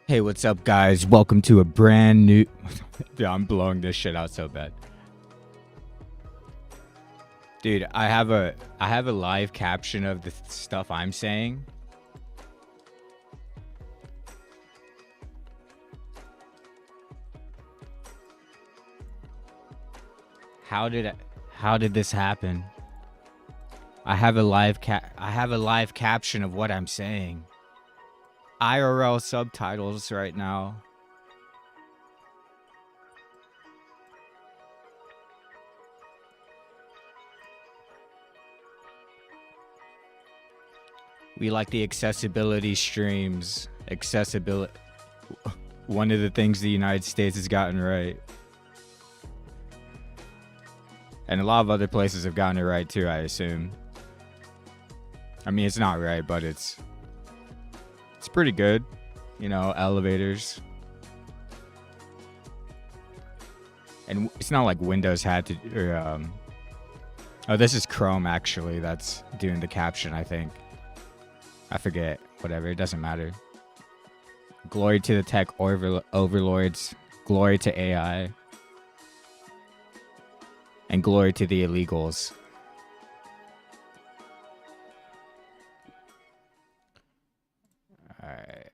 Hey, what's up, guys? Welcome to a brand new... Dude, I'm blowing this shit out so bad. Dude, I have a live caption of the stuff I'm saying. How did this happen? I have a live caption of what I'm saying. IRL subtitles right now. We like the accessibility streams. Accessibility. One of the things the United States has gotten right. And a lot of other places have gotten it right too, I assume. I mean, it's not right, but it's pretty good. You know, elevators. And it's not like Windows had to... oh, this is Chrome, actually, that's doing the caption, I think. I forget. Whatever, it doesn't matter. Glory to the tech overlords. Glory to AI. And glory to the illegals. Alright.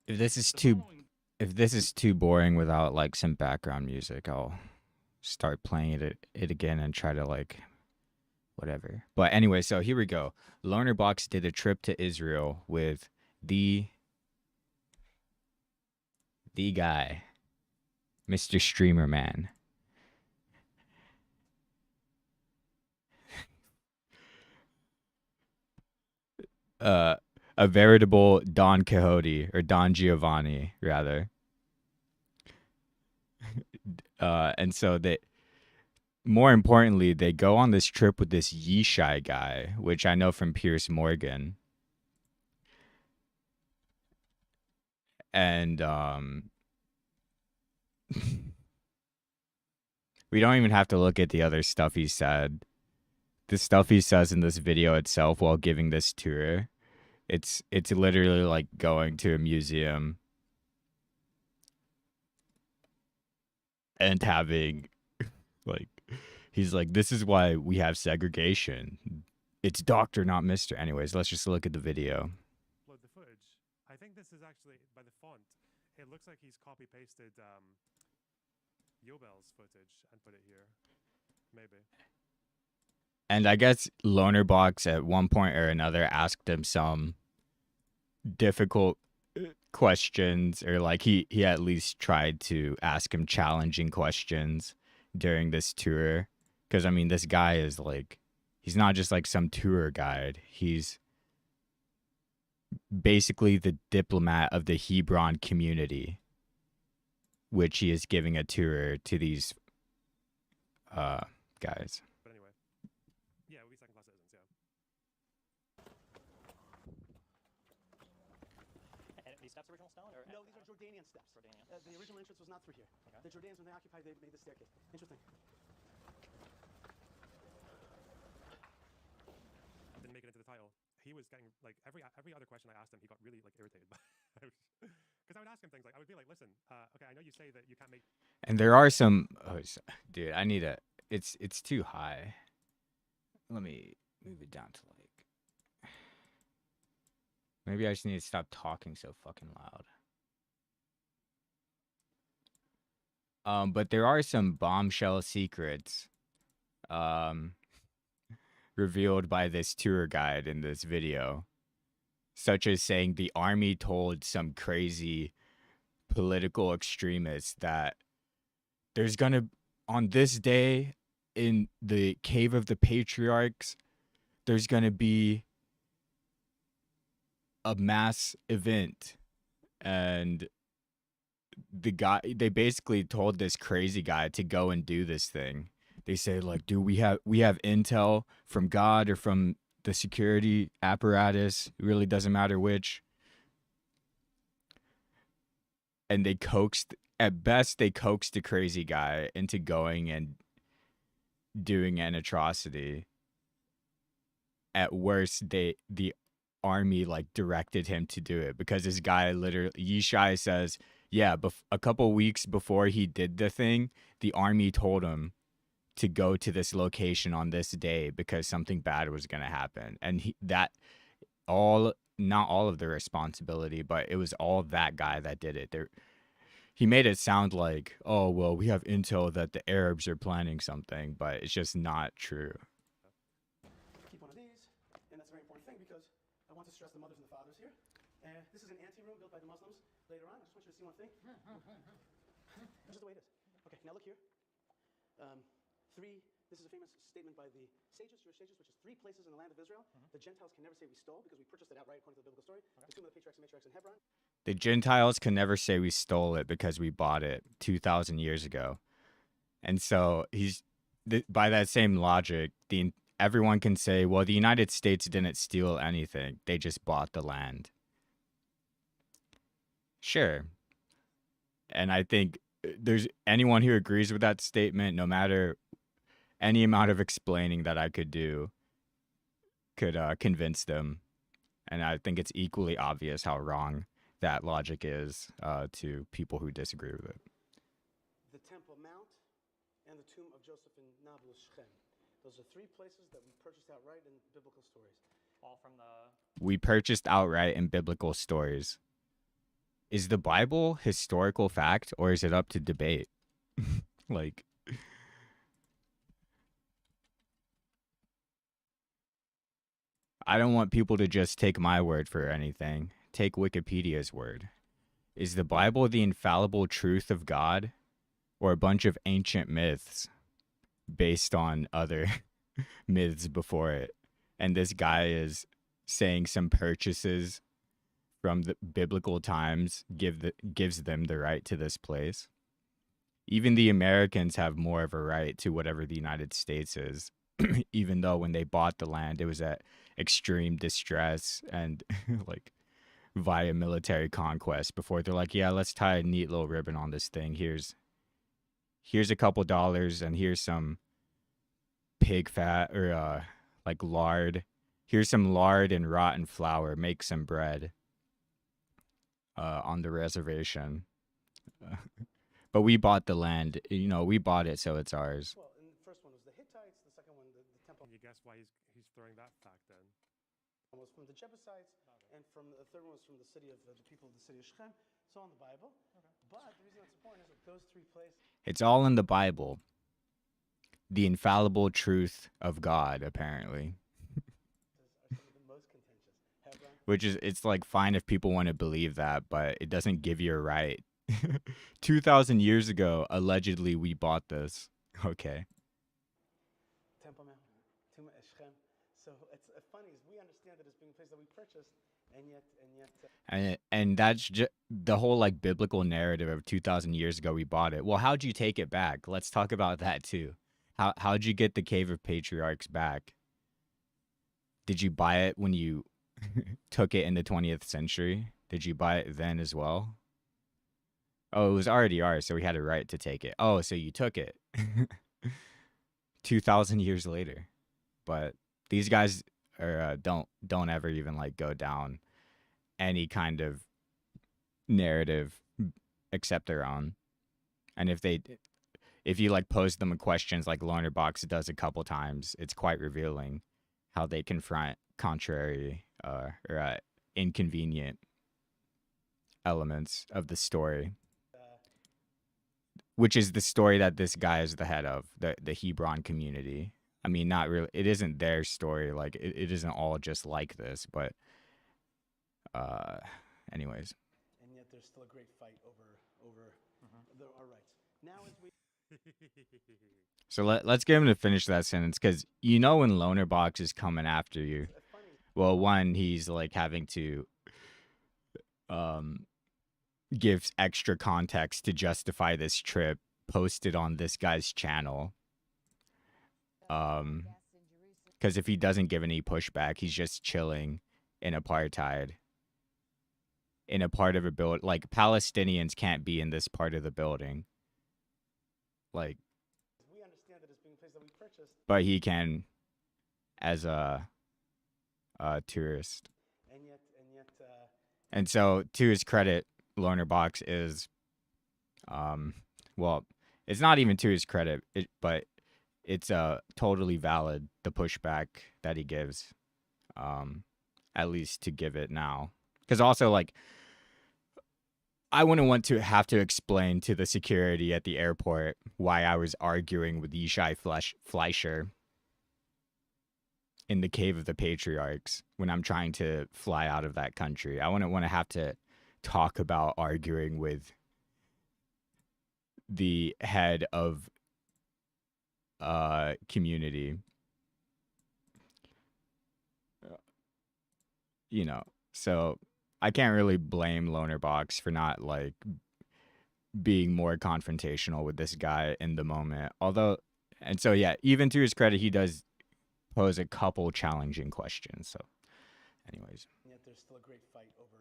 If this is too boring without like some background music, I'll start playing it again and try to like whatever. But anyway, so here we go. Lonerbox did a trip to Israel with the guy, Mr. Streamer Man. A veritable Don Quixote, or Don Giovanni, rather. And so more importantly, they go on this trip with this Yishai guy, which I know from Piers Morgan. And we don't even have to look at the other stuff he said. The stuff he says in this video itself while giving this tour, it's literally like going to a museum and having like, he's like, this is why we have segregation. It's Doctor, not Mr. Anyways, let's just look at the video. Upload the footage. I think this is actually, by the font, it looks like he's copy-pasted Yobel's footage and put it here. Maybe. And I guess Lonerbox at one point or another asked him some difficult questions, or like he at least tried to ask him challenging questions during this tour. Because I mean, this guy is like, he's not just like some tour guide. He's basically the diplomat of the Hebron community, which he is giving a tour to these guys. But anyway, yeah, we'll be second-class citizens, yeah. And these steps original stone, or no? These are Jordanian steps. Jordanian. The original entrance was not through here. Okay. The Jordanians, when they occupied, they made the staircase. Interesting. Didn't make it into the title. He was getting like every other question I asked him, he got really like irritated by. Because I would ask him things like, I would be like, listen, okay, I know you say that you can't make. And there are some, dude, I need a, it's too high. Let me move it down to like, maybe I just need to stop talking so fucking loud. But there are some bombshell secrets, revealed by this tour guide in this video, such as saying the army told some crazy political extremists that there's gonna, on this day in the cave of the Patriarchs, there's gonna be a mass event. And they basically told this crazy guy to go and do this thing. They say like, dude, we have intel from God or from the security apparatus. It really doesn't matter which. And they coaxed at best they coaxed a crazy guy into going and doing an atrocity. At worst, the army like directed him to do it, because this guy literally, Yishai says, yeah, a couple weeks before he did the thing, the army told him to go to this location on this day because something bad was going to happen. And not all of the responsibility, but it was all that guy that did it. He made it sound like, oh, well, we have intel that the Arabs are planning something, but it's just not true. Keep one of these, and that's a very important thing because I want to stress the mothers and the fathers here. This is an anteroom built by the Muslims later on. I just want you to see one thing. This is the way it is. Okay, now look here. This is a famous statement by the sages, Jewish sages, which is 3 places in the land of Israel. The Gentiles can never say we stole because we purchased it outright according to the biblical story. The tomb of the patriarchs and matriarchs in Hebron. The Gentiles can never say we stole it because we bought it 2,000 years ago. And so by that same logic, everyone can say, well, the United States didn't steal anything. They just bought the land. Sure. And I think there's anyone who agrees with that statement, no matter any amount of explaining that I could do, could convince them. And I think it's equally obvious how wrong that logic is to people who disagree with it. The Temple Mount and the tomb of Joseph in Nablus, Shechem. Those are 3 places that we purchased outright in biblical stories. All from the. We purchased outright in biblical stories. Is the Bible historical fact, or is it up to debate? Like, I don't want people to just take my word for anything. Take Wikipedia's word. Is the Bible the infallible truth of God, or a bunch of ancient myths based on other myths before it? And this guy is saying some purchases from the biblical times gives them the right to this place. Even the Americans have more of a right to whatever the United States is, even though when they bought the land, it was at extreme distress and like via military conquest before they're like, yeah, let's tie a neat little ribbon on this thing. Here's a couple dollars, and here's some pig fat or like lard. Here's some lard and rotten flour. Make some bread on the reservation. But we bought the land. We bought it, so it's ours. Well, and the first one was the Hittites, the second one, the temple. Can you guess why he's throwing that fact in? Was from the Jebusites, and from the third one was from the city of the people of the city of Shechem. It's all in the Bible. But the reason that's important is that those 3 places. It's all in the Bible. The infallible truth of God, apparently. Are some of the most contentious. Hebron. Which is, it's like fine if people want to believe that, but it doesn't give you a right. 2,000 years ago, allegedly, we bought this. Okay. Temple Mount, tomb of Shechem. So it's funny is we understand that it's being a place that we purchased, and yet. And that's just the whole like biblical narrative of 2,000 years ago we bought it. Well, how'd you take it back? Let's talk about that too. How'd you get the Cave of Patriarchs back? Did you buy it when you took it in the 20th century? Did you buy it then as well? Oh, it was already ours, so we had a right to take it. Oh, so you took it 2,000 years later. But these guys are don't ever even like go down any kind of narrative except their own. And if you like pose them questions like Lonerbox does a couple times, it's quite revealing how they confront contrary or inconvenient elements of the story, which is the story that this guy is the head of, the Hebron community. I mean, not really. It isn't their story. Like it isn't all just like this, but anyways. And yet there's still a great fight over our rights. Now as we. So let's get him to finish that sentence, because when Lonerbox is coming after you. Well, one, he's like having to give extra context to justify this trip posted on this guy's channel. Because if he doesn't give any pushback, he's just chilling in apartheid in a part of a building. Like, Palestinians can't be in this part of the building. Like, We understand that it's being placed that we purchased, but he can as a tourist. and yet, And so, to his credit, Lonerbox is, well, it's not even to his credit, but it's totally valid, the pushback that he gives, at least to give it now. Because also, like, I wouldn't want to have to explain to the security at the airport why I was arguing with Yishai Fleischer in the Cave of the Patriarchs when I'm trying to fly out of that country. I wouldn't want to have to talk about arguing with the head of community. You know, so I can't really blame Lonerbox for not, like, being more confrontational with this guy in the moment. Although, and so, yeah, even to his credit, he does pose a couple challenging questions. So, anyways. yet there's still a great fight over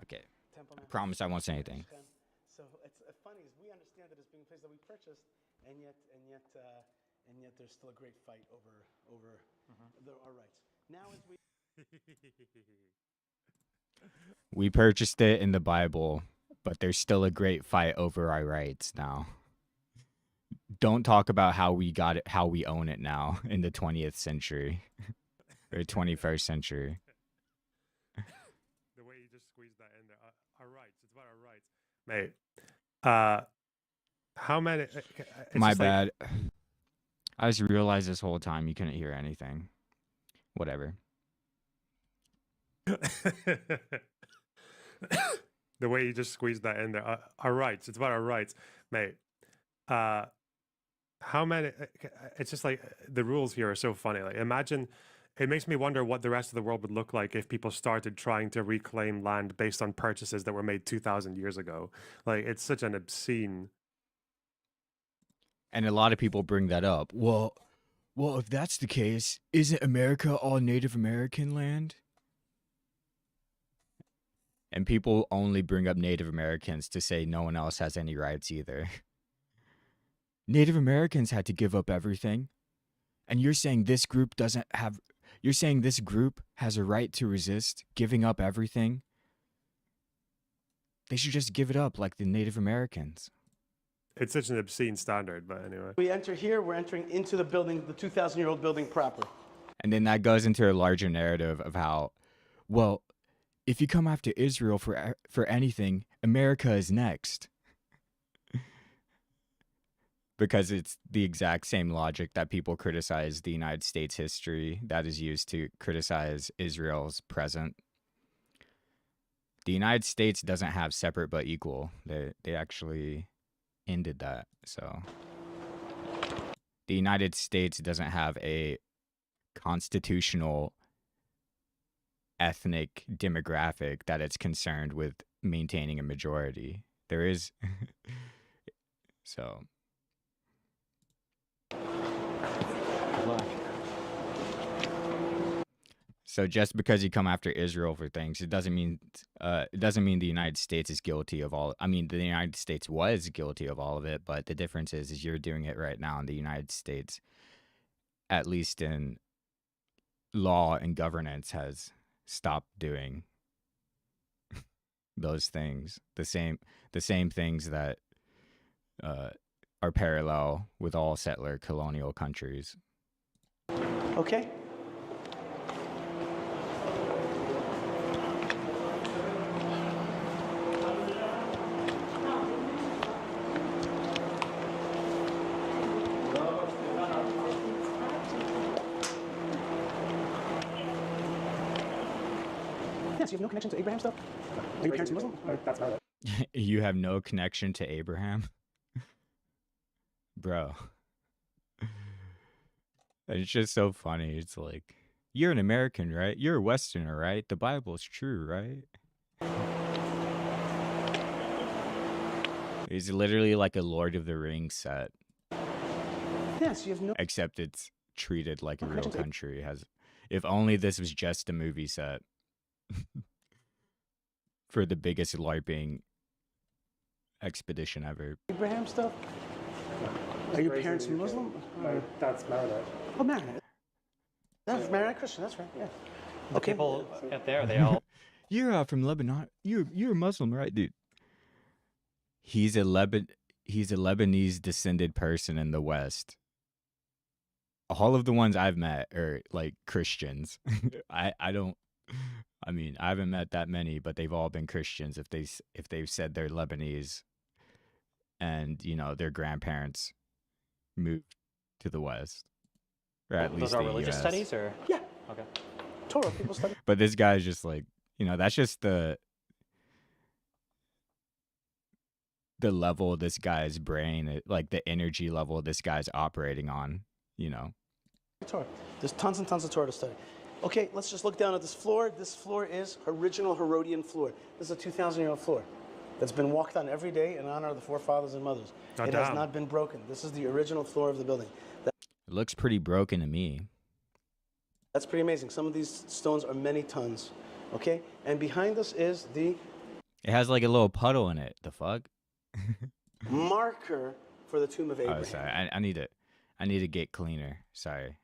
Okay. Temple I Mount. promise I won't say anything. So it's funny is we understand that it's being placed that we purchased, and yet there's still a great fight over our rights. Now as we We purchased it in the Bible, but there's still a great fight over our rights now. Don't talk about how we got it, how we own it now in the 20th century or 21st century. The way you just squeezed that in there. Our rights. It's about our rights. Mate, how many... it's My just like- bad. I just realized this whole time you couldn't hear anything. Whatever. The way you just squeezed that in there. Our rights. It's about our rights. Mate, how many... It's just like the rules here are so funny. Like, imagine... It makes me wonder what the rest of the world would look like if people started trying to reclaim land based on purchases that were made 2,000 years ago. Like, it's such an obscene... And a lot of people bring that up. Well, if that's the case, isn't America all Native American land? And people only bring up Native Americans to say no one else has any rights either. Native Americans had to give up everything. And you're saying this group doesn't have... You're saying this group has a right to resist giving up everything? They should just give it up like the Native Americans. It's such an obscene standard, but anyway. we enter here, we're entering into the building, the 2,000-year-old building proper. And then that goes into a larger narrative of how, well, if you come after Israel for anything, America is next. Because it's the exact same logic that people criticize the United States history that is used to criticize Israel's present. The United States doesn't have separate but equal. They actually ended that. So the United States doesn't have a constitutional ethnic demographic that it's concerned with maintaining a majority. There is so So just because you come after Israel for things, it doesn't mean the United States is guilty of all. I mean, the United States was guilty of all of it, but the difference is you're doing it right now in the United States, at least in law and governance, has stopped doing those things. The same things that are parallel with all settler colonial countries. Okay? Yes, you have no connection to Abraham stuff? Are your parents Muslim? That's not it. You have no connection to Abraham? Bro. It's just so funny. It's like, you're an American, right? You're a Westerner, right? The Bible's true, right? It's literally like a Lord of the Rings set, Yes, you have no except it's treated like a real country. If only this was just a movie set. for the biggest LARPing expedition ever. Abraham stuff? Are your parents Muslim? My dad's Maronite. Oh, Maronite. That's Maronite Christian, that's right, yeah. The people up there, they all You're from Lebanon. You're Muslim, right, dude? He's a Lebanese descended person in the West. All of the ones I've met are like Christians. I haven't met that many, but they've all been Christians if they've said they're Lebanese and, you know, their grandparents moved to the West. Or at least those are the religious US. studies, or Yeah, okay. Torah, people study. But this guy's just like, you know, that's just the level of this guy's brain, like the energy level this guy's operating on, you know. Torah. There's tons and tons of Torah to study. Okay, let's just look down at this floor. This floor is original Herodian floor. This is a 2,000-year-old floor that's been walked on every day in honor of the forefathers and mothers. It has not been broken. This is the original floor of the building. It looks pretty broken to me. That's pretty amazing. Some of these stones are many tons. Okay, and behind us is the It has like a little puddle in it. The fuck? marker for the tomb of Abraham. Oh, sorry. I need to get cleaner. Sorry.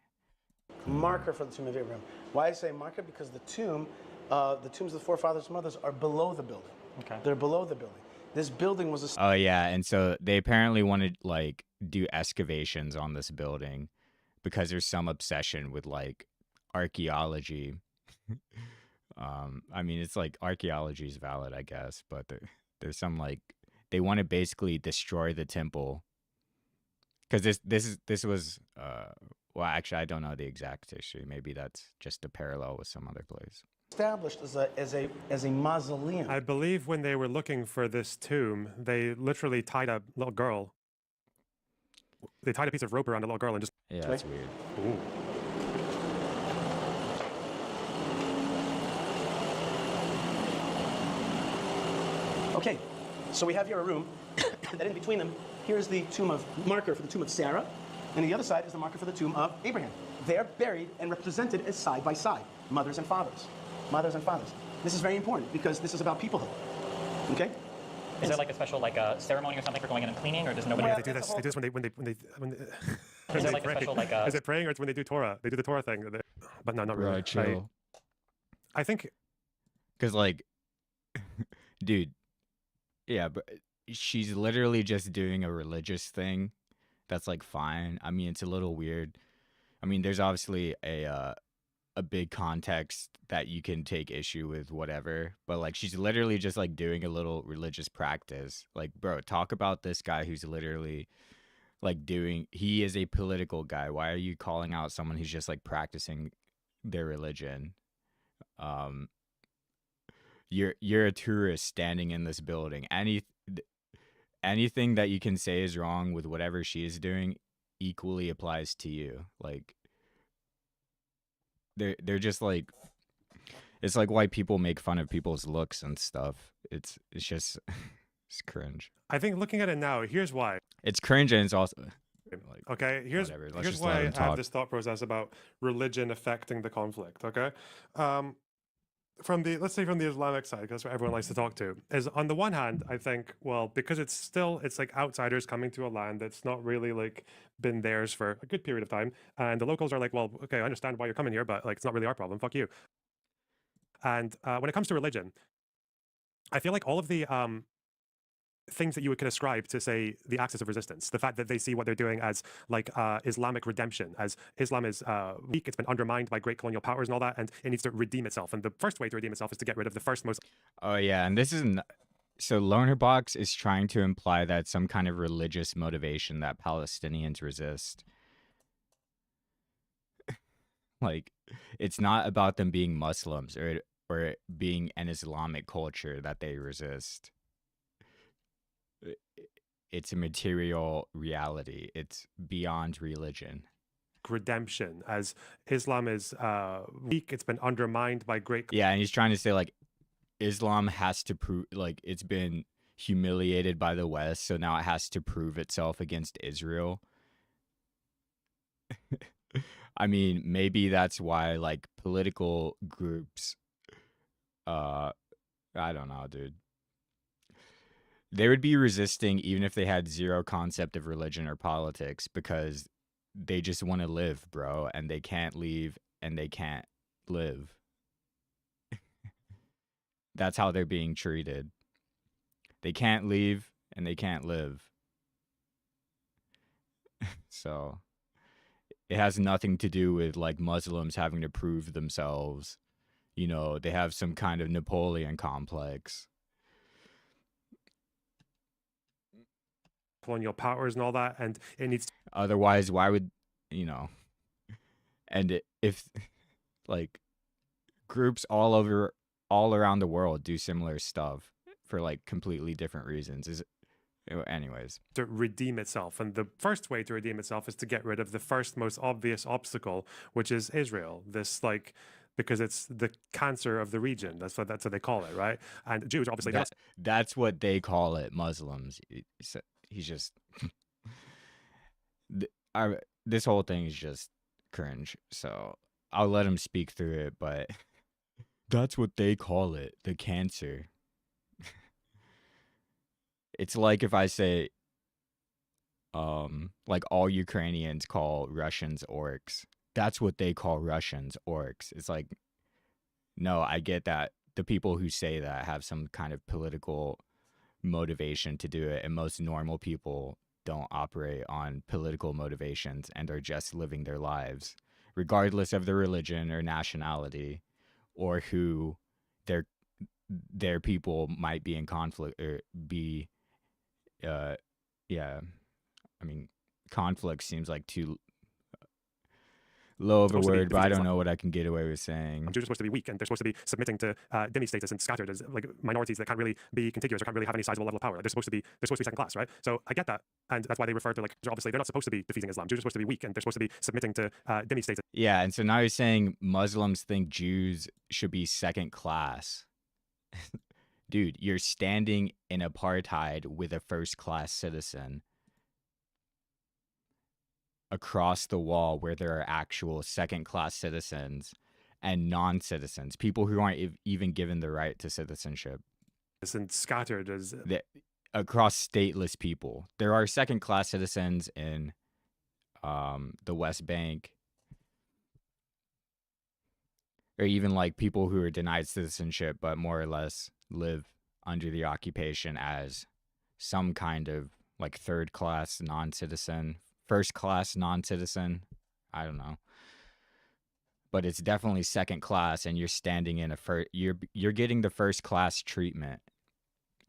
Marker for the tomb of Abraham. Why I say marker? Because the tombs of the forefathers and mothers are below the building. Okay. They're below the building. This building was a Oh yeah, and so they apparently wanted like do excavations on this building because there's some obsession with like archaeology. I mean, it's like archaeology is valid, I guess, but there's some like they want to basically destroy the temple because this was well, actually, I don't know the exact history. Maybe that's just a parallel with some other place. established as a mausoleum. I believe when they were looking for this tomb, they literally tied a little girl. They tied a piece of rope around a little girl and just. Yeah, that's weird. Ooh. Okay, so we have here a room, that in between them, here's the marker for the tomb of Sarah, and the other side is the marker for the tomb of Abraham. They're buried and represented as side by side, mothers and fathers. Mothers and fathers. This is very important because this is about peoplehood. Okay? Is there like a special ceremony or something for going in and cleaning, or does nobody? Yeah, they do this. They do this when they Is there like a special Is it praying or it's when they do Torah? They do the Torah thing. But no, not really. Right, chill. I think Because like, dude, yeah, but she's literally just doing a religious thing. That's like fine. I mean, it's a little weird. I mean, there's obviously a big context that you can take issue with, whatever. But like, she's literally just like doing a little religious practice. Like, bro, talk about this guy who's literally like he is a political guy. Why are you calling out someone who's just like practicing their religion? You're a tourist standing in this building. Anything that you can say is wrong with whatever she is doing equally applies to you. Like they're just like, it's like why people make fun of people's looks and stuff. It's just it's cringe. I think looking at it now, here's why. It's cringe and it's also like, Okay, here's whatever. Let's here's just let why I him have talk. this thought process about religion affecting the conflict. Okay, let's say from the Islamic side, because that's what everyone likes to talk to, is on the one hand, I think, well, because it's like outsiders coming to a land that's not really like been theirs for a good period of time, and the locals are like, well, okay, I understand why you're coming here, but like it's not really our problem. Fuck you. And when it comes to religion, I feel like all of the things that you could ascribe to, say, the axis of resistance, the fact that they see what they're doing as like Islamic redemption, as Islam is weak, it's been undermined by great colonial powers and all that, and it needs to redeem itself. And the first way to redeem itself is to get rid of the first most. Oh yeah, and this is so Lonerbox is trying to imply that some kind of religious motivation that Palestinians resist. Like, it's not about them being Muslims or being an Islamic culture that they resist. It's a material reality. It's beyond religion. Redemption, as Islam is weak, it's been undermined by great. Yeah, and he's trying to say like Islam has to prove, like, it's been humiliated by the West, so now it has to prove itself against Israel. I mean, maybe that's why like political groups I don't know, dude. They would be resisting even if they had zero concept of religion or politics because they just want to live, bro, and they can't leave and they can't live. That's how they're being treated. They can't leave and they can't live. So it has nothing to do with like Muslims having to prove themselves. You know, they have some kind of Napoleon complex. Colonial powers and all that, and it needs. Otherwise, why would, you know, and if like groups all around the world do similar stuff for like completely different reasons, anyways, to redeem itself, and the first way to redeem itself is to get rid of the first most obvious obstacle, which is Israel. This like, because it's the cancer of the region. That's what they call it, right? And Jews obviously that's what they call it. Muslims. He's just this whole thing is just cringe. So I'll let him speak through it, but that's what they call it, the cancer. It's like if I say, like all Ukrainians call Russians orcs. That's what they call Russians orcs. It's like, no, I get that the people who say that have some kind of political motivation to do it, and most normal people don't operate on political motivations and are just living their lives, regardless of their religion or nationality, or who their people might be in conflict or be. Yeah, I mean, conflict seems like too low of a word, but I don't know what I can get away with saying. Jews are supposed to be weak, and they're supposed to be submitting to dhimmi status and scattered as like minorities that can't really be contiguous or can't really have any sizable level of power. Like, they're supposed to be second class, right? So I get that, and that's why they refer to like, obviously they're not supposed to be defeating Islam. Jews are supposed to be weak, and they're supposed to be submitting to dhimmi status. Yeah, and so now you're saying Muslims think Jews should be second class. Dude, you're standing in apartheid with a first class citizen across the wall where there are actual second class citizens and non-citizens, people who aren't even given the right to citizenship. And scattered as across stateless people. There are second class citizens in the West Bank, or even like people who are denied citizenship but more or less live under the occupation as some kind of like third class non-citizen, first class non-citizen, I don't know, but it's definitely second class, and you're standing in you're getting the first class treatment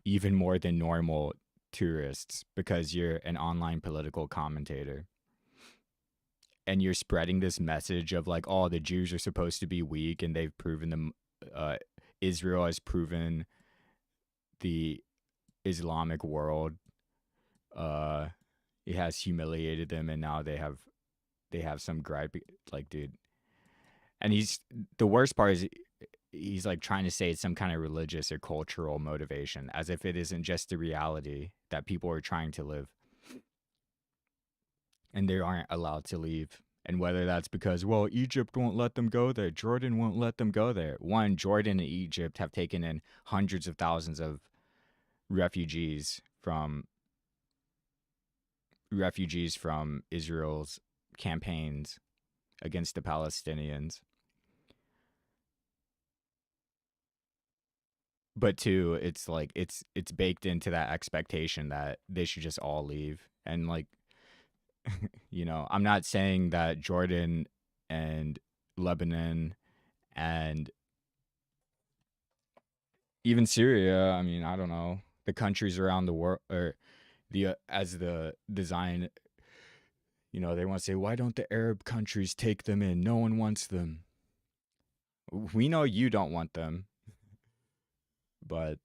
even more than normal tourists because you're an online political commentator, and you're spreading this message of like, oh, the Jews are supposed to be weak, and they've proven them. Israel has proven the Islamic world. It has humiliated them, and now they have some gripe. Like, dude, and the worst part is he's like trying to say it's some kind of religious or cultural motivation, as if it isn't just the reality that people are trying to live and they aren't allowed to leave. And whether that's because, well, Egypt won't let them go there, Jordan won't let them go there. One, Jordan and Egypt have taken in hundreds of thousands of refugees from Israel's campaigns against the Palestinians. But two, it's like it's baked into that expectation that they should just all leave. And like, you know, I'm not saying that Jordan and Lebanon and even Syria, I mean, I don't know, the countries around the world, or as the design, you know, they want to say, why don't the Arab countries take them in? No one wants them. We know you don't want them, but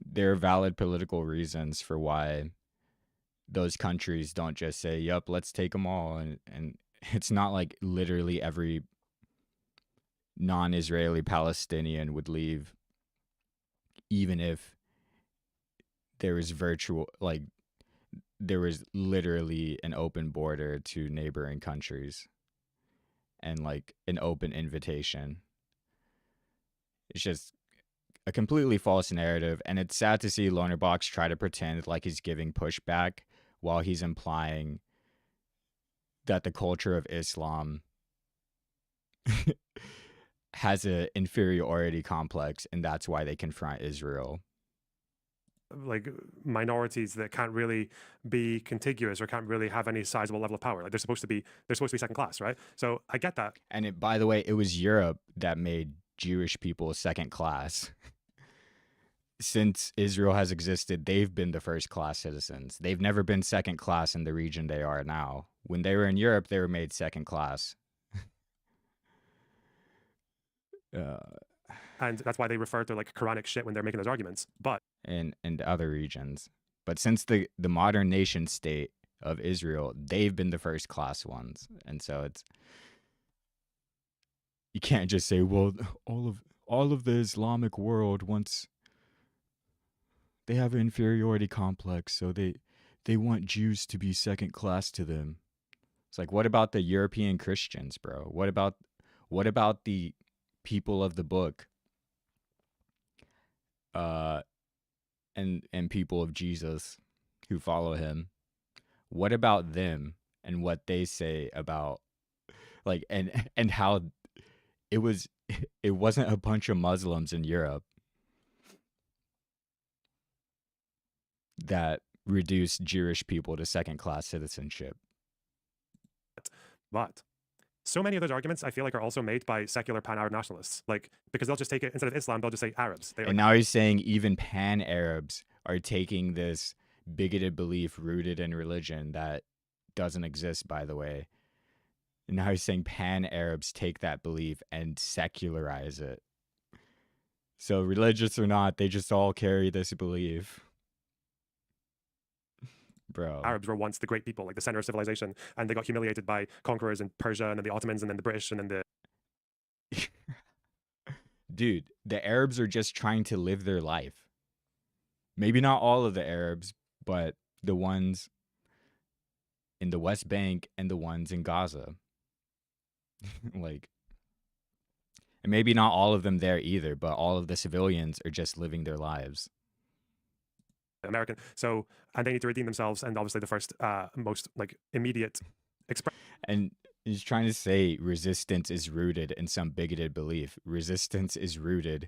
there are valid political reasons for why those countries don't just say, yep, let's take them all. And it's not like literally every non-Israeli Palestinian would leave, even if there was there was literally an open border to neighboring countries and like an open invitation. It's just a completely false narrative, and it's sad to see Lonerbox try to pretend like he's giving pushback while he's implying that the culture of Islam has an inferiority complex, and that's why they confront Israel. Like minorities that can't really be contiguous or can't really have any sizable level of power. Like they're supposed to be second class, right? So I get that. And it, by the way, it was Europe that made Jewish people second class. Since Israel has existed, they've been the first class citizens. They've never been second class in the region they are now. When they were in Europe, they were made second class. And that's why they refer to like Quranic shit when they're making those arguments. But in other regions. But since the modern nation state of Israel, they've been the first class ones. And so it's, you can't just say, well, all of the Islamic world wants, they have an inferiority complex, so they want Jews to be second class to them. It's like, what about the European Christians, bro? What about the people of the book? And people of Jesus who follow him. What about them and what they say about, like, and how it wasn't a bunch of Muslims in Europe that reduced Jewish people to second class citizenship. But so many of those arguments I feel like are also made by secular pan-Arab nationalists, like because they'll just take it, instead of Islam, they'll just say Arabs. And now he's saying even pan-Arabs are taking this bigoted belief rooted in religion that doesn't exist, by the way. And now he's saying pan-Arabs take that belief and secularize it. So religious or not, they just all carry this belief. Bro. Arabs were once the great people, like the center of civilization, and they got humiliated by conquerors in Persia and then the Ottomans and then the British and then the... Dude, the Arabs are just trying to live their life. Maybe not all of the Arabs, but the ones in the West Bank and the ones in Gaza. Like, and maybe not all of them there either, but all of the civilians are just living their lives. American. So, and they need to redeem themselves, and obviously the first, most like immediate expression. And he's trying to say resistance is rooted in some bigoted belief. Resistance is rooted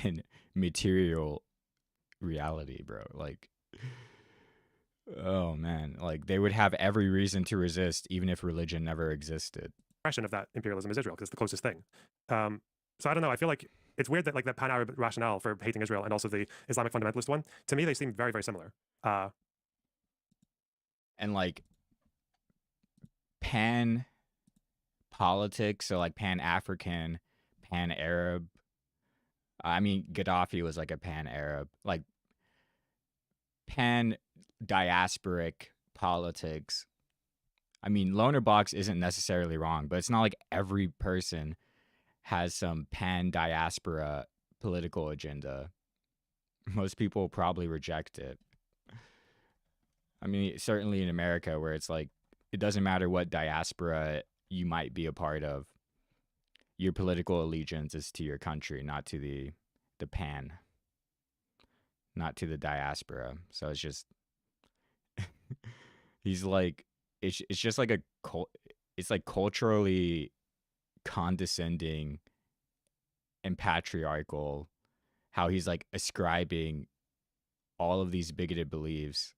in material reality, bro. Like, oh man, like they would have every reason to resist even if religion never existed. Expression of that imperialism is Israel because it's the closest thing. So I don't know. I feel like it's weird that like the pan-Arab rationale for hating Israel and also the Islamic fundamentalist one, to me, they seem very, very similar. And like pan politics, so like pan-African, pan-Arab. I mean, Gaddafi was like a pan-Arab, like pan-diasporic politics. I mean, Lonerbox isn't necessarily wrong, but it's not like every person has some pan-diaspora political agenda. Most people probably reject it. I mean, certainly in America, where it's like, it doesn't matter what diaspora you might be a part of. Your political allegiance is to your country, not to the pan, not to the diaspora. So it's just, he's like, it's just like it's like culturally condescending and patriarchal, how he's like ascribing all of these bigoted beliefs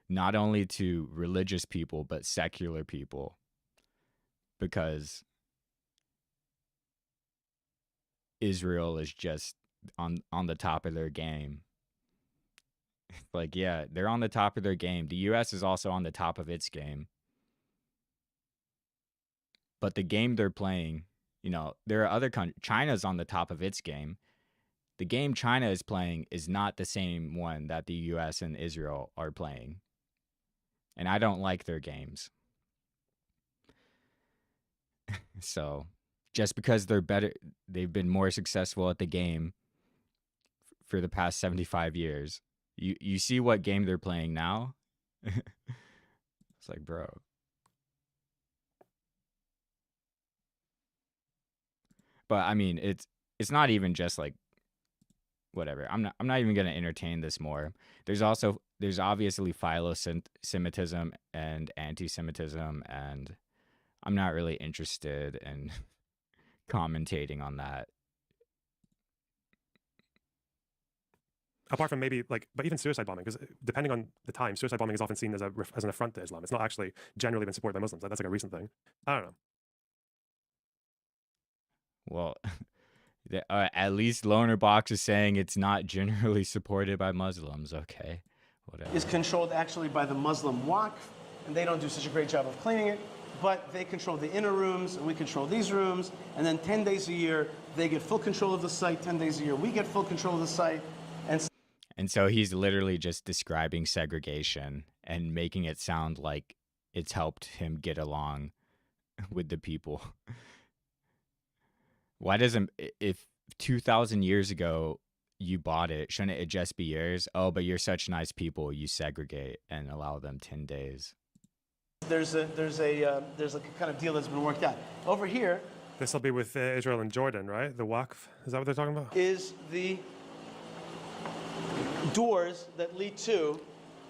not only to religious people but secular people, because Israel is just on the top of their game. Like, yeah, they're on the top of their game. The US is also on the top of its game. But the game they're playing, you know, there are other countries. China's on the top of its game. The game China is playing is not the same one that the US and Israel are playing. And I don't like their games. So, just because they're better, they've been more successful at the game for the past 75 years. You see what game they're playing now? It's like, bro. But I mean, it's not even just like whatever. I'm not even gonna entertain this more. There's obviously philo-Semitism and anti-Semitism, and I'm not really interested in commentating on that. Apart from maybe like, but even suicide bombing, because depending on the time, suicide bombing is often seen as an affront to Islam. It's not actually generally been supported by Muslims. That's like a recent thing. I don't know. Well, at least Lonerbox is saying it's not generally supported by Muslims. Okay, whatever. Is controlled actually by the Muslim Waqf, and they don't do such a great job of cleaning it, but they control the inner rooms, and we control these rooms, and then 10 days a year, they get full control of the site, 10 days a year, we get full control of the site, And so he's literally just describing segregation and making it sound like it's helped him get along with the people. Why doesn't, if 2,000 years ago you bought it, shouldn't it just be yours? Oh, but you're such nice people, you segregate and allow them 10 days. There's like a kind of deal that's been worked out. Over here This will be with Israel and Jordan, right? The Waqf. Is that what they're talking about? is the doors that lead to.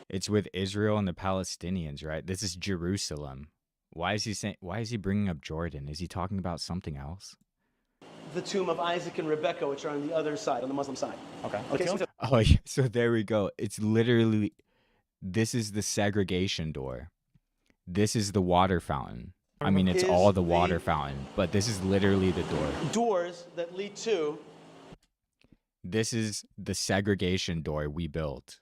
It's with Israel and the Palestinians, right? This is Jerusalem. Why is he bringing up Jordan? Is he talking about something else? The tomb of Isaac and Rebekah, which are on the other side, on the Muslim side. Okay. Okay, so Oh, yeah. So there we go. It's literally, this is the segregation door. This is the water fountain. I mean, it's Is all the the- water fountain, but this is literally the door. doors that lead to. This is the segregation door we built.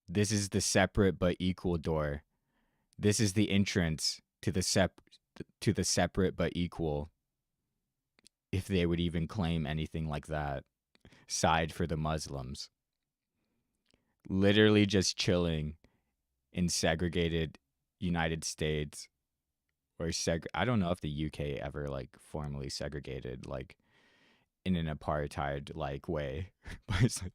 This is the separate but equal door. This is the entrance to the separate but equal, if they would even claim anything like that, side for the Muslims. Literally just chilling in segregated United States, or I don't know if the UK ever like formally segregated like in an apartheid like way, but it's like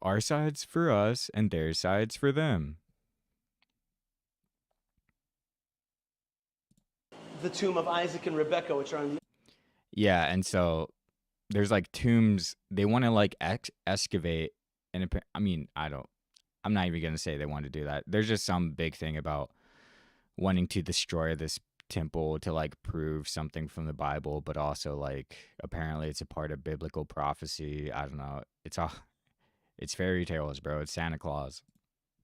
our side's for us and their side's for them. The tomb of Isaac and Rebekah, which are on the. Yeah, and so there's like tombs they want to like excavate, and I mean I'm not even gonna say they want to do that. There's just some big thing about wanting to destroy this temple to like prove something from the Bible, but also like apparently it's a part of biblical prophecy. I don't know. It's fairy tales, bro. It's Santa Claus.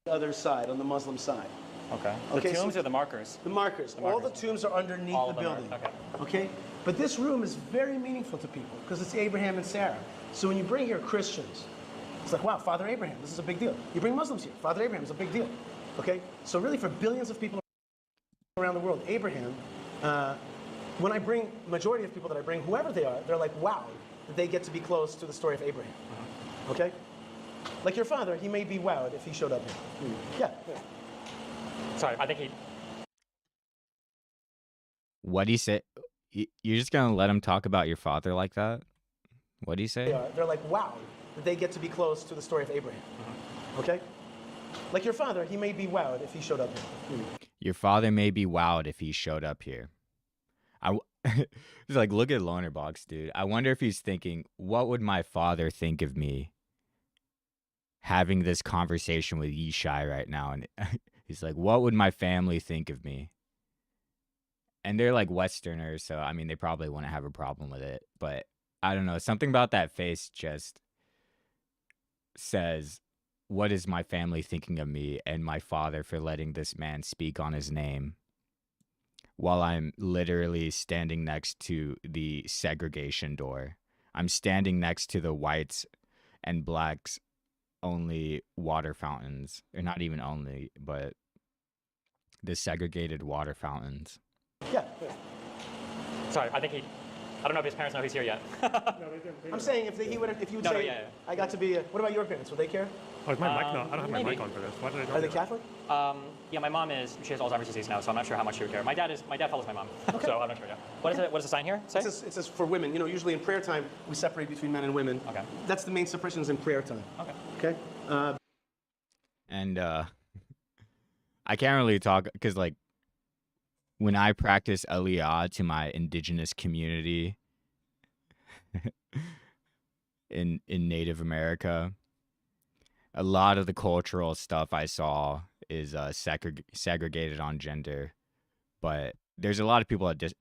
Other side, on the Muslim side. Okay. Okay, The so- tombs or the markers? The markers. All the tombs are underneath All the of them are- building. okay. Okay? But this room is very meaningful to people because it's Abraham and Sarah. So when you bring here Christians, it's like, wow, Father Abraham, this is a big deal. You bring Muslims here, Father Abraham is a big deal. Okay? So really for billions of people around the world, Abraham, when I bring, majority of people that I bring, whoever they are, they're like, wow, that they get to be close to the story of Abraham. Okay? Like your father, he may be wowed if he showed up here. Yeah. Sorry, I think he. What'd he say? You're just gonna let him talk about your father like that? What'd he say? They're like, wow, that they get to be close to the story of Abraham. Okay? Like your father, he may be wowed if he showed up here. Your father may be wowed if he showed up here. It's like, look at Lonerbox, dude. I wonder if he's thinking, what would my father think of me having this conversation with Yishai right now? And he's like, what would my family think of me? And they're like Westerners, so I mean, they probably wouldn't have a problem with it. But I don't know. Something about that face just says, what is my family thinking of me and my father for letting this man speak on his name while I'm literally standing next to the segregation door? I'm standing next to the whites and blacks only water fountains, or not even only, but the segregated water fountains. Yeah. Sorry, I think he. I don't know if his parents know he's here yet. I'm saying if you would No, say, yeah. I got to be, what about your parents? Would they care? Oh, is my mic not? I don't have my maybe. mic on for this. Why did I Are they do that? Catholic? Yeah, my mom is. She has Alzheimer's disease now, so I'm not sure how much she would care. My dad follows my mom, so I'm not sure. Yeah. What is it? What does the sign here say? It says for women. You know, usually in prayer time, we separate between men and women. Okay. That's the main separation is in prayer time. Okay. Okay? And I can't really talk because, like, when I practice Aliyah to my indigenous community, in Native America. A lot of the cultural stuff I saw is segregated on gender, but there's a lot of people that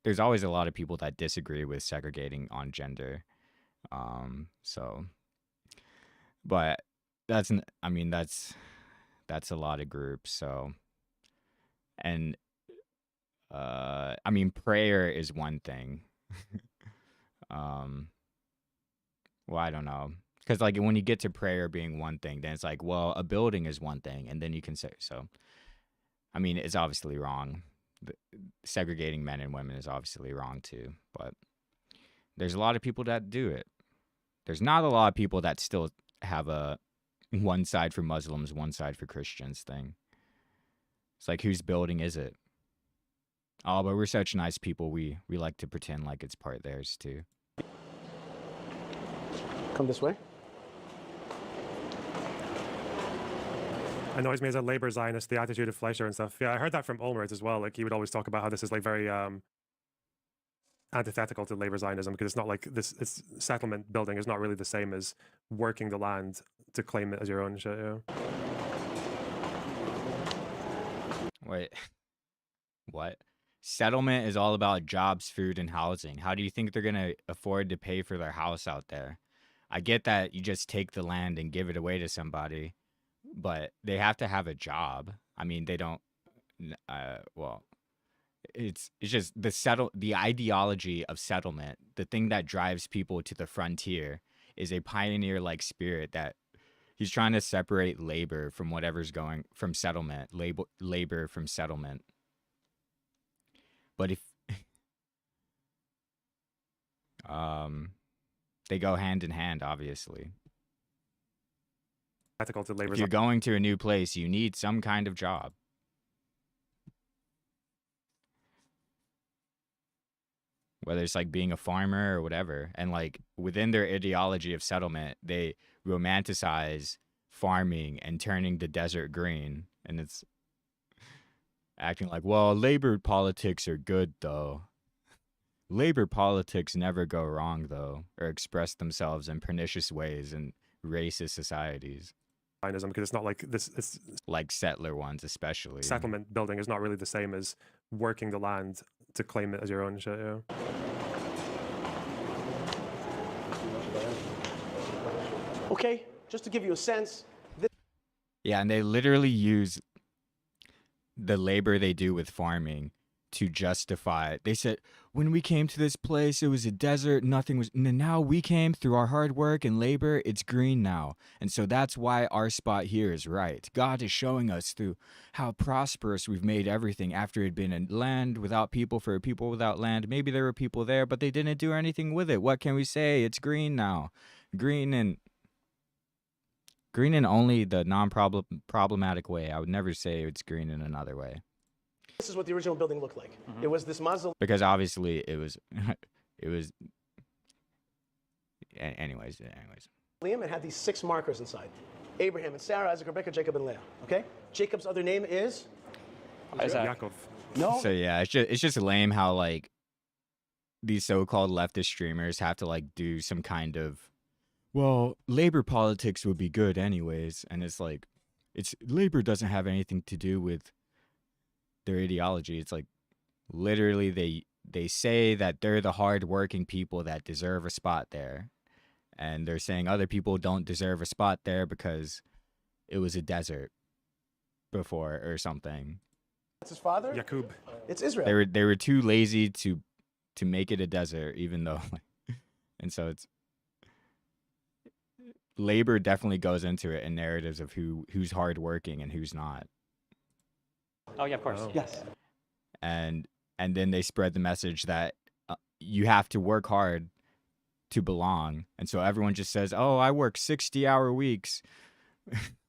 there's always a lot of people that disagree with segregating on gender. So, but that's a lot of groups. So, and prayer is one thing. Well, I don't know. Because, like, when you get to prayer being one thing, then it's like, well, a building is one thing. And then you can say, so, it's obviously wrong. Segregating men and women is obviously wrong, too. But there's a lot of people that do it. There's not a lot of people that still have a one side for Muslims, one side for Christians thing. It's like, whose building is it? Oh, but we're such nice people. We like to pretend like it's part theirs, too. Come this way. Annoys me as a labor Zionist, the attitude of Fleischer and stuff. Yeah, I heard that from Ulmer's as well. Like, he would always talk about how this is like very antithetical to labor Zionism, because it's not like this settlement building is not really the same as working the land to claim it as your own shit. Yeah. Wait, what? Settlement is all about jobs, food, and housing. How do you think they're gonna afford to pay for their house out there? I get that you just take the land and give it away to somebody, but they have to have a job. They don't. Well, it's just the ideology of settlement. The thing that drives people to the frontier is a pioneer-like spirit that he's trying to separate labor from whatever's going from settlement. Labor from settlement. But if they go hand in hand, obviously. If you're going to a new place, you need some kind of job. Whether it's like being a farmer or whatever. And like within their ideology of settlement, they romanticize farming and turning the desert green. And it's acting like, well, labor politics are good, though. Labor politics never go wrong, though, or express themselves in pernicious ways in racist societies. Because it's not like this. It's like settler ones, especially. Settlement building is not really the same as working the land to claim it as your own shit. Yeah. Okay, just to give you a sense. Yeah, and they literally use the labor they do with farming to justify it. They said, when we came to this place, it was a desert, nothing was, and now we came through our hard work and labor, it's green now. And so that's why our spot here is right. God is showing us through how prosperous we've made everything after it had been a land without people for a people without land. Maybe there were people there, but they didn't do anything with it. What can we say? It's green now. Green in only the non-problematic way. I would never say it's green in another way. This is what the original building looked like. It was this mausoleum. Because obviously it was, anyways. It had these 6 markers inside. Abraham and Sarah, Isaac, Rebecca, Jacob, and Leah. Okay? Jacob's other name is? Isaac. Yaakov. No. So yeah, it's just lame how like these so-called leftist streamers have to like do some kind of, well, labor politics would be good anyways. And it's like, labor doesn't have anything to do with their ideology. It's like literally they say that they're the hard-working people that deserve a spot there, and they're saying other people don't deserve a spot there because it was a desert before or something. That's his father? Yaqub. It's Israel. They were too lazy to make it a desert, even though and so it's labor definitely goes into it in narratives of who's hardworking and who's not. Oh yeah, of course. Oh. Yes. And then they spread the message that you have to work hard to belong. And so everyone just says, oh, I work 60-hour weeks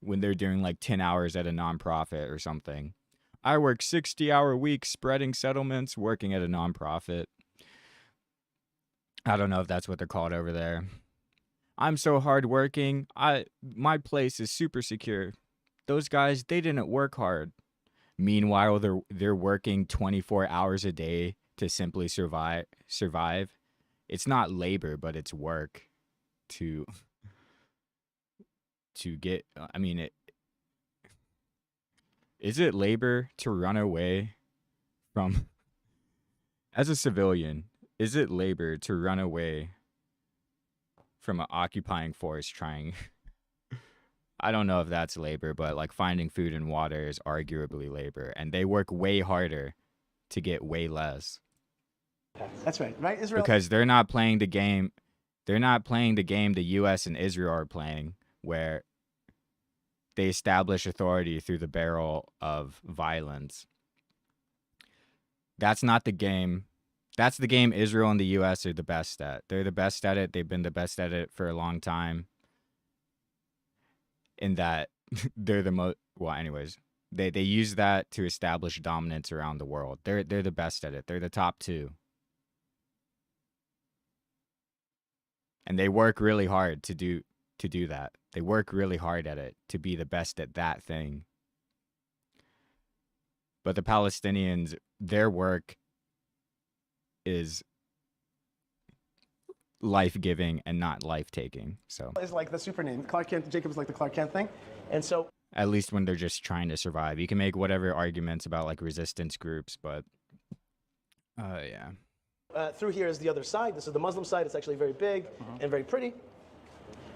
when they're doing like 10 hours at a nonprofit or something. I work 60-hour weeks spreading settlements, working at a nonprofit. I don't know if that's what they're called over there. I'm so hardworking. My place is super secure. Those guys, they didn't work hard. Meanwhile, they're working 24 hours a day to simply survive it's not labor, but it's work to get. I mean, is it labor to run away from? As a civilian, is it labor to run away from an occupying force trying? I don't know if that's labor, but like finding food and water is arguably labor, and they work way harder to get way less. That's right, right? Israel. Because they're not playing the game. They're not playing the game the U.S. and Israel are playing, where they establish authority through the barrel of violence. That's not the game. That's the game Israel and the U.S. are the best at. They're the best at it. They've been the best at it for a long time. In that they're the most, well, anyways, they use that to establish dominance around the world. They're the best at it. They're the top two. And they work really hard to do that. They work really hard at it to be the best at that thing. But the Palestinians, their work is life-giving and not life-taking. So is like the super name. Clark Kent, Jacob is like the Clark Kent thing. And so at least when they're just trying to survive. You can make whatever arguments about like resistance groups, but yeah. Through here is the other side. This is the Muslim side. It's actually very big and very pretty.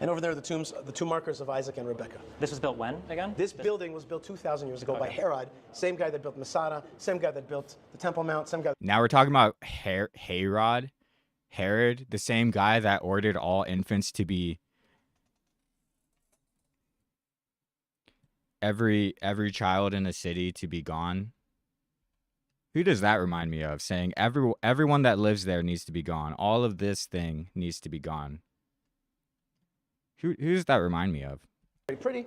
And over there are the tombs, the two markers of Isaac and Rebecca. This was built when again? This building was built 2,000 years ago by Herod, same guy that built Masada, same guy that built the Temple Mount, same guy. Now we're talking about Herod, the same guy that ordered all infants to be every child in a city to be gone. Who does that remind me of? Saying everyone that lives there needs to be gone. All of this thing needs to be gone. Who does that remind me of? Very pretty.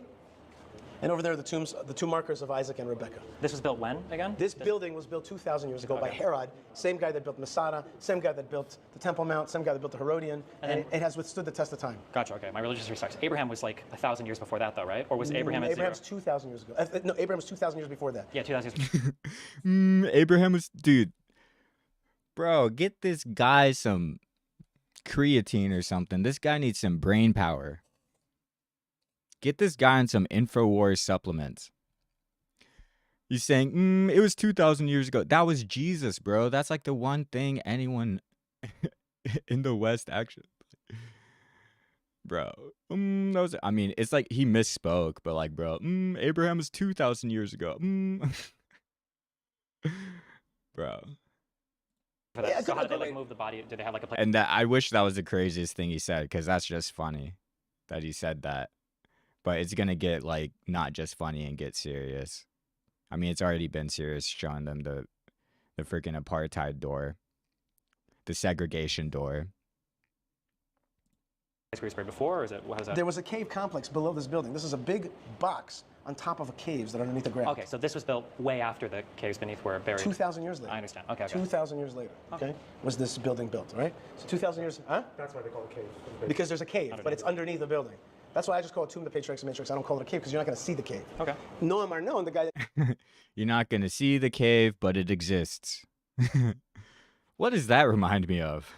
And over there are the tombs, the two markers of Isaac and Rebecca. This was built when again? This building was built 2,000 years ago by Herod, same guy that built Masada, same guy that built the Temple Mount, same guy that built the Herodian, and it has withstood the test of time. Gotcha. Okay, my religious respects. Abraham was like 1,000 years before that, though, right? Or was Abraham at Abraham's zero? 2,000 years ago. No, Abraham was 2,000 years before that. Yeah, 2,000 years. Abraham was, dude. Bro, get this guy some creatine or something. This guy needs some brain power. Get this guy on some InfoWars supplements. He's saying, it was 2,000 years ago. That was Jesus, bro. That's like the one thing anyone in the West actually... Bro, that was, I mean, it's like he misspoke, but like, bro, Abraham was 2,000 years ago. Bro. Yeah, so how did they like move the body? Did they have like a place? And that, I wish that was the craziest thing he said, because that's just funny that he said that. But it's going to get, like, not just funny and get serious. I mean, it's already been serious showing them the freaking apartheid door. The segregation door. Where you sprayed before, or is it, what is that? There was a cave complex below this building. This is a big box on top of caves that are underneath the ground. Okay, so this was built way after the caves beneath were buried. 2,000 years later. I understand. Okay, okay. 2,000 years later, okay, was this building built, right? So 2,000 years, huh? That's why they call it cave. Because there's a cave, but it's underneath the building. That's why I just call it Tomb of the Patriarchs and Matriarchs. I don't call it a cave because you're not going to see the cave. Okay. Noam Arnon, the guy that... You're not going to see the cave, but it exists. What does that remind me of?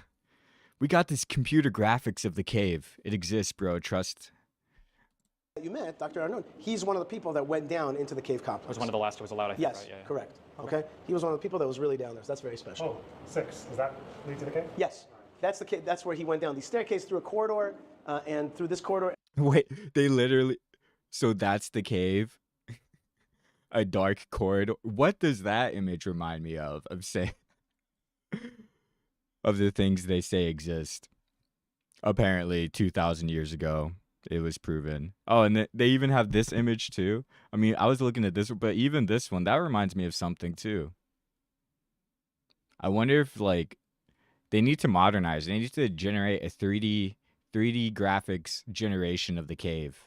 We got this computer graphics of the cave. It exists, bro. Trust. You met, Dr. Arnon. He's one of the people that went down into the cave complex. Was one of the last who was allowed, I think, Yes, right? Yeah. correct. Okay. He was one of the people that was really down there, so that's very special. Oh, 6. Does that lead to the cave? Yes, that's the cave. That's where he went down. The staircase through a corridor, and through this corridor. Wait, they literally... So that's the cave? A dark corridor? What does that image remind me of? Of saying... of the things they say exist. Apparently, 2,000 years ago, it was proven. Oh, and they even have this image too. I mean, I was looking at this, but even this one, that reminds me of something too. I wonder if, like, they need to modernize. They need to generate a 3D graphics generation of the cave.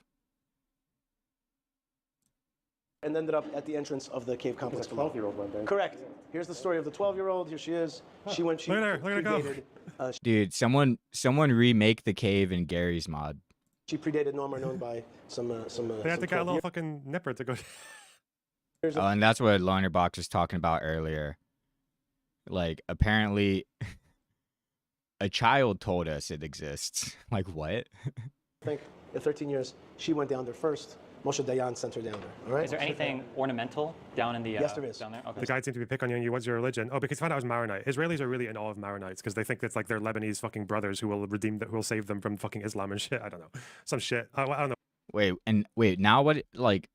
And ended up at the entrance of the cave complex. A 12-year-old went there. Correct. Here's the story of the 12-year-old. Here she is. She went. She Look at her go. predated. Dude, someone remake the cave in Gary's mod. She predated Noam Arnon by some. They had to get a little fucking nipper to go. Oh, and that's what Lonerbox was talking about earlier. Like, apparently, a child told us it exists. Like what? I think in 13 years, she went down there first. Moshe Dayan sent her down there. All right. Is there anything ornamental down in the Yes, there is. down there? Okay. The guy seemed to be picking on you. What's your religion? Oh, because he found out I was Maronite. Israelis are really in awe of Maronites because they think it's like their Lebanese fucking brothers who will who will save them from fucking Islam and shit. I don't know. Some shit. I don't know. Wait, now what, like,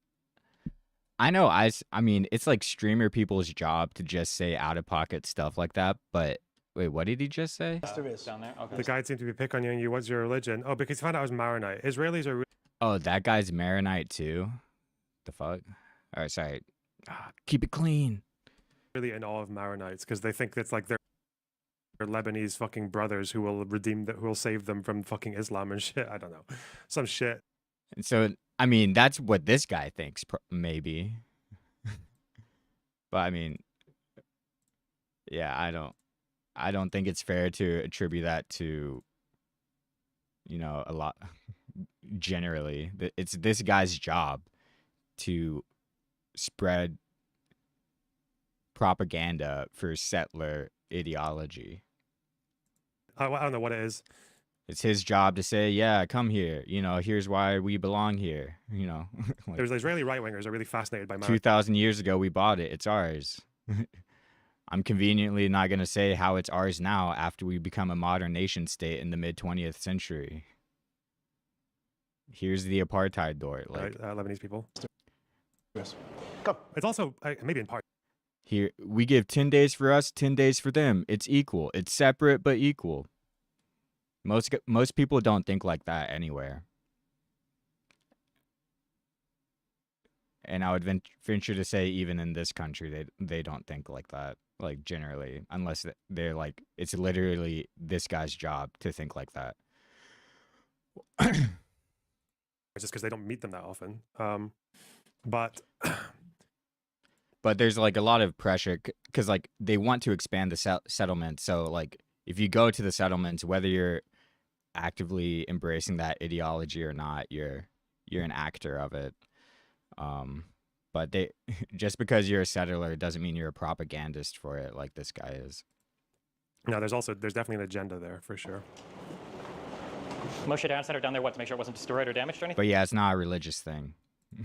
I know I mean, it's like streamer people's job to just say out-of-pocket stuff like that, but wait, what did he just say? Yes, there is. Down there? Okay. The guy seemed to be picking on you. What's your religion? Oh, because he found out I was Maronite. Israelis are Oh, that guy's Maronite too? The fuck? Alright, sorry. Keep it clean. really in awe of Maronites because they think it's like their Lebanese fucking brothers who will who will save them from fucking Islam and shit. I don't know. Some shit. And so, I mean, that's what this guy thinks, maybe. But I mean, yeah, I don't think it's fair to attribute that to, you know, a lot. Generally, it's this guy's job to spread propaganda for settler ideology. I don't know what it is. It's his job to say, yeah, come here. You know, here's why we belong here. You know, like, There's Israeli right wingers are really fascinated by Maronites. 2,000 years ago, we bought it. It's ours. I'm conveniently not going to say how it's ours now after we become a modern nation state in the mid 20th century. Here's the apartheid door. Like, Lebanese people. Yes. Come. It's also maybe in part. here, we give 10 days for us, 10 days for them. It's equal. It's separate but equal. Most people don't think like that anywhere. And I would venture to say even in this country, they don't think like that, like generally, unless they're like, it's literally this guy's job to think like that. It's just because they don't meet them that often. But there's like a lot of pressure because like they want to expand the settlement. So like if you go to the settlements, whether you're actively embracing that ideology or not, you're an actor of it. But they just because you're a settler doesn't mean you're a propagandist for it, like this guy is. no, there's definitely an agenda there for sure. Moshe Dayan sent her down there, what, to make sure it wasn't destroyed or damaged or anything? But yeah, it's not a religious thing.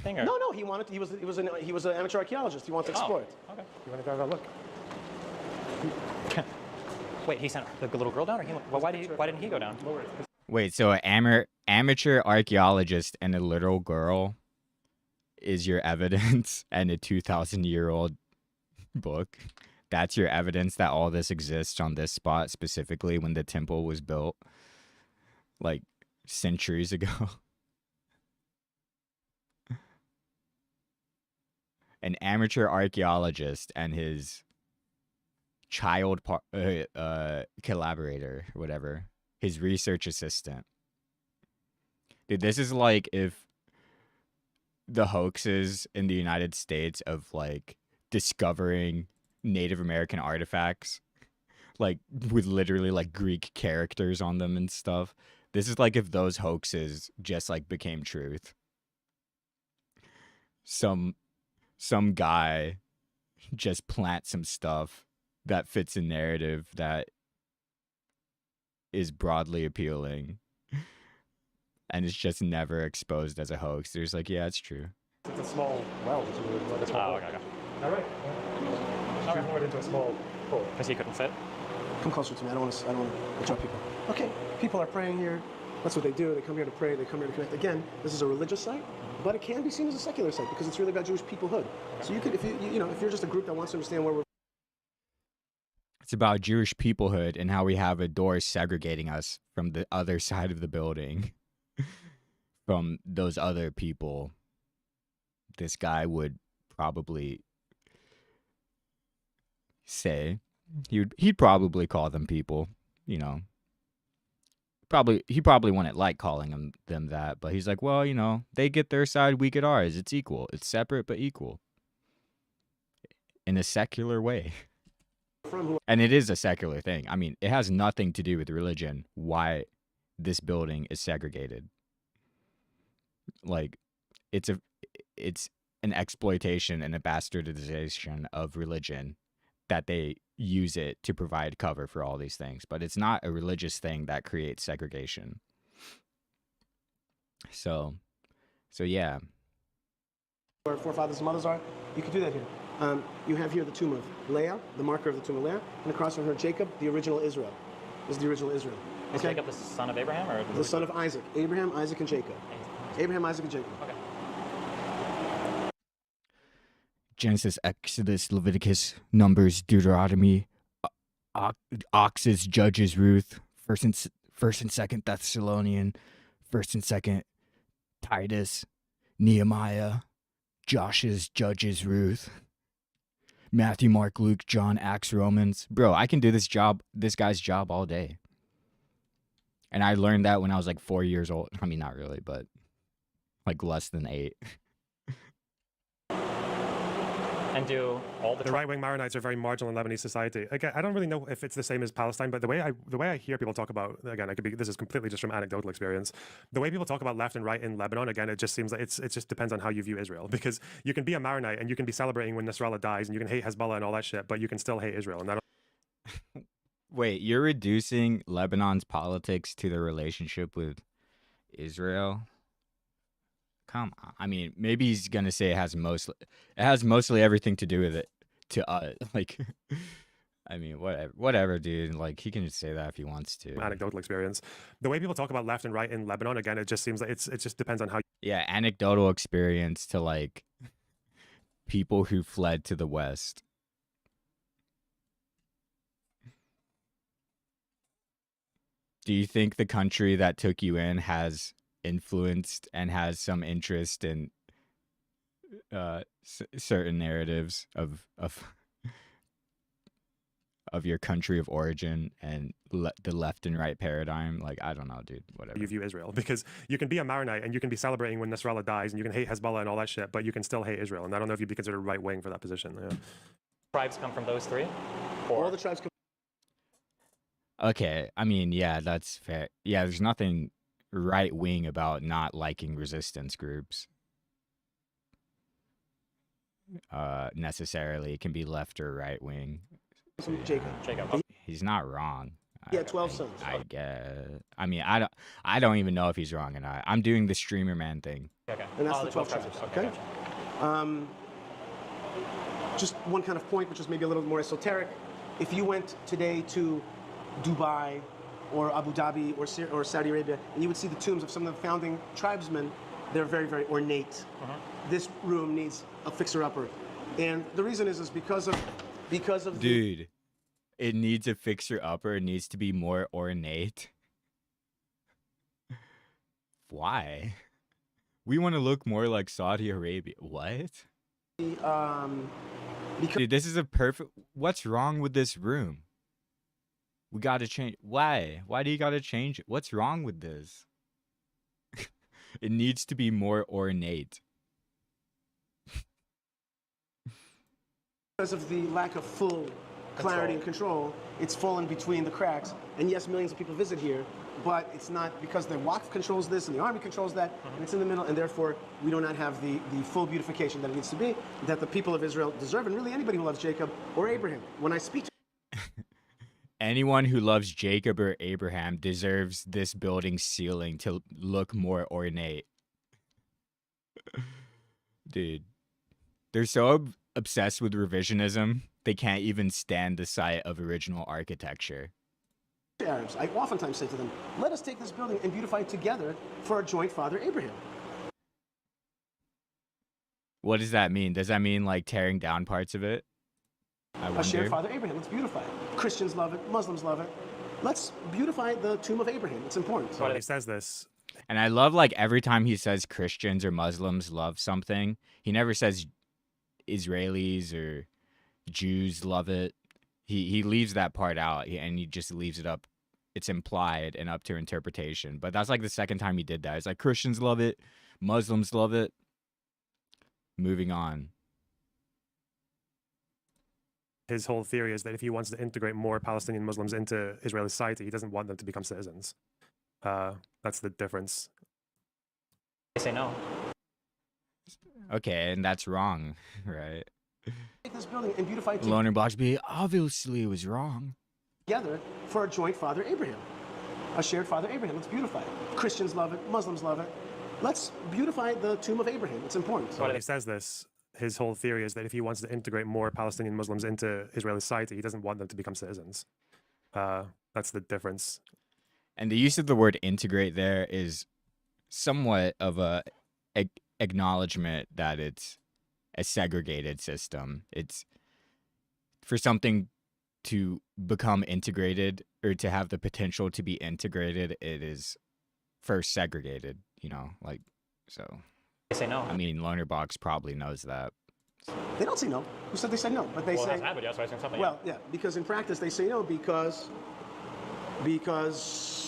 Or? No, he was an amateur archaeologist. He wanted to explore it. Okay. You want to go have a look? Wait, he sent the little girl down, or he went? Well, why didn't he go down? Wait, so an amateur archaeologist and a little girl is your evidence, and a 2,000-year-old book? That's your evidence that all this exists on this spot specifically when the temple was built, like centuries ago. An amateur archaeologist and his child collaborator, or whatever, his research assistant. Dude, this is like if the hoaxes in the United States of like discovering Native American artifacts, like with literally like Greek characters on them and stuff. This is like if those hoaxes just like became truth. Some guy just plants some stuff that fits a narrative that is broadly appealing, and it's just never exposed as a hoax. There's like, yeah, it's true. It's a small well. It's a Oh, okay. All right. Okay. Shoot more into a small hole. Because he couldn't fit. Come closer to me. I don't want to interrupt people. Okay, people are praying here. That's what they do. They come here to pray. They come here to connect. Again, this is a religious site, but it can be seen as a secular site because it's really about Jewish peoplehood. So you could, if if you're just a group that wants to understand where we're. It's about Jewish peoplehood and how we have a door segregating us from the other side of the building, from those other people. This guy would probably say, he'd probably call them people, you know. He probably wouldn't like calling them that, but he's like, well, you know, they get their side, we get ours. It's equal. It's separate but equal. In a secular way. And it is a secular thing. I mean, it has nothing to do with religion why this building is segregated. Like, it's an exploitation and a bastardization of religion that they use it to provide cover for all these things, but it's not a religious thing that creates segregation. So yeah. Where our forefathers and mothers are, you can do that here. You have here the tomb of Leah, the marker of the tomb of Leah, and across from her Jacob, the original Israel. This is the original Israel. Is Jacob the son of Abraham or the son of Isaac? Abraham, Isaac, and Jacob. Abraham, Isaac, and Jacob. Okay. Genesis, Exodus, Leviticus, Numbers, Deuteronomy, Oxes, Judges, Ruth, First and Second Thessalonian, First and Second Titus, Nehemiah, Joshua's, Judges, Ruth, Matthew, Mark, Luke, John, Acts, Romans. Bro, I can do this guy's job all day. And I learned that when I was like 4 years old. I mean, not really, but like less than 8. And do all The right-wing Maronites are very marginal in Lebanese society. Again, I don't really know if it's the same as Palestine, but the way I hear people talk about, again, this is completely just from anecdotal experience. The way people talk about left and right in Lebanon, again, it just seems like it just depends on how you view Israel. Because you can be a Maronite and you can be celebrating when Nasrallah dies, and you can hate Hezbollah and all that shit, but you can still hate Israel. And that. Wait, you're reducing Lebanon's politics to their relationship with Israel? Come on. I mean, maybe he's gonna say it has mostly everything to do with it. Like, I mean, whatever, dude. Like, he can just say that if he wants to. Anecdotal experience. The way people talk about left and right in Lebanon, again, it just seems like it just depends on how. Yeah, anecdotal experience to like people who fled to the West. Do you think the country that took you in has influenced and has some interest in certain narratives of your country of origin and the left and right paradigm? Like, I don't know, dude. Whatever. You view Israel, because you can be a Maronite and you can be celebrating when Nasrallah dies, and you can hate Hezbollah and all that shit, but you can still hate Israel. And I don't know if you'd be considered right wing for that position. Yeah. tribes come from those three? All the tribes come. Okay, I mean, yeah, that's fair. Yeah, there's nothing right wing about not liking resistance groups. Necessarily, it can be left or right wing. Jacob. He's not wrong. He had 12 sons. I guess. I mean, I don't even know if he's wrong or not. I'm doing the streamer man thing. Okay. And that's Oh, the 12 tribes. Okay. Gotcha. Just one kind of point, which is maybe a little more esoteric. If you went today to Dubai or Abu Dhabi or Saudi Arabia, and you would see the tombs of some of the founding tribesmen, they're very, very ornate. This room needs a fixer-upper. And the reason is because of Dude, it needs a fixer-upper. It needs to be more ornate. Why? We want to look more like Saudi Arabia. What? Dude, this is a perfect... What's wrong with this room? We gotta change... Why? Why do you gotta change it? What's wrong with this? It needs to be more ornate. Because of the lack of full clarity and control, it's fallen between the cracks. And yes, millions of people visit here, but it's not because the Waqf controls this and the army controls that, and it's in the middle, and therefore we do not have the full beautification that it needs to be, that the people of Israel deserve, and really anybody who loves Jacob or Abraham. When I speak to Anyone who loves Jacob or Abraham deserves this building's ceiling to look more ornate. Dude, they're so obsessed with revisionism, they can't even stand the sight of original architecture. Arabs, I oftentimes say to them, let us take this building and beautify it together for our joint father Abraham. What does that mean? Does that mean like tearing down parts of it? A shared father Abraham. Let's beautify it. Christians love it. Muslims love it. Let's beautify the tomb of Abraham. It's important. So when he says this, and I love like every time he says Christians or Muslims love something, he never says Israelis or Jews love it. He leaves that part out and he just leaves it up. It's implied and up to interpretation. But that's like the second time he did that. It's like Christians love it, Muslims love it. Moving on. his whole theory is that if he wants to integrate more Palestinian Muslims into Israeli society, he doesn't want them to become citizens. That's the difference. They say no. Okay, and that's wrong, right? Take this building and beautify it Lonerbox be obviously was wrong. together for a joint father Abraham, a shared father Abraham. Let's beautify it. Christians love it. Muslims love it. Let's beautify the tomb of Abraham. It's important. So when he says this, his whole theory is that if he wants to integrate more Palestinian Muslims into Israeli society, he doesn't want them to become citizens. That's the difference. And the use of the word integrate there is somewhat of a acknowledgement that it's a segregated system. It's for something to become integrated or to have the potential to be integrated, it is first segregated, you know, like, so. They say no. I mean, Lonerbox probably knows that. They don't say no. Who said they said no? But they Well, say, that's happened, yeah, so I assume something. well, yeah, because in practice they say no because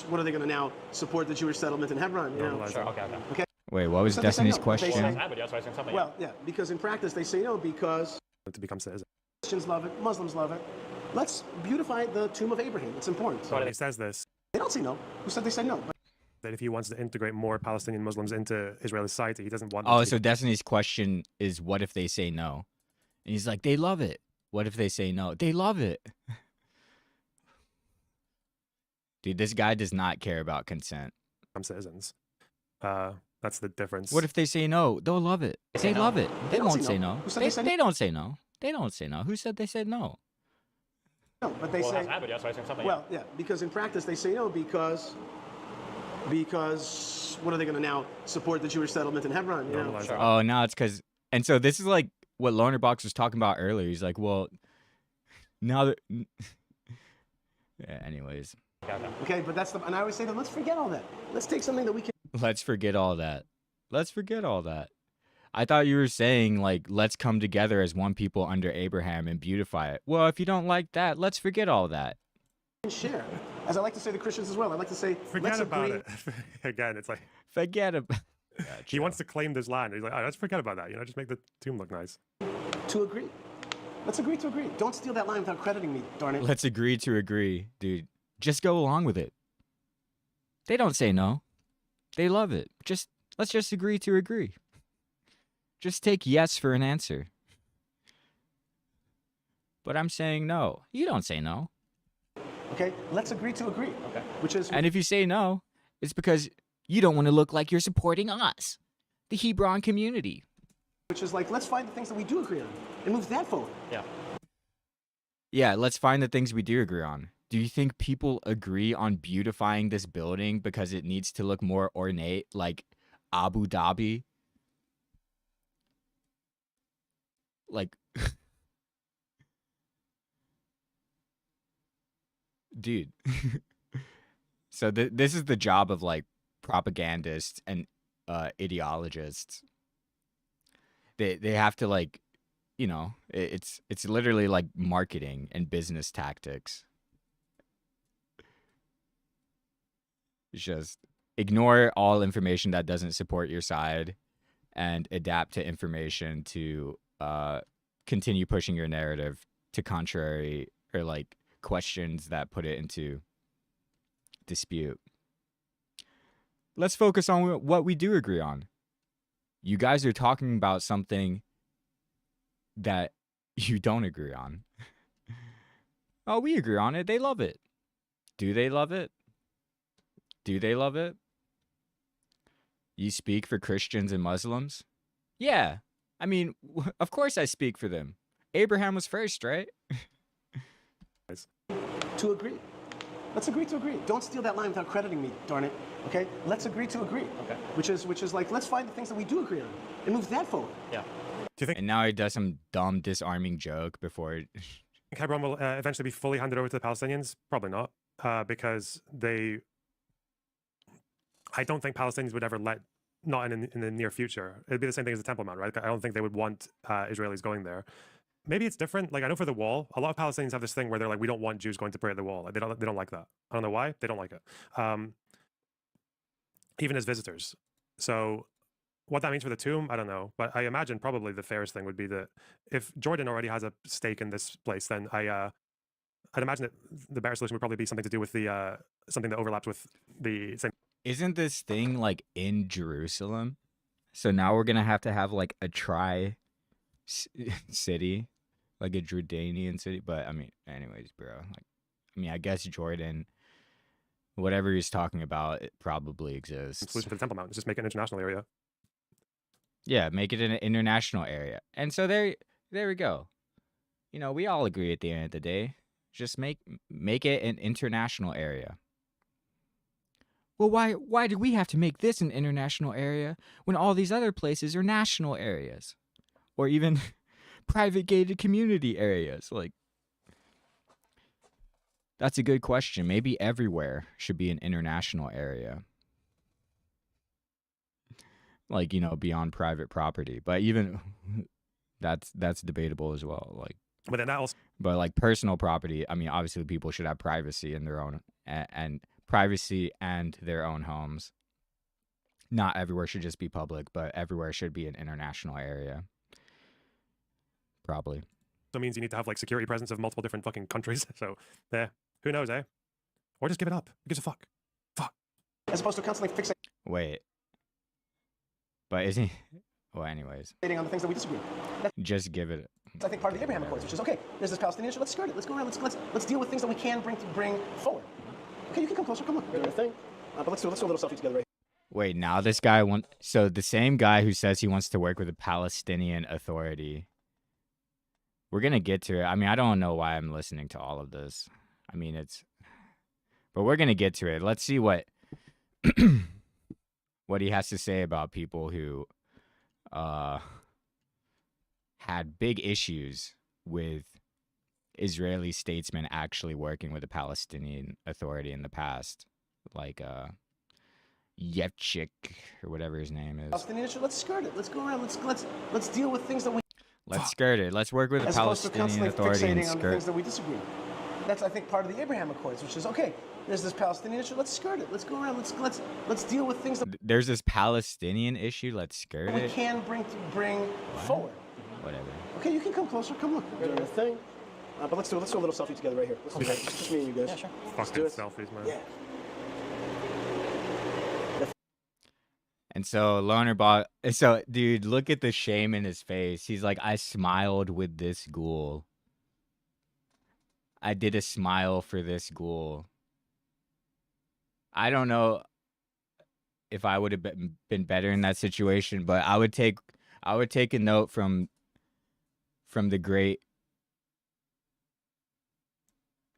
what are they going to now support the Jewish settlement in Hebron? You know? Normalize Sure, it. okay. Wait, what was So they said Destiny's no. They question? said- Well, that's happened, yeah, so I assume something. Well, yeah, because in practice they say no because To become citizens. Christians love it, Muslims love it. Let's beautify the tomb of Abraham. It's important. So when he says this, They don't say no. Who said they said no? But that if he wants to integrate more Palestinian Muslims into Israeli society, he doesn't want them Oh, to so Destiny's question is what if they say no? And he's like, they love it. What if they say no? They love it. Dude, this guy does not care about consent. become citizens. That's the difference. What if they say no? They'll love it. They say They no. love it. They don't won't say say no. no. Who said They they said no? they don't say no. They don't say no. Who said they said no? no, but they Well, say that's happened, yeah, so I assume something. well, yeah, because in practice they say no because what are they going to now support the Jewish settlement in Hebron? You know? Normalize Sure. it. Oh, no, it's because... And so this is like what Lonerbox was talking about earlier. He's like, well, now that... Yeah, anyways. Yeah, okay. Okay, but and I always say that let's forget all that. Let's take something that we can. Let's forget all that. Let's forget all that. I thought you were saying, like, let's come together as one people under Abraham and beautify it. Well, if you don't like that, let's forget all that. Share. As I like to say to Christians as well, I like to say, Forget let's about agree. it. Again, it's like Forget about... he wants to claim this land. He's like, oh, let's forget about that. You know, just make the tomb look nice. To agree. Let's agree to agree. Don't steal that line without crediting me, darn it. Let's agree to agree, dude. Just go along with it. They don't say no. They love it. Let's just agree to agree. Just take yes for an answer. But I'm saying no. You don't say no. Okay, let's agree to agree. Okay. Which is And if you say no, it's because you don't want to look like you're supporting us, the Hebron community. like let's find the things that we do agree on and move that forward. Yeah. Yeah, let's find the things we do agree on. Do you think people agree on beautifying this building because it needs to look more ornate, like Abu Dhabi? Like, dude. So this is the job of like propagandists and ideologists. They have to like, you know, it's literally like marketing and business tactics. Just ignore all information that doesn't support your side and adapt to information to continue pushing your narrative to contrary or like questions that put it into dispute. Let's focus on what we do agree on. You guys are talking about something that you don't agree on. Oh, we agree on it. They love it. Do they love it? Do they love it? You speak for Christians and Muslims? Yeah. I mean, of course I speak for them. Abraham was first, right? To agree. Let's agree to agree. Don't steal that line without crediting me, darn it. Okay? Let's agree to agree. Okay. Which is like let's find the things that we do agree on and move that forward. Yeah. Do you think And now he does some dumb disarming joke before. Hebron will eventually be fully handed over to the Palestinians? Probably not, because I don't think Palestinians would ever not in the near future. It'd be the same thing as the Temple Mount, right? I don't think they would want Israelis going there. Maybe it's different. Like I know for the wall, a lot of Palestinians have this thing where they're like, we don't want Jews going to pray at the wall. Like, they don't like that. I don't know why. They don't like it. Even as visitors. So what that means for the tomb, I don't know. But I imagine probably the fairest thing would be that if Jordan already has a stake in this place, then I'd imagine that the better solution would probably be something to do with the something that overlaps with the same. Isn't this thing like in Jerusalem? So now we're gonna have to have like a city, like a Jordanian city. But I mean, anyways, bro. Like, I mean, I guess Jordan, whatever he's talking about, it probably exists. Solution to the Temple Mount is just make it an international area. Yeah, make it an international area. And so there we go. You know, we all agree at the end of the day. Just make it an international area. Well, why do we have to make this an international area when all these other places are national areas? Or even private gated community areas? Like, that's a good question. Maybe everywhere should be an international area. Like, you know, beyond private property. But even that's debatable as well. Like, But then that also but like personal property, I mean, obviously people should have privacy in their own and privacy and their own homes. Not everywhere should just be public, but everywhere should be an international area. Probably. means you need to have like security presence of multiple different fucking countries. So there, who knows, eh? Or just give it up. Who gives a fuck? Fuck. As opposed to constantly fixating Wait. But isn't well, anyways. on the things that we disagree. That's, Just give it. I think, part of the Abraham Accords, which is, okay, there's this Palestinian issue, let's skirt it, let's go around, let's deal with things that we can bring forward. Okay, you can come closer, come look, doing your thing. But let's do a little selfie together right here. Wait, now this guy so the same guy who says he wants to work with the Palestinian Authority. We're gonna get to it. I mean, I don't know why I'm listening to all of this. I mean, but we're gonna get to it. Let's see what what he has to say about people who had big issues with Israeli statesmen actually working with the Palestinian Authority in the past, like Yevchik or whatever his name is. Palestinian issue, let's skirt it, let's go around, let's deal with things that we Let's skirt it. Let's work with the as opposed to Palestinian constantly Authority and fixating on the skirt. things that we disagree. That's, I think, part of the Abraham Accords, which is, okay, there's this Palestinian issue, let's skirt it, let's go around, let's deal with things that There's this Palestinian issue. Let's skirt we it. can bring forward. Whatever. Okay, you can come closer, come look, doing your thing. But let's do a little selfie together right here. Let's do that. Just me and you guys. Yeah, sure. Let's fucking do it. selfies, man. Yeah. And so Lonerbox, so dude, look at the shame in his face. He's like, I smiled with this ghoul. I did a smile for this ghoul. I don't know if I would have been better in that situation, but I would take a note from the great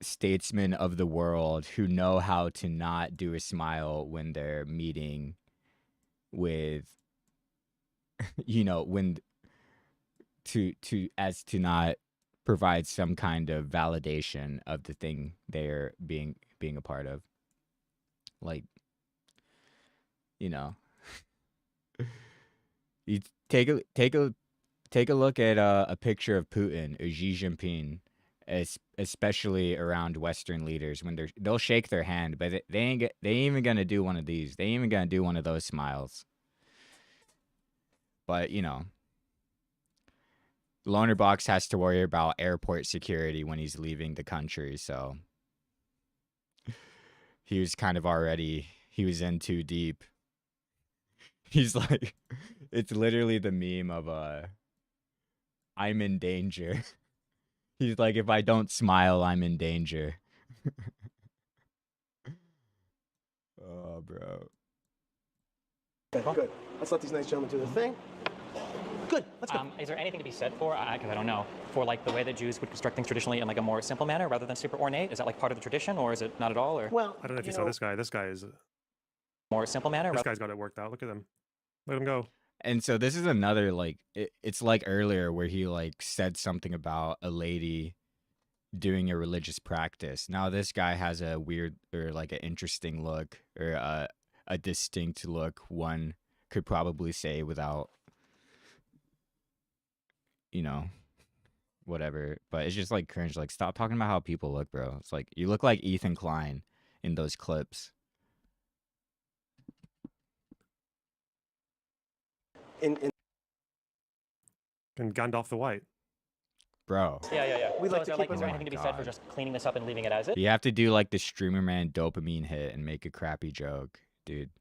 statesmen of the world who know how to not do a smile when they're meeting with, you know, when to not provide some kind of validation of the thing they're being a part of. Like, you know, you take a look at a picture of Putin or Xi Jinping, especially around Western leaders when they'll shake their hand, but they ain't even gonna do one of these. They ain't even gonna do one of those smiles. But you know, Lonerbox has to worry about airport security when he's leaving the country, so he was kind of already, he was in too deep. He's like, it's literally the meme of I'm in danger. He's like, if I don't smile, I'm in danger. Oh, bro. Okay, good. Let's let these nice gentlemen do their thing. Good. Let's go. Is there anything to be said for, because I don't know, for like the way that Jews would construct things traditionally in like a more simple manner rather than super ornate? Is that like part of the tradition, or is it not at all? Or Well, I don't know if you saw this guy. This guy is. more simple manner? This guy's got it worked out. Look at him. Let him go. And so this is another, like, it's like earlier where he, like, said something about a lady doing a religious practice. Now this guy has a weird, or like an interesting look, or a distinct look, one could probably say, without, you know, whatever. But it's just like cringe. Like, stop talking about how people look, bro. It's like, you look like Ethan Klein in those clips. in And Gandalf the White. Bro. Yeah. We So like is to there, keep is there it- anything to be Oh my said for God. just cleaning this up and leaving it as it? You have to do like the Streamer Man dopamine hit and make a crappy joke, dude.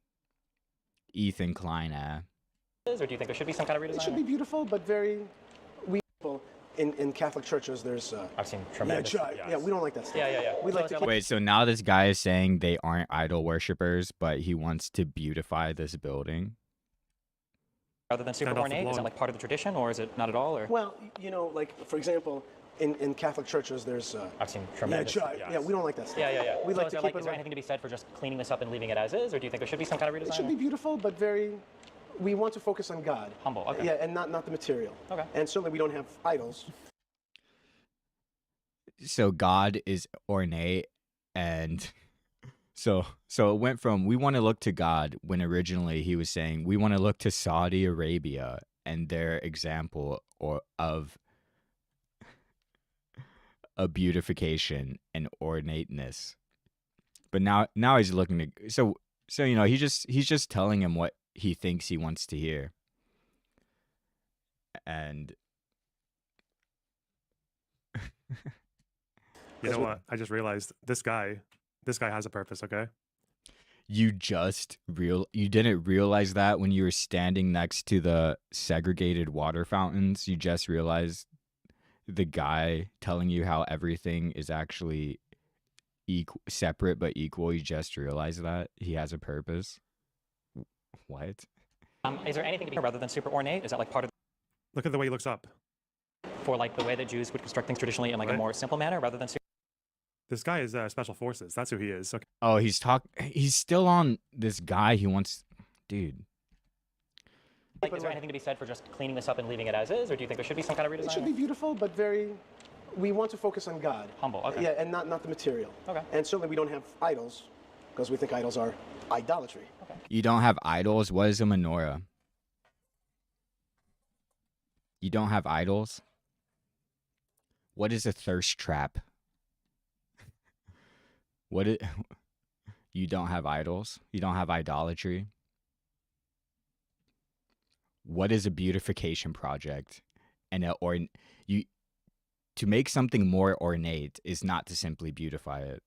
Ethan Klein, Or do you think there should be some kind of redesign? it should be beautiful, but very Well, in Catholic churches, there's I've seen yeah, tremendous. yeah, we don't like that stuff. Yeah. We like to keep Wait, so now this guy is saying they aren't idol worshippers, but he wants to beautify this building? Rather than super Stand off the ornate, is that lawn. like part of the tradition, or is it not at all? Or Well, you know, like for example, in Catholic churches, there's I've seen yeah, tremendous. yeah, we don't like that stuff. Yeah. We So like is to there, keep is it. there anything to be said for just cleaning this up and leaving it as is, or do you think there should be some kind of redesign? It should be beautiful, but very. We want to focus on God. Humble, okay. Yeah, and not the material. Okay. And certainly we don't have idols. So God is ornate, and so it went from we want to look to God when originally he was saying we want to look to Saudi Arabia and their example of a beautification and ornateness. But now he's looking to so you know he's just telling him what he thinks he wants to hear. And You know what? I just realized this guy has a purpose. Okay. you didn't realize that when you were standing next to the segregated water fountains. You just realized the guy telling you how everything is actually separate but equal. You just realized that he has a purpose. What? Is there anything to be rather than super ornate? Is that like part of Look at the way he looks up. for like the way that Jews would construct things traditionally in like a Right. more simple manner rather than super? This guy is Special Forces. That's who he is. Okay. Oh, he's still on this guy. He wants, dude. Like, is there anything to be said for just cleaning this up and leaving it as is, or do you think there should be some kind of redesign? It should be beautiful, but very. We want to focus on God. Humble, okay. Yeah, and not the material. Okay. And certainly we don't have idols because we think idols are idolatry. You don't have idols? What is a menorah? You don't have idols? What is a thirst trap? You don't have idols? You don't have idolatry? What is a beautification project? And to make something more ornate is not to simply beautify it.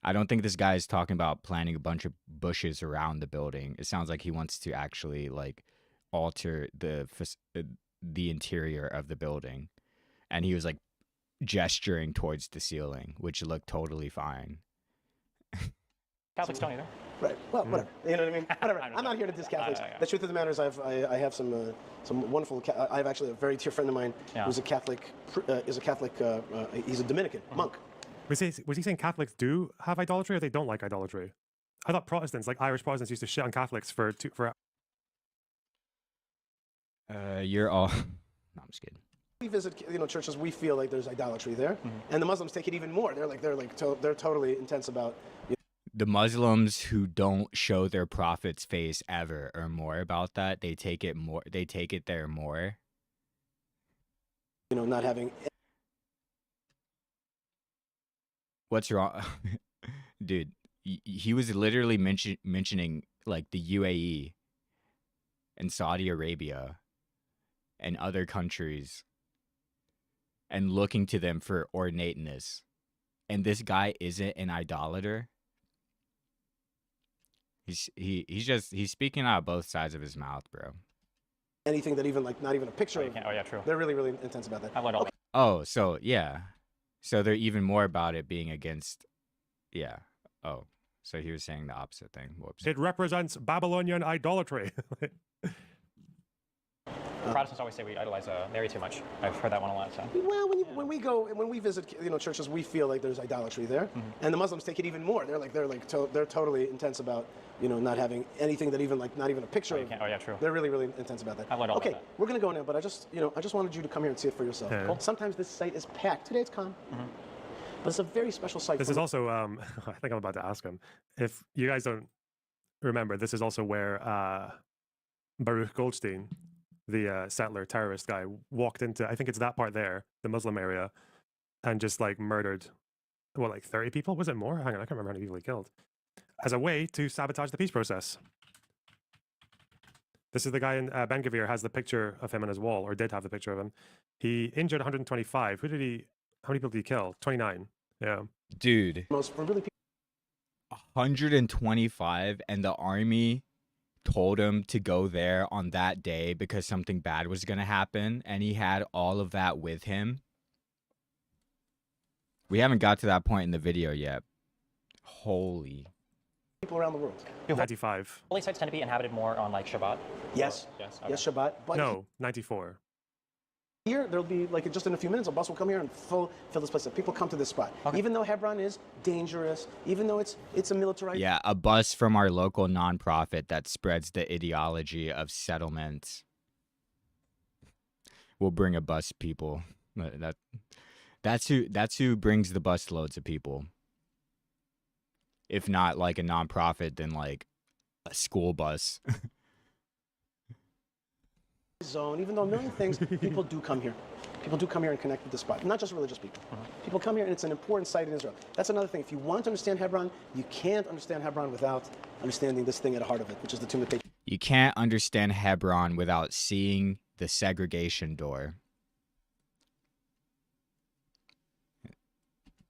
I don't think this guy is talking about planting a bunch of bushes around the building. It sounds like he wants to actually like alter the interior of the building. And he was like gesturing towards the ceiling, which looked totally fine. Catholics don't either. Right. Well, whatever. You know what I mean? Whatever. I know. I'm not here to diss Catholics. Yeah. The truth of the matter is, I have some wonderful. I have actually a very dear friend of mine who's a Catholic. He's a Dominican monk. Was he saying Catholics do have idolatry or they don't like idolatry? I thought Protestants, like Irish Protestants, used to shit on Catholics for. You're all. No, I'm just kidding. We visit, churches. We feel like there's idolatry there, and the Muslims take it even more. They're totally intense about. The Muslims who don't show their prophet's face ever are more about that. They take it more. They take it there more. Not having. What's wrong, dude? He was literally mentioning like the UAE and Saudi Arabia and other countries and looking to them for ornateness. And this guy isn't an idolater. He's speaking out of both sides of his mouth, bro. Anything that even not even a picture. Oh yeah, true. They're really intense about that. I've learned all. Oh, so yeah. So they're even more about it being against, yeah. Oh, so he was saying the opposite thing. Whoops. It represents Babylonian idolatry. Protestants always say we idolize Mary too much. I've heard that one a lot. So. Well, when we visit churches, we feel like there's idolatry there, and the Muslims take it even more. They're totally intense about not having anything that even not even a picture. Oh yeah, true. They're really intense about that. I've learned all Okay, about that. we're gonna go now, but I just wanted you to come here and see it for yourself. Yeah. Cool. Sometimes this site is packed. Today it's calm, but it's a very special site. This is also, I think I'm about to ask him. If you guys don't remember, this is also where Baruch Goldstein, the settler terrorist guy, walked into, I think it's that part there, the Muslim area, and just murdered, 30 people? Was it more? Hang on, I can't remember how many people he killed. As a way to sabotage the peace process. This is the guy in Ben Gvir has the picture of him on his wall, or did have the picture of him. He injured 125. How many people did he kill? 29. Yeah. Dude, most for really 125, and the army told him to go there on that day because something bad was going to happen, and he had all of that with him. We haven't got to that point in the video yet. Holy. People around the world. 95. Holy sites tend to be inhabited more on like Shabbat. Yes. Yes. Yes, Shabbat. But No, 94. here, there'll be, like, just in a few minutes, a bus will come here and fill this place up. People come to this spot. Okay. Even though Hebron is dangerous, even though it's a militarized... Yeah, a bus from our local nonprofit that spreads the ideology of settlements. We'll bring a bus, people. That's who brings the bus loads of people. If not like a nonprofit, then like a school bus. zone, even though a million things, people do come here. People do come here and connect with the spot, not just religious people. People come here, and it's an important site in Israel. That's another thing. If you want to understand Hebron, you can't understand Hebron without understanding this thing at the heart of it, which is the tomb of Patriarchs. You can't understand Hebron without seeing the segregation door.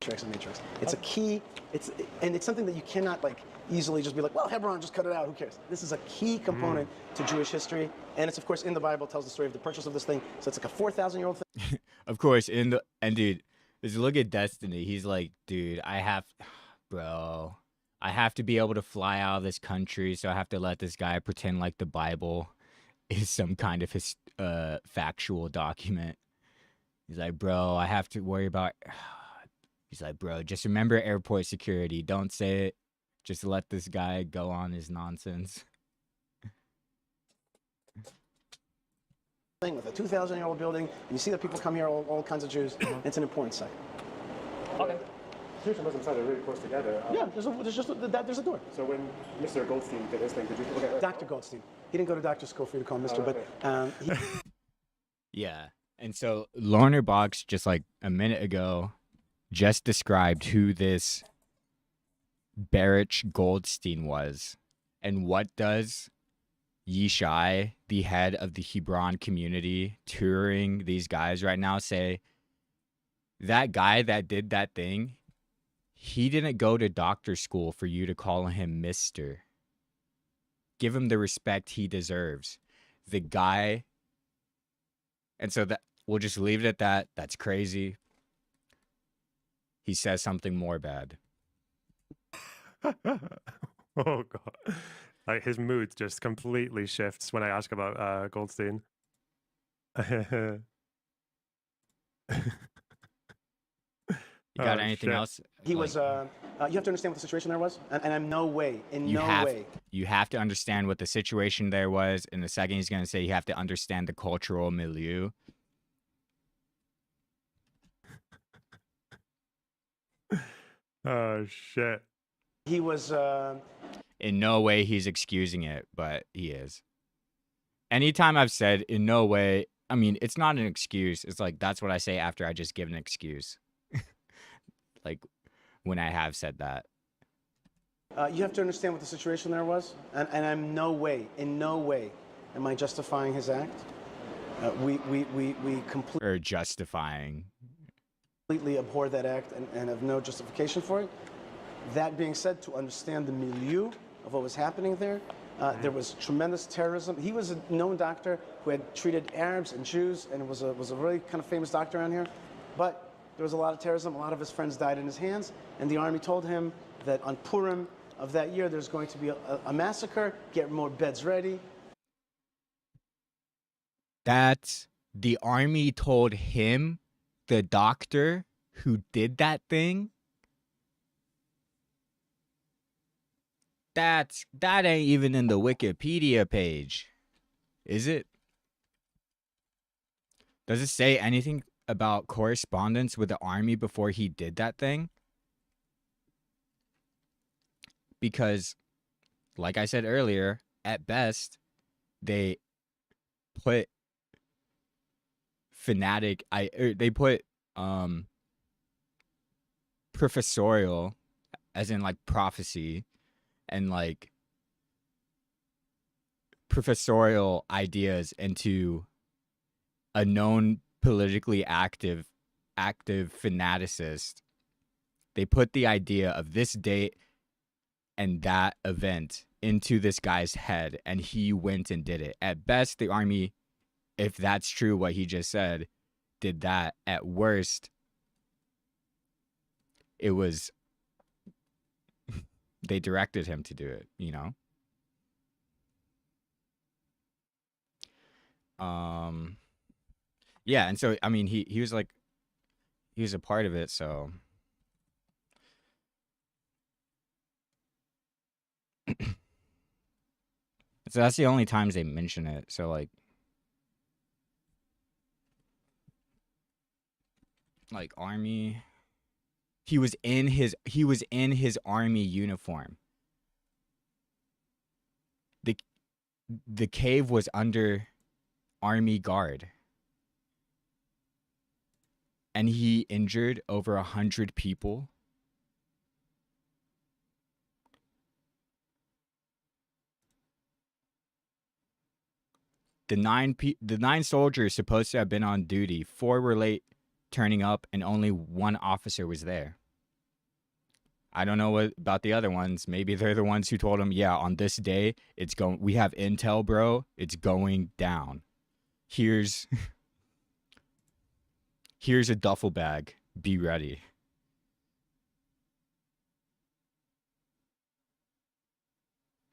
And matrix. It's a key. It's something that you cannot like easily just be like, well, Hebron, just cut it out. Who cares? This is a key component to Jewish history, and it's of course in the Bible. It tells the story of the purchase of this thing. So it's like a 4,000-year-old thing. Of course, dude, just look at Destiny. He's like, dude, I have to be able to fly out of this country, so I have to let this guy pretend like the Bible is some kind of his factual document. He's like, bro, I have to worry about. He's like, bro, just remember airport security. Don't say it. Just let this guy go on his nonsense. Thing with a 2,000-year-old building, and you see that people come here, all kinds of Jews. It's an important site. Okay. Jewish and Muslim sites are really close together. Yeah, there's a door. So when Mr. Goldstein did his thing, did you look at it? Dr. Goldstein. He didn't go to doctor school for you to call Mr. But Yeah. And so Lonerbox, just like a minute ago, just described who this Baruch Goldstein was. And what does Yishai, the head of the Hebron community, touring these guys right now, say? That guy that did that thing, he didn't go to doctor school for you to call him Mr. Give him the respect he deserves. The guy... And so that we'll just leave it at that. That's crazy. He says something more bad. Oh god, like his mood just completely shifts when I ask about Goldstein. You got anything else? he was. You have to understand what the situation there was, and I'm no way, You have to understand what the situation there was. In a second, he's going to say you have to understand the cultural milieu. Oh shit. He was. In no way he's excusing it, but he is. Anytime I've said in no way, I mean, it's not an excuse. It's like, that's what I say after I just give an excuse. Like, when I have said that. You have to understand what the situation there was, and I'm in no way am I justifying his act. We completely. Or justifying. Abhor that act and have no justification for it. That being said, to understand the milieu of what was happening there, there was tremendous terrorism. He was a known doctor who had treated Arabs and Jews, and was a really kind of famous doctor around here. But there was a lot of terrorism. A lot of his friends died in his hands, and the army told him that on Purim of that year, there's going to be a massacre. Get more beds ready. That the army told him, the doctor who did that thing, that ain't even in the Wikipedia page, is it? Does it say anything about correspondence with the army before he did that thing? Because, like I said earlier, at best, they put they put professorial, as in like prophecy, and like professorial ideas into a known politically active fanaticist. They put the idea of this date and that event into this guy's head, and he went and did it. At best, the army, if that's true what he just said, did that. At worst, it was they directed him to do it, you know? Yeah, and so I mean he was like he was a part of it, so so that's the only times they mention it. So like army, he was in his army uniform. The cave was under army guard, and he injured over 100 people. The nine soldiers supposed to have been on duty. 4 were late turning up, and only 1 officer was there. I don't know what about the other ones. Maybe they're the ones who told him, yeah, on this day, we have intel, bro. It's going down. Here's a duffel bag. Be ready.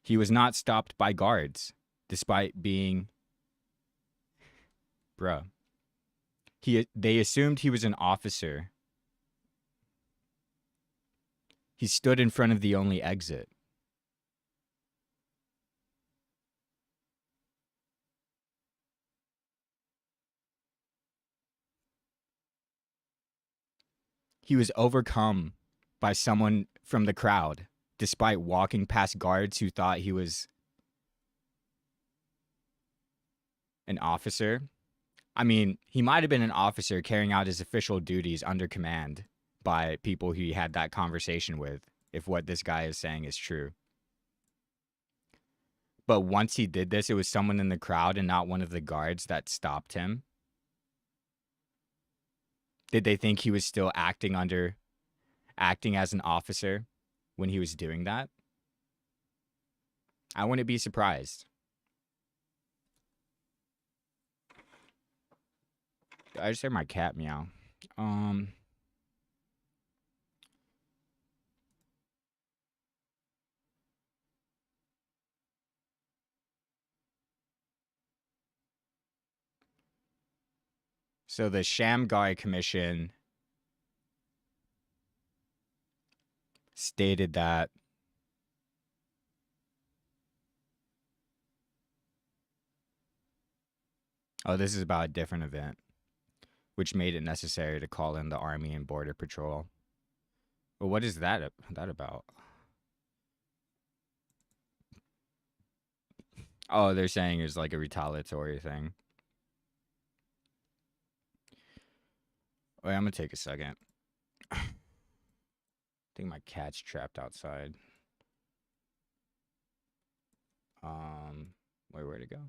He was not stopped by guards, despite being... Bruh. They assumed he was an officer. He stood in front of the only exit. He was overcome by someone from the crowd, despite walking past guards who thought he was an officer. I mean, he might have been an officer carrying out his official duties under command by people he had that conversation with, if what this guy is saying is true. But once he did this, it was someone in the crowd and not one of the guards that stopped him. Did they think he was still acting as an officer when he was doing that? I wouldn't be surprised. I just heard my cat meow. So the Shamgar Commission stated that this is about a different event, which made it necessary to call in the Army and Border Patrol. Well, what is that about? Oh, they're saying it's like a retaliatory thing. Wait, I'm gonna take a second. I think my cat's trapped outside. Wait, where'd it go?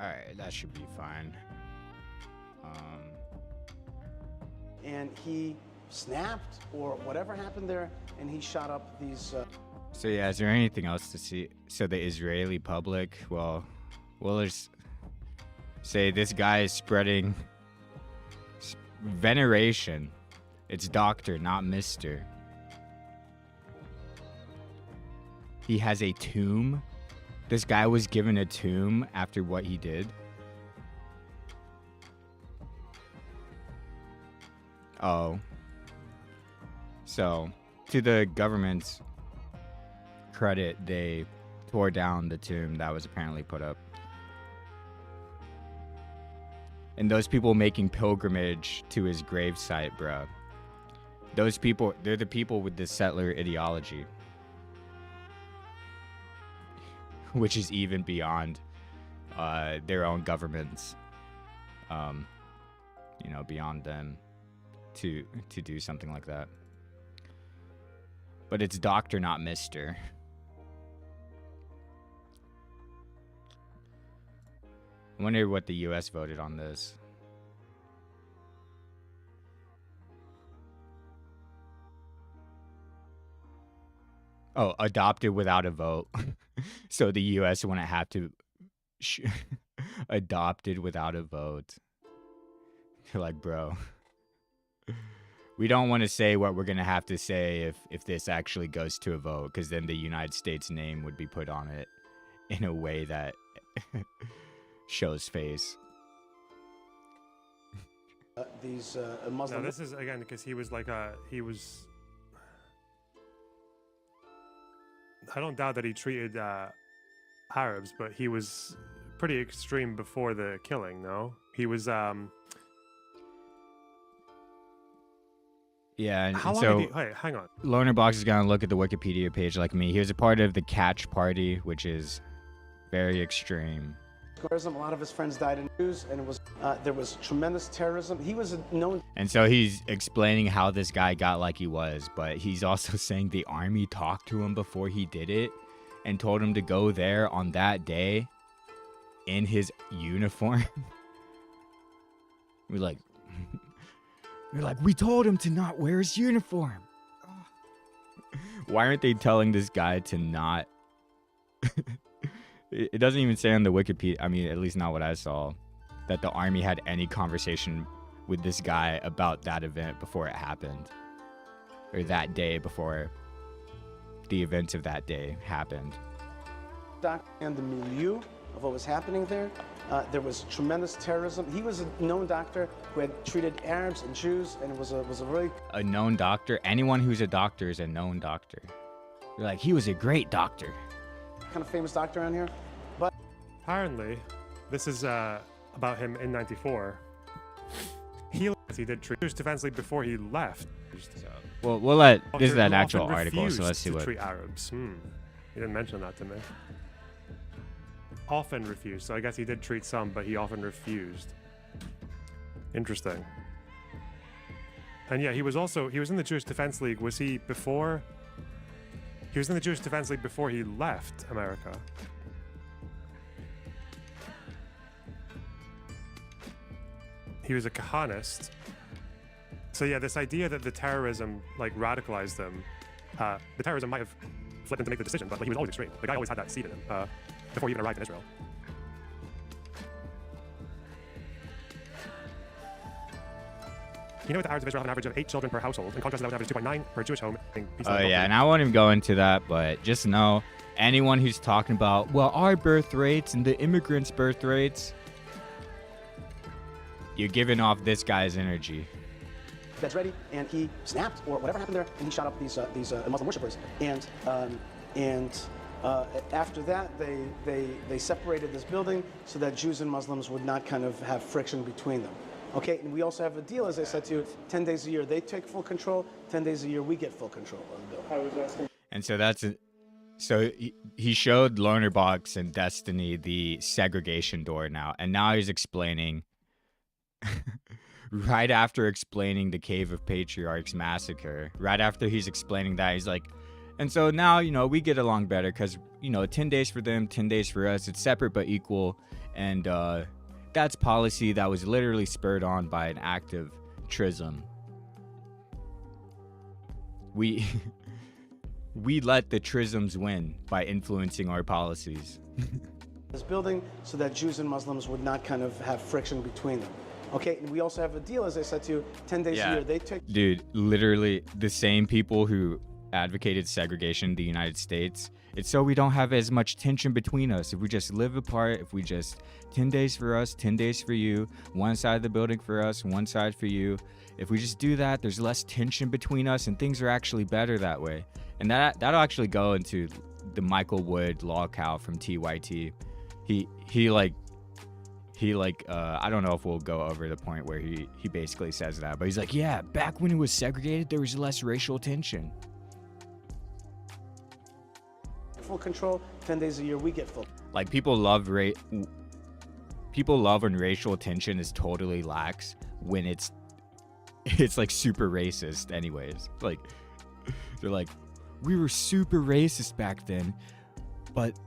Alright, that should be fine. And he snapped or whatever happened there, and he shot up these. So yeah, is there anything else to see? So the Israeli public, well, let's say this guy is spreading veneration. It's doctor, not mister. He has a tomb. This guy was given a tomb after what he did. Oh. So, to the government's credit, they tore down the tomb that was apparently put up. And those people making pilgrimage to his gravesite, bruh. Those people, they're the people with the settler ideology. Which is even beyond their own governments. You know, beyond them to do something like that. But it's doctor, not mister. I wonder what the US voted on this. Oh, adopted without a vote. So the US wouldn't have to adopted without a vote. You're like, bro. We don't want to say what we're going to have to say if this actually goes to a vote, because then the United States name would be put on it in a way that shows face. These Muslim. No, this is again because he was like he was. I don't doubt that he treated Arabs, but he was pretty extreme before the killing. No, he was. Yeah, and How long so did he, wait, hang on. Lonerbox is gonna look at the Wikipedia page like me. He was a part of the Catch Party, which is very extreme. A lot of his friends died in news, and it was there was tremendous terrorism. He was known. And so he's explaining how this guy got like he was, but he's also saying the army talked to him before he did it and told him to go there on that day in his uniform. We're like, we told him to not wear his uniform. Why aren't they telling this guy to not? It doesn't even say on the Wikipedia, I mean, at least not what I saw, that the army had any conversation with this guy about that event before it happened. Or that day before the events of that day happened. And the milieu of what was happening there. There was tremendous terrorism. He was a known doctor who had treated Arabs and Jews, and it was a really... A known doctor? Anyone who's a doctor is a known doctor. You're like, he was a great doctor. Kind of famous doctor around here. But Apparently, this is about him in '94. He did treat Jewish Defense League before he left. Well, we'll let... This is Doctor an who actual often article, so let's refused see to what... treat Arabs. He didn't mention that to me. Often refused. So I guess he did treat some, but he often refused. Interesting. And yeah, he was in the Jewish Defense League. Was he before? He was in the Jewish Defense League before he left America. He was a Kahanist. So yeah, this idea that the terrorism like radicalized him, the terrorism might have flipped him to make the decision, but like, he was always extreme. The guy always had that seed in him before he even arrived in Israel. You know, the Arabs of Israel have an average of 8 children per household. In contrast, that was average 2.9 per Jewish home. Oh yeah, and I won't even go into that, but just know, anyone who's talking about, well, our birth rates and the immigrants' birth rates, you're giving off this guy's energy. That's ready, and he snapped or whatever happened there, and he shot up these Muslim worshippers. And after that, they separated this building so that Jews and Muslims would not kind of have friction between them. Okay, and we also have a deal, as I said to you, 10 days a year they take full control, 10 days a year we get full control of the building. And so so he showed Lonerbox and Destiny the segregation door now, and now he's explaining, right after explaining the Cave of Patriarchs massacre, right after he's explaining that, he's like, And so now, you know, we get along better because, you know, 10 days for them, 10 days for us. It's separate but equal. And that's policy that was literally spurred on by an act of trism. We let the trisms win by influencing our policies. This building so that Jews and Muslims would not kind of have friction between them. Okay, and we also have a deal, as I said to you, 10 days a year. They take. Dude, literally the same people who advocated segregation in the United States. It's so we don't have as much tension between us. If we just live apart, if we just 10 days for us, 10 days for you, one side of the building for us, one side for you. If we just do that, there's less tension between us and things are actually better that way. And that'll actually go into the Michael Wood Lolcow from TYT. He I don't know if we'll go over the point where he basically says that, but he's like, yeah, back when it was segregated, there was less racial tension. Full control, 10 days a year, we get full. Like people love when racial tension is totally lax when it's like super racist anyways. Like they're like, we were super racist back then, but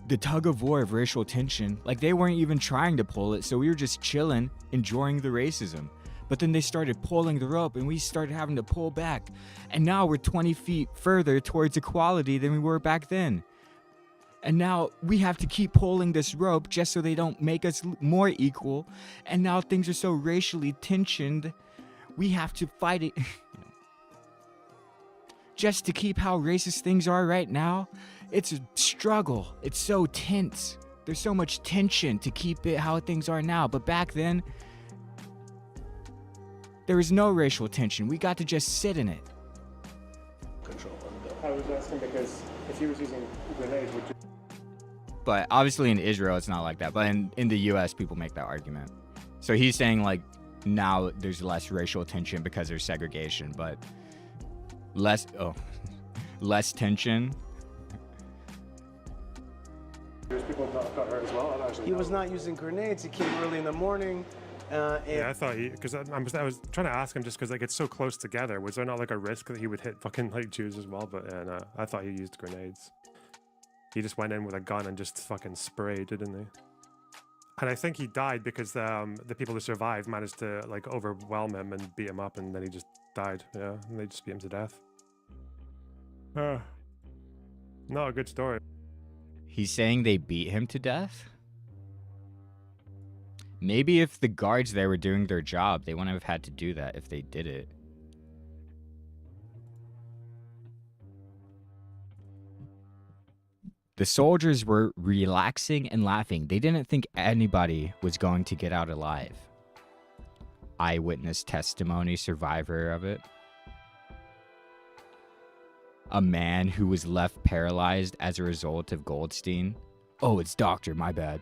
the tug of war of racial tension, like they weren't even trying to pull it, so we were just chilling, enjoying the racism. But then they started pulling the rope and we started having to pull back. And now we're 20 feet further towards equality than we were back then. And now we have to keep pulling this rope just so they don't make us more equal. And now things are so racially tensioned, we have to fight it just to keep how racist things are right now. It's a struggle. It's so tense. There's so much tension to keep it how things are now. But back then, there was no racial tension. We got to just sit in it. Control of the I building. was asking because if he was using grenades, would you? But obviously in Israel, it's not like that. But in the US, people make that argument. So he's saying like now there's less racial tension because there's segregation, but less tension. There's people that got hurt as well. I don't actually He know. was not using grenades. He came early in the morning. Yeah, I thought because I was trying to ask him just because like it's so close together. Was there not like a risk that he would hit fucking like Jews as well? But no, I thought he used grenades. He just went in with a gun and just fucking sprayed, didn't he? And I think he died because the people who survived managed to like overwhelm him and beat him up, and then he just died. Yeah, and they just beat him to death. Not a good story. He's saying they beat him to death? Maybe if the guards there were doing their job, they wouldn't have had to do that if they did it. The soldiers were relaxing and laughing. They didn't think anybody was going to get out alive. Eyewitness testimony, survivor of it. A man who was left paralyzed as a result of Goldstein. Oh, it's doctor, my bad.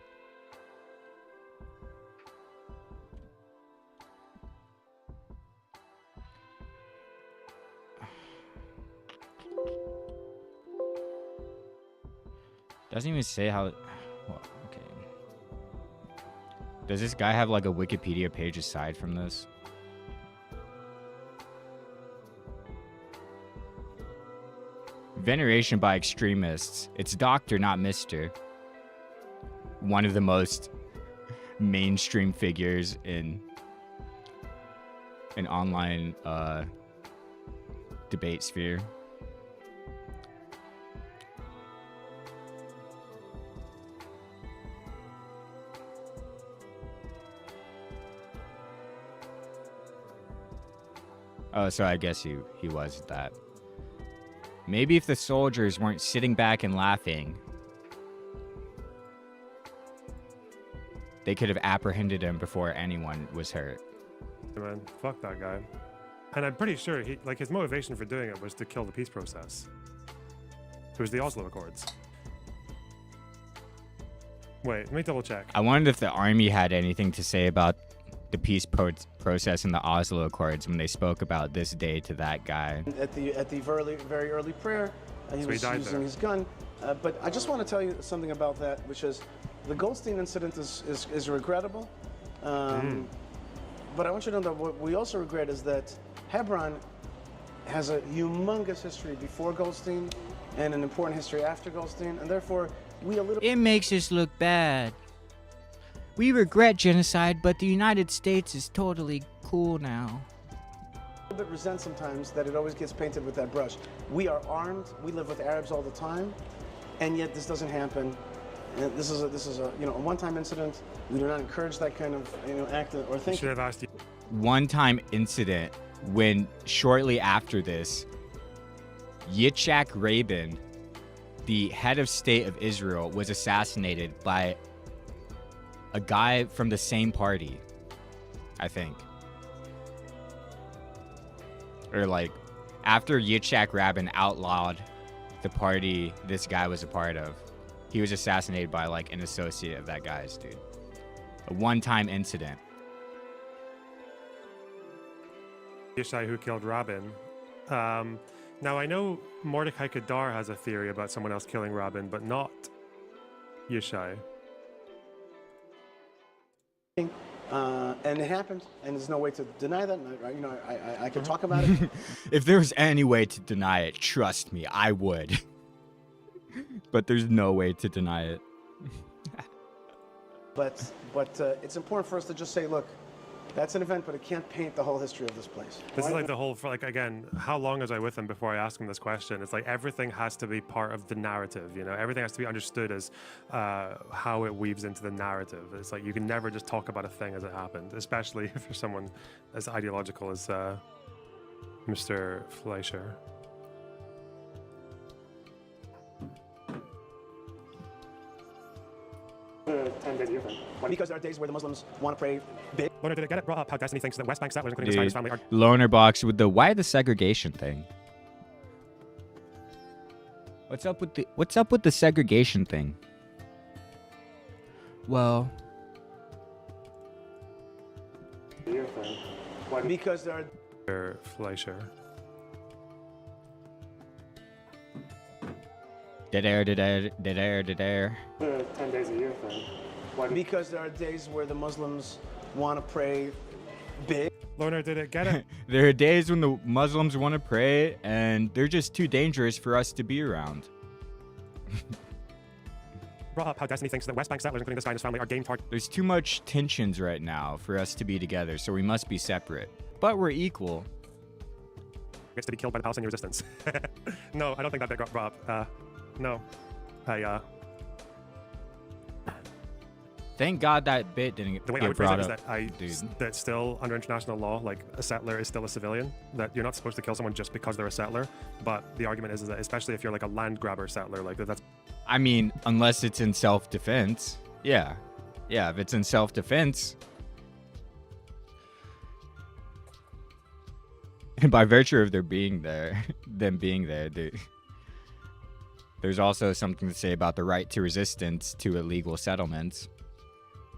Doesn't even say how. Well, okay. Does this guy have like a Wikipedia page aside from this? Veneration by extremists. It's Doctor, not Mister. One of the most mainstream figures in an online debate sphere. Oh, so I guess he was that. Maybe if the soldiers weren't sitting back and laughing, they could have apprehended him before anyone was hurt. Man, fuck that guy. And I'm pretty sure his motivation for doing it was to kill the peace process. It was the Oslo Accords. Wait, let me double check. I wondered if the army had anything to say about the peace process in the Oslo Accords when they spoke about this day to that guy. At the very early prayer, he was using his gun. But I just want to tell you something about that, which is the Goldstein incident is regrettable. But I want you to know that what we also regret is that Hebron has a humongous history before Goldstein and an important history after Goldstein, and therefore we a little It makes us look bad. We regret genocide, but the United States is totally cool now. bit resent sometimes that it always gets painted with that brush. We are armed, we live with Arabs all the time, and yet this doesn't happen. And this is a you know, a one-time incident. We do not encourage that kind of, you know, act or I thinking. should have asked you. One-time incident when shortly after this, Yitzhak Rabin, the head of state of Israel, was assassinated by a guy from the same party, I think. Or like, after Yitzhak Rabin outlawed the party this guy was a part of, he was assassinated by like an associate of that guy's, dude. A one-time incident. Yishai who killed Rabin. Now I know Mordecai Kedar has a theory about someone else killing Rabin, but not Yishai. And it happened, and there's no way to deny that. And you know, I can talk about it. If there was any way to deny it, trust me, I would. But there's no way to deny it. But it's important for us to just say, look, that's an event, but it can't paint the whole history of this place. This is like the whole, like, again, how long was I with him before I asked him this question? It's like everything has to be part of the narrative, you know? Everything has to be understood as how it weaves into the narrative. It's like you can never just talk about a thing as it happened, especially for someone as ideological as Mr. Fleischer. Because there are days where the Muslims want to pray big. Loner, did it get it brought up how Destiny thinks that West Bank settlers, including the Steiners family, are... Lonerbox with the why the segregation thing? What's up with the segregation thing? Well, Because there are... Fleischer. dead air. 10 days a year thing. Because there are days where the Muslims want to pray big. Loner, did it get it? There are days when the Muslims want to pray, and they're just too dangerous for us to be around. Brought up how Destiny thinks that West Bank settlers, including the Steiners family, are game targets. There's too much tensions right now for us to be together, so we must be separate. But we're equal. To be killed by the Palestinian resistance. No, I don't think that bit got brought up. No. Thank God that bit didn't The way I get would phrase brought it is up. that still under international law, like a settler is still a civilian. That you're not supposed to kill someone just because they're a settler. But the argument is that especially if you're like a land grabber settler, like that's. I mean, unless it's in self-defense. Yeah. Yeah, if it's in self-defense. And by virtue of them being there, there's also something to say about the right to resistance to illegal settlements.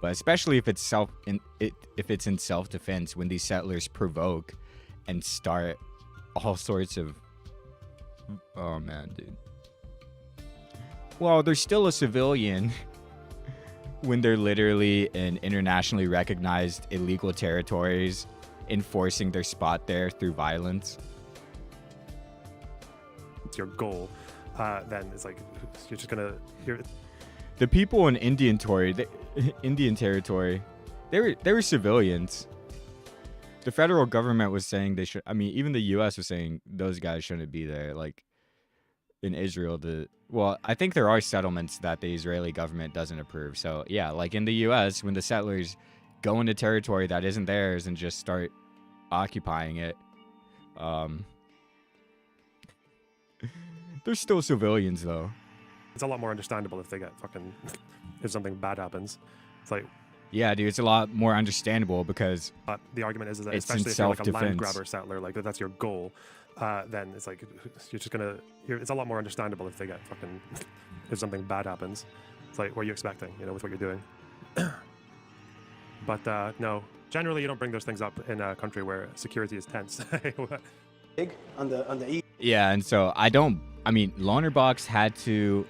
But especially if it's in self-defense, when these settlers provoke and start all sorts of... Oh, man, dude. Well, they're still a civilian when they're literally in internationally recognized illegal territories, enforcing their spot there through violence. It's your goal. Then it's like you're just gonna. The people in Indian territory, they were civilians. The federal government was saying they should. I mean, even the U.S. was saying those guys shouldn't be there. Like in Israel, well, I think there are settlements that the Israeli government doesn't approve. So yeah, like in the U.S., when the settlers go into territory that isn't theirs and just start occupying it, they're still civilians though. It's a lot more understandable if they get fucking if something bad happens. It's like, yeah, dude, it's a lot more understandable because the argument is that it's especially in if you're like a land self-defense. grabber settler, like that's your goal. Then it's like you're just gonna. It's a lot more understandable if they get fucking if something bad happens. It's like, what are you expecting? You know, with what you're doing. But no, generally you don't bring those things up in a country where security is tense. Big on the east. yeah, and so I mean, Lonerbox had to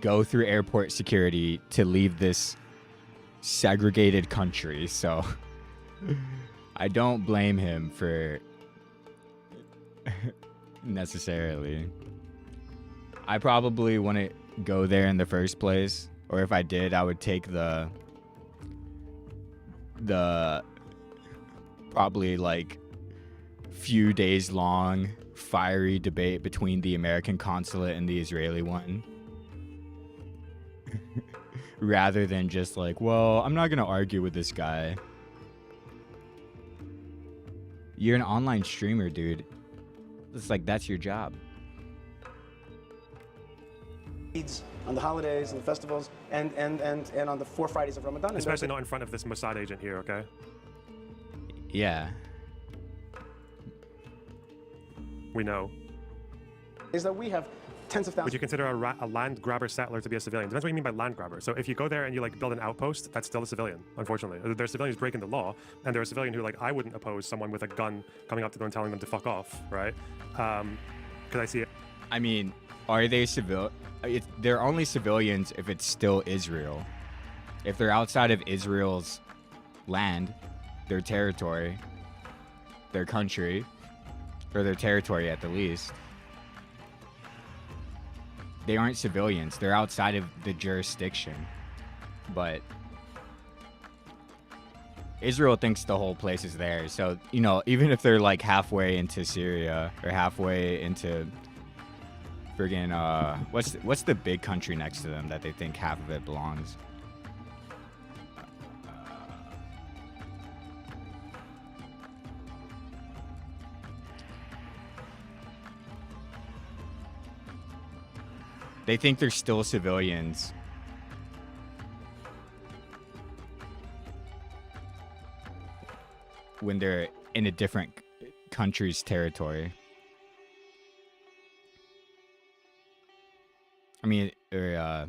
go through airport security to leave this segregated country, so I don't blame him for necessarily. I probably wouldn't go there in the first place, or if I did, I would take the probably like few days long fiery debate between the American consulate and the Israeli one. Rather than just like, well, I'm not gonna argue with this guy. You're an online streamer, dude. It's like, that's your job. On the holidays and the festivals and on the 4 Fridays of Ramadan. Especially not in front of this Mossad agent here, okay? Yeah. We know. Is that we have tens of thousands. Would you consider a land grabber settler to be a civilian? Depends what you mean by land grabber. So if you go there and you like build an outpost, that's still a civilian, unfortunately. There are civilians breaking the law, and there are civilians who, like, I wouldn't oppose someone with a gun coming up to them and telling them to fuck off, right? Because I see it. I mean, are they civil? They're only civilians if it's still Israel. If they're outside of Israel's land, their territory, their country, or their territory at the least, they aren't civilians. They're outside of the jurisdiction. But Israel thinks the whole place is theirs. So, you know, even if they're like halfway into Syria or halfway into friggin' what's the big country next to them that they think half of it belongs? They think they're still civilians. When they're in a different country's territory. I mean, or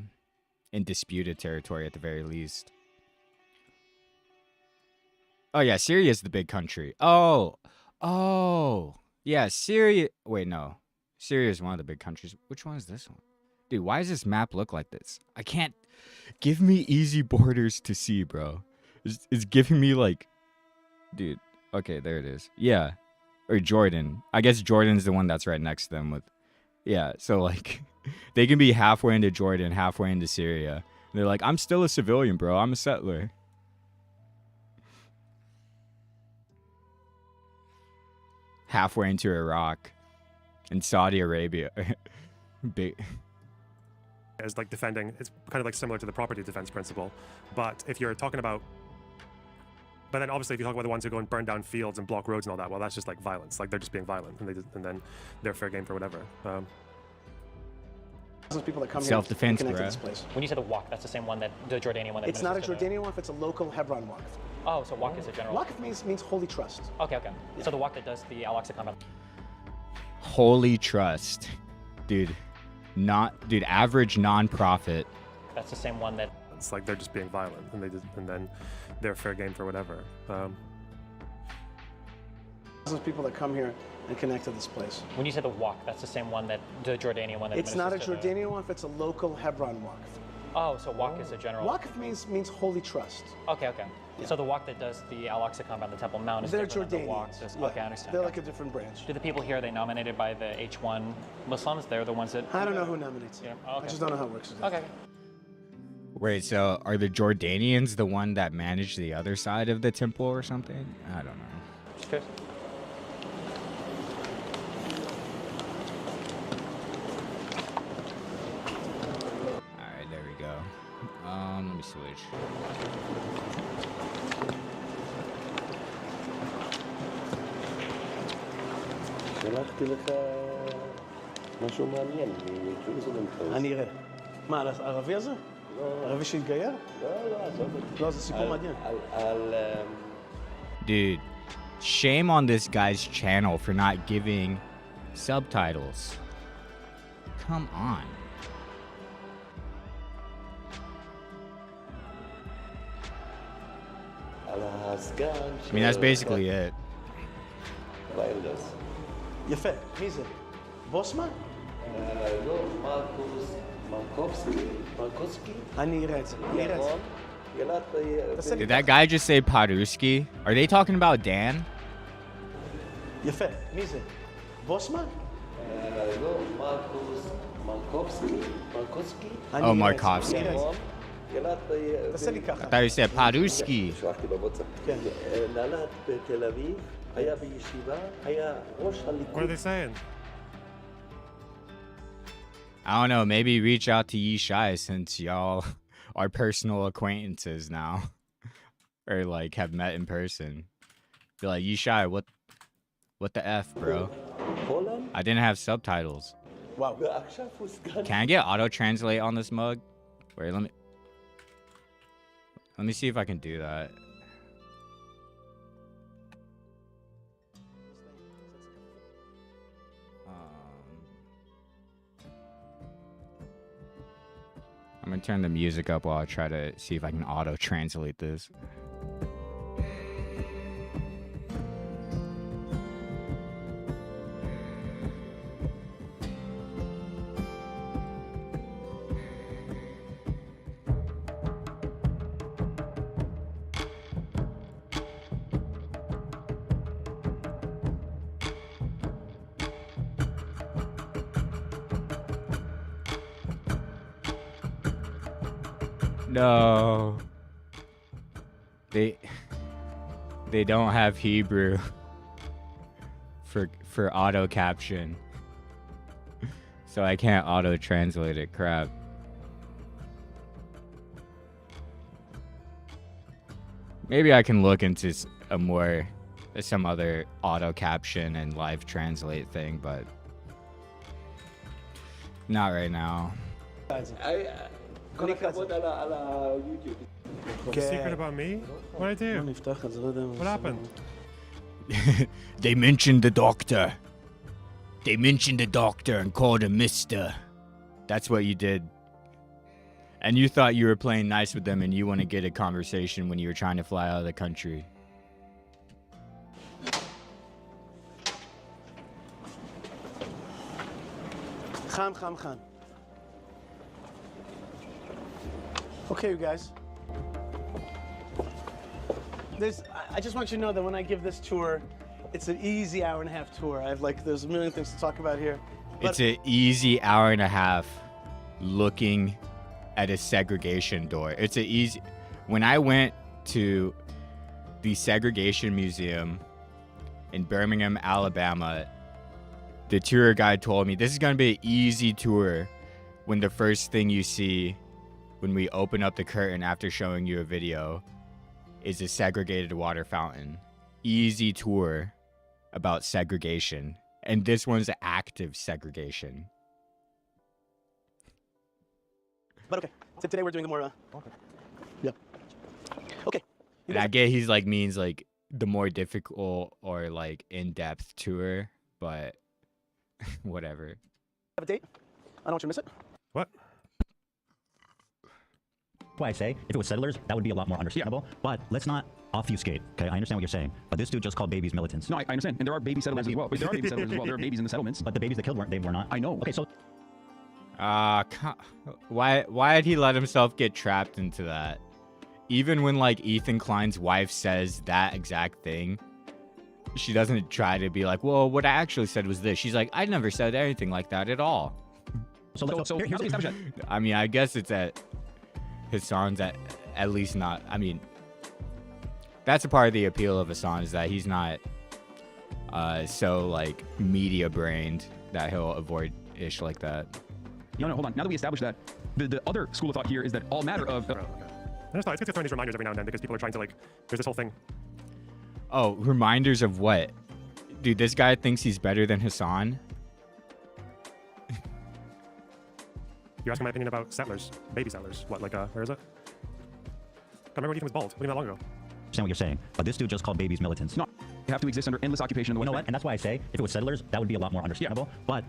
in disputed territory at the very least. Oh yeah, Syria is the big country. Oh, yeah, Syria. Wait, no, Syria is one of the big countries. Which one is this one? Dude, why does this map look like this? I can't. Give me easy borders to see, bro. It's giving me like, dude. Okay, there it is. Yeah, or Jordan. I guess Jordan's the one that's right next to them with. Yeah, so like, they can be halfway into Jordan, halfway into Syria. And they're like, I'm still a civilian, bro. I'm a settler. Halfway into Iraq and Saudi Arabia. Big. As like defending, it's kind of like similar to the property defense principle. But if you're talking about, but then obviously if you talk about the ones who go and burn down fields and block roads and all that, well, that's just like violence. Like they're just being violent, and then they're fair game for whatever. Those people that come Self-defense, here to bro. this place. When you say the WAC, that's the same one that the Jordanian one. That It's not a administers Jordanian WAC, it's a local Hebron WAC. Oh, so WAC is a general. WAC means holy trust. Okay. So the WAC that does the Al-Aqsa combat. Holy trust. Dude. Average non-profit. That's the same one that. It's like they're just being violent, and then they're fair game for whatever. Those people that come here and connect to this place. When you say the WAC, that's the same one that the Jordanian one that. It's not a administers to Jordanian WAC, it's a local Hebron WAC. Oh, so WAC is a general. WAC means holy trust. Okay. Yeah. So the WAC that does the Al-Aqsa combat, the Temple Mount, is They're different than the WAC. Jordanians. Okay, I understand. They're like a different branch. Do the people here, are they nominated by the H1 Muslims? They're the ones that. I don't know who nominates. Yeah. Oh, okay. I just don't know how it works. Okay. Wait, so are the Jordanians the one that manage the other side of the temple or something? I don't know. Just curious. Alright, there we go. Let me switch. שלחתי לך משהו מעניין מג'וזלנטוס. אני אראה. מה, הערבי הזה? ערבי שהתגייר? לא, עזוב אותי. לא, זה סיפור מעניין. Dude, shame on this guy's channel for not giving subtitles. Come on. על הסגן I mean, that's basically it. ויילדס. יפה. מי זה? בוסמן? לא, מרקובסקי. אני אראה את זה. אני אראה את זה. Did that guy just say Paruski? Are they talking about Dan? יפה. מי זה? Bosman? לא, מרקובסקי. Oh, Markovsky. קלט תעשה לי ככה. I thought you said Paruski. שלחתי בוואטסאפ. כן. נולד בתל אביב, היה בישיבה, היה ראש What are הליכוד. they saying? I don't know, maybe reach out to Yishai since y'all are personal acquaintances now. Or like have met in person. Be like, Yishai, what the F, bro? הולנד, I didn't have subtitles. Wow. ועכשיו הוא סגן. Can I get auto translate on this mug? Wait, let me see if I can do that. I'm gonna turn the music up while I try to see if I can auto translate this. No. They don't have Hebrew for auto caption. So I can't auto translate it, crap. Maybe I can look into some other auto caption and live translate thing, but not right now. כל הכבוד על היוטיוב. The secret about me? What I do? נפתח את זה, לא יודע. What happened? They mentioned the doctor. They mentioned the doctor and called him Mister. That's what you did. And you thought you were playing nice with them and you want to get a conversation when you were trying to fly out of the country. Khan. Okay, you guys. I just want you to know that when I give this tour, it's an easy hour-and-a-half tour. there's a million things to talk about here. It's an easy hour and a half looking at a segregation door. It's an easy... When I went to the Segregation Museum in Birmingham, Alabama, the tour guide told me this is going to be an easy tour when the first thing you see when we open up the curtain after showing you a video is a segregated water fountain. Easy tour about segregation. And this one's active segregation. But okay, so today we're doing the more, yeah. Okay. And I get he's like means like the more difficult or like in-depth tour, but whatever. Have a date? I don't want you to miss it. What? Why I say, if it was settlers, that would be a lot more understandable. Yeah. But let's not obfuscate, okay? I understand what you're saying. But this dude just called babies militants. No, I understand. And there are baby settlers as well. But there are baby settlers as well. There are babies in the settlements. But the babies that killed they were not. I know. Okay, so... Why did he let himself get trapped into that? Even when like Ethan Klein's wife says that exact thing, she doesn't try to be like, well, what I actually said was this. She's like, I never said anything like that at all. So now that we establish that. I mean, I guess it's at Hassan's at least not. I mean, that's a part of the appeal of Hassan is that he's not so like media brained that he'll avoid ish like that. No, hold on. Now that we established that, the other school of thought here is that all matter of... Okay. It's good to throw in these reminders every now and then because people are trying to like, there's this whole thing. Oh, reminders of what? Dude, this guy thinks he's better than Hassan? You're asking my opinion about settlers, baby settlers. What, like, where is it? I remember when Ethan was bald. What do you mean that long ago? I understand what you're saying. But this dude just called babies militants. No, they have to exist under endless occupation in the West You know Bank. what? And that's why I say, if it was settlers, that would be a lot more understandable. Yeah. But...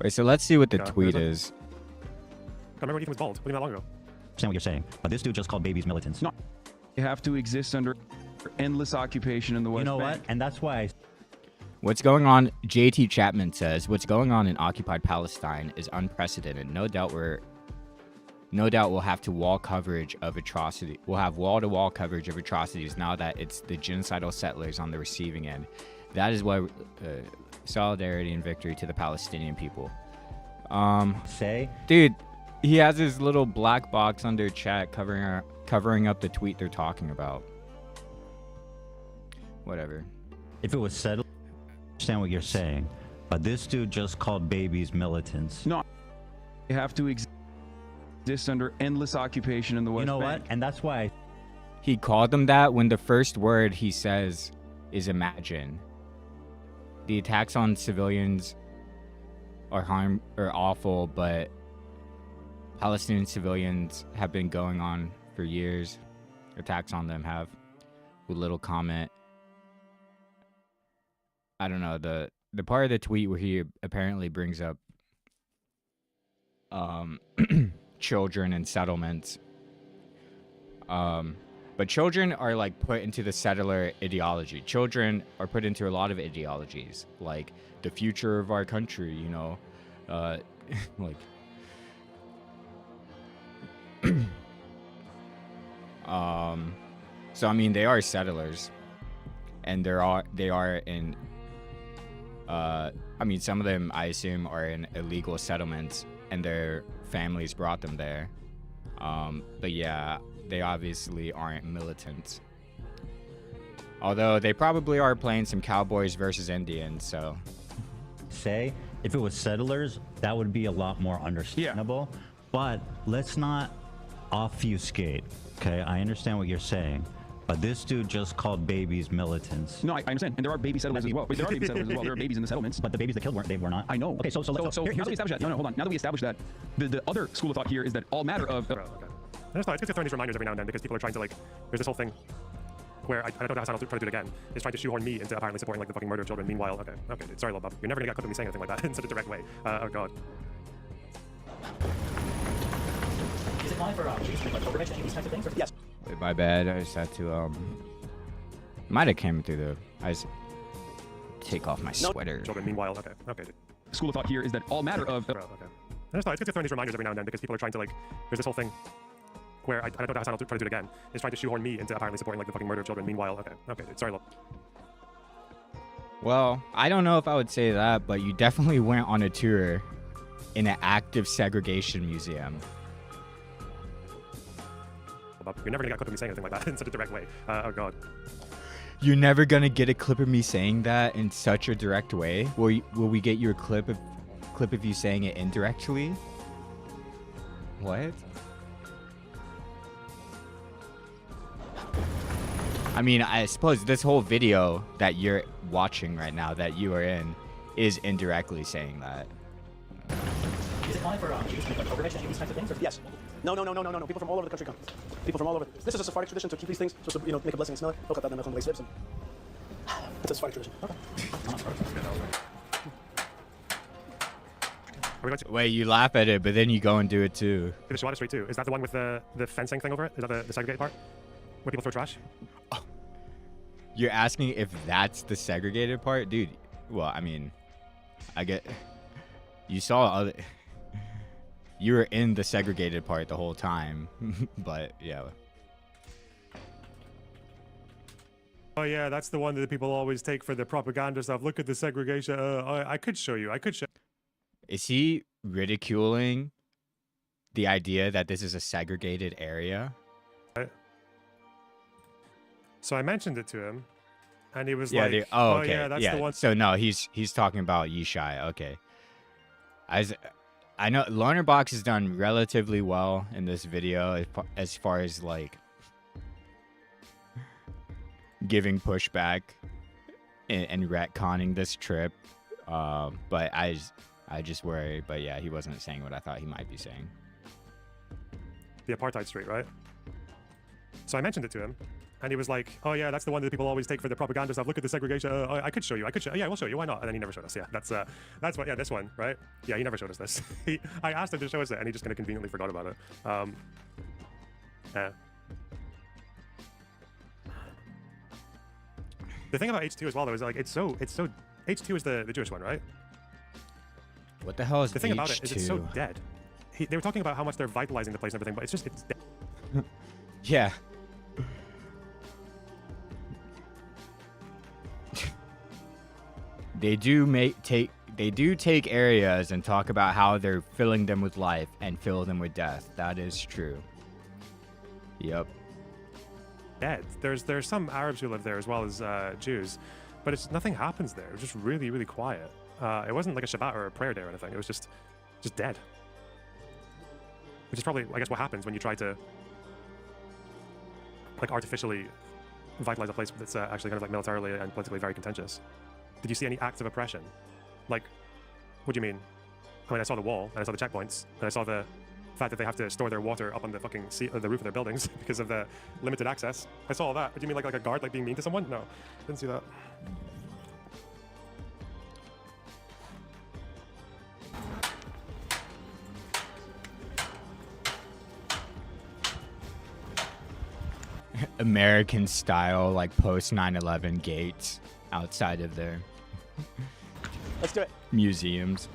Wait, so let's see what the Yeah, tweet is. I remember when Ethan was bald. What do you mean that long ago? I understand what you're saying. But this dude just called babies militants. No, they have to exist under endless occupation in the West You know Bank. what? And that's why... What's going on? JT Chapman says, what's going on in occupied Palestine is unprecedented. No doubt we'll have to wall coverage of atrocity. We'll have wall-to-wall coverage of atrocities now that it's the genocidal settlers on the receiving end. That is why solidarity and victory to the Palestinian people. Say, Dude, he has his little black box under chat covering up the tweet they're talking about. Whatever. if it was settled, I understand what you're saying, but this dude just called babies militants. No, they have to exist under endless occupation in the West You know Bank. what? And that's why He called them that when the first word he says is imagine. The attacks on civilians are awful, but Palestinian civilians have been going on for years. Attacks on them have, with little comment. I don't know, the part of the tweet where he apparently brings up children and settlements. But children are like put into the settler ideology. Children are put into a lot of ideologies, like the future of our country, you know, like so I mean they are settlers, and they are in I mean some of them I assume are in illegal settlements and their families brought them there. But yeah, they obviously aren't militants. Although they probably are playing some cowboys versus Indians, so. say if it was settlers, that would be a lot more understandable. Yeah. But let's not obfuscate, okay? I understand what you're saying, but this dude just called babies militants. No, I understand. And there are baby settlers as well. Wait, there are baby settlers as well. There are babies in the settlements. But the babies they killed they were not. I know. Okay, so now that we establish that, hold on. Now that we establish that, the other school of thought here is that all matter of... Okay. I just thought it's good to throw in these reminders every now and then because people are trying to like, there's this whole thing where I don't know how I'll try to do it again, is trying to shoehorn me into apparently supporting like the fucking murder of children. Meanwhile, okay, sorry, Lolbub, you're never gonna get a clip of me saying anything like that in such a direct way. Oh god. Is it fine for Jews to like pilgrimage and these types of things? Or? Yes. Wait, my bad. I just had to might have came through the. I just take off my sweater. Children. Meanwhile, okay. School of thought here is that all matter of... Okay. I just thought it's good to throw in these reminders every now and then because people are trying to like, there's this whole thing where I don't know how I'll try to do it again, is trying to shoehorn me into apparently supporting like the fucking murder of children. Meanwhile, okay, sorry, Lolbub. Well, I don't know if I would say that, but you definitely went on a tour in an active segregation museum. You're never gonna get a clip of me saying anything like that in such a direct way. Oh god. You're never gonna get a clip of me saying that in such a direct way. Will we get you a clip of you saying it indirectly? What? I mean, I suppose this whole video that you're watching right now, that you are in, is indirectly saying that. Is it fine for Jews to like pilgrimage and these types of things? Or? Yes. No. People from all over the country come. People from all over. This is a Sephardic tradition to keep these things, so to, make a blessing and smell it. Look at that, and it's a Sephardic tradition. Okay. Wait, you laugh at it, but then you go and do it too. The Shawada Street too. Is that the one with the fencing thing over it? Is that the segregated part? Where people throw trash? Oh. You're asking if that's the segregated part? Dude, well, I mean, I get... You saw other... You were in the segregated part the whole time, but yeah. Oh yeah, that's the one that people always take for the propaganda stuff. Look at the segregation. I could show you. Is he ridiculing the idea that this is a segregated area? So I mentioned it to him, and he was yeah, like, okay. yeah, that's the one. So no, he's talking about Yishai. Okay. I know Lonerbox has done relatively well in this video as far as like giving pushback and retconning this trip. But I just worry. But yeah, he wasn't saying what I thought he might be saying. The Apartheid Street, right? So I mentioned it to him, and he was like, oh yeah, that's the one that people always take for the propaganda stuff. Look at the segregation. I could show you. Yeah, we'll show you. Why not? And then he never showed us. Yeah, that's what. Yeah, this one, right? Yeah, he never showed us this. I asked him to show us it, and he just kind of conveniently forgot about it. Yeah. The thing about H2 as well, though, is like it's so H2 is the Jewish one, right? What the hell is the thing H2? about it is it's so dead. They were talking about how much they're vitalizing the place and everything, but it's dead. Yeah. they do take areas and talk about how they're filling them with life and fill them with death. That is true. Yep. Dead. There's some Arabs who live there as well as Jews, but it's nothing happens there. It's just really, really quiet. It wasn't like a Shabbat or a prayer day or anything. It was just dead. Which is probably, I guess, what happens when you try to like artificially vitalize a place that's actually kind of like militarily and politically very contentious. Did you see any acts of oppression? Like, what do you mean? I mean, I saw the wall, and I saw the checkpoints, and I saw the fact that they have to store their water up on the fucking the roof of their buildings because of the limited access. I saw all that. What do you mean, like a guard like being mean to someone? No, didn't see that. American style, like post 9/11 gates outside of their Let's do it. museums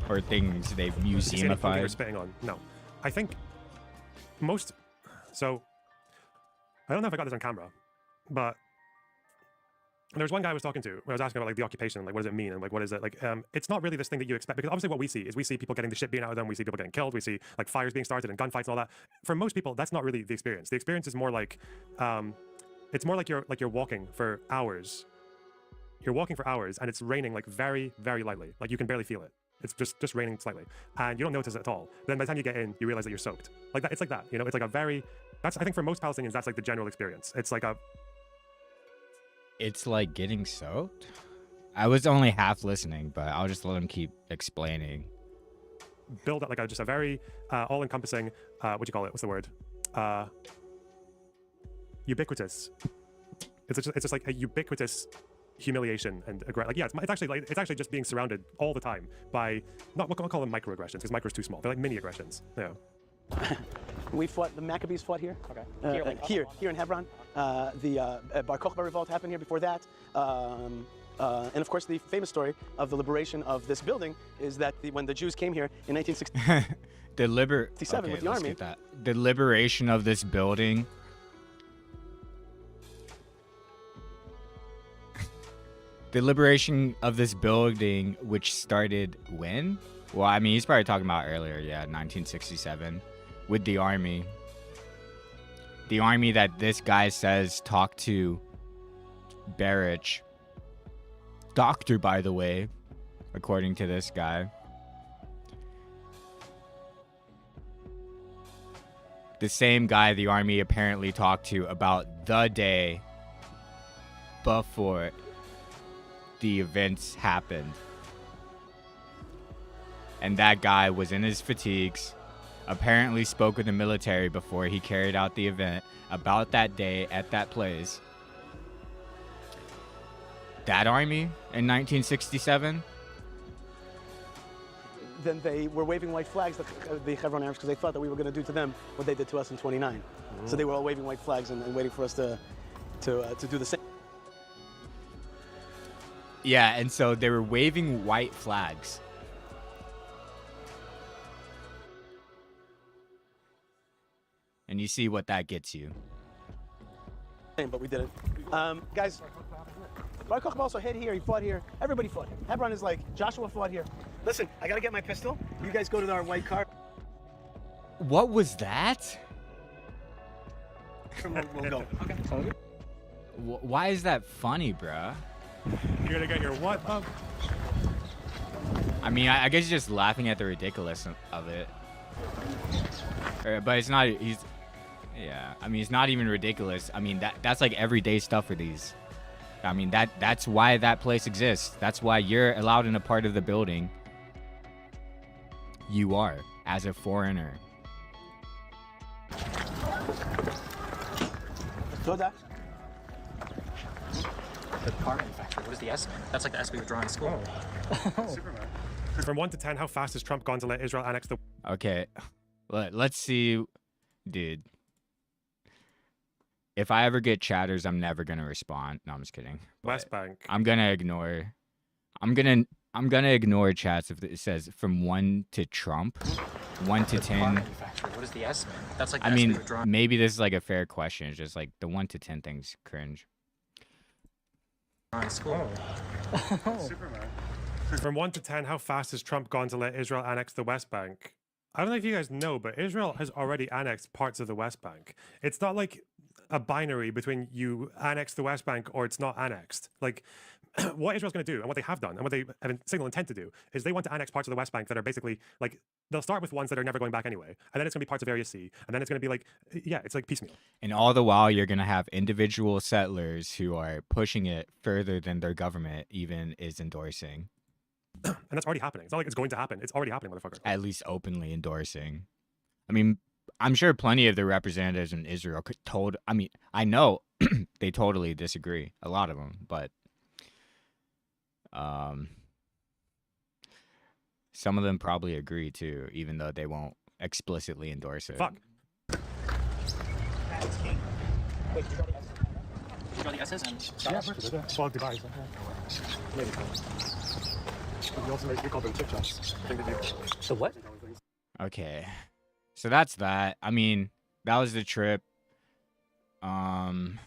or things they've Did you see any food they were museumified. spitting on? No, I think most. So I don't know if I got this on camera, but there was one guy I was talking to when I was asking about like the occupation, like what does it mean, and like what is it like? It's not really this thing that you expect, because obviously what we see is we see people getting the shit beaten out of them, we see people getting killed, we see like fires being started and gunfights and all that. For most people, that's not really the experience. The experience is more like, it's more like you're walking for hours. You're walking for hours and it's raining like very, very lightly, like you can barely feel it. It's just raining slightly, and you don't notice it at all. Then by the time you get in, you realize that you're soaked. Like that, it's like that. You know, it's like a very. That's, I think for most Palestinians, that's like the general experience. It's like a. It's like getting soaked. I was only half listening, but I'll just let him keep explaining. Build up like just a very all-encompassing. What do you call it? What's the word? Ubiquitous. It's just like a ubiquitous humiliation and like yeah, it's actually just being surrounded all the time by not what can call them microaggressions, because micro is too small. They're like mini aggressions. Yeah. We fought. The Maccabees fought here. Okay. Here in Hebron. The Bar Kokhba revolt happened here before that. And of course, the famous story of the liberation of this building is that when the Jews came here in 1967 with the army. The liberation of this building. The liberation of this building, which started when? Well, I mean, he's probably talking about earlier, yeah, 1967, with the army. The army that this guy says talked to Barrich. Doctor, by the way, according to this guy. The same guy the army apparently talked to about the day before the events happened. And that guy was in his fatigues, apparently spoke with the military before he carried out the event about that day at that place. That army in 1967? Then they were waving white flags, the Hebron Arabs, because they thought that we were going to do to them what they did to us in 29. So they were all waving white flags and waiting for us to do the same. Yeah, and so they were waving white flags. And you see what that gets you. But we didn't. Guys, Bar Kokhba also hid here, he fought here. Everybody fought here. Hebron is like, Joshua fought here. Listen, I gotta get my pistol. You guys go to our white car. What was that? We'll go. Okay. Why is that funny, bruh? You're gonna get your what up? I mean, I guess he's just laughing at the ridiculousness of it. But it's not, yeah, I mean, it's not even ridiculous. I mean, that's like everyday stuff for these. I mean, that's why that place exists. That's why you're allowed in a part of the building. You are, as a foreigner. Go that. The car manufacturer. What is the S? That's like the S we would draw in school. Superman. From 1 to 10, how fast has Trump gone to let Israel annex the? Okay, let's see, dude. If I ever get chatters, I'm never gonna respond. No, I'm just kidding. West Bank. I'm gonna ignore. I'm gonna ignore chats if it says from 1 to Trump, 1 to 10. What is the S? That's like the I S we mean, would draw. maybe this is like a fair question. It's just like the 1 to 10 things cringe. in school. Superman. From 1 to 10, how fast has Trump gone to let Israel annex the West Bank? I don't know if you guys know, but Israel has already annexed parts of the West Bank. It's not like a binary between you annex the West Bank or it's not annexed. Like, what Israel's going to do and what they have done and what they have signal intent to do is they want to annex parts of the West Bank that are basically like, they'll start with ones that are never going back anyway. And then it's going to be parts of Area C. And then it's going to be like, yeah, it's like piecemeal. And all the while, you're going to have individual settlers who are pushing it further than their government even is endorsing. And that's already happening. It's not like it's going to happen. It's already happening, motherfucker. At least openly endorsing. I mean, I'm sure plenty of the representatives in Israel I know they totally disagree, a lot of them, but some of them probably agree too, even though they won't explicitly endorse it. Fuck. Wait, did you draw the S's? And Well, device. Maybe. You also make, we call them chip shots. the what? Okay. So that's that. I mean, that was the trip. The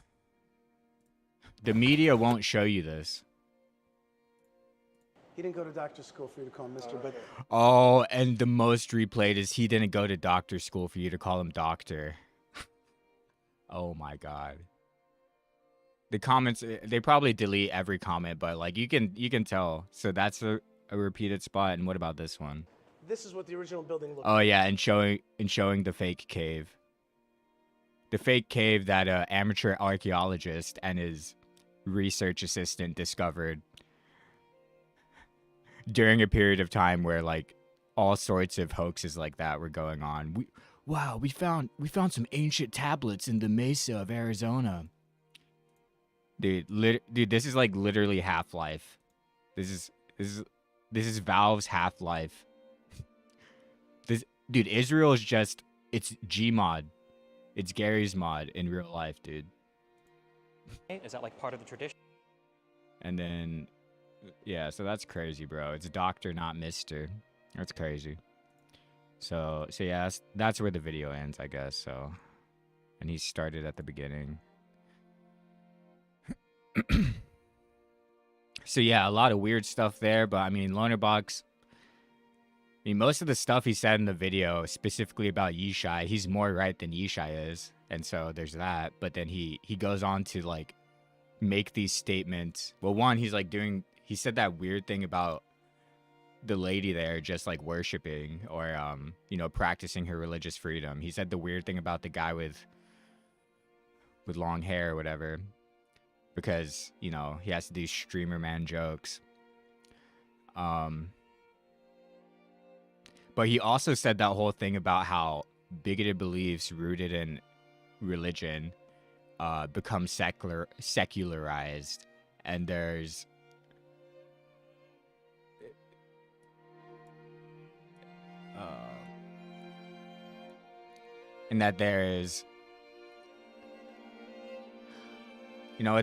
media won't show you this. He didn't go to doctor school for you to call him Mr. But Oh, and the most replayed is he didn't go to doctor school for you to call him doctor. Oh my god. The comments, they probably delete every comment, but like you can tell. So that's a repeated spot. And what about this one? this is what the original building looked Oh like. yeah, and showing the fake cave. The fake cave that an amateur archaeologist and his research assistant discovered during a period of time where like all sorts of hoaxes like that were going on. We found some ancient tablets in the mesa of Arizona. Dude, this is like literally Half-Life. This is Valve's Half-Life. Dude, Israel is just, it's Gmod. It's Gary's mod in real life, dude. Is that like part of the tradition? And then, yeah, so that's crazy, bro. It's Doctor, not Mister. That's crazy. So yeah, that's where the video ends, I guess. So, and he started at the beginning. So yeah, a lot of weird stuff there, but I mean, Lonerbox. I mean, most of the stuff he said in the video, specifically about Yishai, he's more right than Yishai is, and so there's that. But then he goes on to like make these statements. Well, one, he said that weird thing about the lady there just like worshiping or practicing her religious freedom. He said the weird thing about the guy with long hair or whatever, because he has to do streamer man jokes. But he also said that whole thing about how bigoted beliefs rooted in religion become secularized, and there's and that there is,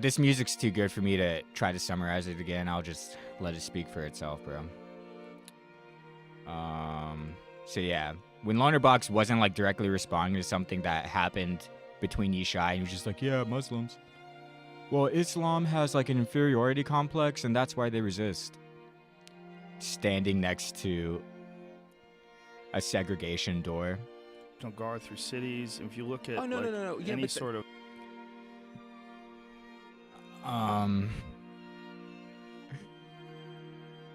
this music's too good for me to try to summarize it again. I'll just let it speak for itself, bro. So yeah, when Lonerbox wasn't like directly responding to something that happened between Yishai, he was just like, yeah, Muslims. Well, Islam has like an inferiority complex, and that's why they resist. Standing next to a segregation door. Guard through cities. If you look at Yeah, any but sort of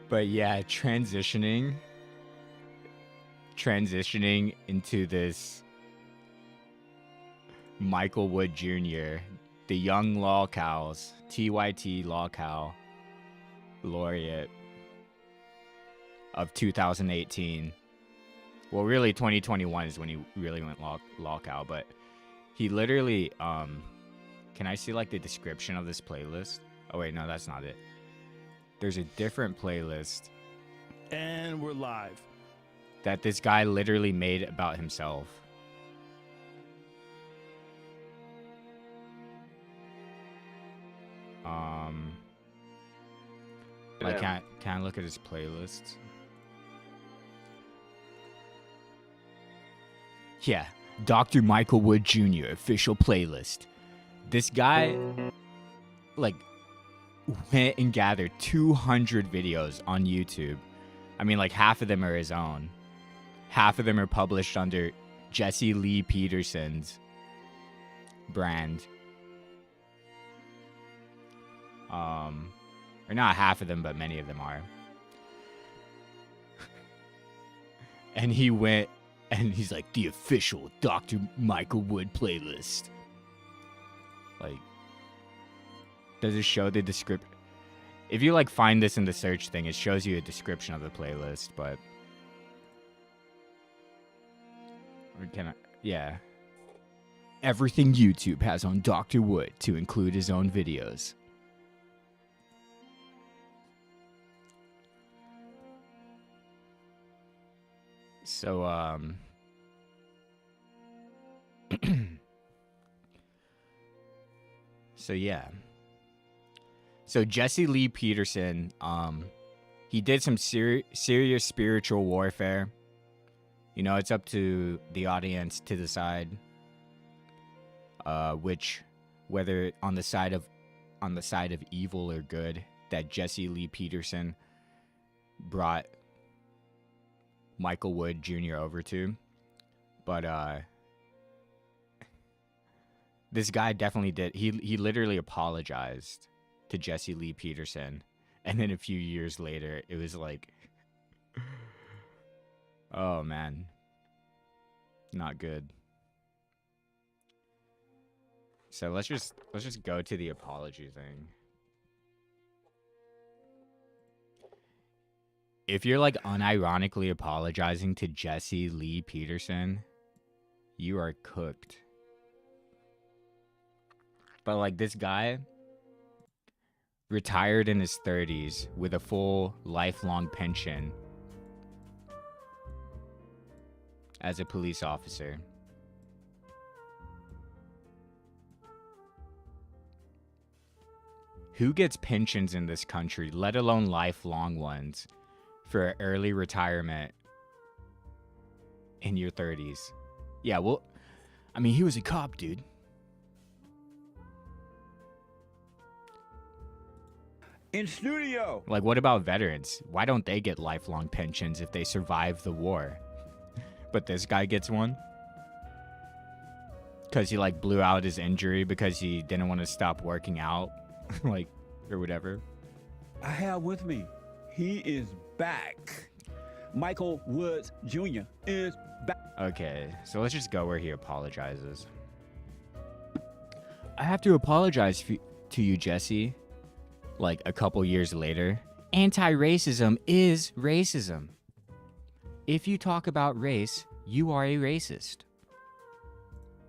But yeah, transitioning into this Michael Wood Jr., the young Lolcows, TYT Lolcow laureate of 2018. Well, really 2021 is when he really went Lolcow, but he literally, can I see like the description of this playlist? Oh wait, no, that's not it. There's a different playlist. And we're live. That this guy literally made about himself. Like, can I look at his playlists? Yeah, Dr. Michael Wood Jr. official playlist. This guy, like, went and gathered 200 videos on YouTube. I mean, like half of them are his own. Half of them are published under Jesse Lee Peterson's brand. Or not half of them, but many of them are. And he went and he's like, the official Dr. Michael Wood playlist. Like, does it show the description? If you like find this in the search thing, it shows you a description of the playlist, but or can I, yeah. Everything YouTube has on Dr. Wood to include his own videos. So, so yeah. So Jesse Lee Peterson, he did some serious spiritual warfare. You know, it's up to the audience to decide whether on the side of evil or good that Jesse Lee Peterson brought Michael Wood Jr. over to. But this guy definitely did. He literally apologized to Jesse Lee Peterson, and then a few years later it was like, oh man, not good. So let's just go to the apology thing. If you're like unironically apologizing to Jesse Lee Peterson, you are cooked. But like, this guy retired in his 30s with a full lifelong pension as a police officer. Who gets pensions in this country, let alone lifelong ones, for early retirement in your 30s? Yeah, well, I mean, he was a cop, dude. In studio. Like, what about veterans? Why don't they get lifelong pensions if they survive the war? But this guy gets one? Because he, like, blew out his injury because he didn't want to stop working out, like, or whatever. I have with me, he is back. Michael Woods Jr. is back. Okay, so let's just go where he apologizes. I have to apologize to you, Jesse. Like, a couple years later. Anti-racism is racism. If you talk about race, you are a racist.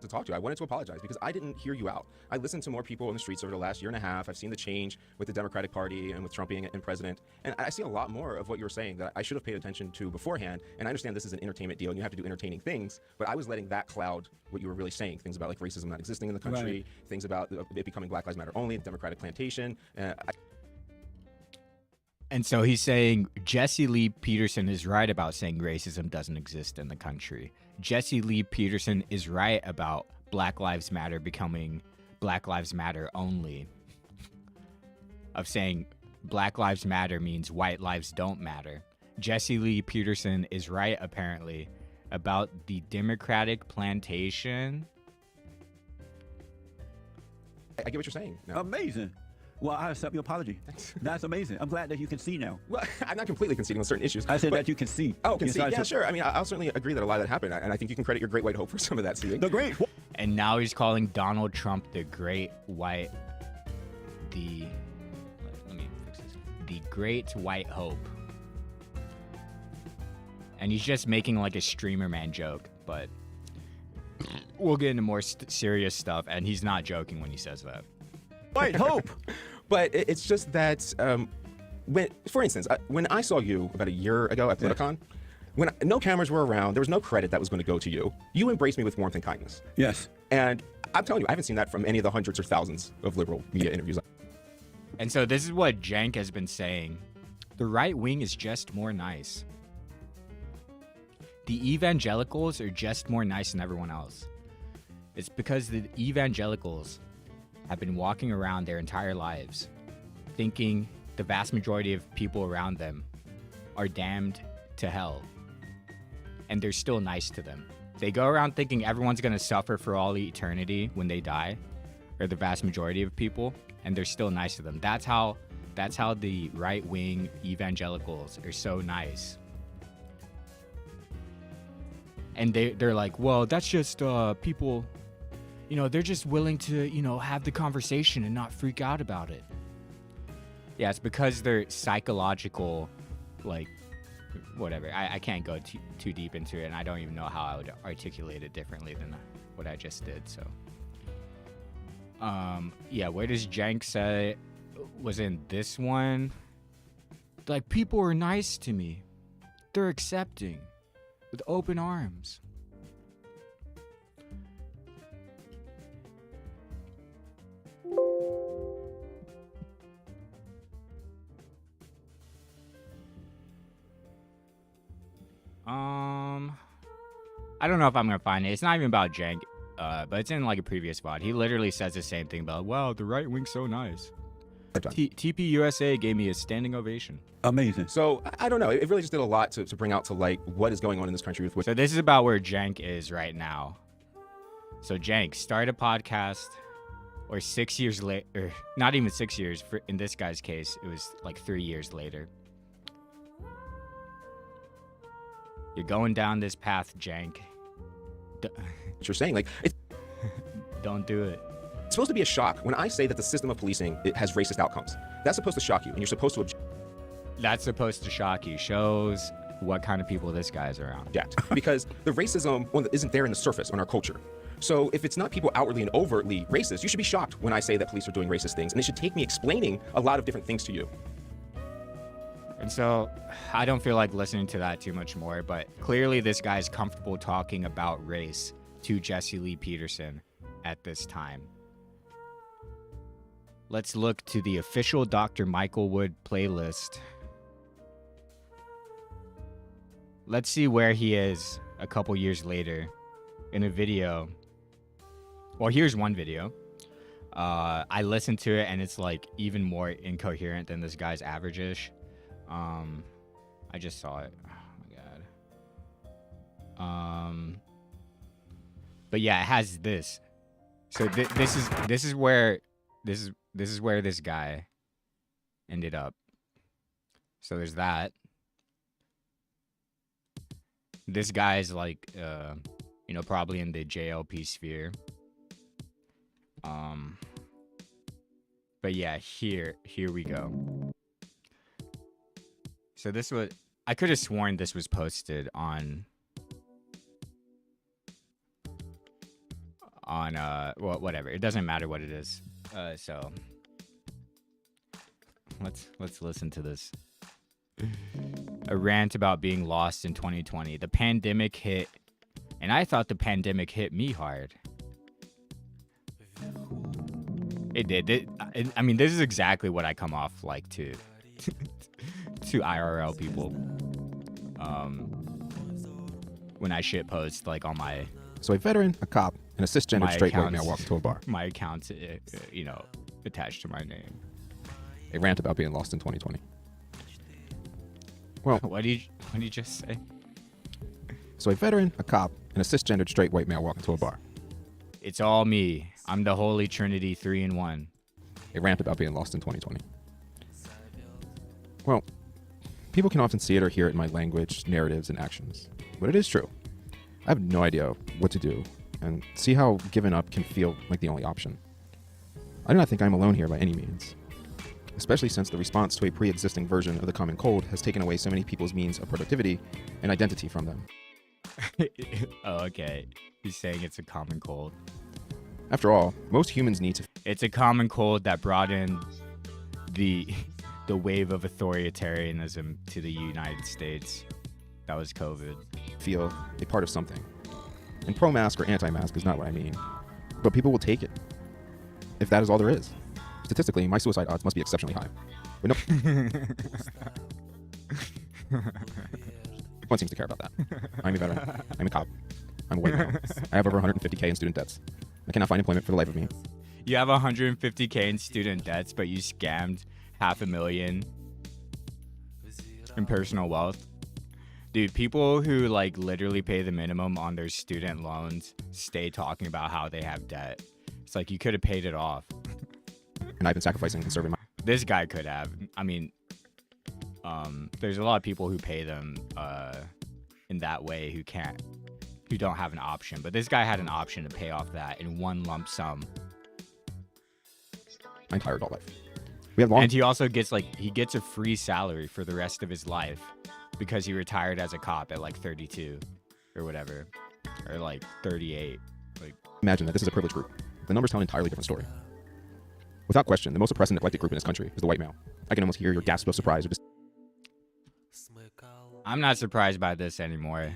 To talk to you. I wanted to apologize because I didn't hear you out. I listened to more people in the streets over the last year and a half. I've seen the change with the Democratic Party and with Trump being in president. And I see a lot more of what you were saying that I should have paid attention to beforehand. And I understand this is an entertainment deal and you have to do entertaining things, but I was letting that cloud what you were really saying. Things about like racism not existing in the country, right. Things about it becoming Black Lives Matter only, the Democratic plantation. And so he's saying Jesse Lee Peterson is right about saying racism doesn't exist in the country. Jesse Lee Peterson is right about Black Lives Matter becoming Black Lives Matter only. Of saying Black Lives Matter means white lives don't matter. Jesse Lee Peterson is right, apparently, about the Democratic plantation. I get what you're saying. No. Amazing. Well, I accept your apology. That's amazing. I'm glad that you can see now. Well, I'm not completely conceding on certain issues. I said that you can see. Oh, concede? Yeah, sure. I mean, I'll certainly agree that a lot of that happened, and I think you can credit your great white hope for some of that seeing. The great. And now he's calling Donald Trump the great white, let me fix this. The great white hope. And he's just making like a streamer man joke, but we'll get into more serious stuff, and he's not joking when he says that. White hope. But it's just that, for instance, when I saw you about a year ago at Politicon, when no cameras were around, there was no credit that was going to go to you. You embraced me with warmth and kindness. Yes. And I'm telling you, I haven't seen that from any of the hundreds or thousands of liberal media interviews. And so this is what Cenk has been saying. The right wing is just more nice. The evangelicals are just more nice than everyone else. It's because the evangelicals have been walking around their entire lives thinking the vast majority of people around them are damned to hell, and they're still nice to them. They go around thinking everyone's going to suffer for all eternity when they die, or the vast majority of people, and they're still nice to them. That's how the right-wing evangelicals are so nice. And they're like, well, that's just people, they're just willing to, have the conversation and not freak out about it. Yeah, it's because they're psychological, like, whatever. I can't go too deep into it, and I don't even know how I would articulate it differently than what I just did, so. Yeah, where does Cenk say was in this one? Like, people are nice to me. They're accepting with open arms. I don't know if I'm gonna find it. It's not even about Cenk, but it's in like a previous VOD. He literally says the same thing about, wow, the right wing's so nice. TP USA gave me a standing ovation. Amazing. So I don't know. It really just did a lot to bring out to light what is going on in this country. So this is about where Cenk is right now. So Cenk started a podcast, or 6 years later, or not even 6 years. In this guy's case, it was like 3 years later. You're going down this path, Cenk. What you're saying, like, don't do it. It's supposed to be a shock when I say that the system of policing it has racist outcomes. That's supposed to shock you, and you're supposed to That's supposed to shock you. Shows what kind of people this guy's around. object because the racism isn't there in the surface on our culture. So if it's not people outwardly and overtly racist, you should be shocked when I say that police are doing racist things, and it should take me explaining a lot of different things to you. And so I don't feel like listening to that too much more, but clearly this guy's comfortable talking about race to Jesse Lee Peterson at this time. Let's look to the official Dr. Michael Wood playlist. Let's see where he is a couple years later in a video. Well, here's one video. I listened to it and it's like even more incoherent than this guy's average-ish. I just saw it. Oh my god. But yeah, it has this. So this is where this guy ended up. So there's that. This guy's like, probably in the JLP sphere. But yeah, here we go. So this was, I could have sworn this was posted on well, whatever. It doesn't matter what it is. So let's listen to this. A rant about being lost in 2020. The pandemic hit, and I thought the pandemic hit me hard. It did. I mean, this is exactly what I come off like to IRL people. When I shit post like on my. So a veteran, a cop, and a cisgender straight white male walk into a bar. My account's, attached to my name. A rant about being lost in 2020. Well, what did you just say? So a veteran, a cop, and a cisgendered straight white male walk into a bar. It's all me. I'm the Holy Trinity 3 in 1. A rant about being lost in 2020. Well, people can often see it or hear it in my language, narratives, and actions. But it is true. I have no idea what to do, and see how giving up can feel like the only option. I do not think I'm alone here by any means, especially since the response to a pre-existing version of the common cold has taken away so many people's means of productivity and identity from them. Oh, okay. He's saying it's a common cold. After all, most humans need to... It's a common cold that brought in the wave of authoritarianism to the United States. That was COVID. Feel a part of something. And pro-mask or anti-mask is not what I mean. But people will take it. If that is all there is. Statistically, my suicide odds must be exceptionally high. But no... One seems to care about that. I'm a veteran. I'm a cop. I'm a white male. I have over 150K in student debts. I cannot find employment for the life of me. You have 150K in student debts, but you scammed $500,000 in personal wealth. Dude, people who like literally pay the minimum on their student loans stay talking about how they have debt. It's like you could have paid it off. And I've been sacrificing and serving my. This guy could have. I mean, there's a lot of people who pay them in that way who don't have an option. But this guy had an option to pay off that in one lump sum. My entire adult life. We have long. And he also gets he gets a free salary for the rest of his life because he retired as a cop at like 32 or whatever, or like 38. Like, imagine that this is a privileged group. The numbers tell an entirely different story. Without question, the most oppressed and neglected group in this country is the white male. I can almost hear your gasp of surprise or I'm not surprised by this anymore.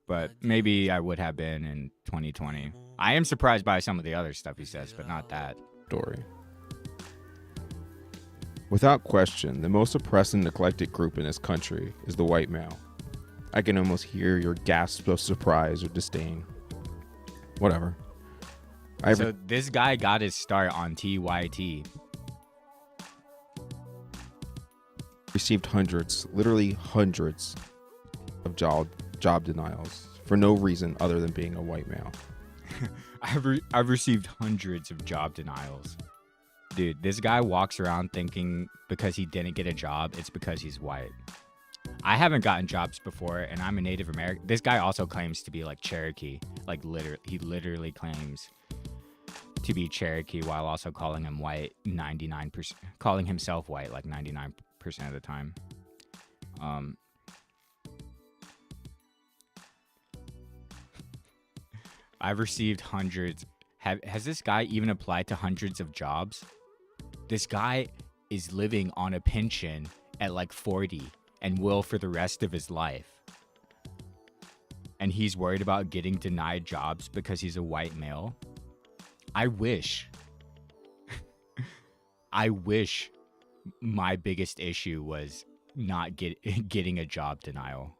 But maybe I would have been in 2020. I am surprised by some of the other stuff he says, but not that. Story. Without question, the most oppressed and neglected group in this country is the white male. I can almost hear your gasp of surprise or disdain. Whatever. So this guy got his start on TYT. Received hundreds, literally hundreds of job denials for no reason other than being a white male. I've received hundreds of job denials. Dude, this guy walks around thinking because he didn't get a job, it's because he's white. I haven't gotten jobs before, and I'm a Native American. This guy also claims to be like Cherokee. Like he literally claims to be Cherokee while also calling him white 99%, calling himself white like 99% of the time. I've received hundreds. Has this guy even applied to hundreds of jobs? This guy is living on a pension at like 40 and will for the rest of his life. And he's worried about getting denied jobs because he's a white male. I wish my biggest issue was not getting a job denial.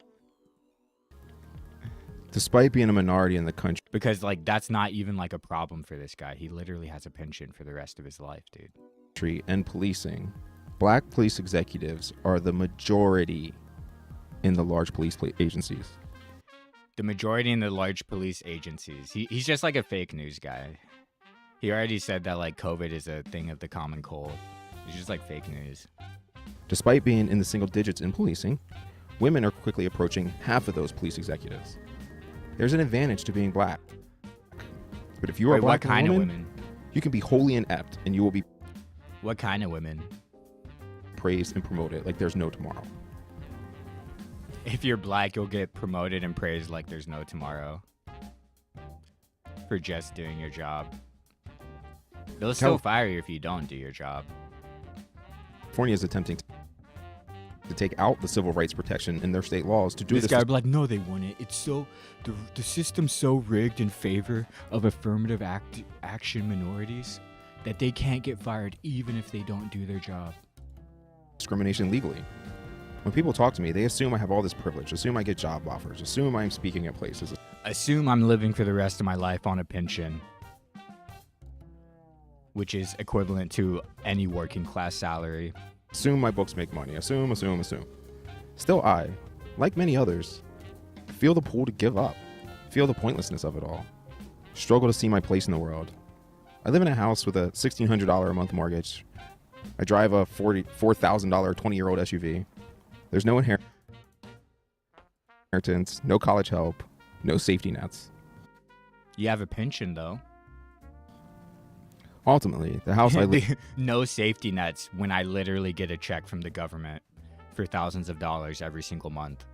Despite being a minority in the country. Because like that's not even like a problem for this guy. He literally has a pension for the rest of his life, dude. And policing, black police executives are the majority in the large police agencies. The majority in the large police agencies. He's just like a fake news guy. He already said that like COVID is a thing of the common cold. It's just like fake news. Despite being in the single digits in policing, women are quickly approaching half of those police executives. There's an advantage to being black. But if you are black, what kind woman, of women? You can be wholly inept and you will be. What kind of women? Praised and promoted like there's no tomorrow. If you're black, you'll get promoted and praised like there's no tomorrow. For just doing your job. They'll still fire you if you don't do your job. California is attempting to take out the civil rights protection in their state laws to do this. This guy would be like, no, they wouldn't. It's so the system's so rigged in favor of affirmative action minorities that they can't get fired even if they don't do their job. Discrimination legally. When people talk to me, they assume I have all this privilege, assume I get job offers, assume I'm speaking at places. Assume I'm living for the rest of my life on a pension, which is equivalent to any working class salary. Assume my books make money. Assume. Still I, like many others, feel the pull to give up, feel the pointlessness of it all, struggle to see my place in the world. I live in a house with a $1,600 a month mortgage. I drive a $44,000 20-year-old SUV. There's no inheritance, no college help, no safety nets. You have a pension, though. Ultimately, the house I live... No safety nets when I literally get a check from the government for thousands of dollars every single month.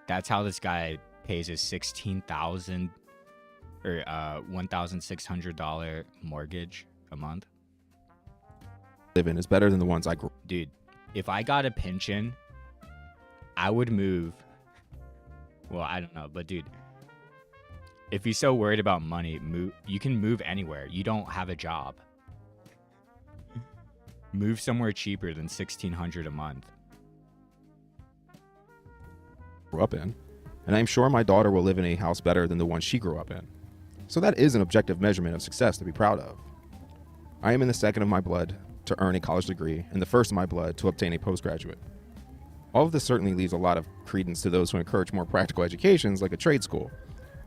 That's how this guy pays his $16,000 or $1,600 mortgage a month. Live in is better than the ones I grew. Dude, if I got a pension, I would move. Well, I don't know, but dude, if you're so worried about money, you can move anywhere. You don't have a job. Move somewhere cheaper than $1,600 a month. Grew up in, and I'm sure my daughter will live in a house better than the one she grew up in. So that is an objective measurement of success to be proud of. I am in the second of my blood to earn a college degree and the first in my blood to obtain a postgraduate. All of this certainly leaves a lot of credence to those who encourage more practical educations like a trade school.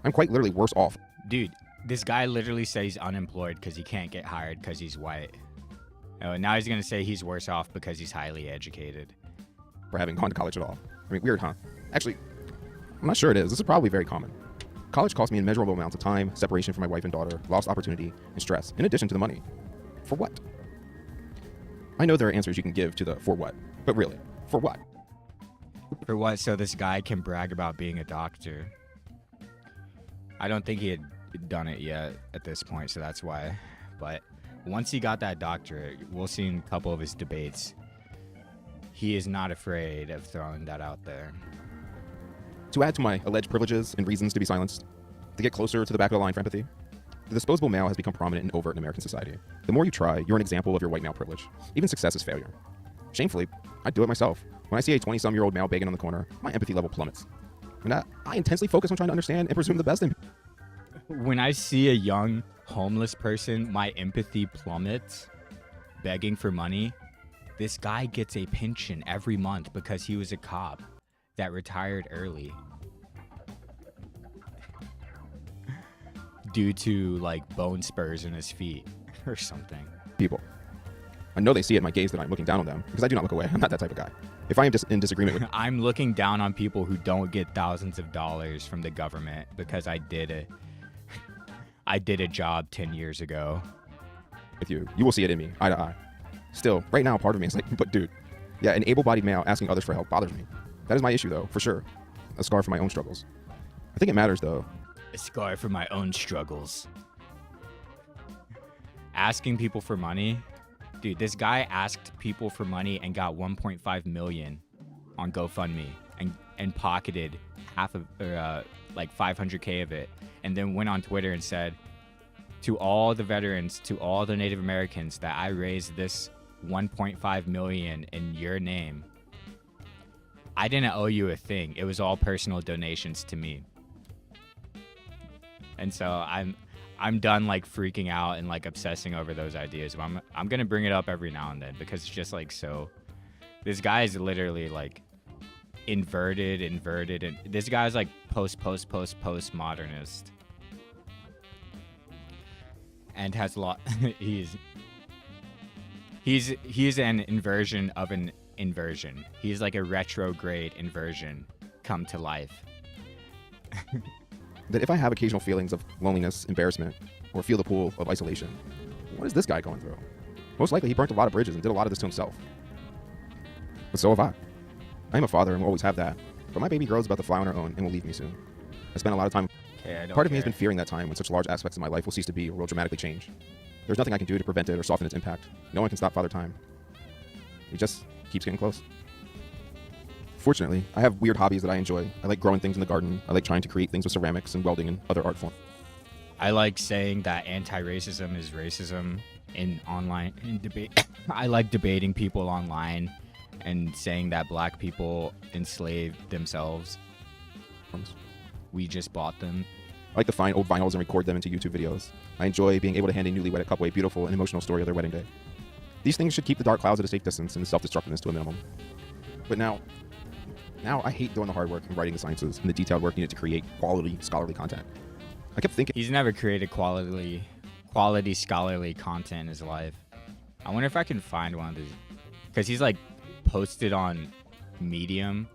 I'm quite literally worse off. Dude, this guy literally says he's unemployed because he can't get hired because he's white. Oh, now he's going to say he's worse off because he's highly educated. For having gone to college at all. I mean, weird, huh? Actually, I'm not sure it is. This is probably very common. College cost me immeasurable amounts of time, separation from my wife and daughter, lost opportunity, and stress, in addition to the money. For what? I know there are answers you can give to the for what, but really, for what? For what? So this guy can brag about being a doctor. I don't think he had done it yet at this point, so that's why. But once he got that doctorate, we'll see in a couple of his debates, he is not afraid of throwing that out there. To add to my alleged privileges and reasons to be silenced, to get closer to the back of the line for empathy, the disposable male has become prominent and overt in American society. The more you try, you're an example of your white male privilege. Even success is failure. Shamefully, I do it myself. When I see a 20-some-year-old male begging on the corner, my empathy level plummets. And I intensely focus on trying to understand and presume the best in. When I see a young homeless person, my empathy plummets, begging for money. This guy gets a pension every month because he was a cop that retired early due to like bone spurs in his feet or something. People. I know they see it in my gaze that I'm looking down on them because I do not look away. I'm not that type of guy. If I am in disagreement with I'm looking down on people who don't get thousands of dollars from the government because I did a job 10 years ago. With you, you will see it in me, eye to eye. Still, right now, part of me is like, but dude, yeah, an able-bodied male asking others for help bothers me. That is my issue, though, for sure. A scar for my own struggles. I think it matters, though. A scar for my own struggles. Asking people for money. Dude, this guy asked people for money and got 1.5 million on GoFundMe and pocketed half of, like 500K of it. And then went on Twitter and said, to all the veterans, to all the Native Americans, that I raised this 1.5 million in your name. I didn't owe you a thing. It was all personal donations to me. And so I'm done like freaking out and like obsessing over those ideas. But I'm gonna bring it up every now and then because it's just like so. This guy is literally like inverted, and this guy's like postmodernist, and has a lot. He's an inversion of an inversion. He's like a retrograde inversion come to life. That if I have occasional feelings of loneliness, embarrassment, or feel the pull of isolation, what is this guy going through? Most likely he burnt a lot of bridges and did a lot of this to himself. But so have I. I am a father and will always have that, but my baby girl is about to fly on her own and will leave me soon. I spent a lot of time. Part of me has been fearing that time when such large aspects of my life will cease to be or will dramatically change. There's nothing I can do to prevent it or soften its impact. No one can stop Father Time. He just keeps getting close. Fortunately, I have weird hobbies that I enjoy. I like growing things in the garden. I like trying to create things with ceramics and welding and other art forms. I like saying that anti-racism is racism in debate. I like debating people online and saying that black people enslaved themselves. We just bought them. I like to find old vinyls and record them into YouTube videos. I enjoy being able to hand a newly wedded couple a beautiful and emotional story of their wedding day. These things should keep the dark clouds at a safe distance and the self-destructiveness to a minimum. But now I hate doing the hard work and writing the sciences and the detailed work needed to create quality scholarly content. I kept thinking he's never created quality scholarly content in his life. I wonder if I can find one of these, because he's like posted on Medium.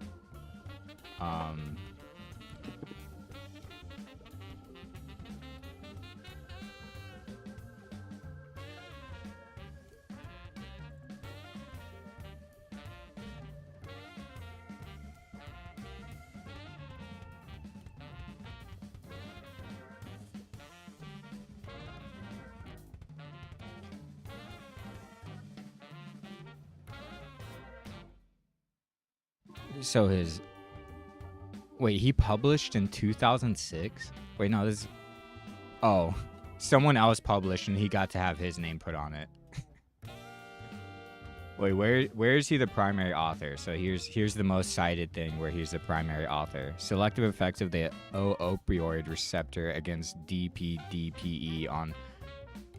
So he published in 2006? Wait, no, someone else published and he got to have his name put on it. Wait, where is he the primary author? So here's the most cited thing where he's the primary author. Selective effects of the opioid receptor against DPDPE on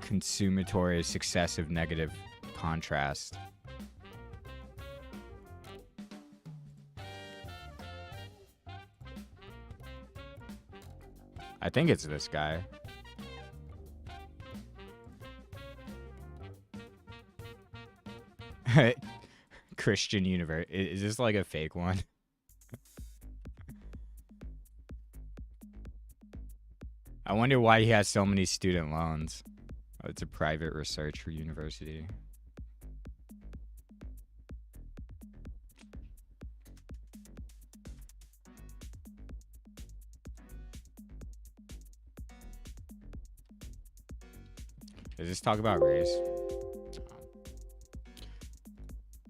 consumatory successive negative contrast. I think it's this guy. Christian University. Is this like a fake one? I wonder why he has so many student loans. Oh, it's a private research university. Does this talk about race?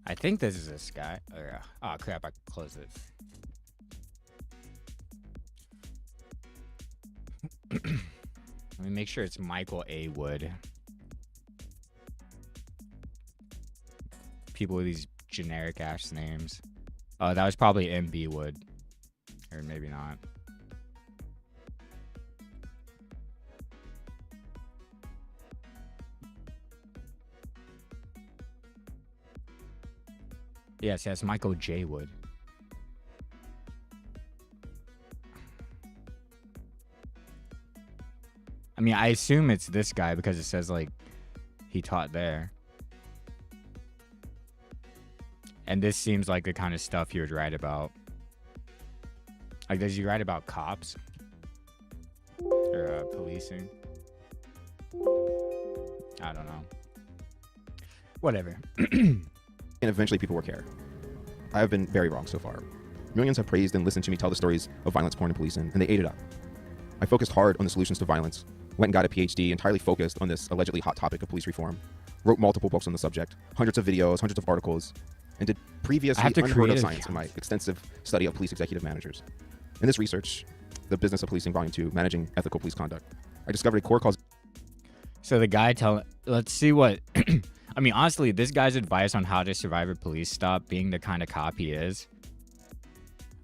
I think this is this guy. Oh, yeah. Oh crap, I closed it. Let me make sure it's Michael A. Wood. People with these generic ass names. Oh, that was probably M.B. Wood. Or maybe not. Yes, Michael J. Wood. I mean, I assume it's this guy because it says, like, he taught there. And this seems like the kind of stuff he would write about. Like, does he write about cops? Or policing? I don't know. Whatever. And eventually people will care. I have been very wrong so far. Millions have praised and listened to me tell the stories of violence, porn, and policing, and they ate it up. I focused hard on the solutions to violence, went and got a PhD entirely focused on this allegedly hot topic of police reform, wrote multiple books on the subject, hundreds of videos, hundreds of articles, and did previously unheard of science in my extensive study of police executive managers. In this research, The Business of Policing, Volume 2, Managing Ethical Police Conduct, I discovered a core cause. So the guy let's see what... I mean, honestly, this guy's advice on how to survive a police stop being the kind of cop he is.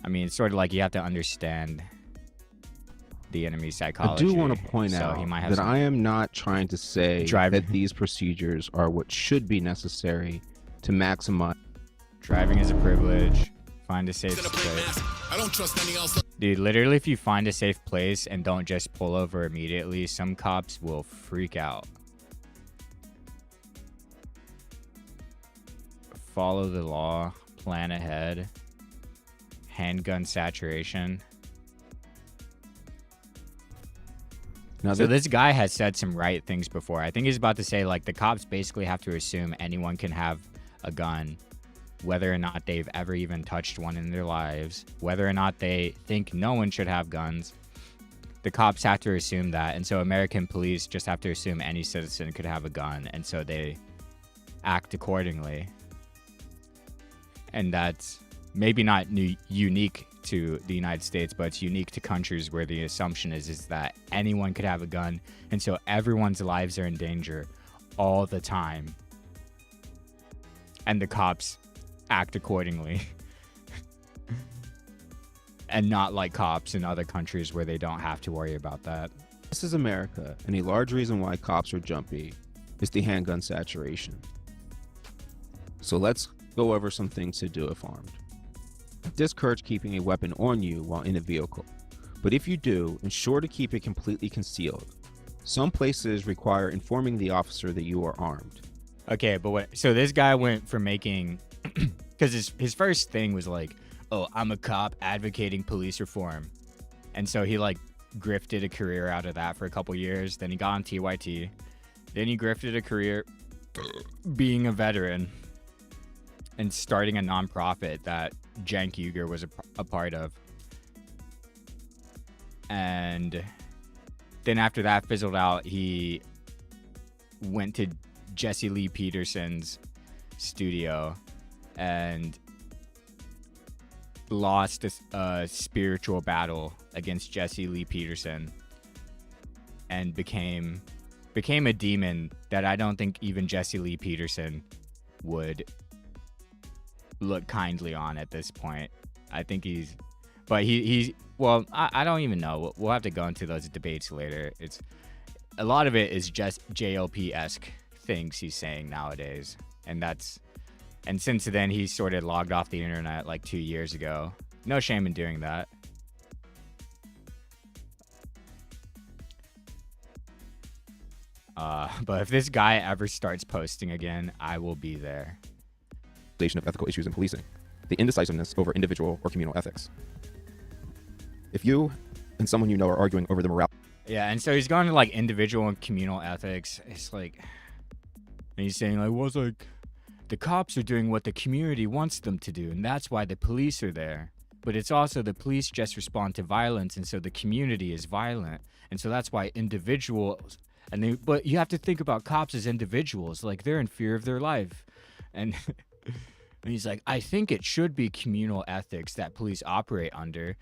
I mean, it's sort of like you have to understand the enemy's psychology. I do want to point so out he might have that I am not trying to say that these procedures are what should be necessary to maximize. Driving is a privilege. Find a safe place. I don't trust any else. Dude, literally, if you find a safe place and don't just pull over immediately, some cops will freak out. Follow the law, plan ahead, handgun saturation. Now so this guy has said some right things before. I think he's about to say, like, the cops basically have to assume anyone can have a gun, whether or not they've ever even touched one in their lives, whether or not they think no one should have guns. The cops have to assume that, and so American police just have to assume any citizen could have a gun, and so they act accordingly. And that's maybe not unique to the United States, but it's unique to countries where the assumption is that anyone could have a gun, and so everyone's lives are in danger all the time. And the cops act accordingly. And not like cops in other countries where they don't have to worry about that. This is America, and a large reason why cops are jumpy is the handgun saturation. So let's go over some things to do if armed. Discourage keeping a weapon on you while in a vehicle, but if you do, ensure to keep it completely concealed. Some places require informing the officer that you are armed. Okay, but so this guy went from making, because his first thing was like, oh, I'm a cop advocating police reform. And so he like grifted a career out of that for a couple years. Then he got on TYT. Then he grifted a career being a veteran and starting a nonprofit that Cenk Uygur was a part of. And then after that fizzled out, he went to Jesse Lee Peterson's studio and lost a spiritual battle against Jesse Lee Peterson and became a demon that I don't think even Jesse Lee Peterson would look kindly on at this point. I think he's well, I don't even know. We'll have to go into those debates later. It's a lot of it is just JLP-esque things he's saying nowadays. And since then, he sort of logged off the internet like 2 years ago. No shame in doing that. But if this guy ever starts posting again, I will be there. Of ethical issues in policing, the indecisiveness over individual or communal ethics. If you and someone you know are arguing over the morality. Yeah, and so he's going to like individual and communal ethics. It's like, and he's saying like, well, it's like the cops are doing what the community wants them to do, and that's why the police are there. But it's also the police just respond to violence, and so the community is violent, and so that's why individuals. But you have to think about cops as individuals, like they're in fear of their life, and. And he's like, I think it should be communal ethics that police operate under.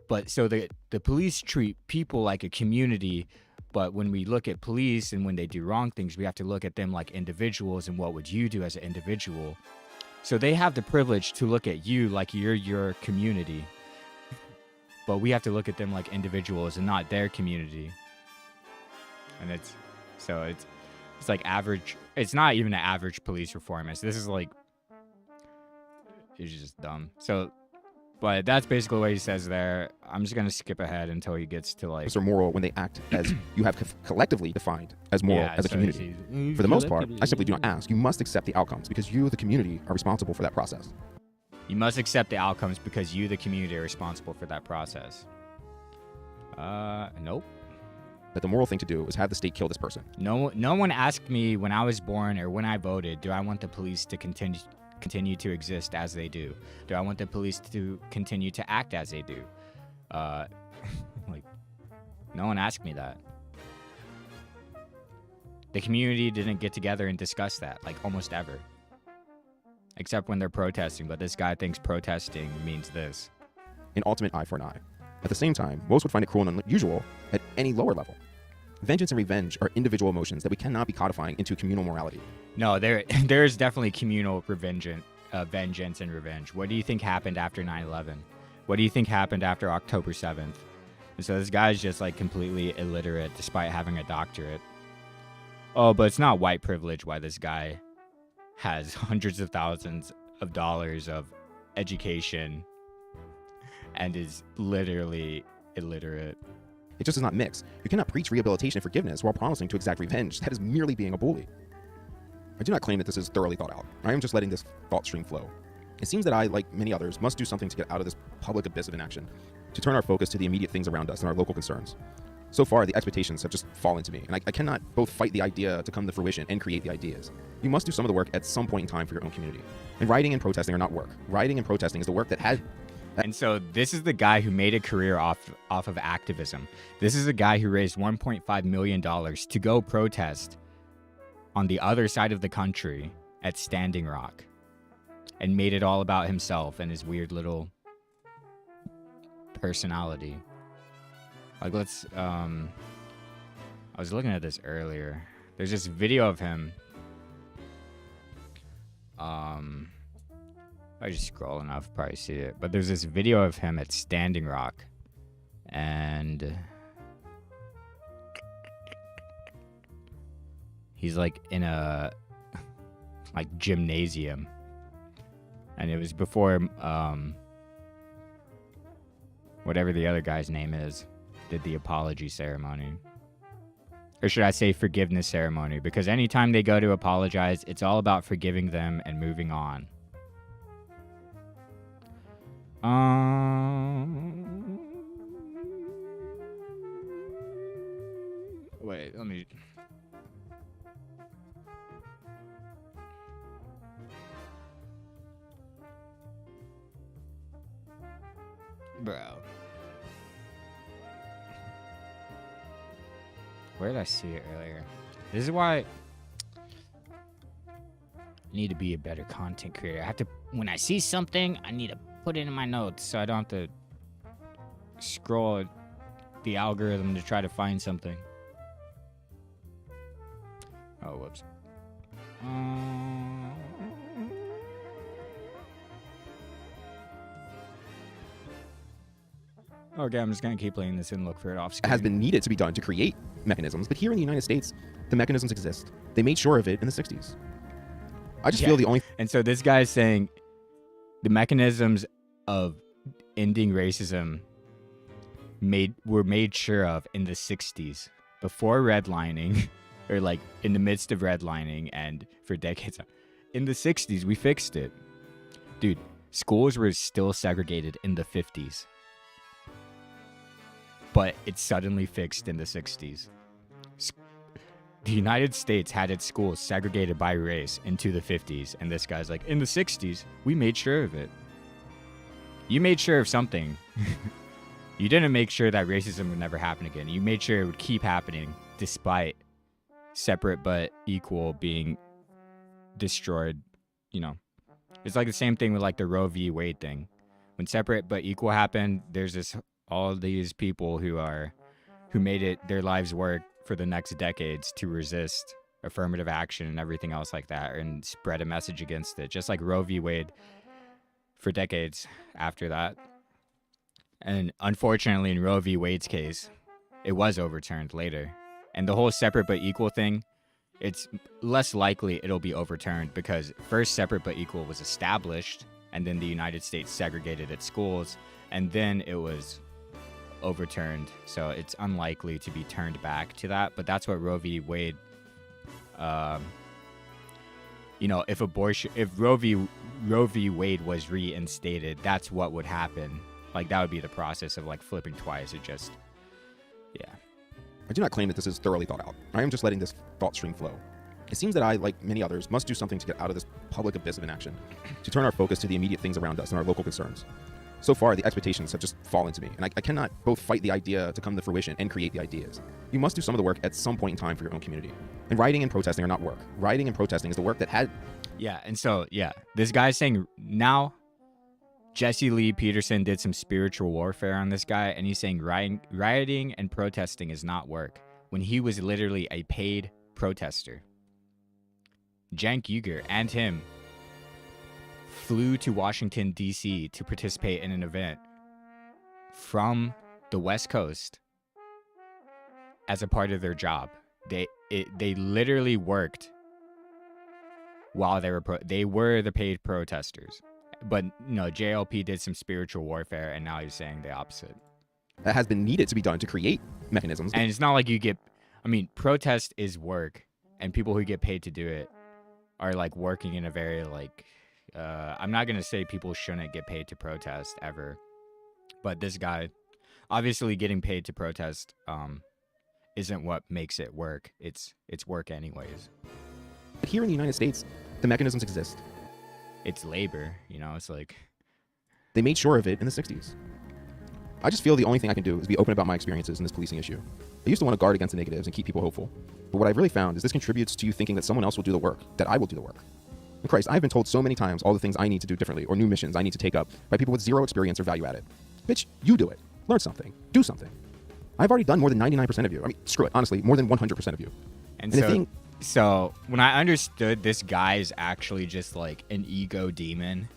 But so the police treat people like a community. But when we look at police and when they do wrong things, we have to look at them like individuals. And what would you do as an individual? So they have the privilege to look at you like you're your community. But we have to look at them like individuals and not their community. And it's like average. It's not even an average police reformist. This is like. He's just dumb. So, but that's basically what he says there. I'm just going to skip ahead until he gets to like... Are moral when they act as you have collectively defined as moral as a community. For the most part, I simply do not ask. You must accept the outcomes because you, the community, are responsible for that process. You must accept the outcomes because you, the community, are responsible for that process. Nope. That the moral thing to do is have the state kill this person. No one asked me when I was born or when I voted, do I want the police to continue to exist as they do? Do I want the police to continue to act as they do? Like, no one asked me that. The community didn't get together and discuss that, like, almost ever. Except when they're protesting, but this guy thinks protesting means this. An ultimate eye for an eye. At the same time, most would find it cruel and unusual at any lower level. Vengeance and revenge are individual emotions that we cannot be codifying into communal morality. No, there's definitely communal vengeance and revenge. What do you think happened after 9/11? What do you think happened after October 7th? And so this guy's just like completely illiterate despite having a doctorate. Oh, but it's not white privilege why this guy has hundreds of thousands of dollars of education and is literally illiterate. It just does not mix. You cannot preach rehabilitation and forgiveness while promising to exact revenge. That is merely being a bully. I do not claim that this is thoroughly thought out. I am just letting this thought stream flow. It seems that I, like many others, must do something to get out of this public abyss of inaction, to turn our focus to the immediate things around us and our local concerns. So far, the expectations have just fallen to me, and I cannot both fight the idea to come to fruition and create the ideas. You must do some of the work at some point in time for your own community. And rioting and protesting are not work. Rioting and protesting is the work that has... And so this is the guy who made a career off of activism. This is a guy who raised $1.5 million to go protest on the other side of the country at Standing Rock and made it all about himself and his weird little personality. Like, let's, I was looking at this earlier. There's this video of him. I just scroll enough, probably see it. But there's this video of him at Standing Rock. And he's like in a like gymnasium. And it was before whatever the other guy's name is did the apology ceremony. Or should I say forgiveness ceremony? Because anytime they go to apologize, it's all about forgiving them and moving on. Wait, let me... Bro. Where did I see it earlier? This is why I need to be a better content creator. I have to, when I see something, I need to put it in my notes so I don't have to scroll the algorithm to try to find something. Oh, whoops. Okay, I'm just gonna keep playing this and look for it off screen. Has been needed to be done to create mechanisms, but here in the United States, the mechanisms exist. They made sure of it in the 60s. I just feel the only. And so this guy's saying the mechanisms of ending racism were made sure of in the 60s, before redlining, or like in the midst of redlining, and for decades. In the 60s, we fixed it. Dude, schools were still segregated in the 50s. But it's suddenly fixed in the 60s. The United States had its schools segregated by race into the 50s, and this guy's like, in the 60s, we made sure of it. You made sure of something. You didn't make sure that racism would never happen again. You made sure it would keep happening despite separate but equal being destroyed, you know. It's like the same thing with like the Roe v. Wade thing. When separate but equal happened, there's all these people who made it their lives work for the next decades to resist affirmative action and everything else like that, and spread a message against it, just like Roe v. Wade for decades after that. And unfortunately, in Roe v. Wade's case, it was overturned later. And the whole separate but equal thing, it's less likely it'll be overturned, because first separate but equal was established, and then the United States segregated its schools, and then it was overturned. So it's unlikely to be turned back to that. But that's what Roe v. Wade, you know, if Roe v. Wade was reinstated, that's what would happen. Like, that would be the process of like flipping twice. It just, yeah. I do not claim that this is thoroughly thought out. I am just letting this thought stream flow. It seems that I, like many others, must do something to get out of this public abyss of inaction, to turn our focus to the immediate things around us and our local concerns. So far, the expectations have just fallen to me, and I cannot both fight the idea to come to fruition and create the ideas. You must do some of the work at some point in time for your own community. And rioting and protesting are not work. Rioting and protesting is the work that had... Yeah, and so, yeah, this guy's saying now Jesse Lee Peterson did some spiritual warfare on this guy, and he's saying rioting and protesting is not work, when he was literally a paid protester. Cenk Uygur and him flew to Washington, D.C. to participate in an event from the West Coast as a part of their job. They literally worked while they were the paid protesters. But no, JLP did some spiritual warfare, and now he's saying the opposite. That has been needed to be done to create mechanisms. And it's not like protest is work, and people who get paid to do it are like working in a very like, I'm not going to say people shouldn't get paid to protest ever, but this guy, obviously getting paid to protest isn't what makes it work. It's work anyways. Here in the United States, the mechanisms exist. It's labor, you know, it's like... They made sure of it in the 60s. I just feel the only thing I can do is be open about my experiences in this policing issue. I used to want to guard against the negatives and keep people hopeful. But what I've really found is this contributes to you thinking that someone else will do the work, that I will do the work. And Christ, I've been told so many times all the things I need to do differently, or new missions I need to take up by people with zero experience or value added. Bitch, you do it. Learn something. Do something. I've already done more than 99% of you. I mean, screw it. Honestly, more than 100% of you. And so when I understood this guy is actually just like an ego demon,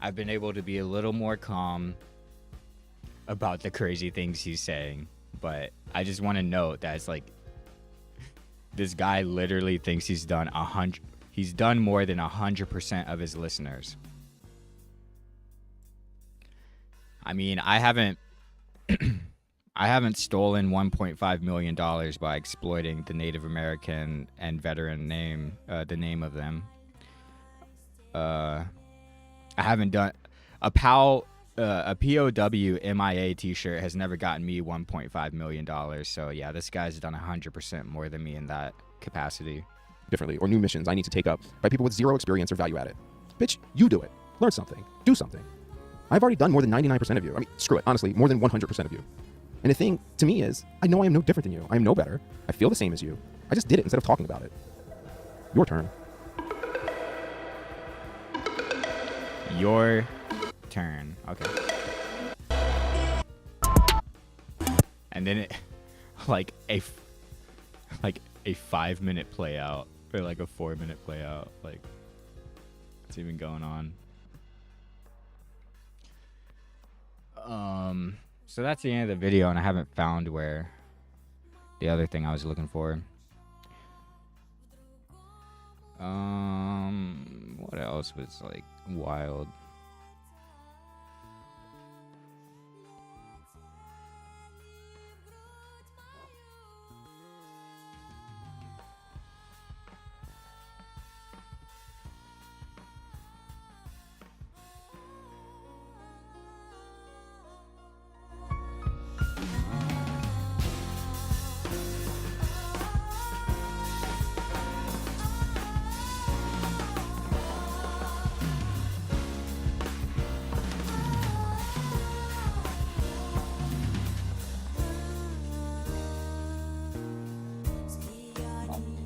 I've been able to be a little more calm about the crazy things he's saying. But I just want to note that it's like, this guy literally thinks he's done more than 100% of his listeners. I mean, I haven't stolen $1.5 million by exploiting the Native American and veteran name, the name of them. I haven't done a POW MIA t-shirt has never gotten me $1.5 million. So yeah, this guy's done 100% more than me in that capacity. Differently, or new missions I need to take up by people with zero experience or value added. Bitch, you do it. Learn something. Do something. I've already done more than 99% of you. I mean, screw it. Honestly, more than 100% of you. And the thing to me is, I know I am no different than you. I am no better. I feel the same as you. I just did it instead of talking about it. Your turn. Your turn. Okay. And then it, like a 5-minute play out, or like a 4-minute play out. Like, what's even going on? So that's the end of the video, and I haven't found where the other thing I was looking for. What else was like wild?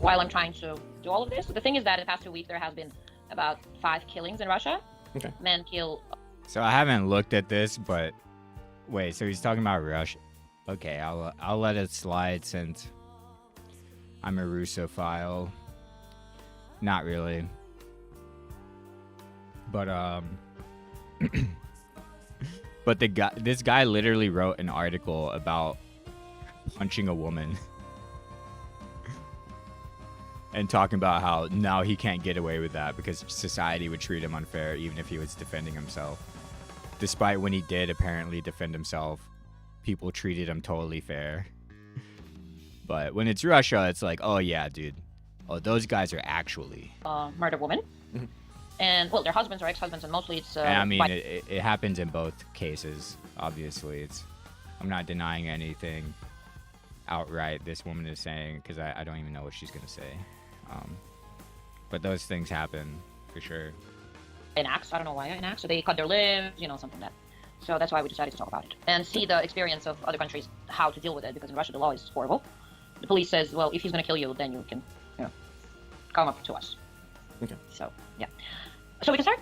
While I'm trying to do all of this, the thing is that in the past 2 weeks there has been about 5 killings in Russia. Okay. Men kill. So I haven't looked at this, but wait. So he's talking about Russia. Okay, I'll let it slide since I'm a Russophile. Not really. But but this guy literally wrote an article about punching a woman. And talking about how now he can't get away with that because society would treat him unfair even if he was defending himself. Despite when he did apparently defend himself, people treated him totally fair. But when it's Russia, it's like, oh yeah, dude. Oh, those guys are actually murder women. And well, their husbands or ex-husbands, and mostly it's. And I mean, it happens in both cases. Obviously, I'm not denying anything outright this woman is saying because I don't even know what she's gonna say. But those things happen for sure. In acts, I don't know why in acts. So they cut their limbs, you know, something like that. So that's why we decided to talk about it and see the experience of other countries, how to deal with it. Because in Russia, the law is horrible. The police says, well, if he's going to kill you, then you can, you know, come up to us. Okay. So yeah. So we can start.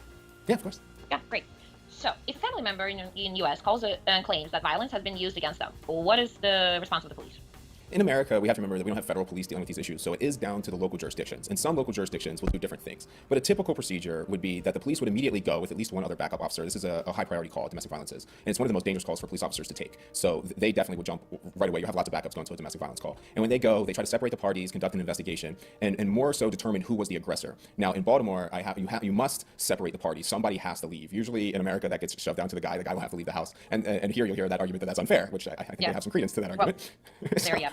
Yeah, of course. Yeah, great. So if a family member in U.S. calls and claims that violence has been used against them, what is the response of the police? In America, we have to remember that we don't have federal police dealing with these issues, so it is down to the local jurisdictions. And some local jurisdictions will do different things. But a typical procedure would be that the police would immediately go with at least one other backup officer. This is a high priority call, domestic violence is. And it's one of the most dangerous calls for police officers to take. So they definitely would jump right away. You have lots of backups going to a domestic violence call. And when they go, they try to separate the parties, conduct an investigation, and more so determine who was the aggressor. Now, in Baltimore, you must separate the parties. Somebody has to leave. Usually in America, that gets shoved down to the guy. The guy will have to leave the house. And here you'll hear that argument that that's unfair, which I think they have some credence to that argument. There, yeah.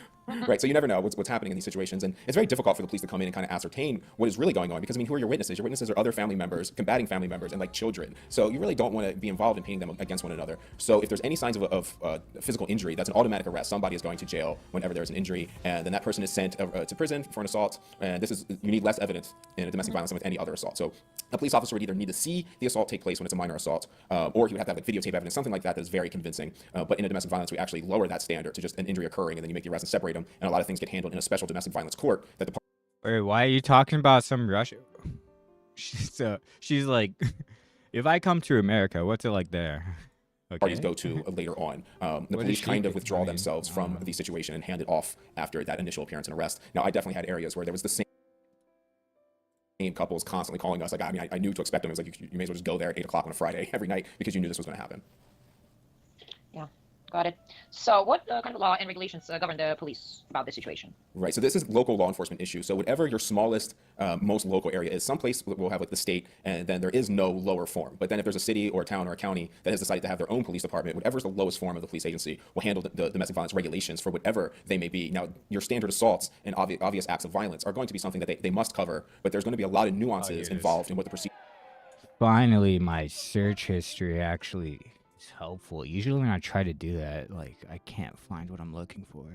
Right, so you never know what's happening in these situations, and it's very difficult for the police to come in and kind of ascertain what is really going on, because I mean, who are your witnesses? Your witnesses are other family members, combating family members, and like children. So you really don't want to be involved in pitting them against one another. So if there's any signs of physical injury, that's an automatic arrest. Somebody is going to jail whenever there's an injury, and then that person is sent to prison for an assault. And you need less evidence in a domestic violence than with any other assault. So a police officer would either need to see the assault take place when it's a minor assault, or he would have to have like videotape evidence, something like that that's very convincing. But in a domestic violence, we actually lower that standard to just an injury occurring, and then you make the arrest and separate them. And a lot of things get handled in a special domestic violence court that the Wait, why are you talking about some Russia? She's like, if I come to America, what's it like there? Okay. Parties go to later on. The police kind of withdraw themselves from the situation and hand it off after that initial appearance and arrest. Now, I definitely had areas where there was the same couples constantly calling us. Like, I mean, I knew to expect them. It was like, you may as well just go there at 8 o'clock on a Friday every night because you knew this was going to happen. Yeah, got it. So what kind of law and regulations govern the police about this situation? Right, so this is local law enforcement issue. So whatever your smallest, most local area is, some place will have like the state, and then there is no lower form. But then if there's a city or a town or a county that has decided to have their own police department, whatever's the lowest form of the police agency will handle the domestic violence regulations for whatever they may be. Now, your standard assaults and obvious acts of violence are going to be something that they must cover, but there's going to be a lot of nuances involved in what the procedure. Finally, my search history actually is helpful. Usually when I try to do that, like, I can't find what I'm looking for.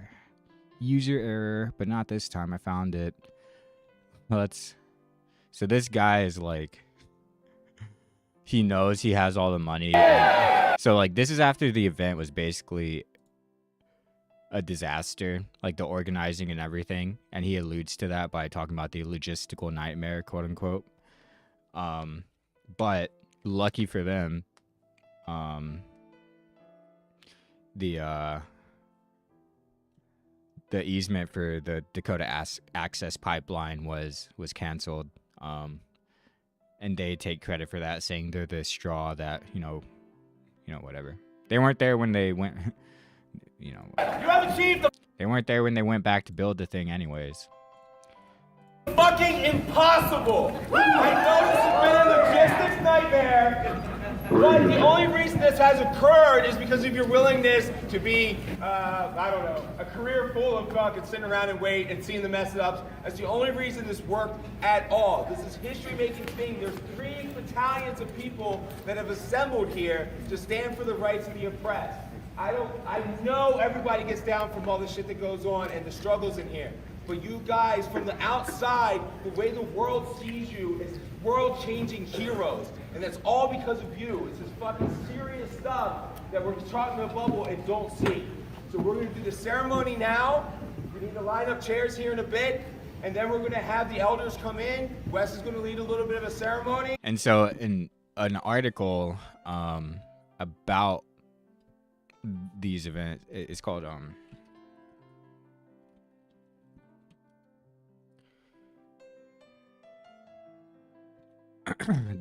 User error, but not this time. I found it. So this guy is like, he knows he has all the money. So like, this is after the event was basically a disaster, like the organizing and everything, and he alludes to that by talking about the logistical nightmare, quote unquote. But lucky for them, the easement for the Dakota Access Pipeline was canceled, and they take credit for that, saying they're the straw that you know whatever. They weren't there when they went. You have achieved. They weren't there when they went back to build the thing, anyways. But fucking impossible. I know this has been a logistics nightmare, but the only reason this has occurred is because of your willingness to be, I don't know, a career full of fucking sitting around and wait and seeing the mess ups. That's the only reason this worked at all. This is history-making thing. There's 3 battalions of people that have assembled here to stand for the rights of the oppressed. I know everybody gets down from all the shit that goes on and the struggles in here. But you guys, from the outside, the way the world sees you is world-changing heroes. And that's all because of you. It's this fucking serious stuff that we're talking in a bubble and don't see. So we're gonna do the ceremony now. We need to line up chairs here in a bit. And then we're gonna have the elders come in. Wes is gonna lead a little bit of a ceremony. And so in an article about these events, it's called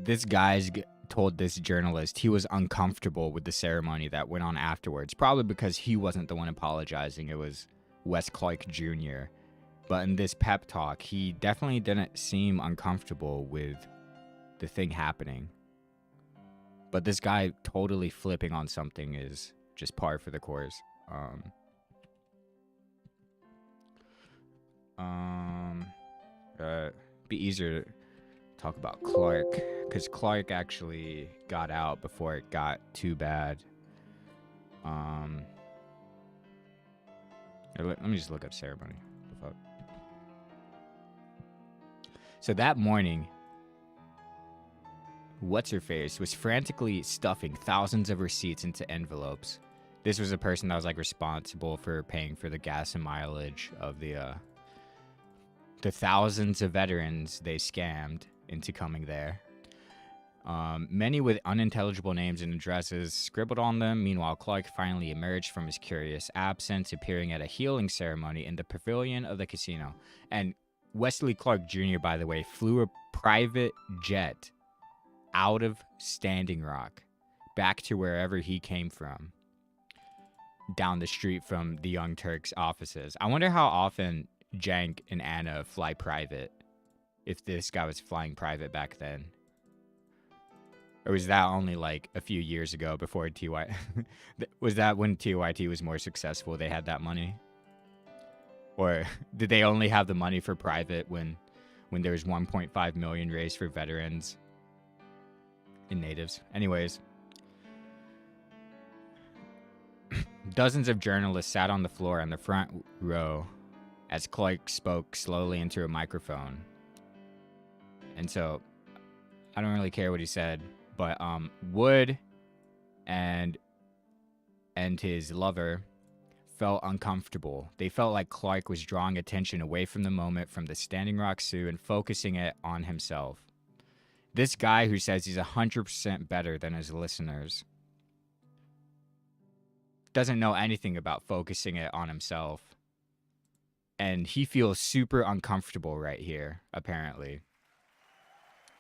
this guy's told this journalist he was uncomfortable with the ceremony that went on afterwards, probably because he wasn't the one apologizing. It was Wes Clark Jr. But in this pep talk, he definitely didn't seem uncomfortable with the thing happening. But this guy totally flipping on something is just par for the course. Be easier to talk about Clark, because Clark actually got out before it got too bad. Let me just look up ceremony. What the fuck? So that morning, what's-her-face was frantically stuffing thousands of receipts into envelopes. This was a person that was like responsible for paying for the gas and mileage of the thousands of veterans they scammed into coming there. Many with unintelligible names and addresses scribbled on them. Meanwhile, Clark finally emerged from his curious absence, appearing at a healing ceremony in the pavilion of the casino. And Wesley Clark Jr., by the way, flew a private jet out of Standing Rock back to wherever he came from, down the street from the Young Turks offices. I wonder how often Cenk and Anna fly private, if this guy was flying private back then. Or was that only like a few years ago before TYT? Was that when TYT was more successful, they had that money? Or did they only have the money for private when there was 1.5 million raised for veterans and natives? Anyways, dozens of journalists sat on the floor in the front row as Clark spoke slowly into a microphone. And so, I don't really care what he said, but Wood and his lover felt uncomfortable. They felt like Clark was drawing attention away from the moment, from the Standing Rock Sioux, and focusing it on himself. This guy who says he's 100% better than his listeners doesn't know anything about focusing it on himself. And he feels super uncomfortable right here, apparently,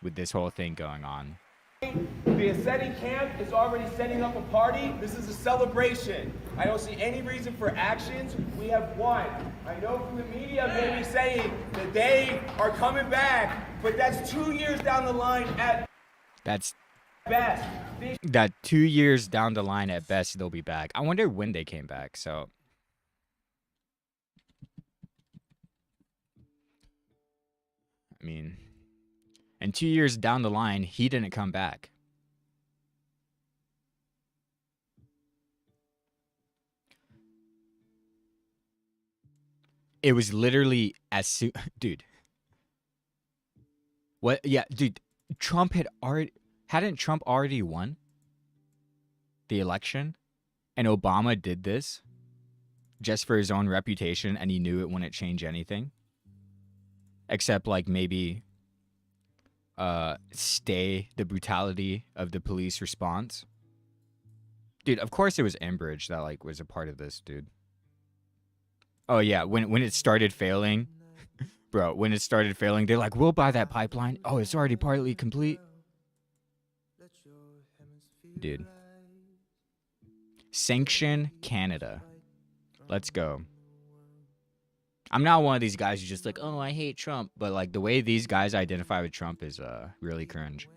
with this whole thing going on. The ascetic camp is already setting up a party. This is a celebration. I don't see any reason for actions. We have won. I know from the media may be saying that they are coming back, but that's 2 years down the line at best. This That 2 years down the line at best, they'll be back. I wonder when they came back, so. I mean, and 2 years down the line, he didn't come back. It was literally as soon, dude. What? Yeah, dude. Hadn't Trump already won the election, and Obama did this just for his own reputation, and he knew it wouldn't change anything, except like maybe stay the brutality of the police response. Dude, of course it was Enbridge that like was a part of this, dude. Oh yeah, when it started failing, bro, when it started failing, they're like, we'll buy that pipeline. Oh, it's already partly complete. Dude. Sanction Canada. Let's go. I'm not one of these guys who's just like, oh, I hate Trump. But like the way these guys identify with Trump is really cringe.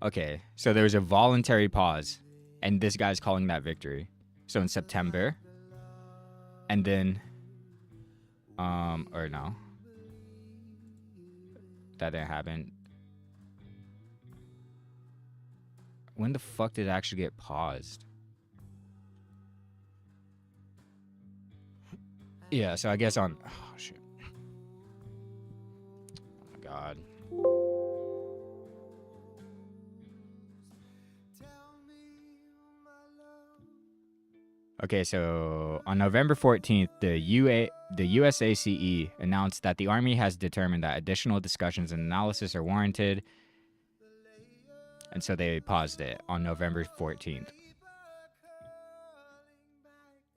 Okay, so there was a voluntary pause, and this guy's calling that victory. So in September, and then, or no, that didn't happen. When the fuck did it actually get paused? Yeah, so I guess on, oh shit. Oh my god. Okay, so on November 14th, the USACE announced that the Army has determined that additional discussions and analysis are warranted, and so they paused it on November 14th.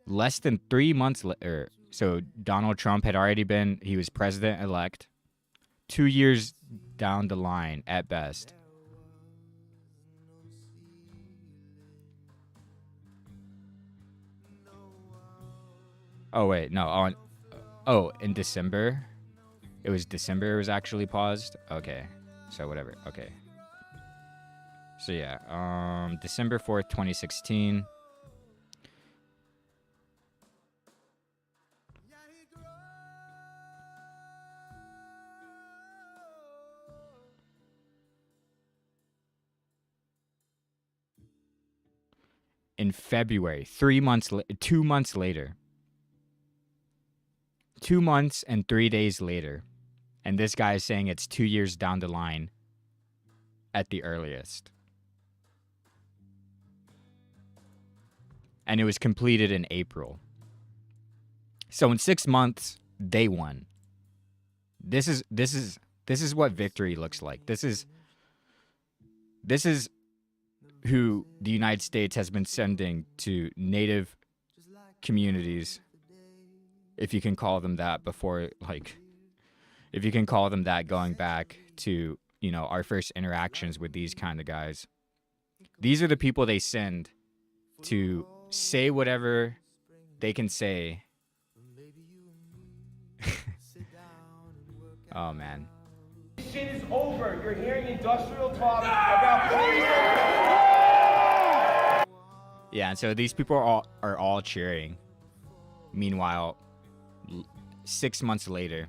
Less than 3 months later, so Donald Trump had already been, he was president-elect, 2 years down the line at best. Oh, wait, no, in December? It was December it was actually paused? Okay, so whatever, okay. So yeah, December 4th, 2016. In February, 2 months later. 2 months and 3 days later. And this guy is saying it's 2 years down the line at the earliest. And it was completed in April. So in 6 months, they won. This is what victory looks like. This is who the United States has been sending to native communities, if you can call them that, before, like, if you can call them that going back to, you know, our first interactions with these kind of guys. These are the people they send to say whatever they can say. Oh, man. This shit is over. You're hearing industrial talk about police. Yeah, and so these people are all cheering. Meanwhile, 6 months later,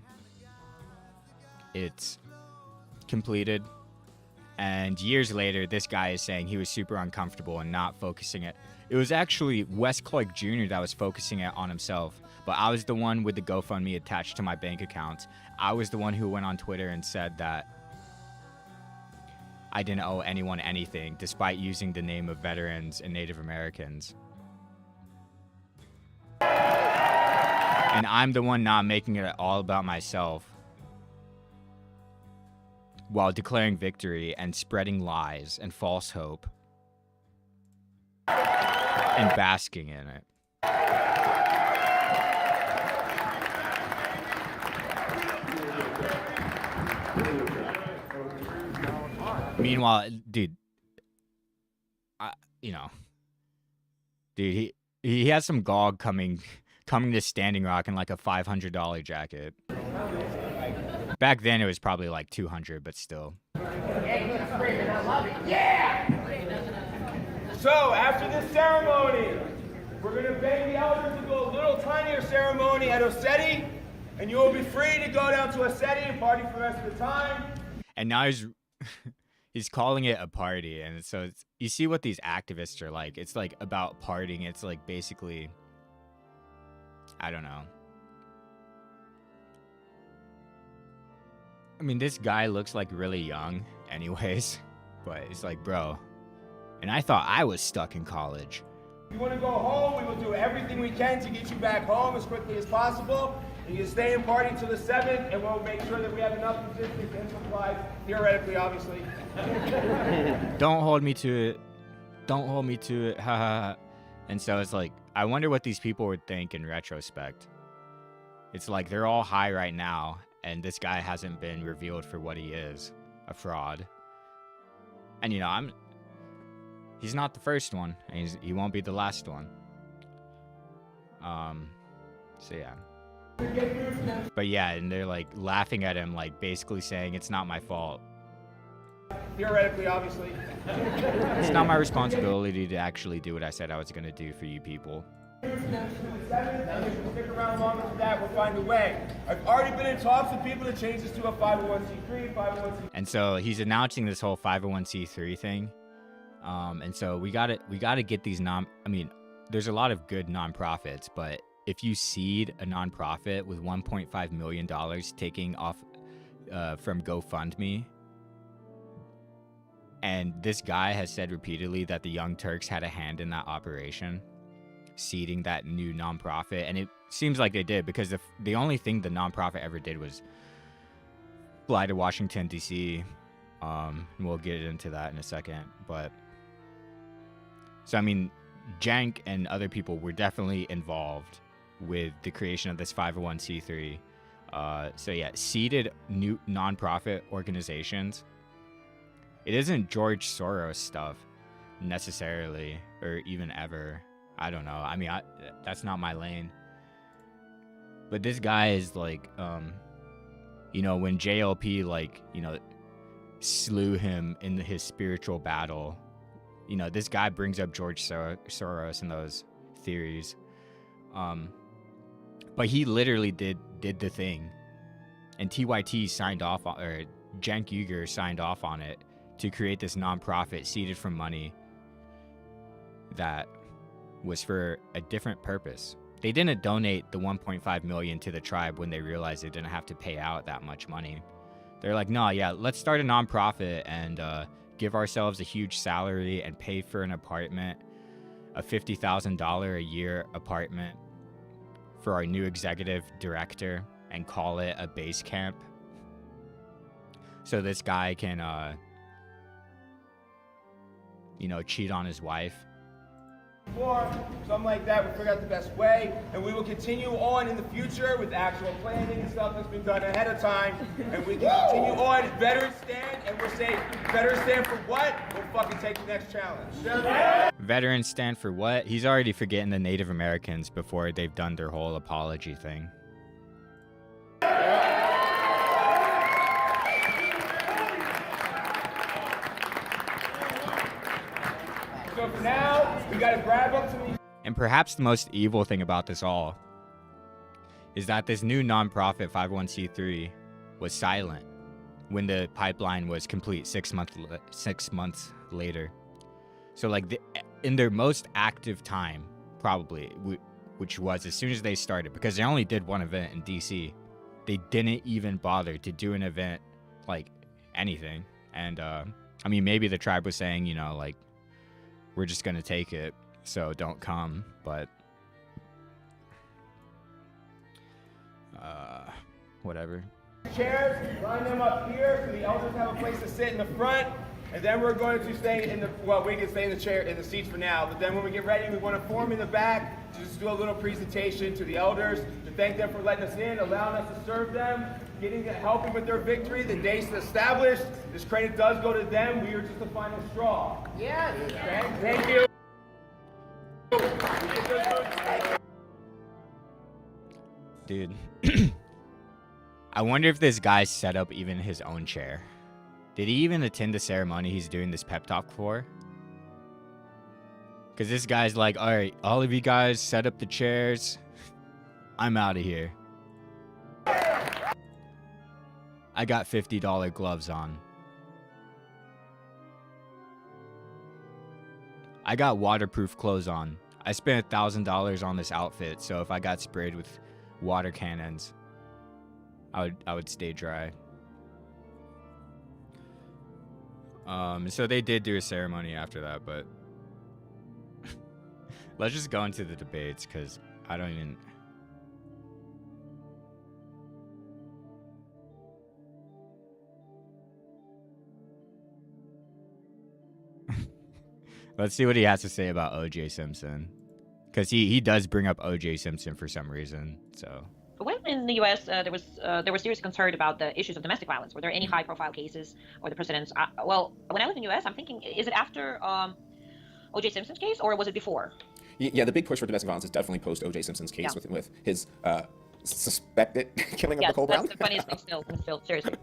it's completed. And years later, this guy is saying he was super uncomfortable and not focusing it. It was actually COAX Jr. that was focusing it on himself. But I was the one with the GoFundMe attached to my bank account. I was the one who went on Twitter and said that I didn't owe anyone anything, despite using the name of veterans and Native Americans. And I'm the one not making it all about myself, while declaring victory and spreading lies and false hope and basking in it. Meanwhile, dude, he has some GAWD coming to Standing Rock in like a $500 jacket. Back then it was probably like $200, but still. Yeah! So after this ceremony, we're gonna beg the elders to do a little tinier ceremony at Oseti, and you will be free to go down to Oseti and party for the rest of the time. And now he's calling it a party, and so you see what these activists are like. It's like about partying. It's like basically, I don't know. I mean, this guy looks like really young anyways, but it's like, bro, and I thought I was stuck in college. If you want to go home, we will do everything we can to get you back home as quickly as possible. And you stay and party till the 7th, and we'll make sure that we have enough logistics and supplies, theoretically, obviously. Don't hold me to it. Don't hold me to it. Ha ha ha. And so it's like, I wonder what these people would think in retrospect. It's like they're all high right now, and this guy hasn't been revealed for what he is, a fraud. And you know, he's not the first one, and he won't be the last one. So yeah. But yeah, and they're like laughing at him, like basically saying it's not my fault. Theoretically, obviously. It's not my responsibility to actually do what I said I was going to do for you people. Stick around long enough for that, we'll find a way. I've already been in talks with people to change this to a 501c3, 501c3. And so he's announcing this whole 501c3 thing. And so we gotta get these I mean, there's a lot of good nonprofits, but if you seed a nonprofit with $1.5 million taking off from GoFundMe, and this guy has said repeatedly that the Young Turks had a hand in that operation, seeding that new nonprofit, and it seems like they did, because the only thing the nonprofit ever did was fly to Washington, D.C. We'll get into that in a second, but so I mean, Cenk and other people were definitely involved with the creation of this 501c3. So yeah, seeded new nonprofit organizations. It isn't George Soros stuff necessarily, or even ever. I don't know. I mean, that's not my lane. But this guy is like, you know, when JLP, like, you know, slew him in his spiritual battle, you know, this guy brings up George Soros and those theories. But he literally did the thing. And TYT signed off on, or Cenk Uygur signed off on it to create this nonprofit seeded from money that was for a different purpose. They didn't donate the 1.5 million to the tribe when they realized they didn't have to pay out that much money. They're like, no, yeah, let's start a nonprofit and give ourselves a huge salary and pay for an apartment, a $50,000 a year apartment for our new executive director, and call it a base camp. So this guy can, you know, cheat on his wife. Or something like that, we'll figure out the best way, and we will continue on in the future with actual planning and stuff that's been done ahead of time, and we can continue on. Veterans stand, and we're saying, veterans stand for what? We'll fucking take the next challenge. Veterans stand for what? He's already forgetting the Native Americans before they've done their whole apology thing. So for now, we gotta grab up some of these. And perhaps the most evil thing about this all is that this new nonprofit 501c3 was silent when the pipeline was complete 6 months later. So like in their most active time, probably, which was as soon as they started, because they only did one event in DC, they didn't even bother to do an event, like anything. And I mean, maybe the tribe was saying, you know, like, we're just gonna take it, so don't come, but whatever. Chairs, line them up here so the elders have a place to sit in the front, and then we're going to stay in the, well, we can stay in the seats for now, but then when we get ready, we want to form in the back to just do a little presentation to the elders, to thank them for letting us in, allowing us to serve them, helping with their victory. The date's established. This credit does go to them. We are just the final straw. Yes. Okay? Thank you. Dude, I wonder if this guy set up even his own chair. Did he even attend the ceremony he's doing this pep talk for? Because this guy's like, all right, all of you guys set up the chairs. I'm out of here. I got $50 gloves on. I got waterproof clothes on. I spent $1,000 on this outfit, so if I got sprayed with water cannons, I would stay dry. So they did do a ceremony after that, but let's just go into the debates, because I don't even... Let's see what he has to say about O.J. Simpson, because he does bring up O.J. Simpson for some reason. So when in the U.S. There was serious concern about the issues of domestic violence. Were there any high-profile cases or the presidents? Well, when I was in the U.S., I'm thinking, is it after O.J. Simpson's case, or was it before? Yeah, the big push for domestic violence is definitely post O.J. Simpson's case with his suspected killing of Nicole Brown. That's the funniest thing still, seriously.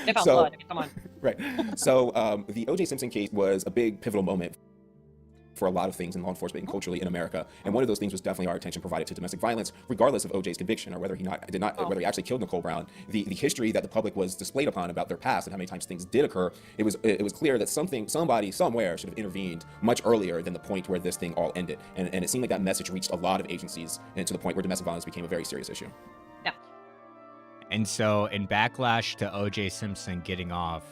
They found blood, I mean, come on. Right. So the O.J. Simpson case was a big pivotal moment for a lot of things in law enforcement and culturally in America. And one of those things was definitely our attention provided to domestic violence, regardless of O.J.'s conviction or whether he whether he actually killed Nicole Brown. The history that the public was displayed upon about their past and how many times things did occur, it was clear that somebody somewhere should have intervened much earlier than the point where this thing all ended. And it seemed like that message reached a lot of agencies, and to the point where domestic violence became a very serious issue. Yeah. And so in backlash to O.J. Simpson getting off,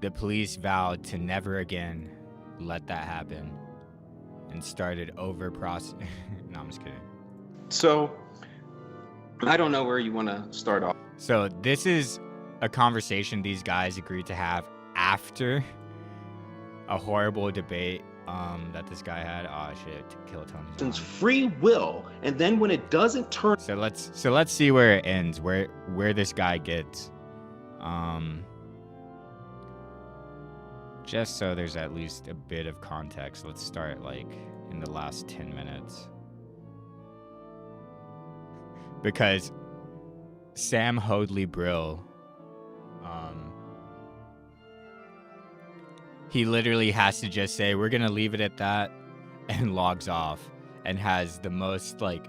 the police vowed to never again let that happen and started over process. No, I'm just kidding. So I don't know where you want to start off. So this is a conversation these guys agreed to have after a horrible debate that this guy had. Oh shit, to kill Tony. It's free will, and then when it doesn't turn. So let's see where it ends, where this guy gets. Just so there's at least a bit of context, let's start like in the last 10 minutes. Because Sam Hoadley Brill, he literally has to just say, we're gonna leave it at that, and logs off, and has the most like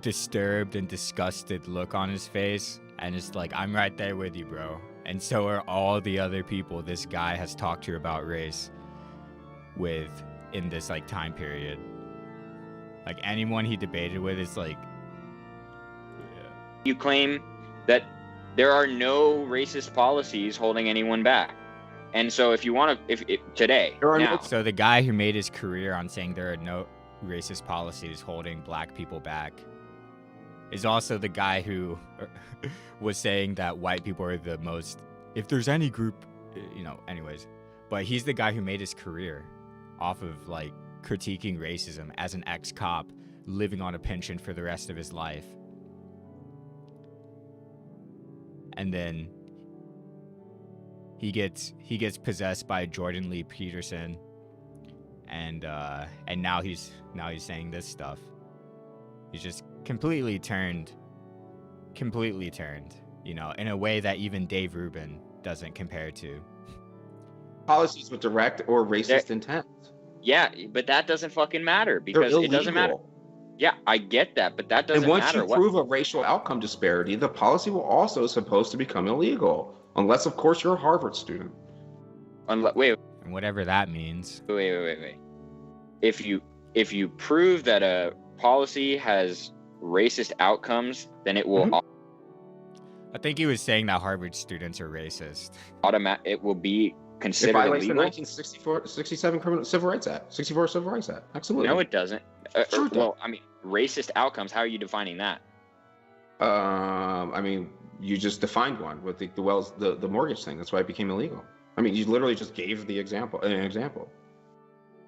disturbed and disgusted look on his face, and it's like, I'm right there with you, bro. And so are all the other people this guy has talked to about race with in this like time period. Like anyone he debated with is like, you claim that there are no racist policies holding anyone back. And so if you want to, if today, now. So the guy who made his career on saying there are no racist policies holding black people back is also the guy who was saying that white people are the most, if there's any group, you know, anyways. But he's the guy who made his career off of like critiquing racism as an ex-cop living on a pension for the rest of his life. And then he gets possessed by Jordan Lee Peterson, and now he's saying this stuff. He's just completely turned, you know, in a way that even Dave Rubin doesn't compare to. Policies with direct or racist intent. Yeah, but that doesn't fucking matter because it doesn't matter. Yeah, I get that, but that doesn't matter. And once you prove a racial outcome disparity, the policy will also supposed to become illegal, unless, of course, you're a Harvard student. Wait. And whatever that means. Wait. If you prove that a policy has racist outcomes, then it will. I think he was saying that Harvard students are racist. It will be considered It violates illegal. the 1967 Civil Rights Act, 64 Civil Rights Act. Absolutely. No, it doesn't. Sure it does. Well, I mean, racist outcomes. How are you defining that? I mean, you just defined one with the mortgage thing. That's why it became illegal. I mean, you literally just gave an example.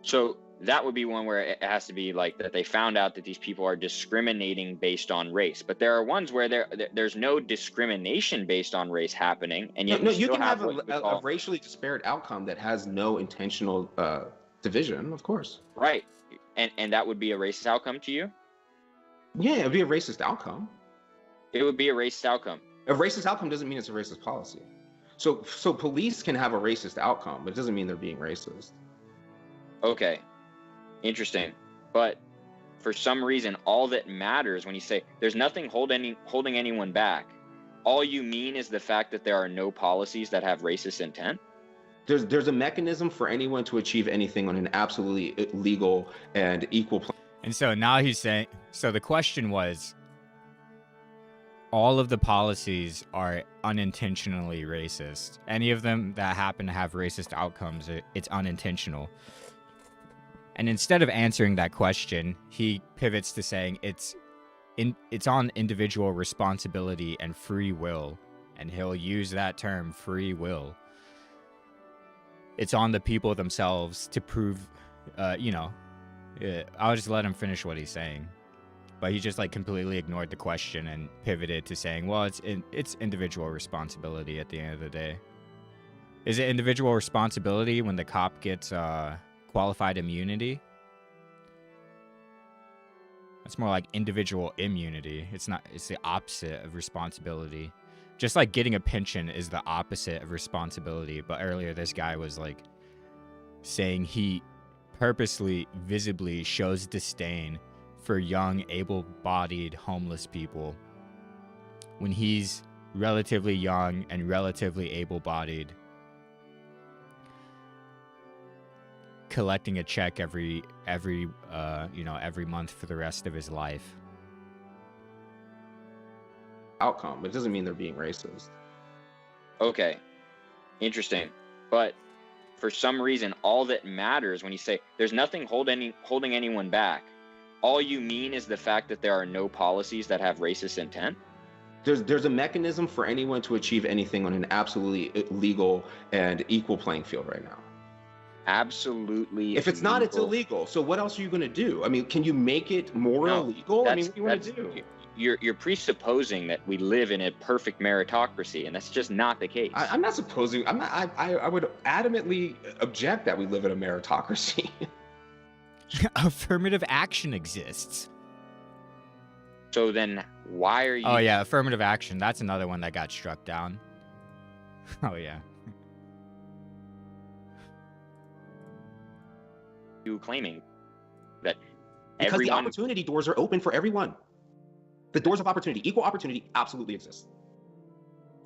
So that would be one where it has to be like that they found out that these people are discriminating based on race. But there are ones where there's no discrimination based on race happening, and yet you can have a racially disparate outcome that has no intentional division, of course. Right, and that would be a racist outcome to you? Yeah, it would be a racist outcome. It would be a racist outcome. A racist outcome doesn't mean it's a racist policy. So police can have a racist outcome, but it doesn't mean they're being racist. Okay, interesting. But for some reason, all that matters when you say there's nothing holding anyone back, all you mean is the fact that there are no policies that have racist intent? There's a mechanism for anyone to achieve anything on an absolutely legal and equal plan. And so now he's saying, so the question was, all of the policies are unintentionally racist. Any of them that happen to have racist outcomes, it's unintentional. And instead of answering that question, he pivots to saying it's on individual responsibility and free will. And he'll use that term, free will. It's on the people themselves to prove, I'll just let him finish what he's saying. But he just like completely ignored the question and pivoted to saying, well, it's individual responsibility at the end of the day. Is it individual responsibility when the cop gets qualified immunity? It's more like individual immunity. It's not. It's the opposite of responsibility. Just like getting a pension is the opposite of responsibility. But earlier, this guy was like saying he purposely, visibly shows disdain for young, able-bodied, homeless people when he's relatively young and relatively able-bodied, collecting a check every month for the rest of his life. Outcome, but it doesn't mean they're being racist. Okay, interesting. But for some reason, all that matters when you say there's nothing holding anyone back, all you mean is the fact that there are no policies that have racist intent? There's a mechanism for anyone to achieve anything on an absolutely legal and equal playing field right now. Absolutely. If it's not, it's illegal. So what else are you going to do? I mean, can you make it more illegal? I mean, what do you want to do? You're presupposing that we live in a perfect meritocracy, and that's just not the case. I'm not supposing. I'm not. I would adamantly object that we live in a meritocracy. Affirmative action exists. So then, why are you? Oh yeah, affirmative action. That's another one that got struck down. Oh yeah. You claiming that because everyone... the opportunity doors are open for everyone. The doors of opportunity, equal opportunity, absolutely exist.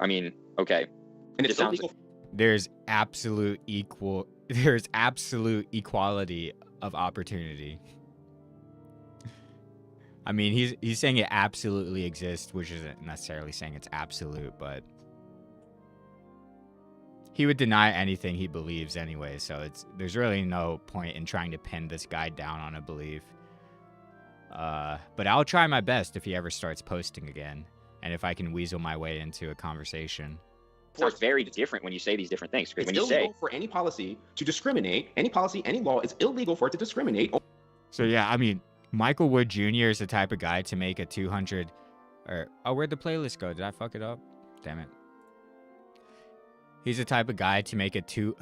I mean, okay. And it's illegal. There's absolute equality of opportunity. I mean, he's saying it absolutely exists, which isn't necessarily saying it's absolute, but he would deny anything he believes anyway, so there's really no point in trying to pin this guy down on a belief. But I'll try my best if he ever starts posting again, and if I can weasel my way into a conversation. It sounds very different when you say these different things. It's when you illegal say for any policy to discriminate, any policy, any law, it's illegal for it to discriminate. So yeah, I mean, Michael Wood Jr. is the type of guy to make a 200, or, oh, where'd the playlist go? Did I fuck it up? Damn it. He's the type of guy to make to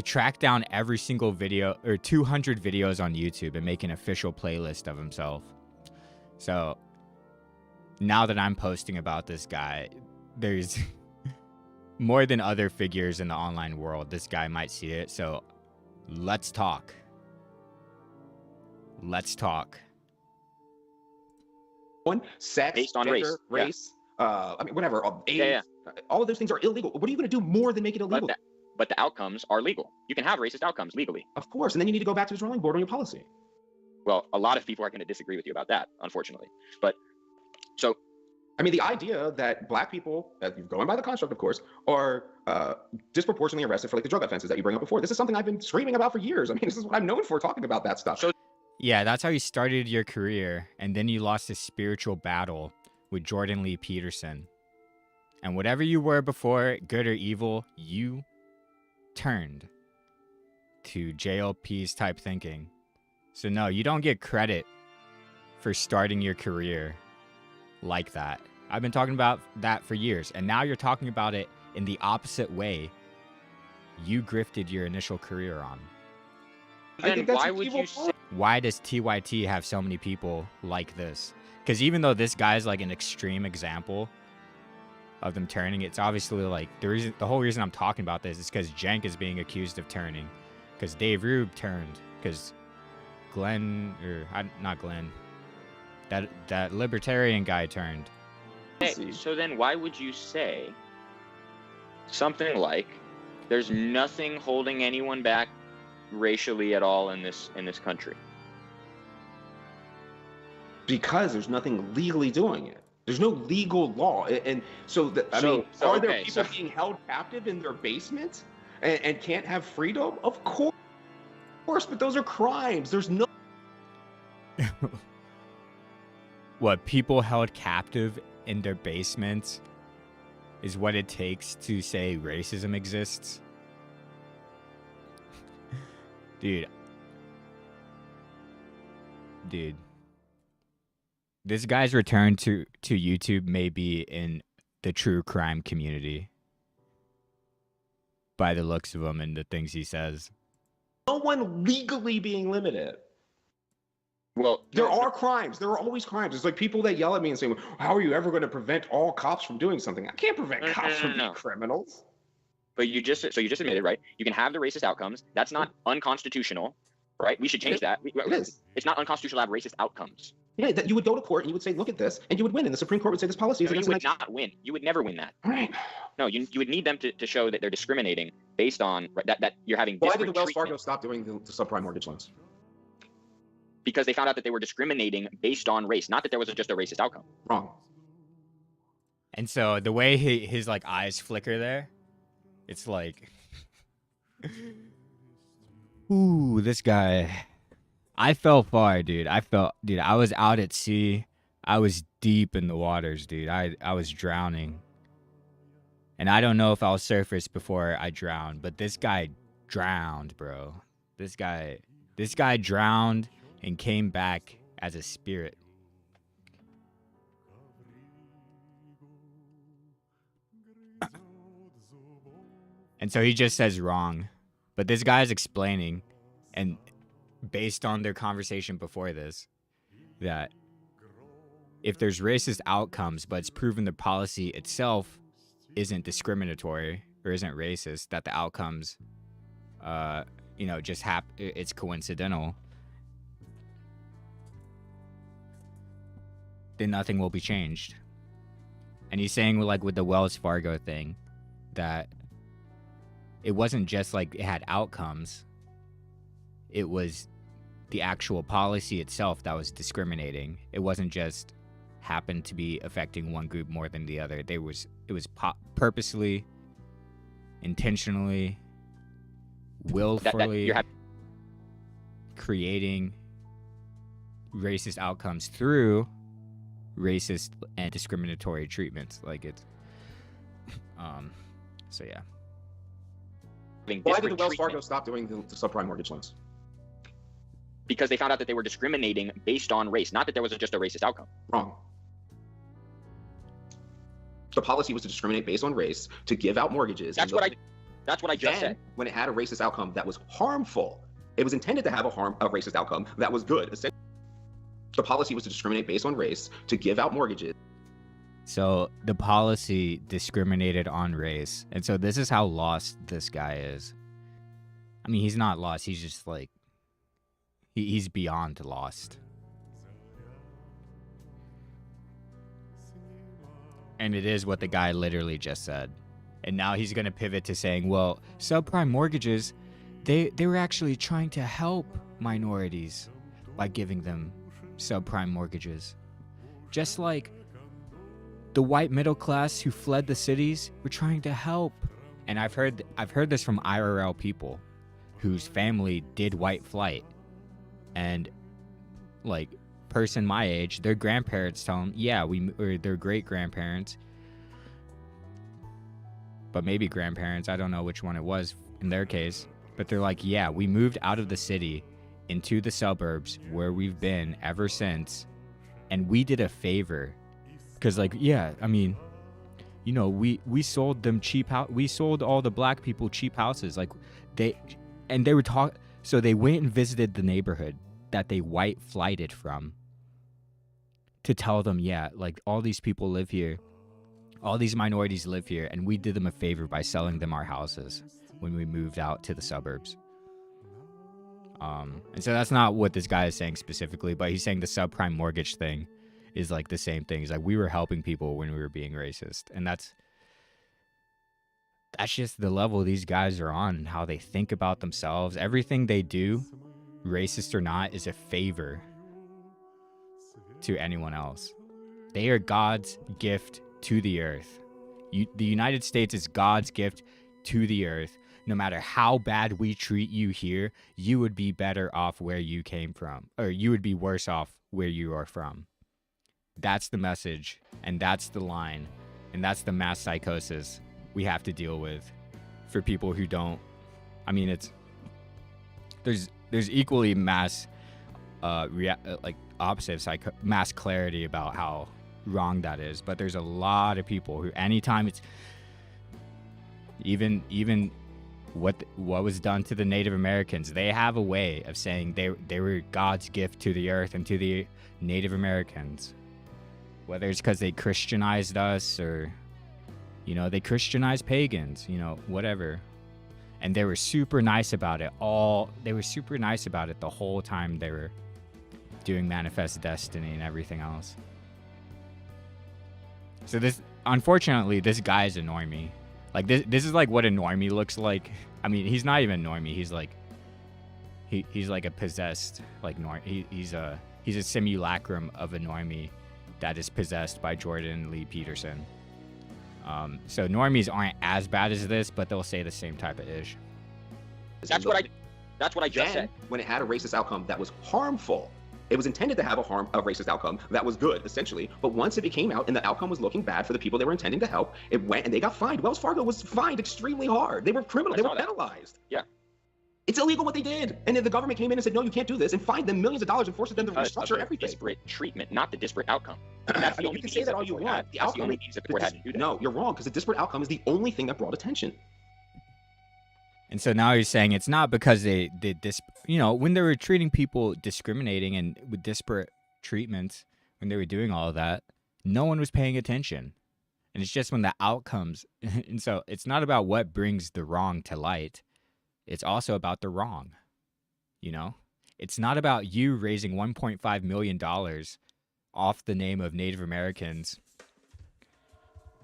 track down every single video, or 200 videos on YouTube and make an official playlist of himself. So now that I'm posting about this guy, there's more than other figures in the online world. This guy might see it. So let's talk. Let's talk. One, sex, based on gender, race, I mean, whatever, age, all of those things are illegal. What are you going to do more than make it illegal? But the outcomes are legal. You can have racist outcomes legally. Of course, and then you need to go back to the drawing board on your policy. Well, a lot of people are going to disagree with you about that, unfortunately. But so, I mean, the idea that black people, going by the construct, of course, are disproportionately arrested for like the drug offenses that you bring up before. This is something I've been screaming about for years. I mean, this is what I'm known for, talking about that stuff. So, yeah, that's how you started your career, and then you lost a spiritual battle with Jordan Lee Peterson. And whatever you were before, good or evil, you turned to JLP's type thinking. So no, you don't get credit for starting your career like that. I've been talking about that for years, and now you're talking about it in the opposite way you grifted your initial career on. Then why would you say... Why does TYT have so many people like this? Because even though this guy's like an extreme example of them turning, it's obviously like the whole reason I'm talking about this is because Cenk is being accused of turning, because Dave Rube turned, because not Glenn, that libertarian guy turned. So then why would you say something like there's nothing holding anyone back racially at all in this country? Because there's nothing legally doing it. There's no legal law. And so, are there people being held captive in their basement and can't have freedom? Of course, but those are crimes. There's no... What, people held captive in their basements is what it takes to say racism exists? Dude. This guy's return to YouTube may be in the true crime community. by the looks of him and the things he says. No one legally being limited. Well, there are crimes. There are always crimes. It's like people that yell at me and say, how are you ever going to prevent all cops from doing something? I can't prevent cops from being criminals. But you just admitted, right? You can have the racist outcomes. That's not unconstitutional, right? We should change that. It is. It's not unconstitutional to have racist outcomes. Yeah, that you would go to court and you would say, look at this, and you would win. And the Supreme Court would say this policy is No, you against would not win. You would never win that. Right. No, you would need them to show that they're discriminating based on that you're having Why disparate did the Wells treatment. Fargo stop doing the subprime mortgage loans? Because they found out that they were discriminating based on race, not that there was just a racist outcome. Wrong. And so the way his like eyes flicker there, it's like, ooh, this guy. I fell far, dude. I was out at sea. I was deep in the waters, dude. I was drowning. And I don't know if I'll surface before I drown, but this guy drowned, bro. This guy drowned and came back as a spirit. And so he just says wrong. But this guy's explaining, and based on their conversation before this, that if there's racist outcomes, but it's proven the policy itself isn't discriminatory or isn't racist, that the outcomes, just it's coincidental, then nothing will be changed. And he's saying, like, with the Wells Fargo thing, that it wasn't just like it had outcomes, it was the actual policy itself that was discriminating. It wasn't just happened to be affecting one group more than the other. It was purposely, intentionally, willfully creating racist outcomes through racist and discriminatory treatments. Like it's so yeah. Why did the Wells Fargo stop doing the subprime mortgage loans? Because they found out that they were discriminating based on race, not that there was just a racist outcome. Wrong. The policy was to discriminate based on race, to give out mortgages. That's what I just said. When it had a racist outcome that was harmful, it was intended to have a racist outcome that was good. The policy was to discriminate based on race, to give out mortgages. So the policy discriminated on race. And so this is how lost this guy is. I mean, he's not lost. He's just like, he's beyond lost. And it is what the guy literally just said. And now he's going to pivot to saying, well, subprime mortgages, they were actually trying to help minorities by giving them subprime mortgages. Just like the white middle class who fled the cities were trying to help. And I've heard this from IRL people whose family did white flight. And like person my age, their grandparents tell them, yeah, or their great grandparents, but maybe grandparents, I don't know which one it was in their case, but they're like, yeah, we moved out of the city into the suburbs where we've been ever since, and we did a favor, because like, yeah, I mean, you know, we sold them we sold all the black people cheap houses, like they were so they went and visited the neighborhood that they white flighted from to tell them, yeah, like all these people live here, all these minorities live here, and we did them a favor by selling them our houses when we moved out to the suburbs. And so that's not what this guy is saying specifically, but he's saying the subprime mortgage thing is like the same thing. It's like we were helping people when we were being racist, and that's just the level these guys are on, and how they think about themselves. Everything they do, racist or not, is a favor to anyone else. They are God's gift to the earth. The United States is God's gift to the earth. No matter how bad we treat you here, you would be better off where you came from, or you would be worse off where you are from. That's the message, and that's the line, and that's the mass psychosis we have to deal with for people who don't. I mean, there's equally mass opposite mass clarity about how wrong that is, but there's a lot of people who, anytime it's even what was done to the Native Americans. They have a way of saying they were God's gift to the earth and to the Native Americans. Whether it's because they Christianized us or, you know, they Christianized pagans, you know, whatever. And they were super nice about it. They were super nice about it the whole time they were doing Manifest Destiny and everything else. So unfortunately, this guy's a normie. Like, this is like what a normie looks like. I mean, he's not even a normie. He's like, he's like a possessed, like, he's a simulacrum of a normie that is possessed by Jordan Lee Peterson. So normies aren't as bad as this, but they'll say the same type of ish. That's what I just said. When it had a racist outcome that was harmful, it was intended to have a racist outcome that was good, essentially. But once it became out and the outcome was looking bad for the people they were intending to help, it went and they got fined. Wells Fargo was fined extremely hard. They were criminal. They were penalized. Yeah. It's illegal what they did. And then the government came in and said, no, you can't do this, and fined them millions of dollars and forced them to restructure everything. Disparate treatment, not the disparate outcome. I mean, you can say that all you want. That's the only means that the court had to do that. No, you're wrong, because the disparate outcome is the only thing that brought attention. And so now you're saying it's not because they did this, you know, when they were treating people discriminating and with disparate treatments, when they were doing all of that, no one was paying attention. And it's just when the outcomes, and so it's not about what brings the wrong to light. It's also about the wrong, you know? It's not about you raising $1.5 million off the name of Native Americans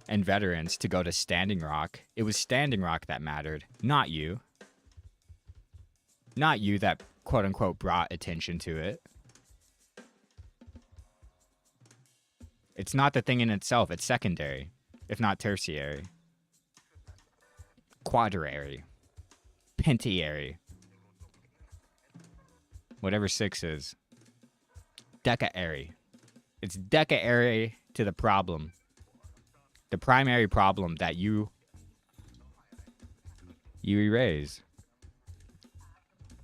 and veterans to go to Standing Rock. It was Standing Rock that mattered, not you. Not you that, quote unquote, brought attention to it. It's not the thing in itself. It's secondary, if not tertiary. Quadrary. Pentiary. Whatever 6 is. Decaary. It's decaary to the problem. The primary problem that you erase.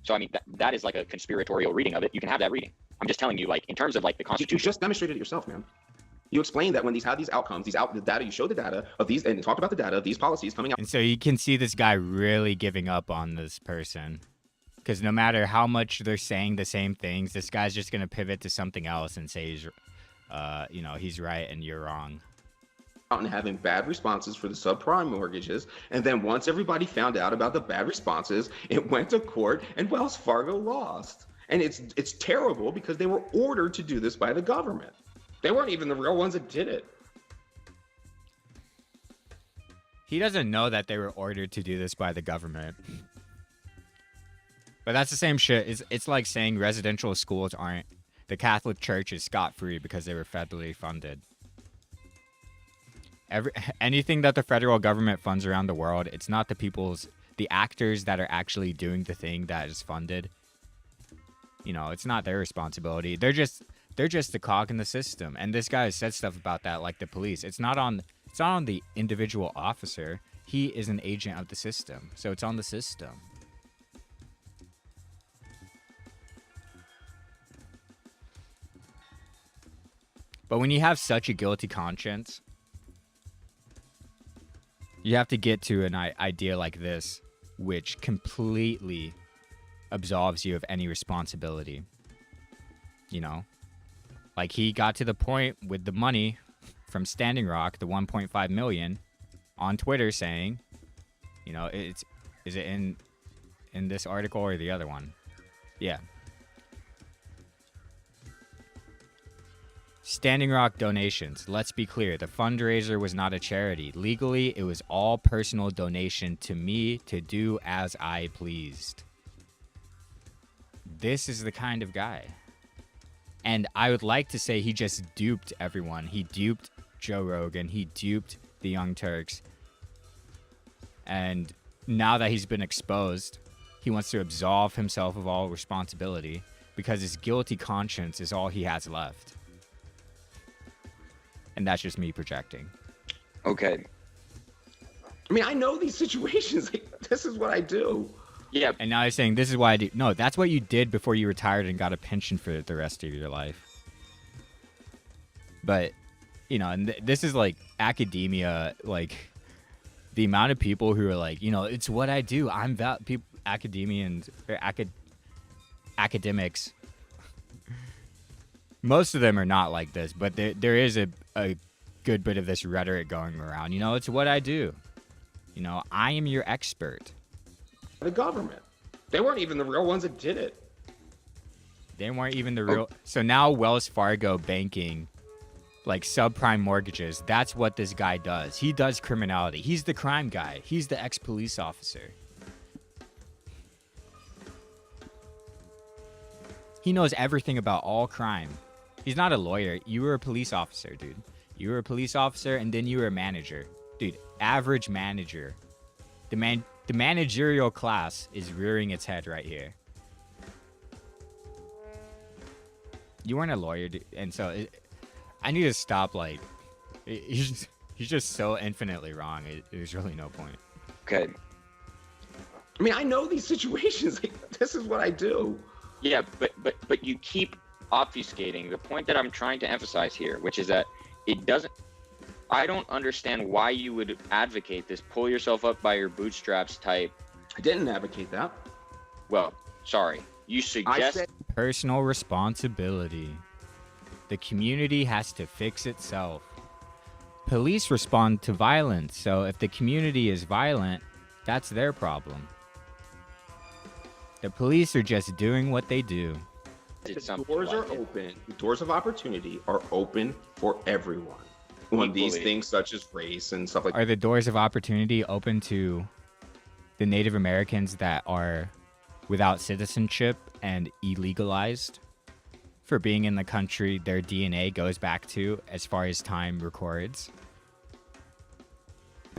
So, I mean, that is like a conspiratorial reading of it. You can have that reading. I'm just telling you, like, in terms of, like, the Constitution. You just demonstrated it yourself, man. You explained that when these had these outcomes, the data, you showed the data of these, and talked about the data of these policies coming out. And so you can see this guy really giving up on this person. Because no matter how much they're saying the same things, this guy's just going to pivot to something else and say, you know, he's right and you're wrong. And having bad responses for the subprime mortgages, and then once everybody found out about the bad responses, it went to court and Wells Fargo lost. And it's terrible because they were ordered to do this by the government. They weren't even the real ones that did it. He doesn't know that they were ordered to do this by the government. But that's the same shit. It's like saying residential schools aren't, the Catholic Church is scot-free because they were federally funded. Anything that the federal government funds around the world, it's not the actors that are actually doing the thing that is funded. You know, it's not their responsibility. They're just the cog in the system. And this guy has said stuff about that, like the police. It's not on the individual officer. He is an agent of the system. So it's on the system. But when you have such a guilty conscience, you have to get to an idea like this, which completely absolves you of any responsibility. You know? Like, he got to the point with the money from Standing Rock, the 1.5 million, on Twitter saying, you know, is it in this article or the other one? Yeah. Standing Rock donations. Let's be clear. The fundraiser was not a charity. Legally, it was all personal donation to me to do as I pleased. This is the kind of guy. And I would like to say he just duped everyone. He duped Joe Rogan. He duped the Young Turks. And now that he's been exposed, he wants to absolve himself of all responsibility because his guilty conscience is all he has left. And that's just me projecting. Okay. I mean, I know these situations. Like, this is what I do. Yeah. And now he's saying, this is what I do. No, that's what you did before you retired and got a pension for the rest of your life. But, you know, and this is like academia, like the amount of people who are like, you know, it's what I do. I'm people, academians or academics. Most of them are not like this, but there is a good bit of this rhetoric going around. You know, it's what I do. You know, I am your expert. The government. They weren't even the real ones that did it. They weren't even the real. So now Wells Fargo banking, like subprime mortgages, that's what this guy does. He does criminality. He's the crime guy. He's the ex-police officer. He knows everything about all crime. He's not a lawyer. You were a police officer, dude. You were a police officer, and then you were a manager. Dude, average manager. The managerial class is rearing its head right here. You weren't a lawyer, dude, and so I need to stop, like, he's just so infinitely wrong. There's really no point. Okay. I mean, I know these situations. Like, this is what I do. Yeah, but you keep obfuscating the point that I'm trying to emphasize here, which is that it doesn't. I don't understand why you would advocate this pull yourself up by your bootstraps type. I didn't advocate that. Well, sorry. You suggest personal responsibility. The community has to fix itself. Police respond to violence, so if the community is violent, that's their problem. The police are just doing what they do. The doors are open. The doors of opportunity are open for everyone. On these things such as race and stuff like that. Are the doors of opportunity open to the Native Americans that are without citizenship and illegalized for being in the country their DNA goes back to as far as time records?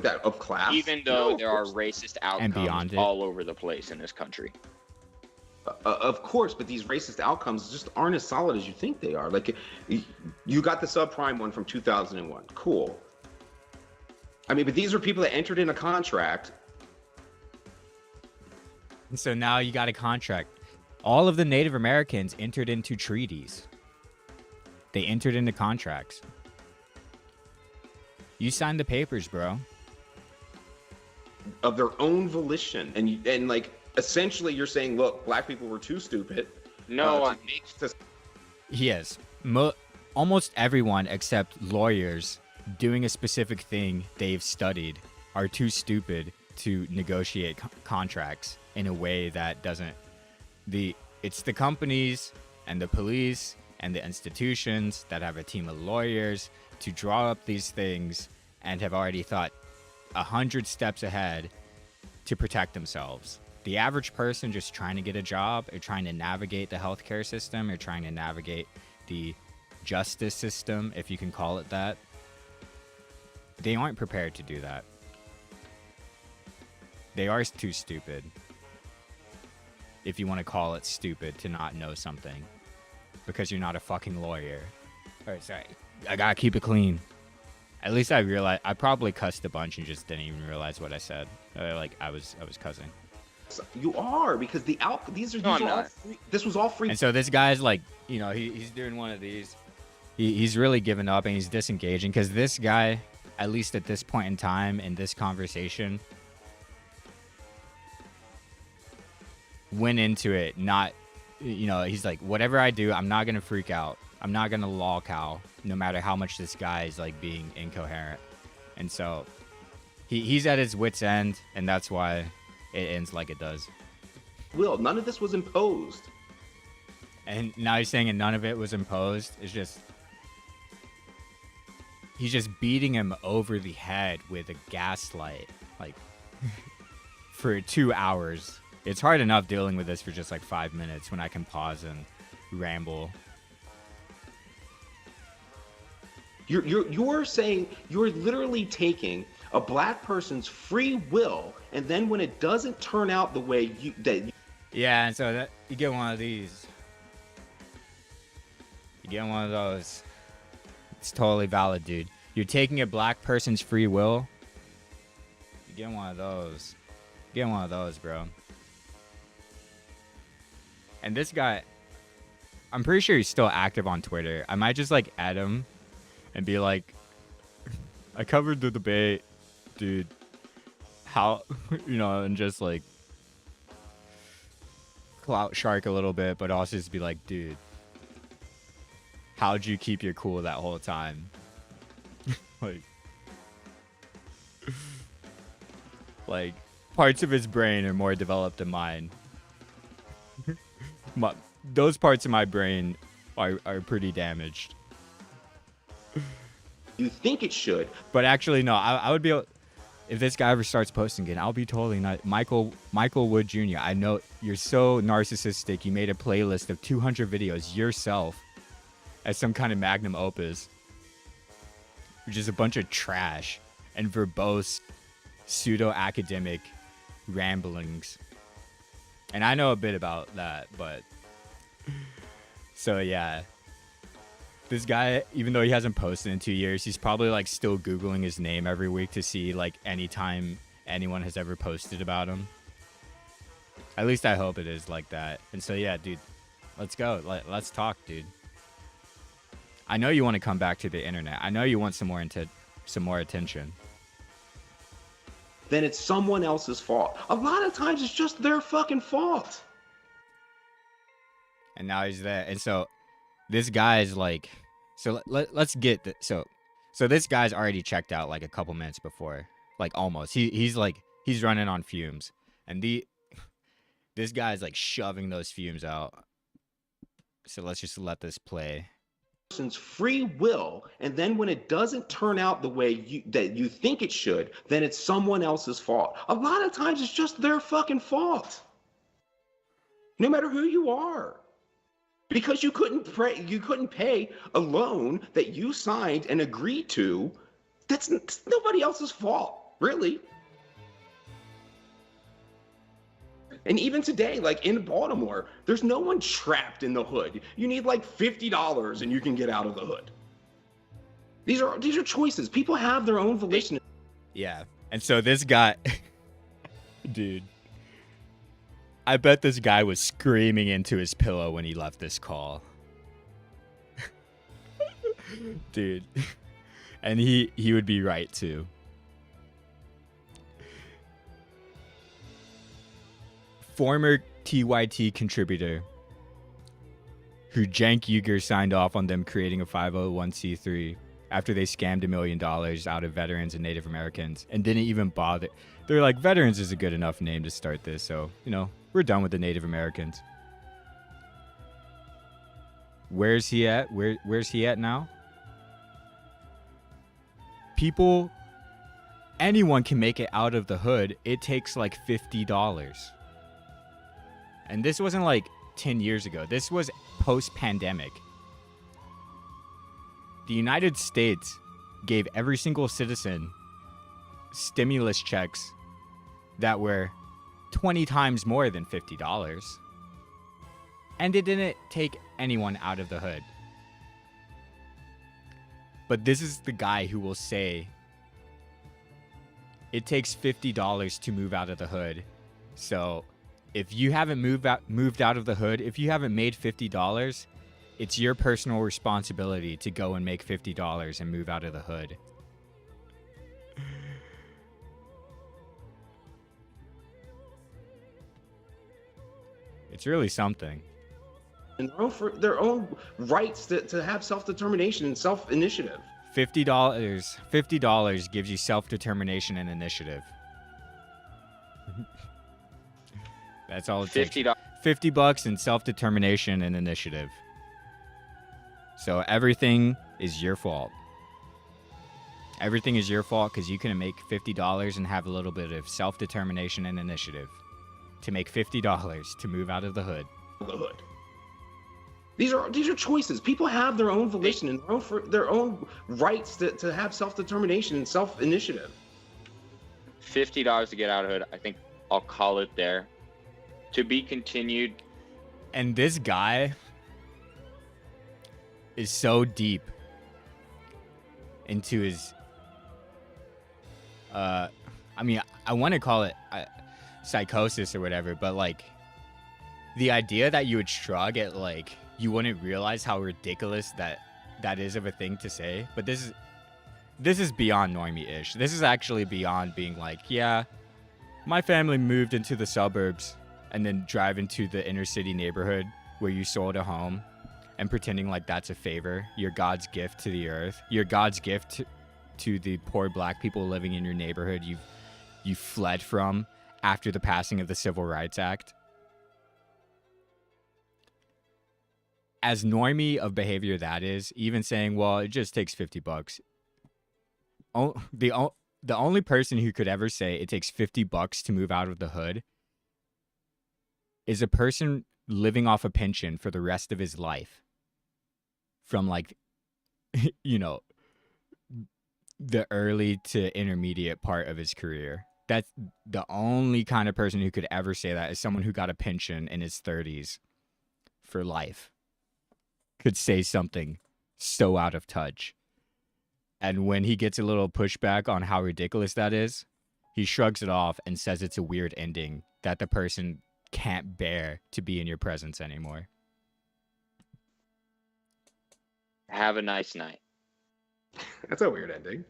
That of class? Even though there are racist outcomes beyond it. all over the place in this country. Of course, but these racist outcomes just aren't as solid as you think they are. Like, you got the subprime one from 2001. Cool. I mean, but these are people that entered in a contract. And so now you got a contract. All of the Native Americans entered into treaties. They entered into contracts. You signed the papers, bro. Of their own volition. And like, essentially you're saying, look, black people were too stupid. No, Yes. Almost everyone except lawyers doing a specific thing they've studied are too stupid to negotiate contracts in a way that doesn't. It's the companies and the police and the institutions that have a team of lawyers to draw up these things and have already thought 100 steps ahead to protect themselves. The average person just trying to get a job or trying to navigate the healthcare system or trying to navigate the justice system, if you can call it that, they aren't prepared to do that. They are too stupid, if you want to call it stupid, to not know something because you're not a fucking lawyer. Alright, sorry. I gotta keep it clean. At least I realized I probably cussed a bunch and just didn't even realize what I said. Like I was cussing. You are, because these are all free. This was all free. And so this guy's like, you know, he's doing one of these. He's really giving up and he's disengaging because this guy, at least at this point in time in this conversation, went into it not, you know, he's like, whatever I do, I'm not gonna freak out. I'm not gonna lolcow, no matter how much this guy is like being incoherent. And so he's at his wit's end, and that's why it ends like it does. Will, none of this was imposed. And now he's saying none of it was imposed. It's just, he's just beating him over the head with a gaslight, like, for 2 hours. It's hard enough dealing with this for just like 5 minutes when I can pause and ramble. You're saying, you're literally taking a black person's free will, and then when it doesn't turn out the way yeah, and so that you get one of these. You get one of those. It's totally valid, dude. You're taking a black person's free will. You get one of those. You get one of those, bro. And this guy, I'm pretty sure he's still active on Twitter. I might just like add him and be like, I covered the debate, dude. how, and just like clout shark a little bit, but also just be like, dude, how'd you keep your cool that whole time? like parts of his brain are more developed than mine. Those parts of my brain are pretty damaged. You think it should. But actually, no, I would be able, if this guy ever starts posting again, I'll be totally not. Michael Wood Jr., I know you're so narcissistic. You made a playlist of 200 videos yourself as some kind of magnum opus, which is a bunch of trash and verbose, pseudo-academic ramblings. And I know a bit about that, but... So, yeah. This guy, even though he hasn't posted in 2 years, he's probably like still Googling his name every week to see like anytime anyone has ever posted about him. At least I hope it is like that. And so yeah, dude, let's go. Let's talk, dude. I know you want to come back to the internet. I know you want some more attention. Then it's someone else's fault. A lot of times it's just their fucking fault. And now he's there. And so this guy's like, so let's get the, so this guy's already checked out like a couple minutes before, like almost. He's running on fumes, and this guy's like shoving those fumes out. So let's just let this play. Person's free will, and then when it doesn't turn out the way that you think it should, then it's someone else's fault. A lot of times it's just their fucking fault. No matter who you are. Because you couldn't pay a loan that you signed and agreed to. That's nobody else's fault, really. And even today, like in Baltimore, there's no one trapped in the hood. You need like $50 and you can get out of the hood. These are choices. People have their own volition. Yeah. And so this guy, dude, I bet this guy was screaming into his pillow when he left this call. Dude. And he would be right too. Former TYT contributor who Cenk Uyghur signed off on them creating a 501c3 after they scammed $1 million out of veterans and Native Americans and didn't even bother. They're like, veterans is a good enough name to start this, so, we're done with the Native Americans. Where's he at? Where's he at now? Anyone can make it out of the hood. It takes like $50. And this wasn't like 10 years ago. This was post-pandemic. The United States gave every single citizen stimulus checks that were 20 times more than $50. And it didn't take anyone out of the hood. But this is the guy who will say it takes $50 to move out of the hood. So if you haven't moved out of the hood, if you haven't made $50, it's your personal responsibility to go and make $50 and move out of the hood. It's really something. And their own rights to have self-determination and self-initiative. $50 gives you self-determination and initiative. That's all it takes. $50 and self-determination and initiative. So everything is your fault. Everything is your fault because you can make $50 and have a little bit of self-determination and initiative to make $50 to move out of the hood. These are choices. People have their own volition and their own rights to have self-determination and self-initiative. $50 to get out of hood. I think I'll call it there. To be continued. And this guy is so deep into his I want to call it psychosis or whatever, but like the idea that you would shrug at, like, you wouldn't realize how ridiculous that is of a thing to say. But this is beyond normie-ish. This is actually beyond being like, yeah, my family moved into the suburbs and then drive into the inner city neighborhood where you sold a home and pretending like that's a favor. You're God's gift to the earth. You're God's gift to the poor black people living in your neighborhood you fled from after the passing of the Civil Rights Act. As normie of behavior that is, even saying, well, it just takes $50. The only person who could ever say it takes $50 to move out of the hood is a person living off a pension for the rest of his life. From like, you know, the early to intermediate part of his career. That's the only kind of person who could ever say that is someone who got a pension in his 30s for life. Could say something so out of touch. And when he gets a little pushback on how ridiculous that is, he shrugs it off and says it's a weird ending that the person can't bear to be in your presence anymore. Have a nice night. That's a weird ending.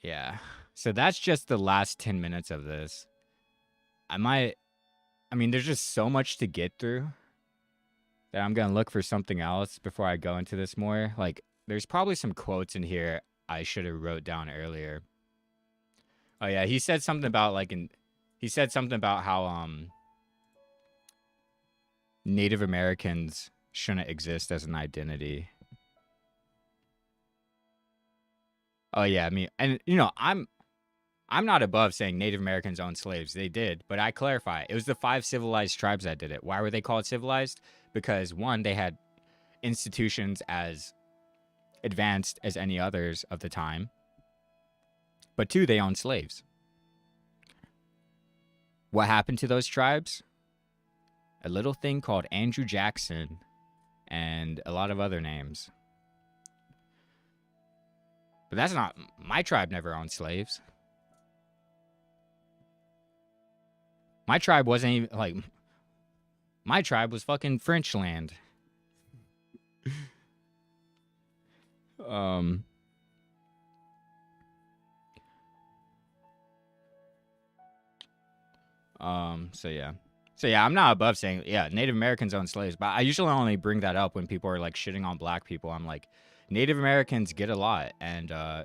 Yeah. So that's just the last 10 minutes of this. I mean, there's just so much to get through that I'm going to look for something else before I go into this more. Like, there's probably some quotes in here I should have wrote down earlier. Oh, yeah. He said something about, like, he said something about how, Native Americans shouldn't exist as an identity. Oh, yeah. I mean, and, you know, I'm not above saying Native Americans owned slaves. They did, but I clarify. It was the 5 civilized tribes that did it. Why were they called civilized? Because, one, they had institutions as advanced as any others of the time. But 2, they owned slaves. What happened to those tribes? A little thing called Andrew Jackson and a lot of other names. But that's not... My tribe never owned slaves. My tribe wasn't even, like... My tribe was fucking French land. So yeah, I'm not above saying, yeah, Native Americans own slaves, but I usually only bring that up when people are like shitting on black people. I'm like, Native Americans get a lot, and so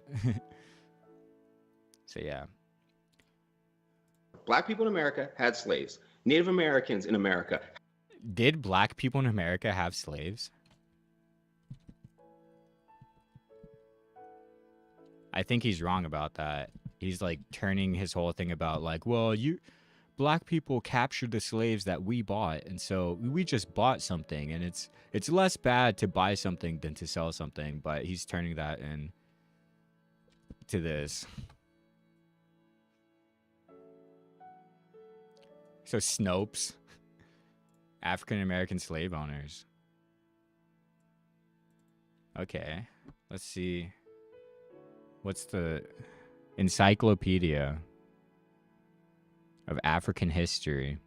yeah. Black people in America had slaves. Native Americans in America. Did black people in America have slaves? I think he's wrong about that. He's like turning his whole thing about like, well, black people captured the slaves that we bought, and so we just bought something, and it's less bad to buy something than to sell something, but he's turning that in to this. So Snopes, African American slave owners. Okay, let's see. What's the Encyclopedia of African History?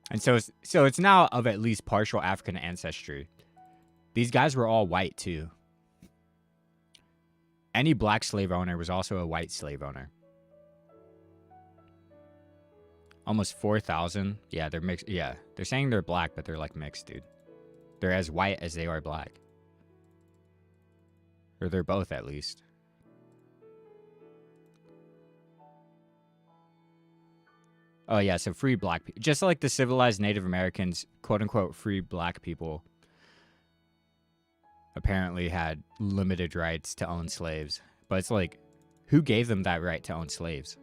And so it's now of at least partial African ancestry. These guys were all white too. Any black slave owner was also a white slave owner. Almost 4,000. Yeah, they're mixed. Yeah, they're saying they're black, but they're like mixed, dude. They're as white as they are black. Or they're both, at least. Oh, yeah, so free black people. Just like the civilized Native Americans, quote-unquote, free black people apparently had limited rights to own slaves. But it's like, who gave them that right to own slaves?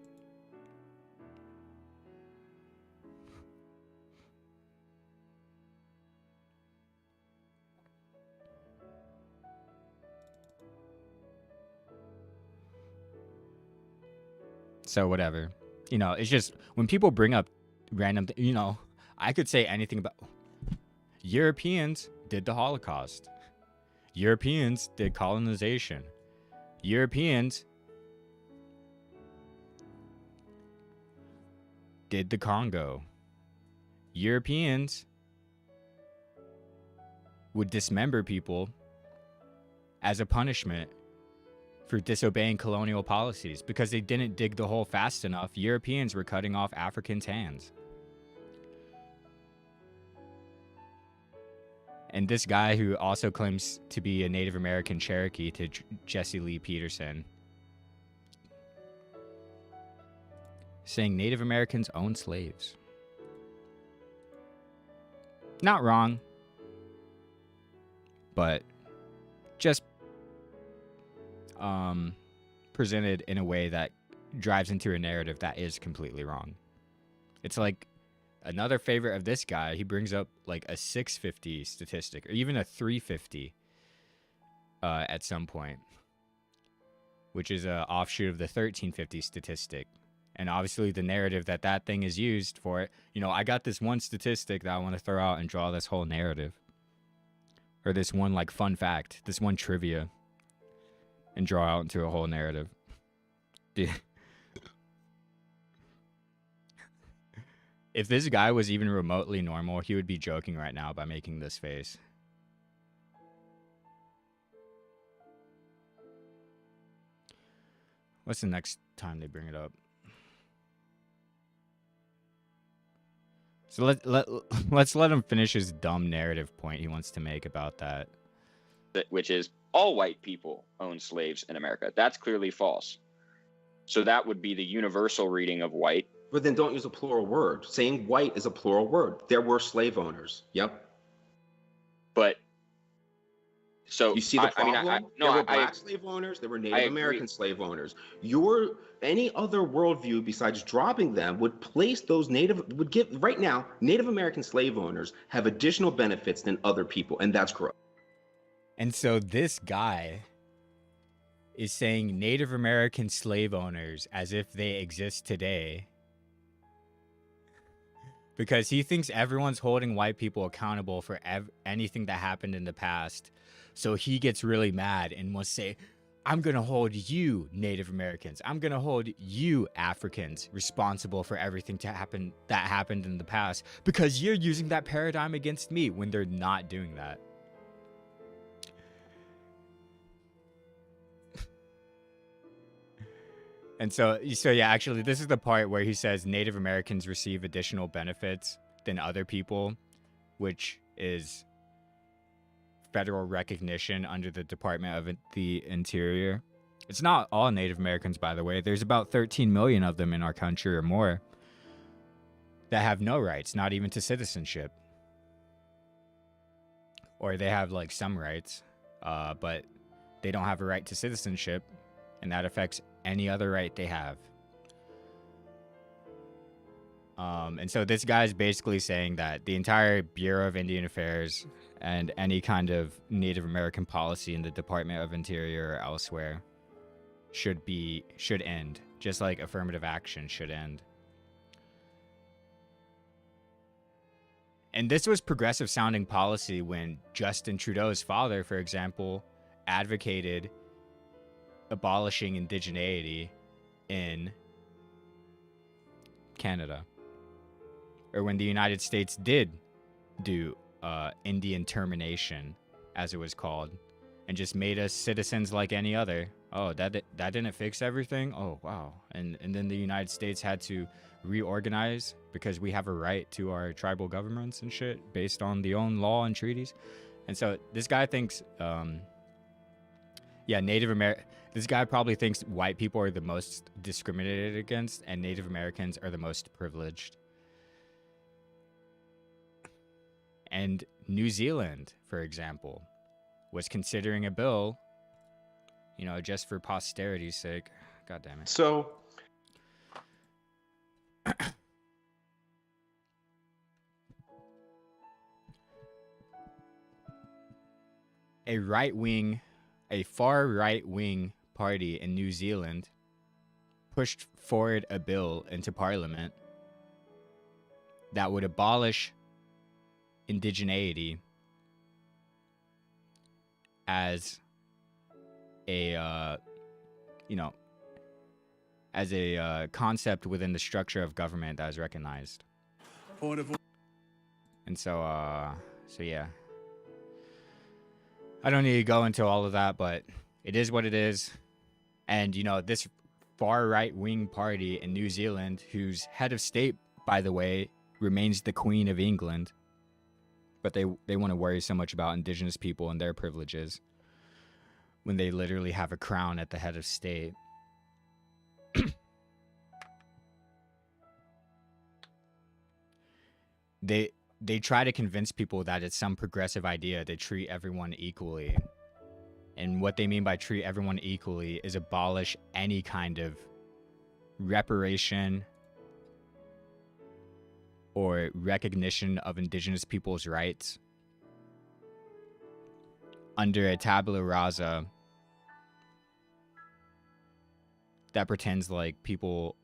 So whatever. You know, it's just when people bring up random, you know, I could say anything about Europeans did the Holocaust. Europeans did colonization. Europeans did the Congo. Europeans would dismember people as a punishment for disobeying colonial policies because they didn't dig the hole fast enough. Europeans were cutting off Africans' hands. And this guy, who also claims to be a Native American Cherokee, to Jesse Lee Peterson, saying Native Americans own slaves. Not wrong, but just presented in a way that drives into a narrative that is completely wrong. It's like another favorite of this guy, he brings up like a 650 statistic or even a 350 at some point, which is an offshoot of the 1350 statistic. And obviously the narrative that thing is used for it, you know, I got this one statistic that I want to throw out and draw this whole narrative. Or this one like fun fact, this one trivia, and draw out into a whole narrative. Dude. If this guy was even remotely normal, he would be joking right now by making this face. What's the next time they bring it up? So let's let him finish his dumb narrative point he wants to make about that. Which is all white people own slaves in America. That's clearly false. So that would be the universal reading of white. But then don't use a plural word. Saying white is a plural word. There were slave owners. Yep. But so you see the problem? There were black slave owners. There were Native American slave owners. Any other worldview besides dropping them would place those would give right now. Native American slave owners have additional benefits than other people, and that's correct. And so this guy is saying Native American slave owners as if they exist today, because he thinks everyone's holding white people accountable for anything that happened in the past. So he gets really mad and will say, I'm going to hold you, Native Americans. I'm going to hold you, Africans, responsible for everything that happened in the past because you're using that paradigm against me, when they're not doing that. And so yeah, actually, this is the part where he says Native Americans receive additional benefits than other people, which is federal recognition under the Department of the Interior. It's not all Native Americans, by the way. There's about 13 million of them in our country or more that have no rights, not even to citizenship. Or they have like some rights, but they don't have a right to citizenship, and that affects any other right they have. And so this guy's basically saying that the entire Bureau of Indian Affairs and any kind of Native American policy in the Department of Interior or elsewhere should end, just like affirmative action should end. And this was progressive sounding policy when Justin Trudeau's father, for example, advocated abolishing indigeneity in Canada, or when the United States did do Indian termination, as it was called, and just made us citizens like any other. Oh, that didn't fix everything? Oh, wow. And then the United States had to reorganize because we have a right to our tribal governments and shit based on the own law and treaties. And so this guy thinks, this guy probably thinks white people are the most discriminated against and Native Americans are the most privileged. And New Zealand, for example, was considering a bill, you know, just for posterity's sake. God damn it. So a far right-wing party in New Zealand pushed forward a bill into Parliament that would abolish indigeneity as a, as a concept within the structure of government that is recognized. And so yeah. I don't need to go into all of that, but it is what it is. And, you know, this far right-wing party in New Zealand, whose head of state, by the way, remains the Queen of England, but they want to worry so much about indigenous people and their privileges when they literally have a crown at the head of state. They try to convince people that it's some progressive idea to treat everyone equally. And what they mean by treat everyone equally is abolish any kind of reparation or recognition of indigenous people's rights under a tabula rasa that pretends like people,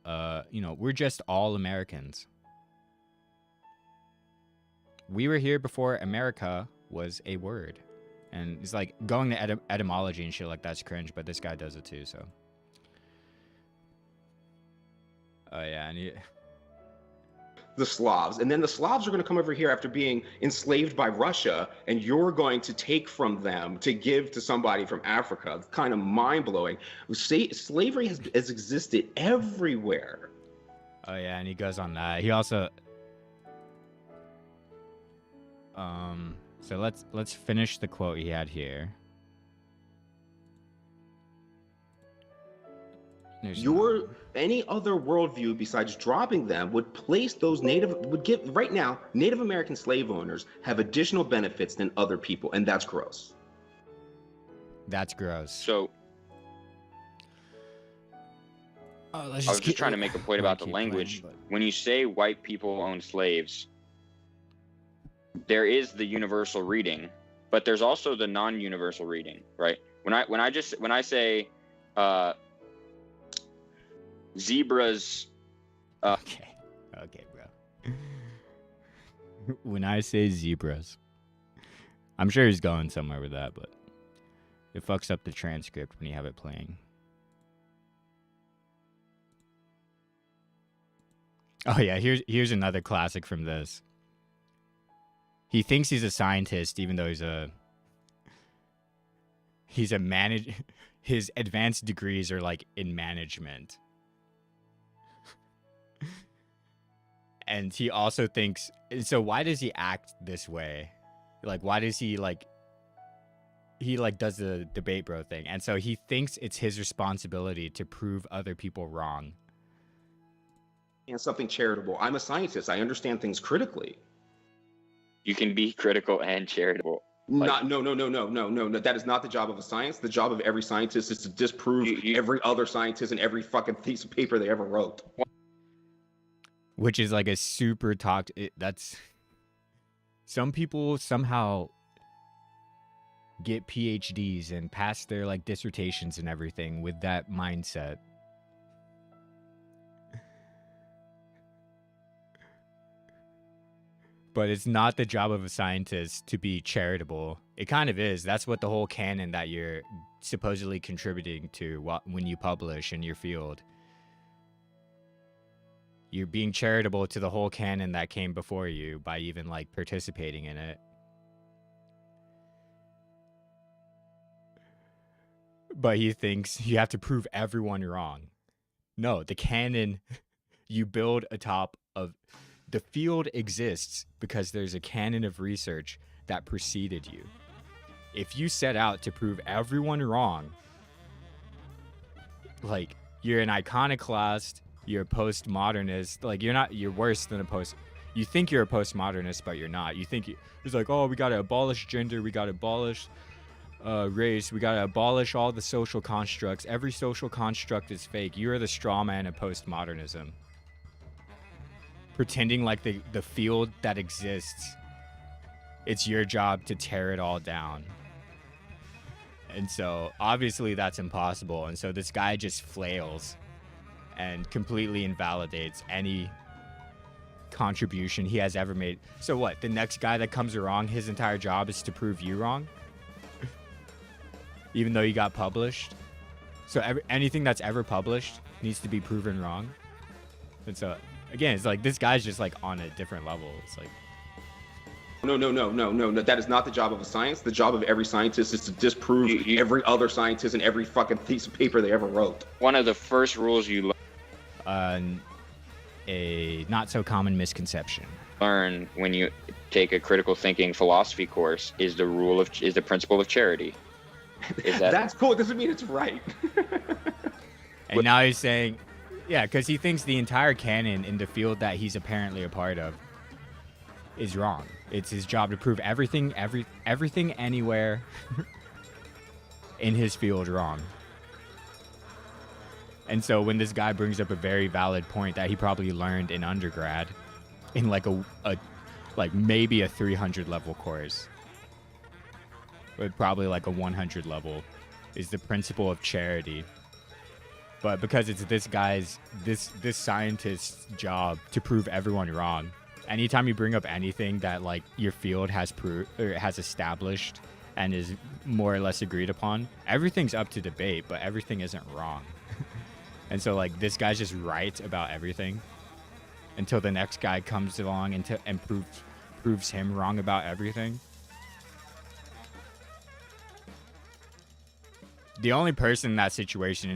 you know, we're just all Americans. We were here before America was a word. And it's like going to etymology and shit like that's cringe, but this guy does it too, so. Oh, yeah. And the Slavs. And then the Slavs are going to come over here after being enslaved by Russia, and you're going to take from them to give to somebody from Africa. It's kind of mind-blowing. Slavery has existed everywhere. Oh, yeah, and he goes on that. He also... So let's finish the quote he had here. Any other worldview besides dropping them would place those right now, Native American slave owners have additional benefits than other people, and that's gross. That's gross. So I was just trying to make a point about the language. When you say white people own slaves, there is the universal reading, but there's also the non-universal reading, right? When I say zebras. Okay, bro. When I say zebras, I'm sure he's going somewhere with that, but it fucks up the transcript when you have it playing. Oh yeah, here's another classic from this. He thinks he's a scientist, even though his advanced degrees are like in management. And he also thinks, so why does he act this way? Like, why does he does the debate bro thing. And so he thinks it's his responsibility to prove other people wrong. And something charitable. I'm a scientist. I understand things critically. You can be critical and charitable. No. That is not the job of a science. The job of every scientist is to disprove every other scientist and every fucking piece of paper they ever wrote. Which is like a super that's... Some people somehow get PhDs and pass their like dissertations and everything with that mindset. But it's not the job of a scientist to be charitable. It kind of is. That's what the whole canon that you're supposedly contributing to when you publish in your field. You're being charitable to the whole canon that came before you by even like participating in it. But he thinks you have to prove everyone wrong. No, the canon you build atop of... The field exists because there's a canon of research that preceded you. If you set out to prove everyone wrong, like, you're an iconoclast, you're a postmodernist, like, you're worse than you think you're a postmodernist, but you're not. You think it's like, oh, we gotta abolish gender, we gotta abolish race, we gotta abolish all the social constructs. Every social construct is fake. You're the straw man of postmodernism. Pretending like the field that exists, it's your job to tear it all down. And so obviously that's impossible. And so this guy just flails and completely invalidates any contribution he has ever made. So what? The next guy that comes along, his entire job is to prove you wrong? Even though you got published? So anything that's ever published, needs to be proven wrong. And so again, it's like this guy's just like on a different level. It's like No. That is not the job of a science. The job of every scientist is to disprove every other scientist and every fucking piece of paper they ever wrote. One of the first rules you a not so common misconception. Learn when you take a critical thinking philosophy course is the principle of charity. Is that That's cool. It doesn't mean it's right. And now he's saying, yeah, because he thinks the entire canon in the field that he's apparently a part of is wrong. It's his job to prove everything anywhere in his field wrong. And so when this guy brings up a very valid point that he probably learned in undergrad in like maybe a 300 level course, but probably like a 100 level, is the principle of charity. But because it's this guy's, this scientist's job to prove everyone wrong, anytime you bring up anything that like your field has established and is more or less agreed upon, everything's up to debate, but everything isn't wrong. And so like this guy's just right about everything until the next guy comes along and proves him wrong about everything. The only person in that situation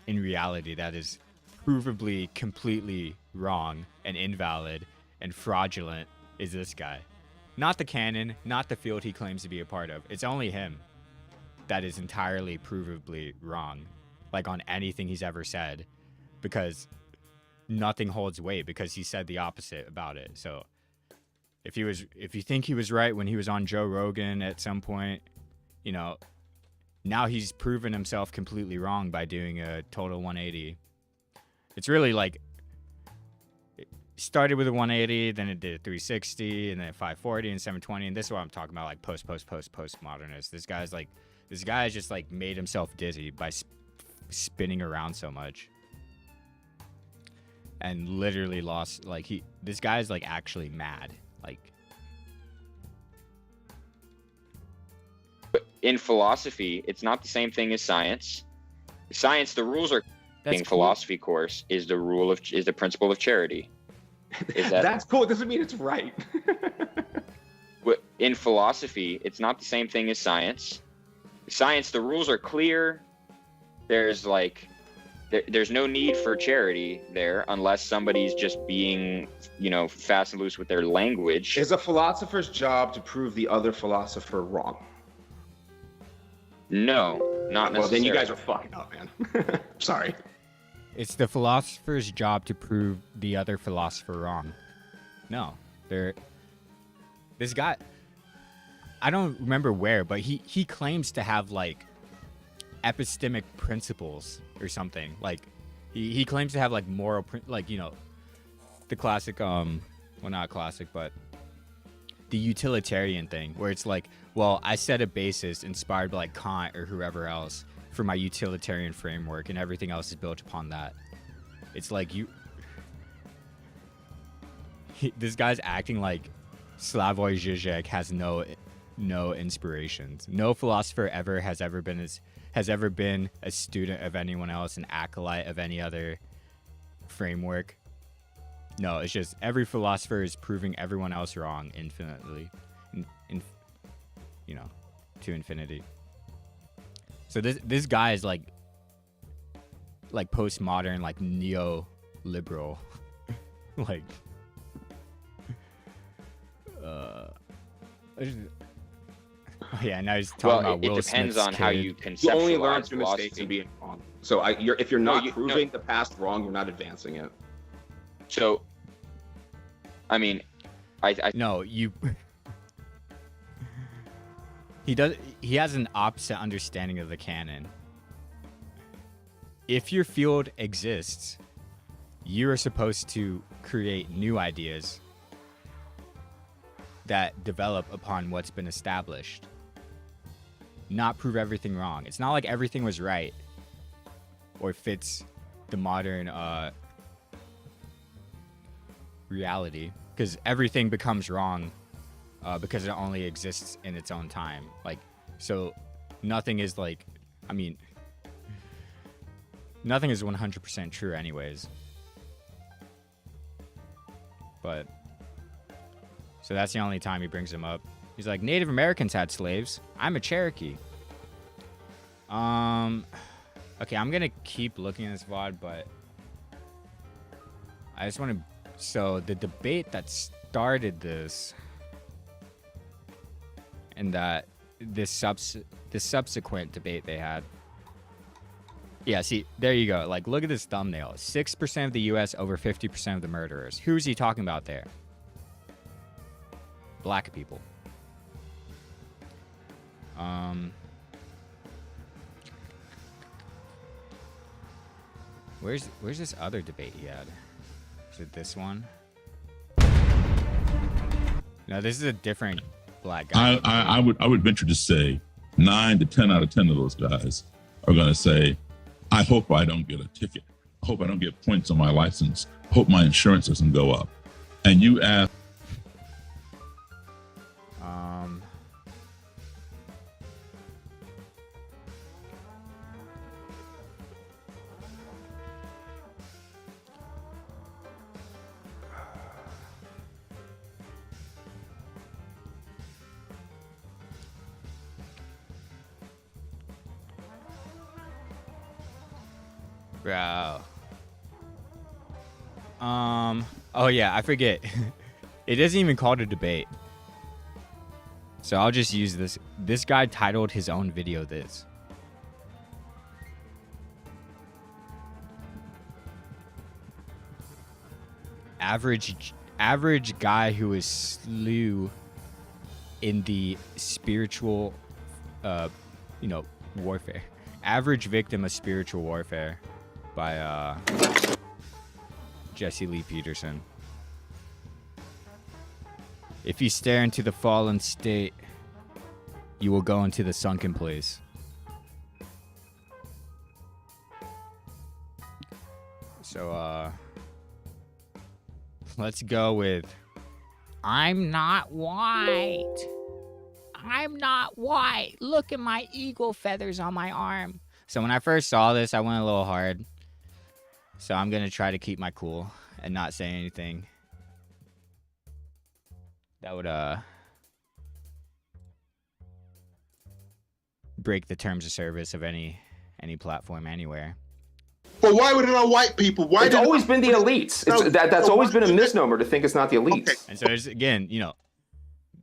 in reality that is provably completely wrong and invalid and fraudulent is this guy. Not the canon, not the field he claims to be a part of. It's only him that is entirely provably wrong, like on anything he's ever said, because nothing holds weight because he said the opposite about it. So if you think he was right when he was on Joe Rogan at some point, you know, now he's proven himself completely wrong by doing a total 180. It's really like it started with a 180, then it did a 360, and then 540 and 720, and this is what I'm talking about, like postmodernist. This guy's just like made himself dizzy by spinning around so much, and literally lost. Like this guy's like actually mad. Like in philosophy, it's not the same thing as science. Science, the rules are in philosophy course is the principle of charity. Is that That's cool. It doesn't mean it's right. in philosophy, it's not the same thing as science. Science, the rules are clear. There's no need for charity there unless somebody's just being, fast and loose with their language. It's a philosopher's job to prove the other philosopher wrong. No, not necessarily. Well, then you guys are fucking up, man. Sorry. It's the philosopher's job to prove the other philosopher wrong. No, this guy, I don't remember where, but he claims to have like epistemic principles or something. Like he claims to have like moral, the classic, well, not classic, but the utilitarian thing where it's like, well, I set a basis inspired by like Kant or whoever else for my utilitarian framework, and everything else is built upon that. It's like this guy's acting like Slavoj Žižek has no inspirations. No philosopher has ever been a student of anyone else, an acolyte of any other framework. No, it's just every philosopher is proving everyone else wrong infinitely, to infinity. So this guy is like postmodern, like neoliberal, like yeah. Now he's talking about Will it depends Smith's on how kid. you conceptualize You only learn through philosophy. mistakes and being wrong. So if you're not proving the past wrong, you're not advancing it. So, I mean, No, you. He has an opposite understanding of the canon. If your field exists, you are supposed to create new ideas that develop upon what's been established. Not prove everything wrong. It's not like everything was right or fits the modern reality, because everything becomes wrong because it only exists in its own time. Like, so nothing is like, I mean, Nothing is 100% true anyways. But so that's the only time he brings them up. He's like, Native Americans had slaves. I'm a Cherokee. Okay, I'm gonna keep looking at this VOD, but I just want to. So the debate that started this, and that this subsequent debate they had. Yeah, see, there you go. Like, look at this thumbnail. 6% of the U.S., over 50% of the murderers. Who's he talking about there? Black people. Where's this other debate he had? Is it this one? No, this is a different black guy. I would venture to say 9 to 10 out of 10 of those guys are going to say, I hope I don't get a ticket. I hope I don't get points on my license. I hope my insurance doesn't go up. And you ask, Bro. Oh yeah, I forget. It isn't even called a debate. So I'll just use this. This guy titled his own video this. Average guy who is slew in the spiritual warfare. Average victim of spiritual warfare by Jesse Lee Peterson. If you stare into the fallen state, you will go into the sunken place. So let's go with I'm not white. I'm not white. Look at my eagle feathers on my arm. So when I first saw this, I went a little hard. So I'm going to try to keep my cool and not say anything that would break the terms of service of any platform anywhere. But why would it not white people? Why it's always been the elites. That's always been a misnomer to think it's not the elites. Okay. And so there's, again,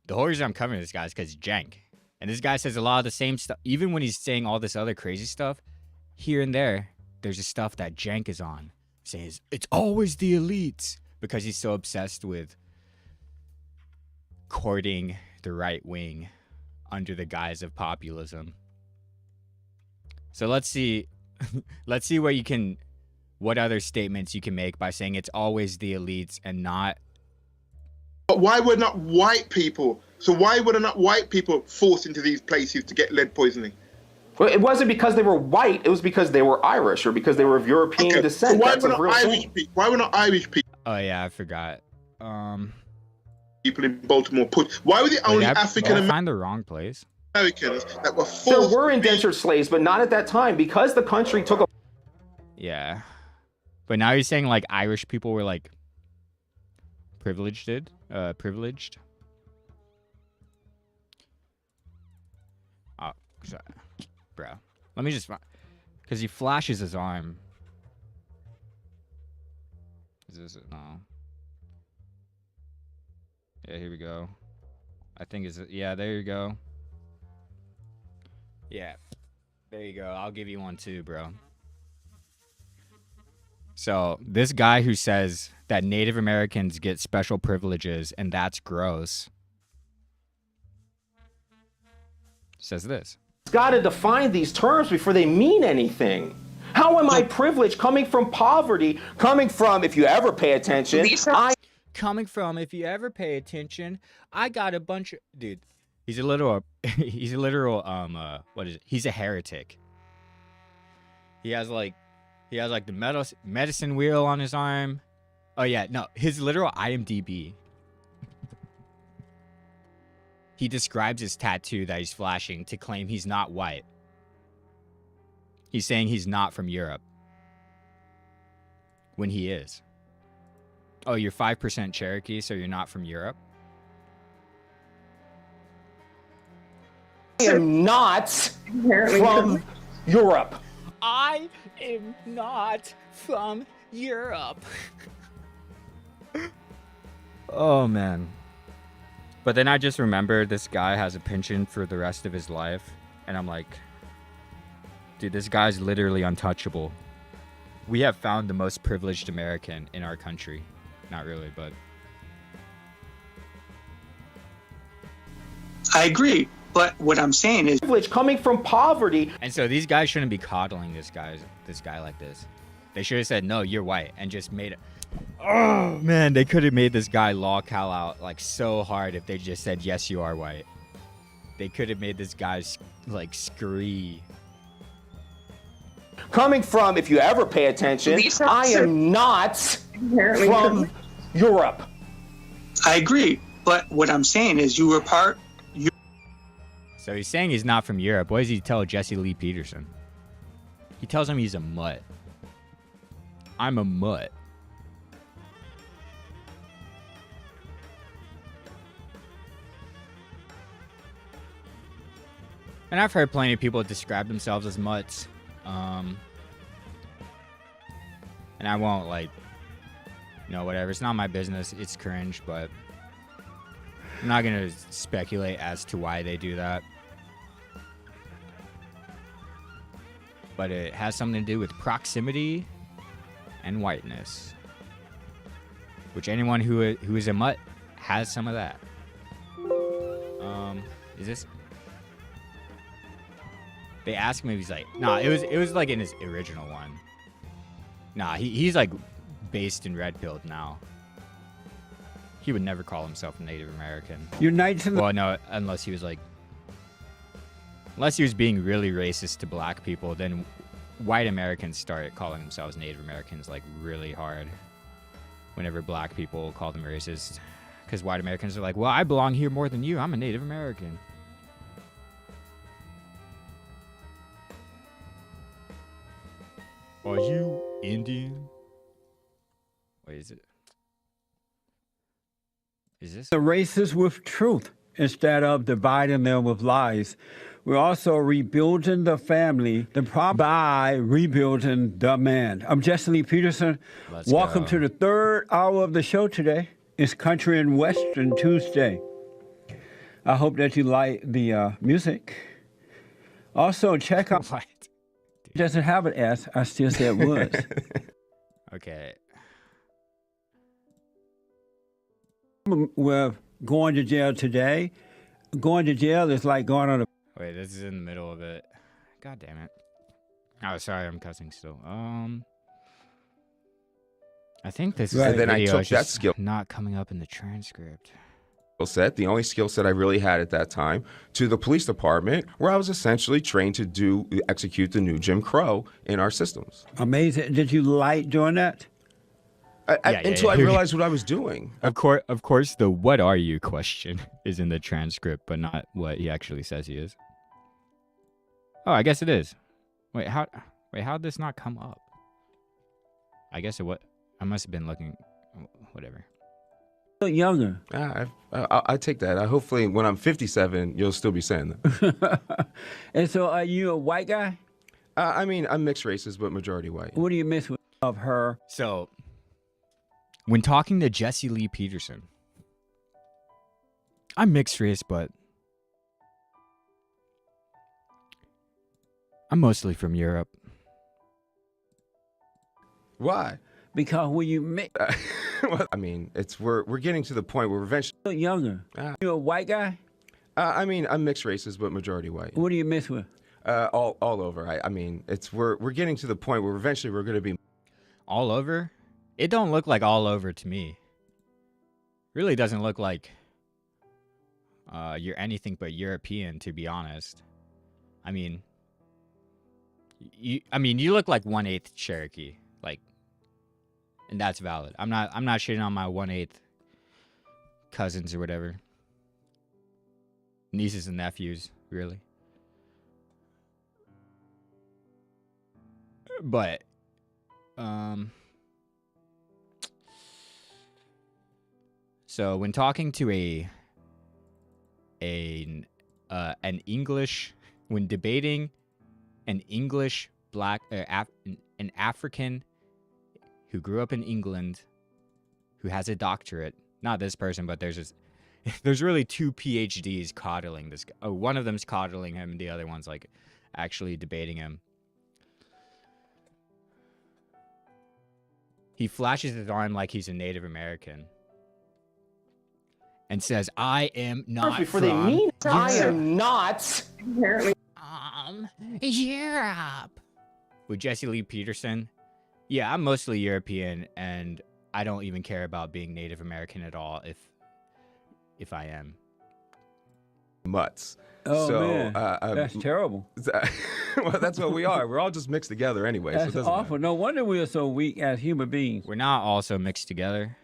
the whole reason I'm covering this guy is because jank. And this guy says a lot of the same stuff. Even when he's saying all this other crazy stuff, here and there, there's just stuff that jank is on. Says, it's always the elites. Because he's so obsessed with courting the right wing under the guise of populism. So let's see. Let's see what other statements you can make by saying it's always the elites and not. But why were not white people? So why were not white people forced into these places to get lead poisoning? Well, it wasn't because they were white. It was because they were Irish or because they were of European descent. So why were not Irish people? Why were not Irish people? Oh yeah, I forgot. People in Baltimore put. Why were the only African Americans? Find the wrong place. Americans that were forced. There were indentured slaves, but not at that time because the country took a. Yeah, but now you're saying like Irish people were like privileged. Oh, sorry. Bro, let me just, because he flashes his arm. Is this it? No. Yeah, here we go. I think is it. Yeah, there you go. Yeah, there you go. I'll give you one too, bro. So this guy who says that Native Americans get special privileges and that's gross says this. It's got to define these terms before they mean anything. How am I privileged coming from poverty, coming from, if you ever pay attention, coming from, if you ever pay attention, I got a bunch of, dude, he's a literal, what is it? He's a heretic. He has like the medicine wheel on his arm. Oh yeah, no, his literal IMDb. He describes his tattoo that he's flashing to claim he's not white. He's saying he's not from Europe. when he is. Oh, you're 5% Cherokee, so you're not from Europe? I am not from Europe. I am not from Europe. Oh, man. But then I just remembered this guy has a pension for the rest of his life. And I'm like, dude, this guy's literally untouchable. We have found the most privileged American in our country. Not really, but... I agree. But what I'm saying is... Privilege coming from poverty. And so these guys shouldn't be coddling this guy like this. They should have said, no, you're white, and just made it... Oh, man, they could have made this guy Lolcow out, like, so hard if they just said, yes, you are white. They could have made this guy, like, scree. Coming from, if you ever pay attention, I am not from Europe. I agree. But what I'm saying is you were part... So he's saying he's not from Europe. What does he tell Jesse Lee Peterson? He tells him he's a mutt. I'm a mutt. And I've heard plenty of people describe themselves as mutts. And I won't, like, you know, whatever. It's not my business. It's cringe, but I'm not going to speculate as to why they do that. But it has something to do with proximity and whiteness. Which anyone who is a mutt has some of that. Is this... They asked him if he's like... Nah, it was like in his original one. Nah, he's like based in Red Pilled now. He would never call himself a Native American. Well, no, unless he was like... Unless he was being really racist to black people, then white Americans started calling themselves Native Americans like really hard. Whenever black people call them racist. Because white Americans are like, well, I belong here more than you. I'm a Native American. Are you Indian? Wait, is it? Is this? The races with truth instead of dividing them with lies. We're also rebuilding the family by rebuilding the man. I'm Jesse Lee Peterson. Welcome to the third hour of the show today. It's Country and Western Tuesday. I hope that you like the music. Also, check out... It doesn't have an S. I still say it was. Okay. We're going to jail today. Going to jail is like going on a... Wait, this is in the middle of it. God damn it. Oh, sorry, I'm cussing still. I think this is And then I video took is that just skill not coming up in the transcript. set, the only skill set I really had at that time, to the police department, where I was essentially trained to execute the new Jim Crow in our systems. Amazing. Did you like doing that? Until I realized what I was doing. Of course, the "what are you" question is in the transcript, but not what he actually says he is. Oh, I guess it is. Wait, how'd this not come up? I guess I must have been looking. Whatever. Younger. I take that. Hopefully, when I'm 57, you'll still be saying that. And so, are you a white guy? I mean, I'm mixed races, but majority white. What do you miss of her? So, when talking to Jesse Lee Peterson, I'm mixed race, but I'm mostly from Europe. Why? Because when you mix... Well, I mean, we're getting to the point where eventually... Younger. You a white guy? I mean, I'm mixed races, but majority white. What do you miss with? All over. I mean, we're getting to the point where eventually we're going to be... All over? It don't look like all over to me. Really doesn't look like you're anything but European, to be honest. I mean, you look like 1/8 Cherokee, like, and that's valid. I'm not shitting on my 1/8 cousins or whatever, nieces and nephews, really. But So when talking to an English, when debating an English black, an African who grew up in England, who has a doctorate, not this person, but there's really 2 PhDs coddling this guy. Oh, one of them's coddling him, the other one's like actually debating him. He flashes his arm like he's a Native American and says, I am not Before from they mean I am not. Europe. With Jesse Lee Peterson, yeah, I'm mostly European, and I don't even care about being Native American at all if I am. Mutts. Oh, so, man. That's terrible. Well, that's what we are. We're all just mixed together anyway. That's so it doesn't awful. No wonder we are so weak as human beings. We're not all so mixed together.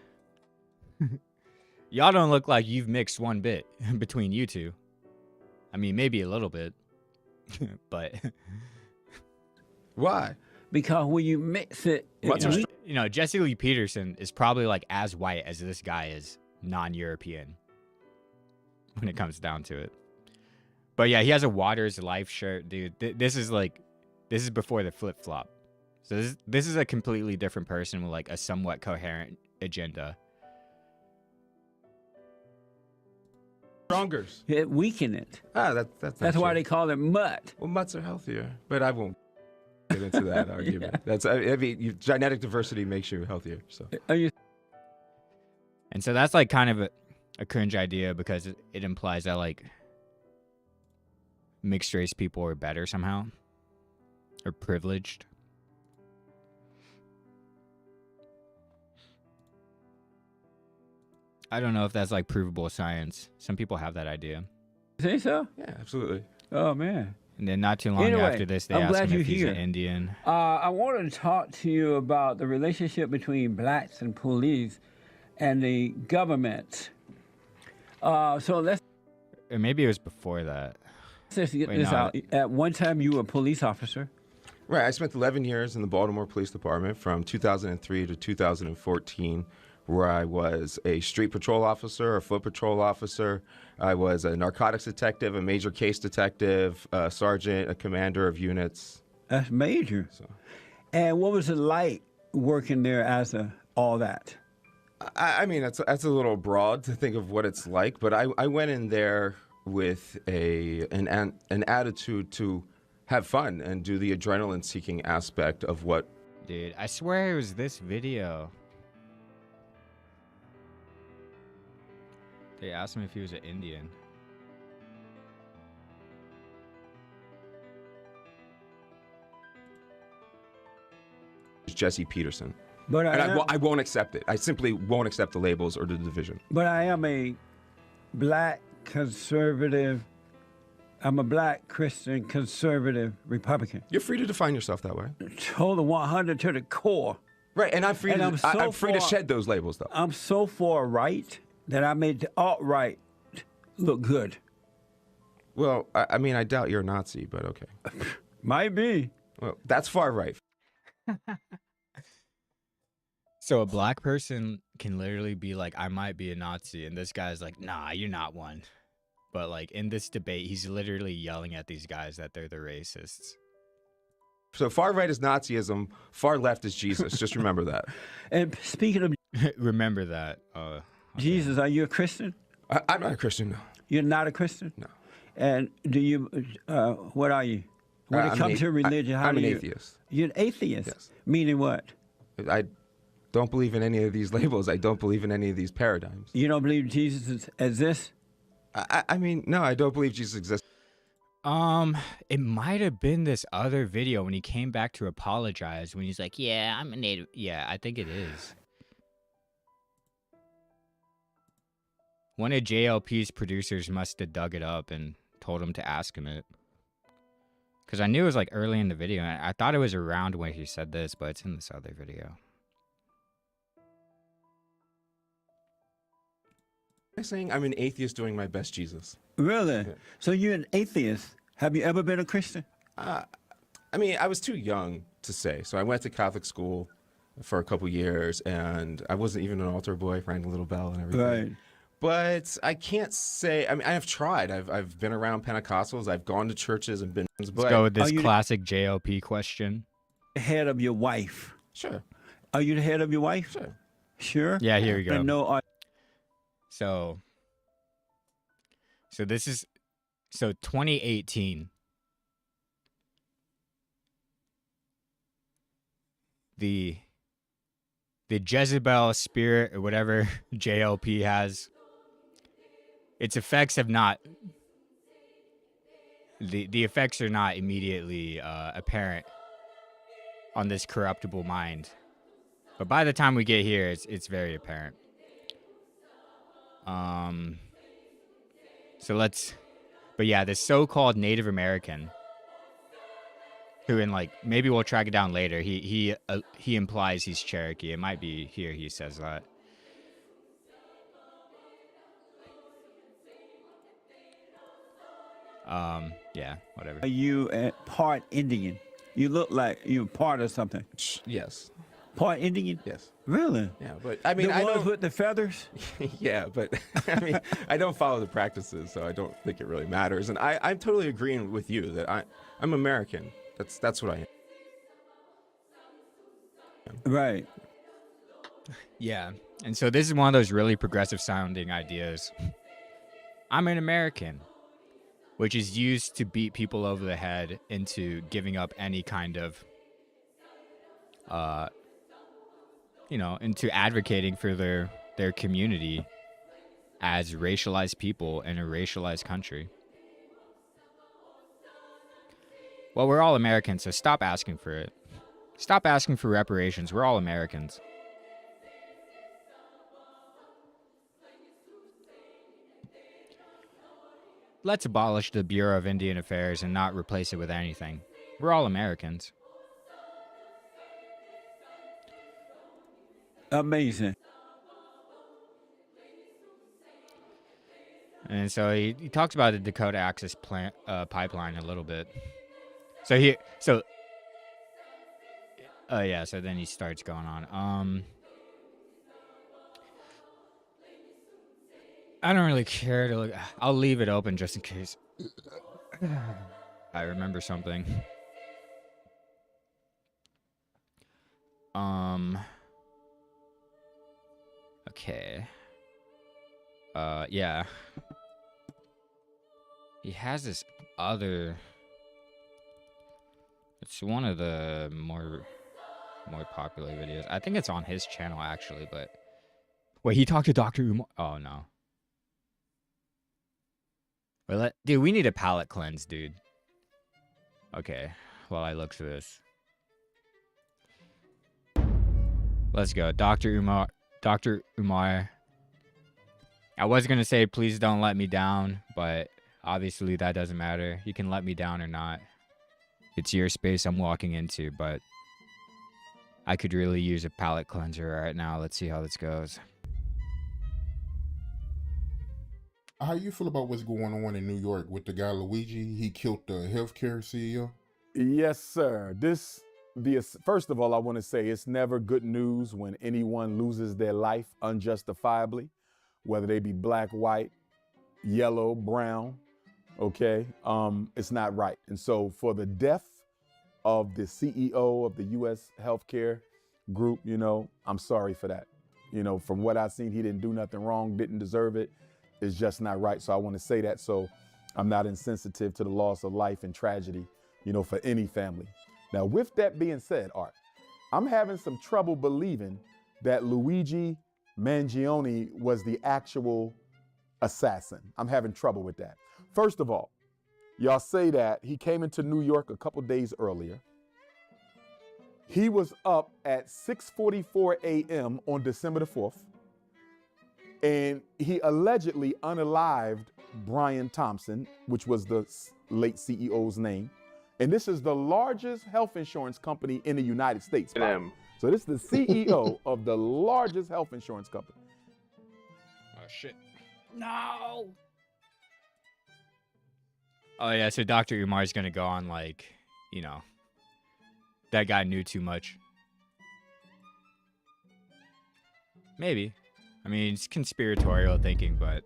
Y'all don't look like you've mixed one bit between you two. I mean, maybe a little bit, but... Why? Because when you mix it... You know, Jesse Lee Peterson is probably like as white as this guy is non-European when it comes down to it. But yeah, he has a Waters Life shirt, dude. This is before the flip-flop. So this is a completely different person with like a somewhat coherent agenda. Strongers. It weaken it. Ah, that's why they call it mutt. Well, mutts are healthier, but I won't get into that argument. That's I mean, genetic diversity makes you healthier. So. And so that's like kind of a cringe idea because it implies that like mixed race people are better somehow or privileged. I don't know if that's like provable science. Some people have that idea. You think so? Yeah, absolutely. Oh, man. And then not too long after this, they asked him if he's an Indian. I wanted to talk to you about the relationship between blacks and police and the government. So let's... Or maybe it was before that. Let's get this out. At one time, you were a police officer. Right. I spent 11 years in the Baltimore Police Department from 2003 to 2014, where I was a street patrol officer, a foot patrol officer. I was a narcotics detective, a major case detective, a sergeant, a commander of units. That's major. So. And what was it like working there as all that? I mean, that's a little broad to think of what it's like, but I went in there with an attitude to have fun and do the adrenaline-seeking aspect of what... Dude, I swear it was this video. They asked him if he was an Indian. Jesse Peterson. But I won't accept it. I simply won't accept the labels or the division. But I am a black conservative. I'm a black Christian conservative Republican. You're free to define yourself that way. Total 100 to the core. Right, and I'm free to shed those labels, though. I'm so far right that I made the alt-right look good. Well, I mean, I doubt you're a Nazi, but okay. Might be. Well, that's far right. So a black person can literally be like, I might be a Nazi, and this guy's like, nah, you're not one. But like in this debate, he's literally yelling at these guys that they're the racists. So far right is Nazism, far left is Jesus. Just remember that. And speaking of... remember that. Okay. Jesus, are you a Christian? I'm not a Christian, no. You're not a Christian? No. And do you, what are you? When it comes to religion, I'm an atheist. You're an atheist? Yes. Meaning what? I don't believe in any of these labels. I don't believe in any of these paradigms. You don't believe Jesus exists? I mean, no, I don't believe Jesus exists. It might have been this other video when he came back to apologize when he's like, yeah, I'm a native. Yeah, I think it is. One of JLP's producers must have dug it up and told him to ask him it. Because I knew it was like early in the video. And I thought it was around when he said this, but it's in this other video. I'm saying I'm an atheist doing my best Jesus. Really? Yeah. So you're an atheist. Have you ever been a Christian? I mean, I was too young to say. So I went to Catholic school. for a couple years, and I wasn't even an altar boy, rang the little bell and everything. Right. But I can't say. I mean, I have tried. I've been around Pentecostals. I've gone to churches and been. Let's But go with this classic JLP question. Head of your wife. Sure. Are you the head of your wife? Sure. Sure. Yeah, here we go. And no. So this is 2018. The Jezebel spirit or whatever JLP has, its effects have not. The effects are not immediately apparent on this corruptible mind, but by the time we get here, it's very apparent. But yeah, this so-called Native American, who in like maybe we'll track it down later. He implies he's Cherokee. It might be here he says that. Yeah, whatever. Are you part Indian? You look like you're part of something. Yes. Part Indian? Yes. Really? Yeah, but I mean, the I ones don't. with the feathers? Yeah, but I mean, I don't follow the practices, so I don't think it really matters. And I'm totally agreeing with you that I'm American. That's what I am. Right. Yeah, and so this is one of those really progressive sounding ideas. I'm an American, which is used to beat people over the head into giving up any kind of, into advocating for their community as racialized people in a racialized country. Well, we're all Americans, so stop asking for it. Stop asking for reparations. We're all Americans. Let's abolish the Bureau of Indian Affairs and not replace it with anything. We're all Americans. Amazing. And so he talks about the Dakota Access pipeline a little bit. So then he starts going on. I don't really care to look. I'll leave it open just in case I remember something. Okay. Yeah. He has this other. It's one of the more popular videos. I think it's on his channel actually, but wait, he talked to Dr. Umar. Oh no. Dude, we need a palate cleanse, dude. Okay, while I look through this. Let's go. Dr. Umar. I was going to say, please don't let me down, but obviously that doesn't matter. You can let me down or not. It's your space I'm walking into, but I could really use a palate cleanser right now. Let's see how this goes. How you feel about what's going on in New York with the guy Luigi? He killed the healthcare CEO. Yes, sir. First of all, I want to say it's never good news when anyone loses their life unjustifiably, whether they be black, white, yellow, brown. Okay, it's not right. And so for the death of the CEO of the U.S. healthcare group, I'm sorry for that. From what I've seen, he didn't do nothing wrong, didn't deserve it. It's just not right. So I want to say that so I'm not insensitive to the loss of life and tragedy, for any family. Now, with that being said, Art, I'm having some trouble believing that Luigi Mangione was the actual assassin. I'm having trouble with that. First of all, y'all say that he came into New York a couple days earlier. He was up at 6:44 a.m. on December the 4th. And he allegedly unalived Brian Thompson, which was the late CEO's name. And this is the largest health insurance company in the United States. So this is the CEO of the largest health insurance company. Oh, shit. No! Oh, yeah, so Dr. Umar's going to go on that guy knew too much. Maybe. I mean, it's conspiratorial thinking, but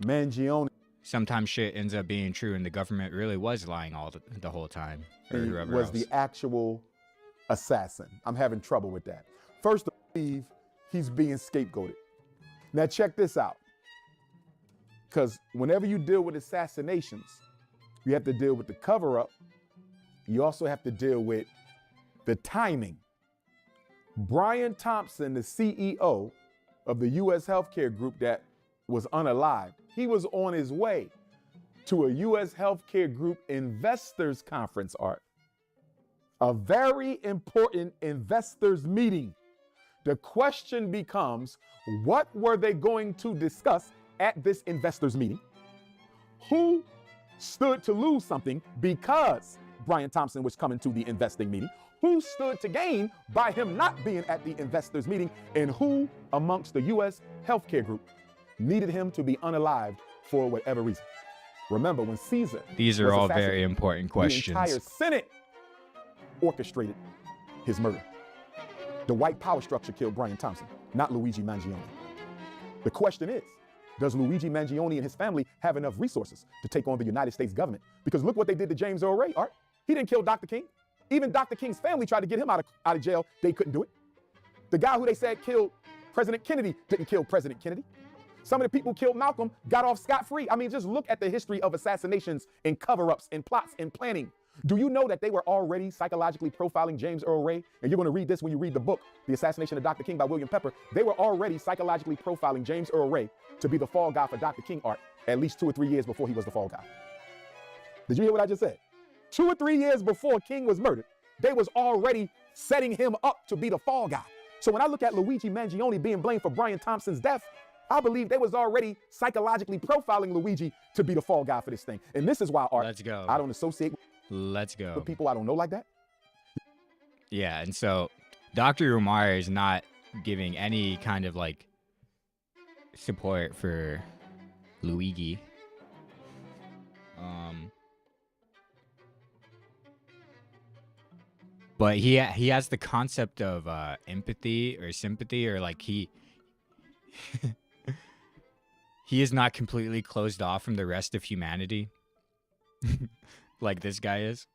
Mangione sometimes shit ends up being true, and the government really was lying all the whole time, or whoever was else. the actual assassin. I'm having trouble with that. First, I believe he's being scapegoated. Now check this out. Because whenever you deal with assassinations, you have to deal with the cover-up. You also have to deal with the timing. Brian Thompson, the CEO of the U.S. healthcare group that was unalived, he was on his way to a U.S. healthcare group investors conference, Art. A very important investors meeting. The question becomes, what were they going to discuss at this investors meeting? Who stood to lose something because Brian Thompson was coming to the investing meeting? Who stood to gain by him not being at the investors meeting? And who amongst the U.S. healthcare group needed him to be unalived for whatever reason? Remember, when Caesar These are all very important questions. The entire Senate orchestrated his murder. The white power structure killed Brian Thompson, not Luigi Mangione. The question is, does Luigi Mangione and his family have enough resources to take on the United States government? Because look what they did to James Earl Ray, Art. He didn't kill Dr. King. Even Dr. King's family tried to get him out of jail. They couldn't do it. The guy who they said killed President Kennedy didn't kill President Kennedy. Some of the people who killed Malcolm got off scot-free. I mean, just look at the history of assassinations and cover-ups and plots and planning. Do you know that they were already psychologically profiling James Earl Ray? And you're going to read this when you read the book, The Assassination of Dr. King by William Pepper. They were already psychologically profiling James Earl Ray to be the fall guy for Dr. King, Art, at least 2 or 3 years before he was the fall guy. Did you hear what I just said? 2 or 3 years before King was murdered, they was already setting him up to be the fall guy. So when I look at Luigi Mangione being blamed for Brian Thompson's death, I believe they was already psychologically profiling Luigi to be the fall guy for this thing. And this is why, Art, Let's go. I don't associate Let's go. with people I don't know like that. Yeah, and so Dr. Umar is not giving any kind of like support for Luigi. But he has the concept of empathy or sympathy, or like he is not completely closed off from the rest of humanity like this guy is.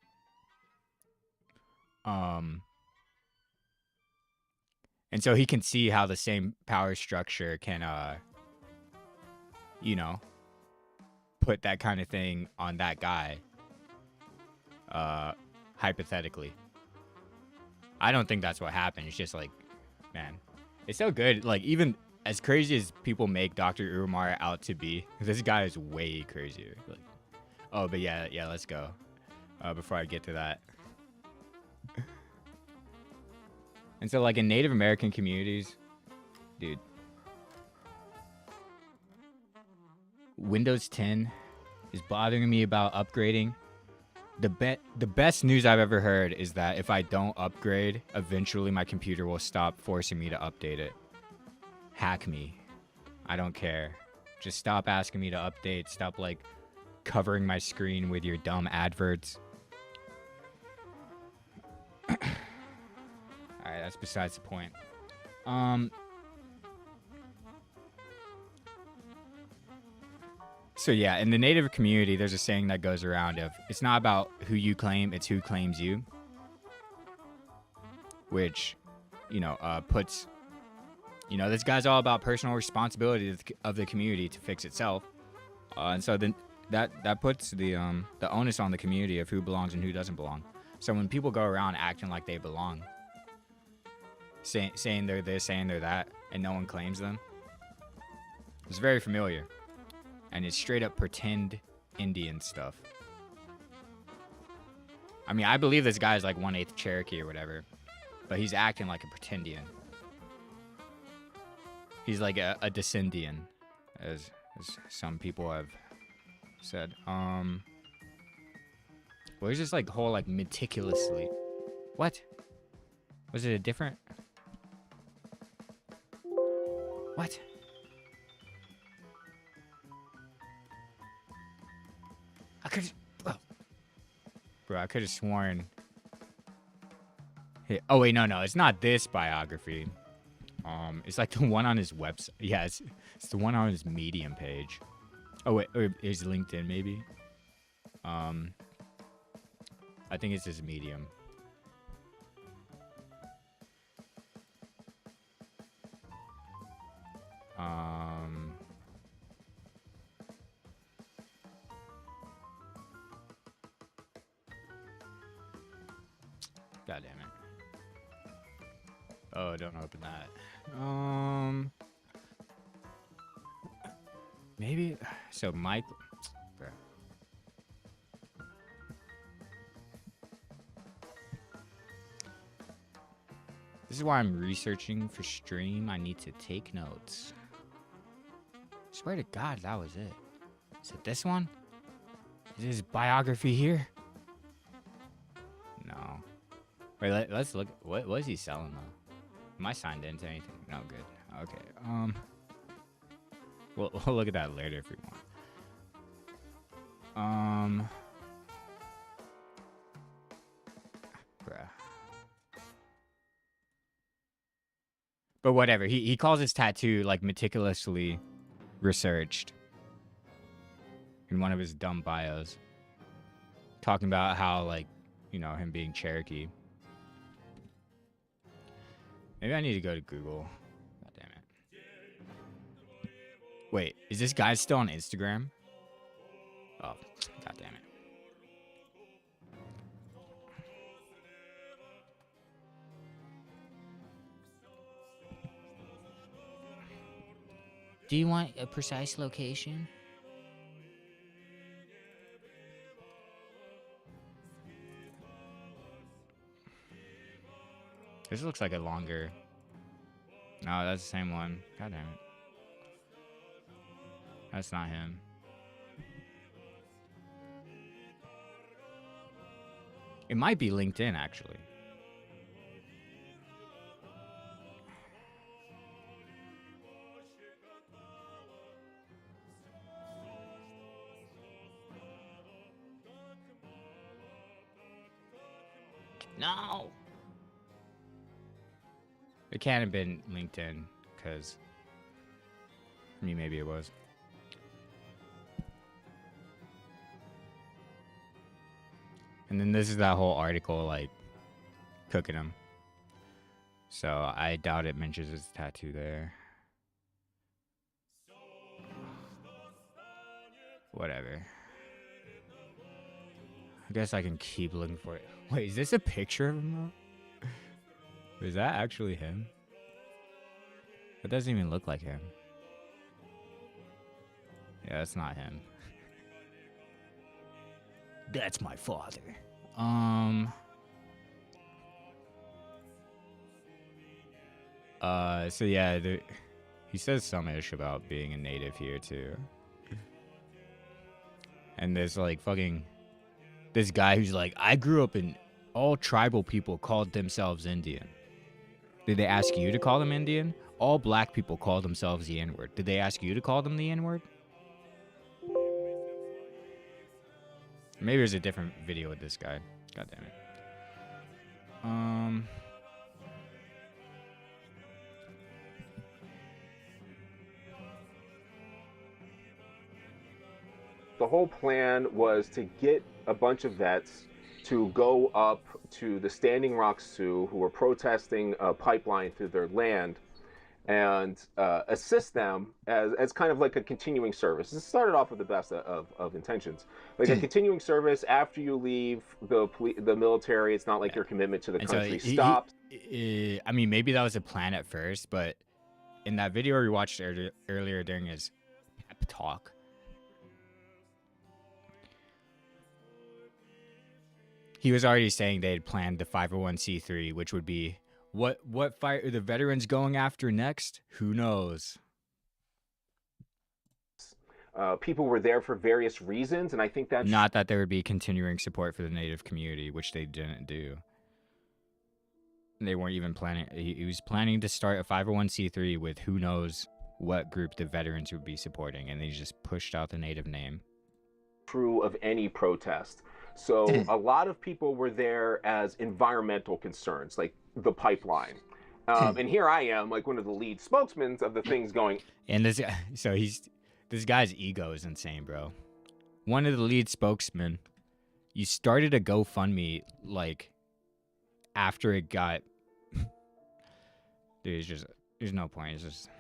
And so he can see how the same power structure can you know, put that kind of thing on that guy hypothetically. I don't think that's what happened. It's just like, man, it's so good. Like, even as crazy as people make Dr. Umar out to be, this guy is way crazier. Like, oh, but yeah, let's go. Before I get to that. And so, like, in Native American communities, dude, Windows 10 is bothering me about upgrading. The best news I've ever heard is that if I don't upgrade, eventually my computer will stop forcing me to update it. Hack me. I don't care. Just stop asking me to update. Stop, like, covering my screen with your dumb adverts. Alright, that's besides the point. So yeah, in the Native community, there's a saying that goes around of, it's not about who you claim, it's who claims you. Which, you know, puts, you know, this guy's all about personal responsibility of the community to fix itself. And so then that puts the onus on the community of who belongs and who doesn't belong. So when people go around acting like they belong, saying they're this, saying they're that, and no one claims them, it's very familiar. And it's straight up pretend Indian stuff. I mean, I believe this guy's like 1/8 Cherokee or whatever, but he's acting like a pretendian. He's like a descendian, as some people have said. Well, he's just like whole like meticulously. What? Was it a different? What? I could, bro, I could have sworn. Oh wait, no, it's not this biography. It's like the one on his website. Yeah, it's the one on his Medium page. Oh wait, or his LinkedIn maybe. I think it's his Medium. God damn it. Oh, don't open that. Maybe. So Mike. Bro. This is why I'm researching for stream. I need to take notes. Swear to God, that was it. Is it this one? Is his biography here? No. Wait, let's look. What is he selling though? Am I signed into anything? No, good. Okay. We'll look at that later if we want. Bruh. But whatever. He calls his tattoo like meticulously researched in one of his dumb bios, talking about how, like, you know, him being Cherokee. Maybe I need to go to Google. God damn it. Wait, is this guy still on Instagram? Oh, god damn it. Do you want a precise location? This looks like a longer... No, that's the same one. God damn it. That's not him. It might be LinkedIn, actually. No! It can't have been LinkedIn, because... I mean, maybe it was. And then this is that whole article, like, cooking him. So I doubt it mentions his tattoo there. Whatever. I guess I can keep looking for it. Wait, is this a picture of him though? Is that actually him? It doesn't even look like him. Yeah, that's not him. That's my father. So yeah, he says some ish about being a native here too. And there's like fucking this guy who's like, I grew up in all tribal people called themselves Indian. Did they ask you to call them Indian? All black people call themselves the N-word. Did they ask you to call them the N-word? Maybe there's a different video with this guy. God damn it. The whole plan was to get a bunch of vets to go up to the Standing Rock Sioux who were protesting a pipeline through their land and assist them as kind of like a continuing service. It started off with the best of intentions. Like a continuing service after you leave the military. It's not like your commitment to the country stops. I mean, maybe that was a plan at first, but in that video we watched earlier during his pep talk, he was already saying they had planned the 501c3, which would be what fight are the veterans going after next? Who knows? People were there for various reasons, and I think that's not that there would be continuing support for the Native community, which they didn't do. They weren't even planning. He was planning to start a 501c3 with who knows what group the veterans would be supporting, and they just pushed out the Native name. True of any protest. So a lot of people were there as environmental concerns, like the pipeline. And here I am, like one of the lead spokesmen of the things going. And this guy's ego is insane, bro. One of the lead spokesmen. You started a GoFundMe like after it got. Dude, there's no point. It's just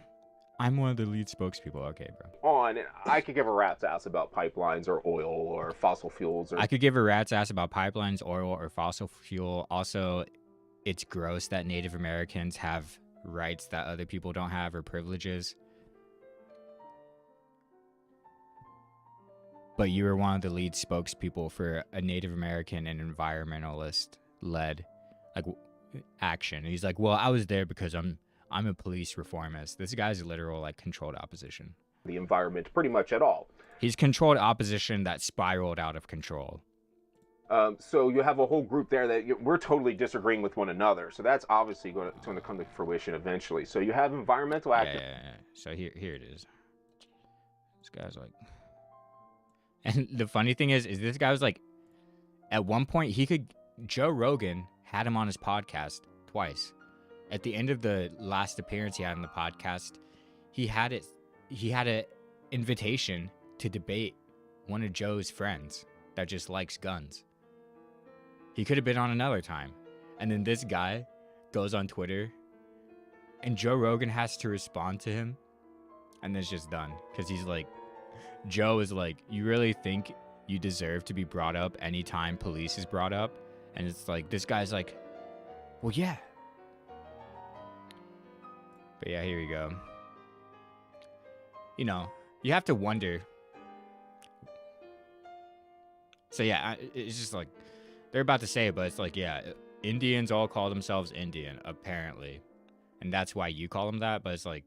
I'm one of the lead spokespeople. Okay, bro. On, I could give a rat's ass about pipelines or oil or fossil fuels. Or I could give a rat's ass about pipelines, oil, or fossil fuel. Also, it's gross that Native Americans have rights that other people don't have or privileges. But you were one of the lead spokespeople for a Native American and environmentalist-led like action. And he's like, well, I was there because I'm a police reformist. This guy's literal like controlled opposition. The environment pretty much at all. He's controlled opposition that spiraled out of control. So you have a whole group there that we're totally disagreeing with one another. So that's obviously going to come to fruition eventually. So you have environmental activists. Yeah. So here it is. This guy's like, and the funny thing is this guy was like, at one point Joe Rogan had him on his podcast twice. At the end of the last appearance he had on the podcast, he had an invitation to debate one of Joe's friends that just likes guns. He could have been on another time. And then this guy goes on Twitter and Joe Rogan has to respond to him. And then it's just done. Because he's like, Joe is like, you really think you deserve to be brought up anytime police is brought up? And it's like, this guy's like, well, yeah. But yeah, here we go. You know, you have to wonder. So yeah, it's just like, they're about to say it, but it's like, yeah, Indians all call themselves Indian, apparently. And that's why you call them that. But it's like,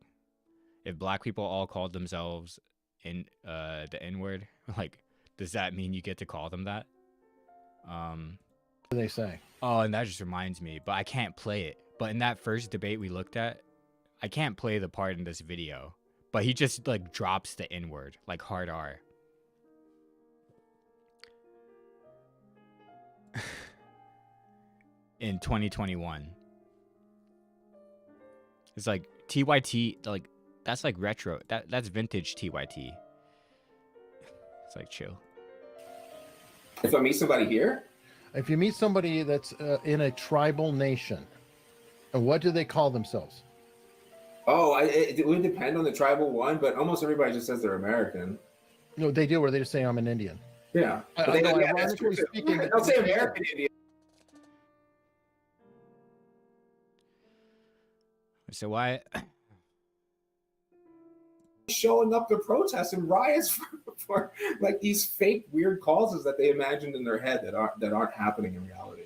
if black people all called themselves in the N-word, like, does that mean you get to call them that? What do they say? Oh, and that just reminds me, but I can't play it. But in that first debate we looked at, I can't play the part in this video. But he just, like, drops the N-word, like hard R. In 2021. It's like TYT, like, that's like retro. That's vintage TYT. It's like chill. If I meet somebody here? If you meet somebody that's in a tribal nation, and what do they call themselves? Oh, it would depend on the tribal one, but almost everybody just says they're American. No, they do, or they just say I'm an Indian. Yeah. But they, yeah, that's true. They'll say American Indian. So why showing up to protest and riots for like these fake weird causes that they imagined in their head that aren't happening in reality?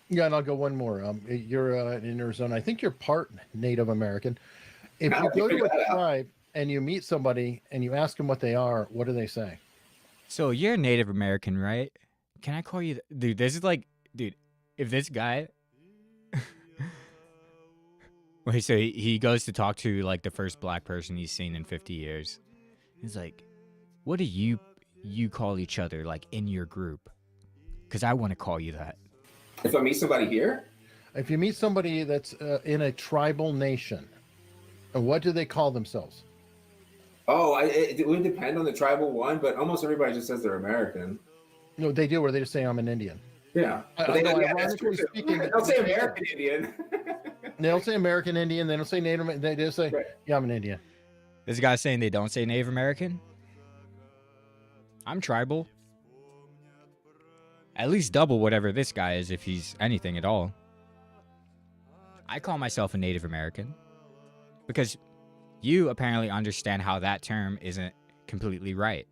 Yeah, and I'll go one more. You're in Arizona. I think you're part Native American. If you go to a tribe and you meet somebody and you ask them what they are, what do they say? So you're Native American, right? Can I call you? Dude, this is like, dude, if this guy. Wait, so he goes to talk to like the first black person he's seen in 50 years. He's like, what do you call each other like in your group? Because I want to call you that. If I meet somebody here? If you meet somebody that's in a tribal nation, and what do they call themselves? Oh, it would depend on the tribal one, but almost everybody just says they're American. No, they do, or they just say I'm an Indian. Yeah. Ironically speaking, they'll say American Indian. They don't say American Indian. They don't say Native. They just say, yeah, I'm an Indian. This guy's saying they don't say Native American? I'm tribal. At least double whatever this guy is if he's anything at all. I call myself a Native American. Because you apparently understand how that term isn't completely right.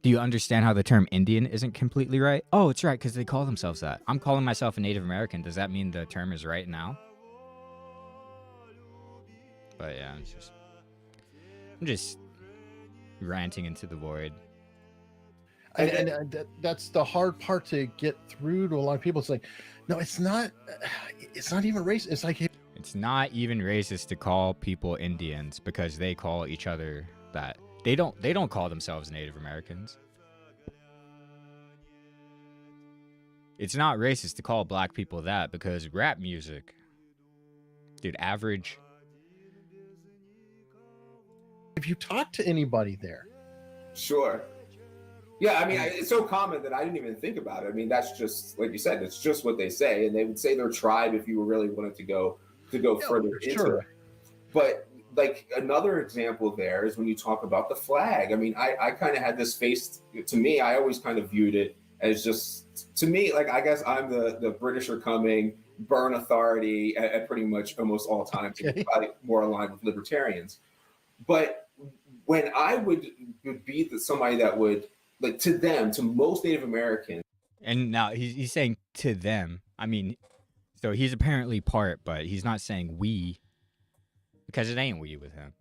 Do you understand how the term Indian isn't completely right? Oh, it's right, because they call themselves that. I'm calling myself a Native American. Does that mean the term is right now? But yeah, I'm just ranting into the void. And that's the hard part to get through to a lot of people. It's like, no, it's not even racist. It's like, it's not even racist to call people Indians because they call each other that. They don't call themselves Native Americans. it's not racist to call black people that, because rap music, dude, average. If you talk to anybody there, Sure. Yeah, I mean, it's so common that I didn't even think about it. I mean, that's just like you said. It's just what they say, and they would say their tribe if you really wanted to go further into it. But like another example there is when you talk about the flag. I mean, I kind of had this face. To me, I always kind of viewed it as just, to me, like, I guess I'm the British are coming, burn authority at pretty much almost all times. Okay. Probably more aligned with libertarians. But when I would be somebody that would, like, to them, to most Native Americans. And now he's saying to them. I mean, so he's apparently part, but he's not saying we, because it ain't we with him.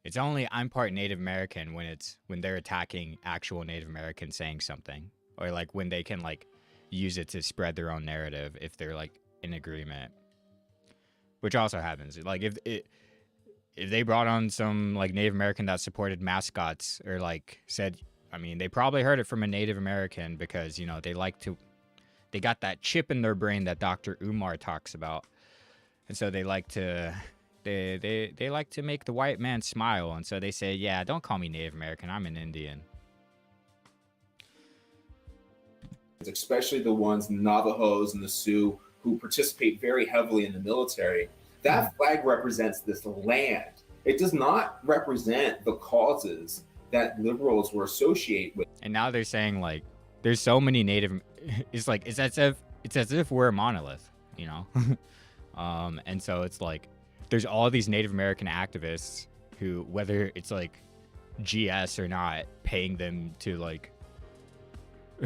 It's only I'm part Native American when they're attacking actual Native Americans saying something, or like when they can like use it to spread their own narrative if they're like in agreement, which also happens. Like if they brought on some like Native American that supported mascots, or like said, I mean, they probably heard it from a Native American because, you know, they got that chip in their brain that Dr. Umar talks about. And so they like to make the white man smile. And so they say, yeah, don't call me Native American. I'm an Indian. Especially the ones, the Navajos and the Sioux, who participate very heavily in the military. That flag represents this land. It does not represent the causes that liberals were associated with. And now they're saying like there's so many Native, it's as if we're a monolith, you know. And so it's like there's all these Native American activists who, whether it's like GS or not, paying them to like,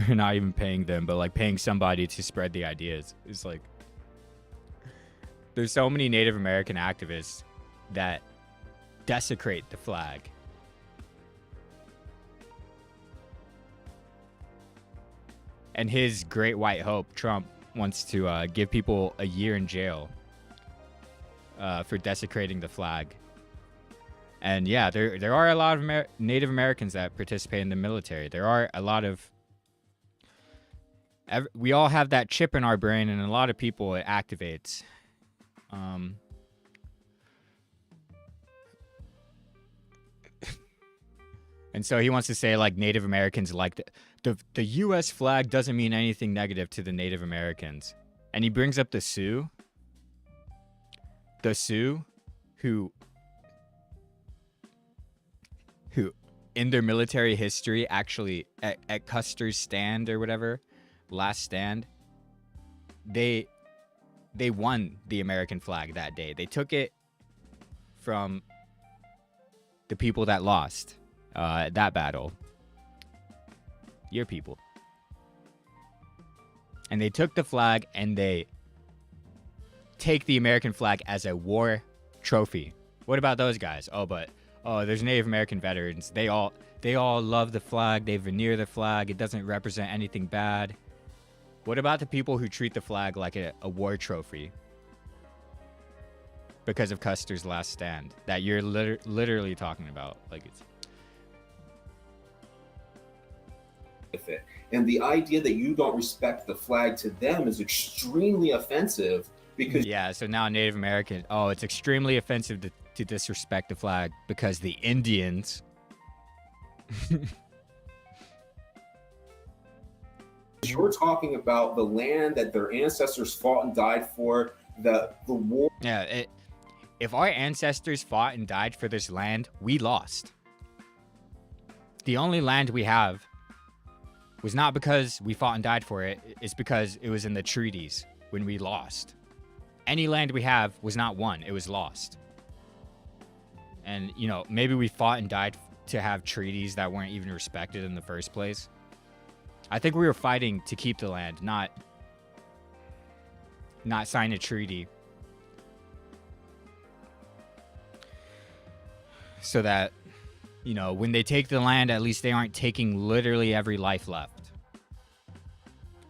or not even paying them, but like paying somebody to spread the ideas. It's like there's so many Native American activists that desecrate the flag. And his great white hope, Trump, wants to give people a year in jail for desecrating the flag. And yeah, there are a lot of Native Americans that participate in the military. There are a lot of... we all have that chip in our brain, and a lot of people it activates. And so he wants to say, like, Native Americans like the U.S. flag doesn't mean anything negative to the Native Americans. And he brings up the Sioux. The Sioux, who in their military history, actually, at Custer's stand or whatever, last stand, they won the American flag that day. They took it from the people that lost that battle. Your people. And they took the flag and they take the American flag as a war trophy. What about those guys? There's Native American veterans. They all love the flag. They veneer the flag. It doesn't represent anything bad. What about the people who treat the flag like a war trophy? Because of Custer's last stand that you're literally talking about. Like it's... with it. And the idea that you don't respect the flag to them is extremely offensive because... Yeah, so now Native American... Oh, it's extremely offensive to disrespect the flag because the Indians... You're talking about the land that their ancestors fought and died for, the war... Yeah, if our ancestors fought and died for this land, we lost. The only land we have was not because we fought and died for it, it's because it was in the treaties when we lost. Any land we have was not won, it was lost. And, you know, maybe we fought and died to have treaties that weren't even respected in the first place. I think we were fighting to keep the land, not sign a treaty. So that, you know, when they take the land, at least they aren't taking literally every life left.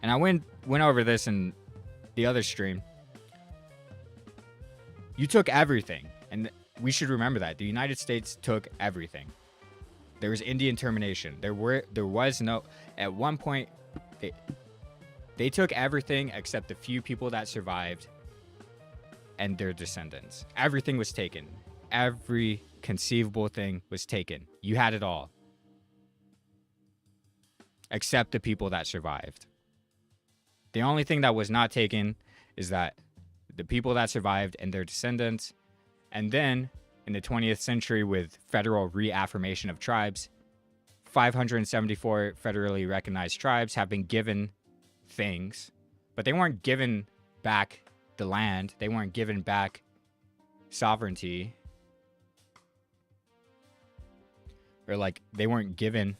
And I went over this in the other stream. You took everything, and we should remember that. The United States took everything. There was Indian termination. There was no... At one point, They took everything except the few people that survived and their descendants. Everything was taken. Every conceivable thing was taken. You had it all. Except the people that survived. The only thing that was not taken is that the people that survived and their descendants. And then in the 20th century, with federal reaffirmation of tribes, 574 federally recognized tribes have been given things, but they weren't given back the land. They weren't given back sovereignty. Or like they weren't given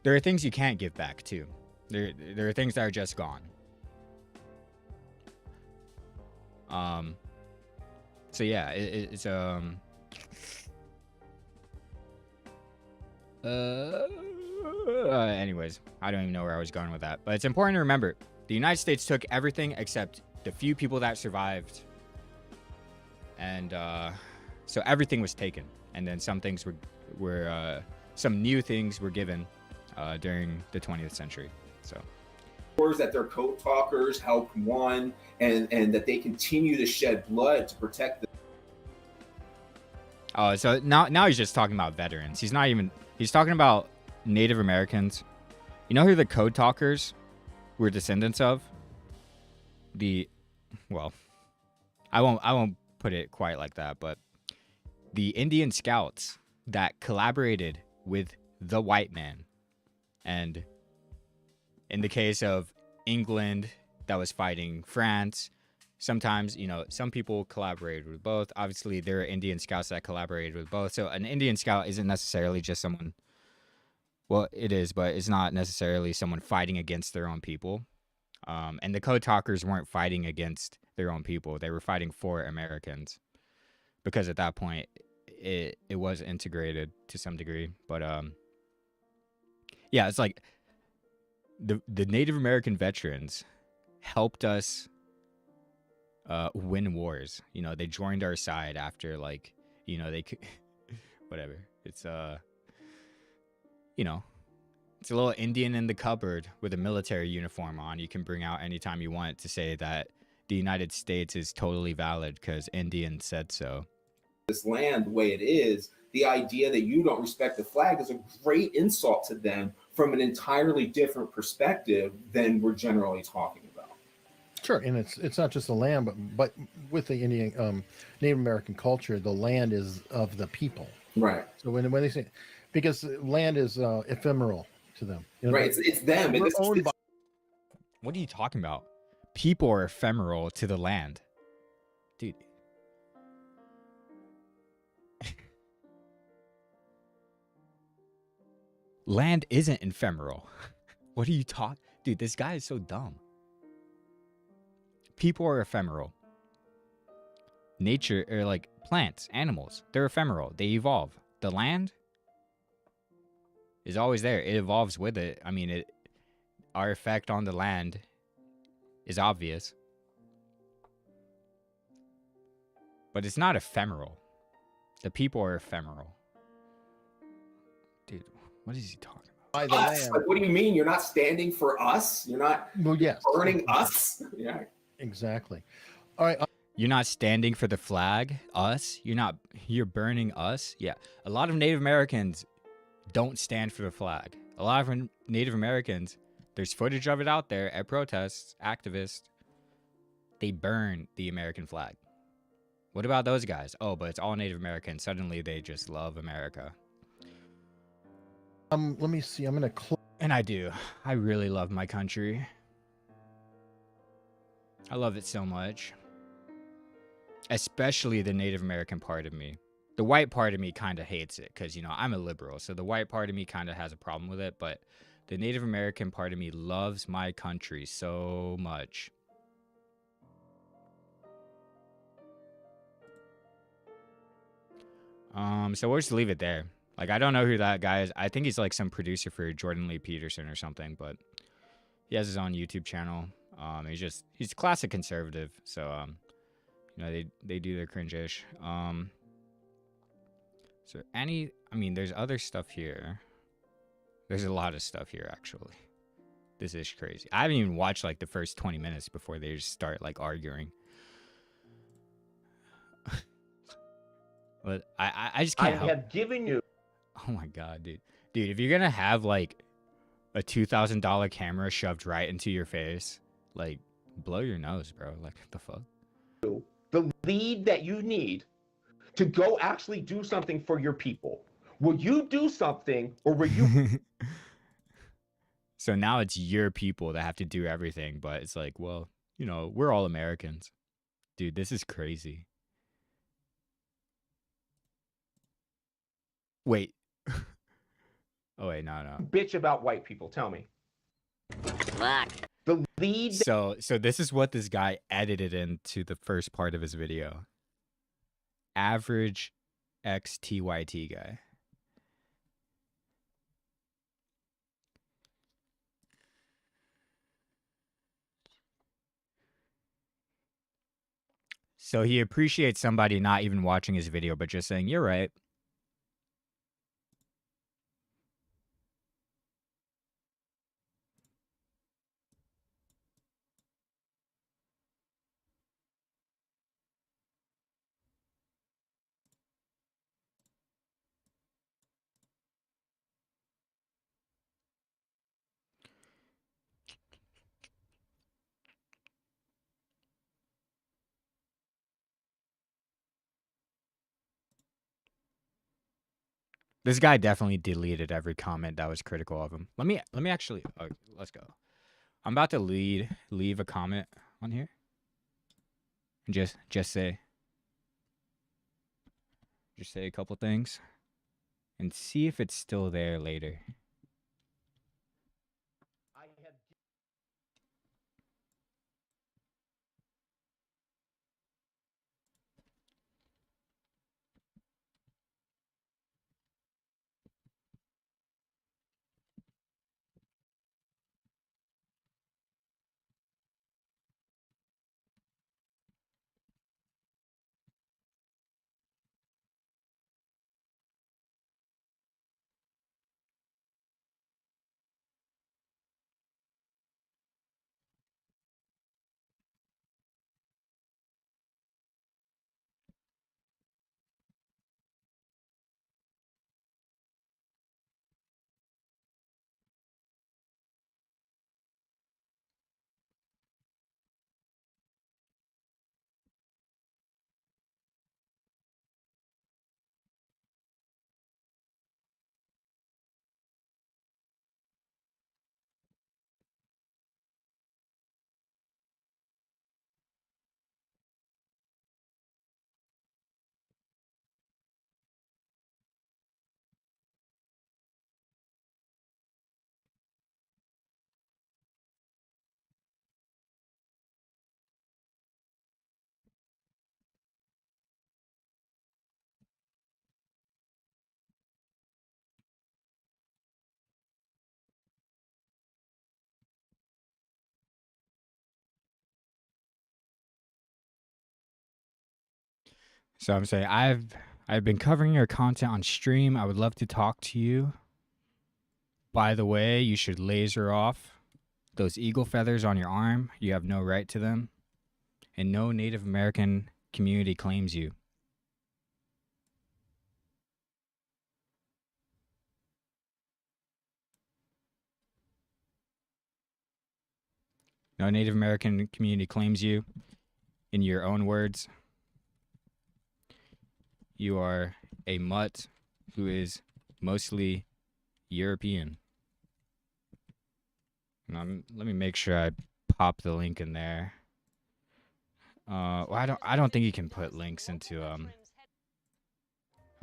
there are things you can't give back too. There are things that are just gone. So yeah, it's anyways, I don't even know where I was going with that, but it's important to remember the United States took everything except the few people that survived, and so everything was taken, and then some things were some new things were given during the 20th century. So that their code talkers helped won, and that they continue to shed blood to protect them. Oh, so now he's just talking about veterans. He's talking about Native Americans. You know who the code talkers were descendants of? Well, I won't put it quite like that, but the Indian scouts that collaborated with the white man. And in the case of England that was fighting France, sometimes, some people collaborated with both. Obviously, there are Indian scouts that collaborated with both. So an Indian scout isn't necessarily just someone, well, it is, but it's not necessarily someone fighting against their own people. And the code talkers weren't fighting against their own people. They were fighting for Americans, because at that point, it was integrated to some degree. But yeah, it's like the Native American veterans helped us win wars. They joined our side after, like, they could whatever. It's it's a little Indian in the cupboard with a military uniform on. You can bring out anytime you want to say that the United States is totally valid because Indians said so. This land the way it is, the idea that you don't respect the flag is a great insult to them from an entirely different perspective than we're generally talking about. Sure, and it's not just the land, but with the Indian Native American culture, the land is of the people. Right. So when they say, because land is ephemeral to them. Right. It's them. What are you talking about? People are ephemeral to the land, dude. Land isn't ephemeral. What are you talking? Dude, this guy is so dumb. People are ephemeral. Nature, or like plants, animals, they're ephemeral. They evolve. The land is always there. It evolves with it. I mean, our effect on the land is obvious. But it's not ephemeral. The people are ephemeral. Dude, what is he talking about? Us? Like, what do you mean? You're not standing for us? You're not burning us? Yeah. Exactly. All right. You're not standing for the flag, us? You're burning us? Yeah. A lot of Native Americans don't stand for the flag. A lot of Native Americans, there's footage of it out there at protests, activists. They burn the American flag. What about those guys? Oh, but it's all Native Americans. Suddenly they just love America. Let me see. I'm going to And I do. I really love my country. I love it so much. Especially the Native American part of me. The white part of me kind of hates it because, I'm a liberal. So the white part of me kind of has a problem with it. But the Native American part of me loves my country so much. So we'll just leave it there. Like, I don't know who that guy is. I think he's like some producer for Jesse Lee Peterson or something, but he has his own YouTube channel. He's classic conservative. So, they do their cringe-ish. So there's other stuff here. There's a lot of stuff here, actually. This is crazy. I haven't even watched like the first 20 minutes before they just start like arguing. But I just can't help. I have given you. Oh my god, dude. Dude, if you're gonna have like a $2,000 camera shoved right into your face, like blow your nose, bro. Like what the fuck? The lead that you need to go actually do something for your people. Will you do something, or will you? So now it's your people that have to do everything, but it's like, well, you know, we're all Americans. Dude, this is crazy. Wait. Oh wait, no. Bitch about white people. Tell me. The lead. So this is what this guy edited into the first part of his video. Average TYT guy. So he appreciates somebody not even watching his video, but just saying, you're right. This guy definitely deleted every comment that was critical of him. Let me actually let's go. I'm about to leave a comment on here. Just say a couple things and see if it's still there later. So I'm saying I've been covering your content on stream. I would love to talk to you. By the way, you should laser off those eagle feathers on your arm. You have no right to them. And no Native American community claims you. No Native American community claims you. In your own words, you are a mutt who is mostly European. Let me make sure I pop the link in there. Well, I don't think you can put links into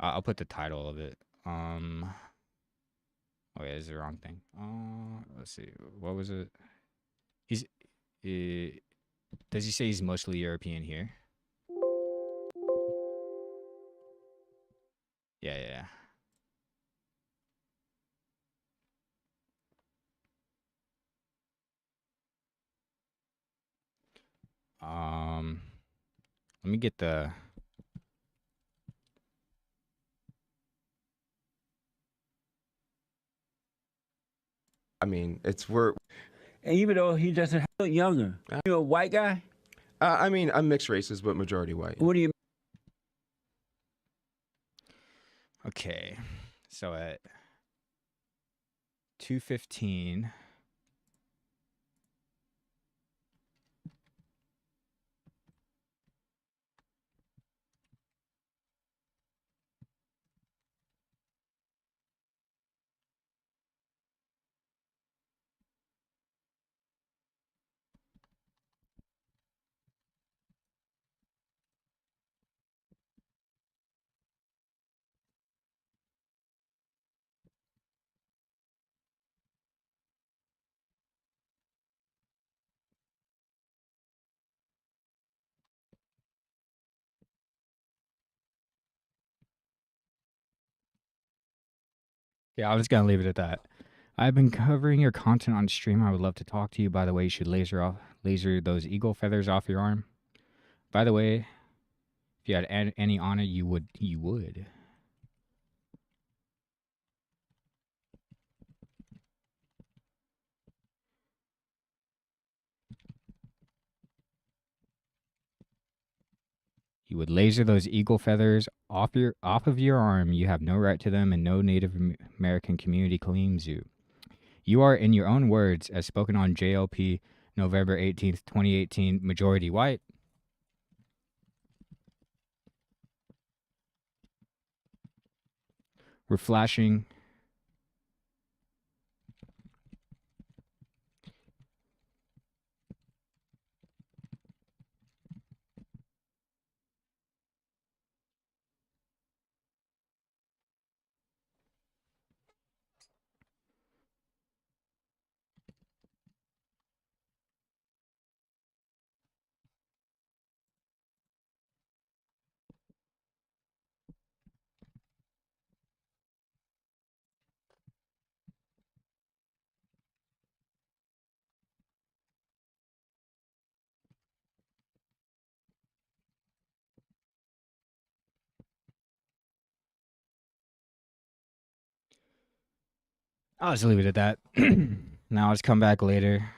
I'll put the title of it. Okay, this is the wrong thing. Let's see. What was it? Does he say he's mostly European here? Yeah. Let me get the I mean, we're. And even though he doesn't look younger, you a white guy? I mean, I'm mixed races, but majority white. What do you? Okay, so at 2:15. Yeah, I was gonna leave it at that. I've been covering your content on stream. I would love to talk to you. By the way, you should laser those eagle feathers off your arm. By the way, if you had any on it, you would. You would laser those eagle feathers off of your arm. You have no right to them, and no Native American community claims you. You are, in your own words, as spoken on JLP November 18th, 2018, majority white. We're flashing. I'll just leave it at that. Now let's come back later.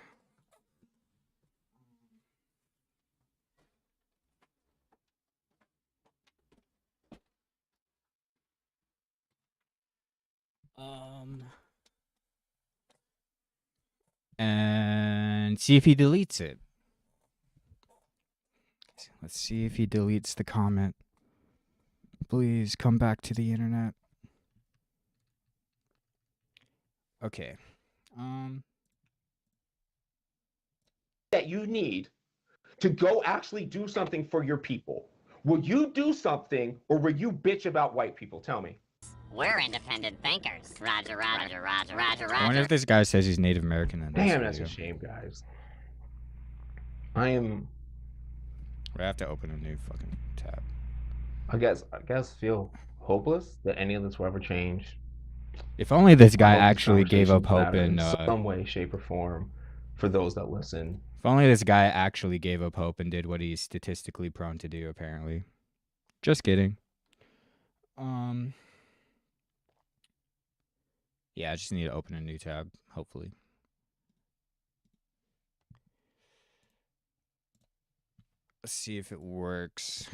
And see if he deletes it. Let's see if he deletes the comment. Please come back to the internet. Okay. That you need to go actually do something for your people. Will you do something, or will you bitch about white people? Tell me. We're independent thinkers. Roger, roger, roger, roger, roger. I wonder if this guy says he's Native American in this Damn, that's video. a shame, guys. I am. We have to open a new fucking tab. I guess feel hopeless that any of this will ever change. If only this guy I hope actually gave up conversations hope matter in some way, shape, or form for those that listen. If only this guy actually gave up hope and did what he's statistically prone to do, apparently. Just kidding. Yeah, I just need to open a new tab, hopefully. Let's see if it works,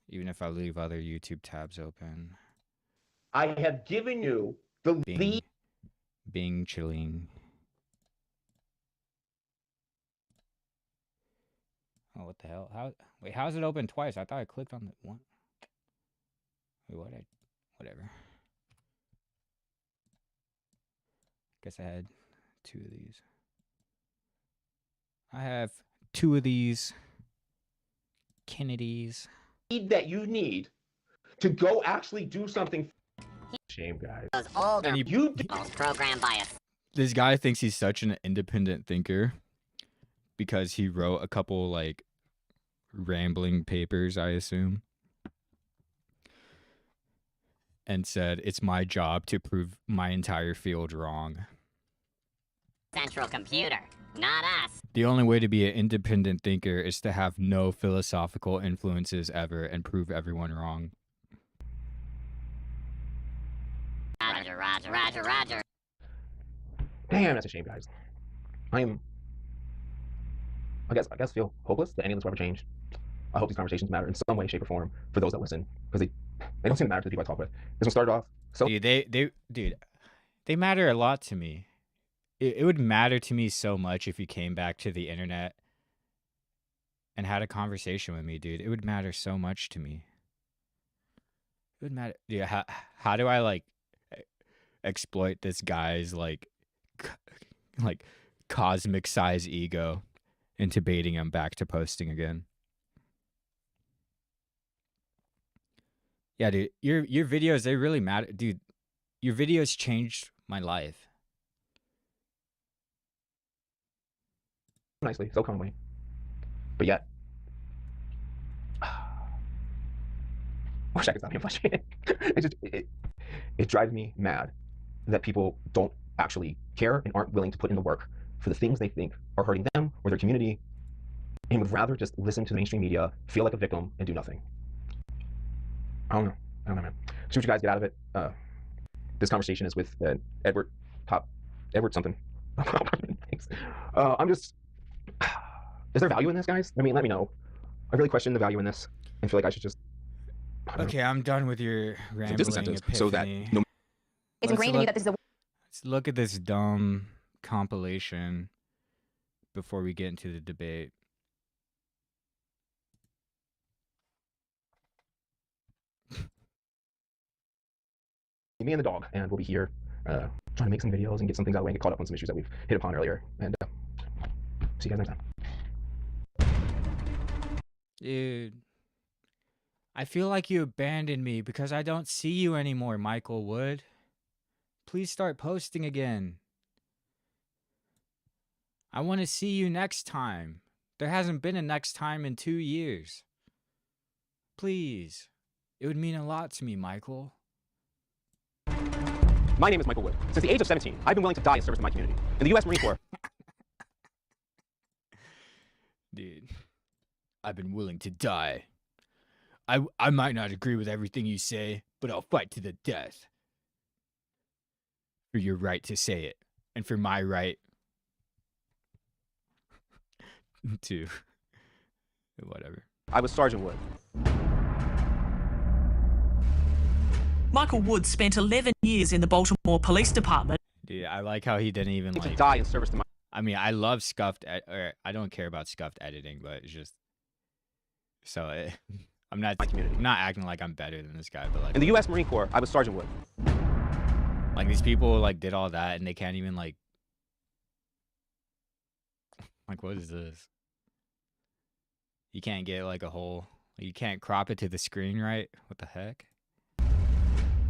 even if I leave other YouTube tabs open. I have given you the lead. Bing chilling. Oh, what the hell? Wait, how is it open twice? I thought I clicked on the one. Wait, what? Whatever. Guess I had two of these. I have two of these Kennedys. That you need to go actually do something. Shame, guys. Those older you programmed by us. This guy thinks he's such an independent thinker because he wrote a couple like rambling papers, I assume, and said it's my job to prove my entire field wrong. Central computer, not us. The only way to be an independent thinker is to have no philosophical influences ever and prove everyone wrong. Roger, roger, roger, roger. Damn, that's a shame, guys. I guess feel hopeless that any of this will ever change. I hope these conversations matter in some way, shape, or form for those that listen, because they don't seem to matter to the people I talk with. This one started off so. Dude, they matter a lot to me. It would matter to me so much if you came back to the internet and had a conversation with me, dude. It would matter so much to me. It would matter. Yeah, how do I like exploit this guy's like cosmic size ego into baiting him back to posting again? Yeah, dude, your videos, they really matter, dude. Your videos changed my life. Nicely, so calmly, but yet, I wish I could stop being frustrated. It drives me mad that people don't actually care and aren't willing to put in the work for the things they think are hurting them or their community, and would rather just listen to the mainstream media, feel like a victim, and do nothing. I don't know, man. See what you guys get out of it. This conversation is with Edward something. Thanks. I'm just. Is there value in this, guys? I mean, let me know. I really question the value in this and feel like I should just. Okay, I'm done with your rambling epiphany. So that It's ingrained in you that this is a. Let's look at this dumb compilation before we get into the debate. Me and the dog, and we'll be here trying to make some videos and get some things out of the way and get caught up on some issues that we've hit upon earlier. And see you guys next time. Dude, I feel like you abandoned me because I don't see you anymore, Michael Wood. Please start posting again. I want to see you next time. There hasn't been a next time in 2 years. Please. It would mean a lot to me, Michael. My name is Michael Wood. Since the age of 17, I've been willing to die in service to my community. In the U.S. Marine Corps. Dude, I've been willing to die. I might not agree with everything you say, but I'll fight to the death. For your right to say it, and for my right to whatever. I was Sergeant Wood. Michael Wood spent 11 years in the Baltimore Police Department. Dude, I like how he didn't even like die in service to my. I mean, I love scuffed, or I don't care about scuffed editing, but it's just so I'm not acting like I'm better than this guy, but like in the U.S. Marine Corps, I was Sergeant Wood. Like these people like did all that and they can't even like what is this? You can't get like a whole, you can't crop it to the screen right? What the heck?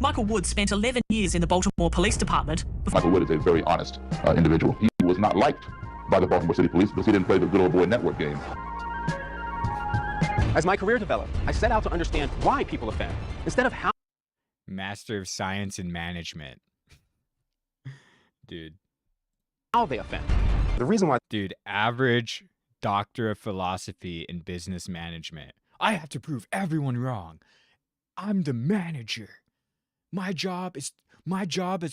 Michael Wood spent 11 years in the Baltimore Police Department. Michael Wood is a very honest individual. He was not liked by the Baltimore City Police because he didn't play the good old boy network game. As my career developed, I set out to understand why people offend, instead of how. Master of Science in Management. Dude. How they offend. The reason why. Dude, average Doctor of Philosophy in Business Management. I have to prove everyone wrong. I'm the manager. My job as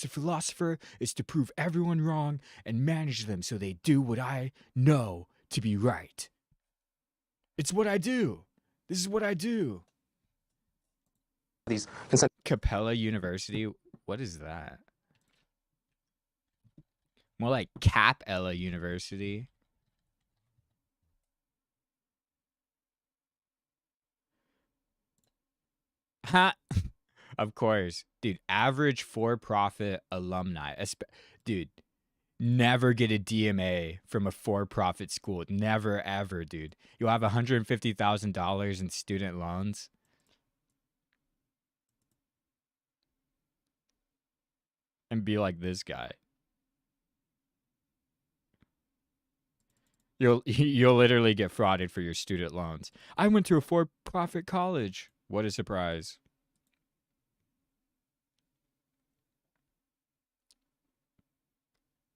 a philosopher is to prove everyone wrong and manage them so they do what I know to be right. It's what I do. This is what I do. These CAPella University. What is that? More like CAPella University. Ha! Of course. Dude, average for-profit alumni. Dude, never get a DMA from a for-profit school. Never, ever, dude. You'll have $150,000 in student loans. And be like this guy. You'll literally get frauded for your student loans. I went to a for-profit college. What a surprise.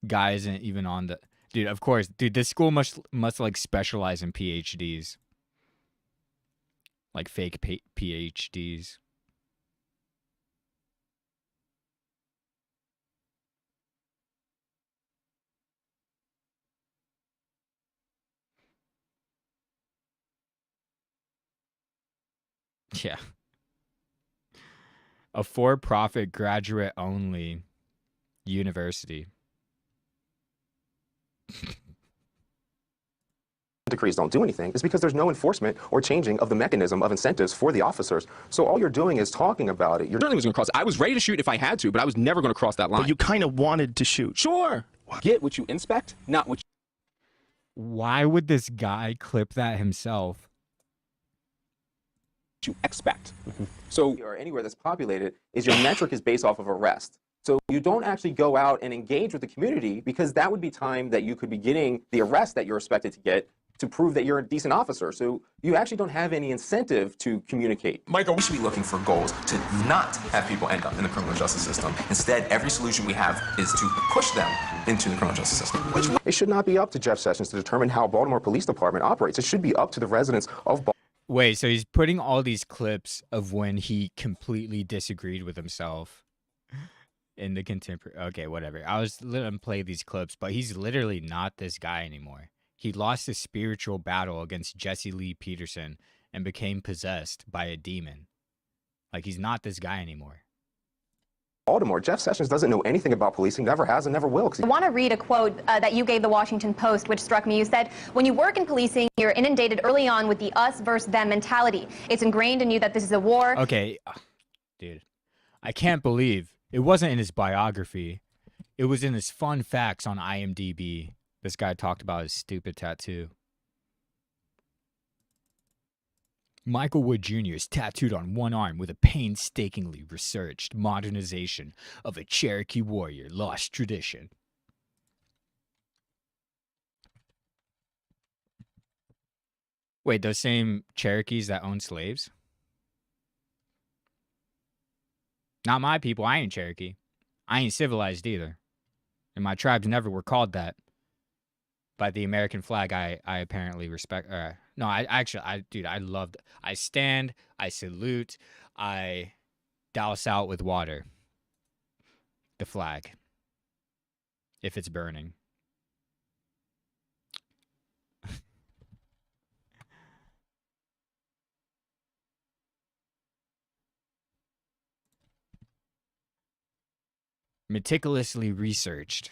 Guy isn't even on the... Dude, of course. Dude, this school must like specialize in PhDs. Like fake PhDs. Yeah. A for-profit graduate-only university. Decrees don't do anything is because there's no enforcement or changing of the mechanism of incentives for the officers. So all you're doing is talking about it. You're certainly was going to cross. I was ready to shoot if I had to, but I was never going to cross that line. But you kind of wanted to shoot. Sure. Get what you inspect, not what Why would this guy clip that himself? you expect. So or anywhere that's populated is your metric is based off of arrest. So you don't actually go out and engage with the community because that would be time that you could be getting the arrest that you're expected to get to prove that you're a decent officer. So you actually don't have any incentive to communicate. Michael, we should be looking for goals to not have people end up in the criminal justice system. Instead, every solution we have is to push them into the criminal justice system. It should not be up to Jeff Sessions to determine how Baltimore Police Department operates. It should be up to the residents of Baltimore. Wait, so he's putting all these clips of when he completely disagreed with himself in the contemporary. Okay, whatever. I was letting him play these clips, but he's literally not this guy anymore. He lost a spiritual battle against Jesse Lee Peterson and became possessed by a demon. Like, he's not this guy anymore. Baltimore, Jeff Sessions doesn't know anything about policing, never has and never will. I want to read a quote that you gave the Washington Post, which struck me. You said, when you work in policing, you're inundated early on with the us versus them mentality. It's ingrained in you that this is a war. Okay, dude, I can't believe it wasn't in his biography. It was in his fun facts on IMDb. This guy talked about his stupid tattoo. Michael Wood Jr. is tattooed on one arm with a painstakingly researched modernization of a Cherokee warrior lost tradition. Wait, those same Cherokees that own slaves? Not my people. I ain't Cherokee. I ain't civilized either. And my tribes never were called that by the American flag I apparently respect. No, dude, I loved, I stand, I salute, I douse out with water the flag if it's burning. Meticulously researched.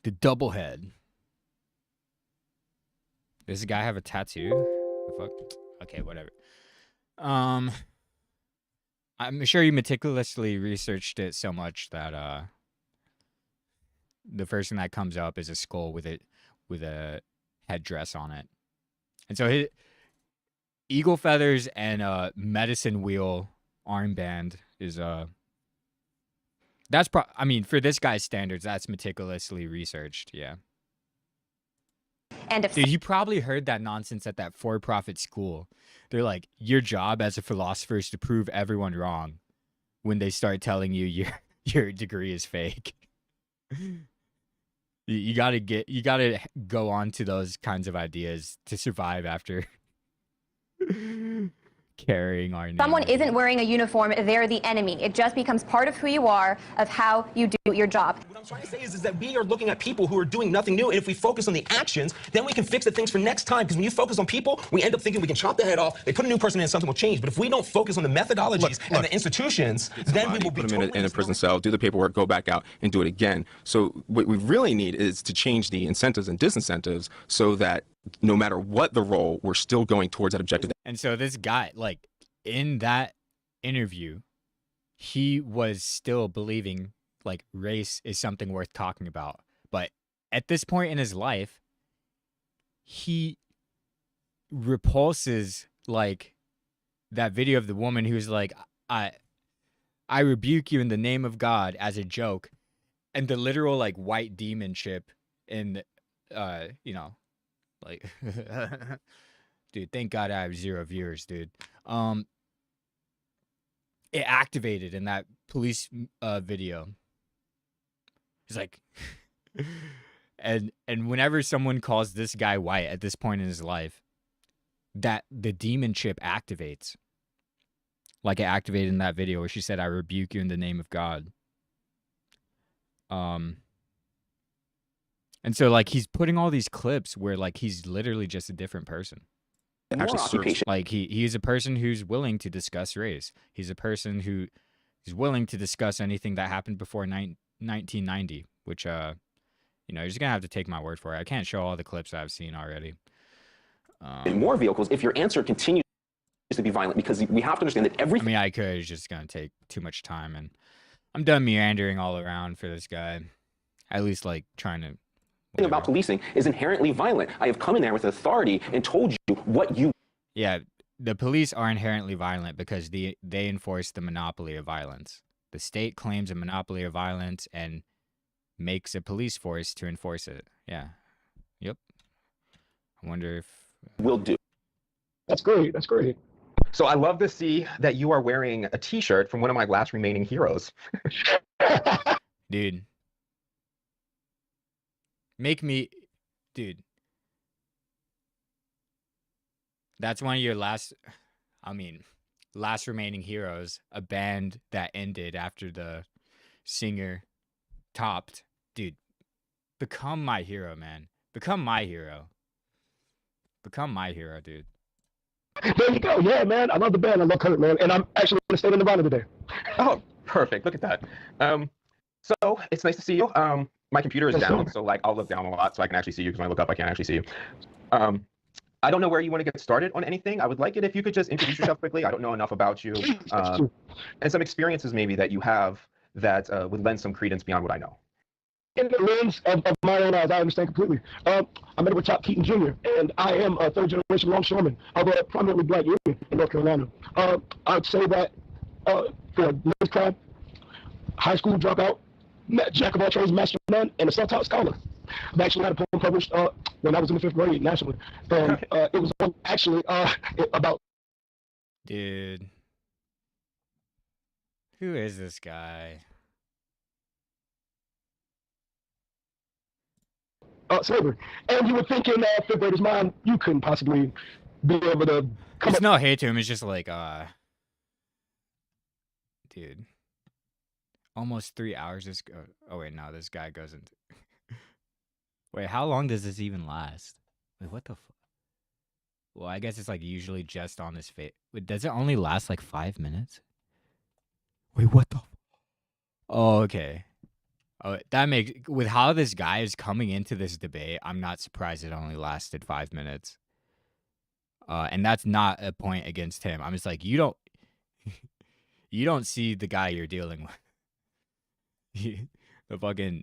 The double head. Does this guy have a tattoo? The fuck? Okay, whatever. I'm sure you meticulously researched it so much that the first thing that comes up is a skull with a headdress on it. And so his eagle feathers and a medicine wheel armband is that's I mean, for this guy's standards, that's meticulously researched, yeah. And if dude, you probably heard that nonsense at that for-profit school. They're like, your job as a philosopher is to prove everyone wrong when they start telling you your degree is fake. You gotta go on to those kinds of ideas to survive after carrying our name. someone isn't wearing a uniform, they're the enemy. It just becomes part of who you are, of how you do your job. What I'm trying to say is that we are looking at people who are doing nothing new, and if we focus on the actions, then we can fix the things for next time. Because when you focus on people, we end up thinking we can chop the head off, they put a new person in, something will change. But if we don't focus on the methodologies and the institutions, then we will be put them in a prison cell, do the paperwork, go back out, and do it again. So what we really need is to change the incentives and disincentives so that no matter what the role, we're still going towards that objective. And so this guy, like, in that interview, he was still believing like race is something worth talking about. But at this point in his life, he repulses like that video of the woman who's like, I rebuke you in the name of God as a joke. And the literal like white demon chip in, you know, like, dude, thank God I have 0 viewers, dude. It activated in that police video. He's like, and whenever someone calls this guy white at this point in his life, that the demon chip activates. Like it activated in that video where she said, I rebuke you in the name of God. And so like he's putting all these clips where like he's literally just a different person. More occupation. Like he's a person who's willing to discuss race. He's a person who is willing to discuss anything that happened before 1990, which you're just gonna have to take my word for it. I can't show all the clips I've seen already. More vehicles if your answer continues to be violent, because we have to understand that everything. I mean, I could. It's just gonna take too much time, and I'm done meandering all around for this guy. At least like trying to. Thing about policing is inherently violent. I have come in there with authority and told you what you. Yeah, the police are inherently violent because they enforce the monopoly of violence. The state claims a monopoly of violence and makes a police force to enforce it. Yeah. Yep. I wonder if. Will do. That's great. That's great. So I love to see that you are wearing a T-shirt from one of my last remaining heroes. Dude. Make me, dude. That's one of your last remaining heroes, a band that ended after the singer topped. Dude, become my hero, man. Become my hero. Become my hero, dude. There you go. Yeah, man. I love the band. I love Kurt, man. And I'm actually going to stay in Nevada today. Oh, perfect. Look at that. So it's nice to see you. My computer is down, so like I'll look down a lot so I can actually see you, because when I look up, I can't actually see you. I don't know where you want to get started on anything. I would like it if you could just introduce yourself quickly. I don't know enough about you. And some experiences maybe that you have that would lend some credence beyond what I know. In the lens of my own eyes, I understand completely. I'm Edward Keaton Jr., and I am a third-generation longshoreman of a primarily black union in North Carolina. I'd say that for this crime, high school dropout, jack of all trades, master of none, and a self-taught scholar. I've actually had a poem published when I was in the 5th grade nationally, and it was actually about. Dude, who is this guy? Slavery. And you would think in 5th grader's mind, you couldn't possibly be able to come It's up. no hate to him. It's just like, dude. Almost 3 hours. Oh wait, no, this guy goes into. Wait, how long does this even last? Wait, what the? Well, I guess it's like usually just on his face. Wait, does it only last like 5 minutes? Wait, what the? Oh, okay. Oh, that makes with how this guy is coming into this debate, I'm not surprised it only lasted 5 minutes. And that's not a point against him. I'm just like, you don't see the guy you're dealing with. The fucking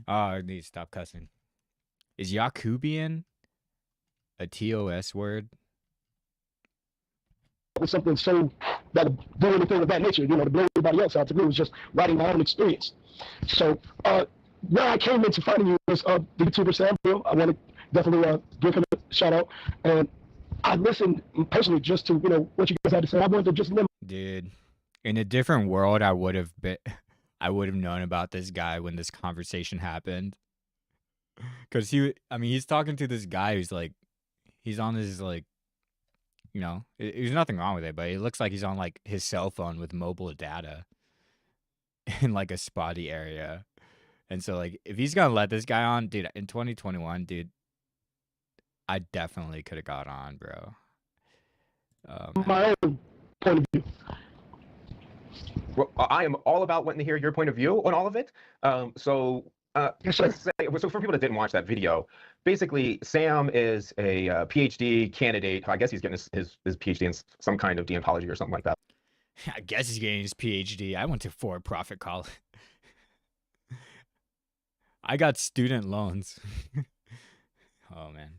I need to stop cussing. Is Yakubian a TOS word? With something so that would do anything of that nature, to blow everybody else out. To me, it was just writing my own experience. So where I came into finding you was the YouTuber Sam Bill. I want to definitely give him a shout out. And I listened personally just to what you guys had to say. I wanted to just Dude, in a different world, I would have known about this guy when this conversation happened. Because he's talking to this guy who's like, he's on his like, there's nothing wrong with it, but it looks like he's on like his cell phone with mobile data in like a spotty area. And so like, if he's gonna let this guy on, dude, in 2021, dude, I definitely could have got on, bro. my own point of view. Well, I am all about wanting to hear your point of view on all of it. So for people that didn't watch that video, basically Sam is a PhD candidate. I guess he's getting his PhD in some kind of deontology or something like that. I guess he's getting his PhD. I went to for-profit college. I got student loans. Oh, man.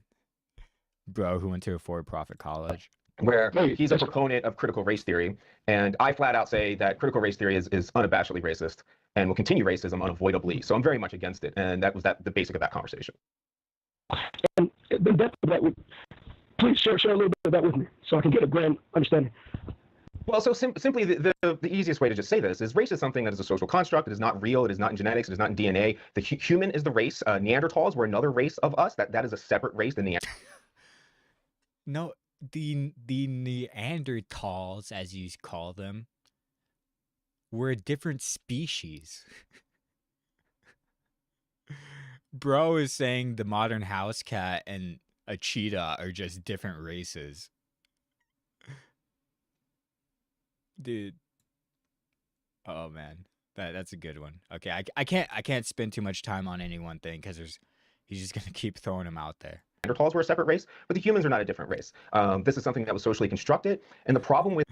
Bro who went to a for-profit college. Where he's a proponent of critical race theory. And I flat out say that critical race theory is unabashedly racist and will continue racism unavoidably. So I'm very much against it. And that was the basic of that conversation. And the depth of that, please share a little bit of that with me so I can get a grand understanding. Well, so simply the easiest way to just say this is race is something that is a social construct. It is not real. It is not in genetics. It is not in DNA. The human is the race. Neanderthals were another race of us. That is a separate race than Neanderthals. No, the Neanderthals, as you call them, were a different species. Bro is saying the modern house cat and a cheetah are just different races. Dude. Oh man. That's a good one. Okay, I can't spend too much time on any one thing because he's just gonna keep throwing them out there. Neanderthals were a separate race, but the humans are not a different race. This is something that was socially constructed, and the problem with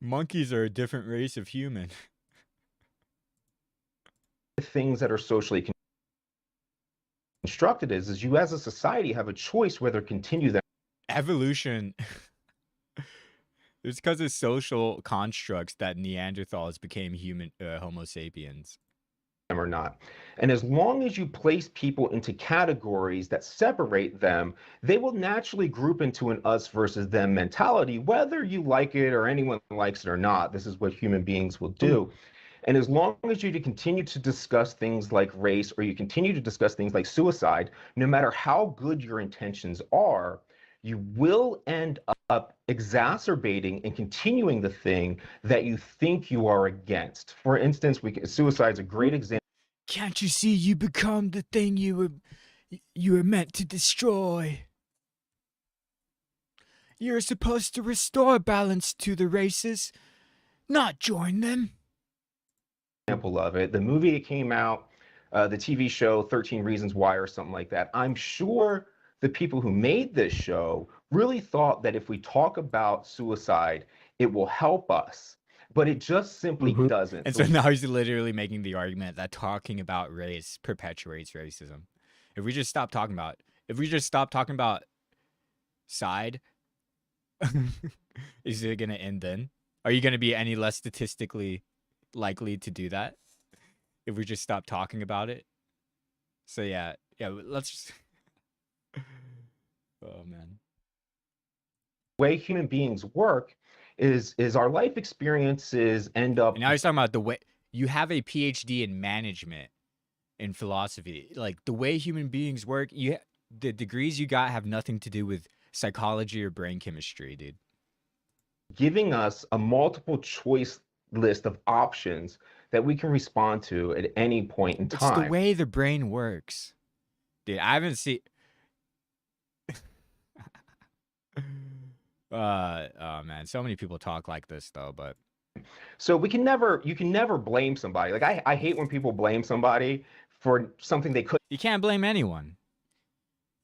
monkeys are a different race of human. things that are socially constructed is you as a society have a choice whether to continue them. Evolution. It's because of social constructs that Neanderthals became human Homo sapiens. Or not. And as long as you place people into categories that separate them, they will naturally group into an us versus them mentality, whether you like it or anyone likes it or not. This is what human beings will do. And as long as you continue to discuss things like race, or you continue to discuss things like suicide, no matter how good your intentions are, you will end up exacerbating and continuing the thing that you think you are against. For instance, suicide's a great example. Can't you see you become the thing you were meant to destroy? You're supposed to restore balance to the races, not join them. Example of it, the movie that came out, the TV show 13 Reasons Why or something like that. I'm sure the people who made this show really thought that if we talk about suicide, it will help us. But it just simply doesn't. And so now he's literally making the argument that talking about race perpetuates racism. If we just stop talking about side, is it going to end then? Are you going to be any less statistically likely to do that if we just stop talking about it? So yeah, let's just... Oh man. The way human beings work is our life experiences end up. And now he's talking about the way you have a PhD in management, in philosophy. Like the way human beings work, the degrees you got have nothing to do with psychology or brain chemistry, dude. Giving us a multiple choice list of options that we can respond to at any point in time. It's the way the brain works, dude. I haven't seen. Oh man, so many people talk like this though, but so you can never blame somebody. Like I hate when people blame somebody for something they couldn't. You can't blame anyone.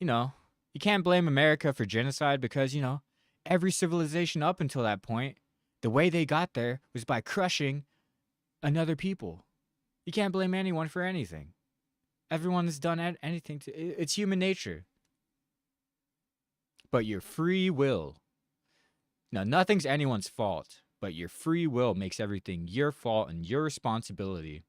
You know, you can't blame America for genocide because, you know, every civilization up until that point, the way they got there was by crushing another people. You can't blame anyone for anything. Everyone has done anything it's human nature. But your free will. Now, nothing's anyone's fault, but your free will makes everything your fault and your responsibility.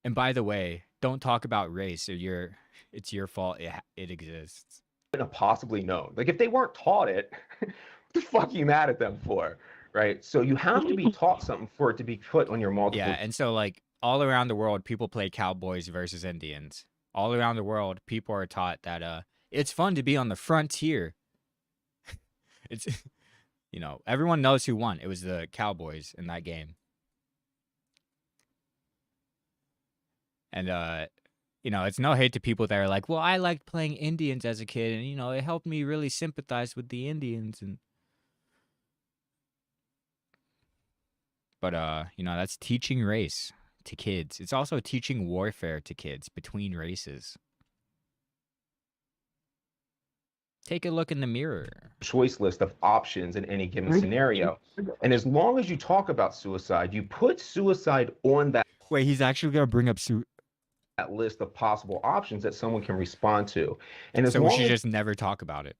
And by the way, don't talk about race or it's your fault it exists. Couldn't have possibly known. Like if they weren't taught it, what the fuck are you mad at them for? Right? So you have to be taught something for it to be put on your multiple. Yeah, and so like all around the world, people play cowboys versus Indians. All around the world, people are taught that it's fun to be on the frontier. It's, you know, everyone knows who won. It was the Cowboys in that game. And, you know, it's no hate to people that are like, well, I liked playing Indians as a kid, and, you know, it helped me really sympathize with the Indians. But, you know, that's teaching race to kids. It's also teaching warfare to kids between races. Take a look in the mirror. Choice list of options in any given scenario. And as long as you talk about suicide, you put suicide on that. Wait, he's actually going to bring up that list of possible options that someone can respond to. And as so long we should as just never talk about it.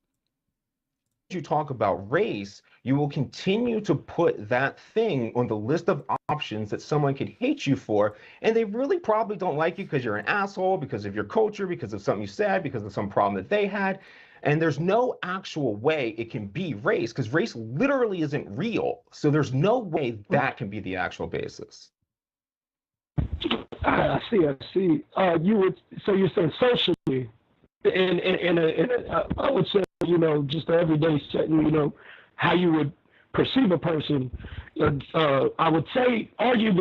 you talk about race, you will continue to put that thing on the list of options that someone could hate you for. And they really probably don't like you because you're an asshole, because of your culture, because of something you said, because of some problem that they had. And there's no actual way it can be race, because race literally isn't real. So there's no way that can be the actual basis. I see. So you're saying socially, I would say, you know, just the everyday setting, you know, how you would perceive a person. I would say, argue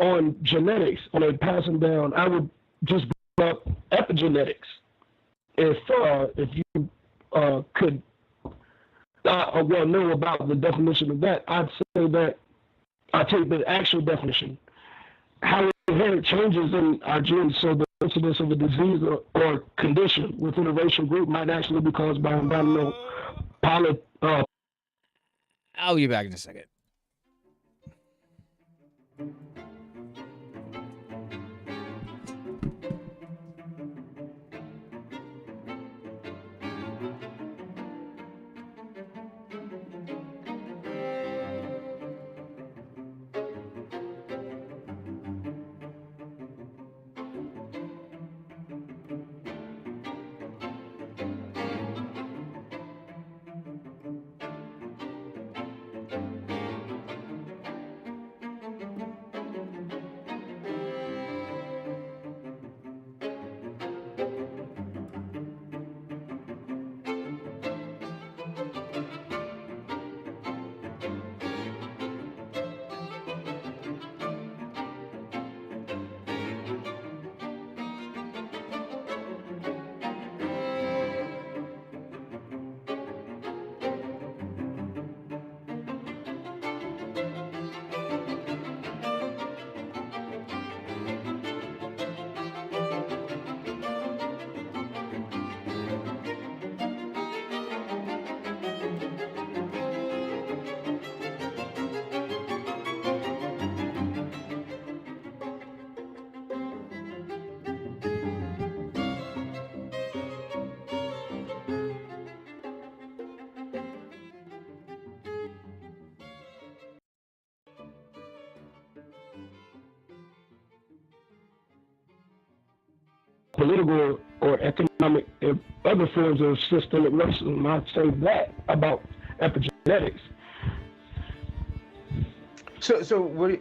on genetics, on a passing down, I would just bring up epigenetics. If you could well know about the definition of that, I'd say that I take the actual definition. How inherent changes in our genes, so the incidence of a disease or condition within a racial group might actually be caused by environmental I'll be back in a second. political or economic and other forms of systemic racism. I'd say that about epigenetics. So with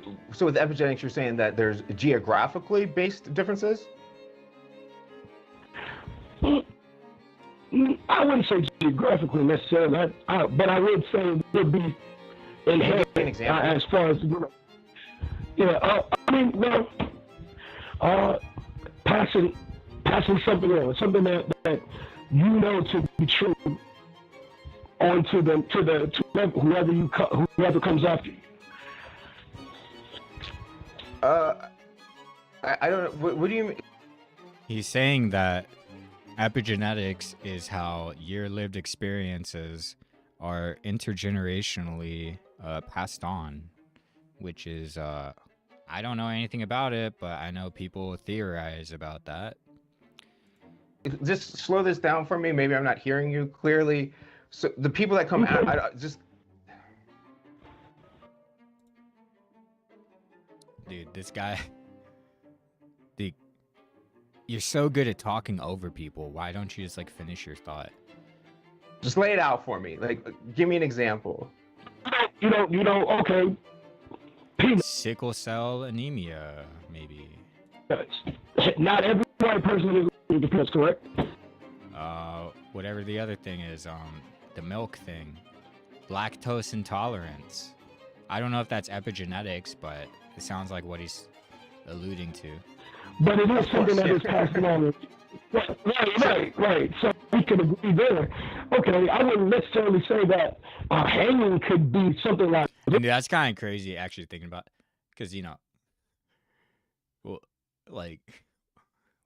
epigenetics, you're saying that there's geographically based differences? I wouldn't say geographically necessarily, but I would say it would be inherent as far as, you know, I mean, well, passing something on, something that you know to be true onto to whoever comes after you. I don't know. What do you mean? He's saying that epigenetics is how your lived experiences are intergenerationally passed on, which is, I don't know anything about it, but I know people theorize about that. Just slow this down for me. Maybe I'm not hearing you clearly. So the people that come out, Dude, this guy, you're so good at talking over people. Why don't you just like finish your thought? Just lay it out for me. Like, give me an example. You know, okay. Sickle cell anemia, maybe. Not every white person is peanuts, correct? Whatever the other thing is, the milk thing. Lactose intolerance. I don't know if that's epigenetics, but it sounds like what he's alluding to. But it is something that is passed along. Right. So we could agree there. Okay, I wouldn't necessarily say that hanging could be something like. And that's kind of crazy, actually thinking about, because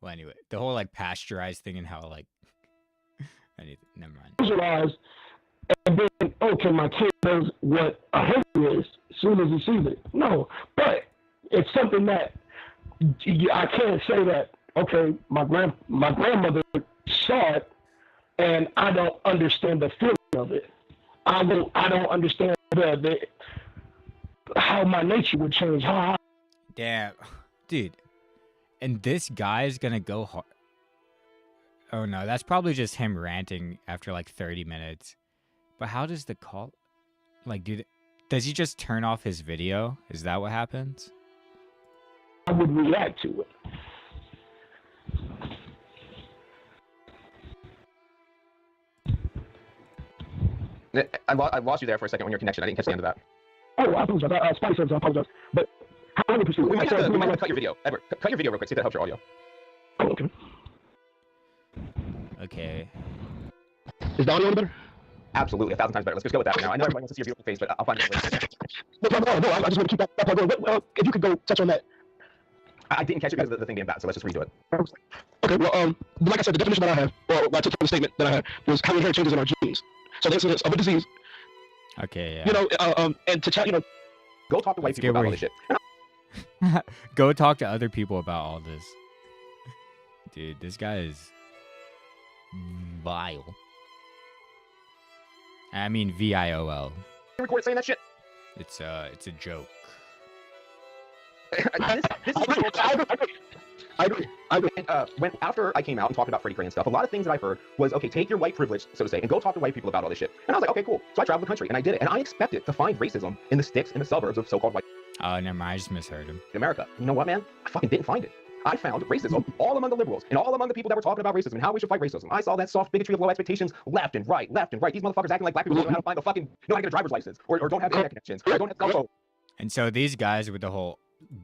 anyway, the whole like pasteurized thing and how like, never mind. Visualize, and then okay, my kid knows what a hanging is as soon as he sees it. No, but it's something that. I can't say that, okay, my grandmother saw it and I don't understand the feeling of it. I don't understand how my nature would change. Damn, dude. And this guy is gonna go hard. Oh no, that's probably just him ranting after like 30 minutes. But how does the call, like, does he just turn off his video? Is that what happens? I would react to it. I lost you there for a second on your connection. I didn't catch the end of that. Oh, I apologize. Spotty service, I apologize. But How many proceed? We might have to cut your video. Edward, cut your video real quick, see if that helps your audio. Oh, okay. Okay. Is the audio any better? Absolutely, 1,000 times better. Let's just go with that for now. I know everybody wants to see your beautiful face, but I'll find it later. No, I just want to keep that part going. If you could go touch on that. I didn't catch it because of the thing being bad, so let's just redo it. Okay, well, like I said, the definition that I have, or what I took from the statement that I had, was how we inherit changes in our genes. So the incidence of a disease. Okay, yeah. You know, and to chat, you know, go talk to white people about all this shit. Go talk to other people about all this. Dude, this guy is vile. I mean VIOL. Record saying that shit. It's a joke. This is I agree. When after I came out and talked about Freddie Gray and stuff, a lot of things that I heard was, okay, take your white privilege, so to say, and go talk to white people about all this shit. And I was like, okay, cool. So I traveled the country and I did it, and I expected to find racism in the sticks, in the suburbs of so-called white. Oh, never mind. I just misheard him. America. You know what, man? I fucking didn't find it. I found racism all among the liberals and all among the people that were talking about racism and how we should fight racism. I saw that soft bigotry of low expectations left and right. These motherfuckers acting like black people don't know how to find a fucking, know how to get a driver's license or don't have internet connections or don't have cell phone. And so these guys with the whole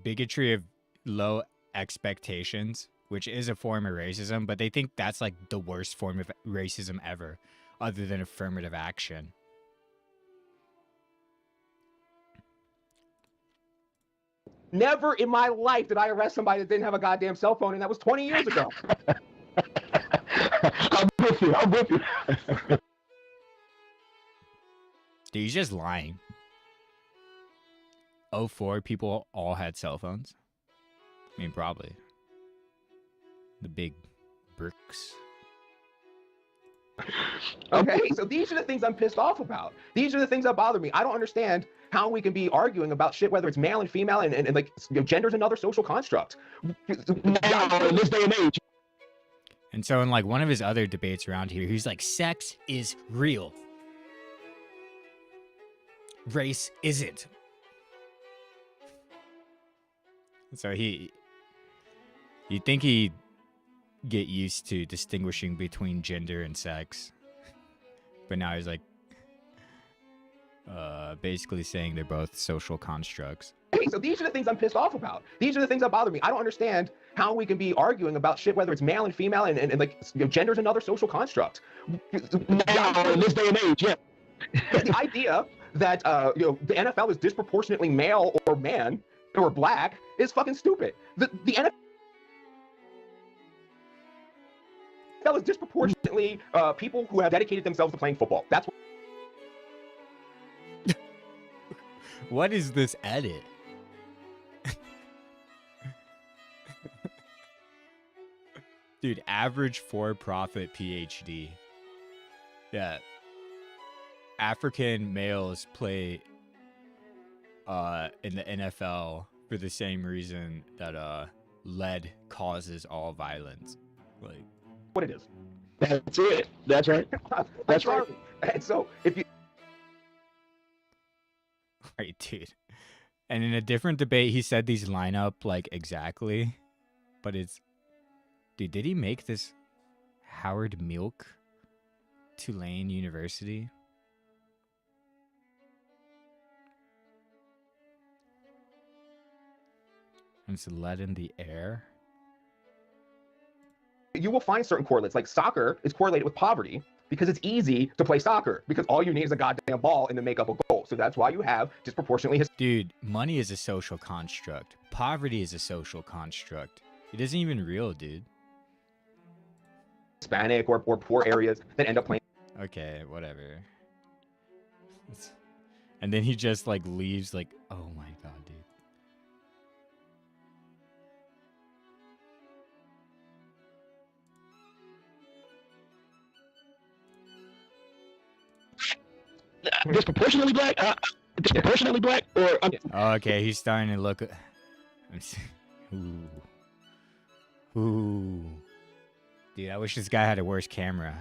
bigotry of low expectations, which is a form of racism, but they think that's like the worst form of racism ever, other than affirmative action. Never in my life did I arrest somebody that didn't have a goddamn cell phone, and that was 20 years ago. I'm with you. Dude, he's just lying. 04, people all had cell phones. I mean, probably. The big bricks. Okay, so these are the things I'm pissed off about. These are the things that bother me. I don't understand how we can be arguing about shit, whether it's male and female, and like, you know, gender's another social construct. Now, in this day and age. And so in like one of his other debates around here, he's like, sex is real. Race isn't. So you'd think he'd get used to distinguishing between gender and sex. But now he's like, basically saying they're both social constructs. Hey, so these are the things I'm pissed off about. These are the things that bother me. I don't understand how we can be arguing about shit, whether it's male and female, and like, you know, gender's another social construct. Now, in this day and age, yeah. The idea that you know, the NFL is disproportionately male or man or black is fucking stupid. The NFL is disproportionately people who have dedicated themselves to playing football. That's what. What is this edit? Dude, average for-profit PhD. Yeah. African males play in the NFL for the same reason that lead causes all violence. Like what it is. That's it. That's right. That's right. And so if you right, dude. And in a different debate, he said these line up like exactly, but it's, dude, did he make this Howard Milk, Tulane University? And it's lead in the air. You will find certain correlates, like soccer is correlated with poverty because it's easy to play soccer because all you need is a goddamn ball and then make up a goal. So that's why you have disproportionately. Dude, money is a social construct. Poverty is a social construct. It isn't even real, dude. Hispanic or poor areas that end up playing. Okay, whatever. And then he just like leaves like, oh my god, dude. Disproportionately black? Disproportionately black? Or okay, he's starting to look. Ooh. Dude, I wish this guy had a worse camera.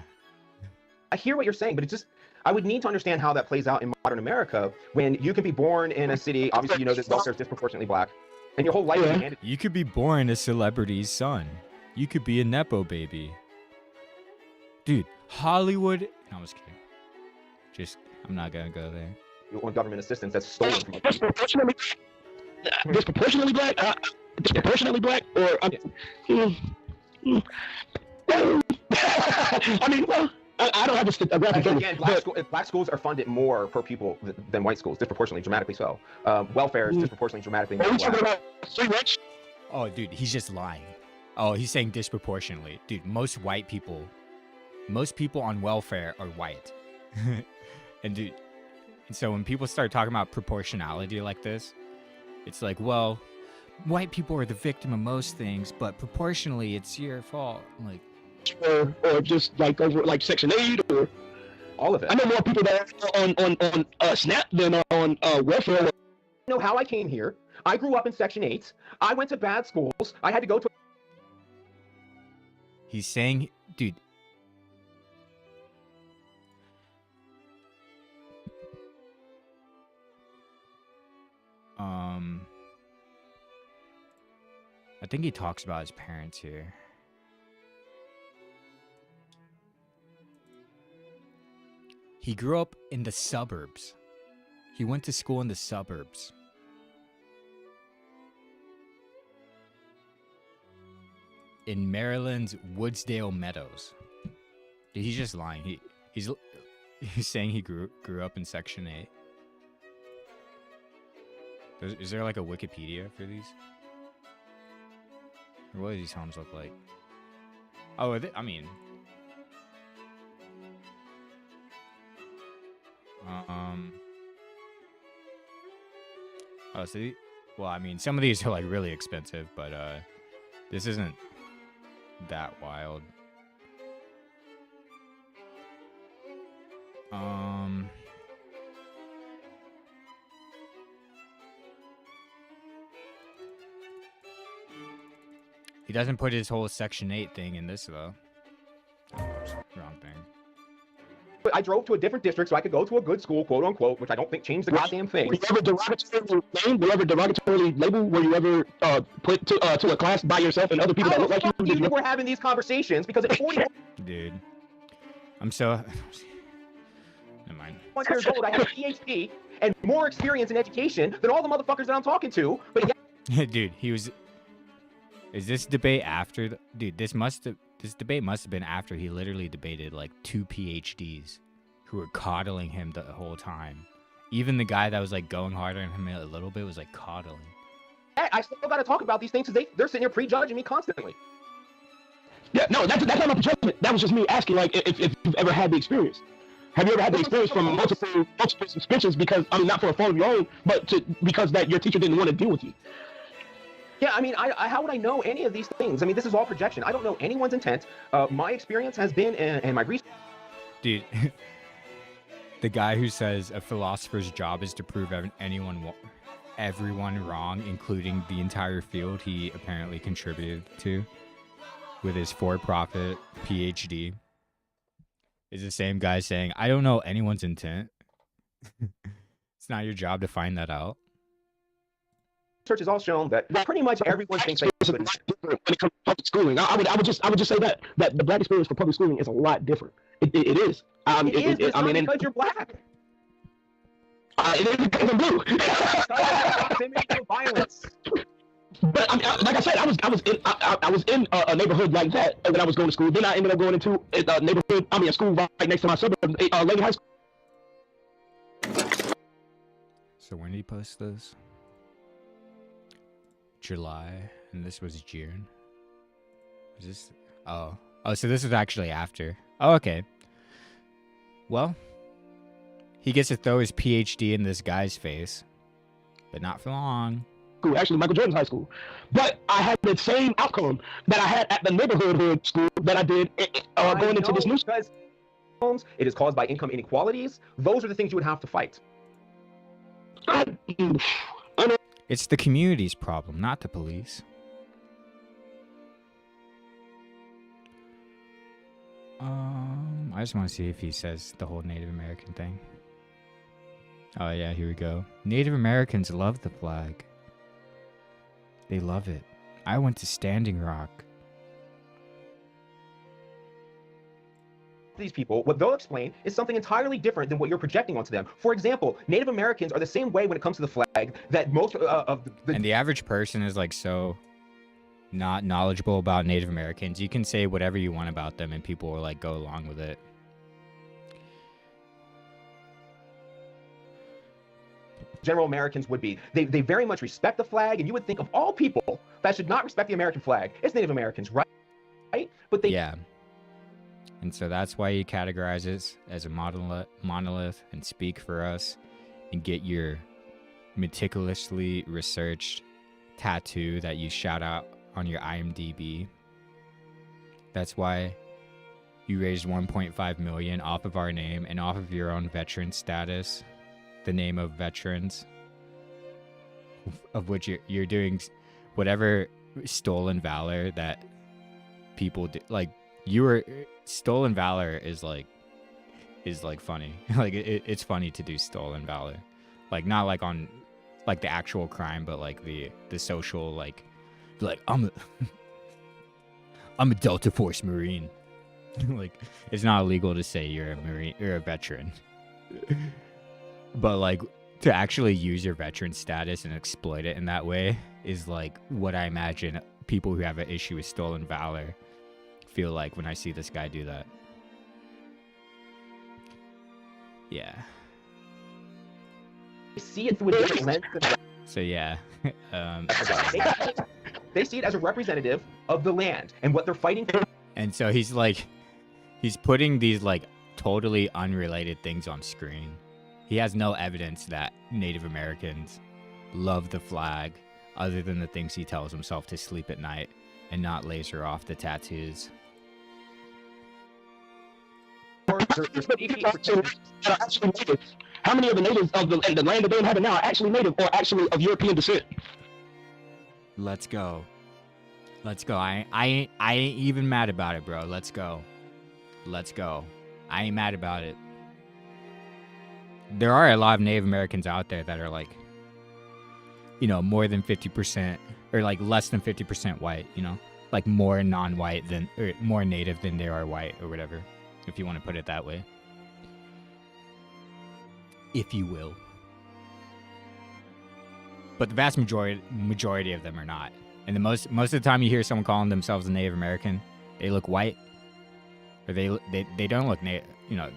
I hear what you're saying, but it just, I would need to understand how that plays out in modern America when you can be born in a city, obviously you know this welfare is disproportionately black, and your whole life is handed. You could be born a celebrity's son. You could be a Nepo baby. Dude, Hollywood. No, I'm just kidding. I'm not gonna go there. You want government assistance that's stolen from you. disproportionately black, or I mean, well, I don't have a graphic. Again, black schools are funded more per pupil than white schools, disproportionately, dramatically so. Welfare is disproportionately, dramatically more. Oh, dude, he's just lying. Oh, he's saying disproportionately. Dude, most people on welfare are white. And dude, so when people start talking about proportionality like this, it's like, well, white people are the victim of most things, but proportionally, it's your fault. Like, or just like over like Section 8 or all of it. I know more people that are on SNAP than on welfare. You know how I came here? I grew up in Section 8. I went to bad schools. I had to go to. He's saying, dude. I think he talks about his parents here. He grew up in the suburbs. He went to school in the suburbs. In Maryland's Woodsdale Meadows. Dude, he's just lying. He's saying he grew up in Section 8. Is there like a Wikipedia for these? Or what do these homes look like? Oh, I mean... Oh, so well, I mean, some of these are like really expensive, but this isn't that wild. He doesn't put his whole Section 8 thing in this though. Oh, wrong thing. I drove to a different district so I could go to a good school, quote unquote, which I don't think changed the goddamn thing. Were you ever derogatorily named? Were you ever derogatorily labeled? Were you ever put to a class by yourself and other people that look like you? Do you think we're having these conversations? Because at 41 Dude, I'm so... Never mind. years old, I have a PhD and more experience in education than all the motherfuckers that I'm talking to. But yeah. Dude, he was... Is this debate after... Dude, this debate must have been after he literally debated like 2 PhDs who were coddling him the whole time. Even the guy that was like going harder on him a little bit was like coddling. I still got to talk about these things because they're sitting here prejudging me constantly. Yeah, no, that's not my judgment. That was just me asking, like, if you've ever had the experience. Have you ever had the experience from multiple suspensions because, I mean, not for a fault of your own, but because that your teacher didn't want to deal with you? Yeah, I mean, how would I know any of these things? I mean, this is all projection. I don't know anyone's intent. My experience has been, and my research... Dude, the guy who says a philosopher's job is to prove everyone wrong, including the entire field he apparently contributed to with his for-profit PhD, is the same guy saying, I don't know anyone's intent. It's not your job to find that out. Research has all shown that pretty much everyone thinks they when it comes to public schooling. I would just say that the black experience for public schooling is a lot different. It is. It is. I mean, because you're black. It is because I'm blue. Violence. But like I said, I was in a neighborhood like that when I was going to school. Then I ended up going into a neighborhood. I mean, a school right next to my suburb, Lady High School. So when did he post this? July, and this was June. Is this? Oh, so this was actually after. Oh, okay. Well, he gets to throw his PhD in this guy's face, but not for long. Actually, Michael Jordan's high school. But I had the same outcome that I had at the neighborhood school that I did going into this new school. It is caused by income inequalities. Those are the things you would have to fight. It's the community's problem, not the police. I just want to see if he says the whole Native American thing. Oh yeah, here we go. Native Americans love the flag. They love it. I went to Standing Rock. these people, what they'll explain is something entirely different than what you're projecting onto them. For example, Native Americans are the same way when it comes to the flag that most of the... And the average person is like so not knowledgeable about Native Americans. You can say whatever you want about them and people will like go along with it. General Americans would be. They very much respect the flag, and you would think of all people that should not respect the American flag, it's Native Americans, right? But they... Yeah. And so that's why he categorizes as a monolith and speak for us and get your meticulously researched tattoo that you shout out on your IMDb. That's why you raised 1.5 million off of our name and off of your own veteran status, the name of veterans, of which you're doing whatever stolen valor that people do. Like, you were stolen valor is like funny. Like it's funny to do stolen valor, like not like on like the actual crime, but like the social like I'm a Delta Force Marine. Like it's not illegal to say you're a Marine, you're a veteran. But like to actually use your veteran status and exploit it in that way is like what I imagine people who have an issue with stolen valor feel like when I see this guy do that. Yeah. See it through a different lens. So yeah. They see it as a representative of the land and what they're fighting for. And so he's putting these like totally unrelated things on screen. He has no evidence that Native Americans love the flag other than the things he tells himself to sleep at night and not laser off the tattoos. How many of the natives of the land that they inhabit now are actually native or actually of European descent? Let's go. I ain't even mad about it, bro. Let's go. I ain't mad about it. There are a lot of Native Americans out there that are like, you know, more than 50% or like less than 50% white, you know, like more non-white than, or more native than they are white or whatever, if you want to put it that way. If you will. But the vast majority of them are not. And the most of the time you hear someone calling themselves a Native American, they look white, or they don't look native. You know,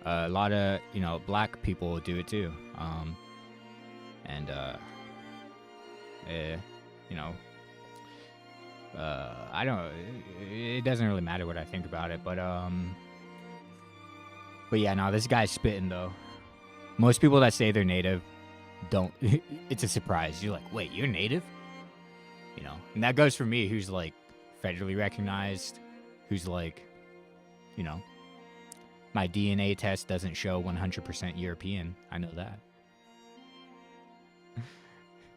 a lot of, you know, black people do it too. You know, I don't. It doesn't really matter what I think about it, but yeah, no, this guy's spitting though. Most people that say they're native don't. It's a surprise. You're like, wait, you're native? You know, and that goes for me, who's like federally recognized, who's like, you know, my DNA test doesn't show 100% European. I know that.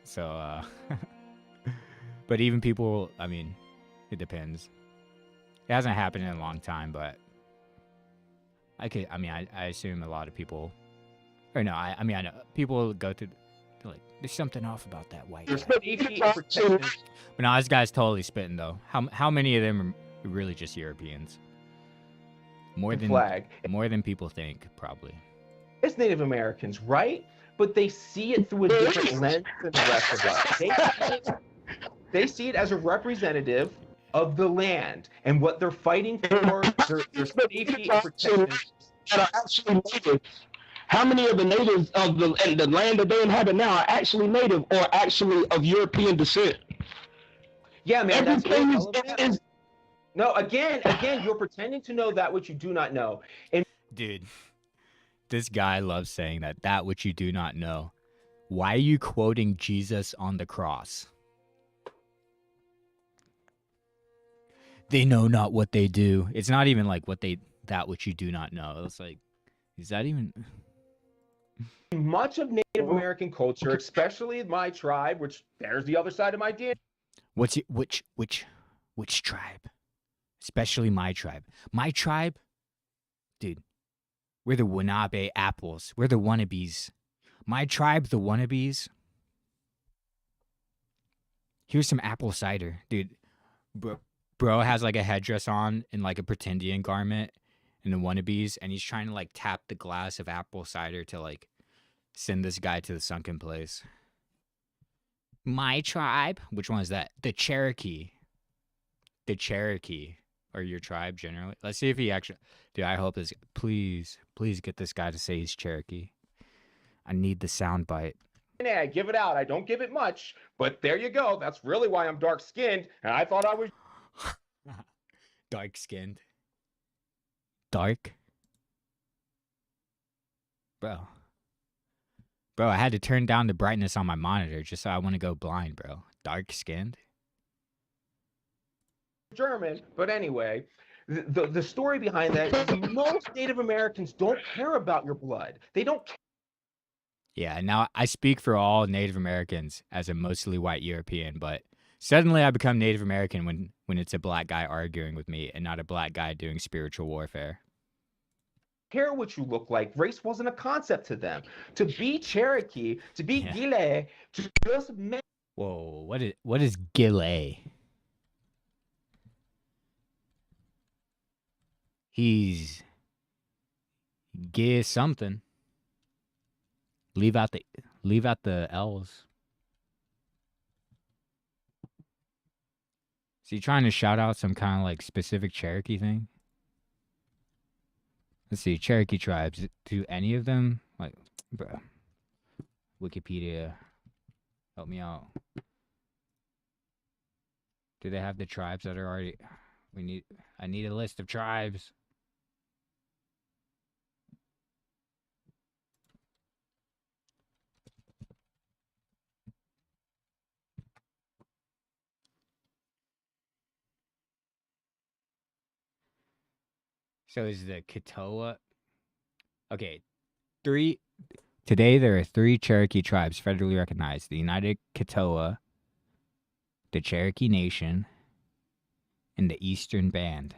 So, but even people, I mean, it depends. It hasn't happened in a long time, but I assume a lot of people, or no, I know people go through, they're like, there's something off about that white guy. But no, this guy's totally spitting though. How many of them are really just Europeans? More than people think, probably. It's Native Americans, right? But they see it through a different lens than the rest of us. They see it as a representative of the land and what they're fighting for, their safety and protection. That are actually native. How many of the natives of the land that they inhabit now are actually native or actually of European descent? Yeah, man. Everything No, again, you're pretending to know that which you do not know. And dude, this guy loves saying that which you do not know. Why are you quoting Jesus on the cross? They know not what they do. It's not even like that which you do not know. It's like, is that even? Much of Native American culture, especially my tribe, which there's the other side of my DNA. Which tribe? Especially my tribe. My tribe, dude, we're the Wanabe apples. We're the wannabes. My tribe, the wannabes. Here's some apple cider, dude. Bro has like a headdress on and like a pretendian garment, and the wannabes, and he's trying to like tap the glass of apple cider to like send this guy to the sunken place. My tribe? Which one is that? The Cherokee. The Cherokee. Or your tribe generally. Let's see if he actually... Dude, I hope this... Please get this guy to say he's Cherokee. I need the sound bite. I give it out. I don't give it much, but there you go. That's really why I'm dark-skinned, and I thought I was... Dark-skinned. Dark? Bro, I had to turn down the brightness on my monitor just so I want to go blind, bro. Dark-skinned? German, but anyway, the story behind that is most Native Americans don't care about your blood. They don't care. Yeah, now I speak for all Native Americans as a mostly white European, but suddenly I become Native American when it's a black guy arguing with me and not a black guy doing spiritual warfare. Care what you look like. Race wasn't a concept to them. To be Cherokee, to be Gile, to just make... Whoa, what is Gile? He's gay something. Leave out the L's. Is he trying to shout out some kind of like specific Cherokee thing? Let's see, Cherokee tribes. Do any of them like, bruh? Wikipedia, help me out. Do they have the tribes that are already? I need a list of tribes. So is the Katoa... Okay, today there are 3 Cherokee tribes federally recognized. The United Katoa, the Cherokee Nation, and the Eastern Band.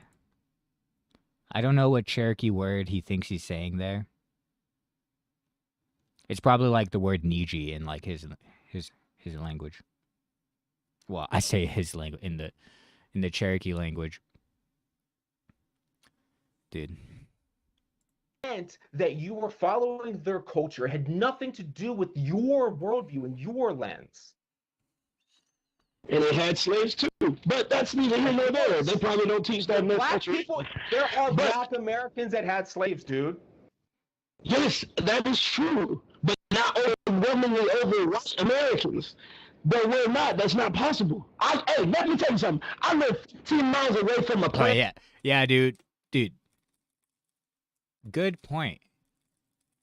I don't know what Cherokee word he thinks he's saying there. It's probably like the word Niji in like his language. Well, I say his language in the Cherokee language. Dude. That you were following their culture had nothing to do with your worldview and your lens. And they had slaves too, but that's neither here nor there. They probably don't teach that in their culture. There are black Americans that had slaves, dude. Yes, that is true, but not overwhelmingly over white Americans. But we're not. That's not possible. Hey, let me tell you something. I live 15 miles away from a plant. Yeah, dude. Good point.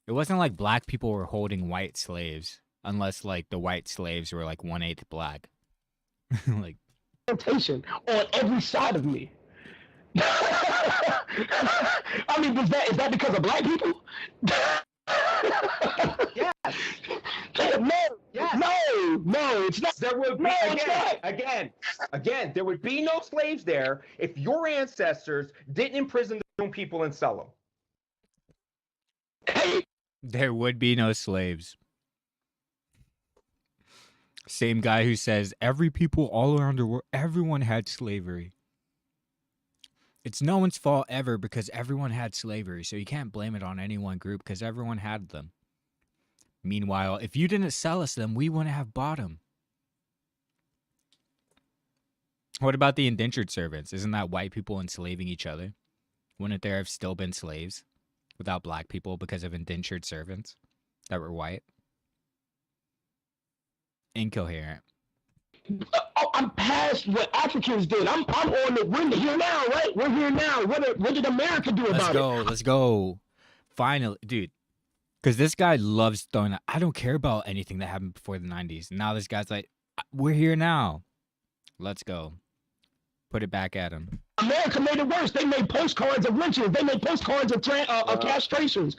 It wasn't like black people were holding white slaves, unless like the white slaves were like 1/8 black. Like plantation on every side of me. I mean, is that because of black people? Yes. No, it's not. There would be again. There would be no slaves there if your ancestors didn't imprison their own people and sell them. there would be no slaves. Same guy who says every people all around the world, everyone had slavery. It's no one's fault ever because everyone had slavery, so you can't blame it on any one group because everyone had them. Meanwhile, if you didn't sell us them, we wouldn't have bought them. What about the indentured servants? Isn't that white people enslaving each other? Wouldn't there have still been slaves without black people because of indentured servants that were white? Incoherent. Oh, I'm past what Africans did. I'm on the we're here now, right? We're here now. What did America do about it? Let's go. Finally, dude. Because this guy loves throwing out, I don't care about anything that happened before the 90s. Now this guy's like, we're here now. Let's go. Put it back at him. America made it worse. They made postcards of lynchings. They made postcards of castrations.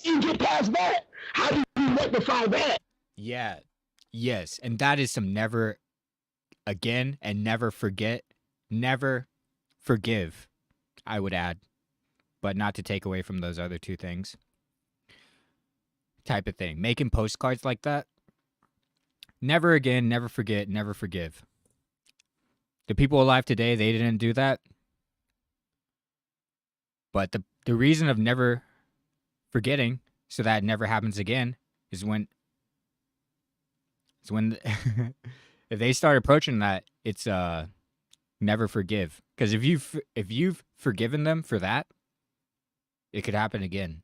You get past that. How do you rectify that? Yeah. Yes. And that is some never again and never forget, never forgive, I would add. But not to take away from those other two things. Type of thing. Making postcards like that. Never again, never forget, never forgive. The people alive today, they didn't do that. But the reason of never forgetting, so that it never happens again, is when if they start approaching that, it's never forgive. Because if you've forgiven them for that, it could happen again,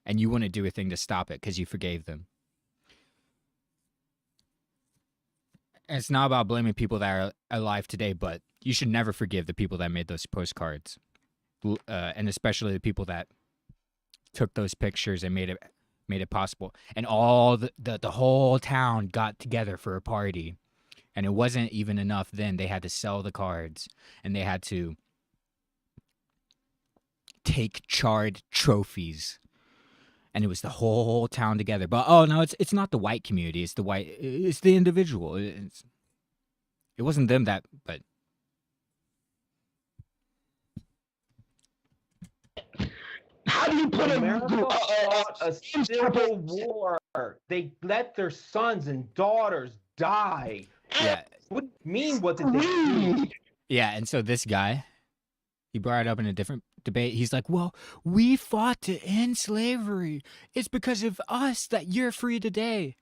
and you wouldn't do a thing to stop it because you forgave them. And it's not about blaming people that are alive today, but you should never forgive the people that made those postcards, and especially the people that took those pictures and made it possible. And all the whole town got together for a party, and it wasn't even enough. Then they had to sell the cards, and they had to take charred trophies, and it was the whole town together. But oh no, it's not the white community. It's the individual. It wasn't them that, but. How do you put America fought a civil war? They let their sons and daughters die. Yeah. What did they do? Yeah, and so this guy, he brought it up in a different debate. He's like, well, we fought to end slavery. It's because of us that you're free today.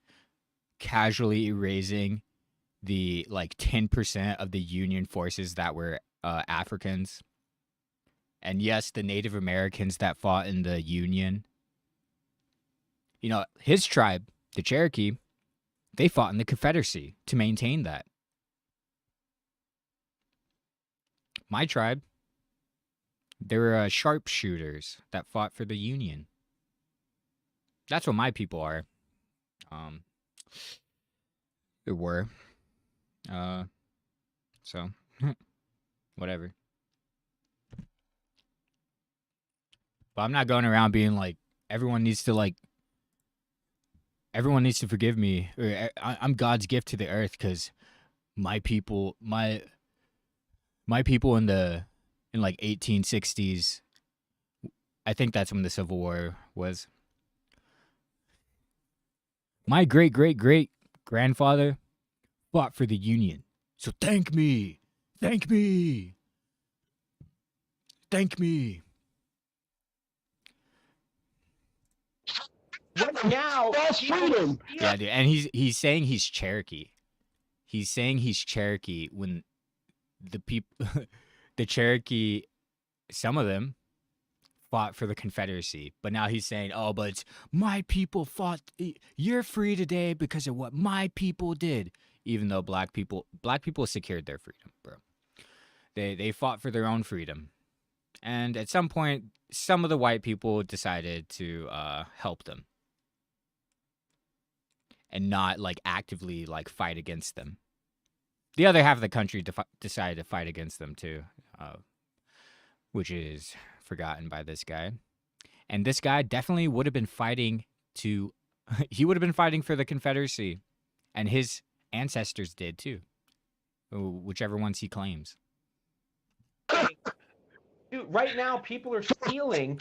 Casually erasing the 10% of the Union forces that were Africans. And yes, the Native Americans that fought in the Union. You know, his tribe, the Cherokee, they fought in the Confederacy to maintain that. My tribe, they were sharpshooters that fought for the Union. That's what my people are. They were. So, whatever. But I'm not going around being like, everyone needs to forgive me. Or I'm God's gift to the earth because my people in the 1860s, I think that's when the Civil War was. My great-great-great-grandfather fought for the Union. So thank me. Thank me. Thank me. Right now, that's freedom. Yeah, dude. And he's saying he's Cherokee. He's saying he's Cherokee when the people, the Cherokee, some of them fought for the Confederacy. But now he's saying, oh, but it's my people fought. You're free today because of what my people did. Even though black people secured their freedom, bro. They fought for their own freedom. And at some point, some of the white people decided to help them. And not actively fight against them. The other half of the country decided to fight against them too, which is forgotten by this guy. And this guy definitely would have been fighting he would have been fighting for the Confederacy, and his ancestors did too, whichever ones he claims. Dude, right now people are stealing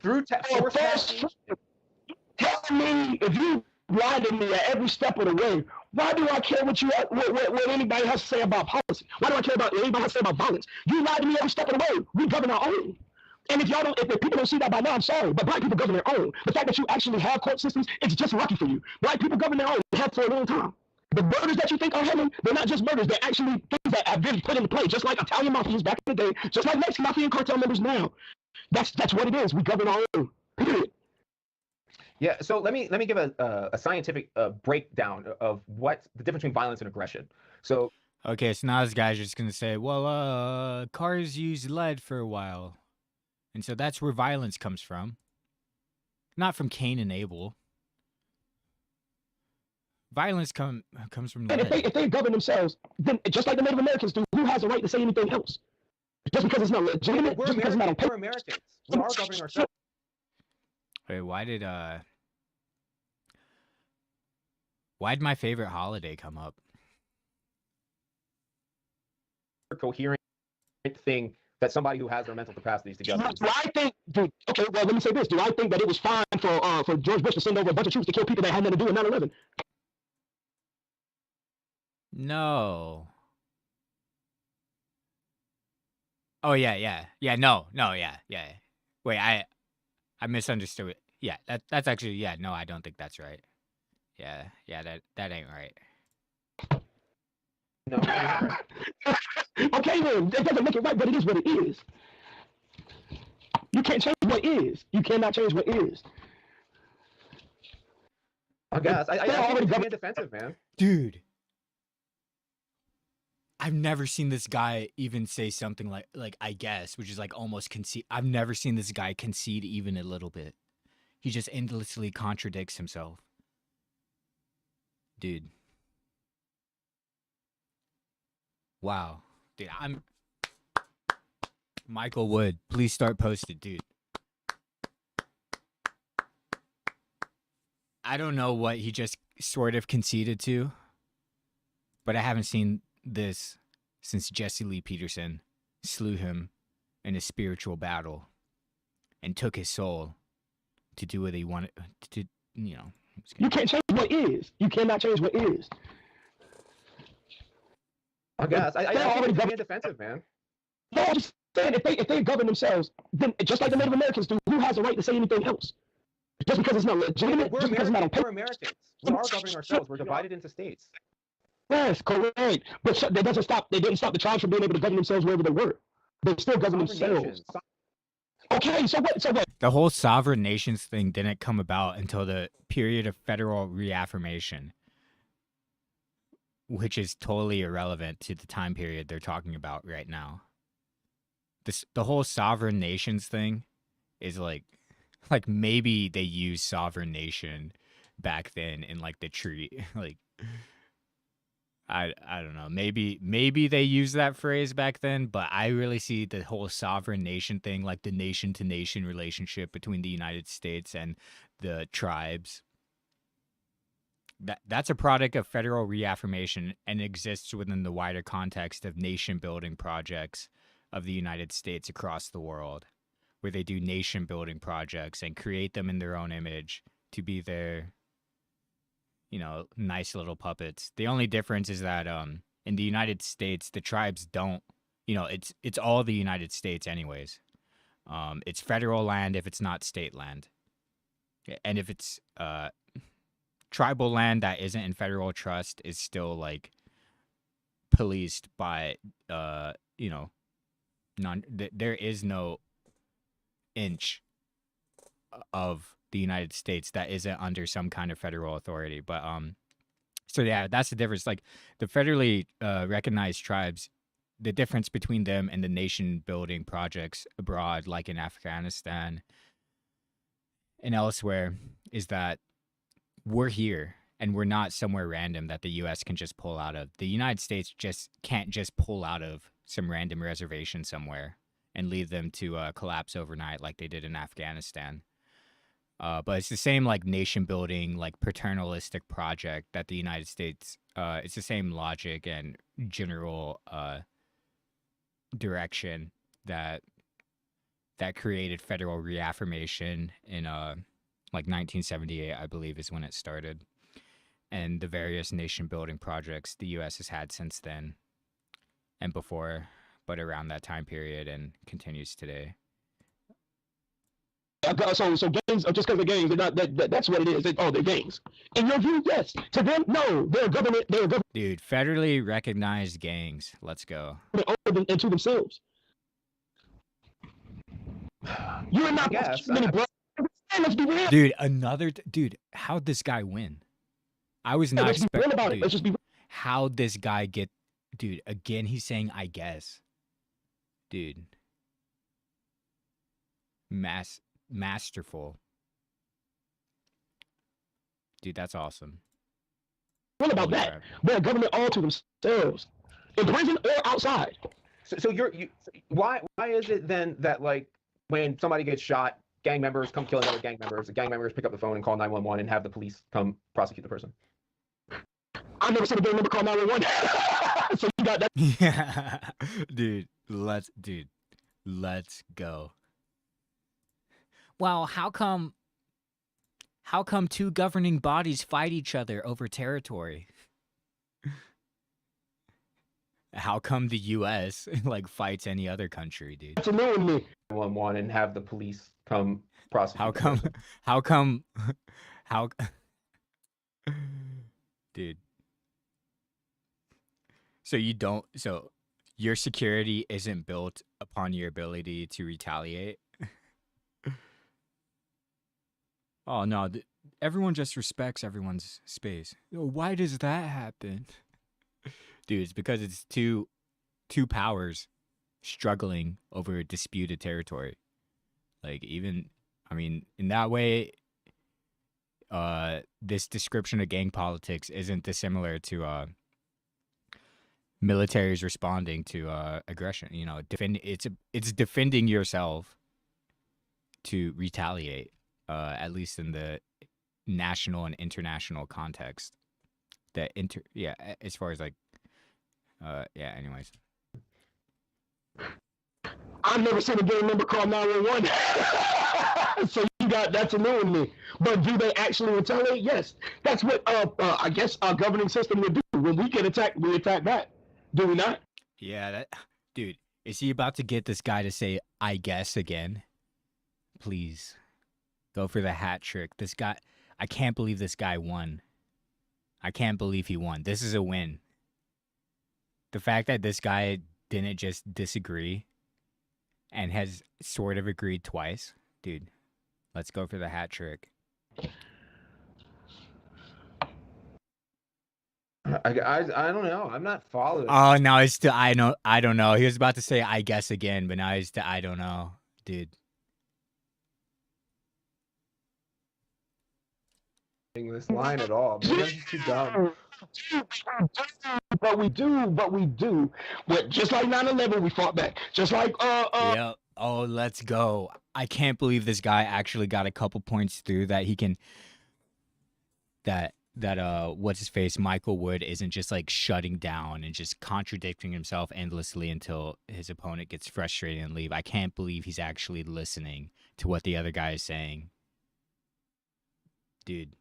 through forced taxation. Tell me if you lie to me at every step of the way. Why do I care what anybody has to say about policy? Why do I care about anybody has to say about violence? You lie to me every step of the way. We govern our own. And if people don't see that by now, I'm sorry, but black people govern their own. The fact that you actually have court systems, it's just lucky for you. Black people govern their own, have for a long time. The murders that you think are happening, they're not just murders, they're actually things that have been put into play, just like Italian mafias back in the day, just like Mexican mafia and cartel members now. That's what it is. We govern our own. Period. Yeah, so let me give a scientific breakdown of what the difference between violence and aggression. So okay, so now this guy's just gonna say, well, cars used lead for a while, and so that's where violence comes from, not from Cain and Abel. Violence comes from lead. And if they govern themselves, then just like the Native Americans do, who has a right to say anything else? Just because it's not legitimate, just because it's not on paper. We're Americans. We are governing ourselves. Wait, why did my favorite holiday come up? Coherent thing that somebody who has their mental capacities together. Do I think, dude, okay, well, let me say this. Do I think that it was fine for George Bush to send over a bunch of troops to kill people that had nothing to do with 9/11? No. Oh, yeah. No, yeah. Wait, I misunderstood it. Yeah, that's actually, yeah, no, I don't think that's right. Yeah, that ain't right. No. Okay, then that doesn't make it right, but it is what it is. You can't change what is. You cannot change what is. I guess. I They're already think it's being defensive, man. Dude, I've never seen this guy even say something like I guess, which is like almost concede. I've never seen this guy concede even a little bit. He just endlessly contradicts himself. Dude. Wow. Dude, I'm Michael Wood, please start posting, dude. I don't know what he just sort of conceded to, but I haven't seen this since Jesse Lee Peterson slew him in a spiritual battle and took his soul to do what he wanted to, you know. You can't change what is. You cannot change what is. I guess. I They're already think it's being governed. defensive, man. No, I'm just saying, if they govern themselves, then just like the Native Americans do, who has a right to say anything else? Just because it's not legitimate, We're just because it's not on paper. Americans. We are governing ourselves. We're divided into states. Yes, correct. But that doesn't stop. They didn't stop the tribes from being able to govern themselves wherever they were. They still govern themselves. Okay, so what? So what? The whole sovereign nations thing didn't come about until the period of federal reaffirmation, which is totally irrelevant to the time period they're talking about right now. The whole sovereign nations thing is like maybe they used sovereign nation back then in like the treaty. Like I don't know. Maybe they used that phrase back then, but I really see the whole sovereign nation thing, like the nation to nation relationship between the United States and the tribes. That's a product of federal reaffirmation and exists within the wider context of nation building projects of the United States across the world, where they do nation building projects and create them in their own image to be their, you know, nice little puppets. The only difference is that in the United States, the tribes don't, you know, it's all the United States anyways. It's federal land if it's not state land. And if it's tribal land that isn't in federal trust is still like policed by you know, there is no inch of the United States that isn't under some kind of federal authority. But so yeah, that's the difference. Like the federally recognized tribes, the difference between them and the nation building projects abroad, like in Afghanistan and elsewhere, is that we're here and we're not somewhere random that the US can just pull out of. The United States just can't just pull out of some random reservation somewhere and leave them to collapse overnight like they did in Afghanistan. But it's the same like nation building, like paternalistic project that the United States, it's the same logic and general direction that created federal reaffirmation in like 1978, I believe, is when it started. And the various nation building projects the US has had since then and before, but around that time period and continues today. So gangs, just because they're gangs, they're not. That's what it is. They're gangs. In your view, yes. To them, no. They're a government. They're a government. Dude, federally recognized gangs. Let's go. Into themselves. You're not many brothers. Let's be real. Dude, dude, how'd this guy win? I was not expecting. Let's just be. How'd this guy get? Dude, again, he's saying, I guess. Dude. Masterful. Dude, that's awesome. What about that? They're a government all to themselves, in prison or outside. So why is it then that like when somebody gets shot, gang members come kill another gang members, the gang members pick up the phone and call 911 and have the police come prosecute the person? I've never seen a gang member call 911. So you got that? Yeah, dude, let's go. Well, how come two governing bodies fight each other over territory? How come the U.S. like fights any other country, dude? That's annoying me. 911 and have the police come prosecute. How the come? person. How come? How? Dude. So you don't. So your security isn't built upon your ability to retaliate. Oh no! Everyone just respects everyone's space. Why does that happen? Dude, it's because it's two powers struggling over disputed territory. Like even, I mean, in that way, this description of gang politics isn't dissimilar to militaries responding to aggression. You know, it's defending yourself to retaliate. At least in the national and international context. As far as like, anyways. I've never seen a gang member call 911. So that's annoying me. But do they actually retaliate? Yes. That's what I guess our governing system would do. When we get attacked, we attack back. Do we not? Yeah, dude, is he about to get this guy to say, I guess again? Please. Go for the hat trick. This guy, I can't believe this guy won. I can't believe he won. This is a win. The fact that this guy didn't just disagree and has sort of agreed twice. Dude, let's go for the hat trick. I don't know. I'm not following. Oh, now it's still, I don't know. He was about to say, I guess again, but now he's I don't know. Dude. This line at all. Maybe I'm just too dumb. But we do. Just like 9/11, we fought back. Just like Yeah. Oh, let's go. I can't believe this guy actually got a couple points through that he can. That what's his face, Michael Wood, isn't just like shutting down and just contradicting himself endlessly until his opponent gets frustrated and leave. I can't believe he's actually listening to what the other guy is saying. Dude.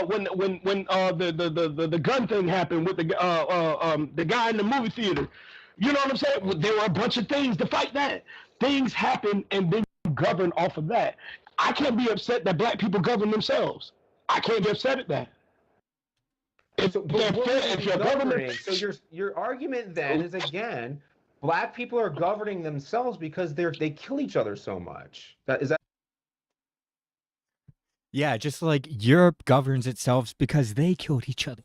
When the gun thing happened with the guy in the movie theater, you know what I'm saying? There were a bunch of things to fight that. Things happen and then you govern off of that. I can't be upset that black people govern themselves. I can't be upset at that. If your government, so your argument then is again, black people are governing themselves because they kill each other so much. Is that? Yeah, just like Europe governs itself because they killed each other.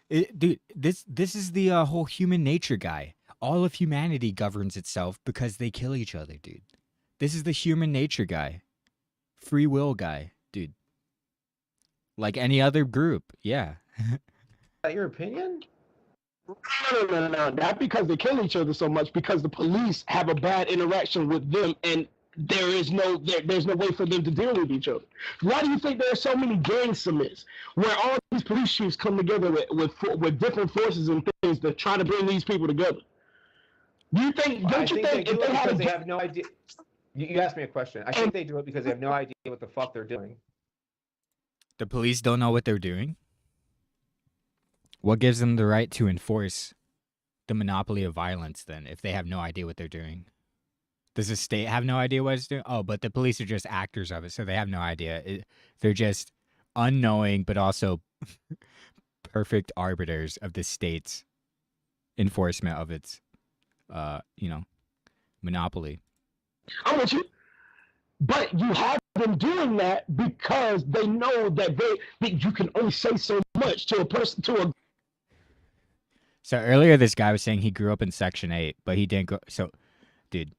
Dude, this is the whole human nature guy. All of humanity governs itself because they kill each other, dude. This is the human nature guy. Free will guy, dude. Like any other group, yeah. Is that your opinion? No. Not because they kill each other so much, because the police have a bad interaction with them and there's no way for them to deal with each other. Why do you think there are so many gang summits where all these police chiefs come together with different forces and things to try to bring these people together? Don't you think they do it because they have no idea? You asked me a question. I think they do it because they have no idea what the fuck they're doing. The police don't know what they're doing? What gives them the right to enforce the monopoly of violence then if they have no idea what they're doing? Does the state have no idea what it's doing? Oh, but the police are just actors of it, so they have no idea. They're just unknowing, but also perfect arbiters of the state's enforcement of its, monopoly. I'm with you. But you have them doing that because they know that you can only say so much to a person, So earlier this guy was saying he grew up in Section 8, but he didn't go. So, dude,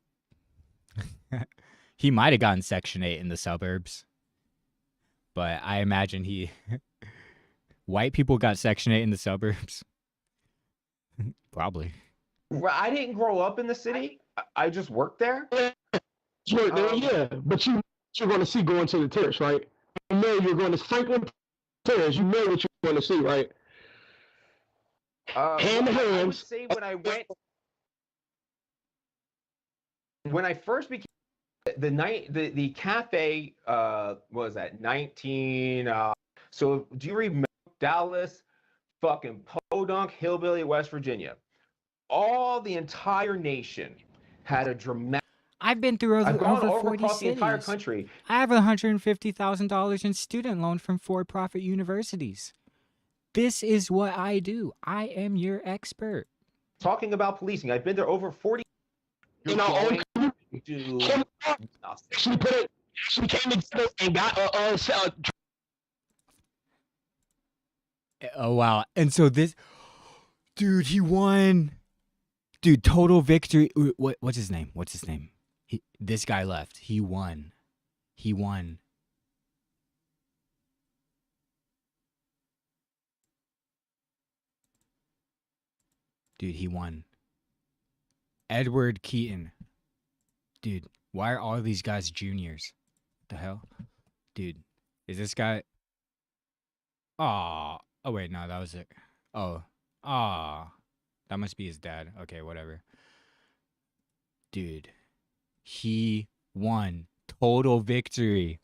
he might have gotten Section 8 in the suburbs, but I imagine white people got Section 8 in the suburbs. Probably. I didn't grow up in the city. I just worked there. Yeah, but you're going to see going to the terrace, right? You know you're going to Franklin Terrace. You know what you're going to see, right? Hand to hands. I would say when I first became the cafe what was that 19 so do you remember Dallas fucking podunk hillbilly West Virginia. All the entire nation had a dramatic. I've been through I've gone over over 40 across the entire cities. country. I have $150,000 in student loan from for-profit universities. This is what I do. I am your expert. Talking about policing, I've been there over 40. You're In our own going community. to nothing. Actually put it. Actually came together and got Oh, wow. And so this... Dude, he won. Dude, total victory. What's his name? What's his name? This guy left. He won. He won. Dude, he won. Edward Keaton. Dude, why are all these guys juniors? What the hell? Dude, is this guy... Aw. Oh, wait, no, that was it. Oh. Aw. That must be his dad. Okay, whatever. Dude, he won. Total victory.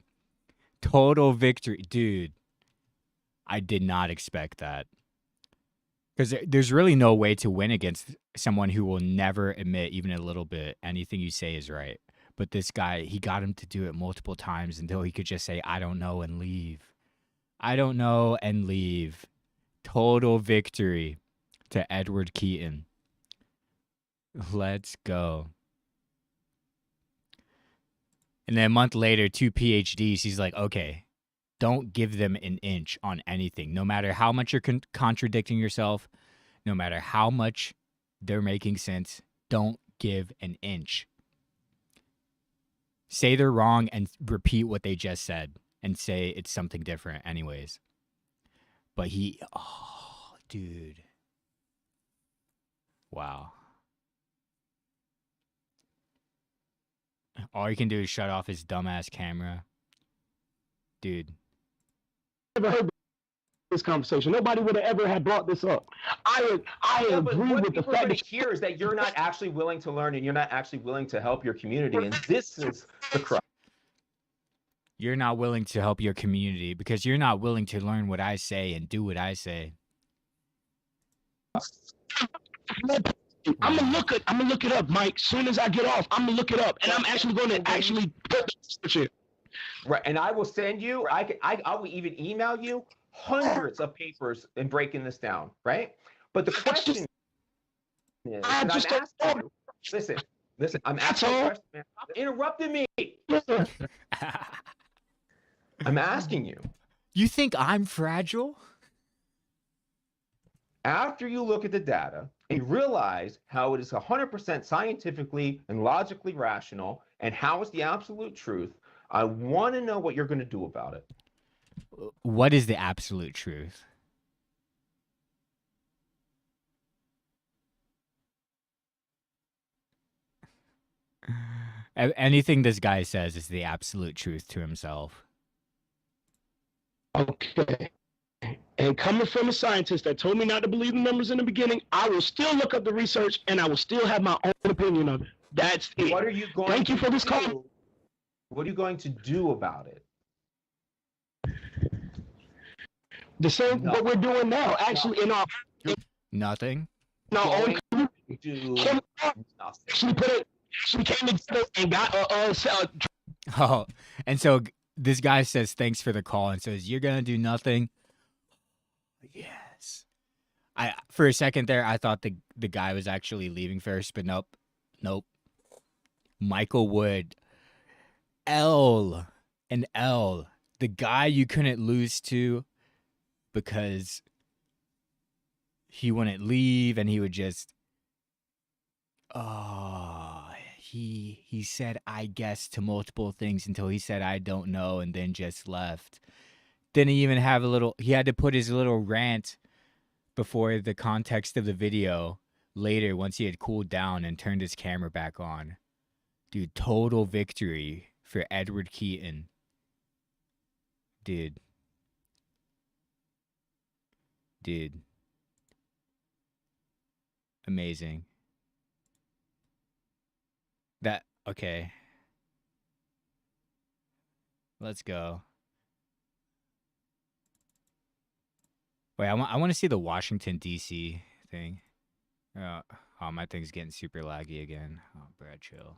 Total victory. Dude, I did not expect that. Because there's really no way to win against someone who will never admit even a little bit anything you say is right. But this guy, he got him to do it multiple times until he could just say, I don't know, and leave. I don't know, and leave. Total victory to Edward Keaton. Let's go. And then a month later, 2 PhDs, he's like, okay, don't give them an inch on anything. No matter how much you're contradicting yourself, no matter how much they're making sense, don't give an inch. Say they're wrong and repeat what they just said and say it's something different anyways. But oh, dude. Wow. All you can do is shut off his dumbass camera. Dude. Never heard this conversation. Nobody would have ever had brought this up. I agree with the fact that here is that you're not actually willing to learn and you're not actually willing to help your community. And this is the crux. You're not willing to help your community because you're not willing to learn what I say and do what I say. I'm gonna look it up, Mike. Soon as I get off, I'm gonna look it up, and I'm actually going to put the research in. Right, and I will send you. I will even email you hundreds of papers in breaking this down. Right, but the question is, I'm asking you, listen. I'm asking you a question, man. Stop interrupting me. I'm asking you. You think I'm fragile? After you look at the data and you realize how it is 100% scientifically and logically rational and how it's the absolute truth, I want to know what you're going to do about it. What is the absolute truth? Anything this guy says is the absolute truth to himself. Okay. And coming from a scientist that told me not to believe the numbers in the beginning, I will still look up the research and I will still have my own opinion of it. That's it. What are you going Thank you for this call. What are you going to do about it? The same what we're doing now, actually, in our nothing. No, own community. Actually came together and got Oh, and so this guy says thanks for the call and says you're gonna do nothing. Yes. For a second there I thought the guy was actually leaving first, but nope. Michael Wood, the guy you couldn't lose to because he wouldn't leave and he would just he said I guess to multiple things until he said I don't know and then just left. Didn't even have he had to put his little rant before the context of the video later once he had cooled down and turned his camera back on. Dude, total victory for Edward Keaton. Dude. Amazing. Okay. Let's go. Wait, I want to see the Washington D.C. thing. Oh, my thing's getting super laggy again. Oh, Brad, chill.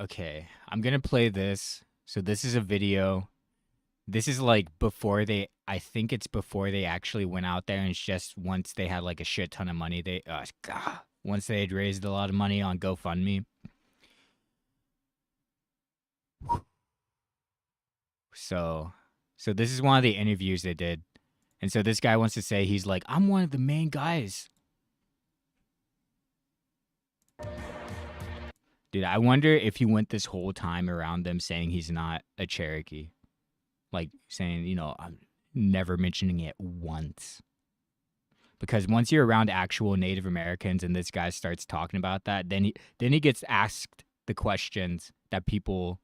Okay, I'm gonna play this. So this is a video. This is like before they, I think it's before they actually went out there, and it's just once they had like a shit ton of money, once they had raised a lot of money on GoFundMe. So this is one of the interviews they did. And so this guy wants to say, he's like, I'm one of the main guys. Dude, I wonder if he went this whole time around them saying he's not a Cherokee. Like saying, you know, I'm never mentioning it once. Because once you're around actual Native Americans and this guy starts talking about that, then he gets asked the questions that people,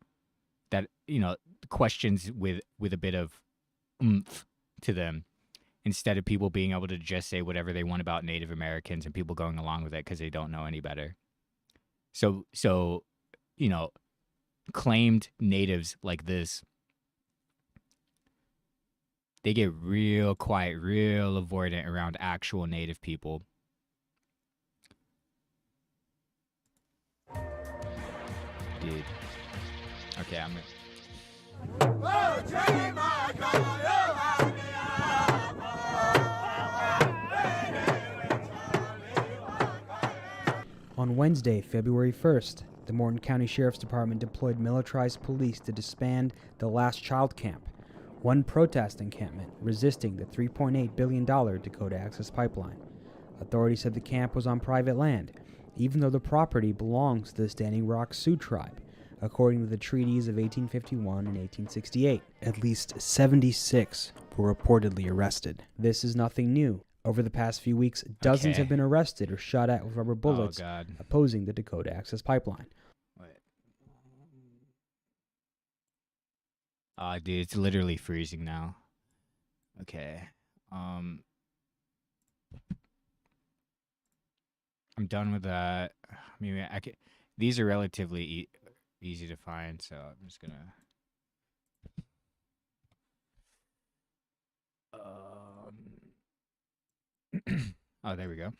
that, you know, questions with a bit of oomph to them, instead of people being able to just say whatever they want about Native Americans and people going along with it because they don't know any better. So you know, claimed natives like this, they get real quiet, real avoidant around actual native people. Dude. Okay, I'm On Wednesday, February 1st, the Morton County Sheriff's Department deployed militarized police to disband the Last Child Camp, one protest encampment resisting the $3.8 billion Dakota Access Pipeline. Authorities said the camp was on private land, even though the property belongs to the Standing Rock Sioux tribe, according to the treaties of 1851 and 1868. At least 76 were reportedly arrested. This is nothing new. Over the past few weeks, dozens have been arrested or shot at with rubber bullets opposing the Dakota Access Pipeline. Dude, it's literally freezing now. Okay. I'm done with that. I mean, these are relatively easy to find, so I'm just gonna. Oh, there we go.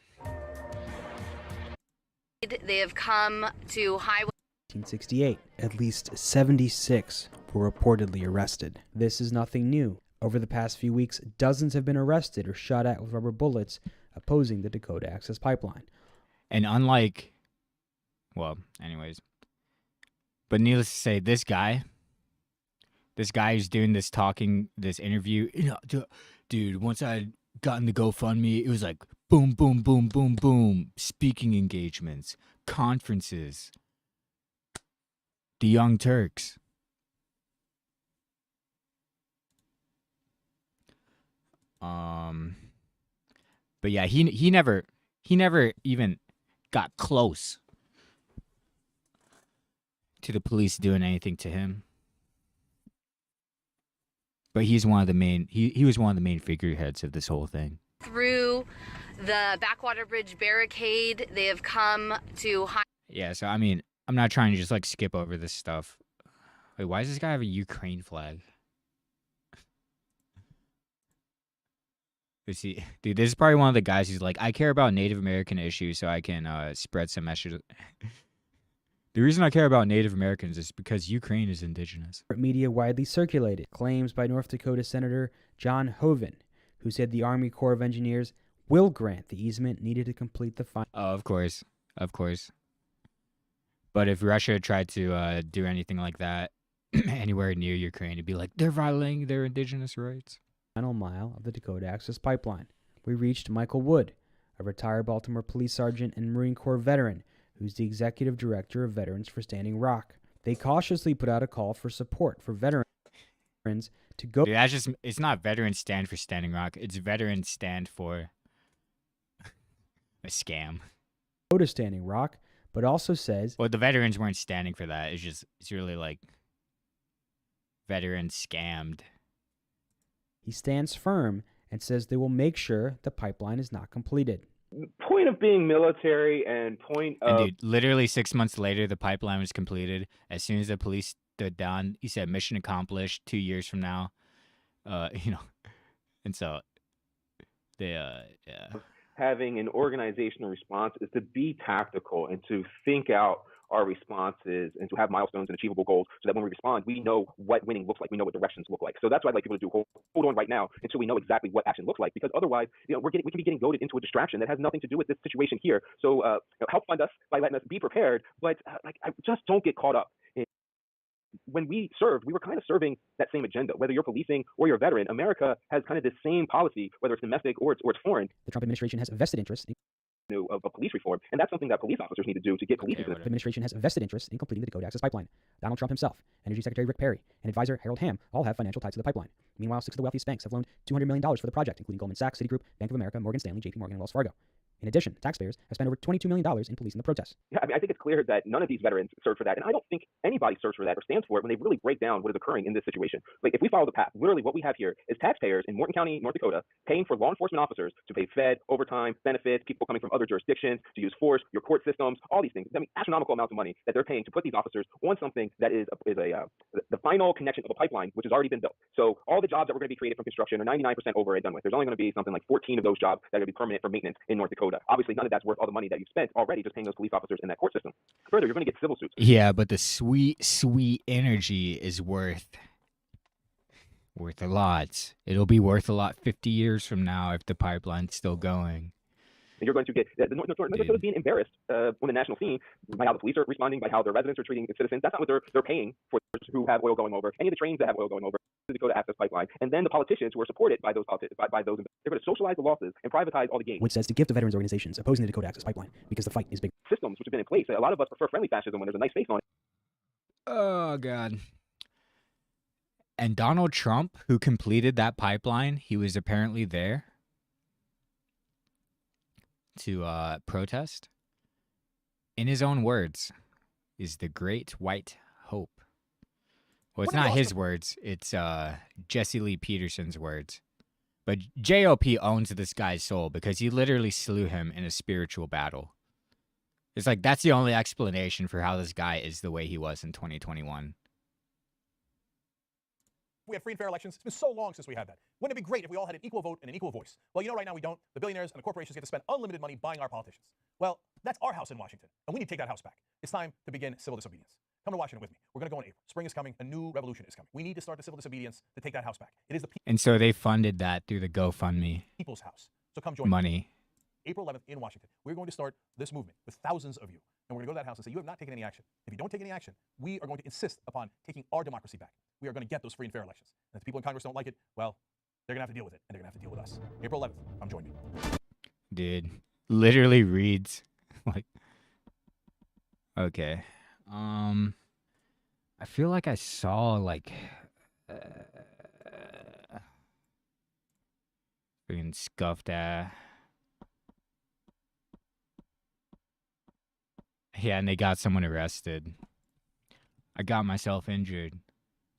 They have come to Highway 1968. At least 76 were reportedly arrested. This is nothing new. Over the past few weeks, dozens have been arrested or shot at with rubber bullets opposing the Dakota Access Pipeline. And unlike, well, anyways, but needless to say, this guy who's doing this this interview, you know, dude, once I got in the GoFundMe, it was like boom, boom, boom, boom, boom, speaking engagements, conferences, the Young Turks. But yeah, he never even got close to the police doing anything to him. But he's one of the main he was one of the main figureheads of this whole thing. through the Backwater Bridge barricade. They have come to Yeah, so I mean, I'm not trying to just like skip over this stuff. Wait, why does this guy have a Ukraine flag? See, dude, this is probably one of the guys who's like, I care about Native American issues so I can spread some message. The reason I care about Native Americans is because Ukraine is indigenous. Media widely circulated claims by North Dakota Senator John Hoeven, who said the Army Corps of Engineers will grant the easement needed to complete the final. Oh, of course. Of course. But if Russia tried to do anything like that anywhere near Ukraine, it'd be like, they're violating their indigenous rights. Final mile of the Dakota Access Pipeline. We reached Michael Wood, a retired Baltimore police sergeant and Marine Corps veteran, who's the executive director of Veterans for Standing Rock. They cautiously put out a call for support for veterans to go. Dude, that's just, it's not Veterans Stand for Standing Rock. It's Veterans Stand for a scam. Go to Standing Rock, but also says. Well, the veterans weren't standing for that. It's really like veterans scammed. He stands firm and says they will make sure the pipeline is not completed. Point of being military and point of... And dude, literally 6 months later, the pipeline was completed. As soon as the police stood down. He said mission accomplished 2 years from now. You know, and so they yeah. Having an organizational response is to be tactical and to think out our responses and to have milestones and achievable goals so that when we respond, we know what winning looks like. We know what directions look like. So that's why I'd like people to do hold on right now until we know exactly what action looks like, because otherwise, you know, we can be getting goaded into a distraction that has nothing to do with this situation here. So you know, help fund us by letting us be prepared, but like, I just don't get caught up in. When we served, we were kind of serving that same agenda. Whether you're policing or you're a veteran, America has kind of this same policy, whether it's domestic or it's foreign. The Trump administration has a vested interest in Of police reform, and that's something that police officers need to do to get police. The administration has a vested interest in completing the Code Access Pipeline. Donald Trump himself, Energy Secretary Rick Perry, and advisor Harold Hamm all have financial ties to the pipeline. Meanwhile, 6 of the wealthiest banks have loaned $200 million for the project, including Goldman Sachs, Citigroup, Bank of America, Morgan Stanley, JP Morgan, and Wells Fargo. In addition, taxpayers have spent over $22 million in policing the protests. Yeah, I mean, I think it's clear that none of these veterans served for that, and I don't think anybody serves for that or stands for it when they really break down what is occurring in this situation. Like, if we follow the path, literally what we have here is taxpayers in Morton County, North Dakota, paying for law enforcement officers to pay Fed, overtime, benefits, people coming from other jurisdictions, to use force, your court systems, all these things. I mean, astronomical amounts of money that they're paying to put these officers on something that is the final connection of a pipeline, which has already been built. So all the jobs that were going to be created from construction are 99% over and done with. There's only going to be something like 14 of those jobs that are going to be permanent for maintenance in North Dakota. Obviously, none of that's worth all the money that you've spent already just paying those police officers in that court system. Further, you're going to get civil suits. Yeah, but the sweet energy is worth a lot. It'll be worth a lot 50 years from now if the pipeline's still going. And you're going to get the North Dakota is being embarrassed on the national scene by how the police are responding, by how their residents are treating citizens. That's not what they're paying for who have oil going over, any of the trains that have oil going over the Dakota Access Pipeline. And then the politicians who are supported by those they're going to socialize the losses and privatize all the gains. Which says to give to veterans organizations opposing the Dakota Access Pipeline because the fight is big. Systems which have been in place. A lot of us prefer friendly fascism when there's a nice face on it. Oh, God. And Donald Trump, who completed that pipeline, he was apparently there to protest. In his own words, is the great white hope. Well, it's not his words. It's Jesse Lee Peterson's words. But JOP owns this guy's soul because he literally slew him in a spiritual battle. It's like that's the only explanation for how this guy is the way he was in 2021. We had free and fair elections. It's been so long since we had that. Wouldn't it be great if we all had an equal vote and an equal voice? Well, you know, right now we don't. The billionaires and the corporations get to spend unlimited money buying our politicians. Well, that's our house in Washington, and we need to take that house back. It's time to begin civil disobedience. Come to Washington with me. We're going to go in April. Spring is coming. A new revolution is coming. We need to start the civil disobedience to take that house back. It is the And so they funded that through the GoFundMe people's house. So come join money. me. April 11th in Washington. We're going to start this movement with thousands of you. And we're going to go to that house and say, you have not taken any action. If you don't take any action, we are going to insist upon taking our democracy back. We are going to get those free and fair elections. And if the people in Congress don't like it, well, they're going to have to deal with it. And they're going to have to deal with us. April 11th, come join me. Dude, literally reads like, okay. I feel like I saw like freaking scuffed at. Yeah, and they got someone arrested. I got myself injured.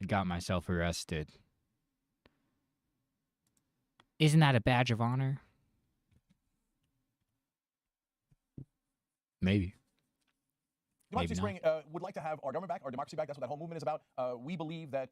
I got myself arrested. Isn't that a badge of honor? Maybe. Democracy Spring would like to have our government back, our democracy back. That's what that whole movement is about. We believe that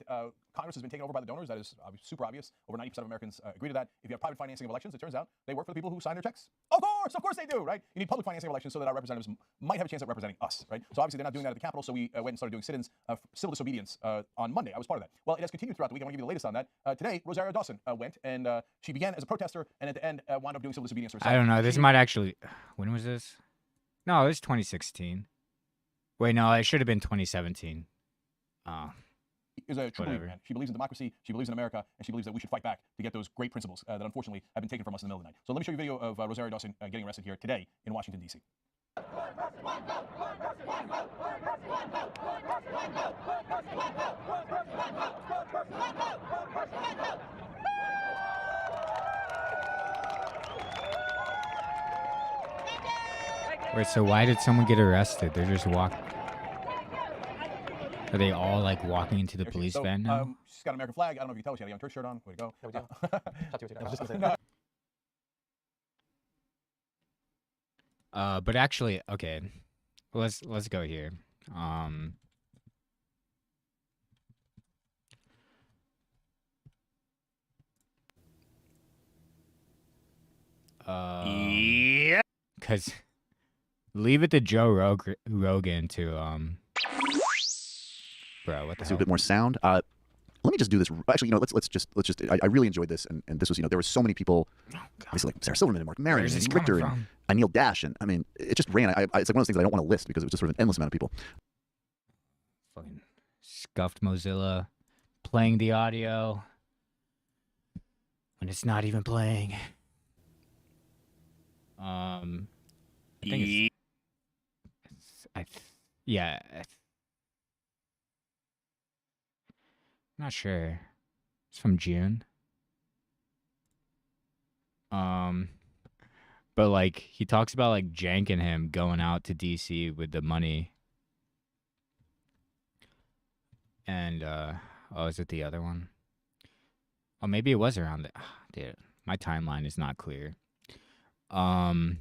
Congress has been taken over by the donors. That is super obvious. Over 90% of Americans agree to that. If you have private financing of elections, it turns out they work for the people who sign their checks. Of course they do, right? You need public financing of elections so that our representatives might have a chance at representing us, right? So obviously they're not doing that at the Capitol, so we went and started doing sit-ins of civil disobedience on Monday. I was part of that. Well, it has continued throughout the week. I want to give you the latest on that. Today, Rosario Dawson went, and she began as a protester, and at the end wound up doing civil disobedience herself. I don't know. This might actually... When was this? No, it was 2016. Wait, no, it should have been 2017. Is a true believer, man. She believes in democracy, she believes in America, and she believes that we should fight back to get those great principles that unfortunately have been taken from us in the middle of the night. So let me show you a video of Rosario Dawson getting arrested here today in Washington, D.C. Wait, so why did someone get arrested? They're just walking. Are they all like walking into the police van now? She's got an American flag. I don't know if you can tell. She had a young church shirt on. Way to go. But actually, okay, let's go here. because leave it to Joe Rogan to bro. What the It's hell? a bit more sound. Let me just do this. Actually, let's just. I really enjoyed this, and this was, there were so many people, obviously like Sarah Silverman and Mark Maron and Richter and Neil Dash, and I mean, it just ran. It's like one of those things that I don't want to list because it was just sort of an endless amount of people. Fucking scuffed Mozilla, playing the audio when it's not even playing. I think yeah. Not sure. It's from June. But like he talks about like Jank and him going out to DC with the money. And oh, is it the other one? Oh, maybe it was around the dude, my timeline is not clear. And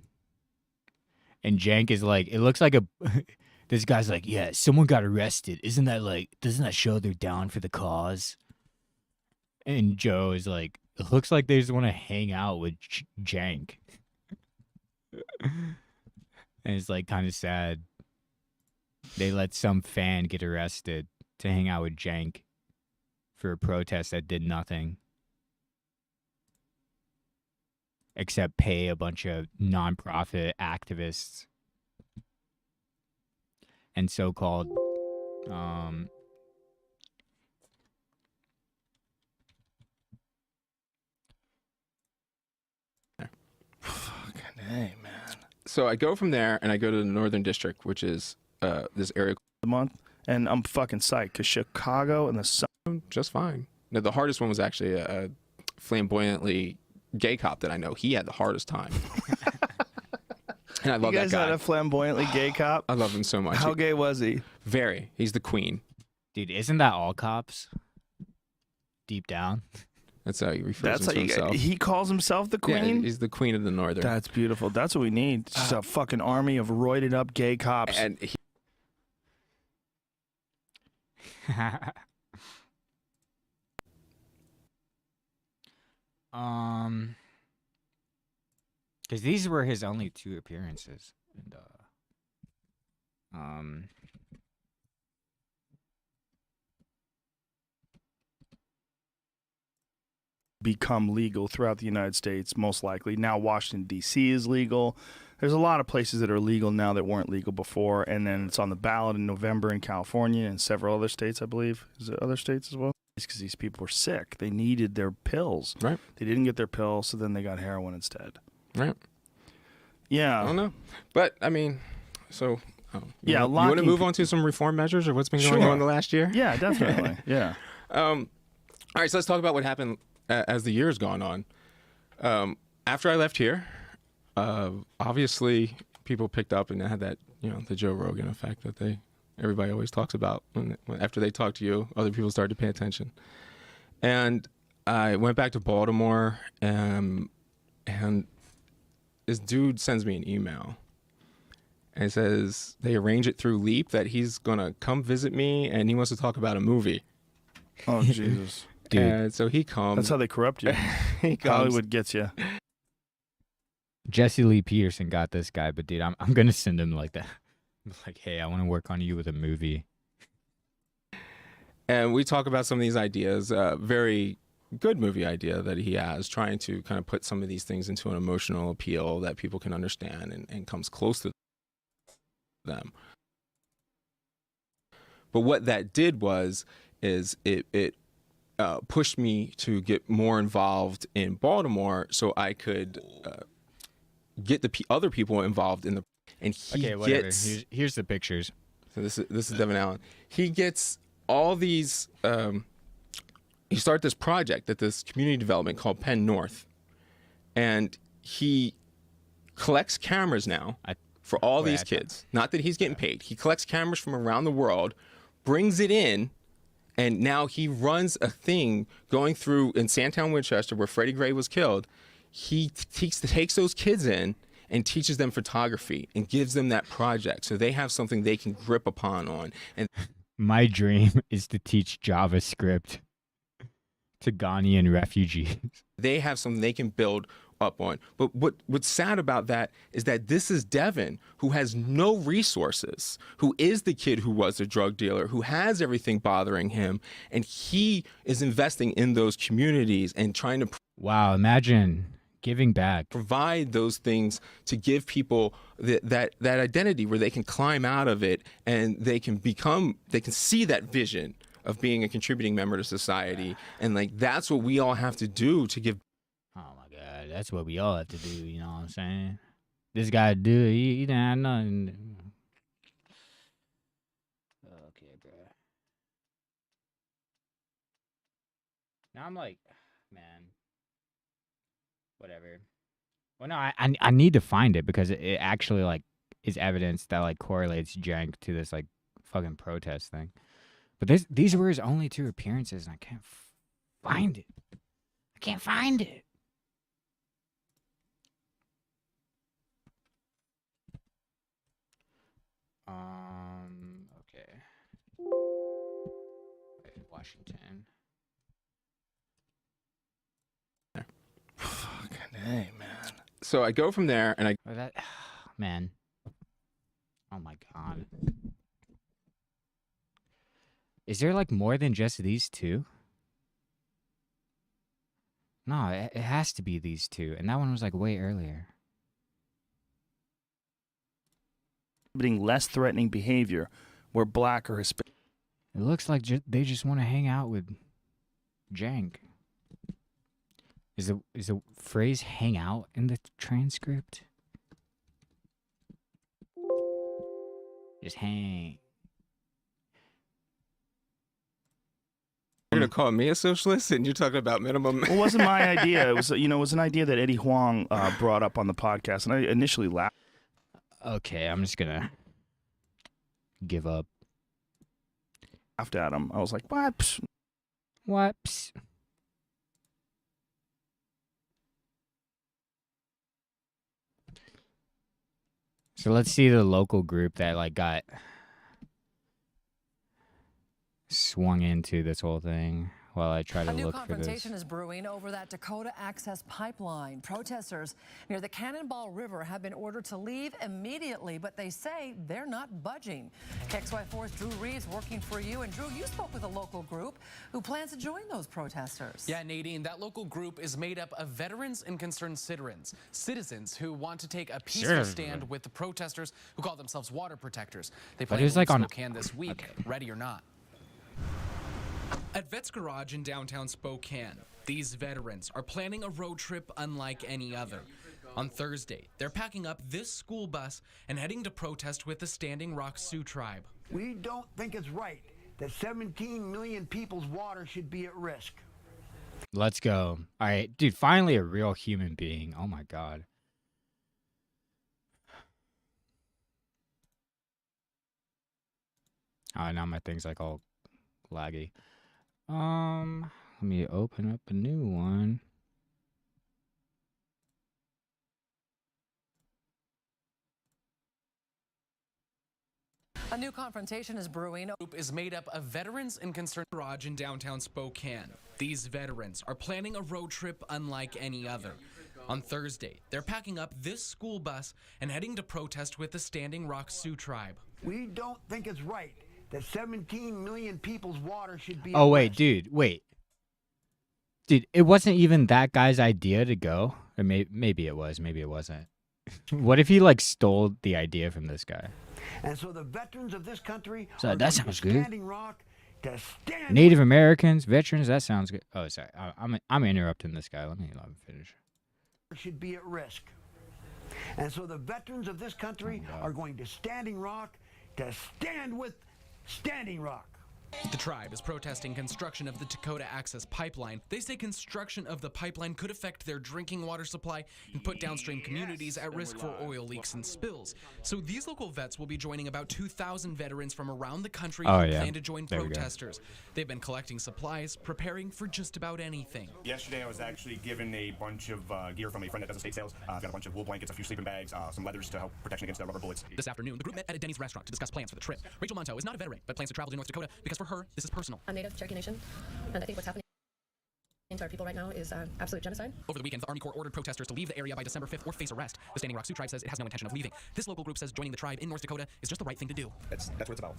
Jank is like, it looks like a this guy's like, yeah, someone got arrested. Doesn't that show they're down for the cause? And Joe is like, it looks like they just want to hang out with Jank. And it's like kind of sad. They let some fan get arrested to hang out with Jank for a protest that did nothing except pay a bunch of nonprofit activists and so-called Fucking hey, man. So I go from there and I go to the Northern District, which is this area. The month, and I'm fucking psyched because Chicago and the sun. Just fine. No, the hardest one was actually a flamboyantly gay cop that I know. He had the hardest time. And I love you guys that guy. had a flamboyantly gay cop? I love him so much. How gay was he? Very. He's the queen. Dude, isn't that all cops? Deep down. That's how he refers to himself. He calls himself the queen? Yeah, he's the queen of the Northern. That's beautiful. That's what we need. Just a fucking army of roided up gay cops. And because these were his only 2 appearances, and become legal throughout the United States, most likely. Now Washington, D.C. is legal. There's a lot of places that are legal now that weren't legal before, and then it's on the ballot in November in California and several other states, I believe. Is it other states as well? It's because these people were sick. They needed their pills. Right. They didn't get their pills, so then they got heroin instead. Right. Yeah. I don't know. But, I mean, so... yeah, you want to move on to some reform measures or what's been going on the last year? Yeah, definitely. Yeah. All right, so let's talk about what happened as the year's gone on. After I left here, obviously people picked up and had that, the Joe Rogan effect that everybody always talks about. When after they talk to you, other people start to pay attention. And I went back to Baltimore, and this dude sends me an email. And it says they arrange it through Leap that he's going to come visit me and he wants to talk about a movie. Oh, Jesus. Dude. And so he comes. That's how they corrupt you. He comes. Hollywood gets you. Jesse Lee Peterson got this guy, but dude, I'm gonna send him like that. Like, hey, I want to work on you with a movie. And we talk about some of these ideas. Very good movie idea that he has, trying to kind of put some of these things into an emotional appeal that people can understand and comes close to them. But what that did is it pushed me to get more involved in Baltimore so I could get the other people involved in the. And he Okay, whatever. gets. Here's the pictures. So this is Devin Allen. He gets all these. He started this project at this community development called Penn North, and he collects cameras now for all these kids. Not that he's getting paid. He collects cameras from around the world, brings it in, and now he runs a thing going through in Sandtown, Winchester, where Freddie Gray was killed. He takes those kids in and teaches them photography and gives them that project so they have something they can grip upon on. And my dream is to teach JavaScript to Ghanaian refugees. They have something they can build up on. But what's sad about that is that this is Devin, who has no resources, who is the kid who was a drug dealer, who has everything bothering him, and he is investing in those communities and trying to wow, imagine giving back, provide those things to give people that identity where they can climb out of it and they can see that vision of being a contributing member to society. And like, that's what we all have to do to give. Oh my God, that's what we all have to do. You know what I'm saying? This guy do it. He didn't have nothing. Okay, bro. Now I'm like, man, whatever. Well, no, I need to find it because it actually like is evidence that like correlates Cenk to this like fucking protest thing. But these were his only 2 appearances, and I can't find it. I can't find it. Okay. Wait, Washington. Fucking hey, man. So I go from there, and Man. Oh my God. Is there like more than just these 2? No, it has to be these 2, and that one was like way earlier. Less threatening behavior where black or Hispanic. It looks like they just want to hang out with Cenk. Is the phrase "hang out" in the transcript? Just hang. You're gonna call me a socialist, and you're talking about minimum. Well, it wasn't my idea. It was it was an idea that Eddie Huang brought up on the podcast, and I initially laughed. Okay, I'm just gonna give up. Laughed at him. I was like, "What? Psst. What?" Psst. So let's see the local group that like got swung into this whole thing while I try to look for this. A new confrontation is brewing over that Dakota Access Pipeline. Protesters near the Cannonball River have been ordered to leave immediately, but they say they're not budging. KXY4's Drew Reeves working for you. And Drew, you spoke with a local group who plans to join those protesters. Yeah, Nadine, that local group is made up of veterans and concerned citizens who want to take a peaceful stand with the protesters who call themselves water protectors. They plan to like on Spokane this week, ready or not. At Vets Garage in downtown Spokane, these veterans are planning a road trip unlike any other. On Thursday, they're packing up this school bus and heading to protest with the Standing Rock Sioux tribe. We don't think it's right that 17 million people's water should be at risk. Let's go. All right, dude, finally a real human being. Oh my God. Oh, now my thing's like all laggy. Let me open up a new one. A new confrontation is brewing. The group is made up of veterans and concerned garage in downtown Spokane. These veterans are planning a road trip unlike any other. On Thursday, they're packing up this school bus and heading to protest with the Standing Rock Sioux tribe. We don't think it's right that 17 million people's water should be. Oh, wait, dude, wait. Dude, it wasn't even that guy's idea to go. Or maybe it was, maybe it wasn't. What if he, like, stole the idea from this guy? And so the veterans of this country So that sounds good. Standing Rock to stand Native Americans, veterans, that sounds good. Oh, sorry. I'm interrupting this guy. Let me finish. should be at risk. And so the veterans of this country are going to Standing Rock to stand with Standing Rock. The tribe is protesting construction of the Dakota Access Pipeline. They say construction of the pipeline could affect their drinking water supply and put downstream communities at risk for oil leaks and spills. So these local vets will be joining about 2,000 veterans from around the country who plan to join protesters. They've been collecting supplies, preparing for just about anything. Yesterday I was actually given a bunch of gear from a friend that does estate sales. I've got a bunch of wool blankets, a few sleeping bags, some leathers to help protection against rubber bullets. This afternoon, the group met at a Denny's restaurant to discuss plans for the trip. Rachel Monto is not a veteran, but plans to travel to North Dakota because for her, this is personal. I'm native Cherokee Nation, and I think what's happening Our people right now is absolute genocide. Over the weekend, the Army Corps ordered protesters to leave the area by December 5th or face arrest. The Standing Rock Sioux tribe says it has no intention of leaving. This local group says joining the tribe in North Dakota is just the right thing to do. That's what it's about.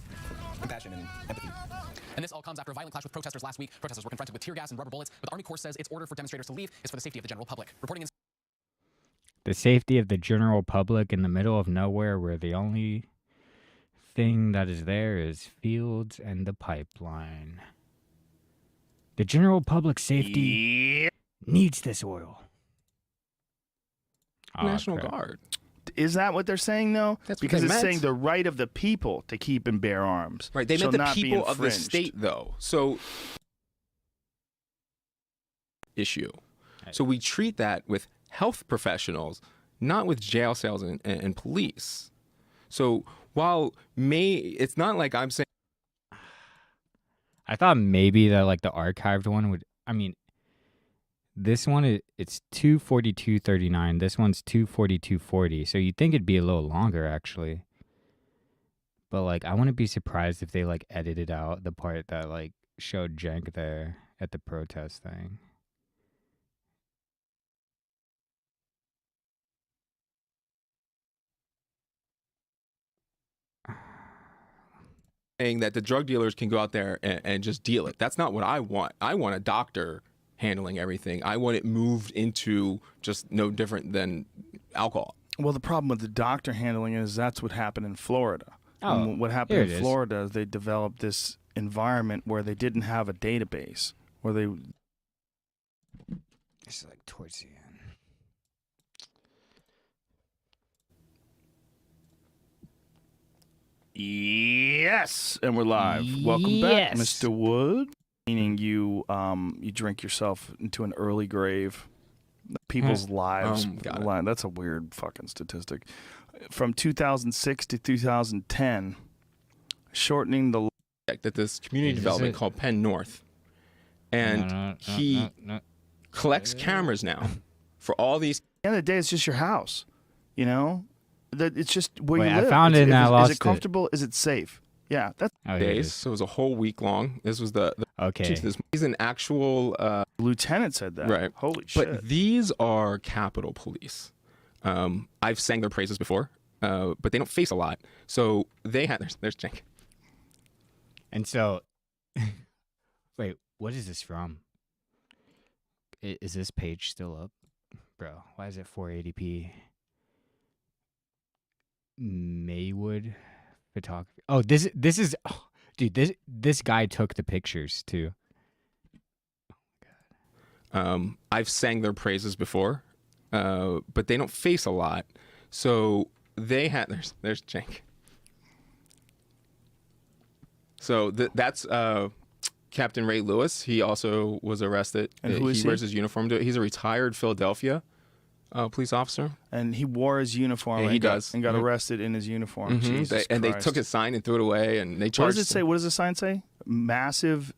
Compassion and empathy. And this all comes after a violent clash with protesters last week. Protesters were confronted with tear gas and rubber bullets, but the Army Corps says its order for demonstrators to leave is for the safety of the general public. Reporting in The safety of the general public in the middle of nowhere, where the only thing that is there is fields and the pipeline. The general public safety needs this oil. National Guard. Is that what they're saying, though? That's because what it's they saying meant. the right of the people to keep and bear arms. Right, they shall meant the not be people of the infringed. state, though. So, issue. So we treat that with health professionals, not with jail cells and police. So while it's not like I'm saying. I thought maybe that like the archived one would. I mean, this one it's 242.39. This one's 242.40. So you'd think it'd be a little longer actually. But like, I wouldn't be surprised if they like edited out the part that like showed Cenk there at the protest thing. Saying that the drug dealers can go out there and just deal it. That's not what I want. I want a doctor handling everything. I want it moved into just no different than alcohol. Well, the problem with the doctor handling it is that's what happened in Florida. And what happened in Florida is they developed this environment where they didn't have a database, where they. It's like towards the end. Yes, and we're live. Welcome back, Mr. Wood. Meaning you drink yourself into an early grave. People's lives. That's a weird fucking statistic. From 2006 to 2010, shortening the that this community development called Penn North, and he collects cameras now for all these. At the end of the day, it's just your house, you know. That it's just where Wait, you live. I found it and I lost it. Is it comfortable? Is it safe? Yeah, that's days. So it was a whole week long. This was the okay. He's an actual lieutenant said that. Right. Holy shit. But these are Capitol Police. I've sang their praises before, but they don't face a lot. So they had there's Cenk. And so, wait, what is this from? Is this page still up, bro? Why is it 480p? Maywood photography. Oh, this is, dude. This guy took the pictures too. I've sang their praises before, but they don't face a lot. So they had there's Cenk. So that's Captain Ray Lewis. He also was arrested. And who is he? Wears his uniform. He's a retired Philadelphia police officer. And he wore his uniform. Yeah, he does. And got arrested in his uniform. Jesus and they Christ. took his sign and threw it away. And they charged. What does it say? What does the sign say? Massive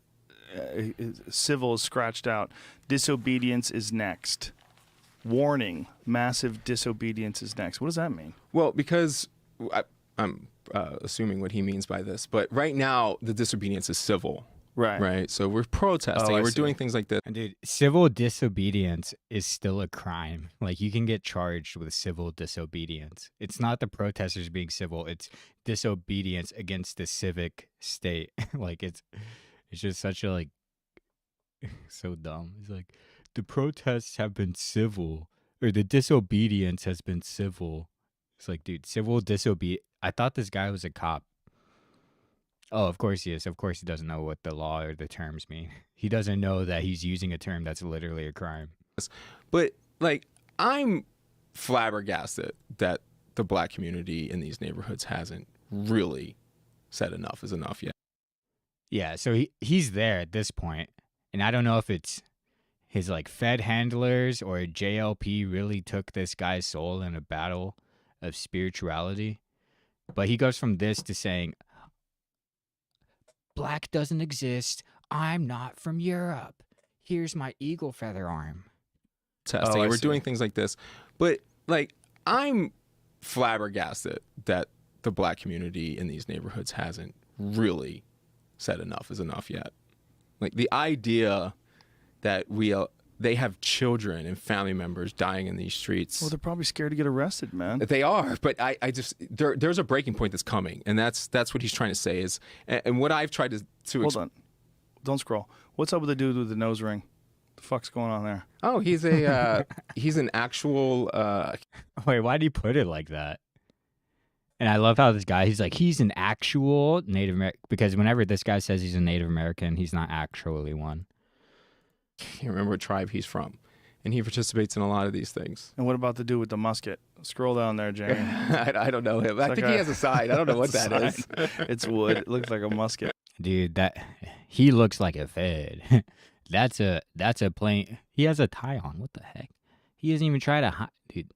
civil is scratched out. Disobedience is next. Warning: massive disobedience is next. What does that mean? Well, because I'm assuming what he means by this, but right now the disobedience is civil. Right. So we're protesting. And we're doing things like this. And dude, civil disobedience is still a crime. Like, you can get charged with civil disobedience. It's not the protesters being civil. It's disobedience against the civic state. Like, it's just such a, like, so dumb. It's like, the protests have been civil, or the disobedience has been civil. It's like, dude, civil disobedience. I thought this guy was a cop. Oh, of course he is. Of course he doesn't know what the law or the terms mean. He doesn't know that he's using a term that's literally a crime. But, like, I'm flabbergasted that the black community in these neighborhoods hasn't really said enough is enough yet. Yeah, so he's there at this point, and I don't know if it's his, like, Fed handlers or JLP really took this guy's soul in a battle of spirituality. But he goes from this to saying, black doesn't exist. I'm not from Europe. Here's my eagle feather arm. Testing. We're doing things like this. But, like, I'm flabbergasted that the black community in these neighborhoods hasn't really said enough is enough yet. Like, the idea that they have children and family members dying in these streets. Well, they're probably scared to get arrested, man. They are, but I just there's a breaking point that's coming, and that's what he's trying to say is, and what I've tried to hold on, don't scroll. What's up with the dude with the nose ring? The fuck's going on there? Oh, he's an actual. Wait, why do you put it like that? And I love how this guy, he's an actual Native American, because whenever this guy says he's a Native American, he's not actually one. Can't remember what tribe he's from, and he participates in a lot of these things. And what about the dude with the musket? Scroll down there, Jamie. I don't know him. I think he has a side. I don't know what that is. It's wood. It looks like a musket. Dude, he looks like a Fed. That's a plain. He has a tie on. What the heck? He doesn't even try to hide, dude.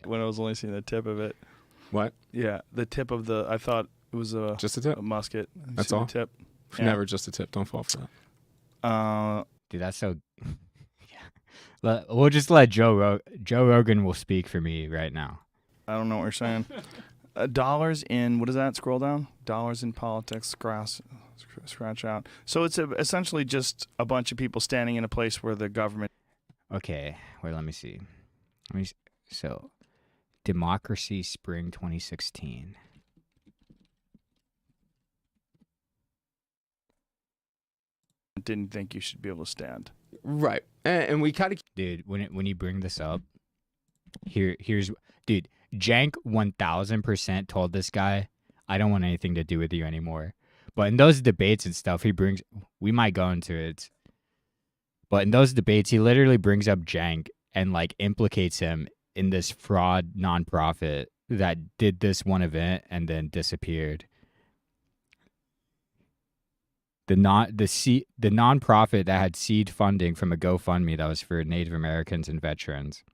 When I was only seeing the tip of it. What? Yeah, the tip of the. I thought it was just a tip. A musket. That's all. The tip. Never just a tip. Don't fall for that. Dude, that's so. Yeah. We'll just let Joe Rogan will speak for me right now. I don't know what you're saying. Dollars in, what is that? Scroll down. Dollars in politics. Scratch out. So it's essentially just a bunch of people standing in a place where the government. Okay, wait. Let me see. So, Democracy Spring 2016. Didn't think you should be able to stand. Right, and we kind of, dude. When you bring this up, here's dude. Cenk 1000% told this guy, "I don't want anything to do with you anymore." But in those debates and stuff, we might go into it. But in those debates, he literally brings up Cenk and like implicates him in this fraud nonprofit that did this one event and then disappeared. The nonprofit that had seed funding from a GoFundMe that was for Native Americans and veterans.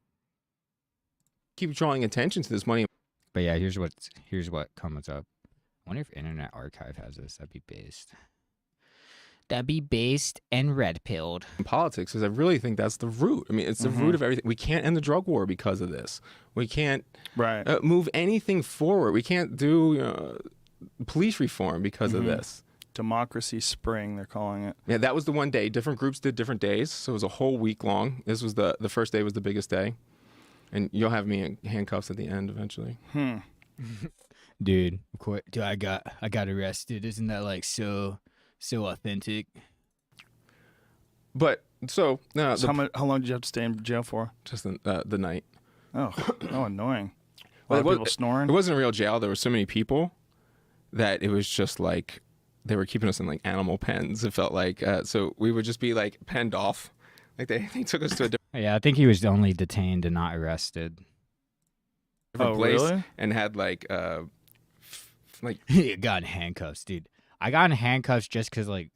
Keep drawing attention to this money. But yeah, here's what comes up. I wonder if Internet Archive has this. That'd be based. That'd be based and red-pilled. In politics, because I really think that's the root. I mean, it's the root of everything. We can't end the drug war because of this. We can't move anything forward. We can't do police reform because of this. Democracy Spring, they're calling it. Yeah, that was the one day. Different groups did different days, so it was a whole week long. This was the first day was the biggest day, and you'll have me in handcuffs at the end eventually. Dude, of course, dude, I got arrested. Isn't that like so authentic? But so now, how long did you have to stay in jail for? Just the night. Oh, annoying. A lot of people snoring. It wasn't a real jail. There were so many people that it was just like they were keeping us in like animal pens. It felt like so we would just be like penned off. Like they took us to a different. Yeah, I think he was only detained and not arrested. Place really? And had like he got in handcuffs, dude. I got in handcuffs just because, like,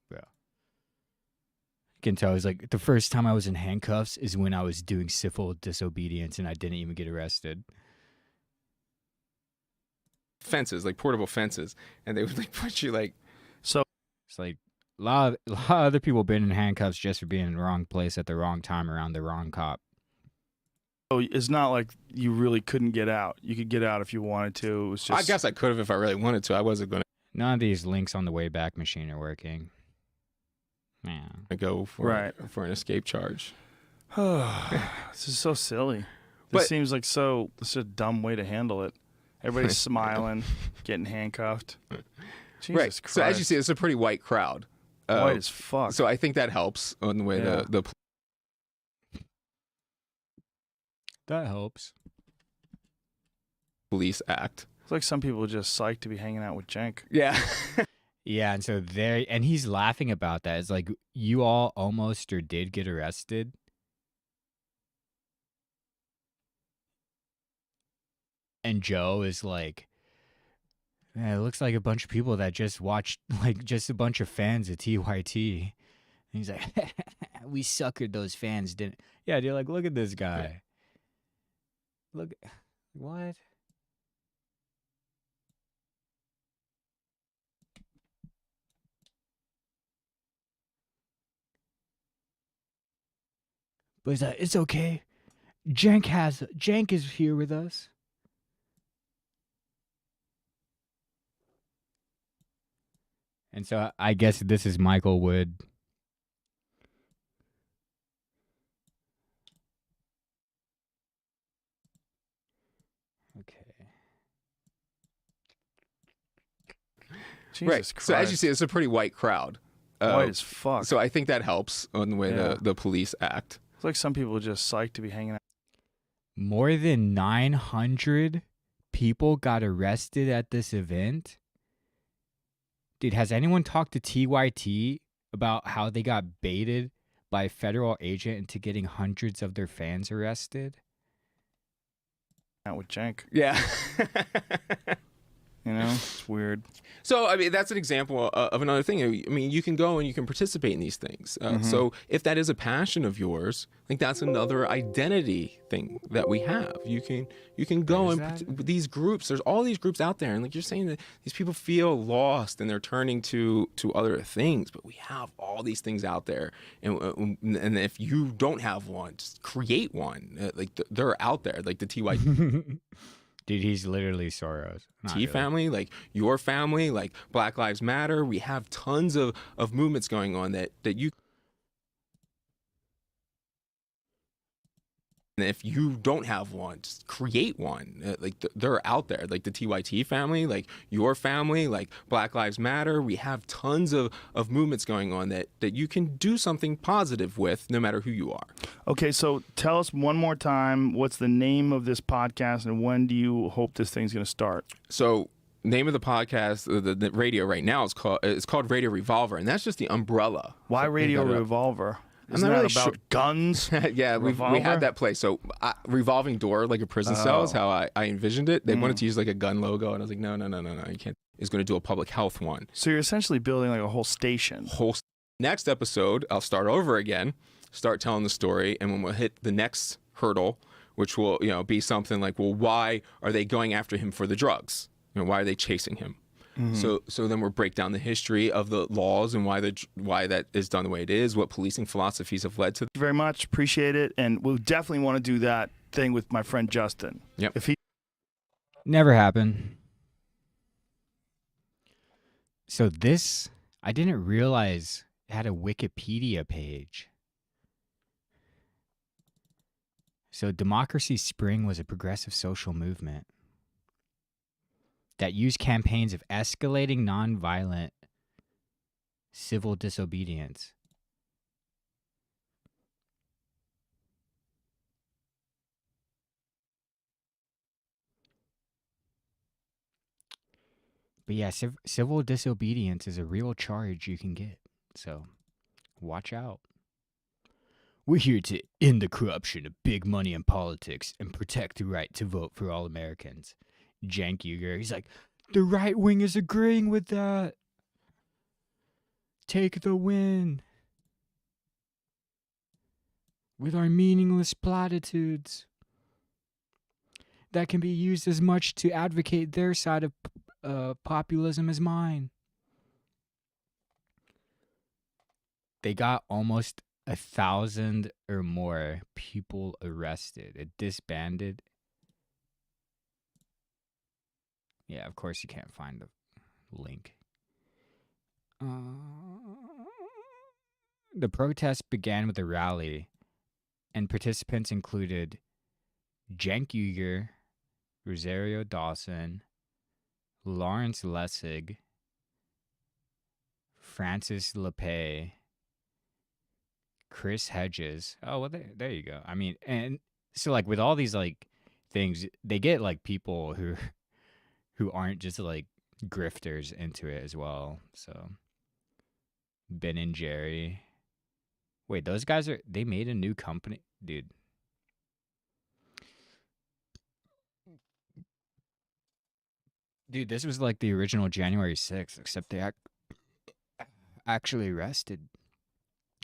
bro. You can tell, it was like the first time I was in handcuffs is when I was doing civil disobedience and I didn't even get arrested. Fences, like portable fences, and they would like put you like. So it's like a lot of other people been in handcuffs just for being in the wrong place at the wrong time around the wrong cop. So it's not like you really couldn't get out. You could get out if you wanted to. It was just. I guess I could have if I really wanted to. I wasn't going to. None of these links on the Wayback Machine are working. Man. I go for an escape charge. This is so silly. This seems like this is a dumb way to handle it. Everybody's smiling, getting handcuffed. Jesus Christ. So as you see, it's a pretty white crowd. White as fuck. So I think that helps on the way the that helps. Police act. It's like some people are just psyched to be hanging out with Cenk. Yeah. Yeah, and so he's laughing about that. It's like you all almost or did get arrested. And Joe is like, yeah, it looks like a bunch of people that just watched, like just a bunch of fans of TYT. And he's like, we suckered those fans, didn't? Yeah, dude, like, look at this guy. Look, what? But he's like, it's okay. Cenk is here with us. And so I guess this is Michael Wood Jesus So as you Christ. see, it's a pretty white crowd. White as fuck. So I think that helps on the way the police act. It's like some people are just psyched to be hanging out. More than 900 people got arrested at this event. Dude, has anyone talked to TYT about how they got baited by a federal agent into getting hundreds of their fans arrested? Out with Cenk. Yeah. You know, it's weird. So, I mean, that's an example of another thing. I mean, you can go and you can participate in these things. So if that is a passion of yours, I think that's another identity thing that we have. You can go and these groups, there's all these groups out there. And like you're saying that these people feel lost and they're turning to other things. But we have all these things out there. And if you don't have one, just create one. Like they're out there, like the TYT. Dude, he's literally Soros. Family, like your family, like Black Lives Matter. We have tons of movements going on that you. And if you don't have one, just create one. Like they're out there, like the TYT family, like your family, like Black Lives Matter. We have tons of movements going on that you can do something positive with, no matter who you are. Okay, so tell us one more time, what's the name of this podcast and when do you hope this thing's going to start? So name of the podcast, the radio right now is called Radio Revolver, and that's just the umbrella. Why Radio Revolver? Isn't I'm not that really about sure. guns? Yeah, we had that place. So revolving door, like a prison cell, is how I envisioned it. They wanted to use like a gun logo, and I was like, no, you can't. It's going to do a public health one. So you're essentially building like a whole station. Next episode, I'll start over again, start telling the story, and when we'll hit the next hurdle, which will be something like, well, why are they going after him for the drugs? Why are they chasing him? So then we'll break down the history of the laws and why that is done the way it is, what policing philosophies have led to. Thank you very much. Appreciate it. And we'll definitely want to do that thing with my friend Justin. Yep. If he Never happened. So this, I didn't realize it had a Wikipedia page. So Democracy Spring was a progressive social movement that used campaigns of escalating nonviolent civil disobedience. But yeah, civil disobedience is a real charge you can get. So watch out. We're here to end the corruption of big money in politics and protect the right to vote for all Americans. Cenk Uygur, he's like, the right wing is agreeing with that. Take the win. With our meaningless platitudes that can be used as much to advocate their side of populism as mine. They got almost 1,000 or more people arrested. It disbanded. Yeah, of course you can't find the link. The protest began with a rally, and participants included Cenk Uygur, Rosario Dawson, Lawrence Lessig, Francis LePay, Chris Hedges. Oh, well, there you go. I mean, and so like with all these like things, they get like people who aren't just like grifters into it as well. So Ben and Jerry. Wait, those guys they made a new company, dude. Dude, this was like the original January 6th, except they actually arrested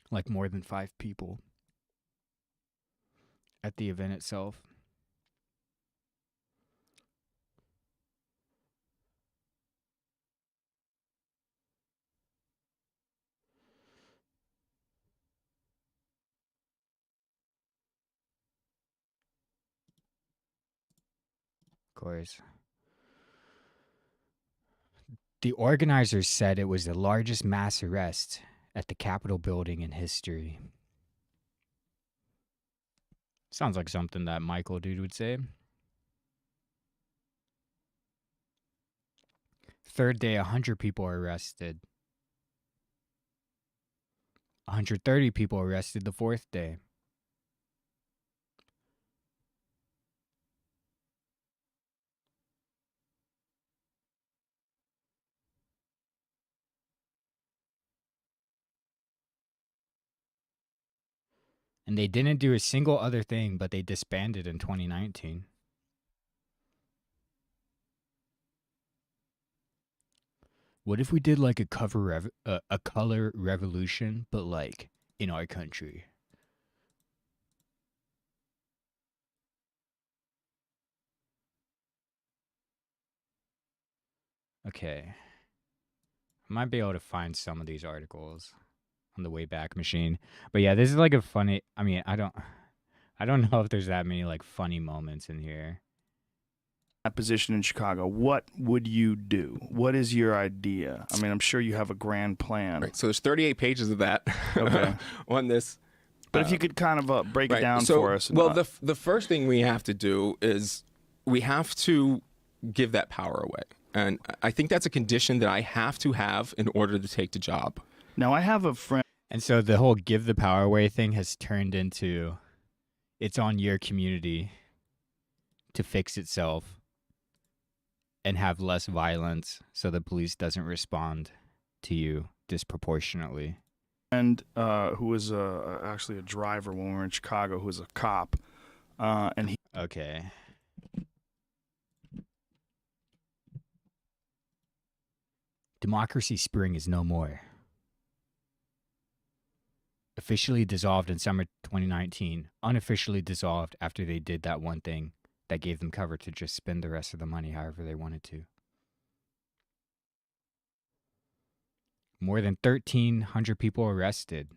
like more than 5 people at the event itself. Of course. The organizers said it was the largest mass arrest at the Capitol building in history. Sounds like something that Michael dude would say. Third day, 100 people are arrested. 130 people arrested the fourth day. And they didn't do a single other thing, but they disbanded in 2019. What if we did like a color revolution, but like in our country? Okay. I might be able to find some of these articles on the Wayback Machine. But yeah, this is like a funny, I mean, I don't know if there's that many like funny moments in here. That position in Chicago, what would you do? What is your idea? I mean, I'm sure you have a grand plan. Right, so there's 38 pages of that okay. on this. But if you could kind of break it down so, for us. Well, the first thing we have to do is we have to give that power away. And I think that's a condition that I have to have in order to take the job. Now, I have a friend. And so the whole give the power away thing has turned into it's on your community to fix itself and have less violence so the police doesn't respond to you disproportionately. And who was actually a driver when we were in Chicago, who was a cop. And he. Okay. Democracy Spring is no more. Officially dissolved in summer 2019, unofficially dissolved after they did that one thing that gave them cover to just spend the rest of the money however they wanted to. More than 1,300 people arrested.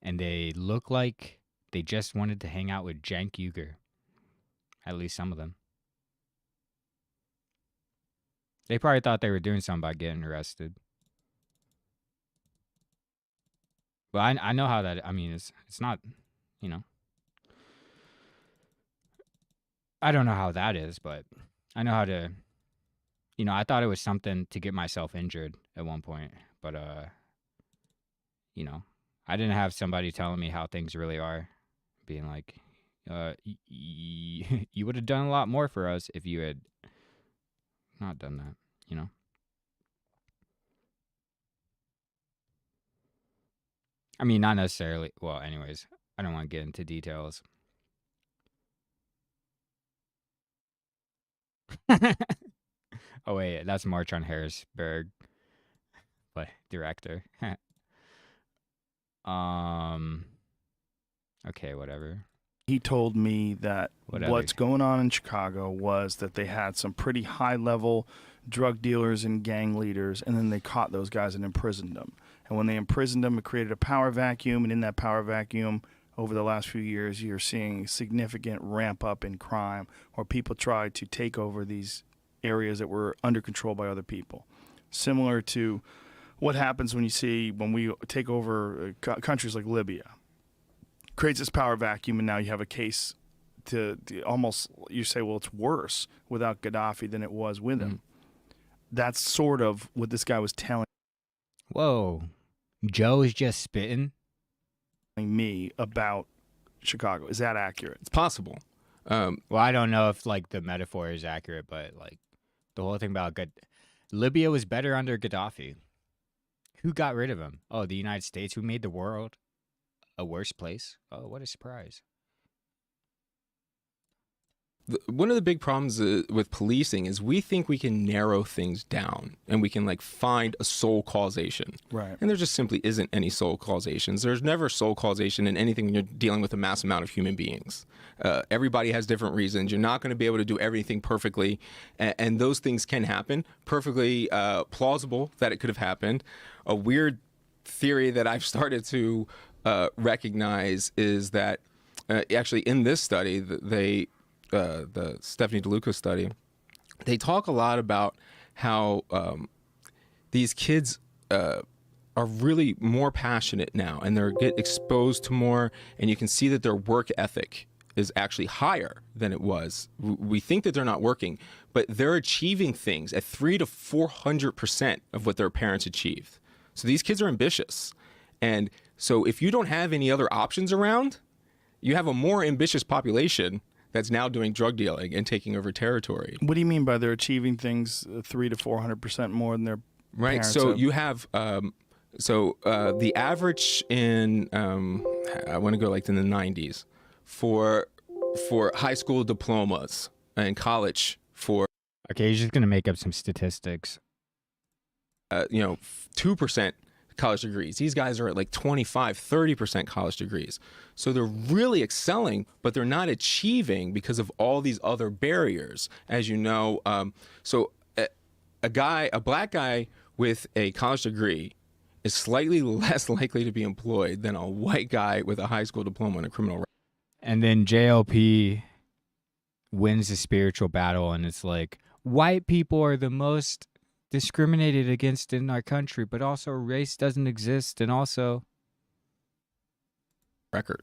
And they look like they just wanted to hang out with Cenk Uygur. At least some of them. They probably thought they were doing something by getting arrested. Well, I know how that, I mean, it's not, you know. I don't know how that is, but I know how to, you know, I thought it was something to get myself injured at one point. But, you know, I didn't have somebody telling me how things really are. Being like, you would have done a lot more for us if you had not done that, you know? I mean, not necessarily. Well, anyways, I don't want to get into details. Oh, wait, that's March on Harrisburg. But director. Okay, whatever. He told me that what's going on in Chicago was that they had some pretty high-level drug dealers and gang leaders, and then they caught those guys and imprisoned them. And when they imprisoned them, it created a power vacuum, and in that power vacuum, over the last few years, you're seeing significant ramp up in crime, where people try to take over these areas that were under control by other people. Similar to what happens when we take over countries like Libya. Creates this power vacuum, and now you have a case to almost, you say, well, it's worse without Gaddafi than it was with him. That's sort of what this guy was telling. Whoa. Joe is just spitting me about Chicago. Is that accurate? It's possible. Well, I don't know if like the metaphor is accurate, but like the whole thing about Libya was better under Gaddafi. Who got rid of him? Oh, the United States, who made the world a worse place. Oh, what a surprise. One of the big problems with policing is we think we can narrow things down and we can like find a sole causation. Right. And there just simply isn't any sole causations. There's never sole causation in anything when you're dealing with a mass amount of human beings. Everybody has different reasons. You're not going to be able to do everything perfectly. And those things can happen. Perfectly plausible that it could have happened. A weird theory that I've started to recognize is that actually in this study, the Stephanie DeLuca study, they talk a lot about how these kids are really more passionate now, and they get exposed to more, and you can see that their work ethic is actually higher than it was. We think that they're not working, but they're achieving things at 300 to 400% of what their parents achieved. So these kids are ambitious. And so if you don't have any other options around, you have a more ambitious population that's now doing drug dealing and taking over territory. What do you mean by they're achieving things 300 to 400% more than their right? parents So have? you have the average in I want to go like in the 90s for high school diplomas and college for Okay, he's just gonna make up some statistics. 2% college degrees. These guys are at like 25, 30% college degrees. So they're really excelling, but they're not achieving because of all these other barriers. As you know, a black guy with a college degree is slightly less likely to be employed than a white guy with a high school diploma and a criminal record. And then JLP wins the spiritual battle, and it's like, white people are the most discriminated against in our country, but also race doesn't exist, and also record.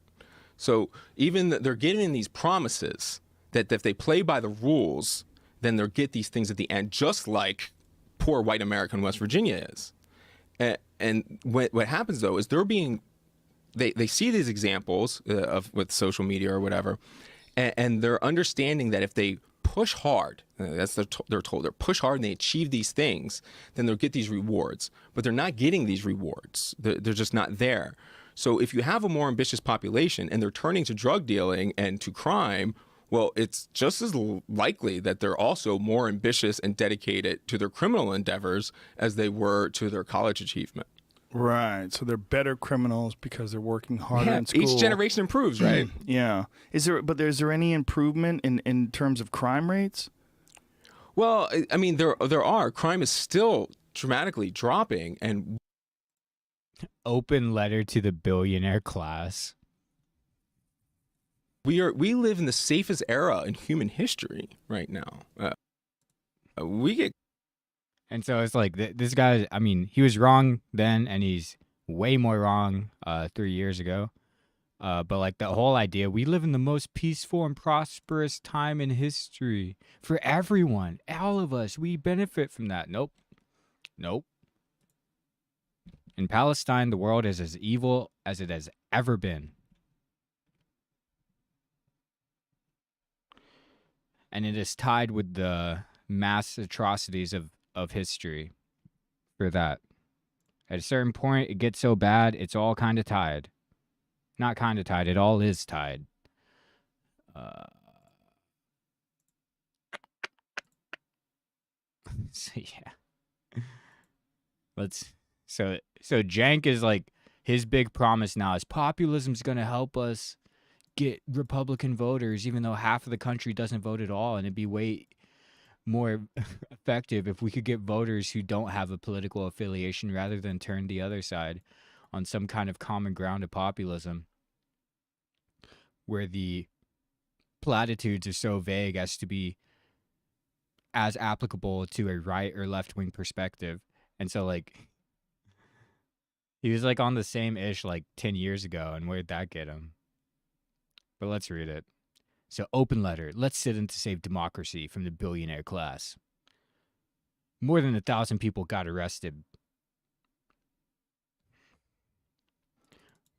So even they're getting these promises that if they play by the rules, then they'll get these things at the end, just like poor white America in West Virginia is. And what happens though is they see these examples with social media or whatever, and they're understanding that if they push hard, they're told they push hard and they achieve these things, then they'll get these rewards. But they're not getting these rewards. They're just not there. So if you have a more ambitious population and they're turning to drug dealing and to crime, well, it's just as likely that they're also more ambitious and dedicated to their criminal endeavors as they were to their college achievement. Right. So they're better criminals because they're working harder in school. Each generation improves, right? Yeah. Is there any improvement in terms of crime rates? Well, I mean, there are. Crime is still dramatically dropping, and open letter to the billionaire class. We live in the safest era in human history right now. And so it's like this guy, I mean, he was wrong then, and he's way more wrong 3 years ago. But like the whole idea, we live in the most peaceful and prosperous time in history for everyone, all of us. We benefit from that. Nope. In Palestine, the world is as evil as it has ever been. And it is tied with the mass atrocities of history for that. At a certain point, it gets so bad, it's all kind of tied. Not kind of tied, it all is tied. So yeah. So Cenk is like, his big promise now is populism's gonna help us get Republican voters, even though half of the country doesn't vote at all, and it'd be way more effective if we could get voters who don't have a political affiliation rather than turn the other side on some kind of common ground of populism where the platitudes are so vague as to be as applicable to a right or left-wing perspective. And so like he was like on the same ish like 10 years ago, and where'd that get him? But let's read it. So, open letter. Let's sit in to save democracy from the billionaire class. More than 1,000 people got arrested.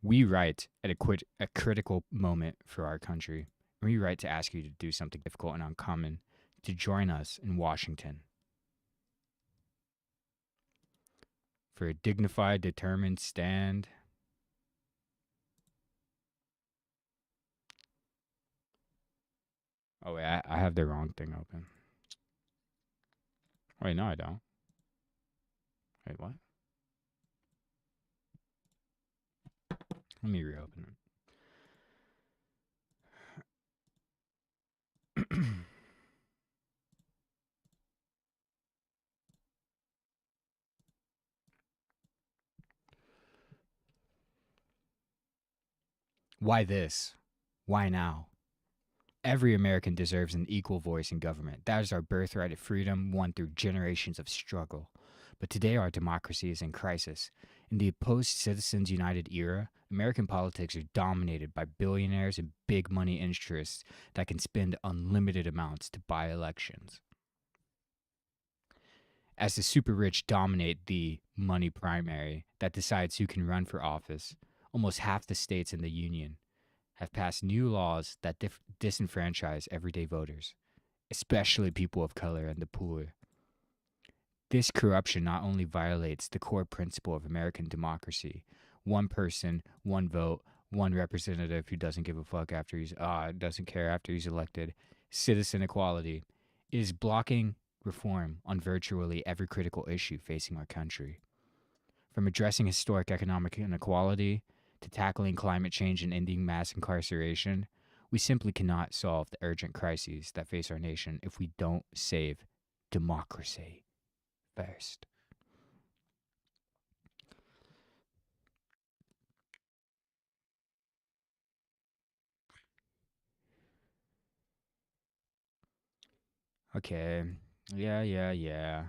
We write at a critical moment for our country. We write to ask you to do something difficult and uncommon, to join us in Washington. For a dignified, determined stand. Oh, wait, I have the wrong thing open. Wait, no, I don't. Wait, what? Let me reopen it. Why this? Why now? Every American deserves an equal voice in government. That is our birthright of freedom, won through generations of struggle. But today our democracy is in crisis. In the post-Citizens United era, American politics are dominated by billionaires and big money interests that can spend unlimited amounts to buy elections. As the super rich dominate the money primary that decides who can run for office, almost half the states in the union have passed new laws that disenfranchise everyday voters, especially people of color and the poor. This corruption not only violates the core principle of American democracy, one person, one vote, one representative who doesn't give a fuck after doesn't care after he's elected, citizen equality, it is blocking reform on virtually every critical issue facing our country. From addressing historic economic inequality to tackling climate change and ending mass incarceration, we simply cannot solve the urgent crises that face our nation if we don't save democracy first. Okay. Yeah.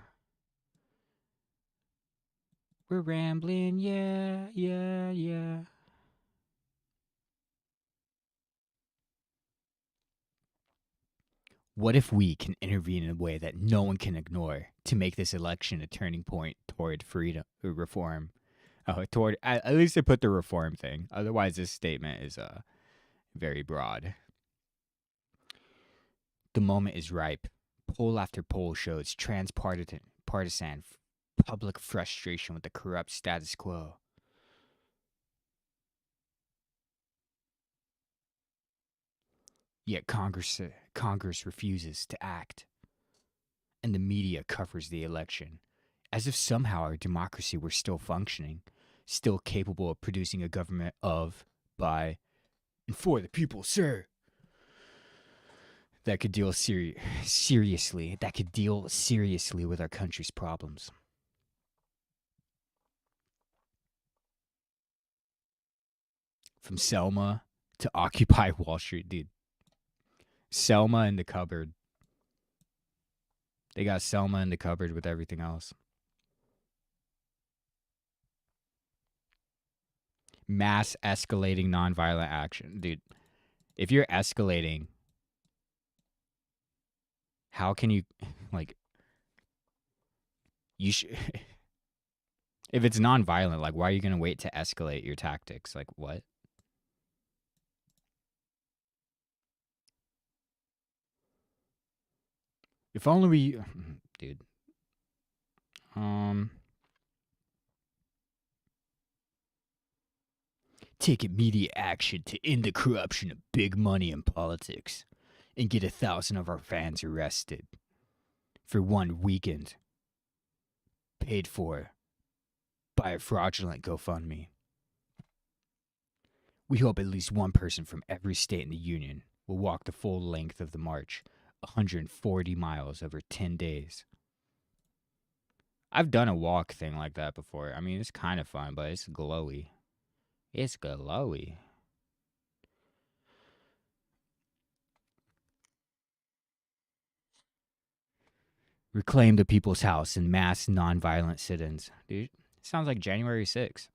We're rambling, yeah. What if we can intervene in a way that no one can ignore to make this election a turning point toward freedom or reform? Toward at least they put the reform thing. Otherwise, this statement is very broad. The moment is ripe. Poll after poll shows partisan public frustration with the corrupt status quo. Yet Congress refuses to act, and the media covers the election, as if somehow our democracy were still functioning, still capable of producing a government of, by, and for the people, sir. That could deal seriously with our country's problems. From Selma to Occupy Wall Street, dude. Selma in the cupboard. They got Selma in the cupboard with everything else. Mass escalating nonviolent action. Dude, if you're escalating, how can you, like, you should, if it's nonviolent, like, why are you going to wait to escalate your tactics? Like, what? If only we, dude. Take immediate action to end the corruption of big money in politics and get 1,000 of our fans arrested for one weekend, paid for by a fraudulent GoFundMe. We hope at least one person from every state in the union will walk the full length of the march, 140 miles over 10 days. I've done a walk thing like that before. I mean, it's kind of fun, but it's glowy. It's glowy. Reclaim the people's house in mass nonviolent sit-ins. Dude, it sounds like January 6th.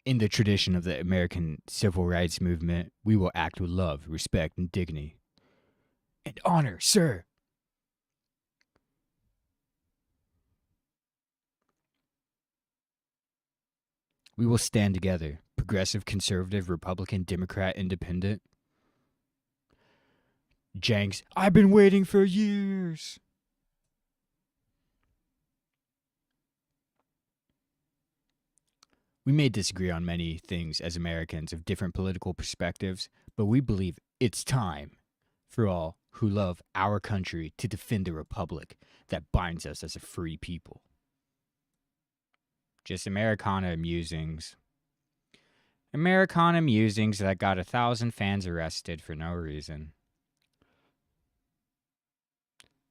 In the tradition of the American civil rights movement, we will act with love, respect, and dignity. And honor, sir. We will stand together, progressive, conservative, Republican, Democrat, Independent. Jenks, I've been waiting for years. We may disagree on many things as Americans of different political perspectives, but we believe it's time for all who love our country to defend the republic that binds us as a free people. Just Americana musings. Americana musings that got 1,000 fans arrested for no reason.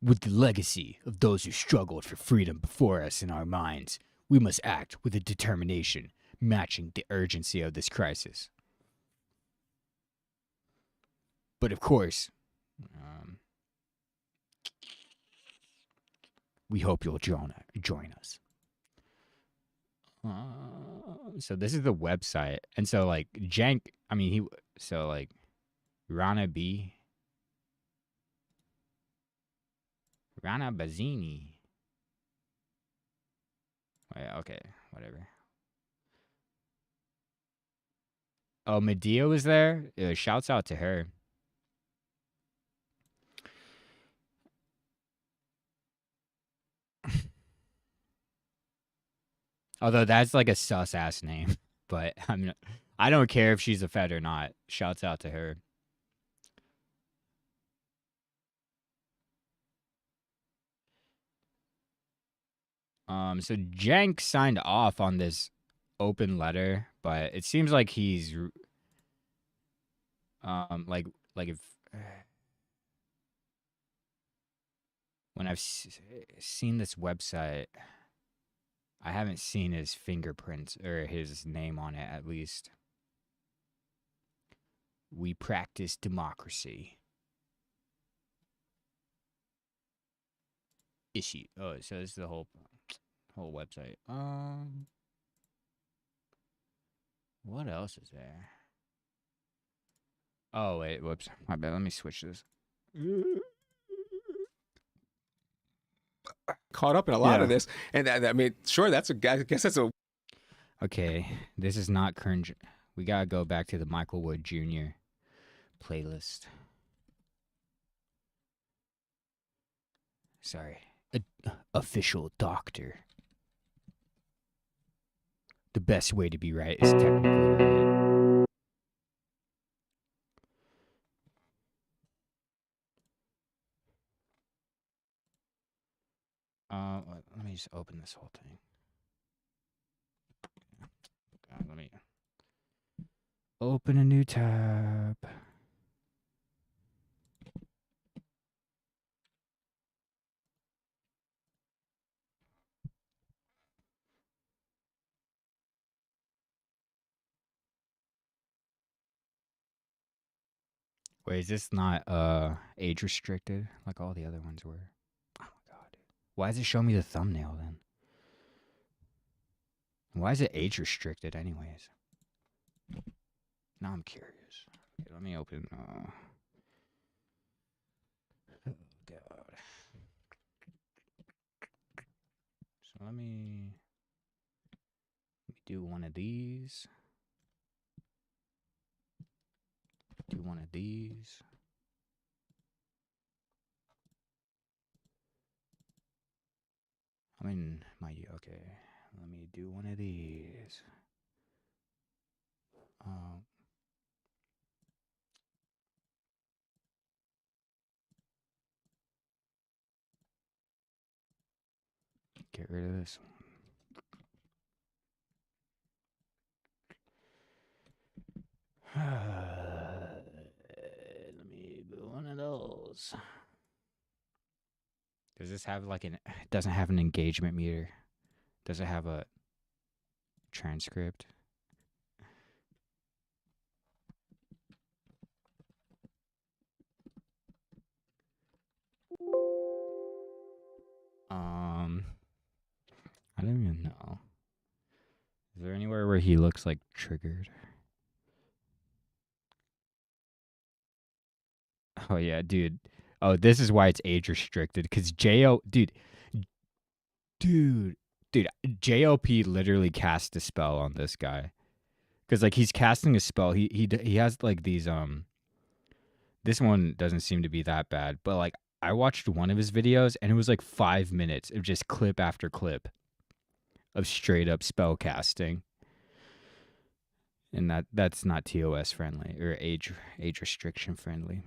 With the legacy of those who struggled for freedom before us in our minds, we must act with a determination matching the urgency of this crisis. But of course, we hope you'll join us. So this is the website, and so like Cenk, I mean Rana Bazzini. Wait, okay, whatever. Oh, Medea was there. Shouts out to her. Although that's like a sus ass name, but I don't care if she's a Fed or not. Shouts out to her. So Cenk signed off on this open letter, but it seems like he's like if when I've seen this website, I haven't seen his fingerprints or his name on it, at least. We practice democracy. Issue. Oh, so this is the whole website. What else is there? Oh wait, whoops. My bad. Let me switch this. Caught up in a lot of this, and I mean, sure, I guess that's a. Okay, this is not current. We gotta go back to the Michael Wood Jr. playlist. Sorry, official doctor. The best way to be right is technically right. Let me just open this whole thing. God, let me open a new tab. Wait, is this not age restricted like all the other ones were? Oh my god, dude. Why does it show me the thumbnail then? Why is it age restricted anyways? Now I'm curious. Okay, let me open oh god. So let me do one of these. Do one of these. I mean, okay. Let me do one of these. Get rid of this one. Let me do one of those. Does this have like it doesn't have an engagement meter? Does it have a transcript? I don't even know. Is there anywhere where he looks like triggered? Oh yeah, dude. Oh, this is why it's age restricted. Cause dude, JLP literally cast a spell on this guy. Cause like he's casting a spell. He has like these This one doesn't seem to be that bad, but like I watched one of his videos and it was like 5 minutes of just clip after clip of straight up spell casting. And that's not TOS friendly or age restriction friendly.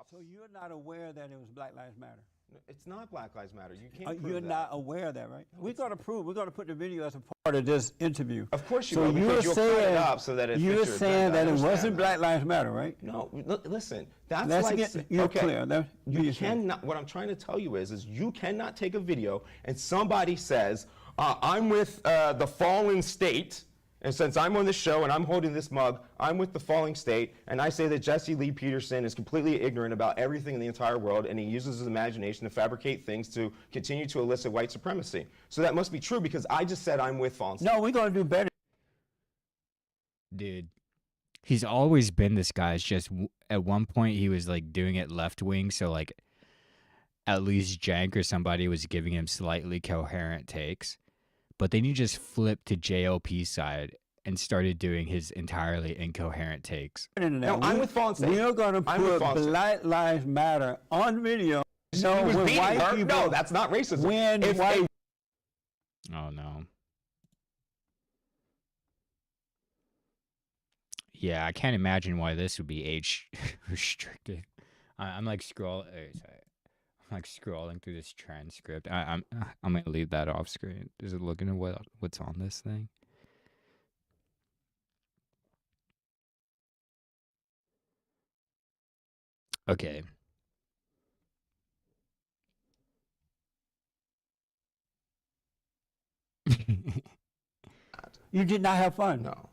So you're not aware that it was Black Lives Matter? It's not Black Lives Matter. You can't prove You're that. not aware of that, right? We're going to put the video as a part of this interview. Of course you so will, because you'll cut it up so that it you're fits your saying agenda. that it wasn't Black Lives Matter, right? No, listen. That's Let's like get you okay. clear. You cannot. What I'm trying to tell you is you cannot take a video and somebody says, "I'm with the fallen state," And since I'm on this show and I'm holding this mug, I'm with the falling state, and I say that Jesse Lee Peterson is completely ignorant about everything in the entire world, and he uses his imagination to fabricate things to continue to elicit white supremacy. So that must be true because I just said I'm with falling state. No, we're going to do better. Dude, he's always been this guy. It's just at one point he was like doing it left wing, so like at least Cenk or somebody was giving him slightly coherent takes. But then he just flipped to JLP side and started doing his entirely incoherent takes. No, I'm with fallen state. We're going to put Black Lives Matter on video. No, when white her? people, No, that's not racism. When if white... Oh, no. Yeah, I can't imagine why this would be age restricted. I'm like I'm like scrolling through this transcript. I'm gonna leave that off screen. Is it looking at what's on this thing? Okay. You did not have fun? No.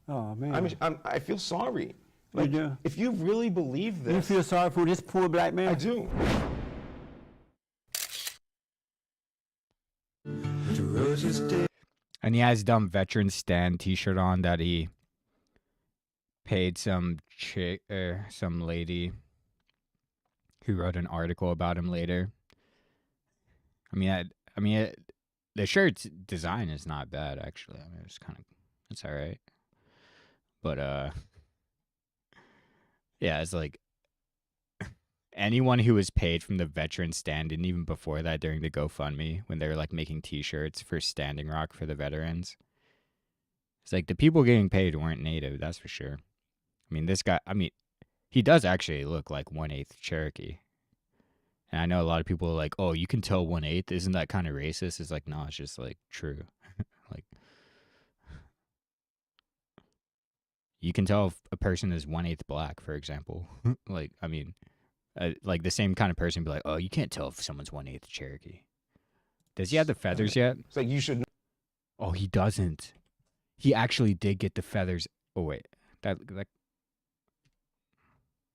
Oh, man. I feel sorry. Like, you do? If you really believe this... You feel sorry for this poor black man? I do. And he has dumb veteran stand t-shirt on that he paid some chick or some lady who wrote an article about him later. The shirt's design is not bad actually. I mean, it's all right. But yeah, it's like anyone who was paid from the veteran stand, and even before that during the GoFundMe when they were like making t-shirts for Standing Rock for the veterans, it's like the people getting paid weren't native, that's for sure. I mean, this guy, he does actually look like 1/8 Cherokee. And I know a lot of people are like, oh, you can tell 1/8, isn't that kind of racist? It's like, no, it's just like true. Like, you can tell if a person is 1/8 black, for example. Like, I mean, like the same kind of person be like, oh, you can't tell if someone's 1/8 Cherokee. Does he have the feathers yet? It's like you should. Oh, he doesn't. He actually did get the feathers. Oh wait, that.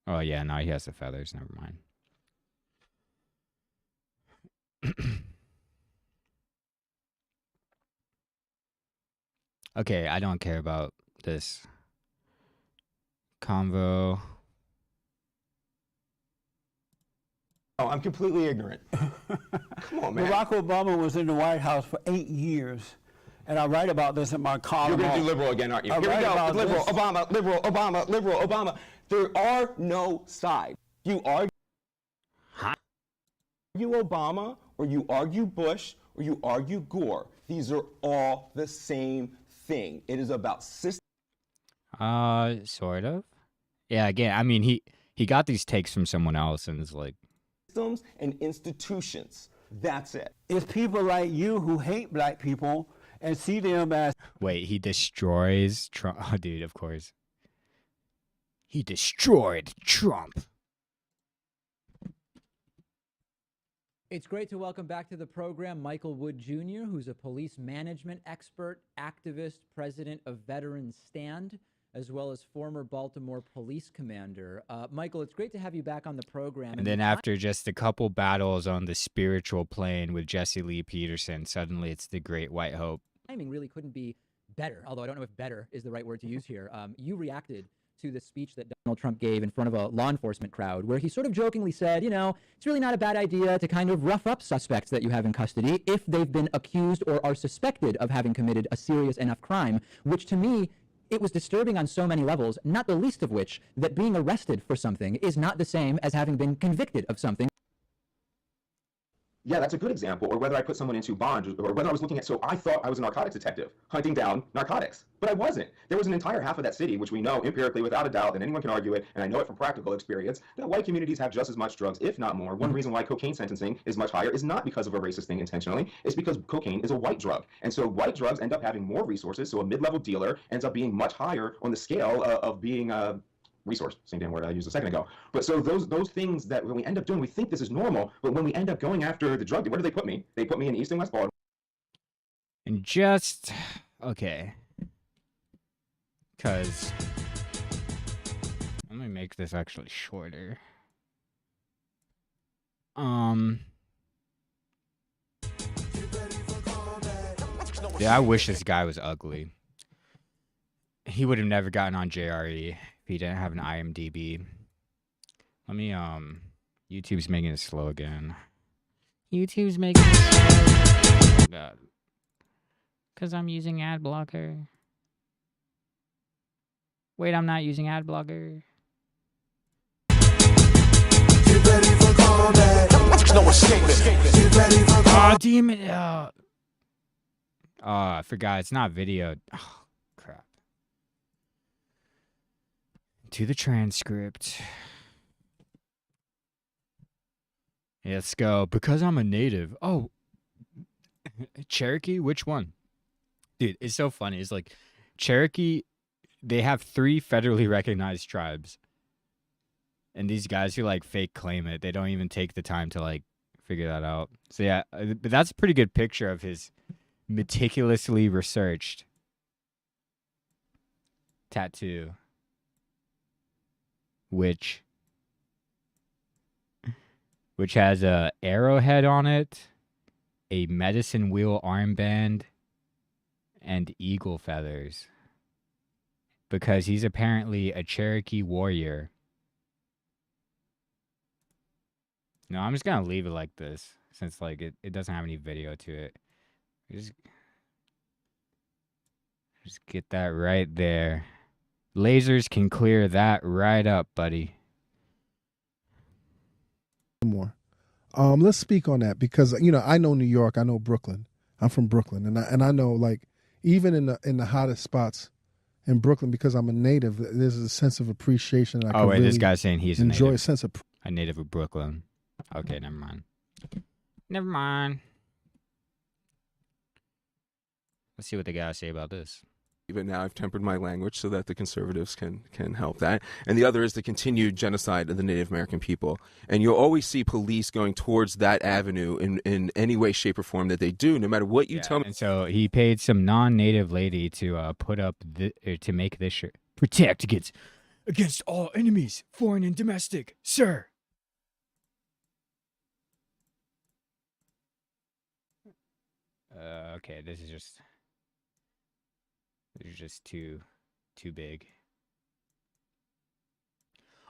Oh yeah, no, he has the feathers. Never mind. Okay, I don't care about this convo. Oh, I'm completely ignorant. Come on, man. Barack Obama was in the White House for 8 years, and I write about this in my column. You're going to do liberal again, aren't you? Here we go. Liberal, Obama, liberal, Obama, liberal, Obama. There are no sides. You argue Obama, or you argue Bush, or you argue Gore. These are all the same thing. It is about system. Sort of. Yeah, again, I mean, he got these takes from someone else, and it's like systems and institutions. That's it. It's people like you who hate black people and see them as... Wait, he destroys Trump? Oh, dude, of course. He destroyed Trump. It's great to welcome back to the program Michael Wood Jr., who's a police management expert, activist, president of Veterans Stand, as well as former Baltimore police commander. Michael, it's great to have you back on the program. And then after just a couple battles on the spiritual plane with Jesse Lee Peterson, suddenly it's the Great White Hope. Timing really couldn't be better, although I don't know if better is the right word to use here. You reacted to the speech that Donald Trump gave in front of a law enforcement crowd, where he sort of jokingly said, you know, it's really not a bad idea to kind of rough up suspects that you have in custody if they've been accused or are suspected of having committed a serious enough crime, which to me, it was disturbing on so many levels, not the least of which that being arrested for something is not the same as having been convicted of something. Yeah, that's a good example. Or whether I put someone into bond, or whether I was looking at, so I thought I was a narcotics detective hunting down narcotics, but I wasn't. There was an entire half of that city, which we know empirically without a doubt, and anyone can argue it, and I know it from practical experience, that white communities have just as much drugs, if not more. One reason why cocaine sentencing is much higher is not because of a racist thing intentionally, it's because cocaine is a white drug. And so white drugs end up having more resources, so a mid-level dealer ends up being much higher on the scale of being resource, same damn word I used a second ago. But so those things that when we end up doing, we think this is normal, but when we end up going after the drug, where do they put me? They put me in East and West Baltimore. And just, okay. Because let me make this actually shorter. Yeah, I wish this guy was ugly. He would have never gotten on JRE if he didn't have an IMDb. Let me, YouTube's making it slow again. YouTube's making it slow. Oh, God. Because I'm using ad blocker. Wait, I'm not using ad blocker. Oh, damn it. Oh, I forgot. It's not video. Oh, crap. To the transcript. Let's go. Because I'm a native. Oh. Cherokee? Which one? Dude, it's so funny. It's like Cherokee, they have 3 federally recognized tribes. And these guys who like fake claim it, they don't even take the time to like figure that out. So yeah, but that's a pretty good picture of his meticulously researched tattoo, which has a arrowhead on it, a medicine wheel armband, and eagle feathers. Because he's apparently a Cherokee warrior. No, I'm just gonna leave it like this, since like it doesn't have any video to it. Just get that right there. Lasers can clear that right up, buddy. More. Let's speak on that because I know New York, I know Brooklyn. I'm from Brooklyn, and I know like even in the hottest spots in Brooklyn, because I'm a native, there's a sense of appreciation. Oh wait, really this guy's saying he's enjoy a sense of a native of Brooklyn. Okay, never mind. Never mind. Let's see what they gotta say about this. But now I've tempered my language so that the conservatives can help that. And the other is the continued genocide of the Native American people. And you'll always see police going towards that avenue in any way, shape, or form that they do, no matter what you tell me. And so he paid some non-native lady to put up to make this shirt. Protect against all enemies, foreign and domestic, sir. Okay, this is just too big.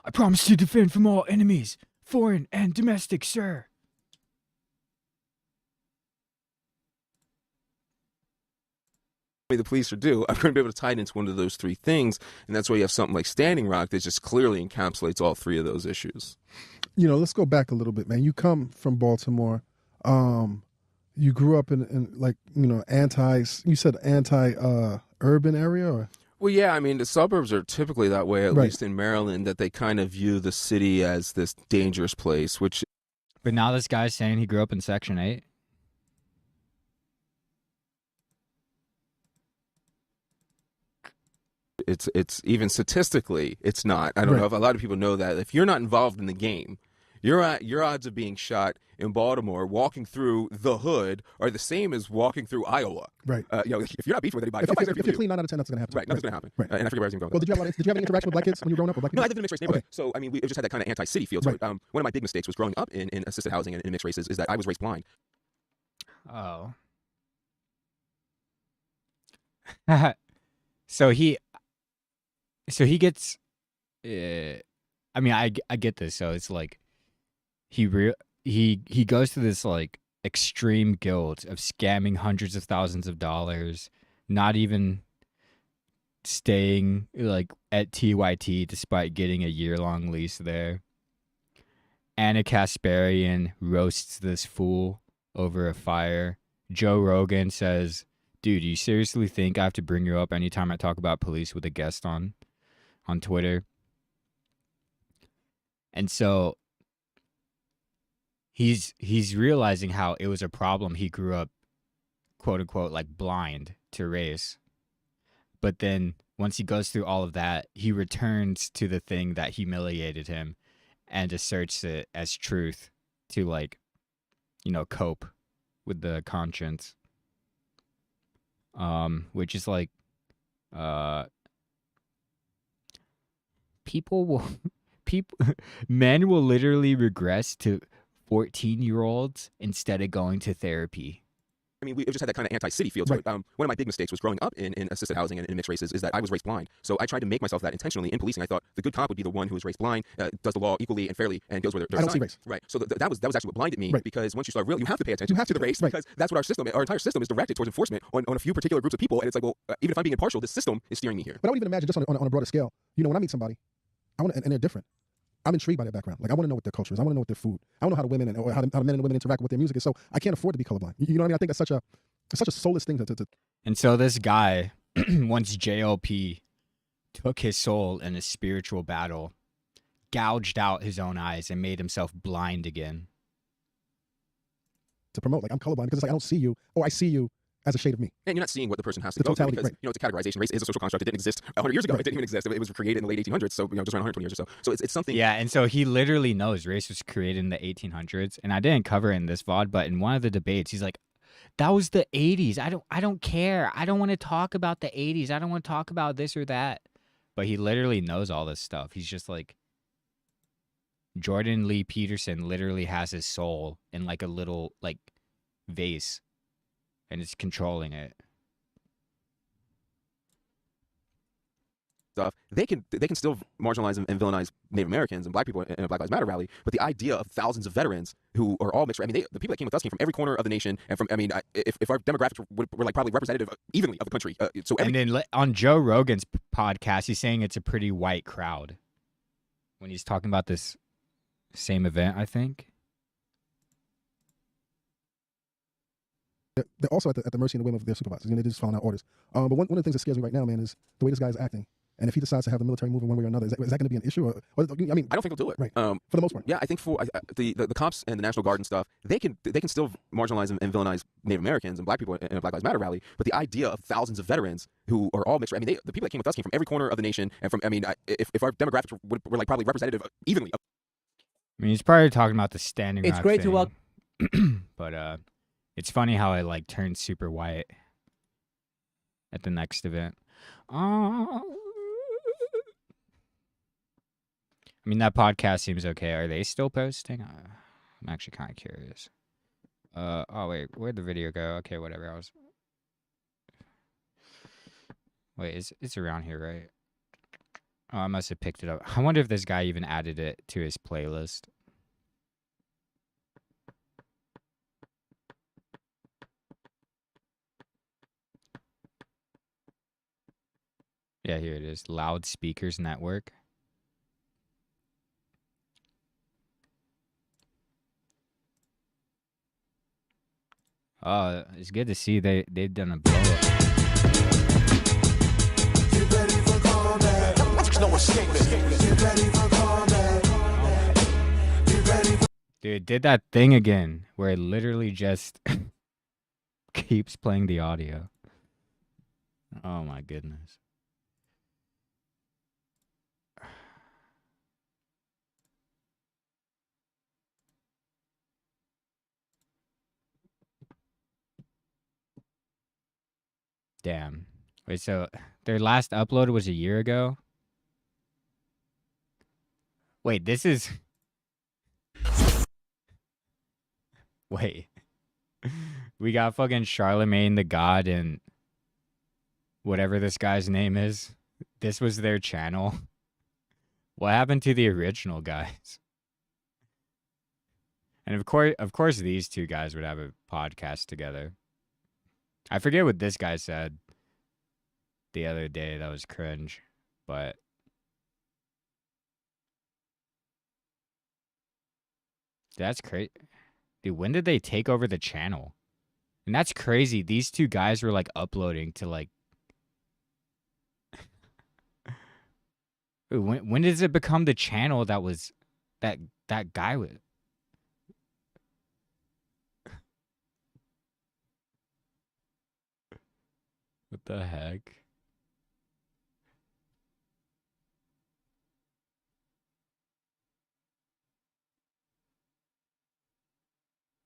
I promise to defend from all enemies, foreign and domestic, sir. The police are due, I'm going to be able to tie it into one of those 3 things, and that's why you have something like Standing Rock that just clearly encapsulates all 3 of those issues. Let's go back a little bit, man. You come from Baltimore. You grew up in like, anti-urban area? Or? Well, yeah, I mean, the suburbs are typically that way, at least in Maryland, that they kind of view the city as this dangerous place, which... But now this guy's saying he grew up in Section 8? It's even statistically, it's not. I don't know if a lot of people know that. If you're not involved in the game, your odds of being shot in Baltimore walking through the hood are the same as walking through Iowa. Right. If you're not beefing with anybody, if you're clean 9 out of 10, nothing's going to happen. Right, nothing's going to happen. Right. And I forget where I was even going. Well, did you have any interaction with black kids when you were growing up? Or black No, people? I lived in a mixed race neighborhood. So, I mean, we just had that kind of anti-city feel to it. One of my big mistakes was growing up in assisted housing and in mixed races is that I was race blind. Oh. So he gets, I mean, I get this. So it's like, he goes to this like extreme guilt of scamming hundreds of thousands of dollars, not even staying like at TYT despite getting a year-long lease there. Anna Kasparian roasts this fool over a fire. Joe Rogan says, dude, you seriously think I have to bring you up anytime I talk about police with a guest on Twitter? And so he's realizing how it was a problem. He grew up, quote unquote, like blind to race. But then once he goes through all of that, he returns to the thing that humiliated him and asserts it as truth to, like, cope with the conscience. Which is like, people will men will literally regress to 14-year-olds instead of going to therapy. I mean, we just had that kind of anti-city feel to it. One of my big mistakes was growing up in assisted housing and in mixed races is that I was race blind. So I tried to make myself that intentionally in policing. I thought the good cop would be the one who is race blind, does the law equally and fairly, and goes where they're I don't see assigned. race. Right. So that was actually what blinded me because once you start you have to pay attention to the race because that's what our entire system is directed towards enforcement on a few particular groups of people. And it's like, well, even if I'm being impartial, this system is steering me here. But I would even imagine just on a broader scale. You know, when I meet somebody, I want, and they're different. I'm intrigued by their background. Like, I want to know what their culture is. I want to know what their food. I want to know how the women or how the men and the women interact with their music is. So I can't afford to be colorblind. You know what I mean? I think that's such a soulless thing to. And so this guy, once JLP took his soul in a spiritual battle, gouged out his own eyes and made himself blind again. To promote, like, I'm colorblind because it's like I don't see you, or I see you as a shade of me. And you're not seeing what the person has to The go through totality, because, right. you know, it's a categorization. Race is a social construct. It didn't exist 100 years ago. It didn't even exist. It was created in the late 1800s, so, you know, just around 120 years or so. So it's something. Yeah, and so he literally knows race was created in the 1800s, and I didn't cover it in this VOD, but in one of the debates, he's like, that was the 80s. I don't care. I don't want to talk about the 80s. I don't want to talk about this or that. But he literally knows all this stuff. He's just like, Jordan Lee Peterson literally has his soul in like a little like vase, and it's controlling it. Stuff they can still marginalize and villainize Native Americans and Black people in a Black Lives Matter rally, but the idea of thousands of veterans who are all mixed. I mean, the people that came with us came from every corner of the nation, and from if our demographics were like probably representative evenly of the country. And then on Joe Rogan's podcast, he's saying it's a pretty white crowd when he's talking about this same event, I think. They're also at the mercy and the whim of their supervisors. You know, they're just following out orders. But one of the things that scares me right now, man, is the way this guy is acting. And if he decides to have the military move in one way or another, is that going to be an issue? Or, I mean, I don't think he'll do it. Right. For the most part. Yeah, I think for the cops and the National Guard and stuff, they can still marginalize and villainize Native Americans and Black people in a Black Lives Matter rally. But the idea of thousands of veterans who are all mixed. I mean, the people that came with us came from every corner of the nation, and from if our demographics were like probably representative evenly. I mean, he's probably talking about the Standing Rock It's great thing. to welcome. But it's funny how it like turned super white at the next event. I mean, that podcast seems okay. Are they still posting? I'm actually kind of curious. Oh wait, where'd the video go? Okay, whatever. Wait, it's around here, right? Oh, I must have picked it up. I wonder if this guy even added it to his playlist. Yeah, here it is. Loudspeakers Network. It's good to see they've done a blow up. Dude, it did that thing again where it literally just keeps playing the audio. Oh my goodness. Damn. Wait, so their last upload was a year ago? Wait, this is... Wait. We got fucking Charlemagne the God and whatever this guy's name is. This was their channel. What happened to the original guys? And of course these two guys would have a podcast together. I forget what this guy said the other day. That was cringe. But that's crazy. Dude, when did they take over the channel? And that's crazy. These two guys were like uploading to like... when does it become the channel that was... that guy with... What the heck?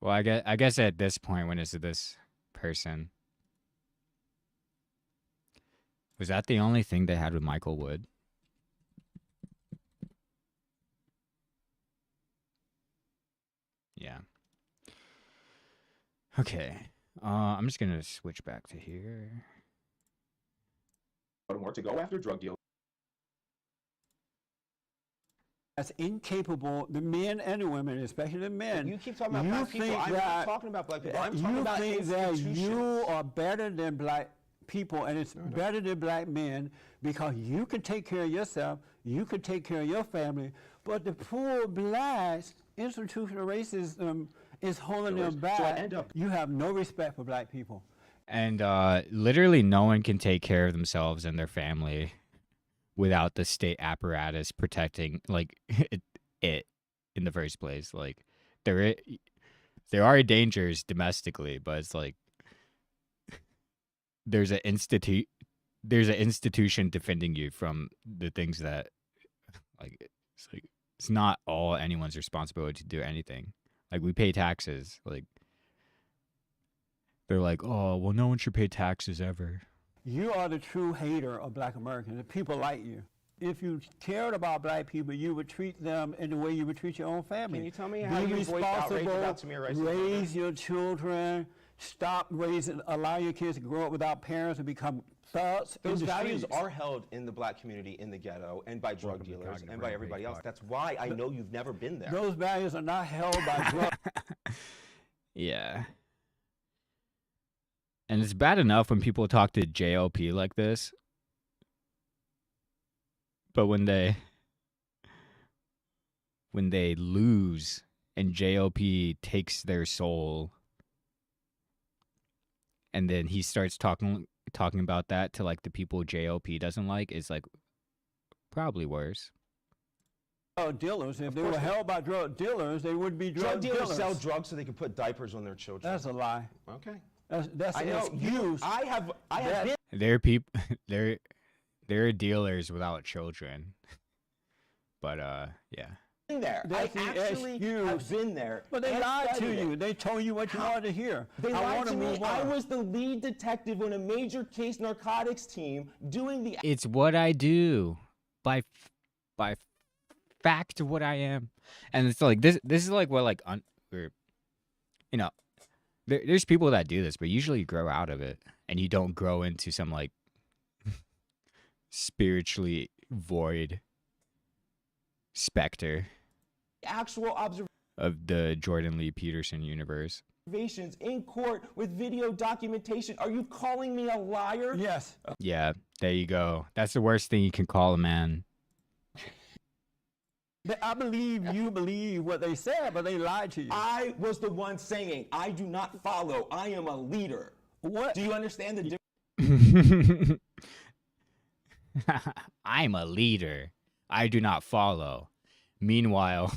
Well, I guess at this point, when is this person? Was that the only thing they had with Michael Wood? Yeah. Okay. I'm just gonna switch back to here. More to go after drug dealers. That's incapable, the men and the women, especially the men. You keep talking about black people. I'm not talking about black people. I'm talking about You think that institutions. you are better than black people, and it's better than black men because you can take care of yourself, you can take care of your family, but the poor blacks, institutional racism is holding them back. You have no respect for black people. And literally no one can take care of themselves and their family without the state apparatus protecting like it in the first place. Like there are dangers domestically, but it's like there's an institution defending you from the things that like it's not all anyone's responsibility to do anything. Like we pay taxes. Like they're like, oh well, no one should pay taxes ever. You are the true hater of black Americans, and people like you. If you cared about black people, you would treat them in the way you would treat your own family. Can you tell me how you voice outrage about Tamir Rice? Raise your children, allow your kids to grow up without parents and become thugs. Those values are held in the black community in the ghetto and by drug dealers and by everybody else. That's why I know you've never been there. Those values are not held by drug. Yeah. And it's bad enough when people talk to JLP like this. But when they lose and JLP takes their soul and then he starts talking about that to like the people JLP doesn't like, it's like probably worse. Dealers, if they were held by drug dealers, they would be drug dealers. Sell drugs so they can put diapers on their children. That's a lie. Okay. That's I know. I have been. There are people. There are dealers without children. But yeah. There. That's I actually have been there. But they lied to you. They told you what you wanted to hear. They lied to me. I was the lead detective on a major case narcotics team doing the. It's what I do. By fact, what I am, and it's like this. This is like what like or, you know. There's people that do this, but usually you grow out of it, and you don't grow into some like spiritually void specter actual of the Jordan Lee Peterson universe. Observations in court with video documentation. Are you calling me a liar? Yes. Yeah, there you go. That's the worst thing you can call a man. I believe you believe what they said, but they lied to you. I was the one saying, I do not follow. I am a leader. What? Do you understand the difference? I'm a leader. I do not follow. Meanwhile,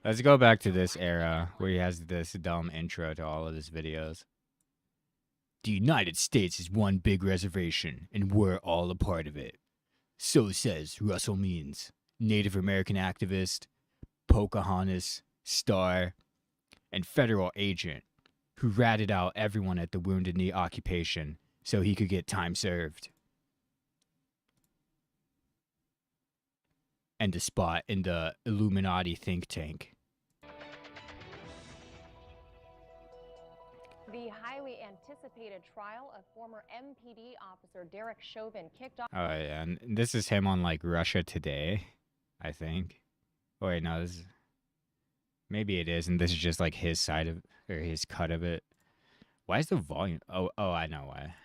let's go back to this era where he has this dumb intro to all of his videos. The United States is one big reservation, and we're all a part of it. So says Russell Means, Native American activist, Pocahontas, star, and federal agent who ratted out everyone at the Wounded Knee occupation so he could get time served. And a spot in the Illuminati think tank. The highly anticipated trial of former MPD officer Derek Chauvin kicked off. Oh yeah, and this is him on like Russia Today, I think. Oh wait, no, this is... maybe it is, and this is just like his side of or his cut of it. Why is the volume? Oh, I know why.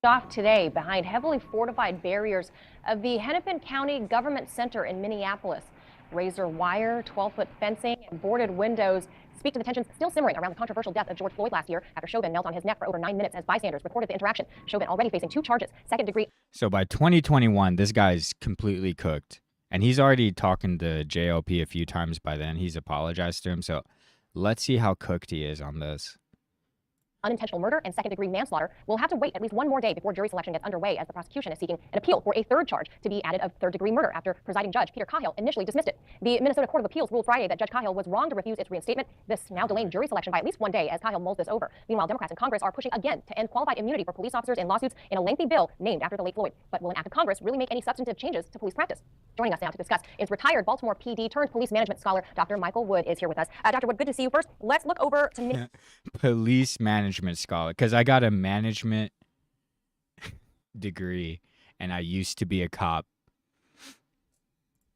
Off today behind heavily fortified barriers of the Hennepin County Government Center in Minneapolis. Razor wire, 12-foot fencing, and boarded windows speak to the tensions still simmering around the controversial death of George Floyd last year after Chauvin knelt on his neck for over 9 minutes as bystanders reported the interaction. Chauvin already facing 2 charges, second-degree. So by 2021, this guy's completely cooked. And he's already talking to JLP a few times by then. He's apologized to him. So let's see how cooked he is on this. unintentional murder and second-degree manslaughter will have to wait at least one more day before jury selection gets underway, as the prosecution is seeking an appeal for a third charge to be added of third-degree murder after presiding judge Peter Cahill initially dismissed it. The Minnesota Court of Appeals ruled Friday that Judge Cahill was wrong to refuse its reinstatement, this now delaying jury selection by at least one day as Cahill mulls this over. Meanwhile, Democrats in Congress are pushing again to end qualified immunity for police officers in lawsuits in a lengthy bill named after the late Floyd. But will an act of Congress really make any substantive changes to police practice? Joining us now to discuss is retired Baltimore PD turned police management scholar Dr. Michael Wood is here with us. Dr. Wood, good to see you. First, let's look over to police management scholar, because I got a management degree and I used to be a cop.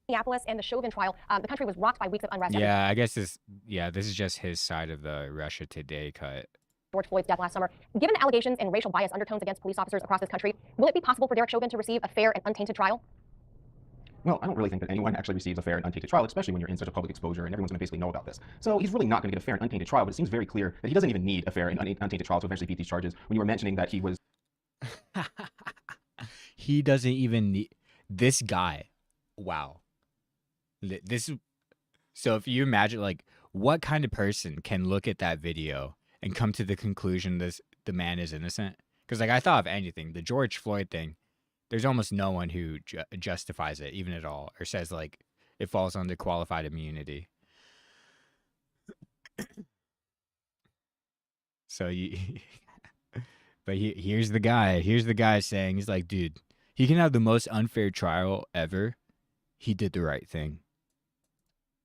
Minneapolis and the Chauvin trial. The country was rocked by weeks of unrest. Yeah, I guess this is just his side of the Russia Today cut. George Floyd's death last summer. Given the allegations and racial bias undertones against police officers across this country, will it be possible for Derek Chauvin to receive a fair and untainted trial? Well, I don't really think that anyone actually receives a fair and untainted trial, especially when you're in such a public exposure and everyone's going to basically know about this. So he's really not going to get a fair and untainted trial, but it seems very clear that he doesn't even need a fair and untainted trial to eventually beat these charges. When you were mentioning that he was... He doesn't even need... This guy, wow. So if you imagine, like, what kind of person can look at that video and come to the conclusion the man is innocent? Because, like, I thought of anything. The George Floyd thing, there's almost no one who justifies it, even at all, or says, like, it falls under qualified immunity. So, here's the guy. Here's the guy saying, he's like, dude, he can have the most unfair trial ever. He did the right thing.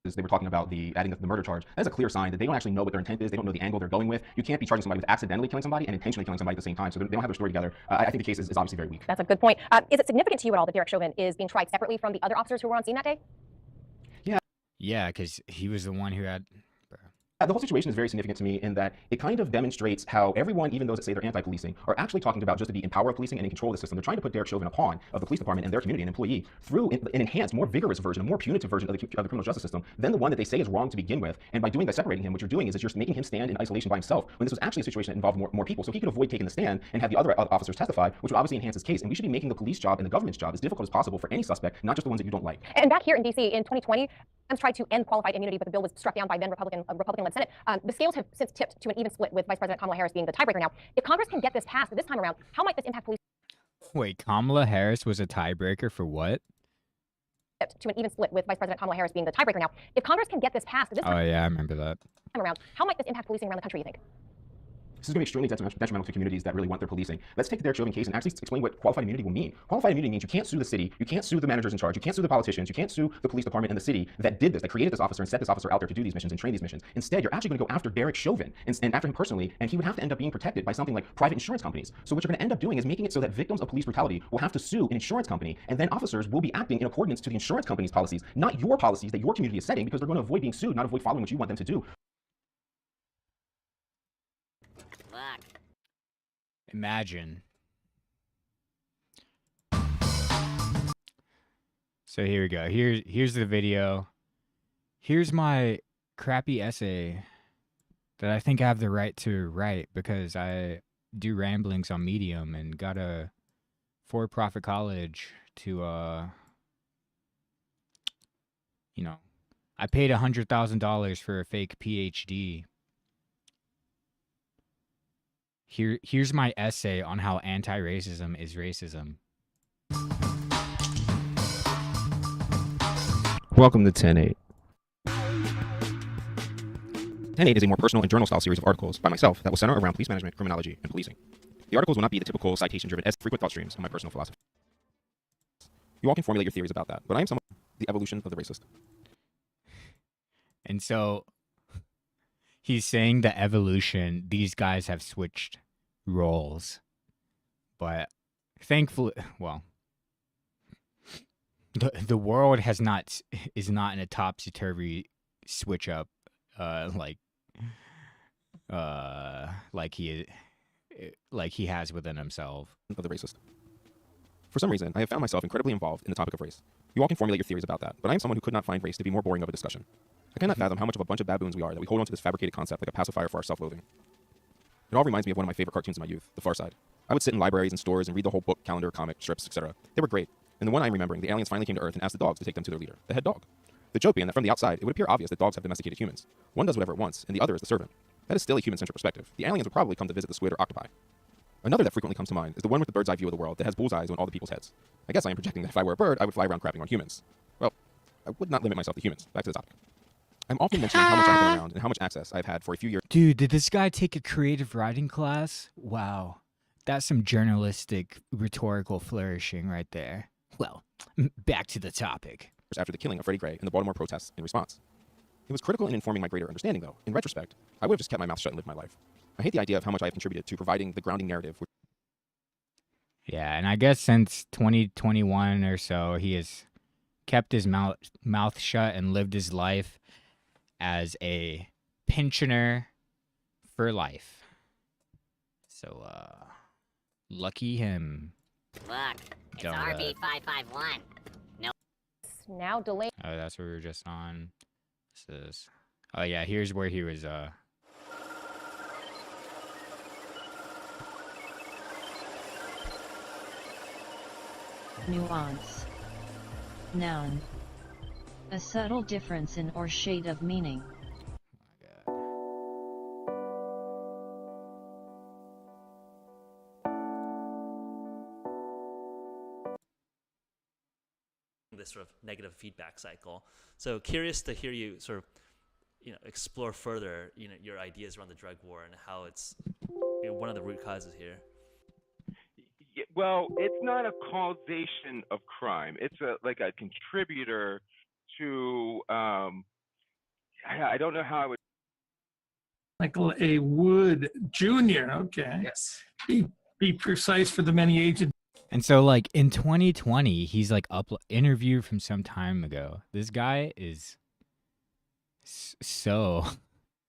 They were talking about adding the murder charge. That's a clear sign that they don't actually know what their intent is. They don't know the angle they're going with. You can't be charging somebody with accidentally killing somebody and intentionally killing somebody at the same time. So they don't have their story together. I think the case is obviously very weak. That's a good point. Is it significant to you at all that Derek Chauvin is being tried separately from the other officers who were on scene that day? Yeah, because he was the one who had... The whole situation is very significant to me in that it kind of demonstrates how everyone, even those that say they're anti-policing, are actually talking about just to be in power of policing and in control of the system. They're trying to put Derek Chauvin a pawn of the police department and their community and employee through an enhanced, more vigorous version, a more punitive version of the criminal justice system than the one that they say is wrong to begin with. And by separating him, what you're doing is you're making him stand in isolation by himself when this was actually a situation that involved more people. So he could avoid taking the stand and have the other officers testify, which would obviously enhance his case. And we should be making the police job and the government's job as difficult as possible for any suspect, not just the ones that you don't like. And back here in D.C. in 2020, tried to end qualified immunity, but the bill was struck down by then Republican-led Senate. The scales have since tipped to an even split, with Vice President Kamala Harris being the tiebreaker now. If Congress can get this passed this time around, how might this impact police? Wait, Kamala Harris was a tiebreaker for what? To an even split, with Vice President Kamala Harris being the tiebreaker now. If Congress can get this passed this time yeah, I remember that. Around, how might this impact policing around the country, you think? This is going to be extremely detrimental to communities that really want their policing. Let's take the Derek Chauvin case and actually explain what qualified immunity will mean. Qualified immunity means you can't sue the city, you can't sue the managers in charge, you can't sue the politicians, you can't sue the police department and the city that did this, that created this officer and set this officer out there to do these missions and train these missions. Instead, you're actually going to go after Derek Chauvin and after him personally, and he would have to end up being protected by something like private insurance companies. So what you're going to end up doing is making it so that victims of police brutality will have to sue an insurance company, and then officers will be acting in accordance to the insurance company's policies, not your policies that your community is setting, because they're going to avoid being sued, not avoid following what you want them to do. Imagine. So here we go. Here's the video. Here's my crappy essay that I think I have the right to write because I do ramblings on Medium and got a for-profit college to I paid $100,000 for a fake PhD. Here's my essay on how anti-racism is racism. Welcome to 10-8. 10-8 is a more personal and journal-style series of articles by myself that will center around police management, criminology, and policing. The articles will not be the typical citation-driven frequent thought streams on my personal philosophy. You all can formulate your theories about that, but I am someone the evolution of the racist. And so he's saying the evolution, these guys have switched roles. But thankfully, well, the world is not in a topsy-turvy switch up like he has within himself. Of the racist. For some reason, I have found myself incredibly involved in the topic of race. You all can formulate your theories about that, but I am someone who could not find race to be more boring of a discussion. I cannot fathom how much of a bunch of baboons we are that we hold on to this fabricated concept like a pacifier for our self-loathing. It all reminds me of one of my favorite cartoons in my youth, The Far Side. I would sit in libraries and stores and read the whole book, calendar, comic, strips, etc. They were great. And the one I'm remembering, the aliens finally came to Earth and asked the dogs to take them to their leader, the head dog. The joke being that from the outside, it would appear obvious that dogs have domesticated humans. One does whatever it wants, and the other is the servant. That is still a human-centric perspective. The aliens would probably come to visit the squid or octopi. Another that frequently comes to mind is the one with the bird's eye view of the world that has bullseyes on all the people's heads. I guess I am projecting that if I were a bird, I would fly around crapping on humans. Well, I would not limit myself to humans. Back to the topic. I'm often mentioning how much I've been around and how much access I've had for a few years. Dude, did this guy take a creative writing class? Wow. That's some journalistic rhetorical flourishing right there. Well, back to the topic. After the killing of Freddie Gray and the Baltimore protests in response. It was critical in informing my greater understanding, though. In retrospect, I would have just kept my mouth shut and lived my life. I hate the idea of how much I have contributed to providing the grounding narrative. Yeah, and I guess since 2021 or so, he has kept his mouth shut and lived his life as a pensioner for life. So, lucky him. Look, it's RB551. No. Now delayed. Oh, that's what we were just on. This is. Oh yeah, here's where he was. Nuance. Noun. A subtle difference in or shade of meaning. This sort of negative feedback cycle. So curious to hear you sort of, explore further, your ideas around the drug war and how it's one of the root causes here. Well, it's not a causation of crime. It's like a contributor to. I don't know how I would. Michael A. Wood Jr. Okay. Yes. Be precise for the many agents. And so, like, in 2020, he's like interview from some time ago. This guy is so.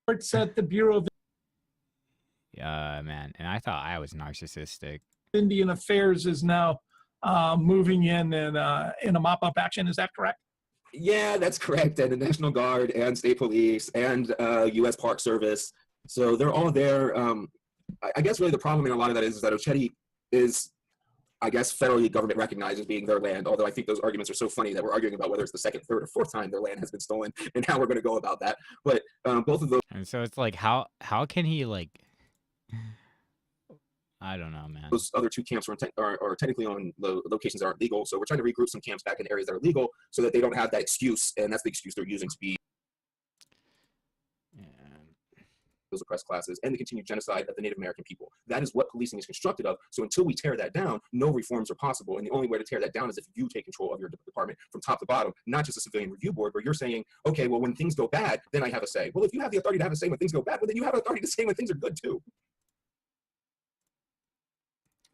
It's at the Bureau of Yeah, man. And I thought I was narcissistic. Indian Affairs is now moving in a mop-up action. Is that correct? Yeah, that's correct. And the National Guard and State Police and U.S. Park Service. So they're all there. I guess really the problem in a lot of that is that Ochetti is, I guess, federally government recognized as being their land, although I think those arguments are so funny that we're arguing about whether it's the second, third, or fourth time their land has been stolen and how we're going to go about that. But both of those. And so it's like, how can he, like, I don't know, man. Those other two camps are technically on locations that aren't legal. So we're trying to regroup some camps back in areas that are legal so that they don't have that excuse. And that's the excuse they're using to be those oppressed classes and the continued genocide of the Native American people. That is what policing is constructed of. So until we tear that down, no reforms are possible. And the only way to tear that down is if you take control of your department from top to bottom, not just a civilian review board where you're saying, okay, well, when things go bad, then I have a say. Well, if you have the authority to have a say when things go bad, well, then you have authority to say when things are good too.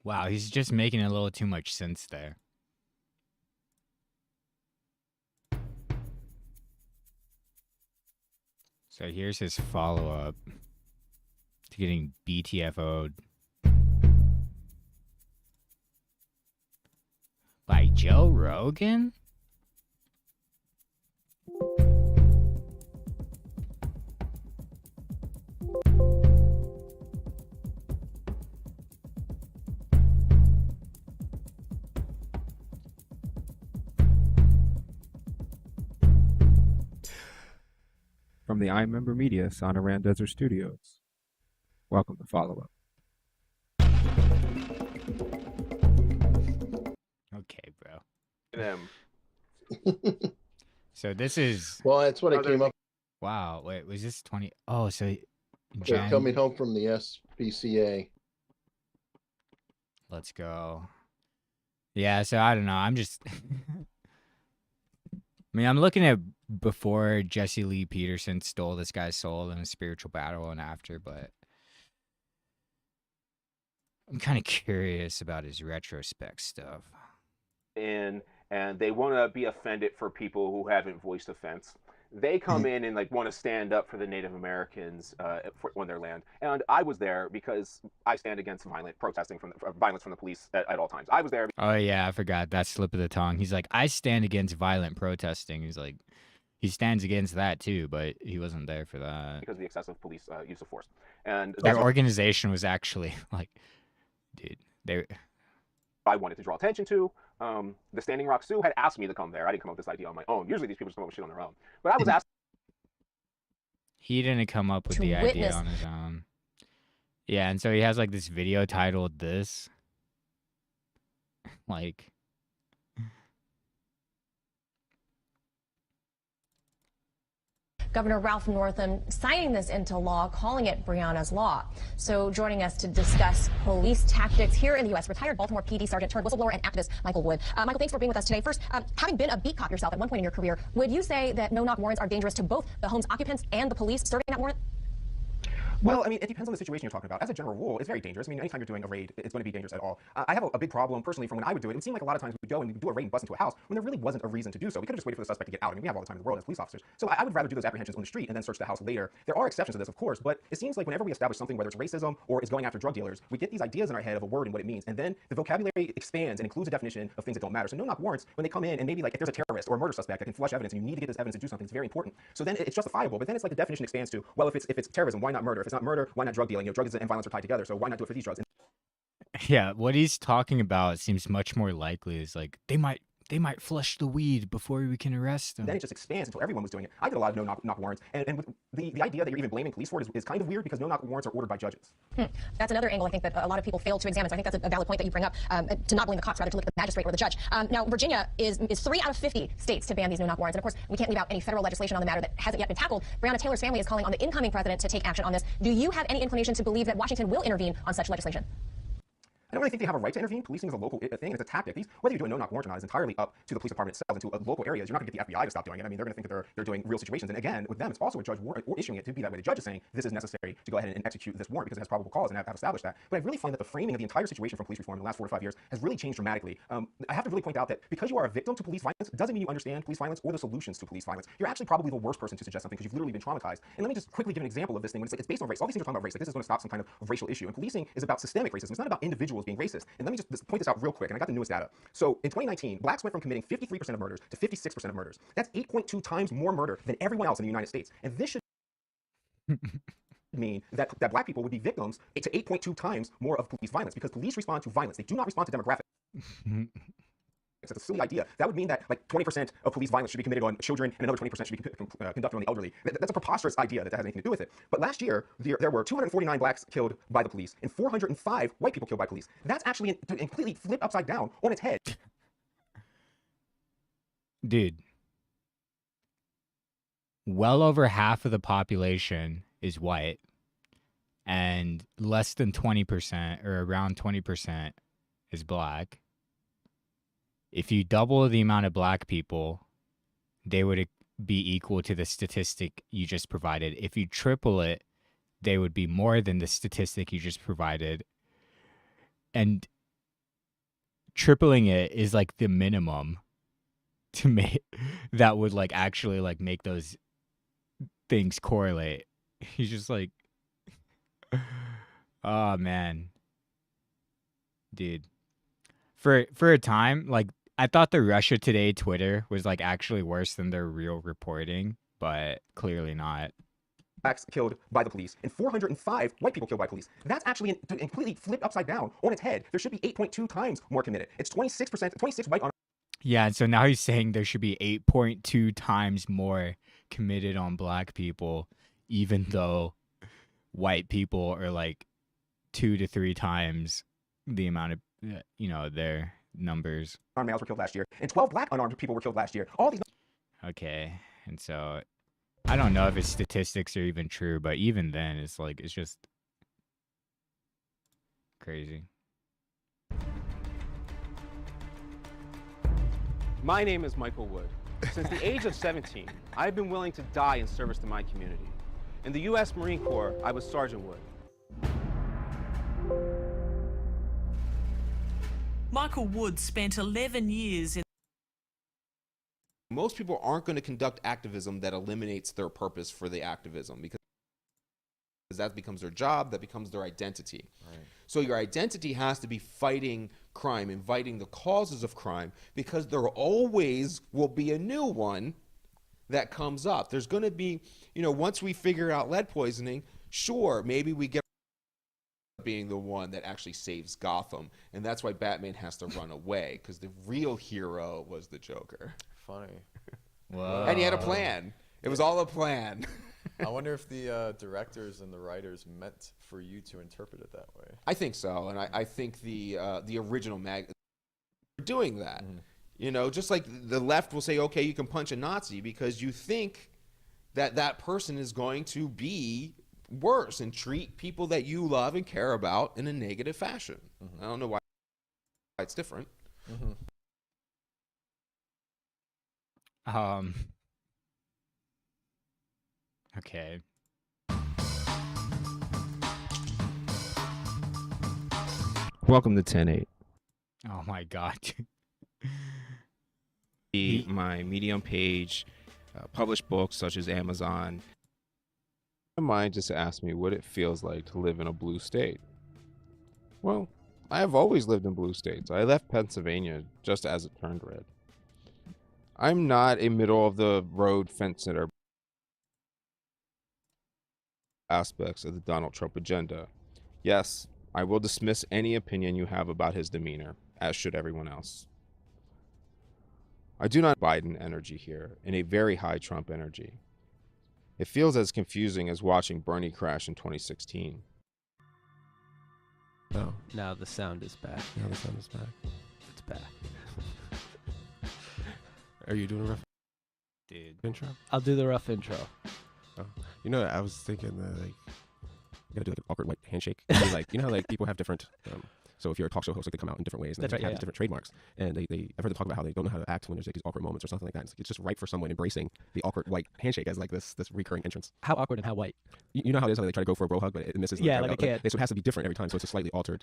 Wow, he's just making a little too much sense there. So here's his follow-up to getting BTFO'd by Joe Rogan? From the iMember Media Sonoran Desert Studios. Welcome to Follow Up. Okay, bro. Them. So this is... Well, that's what I came up. Wow, wait, was this 20... Oh, so... They're coming home from the SPCA. Let's go. Yeah, so I don't know. I'm just... I mean, I'm looking at before Jesse Lee Peterson stole this guy's soul in a spiritual battle and after, but I'm kind of curious about his retrospect stuff. And they want to be offended for people who haven't voiced offense. They come in and like want to stand up for the Native Americans on their land. And I was there because I stand against violent protesting violence from the police at all times. I was there. Oh yeah, I forgot that slip of the tongue. He's like, I stand against violent protesting. He's like, he stands against that too, but he wasn't there for that because of the excessive police use of force. And their organization was actually like, dude, I wanted to draw attention to. The Standing Rock Sioux had asked me to come there. I didn't come up with this idea on my own. Usually these people just come up with shit on their own. But I was asked. He didn't come up with To the idea witness- on his own. Yeah, and so he has like this video titled "This." Like, Governor Ralph Northam signing this into law, calling it Breonna's Law. So joining us to discuss police tactics here in the U.S., retired Baltimore PD Sergeant turned whistleblower and activist Michael Wood. Michael, thanks for being with us today. First, having been a beat cop yourself at one point in your career, would you say that no-knock warrants are dangerous to both the home's occupants and the police serving that warrant? Well, I mean, it depends on the situation you're talking about. As a general rule, it's very dangerous. I mean, anytime you're doing a raid, it's going to be dangerous at all. I have a big problem, personally, from when I would do it. It would seem like a lot of times we would go and we would do a raid and bust into a house when there really wasn't a reason to do so. We could have just waited for the suspect to get out. I mean, we have all the time in the world as police officers. So I would rather do those apprehensions on the street and then search the house later. There are exceptions to this, of course, but it seems like whenever we establish something, whether it's racism or it's going after drug dealers, we get these ideas in our head of a word and what it means. And then the vocabulary expands and includes a definition of things that don't matter. So no-knock warrants, when they come in and maybe like if there's a terrorist or a murder suspect that can flush evidence and you need to get this evidence to do something, it's very important. So then it's justifiable. But then it's like the definition expands to, well, if it's terrorism, why not murder? If it's not murder, why not drug dealing? You know, drugs and violence are tied together, so why not do it for these drugs? yeah, what he's talking about seems much more likely. Is like they might flush the weed before we can arrest them. Then it just expands until everyone was doing it. I did a lot of no-knock warrants, and with the idea that you're even blaming police for it is kind of weird because no-knock warrants are ordered by judges. That's another angle I think that a lot of people fail to examine. So I think that's a valid point that you bring up, to not blame the cops, rather to look at the magistrate or the judge. Now, Virginia is 3 out of 50 states to ban these no-knock warrants. And of course, we can't leave out any federal legislation on the matter that hasn't yet been tackled. Breonna Taylor's family is calling on the incoming president to take action on this. Do you have any inclination to believe that Washington will intervene on such legislation? I don't really think they have a right to intervene. Policing is a local thing, and it's a tactic. Whether you do a no-knock warrant or not is entirely up to the police department itself and to local areas. You're not going to get the FBI to stop doing it. I mean, they're going to think that they're doing real situations. And again, with them, it's also a judge issuing it to be that way. The judge is saying this is necessary to go ahead and execute this warrant because it has probable cause and have established that. But I really find that the framing of the entire situation from police reform in the last 4 to 5 years has really changed dramatically. I have to really point out that because you are a victim to police violence doesn't mean you understand police violence or the solutions to police violence. You're actually probably the worst person to suggest something because you've literally been traumatized. And let me just quickly give an example of this thing. When it's based on race, all these things are talking about race. Like this is going to stop some kind of racial issue. And policing is about systemic racism. It's not about individuals being racist. And let me just point this out real quick, and I got the newest data. So in 2019, blacks went from committing 53% of murders to 56% of murders. That's 8.2 times more murder than everyone else in the United States. And this should mean that black people would be victims to 8.2 times more of police violence because police respond to violence. They do not respond to demographics. It's a silly idea. That would mean that like 20% of police violence should be committed on children and another 20% should be conducted on the elderly. That's a preposterous idea that has anything to do with it. But last year, there were 249 blacks killed by the police and 405 white people killed by police. That's actually completely flipped upside down on its head. Dude, well over half of the population is white and less than 20% or around 20% is black. If you double the amount of black people, they would be equal to the statistic you just provided. If you triple it, they would be more than the statistic you just provided. And tripling it is like the minimum to make that would like actually like make those things correlate. He's just like, oh man, dude. For a time, like I thought the Russia Today Twitter was like actually worse than their real reporting, but clearly not. Blacks killed by the police and 405 white people killed by police. That's actually completely flipped upside down on its head. There should be 8.2 times more committed. It's 26% white on. Yeah, and so now he's saying there should be 8.2 times more committed on black people, even though white people are like 2 to 3 times the amount of, their numbers. Unarmed males were killed last year, and 12 black unarmed people were killed last year. All these. Okay, and so I don't know if his statistics are even true, but even then, it's like it's just crazy. My name is Michael Wood. Since the age of 17, I've been willing to die in service to my community. In the U.S. Marine Corps, I was Sergeant Wood. Michael Wood spent 11 years in. Most people aren't going to conduct activism that eliminates their purpose for the activism because that becomes their job, that becomes their identity. Right. So your identity has to be fighting crime, inviting the causes of crime, because there always will be a new one that comes up. There's going to be, once we figure out lead poisoning, sure, maybe we get being the one that actually saves Gotham, and that's why Batman has to run away, because the real hero was the Joker. Funny. Whoa. And he had a plan. It was all a plan. I wonder if the directors and the writers meant for you to interpret it that way. I think so, and I think the original mag doing that. You know, just like the left will say, okay, you can punch a Nazi because you think that that person is going to be worse and treat people that you love and care about in a negative fashion. I don't know why it's different. Okay. Welcome to 10-8. Oh my God. My Medium page, published books such as Amazon. Mind just asked me what it feels like to live in a blue state. Well, I have always lived in blue states. I left Pennsylvania just as it turned red. I'm not a middle of the road fence sitter aspects of the Donald Trump agenda. Yes, I will dismiss any opinion you have about his demeanor, as should everyone else. I do not Biden energy here, and a very high Trump energy. It feels as confusing as watching Bernie crash in 2016. Oh, now the sound is back. Now the sound is back. It's back. Are you doing a rough intro? I'll do the rough intro. Oh, you know, I was thinking that, like, you gotta do like an awkward white handshake. I mean, like, you know how like people have different. So if you're a talk show host, like, they come out in different ways, and they have these different trademarks. And I've heard them talk about how they don't know how to act when there's like these awkward moments or something like that. It's just right for someone embracing the awkward white handshake as like this recurring entrance. How awkward and how white? You know how it is how they try to go for a bro hug, but it misses. Yeah, like they can't. So it has to be different every time. So it's a slightly altered,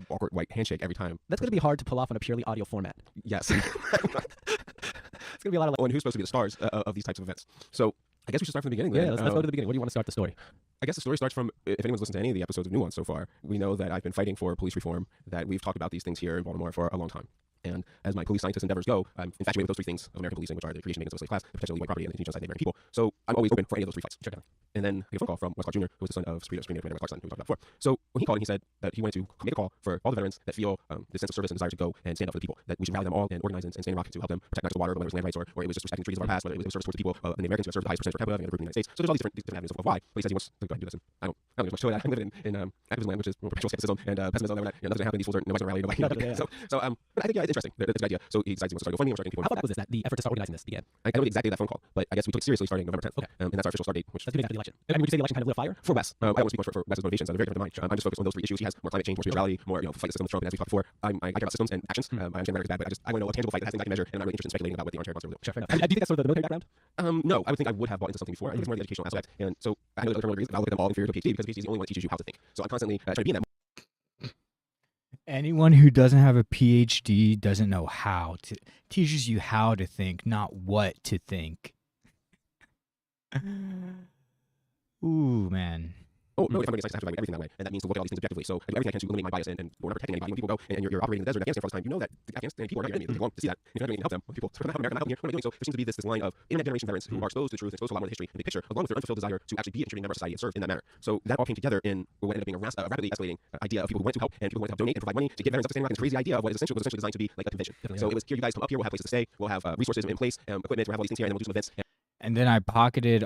awkward white handshake every time. That's going to be hard to pull off on a purely audio format. Yes. It's going to be a lot of. Oh, and who's supposed to be the stars of these types of events? So I guess we should start from the beginning. Yeah, then. let's go to the beginning. Where do you want to start the story? I guess the story starts from, if anyone's listened to any of the episodes of Nuance so far, we know that I've been fighting for police reform, that we've talked about these things here in Baltimore for a long time. And as my police scientist endeavors go, I'm infatuated with those three things of American policing, which are the creation, maintenance of the slave class, the potentially white property, and the genocide of Native American people. So I'm always open for any of those three fights. Sure. And then I get a phone call from Westcott Jr., who was the son of Supreme Commander Clarkson, who we talked about before. So when he called, he said that he wanted to make a call for all the veterans that feel the sense of service and desire to go and stand up for the people, that we should rally them all and organize and stand in rock to help them protect not just the water, but whether it was land rights or it was just respecting the treaties of our past, whether it was service towards the people and the Americans who have served the highest percentage per capita and the group in the United States. So there's all these different avenues of why. But he says he wants to go ahead and do this. And I don't know much to it. I'm living in activism land, which is perpetual skepticism and pessimism. That nothing's going to happen. These fools are nobody's going to rally. Nobody. So but I think it's interesting. It's a good idea. So he decides he wants to start GoFundMe. How far back was this? That the effort to start organizing this began? I don't know exactly that phone call, but I guess we took it seriously starting November 10th. Okay. And that's our official start date. Which that's 2 days after the election. I mean, would you say the election kind of lit a fire? For Wes. I don't want to speak much for Wes's motivations. I'm very different than mine. I'm just focused on those three issues. He has more climate change, more spirituality, more fight the system with Trump. And as we talked before, I care about systems and actions. I understand rhetoric is bad, but I want to know a tangible fight that has things I can measure, and I'm not really interested in speculating about what the armchair wants to do. Sure, fair enough. And do you think that's sort of the military background? No, I would think I would have bought into something before. I think it's more the educational aspect. And so I know that other agrees, but I'll look at them all inferior to a PhD because a PhD is the only one that teaches you how to think. So I'm constantly trying to be in that. Anyone who doesn't have a PhD doesn't know how to, teaches you how to think, not what to think. Ooh, man. Oh, no, if I'm going to evaluate everything that way, and that means to look at all these things objectively. So I do everything I can to eliminate my bias, and we're not protecting anybody. When people go and you're operating in the desert in Afghanistan for all this time, you know that the Afghanistan people are not your enemy. They want to see that. And if you're not doing anything to help them, people, so we're not helping America, not helping here. What am I doing? So there seems to be this line of internet generation veterans who are exposed to the truth, exposed to a lot more of the history and big picture, along with their unfulfilled desire to actually be a contributing member of society and serve in that manner. So that all came together in what ended up being a rapidly escalating idea of people who wanted to help and people who wanted to help donate and provide money to get veterans up to standing rock. And this crazy idea of what is essentially designed to be like a convention. So it was here, you guys come up here, we'll have places to stay, we'll have resources in place, equipment, we'll have all these things here, and then we'll do some events. And then I pocketed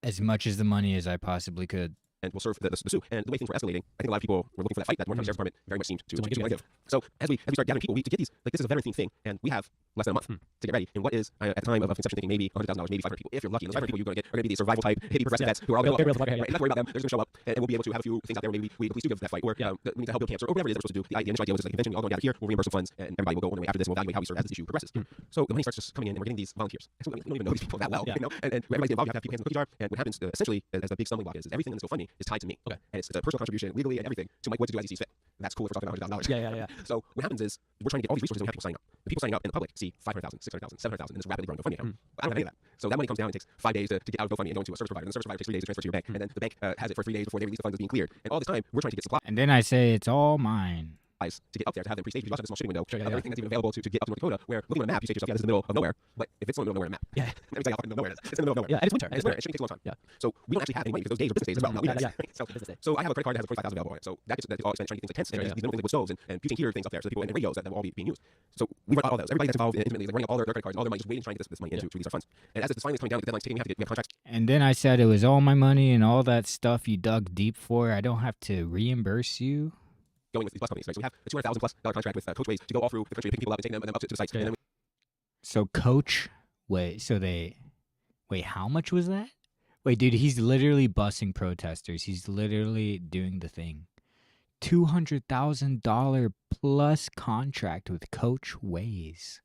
as much as the money as I possibly could. And will serve the sue. And the way things were escalating, I think a lot of people were looking for that fight that North County Sheriff's Department very much seemed to give. So as we start gathering people, to get these, like this is a veteran themed thing, and we have less than a month to get ready. And what is, at the time of conception, thinking maybe $100,000, maybe 500 people. If you're lucky, and those 500 people you're going to get are going to be these survival type, hippie progressive vets who are all going to go up. Right? Not worry about them. They're just going to show up, and we'll be able to have a few things out there. Maybe we at least do give that fight, or we need to help build camps, or whatever it is we're supposed to do. The initial idea was just like convention, we all go down here, we'll reimburse some funds, and everybody will go on after this, and we'll evaluate how we serve as this issue progresses. So the money starts just coming in, and we're getting these volunteers. So we don't even know these people that well, you know. And everybody's involved. You have to have people hands in the cookie jar. And what happens essentially as the big stumbling block is everything in this GoFundMe is tied to me. Okay. And it's a personal contribution legally and everything to Mike Wood to do as he sees fit. And that's cool if we're talking about $100,000. Yeah. So what happens is we're trying to get all these resources and we have people signing up. The people signing up in the public see 500,000, 600,000, 700,000 in this rapidly growing GoFundMe account. I don't have any of that. So that money comes down and takes 5 days to get out of GoFundMe and go into a service provider. And the service provider takes 3 days to transfer to your bank. And then the bank has it for 3 days before they release the funds as being cleared. And all this time we're trying to get supply. And then I say it's all mine. to get up there, to have them pre-staged. You also have a small shipping window of everything that's even available to get up to North Dakota, where looking at a map, you say to yourself, yeah, this is the middle of nowhere. But if it's in the middle of nowhere on a map, yeah, let me tell you how fucking nowhere it is. It's in the middle of nowhere. Yeah, and it's winter. And it's winter. And shipping takes a long time. Yeah. So we don't actually have any money because those days are business days as well. So I have a credit card that has 45,000 available on it. So that gets all expense trying to get things like tents and these little things with stoves and butane heater things up there so people and radios that will all be being used. So we run all those. Everybody that's involved intimately is like running up all their credit cards and all their money, just waiting trying to get this money into these our funds. And as this is finally coming down, the deadline's ticking, we have contracts. And then I said it was all my money and all that stuff you dug deep for. I don't have to reimburse you. Going with these bus companies, right? So we have a $200,000+ contract with Coachways to go all through the country, picking people up and taking them up to the sites. And then So wait, how much was that? Wait, dude, he's literally busing protesters. He's literally doing the thing. $200,000 plus contract with Coachways.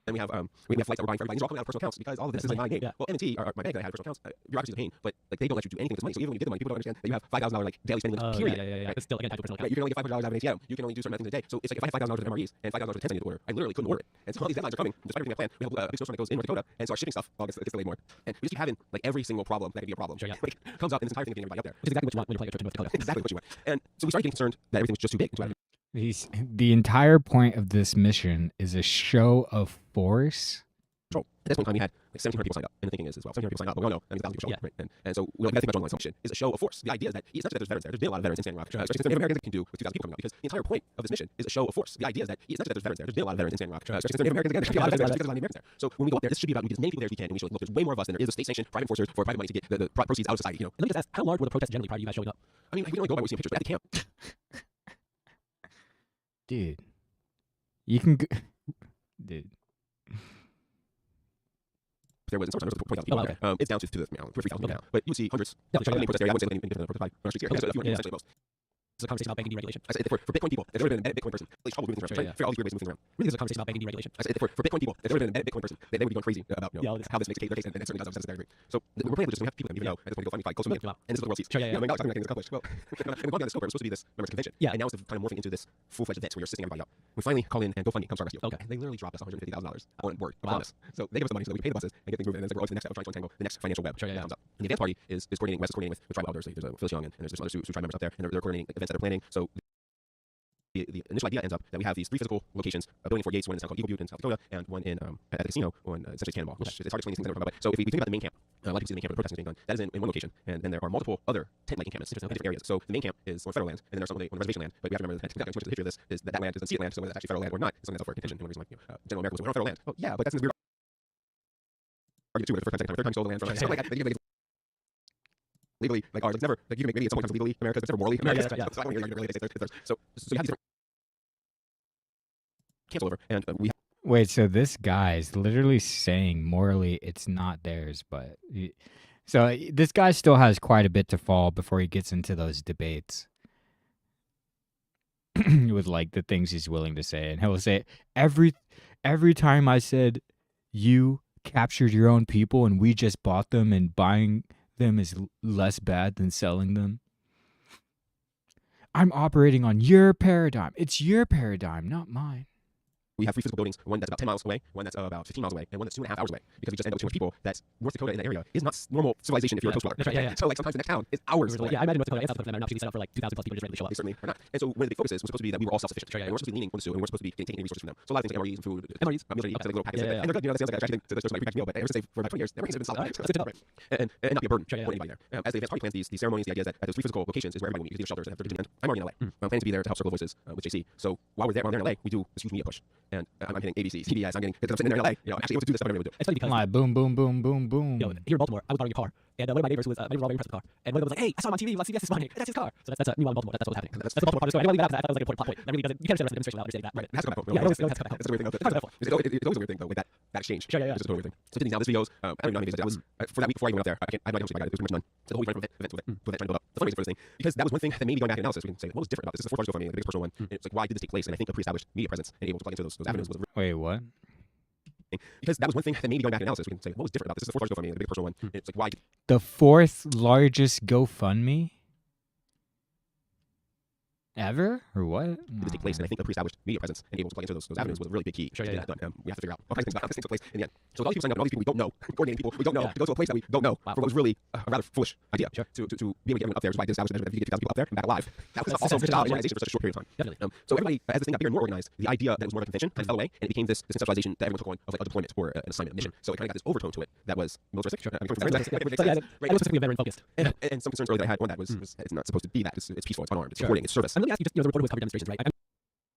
Then we have flights that we're buying for everybody. These are all coming out of personal accounts because all of this is like my game. Well, M&T are my bank that I have personal accounts. Bureaucracy is a pain, but like they don't let you do anything with this money. So even when you get the money, people don't understand that you have $5,000 like daily spending limits. Period. Yeah. It's still again tied to personal account. Right, you can only get $500 out of an ATM. You can only do certain things a day. So it's like if I have $5,000 with MREs and $5,000 with tents I need to order, I literally couldn't order it. And so all these deadlines are coming. Despite everything I planned, we have a big snowstorm that goes in North Dakota, and so our shipping stuff all gets delayed more. And we just keep having like every single problem that could be a problem. Sure, yeah. Like comes up, and this entire thing is getting everybody up there. Which is exactly what you want when you're planning a trip to North Dakota. Exactly what you want. And so we started getting concerned that everything was just too big. The entire point of this mission is a show of force. At this point in time, we had like 1,700 people signed up, and the thinking is as well, 1,700 people signed up, but we all know that means 1,000 people show up, right? And so we don't think much online. So mission is a show of force. The idea is that it's not just that there's veterans there. There's been a lot of veterans in Standing Rock, especially since Native Americans can do with 2,000 people coming out, because the entire point of this mission is a show of force. The idea is that it's not just that there's veterans there. There's been a lot of veterans in Standing Rock, especially since Native Americans again. There's a lot of veterans because there's a lot of Native Americans there. So when we go up there, this should be about we get as many people there as we can, and we show like, look, there's way more of us than there is the state-sanctioned private enforcers for private money to get the proceeds out of society. You know. And let me just ask, how large were the protests generally prior to you guys showing up? I mean, we can only go by what we see in pictures, but at the camp, dude, you can, dude. There was 20,000 people. Okay. It's down to this now, 3,000 now. But you would see hundreds. Yeah, I wouldn't say any protest on our streets here. Essentially most. It's a conversation about banking deregulation. I said for Bitcoin people, there's never been a Bitcoin person. It's trouble moving things around. Figure all these weird ways of moving around. Really, there's a conversation about banking deregulation. I said for Bitcoin people, there's never been a Bitcoin person. They would be going crazy about how this makes their case, and it certainly does. That's very great. So we're playing with just we have people that even know at this point go find me fight, go swim, and this is what the world sees. I mean, something like this accomplished. Well, and we've gone down the scope. It was supposed to be this members convention. Yeah. And now it's kind of morphing into this full-fledged event where you're assisting everybody out. We finally call in and GoFundMe comes to our rescue. Okay. They literally dropped us $150,000 on word. Wow. So they give us the money so that we pay the buses and get things moving, and then we're on to the next step of trying to untangle the next financial web that comes up. And the advance party is coordinating. Wes is coordinating with tribal elders. There's Phyllis Young and there's some other Sioux tribe members out there, and they're coordinating events that they're planning. So the initial idea ends up that we have these 3 physical locations, a building for Yates, one in a town called Eagle Butte in South Dakota, and one in at a casino on essentially Cannonball, which it's hard to explain these things that we're talking about. But so if we think about the main camp, a lot of people see the main camp where the protesting is being done. That is in one location, and then there are multiple other tent-like encampments in different areas. So the main camp is on federal land, and then there's some on the reservation land. But we have to remember that the history of this is that land is unceded land, so whether that's actually federal land or not is something that's up for contention. And one reason like General America was we're on federal land. Oh yeah, but that's this weird argument too. Where the first time, second time, third time you sold the land from something like that. Legally, like ours, it's never like you can make maybe at some point comes legally America, but it's never morally America. So I don't hear really so you have these cancel over, and we have Wait, so this guy's literally saying morally it's not theirs, but so this guy still has quite a bit to fall before he gets into those debates with like the things he's willing to say, and he'll say every time I said you captured your own people and we just bought them and buying them is less bad than selling them. I'm operating on your paradigm. It's your paradigm, not mine. We have 3 physical buildings, one that's about 10 miles away, one that's about 15 miles away, and one that's 2.5 hours away. Because we just end up with too much people. That's North Dakota in that area is not normal civilization if you're a coast dweller. Right, So like sometimes the next town is hours away. Yeah, I imagine North Dakota and South Dakota are not set up for like 2,000 plus people just ready to show up. They certainly are not. And so one of the big focuses was supposed to be that we were all self-sufficient. And we're supposed to be leaning on the Sioux, and we're supposed to be taking resources from them. So a lot of things like MREs and food, MREs, like little packets. And they're good, that sounds like a tragedy to the person like pre-packed meal, but ever since for about 20 years, MREs have been solid. And not be a burden for anybody there. As the advance party plans these ceremonies, the idea is that at those 3 physical locations is where everybody will meet. You can see the shelters and have 30 I'm already in LA. I'm planning to be there to help circle voices with JC. So while we're there in LA, we do this huge media push. And I'm getting ABC, CBS, I'm sitting there in LA, I'm actually able to do this, I'm able to do it. It's funny because like boom, boom, boom, boom, boom. Here in Baltimore, I was borrowing a car, and one of my neighbors was, my neighbor was all very impressed with the car, and one of them was like, hey, I saw him on TV, like CBS is mine, that's his car. So that's meanwhile in Baltimore, that's what was happening. That's the Baltimore part of the story. I didn't want to leave that out because I thought it was like an important plot point. That really doesn't, you can't understand the rest of the demonstration without understanding that. Right. It has to come back home. Yeah, it always has to come back home. That's the weird thing. It's always a weird thing though, like that exchange. Sure, yeah. It's just a weird thing. So now this videos, I don't even know how many videos that was for that week before I went up there. I have no idea how much I got. It was pretty much none. So the whole week running from event to event trying to build up the fundraising for this thing, because that was one thing that made me going back to analysis. We can say what was different about this. This is the 4th largest GoFundMe, the biggest personal one. And it's like why did this take place? And I think a pre-established media presence and able to plug into those avenues was wait, what? Because that was one thing that made me going back to analysis. We can say what was different about this. This is the 4th largest GoFundMe, the biggest personal one. And it's like why the 4th largest GoFundMe? Ever or what? Did this take place? And I think the pre-established media presence and being able to plug into those avenues was a really big key. Sure, to yeah, get that done. We have to figure out all kinds of things about how this thing took place in the end. So all these people signing up, and all these people we don't know, coordinating people we don't know, to go to a place that we don't know for what was really a rather foolish idea. To be able to get everyone up there, which is why I did establish that if you get 2,000 people up there and back alive, that was also a job in organization for such a short period of time. Definitely. So everybody, as this thing got bigger and more organized, the idea that it was more of a convention kind of fell away, and it became this conceptualization that everyone took on of like a deployment or an assignment mission. So it kind of got this overtone to it that was militaristic. Veteran focused. And some concerns earlier that I had on that was it's not supposed to be that. It's peaceful, it's unarmed, it's supporting, it's service. And let me ask you, just the reporter with covered demonstrations, right?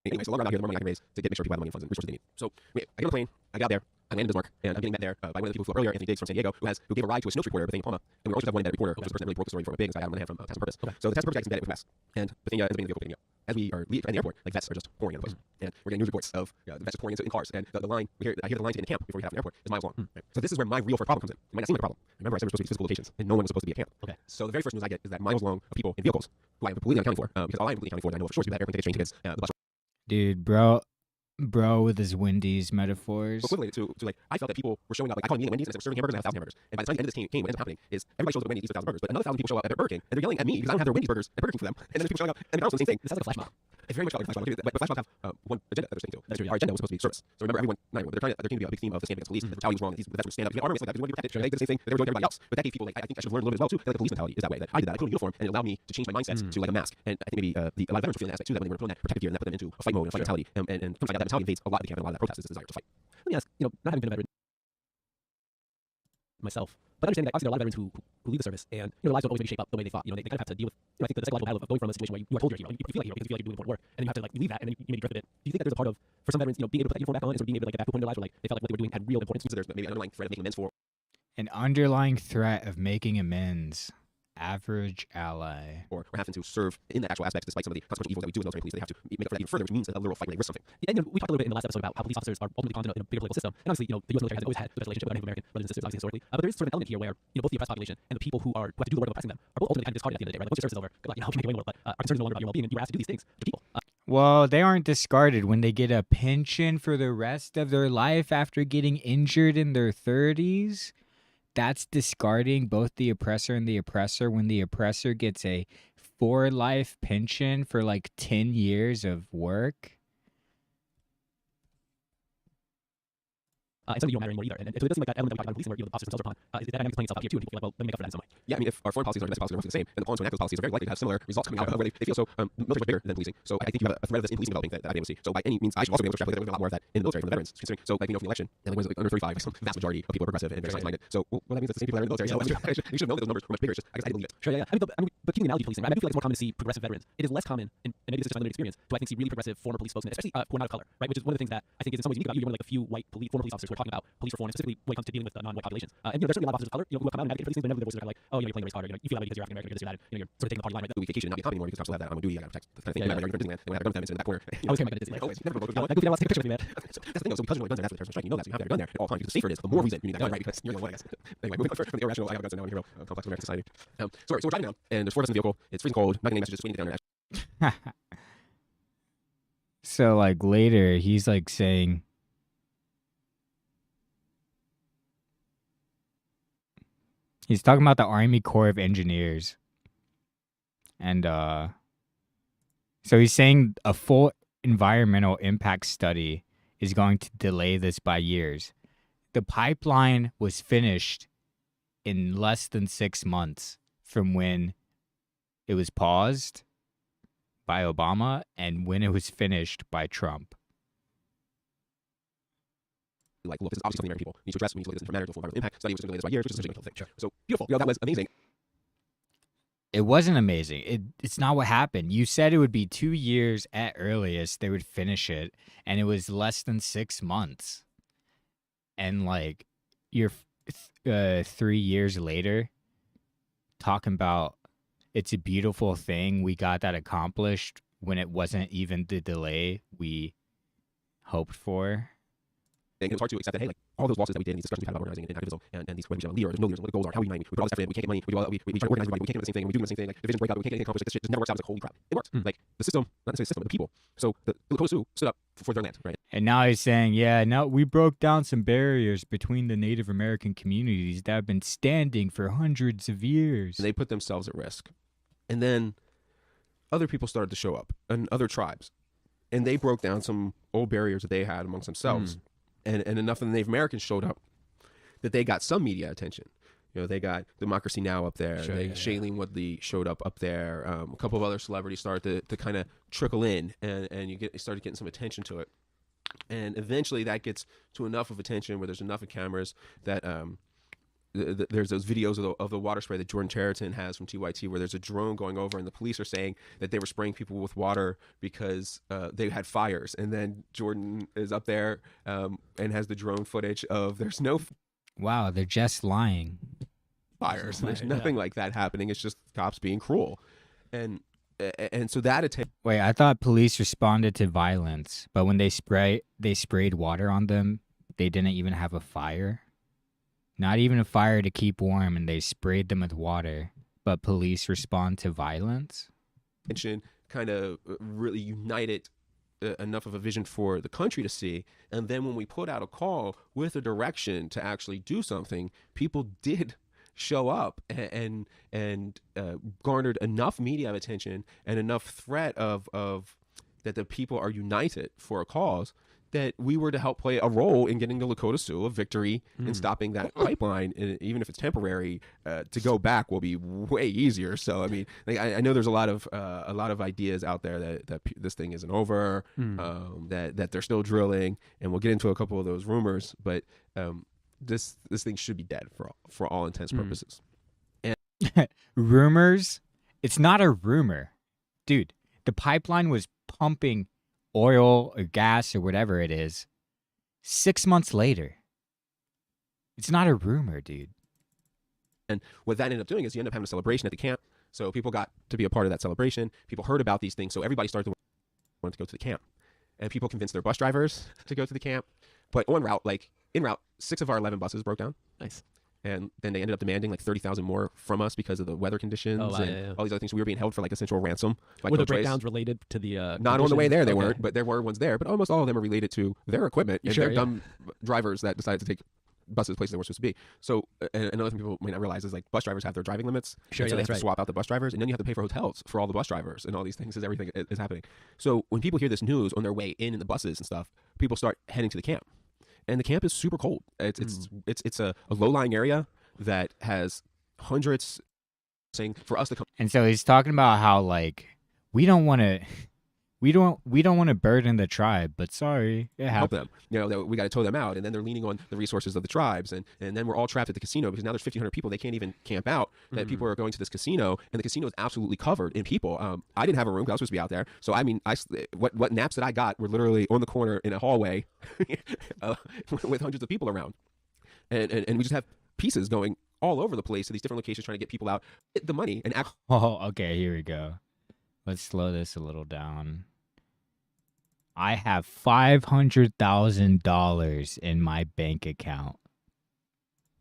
Anyway, so the longer I'm out here, the more money I can raise to make sure people have the money and funds and resources they need. So I get on the plane, I get out there, I land in Bismarck, and I'm getting met there by one of the people who flew up earlier, Anthony Diggs from San Diego, who gave a ride to a Snoopes reporter, Bethany Palma, and we always have one embedded reporter, who's the person that really broke the story from a big, so I had him on hand from Task and Purpose. So the Task and Purpose guy gets embedded with Wes, and Bethany is being the vehicle picking me up. As we are leaving the airport, like vets are just pouring into the place, and we're getting news reports of the vets just pouring into in cars, and the line, I hear the line to get in camp before we get out of the airport is miles long. Right? So this is where my real first problem comes in. It might not seem like a problem. Remember, I said we're supposed to be physical locations, and no one was supposed to be at camp. Okay. So the very first news I get is that miles long of people in vehicles who I am completely unaccounting for, because all I am completely accounting for that I know of short people that airplane tickets, train tickets, the bus. Dude, bro with his Wendy's metaphors. Equivalent to like, I felt that people were showing up, like I call them Wendy's and they were serving hamburgers and I have 1,000 hamburgers. And by the time the end of this came, what ends up happening is everybody shows up at Wendy's, eats 1,000 burgers, but another 1,000 people show up at Burger King and they're yelling at me because I don't have their Wendy's burgers at Burger King for them. And then there's people showing up at McDonald's doing the same thing. This sounds like a flash mob. It very much felt like a flash mob, but flash mobs have one agenda that they're sticking to. That's true. Our agenda was supposed to be service. So remember, everyone, not everyone, there came to be a big theme of the stand against police, that brutality was wrong, that the vets would stand up, the armaments like that, they want to be protected. They did the same thing that they were doing to everybody else. But that gave people, like, I think I should learn a little bit as well too. Like the police mentality is that way. That I did that. I put on a uniform and it allowed me to change my mindset to like a mask. And I think maybe a lot of veterans were feeling that aspect too, that when they were put on that protective gear and that put them into a fight mode and a fight mentality. And sometimes that mentality invades a lot of the camp and a lot of that protest is this desire to fight. Let me ask, not having been a veteran myself, but understanding that obviously there are a lot of veterans who leave the service and their lives don't always maybe shape up the way they thought. They kind of have to deal with I think the psychological battle of going from a situation where you are told you're a hero, you feel like a hero because you feel like you're doing important work, and then you have to like you leave that and then you maybe drift a bit. Do you think that there's a part of for some veterans being able to put that uniform back on and sort of being able to like get back to a point in their lives where like they felt like what they were doing had real importance? So there's maybe an underlying threat of making amends for an underlying threat of making amends. Average ally. Or having to serve in the actual aspects despite some of the consequential evils that we do in military police. They have to make up for that even further, which means a literal fight when they risk something. Yeah, and we talked a little bit in the last episode about how police officers are ultimately caught in a bigger political system. And obviously, the U.S. military has always had a special relationship with our Native American brothers and sisters, obviously historically. But there is sort of an element here where both the oppressed population and the people who have to do the work of oppressing them are both ultimately kind of discarded at the end of the day, right? Like, once your service is over, good luck, hope you make your way in the world. But our concern is no longer about your well-being, and you were asked to do these things to people. Well, they aren't discarded when they get a pension for the rest of their life after getting injured in their 30s. That's discarding both the oppressor and the oppressor when the oppressor gets a for life pension for like 10 years of work. And some of you don't matter anymore either. And so it doesn't seem like that element that we talked about in policing where the officers themselves are pawn, that dynamic is playing itself out here too, and people feel like, well, let me make up for that in some way. Yeah, I mean, if our foreign policies are domestic policies are roughly the same, then the pawns to enact those policies are very likely to have similar results coming out where they feel so military is bigger than policing. So I think you have a threat of this in policing developing that I've been able to see. So by any means, I should also be able to extrapolate that there's a lot more of that in the military from the veterans. Considering, so like from the election, and like from the under 35, some vast majority of people are progressive and very science-minded. So well, that means that the same people that are in the military. So you should know that those numbers are much bigger. It's just I guess I believe it. Sure, yeah. But keeping the analogy policing, right? I do feel like it's more common to see progressive veterans. It is less common, and maybe this is just my limited experience, to I think see really progressive former police spokesmen, especially who are not of color, right? Which is one of the things that I think is in some ways unique about you. You're one of like a few white former police officers who are talking about police reform, and specifically when it comes to dealing with non-white populations. And there's certainly a lot of officers of color, who have come out and advocate for these things, but never their voices are kind of like, oh, you're playing the race card, or you feel that way because you're African American, or this or that, you're sort of taking the party line, right? We vacation and not get caught anymore because cops will have that I'm on duty, I gotta protect the kind of thing. You're in Disneyland, and we have a gun with them, it's in the back corner. I was hearing about Disney. Never broke I goofy, I want to take a picture with you, man. So that's the thing though, so because you're guns and that's what they're striking, you know that, so you have to have a gun there at all times, because the safer it is, the more reason you need that gun, right? Because you're the one, I guess. Anyway, moving on from the irrational, I have guns and now I'm a hero, complex American society. So we're driving down, and there's 4 of us in the vehicle, it's freezing cold, not getting any messages, just waiting to get down there. So like later, he's like saying, he's talking about the Army Corps of Engineers. And so he's saying a full environmental impact study is going to delay this by years. The pipeline was finished in less than 6 months from when it was paused by Obama and when it was finished by Trump. Like, look, this is obviously something American people need to address. We need to look at this in different manner, to full environmental impact study, which is going to delay this by years, which is such a big thing. Sure. So beautiful. That was amazing. It wasn't amazing. It's not what happened. You said it would be 2 years at earliest they would finish it, and it was less than 6 months. And like, you're 3 years later talking about it's a beautiful thing. We got that accomplished when it wasn't even the delay we hoped for. And it was hard to accept that, hey, like, all those losses that we did in these discussions we had about organizing and activism and these ways we have leaders, there's no leaders, what the goals are, how we unite, we put all this effort in, we can't get money, we try to organize everybody, we can't do the same thing, we do the same thing, like, divisions break up, we can't get anything accomplished, like, this shit just never works out. It's like, holy crap, it works. Like, the system, not necessarily the system, but the people. So the Lolcows stood up for their land, right? And now he's saying, yeah, no, we broke down some barriers between the Native American communities that have been standing for hundreds of years. And they put themselves at risk. And then other people started to show up, and other tribes, and they broke down some old barriers that they had amongst themselves, and enough of the Native Americans showed up that they got some media attention. You know, they got Democracy Now! Up there. Sure, Shailene Woodley showed up there. A couple of other celebrities started to kind of trickle in, and you started getting some attention to it. And eventually that gets to enough of attention where there's enough of cameras that there's those videos of the water spray that Jordan Chariton has from TYT where there's a drone going over and the police are saying that they were spraying people with water because they had fires. And then Jordan is up there and has the drone footage of there's no Wow, they're just lying. Fires. There's nothing like that happening. It's just cops being cruel. And so that Wait, I thought police responded to violence, but when they sprayed water on them, they didn't even have a fire. Not even a fire to keep warm, and they sprayed them with water, but police respond to violence? Attention kind of really united enough of a vision for the country to see, and then when we put out a call with a direction to actually do something, people did show up and garnered enough media attention and enough threat of that the people are united for a cause that we were to help play a role in getting the Lakota Sioux a victory in stopping that pipeline. And even if it's temporary, to go back will be way easier. So I mean, like, I know there's a lot of ideas out there that this thing isn't over, that they're still drilling, and we'll get into a couple of those rumors. But this thing should be dead for all intents and purposes. And Rumors? It's not a rumor, dude. The pipeline was pumping oil or gas or whatever it is 6 months later. It's not a rumor, dude. And what that ended up doing is you end up having a celebration at the camp. So people got to be a part of that celebration. People heard about these things. So everybody started to want to go to the camp. And people convinced their bus drivers to go to the camp. But en route, 6 of our 11 buses broke down. Nice. And then they ended up demanding like 30,000 more from us because of the weather conditions all these other things. So we were being held for like essential ransom. Were the breakdowns related to the not on the way there, they weren't, but there were ones there. But almost all of them are related to their equipment and their dumb drivers that decided to take buses places they weren't supposed to be. So another thing people may not realize is like bus drivers have their driving limits. Sure, so they have to swap out the bus drivers, and then you have to pay for hotels for all the bus drivers and all these things as everything is happening. So when people hear this news on their way in the buses and stuff, people start heading to the camp. And the camp is super cold. It's a low-lying area that has hundreds saying for us to come. And so he's talking about how like we don't want to burden the tribe, but sorry, it help happened. them. You know, we got to tow them out, and then they're leaning on the resources of the tribes, and then we're all trapped at the casino because now there's 1,500 people. They can't even camp out. That people are going to this casino, and the casino is absolutely covered in people. I didn't have a room because I was supposed to be out there. So I mean, what naps that I got were literally on the corner in a hallway with hundreds of people around, and we just have pieces going all over the place to these different locations trying to get people out, get the money, and Oh, okay, here we go. Let's slow this a little down. I have $500,000 in my bank account.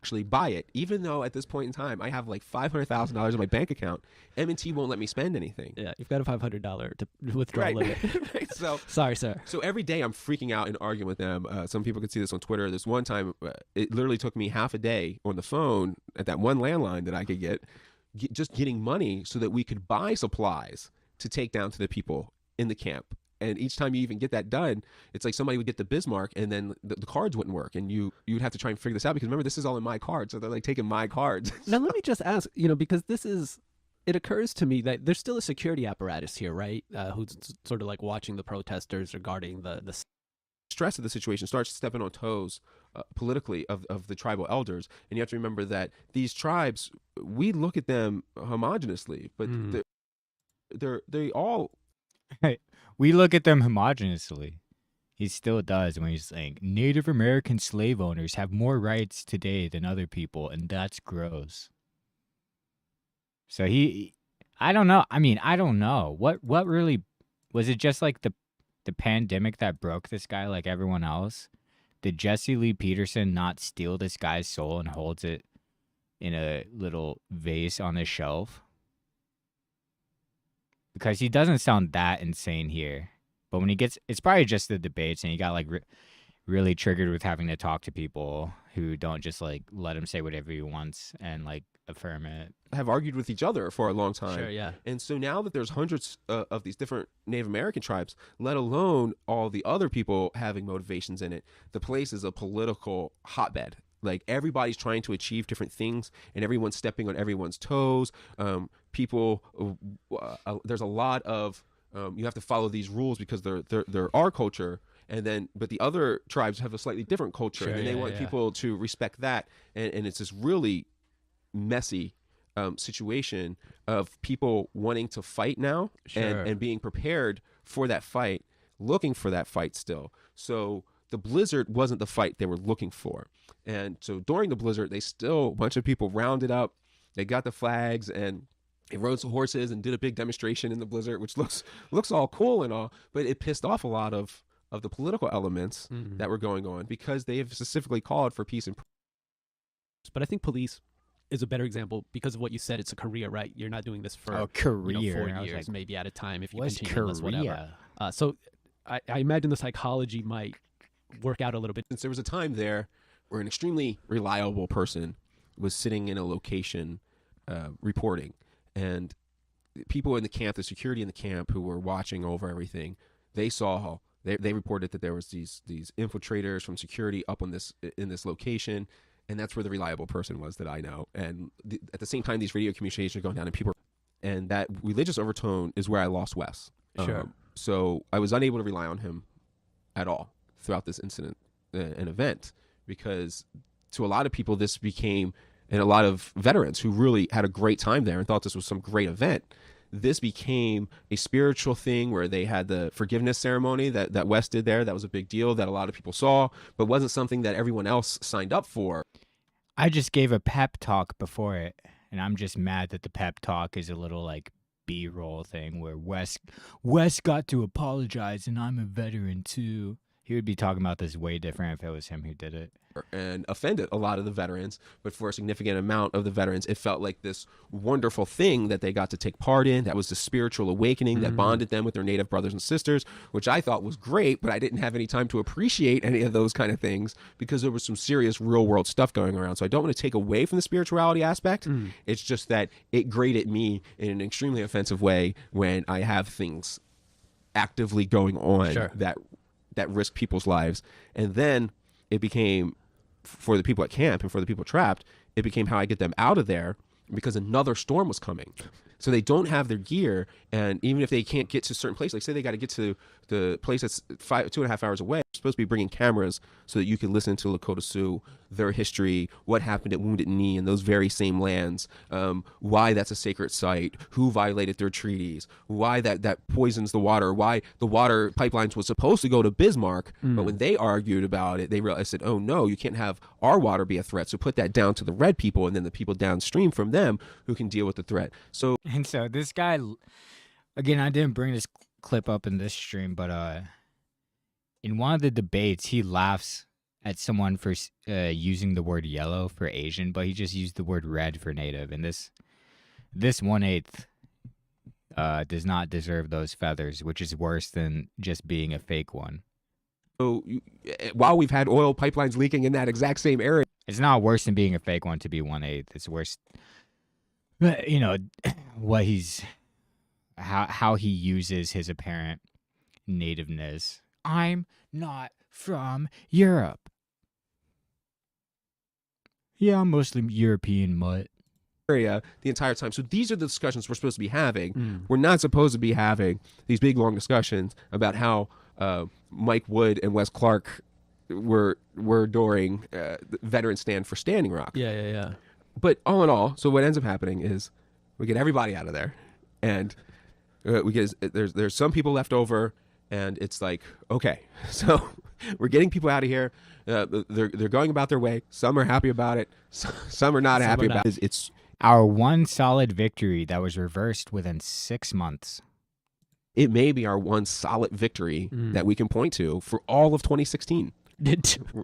Actually buy it, even though at this point in time I have like $500,000 in my bank account. M&T won't let me spend anything. Yeah, you've got a $500 to withdraw limit. Right. So sorry, sir. So every day I'm freaking out and arguing with them. Some people could see this on Twitter. This one time, it literally took me half a day on the phone at that one landline that I could just getting money so that we could buy supplies to take down to the people in the camp. And each time you even get that done, it's like somebody would get the Bismarck and then the cards wouldn't work. And you'd have to try and figure this out because remember, this is all in my cards. So they're like taking my cards. Now, let me just ask, because it occurs to me that there's still a security apparatus here, right? Who's sort of like watching the protesters regarding the stress of the situation starts stepping on toes politically of the tribal elders. And you have to remember that these tribes, we look at them homogeneously, but they all... We look at them homogeneously. He still does when he's saying Native American slave owners have more rights today than other people, and that's gross. So I don't know. I mean, I don't know. What really was it? Just like the pandemic that broke this guy like everyone else? Did Jesse Lee Peterson not steal this guy's soul and holds it in a little vase on his shelf? Because he doesn't sound that insane here. But when he gets... It's probably just the debates, and he got, like, really triggered with having to talk to people who don't just like let him say whatever he wants and like affirm it. Have argued with each other for a long time. Sure, yeah. And so now that there's hundreds of these different Native American tribes, let alone all the other people having motivations in it, the place is a political hotbed. Like everybody's trying to achieve different things, and everyone's stepping on everyone's toes. There's a lot of you have to follow these rules because they're our culture, but the other tribes have a slightly different culture, Sure, and they want people to respect that, and it's this really messy situation of people wanting to fight now and being prepared for that fight, looking for that fight still. So the blizzard wasn't the fight they were looking for. And so during the blizzard, a bunch of people rounded up, they got the flags, and they rode some horses and did a big demonstration in the blizzard, which looks all cool and all, but it pissed off a lot of the political elements that were going on because they have specifically called for peace and. But I think police is a better example because of what you said. It's a career, right? You're not doing this for a career, 4 years, like, maybe at a time if you what's continue this, whatever. Korea? So I imagine the psychology might work out a little bit. Since there was a time there where an extremely reliable person was sitting in a location reporting, and people in the camp, the security in the camp who were watching over everything, they saw they reported that there was these infiltrators from security up on in this location. And that's where the reliable person was that I know. And at the same time, these radio communications are going down, and that religious overtone is where I lost Wes. Sure. So I was unable to rely on him at all throughout this incident and event, because to a lot of people, this became, and a lot of veterans who really had a great time there and thought this was some great event, this became a spiritual thing where they had the forgiveness ceremony that Wes did there. That was a big deal that a lot of people saw, but wasn't something that everyone else signed up for. I just gave a pep talk before it, and I'm just mad that the pep talk is a little like B-roll thing where Wes got to apologize, and I'm a veteran too. He would be talking about this way different if it was him who did it. And offended a lot of the veterans, but for a significant amount of the veterans, it felt like this wonderful thing that they got to take part in. That was the spiritual awakening that bonded them with their Native brothers and sisters, which I thought was great, but I didn't have any time to appreciate any of those kind of things because there was some serious real world stuff going around. So I don't want to take away from the spirituality aspect. It's just that it grated me in an extremely offensive way when I have things actively going on that risk people's lives. And then it became, for the people at camp and for the people trapped, it became how I get them out of there because another storm was coming. So they don't have their gear, and even if they can't get to a certain place, like say they got to get to the place that's 2.5 hours away, you're supposed to be bringing cameras so that you can listen to Lakota Sioux, their history, what happened at Wounded Knee in those very same lands, why that's a sacred site, who violated their treaties, why that poisons the water, why the water pipelines was supposed to go to Bismarck, but when they argued about it, they realized that, oh no, you can't have our water be a threat, so put that down to the red people and then the people downstream from them who can deal with the threat. And so this guy, again, I didn't bring this clip up in this stream, but in one of the debates, he laughs at someone for using the word yellow for Asian, but he just used the word red for Native. And this 1/8 does not deserve those feathers, which is worse than just being a fake one. So while we've had oil pipelines leaking in that exact same area, it's not worse than being a fake one to be 1/8. It's worse. You know, what how he uses his apparent nativeness. I'm not from Europe. Yeah, I'm mostly European mutt. Area the entire time. So these are the discussions we're supposed to be having. We're not supposed to be having these big long discussions about how Mike Wood and Wes Clark were during the veteran stand for Standing Rock. Yeah. But all in all, so what ends up happening is we get everybody out of there, and there's some people left over, and it's like, okay, so we're getting people out of here. They're going about their way. Some are happy about it. Some are not happy about it. It's our one solid victory that was reversed within 6 months. It may be our one solid victory that we can point to for all of 2016.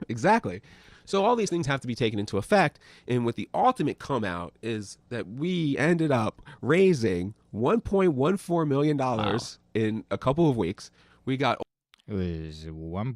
Exactly. So all these things have to be taken into effect, and what the ultimate come out is that we ended up raising $1.14 million in a couple of weeks. We got it was 1.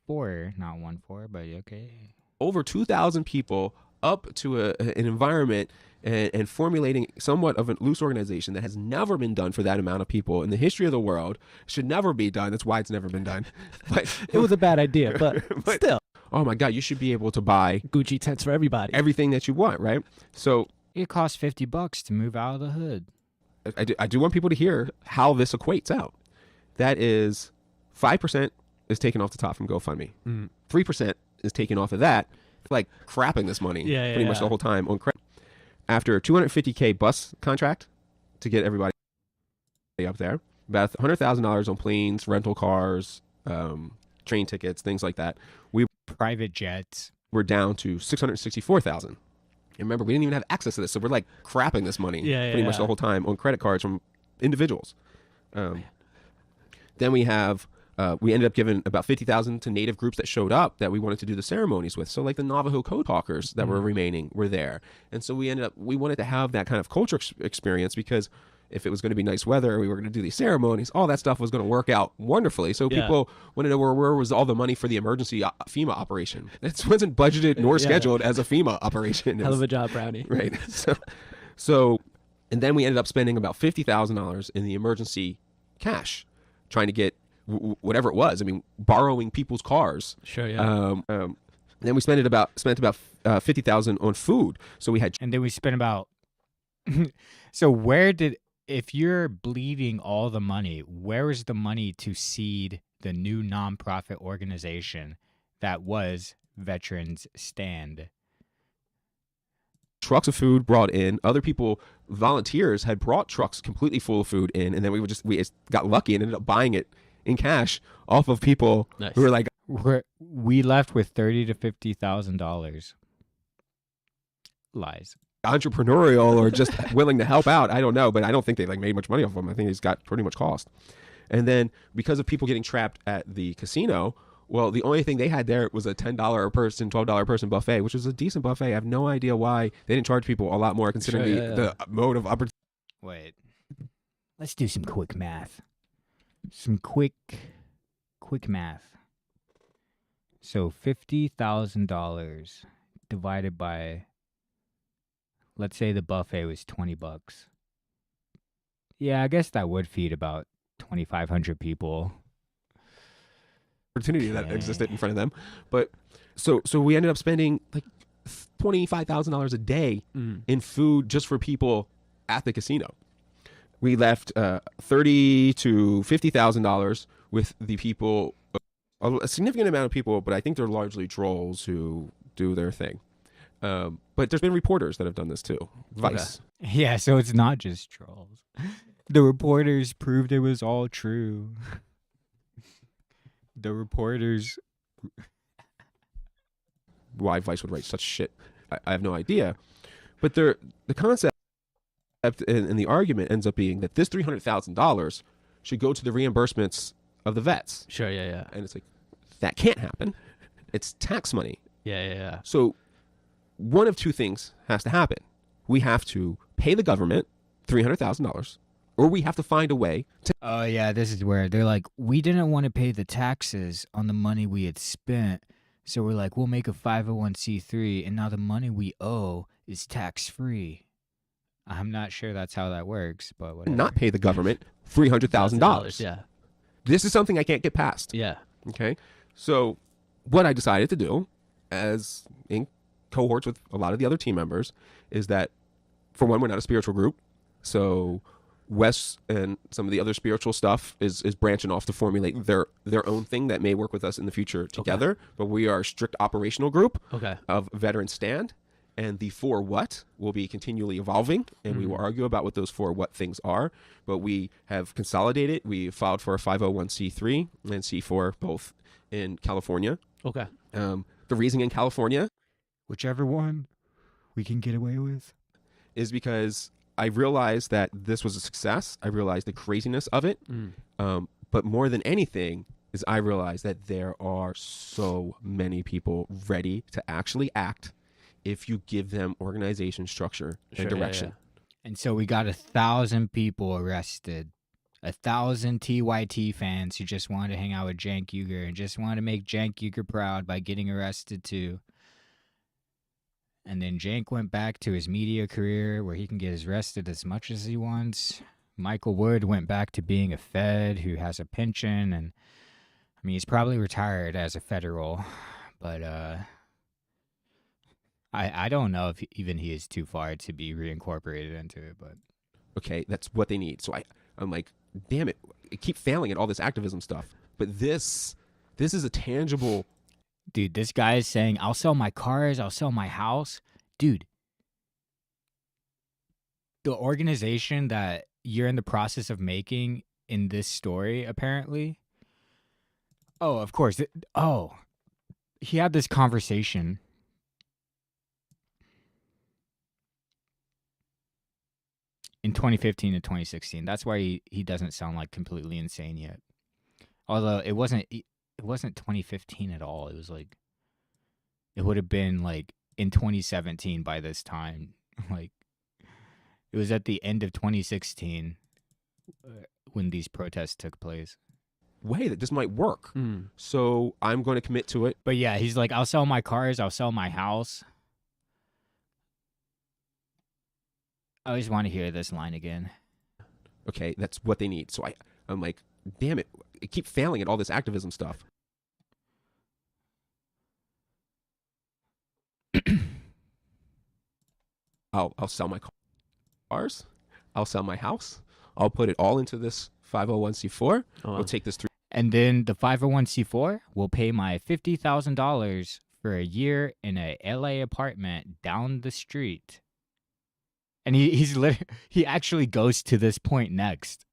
4, not 1-4, but okay. Over 2,000 people up to an environment and formulating somewhat of a loose organization that has never been done for that amount of people in the history of the world. Should never be done. That's why it's never been done. But It was a bad idea, but still. Oh my God, you should be able to buy Gucci tents for everybody. Everything that you want, right? So it costs $50 to move out of the hood. I do want people to hear how this equates out. That is 5% is taken off the top from GoFundMe. 3% is taken off of that, like crapping this money pretty much the whole time on credit. After a $250K bus contract to get everybody up there, about $100,000 on planes, rental cars, train tickets, things like that. Private jets. We're down to $664,000. And remember, we didn't even have access to this, so we're like crapping this money pretty much the whole time on credit cards from individuals. Then we have we ended up giving about $50,000 to native groups that showed up that we wanted to do the ceremonies with. So like the Navajo code talkers that were remaining were there. And so we wanted to have that kind of culture experience, because if it was going to be nice weather, we were going to do these ceremonies, all that stuff was going to work out wonderfully. So people want to know where was all the money for the emergency FEMA operation. It wasn't budgeted nor scheduled as a FEMA operation. Hell of a job, Brownie. Right. So, and then we ended up spending about $50,000 in the emergency cash, trying to get whatever it was. I mean, borrowing people's cars. Sure, yeah. Then we spent about $50,000 on food. So we had, and then we spent about. So if you're bleeding all the money, where is the money to seed the new nonprofit organization that was Veterans Stand? Trucks of food brought in. Other people, volunteers, had brought trucks completely full of food in, and then we got lucky and ended up buying it in cash off of people who were like, we left with $30,000 to $50,000. Lies. Entrepreneurial or just willing to help out. I don't know, but I don't think they like made much money off of them. I think it's got pretty much cost. And then because of people getting trapped at the casino, well, the only thing they had there was a $10 a person, $12 a person buffet, which was a decent buffet. I have no idea why they didn't charge people a lot more, considering the mode of opportunity. Wait, let's do some quick math. Some quick math. So $50,000 divided by, let's say the buffet was $20. Yeah, I guess that would feed about 2,500 people. Opportunity that existed in front of them. But so we ended up spending like $25,000 a day in food just for people at the casino. We left $30,000 to $50,000 with the people, a significant amount of people, but I think they're largely trolls who do their thing. But there's been reporters that have done this too. Vice. Okay. Yeah, so it's not just trolls. The reporters proved it was all true. The reporters. Why Vice would write such shit, I have no idea. But the concept and the argument ends up being that this $300,000 should go to the reimbursements of the vets. Sure, yeah. And it's like, that can't happen. It's tax money. Yeah. So one of two things has to happen. We have to pay the government $300,000, or we have to find a way to. Oh, yeah, this is where they're like, we didn't want to pay the taxes on the money we had spent. So we're like, we'll make a 501c3, and now the money we owe is tax-free. I'm not sure that's how that works, but whatever. Not pay the government $300,000. Yeah. This is something I can't get past. Yeah. Okay. So what I decided to do, as in cohorts with a lot of the other team members, is that, for one, we're not a spiritual group. So Wes and some of the other spiritual stuff is branching off to formulate their own thing that may work with us in the future together. Okay. But we are a strict operational group of Veteran Stand. And the for what will be continually evolving, and we will argue about what those for what things are. But we have consolidated. We filed for a 501c3 and C4 both in California. Okay. The reason in California, whichever one we can get away with, is because I realized that this was a success. I realized the craziness of it. But more than anything is I realized that there are so many people ready to actually act if you give them organization structure and direction. And so we got 1,000 people arrested. 1,000 TYT fans who just wanted to hang out with Cenk Uygur and just wanted to make Cenk Uygur proud by getting arrested too. And then Cenk went back to his media career where he can get arrested as much as he wants. Michael Wood went back to being a Fed who has a pension, and I mean, he's probably retired as a federal, but I don't know if even he is too far to be reincorporated into it, but okay, that's what they need. So I'm like, damn it, I keep failing at all this activism stuff. But this is a tangible. Dude, this guy is saying, I'll sell my cars, I'll sell my house. Dude, the organization that you're in the process of making in this story, apparently. Oh, of course. He had this conversation. In 2015 and 2016. That's why he doesn't sound like completely insane yet. Although it wasn't 2015 at all. It was like, it would have been like in 2017 by this time. Like, it was at the end of 2016 when these protests took place. Way that this might work. So I'm going to commit to it. But yeah, he's like, I'll sell my cars, I'll sell my house. I always want to hear this line again. Okay, that's what they need. So I'm like, damn it, I keep failing at all this activism stuff. I'll sell my cars. I'll sell my house. I'll put it all into this 501c4. We'll take this through. And then the 501c4 will pay my $50,000 for a year in a LA apartment down the street. And he actually goes to this point next.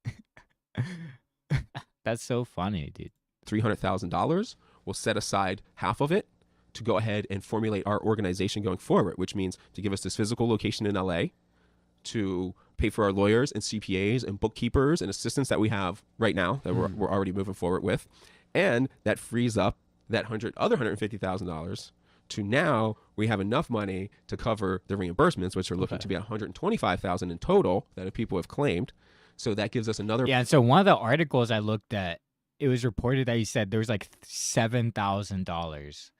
That's so funny, dude. $300,000. We'll set aside half of it to go ahead and formulate our organization going forward, which means to give us this physical location in LA, to pay for our lawyers and CPAs and bookkeepers and assistants that we have right now that we're already moving forward with. And that frees up that $150,000 to now we have enough money to cover the reimbursements, which are looking to be $125,000 in total that people have claimed. So that gives us another. Yeah, and so one of the articles I looked at, it was reported that he said there was like $7,000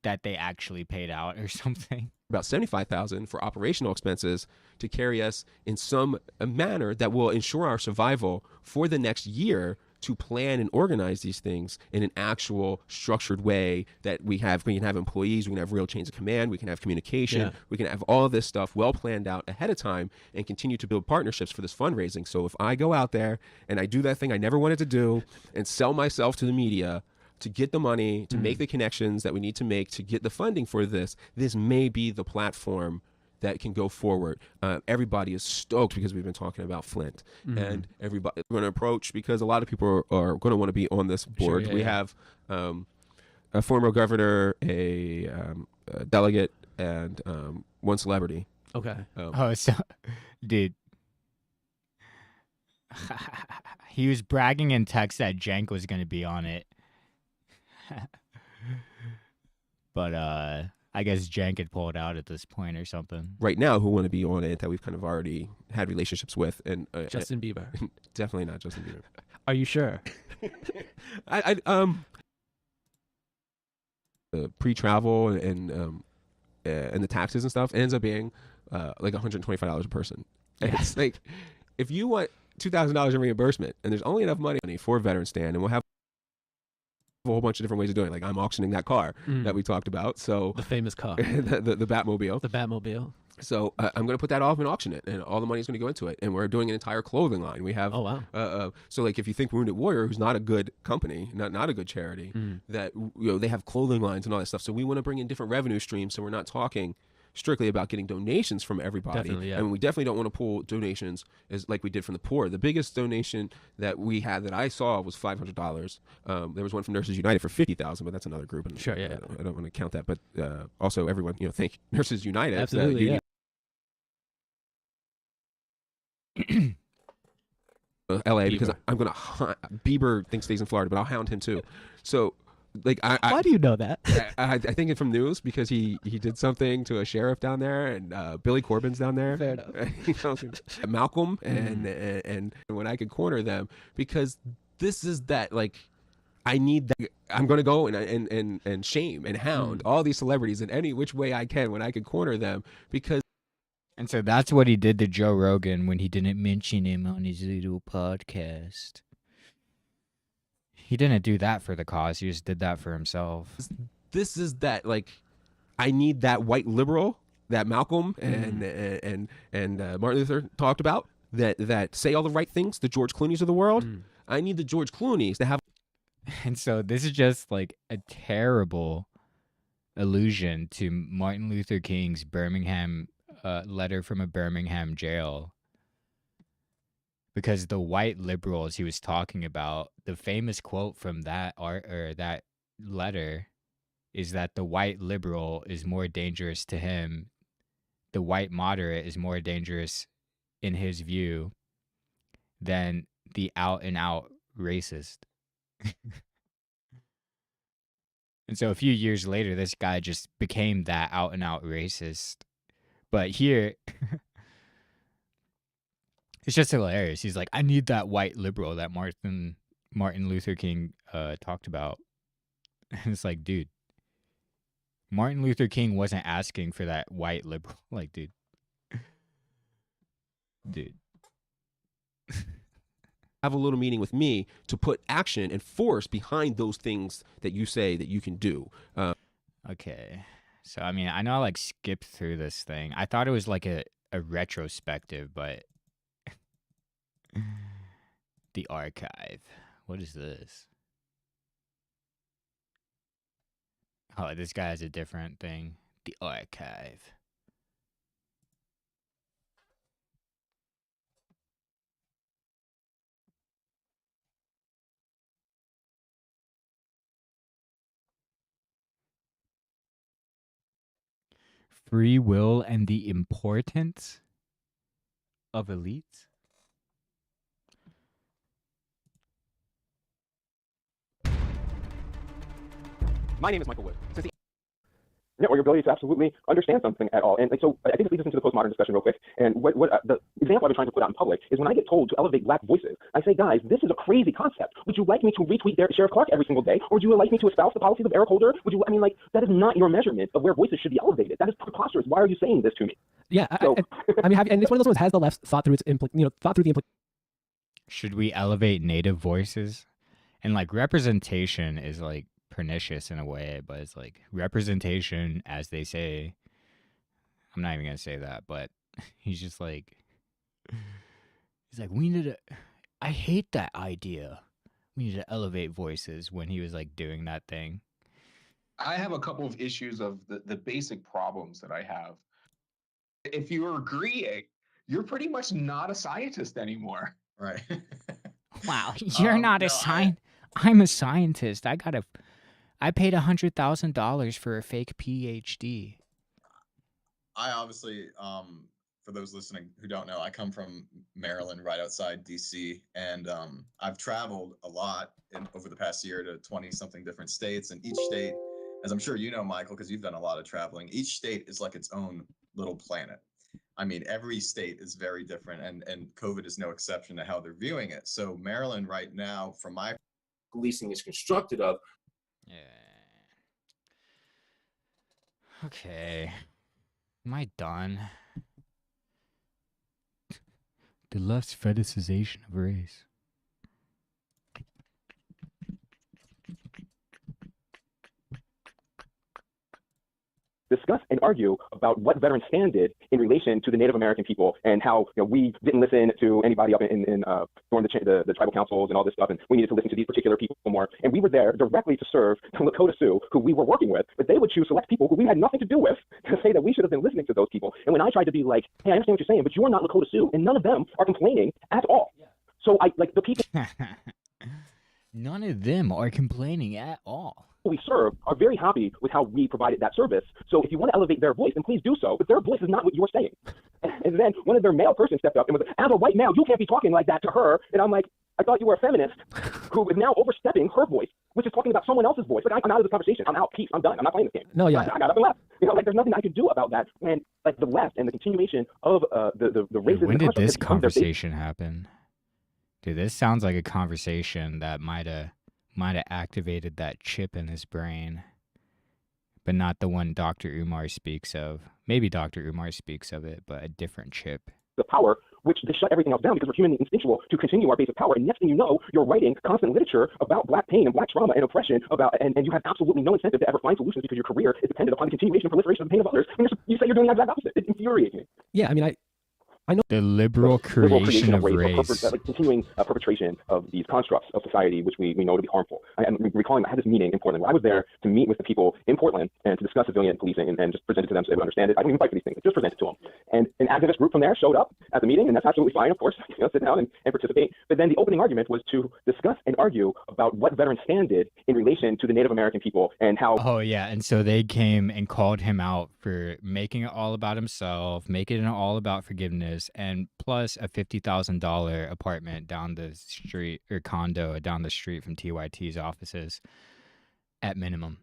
that they actually paid out or something. About $75,000 for operational expenses to carry us in some manner that will ensure our survival for the next year, to plan and organize these things in an actual structured way that we can have employees, we can have real chains of command, we can have communication, we can have all of this stuff well planned out ahead of time and continue to build partnerships for this fundraising. So if I go out there and I do that thing I never wanted to do and sell myself to the media to get the money, to make the connections that we need to make to get the funding for this, this may be the platform that can go forward. Everybody is stoked because we've been talking about Flint, and everybody we're going to approach because a lot of people are going to want to be on this board. We have a former governor, a delegate, and one celebrity. Okay. So, dude, he was bragging in text that Cenk was going to be on it, but I guess Cenk had pulled out at this point or something. Right now, who want to be on it that we've kind of already had relationships with, and Justin Bieber. Definitely not Justin Bieber. Are you sure? Pre-travel and the taxes and stuff ends up being like $125 a person. And it's like, if you want $2,000 in reimbursement, and there's only enough money for a veteran stand, and we'll have a whole bunch of different ways of doing it. Like, I'm auctioning that car that we talked about. So the famous car, the Batmobile. The Batmobile. So I'm going to put that off and auction it, and all the money is going to go into it. And we're doing an entire clothing line. We have, so like if you think Wounded Warrior, who's not a good company, not a good charity, that they have clothing lines and all that stuff. So we want to bring in different revenue streams. So we're not talking strictly about getting donations from everybody. And we definitely don't want to pull donations as like we did from the poor. The biggest donation that we had that I saw was $500. There was one from Nurses United for $50,000, but that's another group. And I don't want to count that. But also everyone, thank Nurses United. Absolutely, LA, because I'm going to Bieber thinks stays in Florida, but I'll hound him too. So Why do you know that? I think it's from news because he did something to a sheriff down there, and Billy Corbin's down there. Fair enough. Malcolm, and when I could corner them, because this is that, like, I need that. I'm going to go and shame and hound all these celebrities in any which way I can when I can corner them, because. And so that's what he did to Joe Rogan when he didn't mention him on his little podcast. He didn't do that for the cause. He just did that for himself. This is that, like, I need that white liberal that Malcolm and Martin Luther talked about, that say all the right things, the George Clooney's of the world. I need the George Clooney's to have. And so this is just like a terrible allusion to Martin Luther King's Birmingham letter from a Birmingham jail. Because the white liberals he was talking about, the famous quote from that that letter is that the white liberal is more dangerous to him. The white moderate is more dangerous in his view than the out and out racist. And so a few years later, this guy just became that out and out racist. But here, it's just hilarious. He's like, I need that white liberal that Martin Luther King talked about. And it's like, dude, Martin Luther King wasn't asking for that white liberal. Like, dude. Have a little meeting with me to put action and force behind those things that you say that you can do. Okay. So, I mean, I know I like skipped through this thing. I thought it was like a retrospective, but the archive. What is this? Oh, this guy has a different thing. The archive. Free will and the importance of elites? My name is Michael Wood. Since the or your ability to absolutely understand something at all. And like, so I think this leads into the postmodern discussion real quick. And what the example I've been trying to put out in public is when I get told to elevate black voices, I say, guys, this is a crazy concept. Would you like me to retweet Sheriff Clark every single day? Or would you like me to espouse the policies of Eric Holder? I mean, like, that is not your measurement of where voices should be elevated. That is preposterous. Why are you saying this to me? Yeah, so, I mean, and it's one of those ones, has the left thought through its the implications? Should we elevate native voices? And like representation is like pernicious in a way, but it's like representation, as they say. I'm not even gonna say that, but he's just like, he's like, we need to. I hate that idea. We need to elevate voices when he was like doing that thing. I have a couple of issues of the basic problems that I have. If you're agreeing, you're pretty much not a scientist anymore. Right. Wow, you're not a scientist. I'm a scientist. I paid $100,000 for a fake PhD. I obviously, for those listening who don't know, I come from Maryland, right outside DC, and I've traveled a lot over the past year to 20-something different states, and each state, as I'm sure you know, Michael, because you've done a lot of traveling, each state is like its own little planet. I mean, every state is very different, and COVID is no exception to how they're viewing it. So Maryland right now, from my policing is constructed of. Yeah. Okay. Am I done? The left's fetishization of race. Discuss and argue about what veterans stand did in relation to the Native American people and how we didn't listen to anybody up during the tribal councils and all this stuff, and we needed to listen to these particular people more. And we were there directly to serve the Lakota Sioux, who we were working with, but they would choose select people who we had nothing to do with to say that we should have been listening to those people. And when I tried to be like, hey, I understand what you're saying, but you are not Lakota Sioux, and none of them are complaining at all. Yeah. So the people. None of them are complaining at all. We serve are very happy with how we provided that service. So if you want to elevate their voice, then please do so. But their voice is not what you're saying. And then one of their male person stepped up and was like, as a white male, you can't be talking like that to her. And I'm like, I thought you were a feminist who is now overstepping her voice, which is talking about someone else's voice. Like, I'm out of this conversation. I'm out. Peace. I'm done. I'm not playing this game. No, yeah. I got up and left. You know, like, there's nothing I could do about that when, like, the left and the continuation of the racism. When did this conversation happen? Dude, this sounds like a conversation that might have activated that chip in his brain, but not the one Dr. Umar speaks of. Maybe Dr. Umar speaks of it, but a different chip. The power, which they shut everything else down because we're humanly instinctual to continue our base of power. And next thing you know, you're writing constant literature about black pain and black trauma and oppression and you have absolutely no incentive to ever find solutions because your career is dependent upon the continuation and proliferation of the pain of others. And you say you're doing the exact opposite. It infuriates me. Yeah, I mean, I know the liberal creation of race. Like continuing perpetration of these constructs of society, which we know to be harmful. I'm recalling, I had this meeting in Portland where I was there to meet with the people in Portland and to discuss civilian policing and just present it to them so they would understand it. I didn't even fight for these things, just present it to them. And an activist group from there showed up at the meeting, and that's absolutely fine, of course, sit down and participate. But then the opening argument was to discuss and argue about what Veteran Stan did in relation to the Native American people and how... Oh, yeah, and so they came and called him out for making it all about himself, making it all about forgiveness, and plus a $50,000 apartment down the street, or condo down the street from TYT's offices at minimum.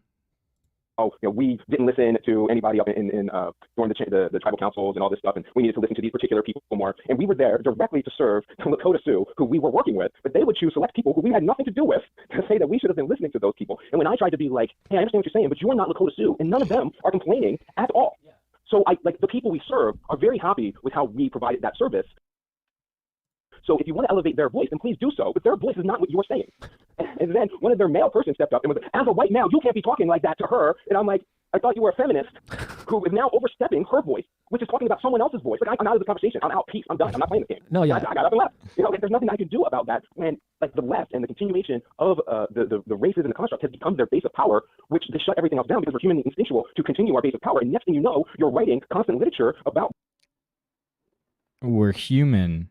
Oh, we didn't listen to anybody up during the tribal councils and all this stuff, and we needed to listen to these particular people more. And we were there directly to serve the Lakota Sioux, who we were working with, but they would choose select people who we had nothing to do with to say that we should have been listening to those people. And when I tried to be like, hey, I understand what you're saying, but you are not Lakota Sioux, and none of them are complaining at all. Yeah. So the people we serve are very happy with how we provided that service. So if you want to elevate their voice, then please do so. But their voice is not what you're saying. And then one of their male person stepped up and was like, as a white male, you can't be talking like that to her. And I'm like, I thought you were a feminist who is now overstepping her voice, which is talking about someone else's voice. Like, I'm out of this conversation. I'm out. Peace. I'm done. I'm not playing this game. No, yeah. I got up and left. You know, like, there's nothing I can do about that when, like, the left and the continuation of the racism and construct has become their base of power, which they shut everything else down because we're humanly instinctual to continue our base of power. And next thing you know, you're writing constant literature about... We're human,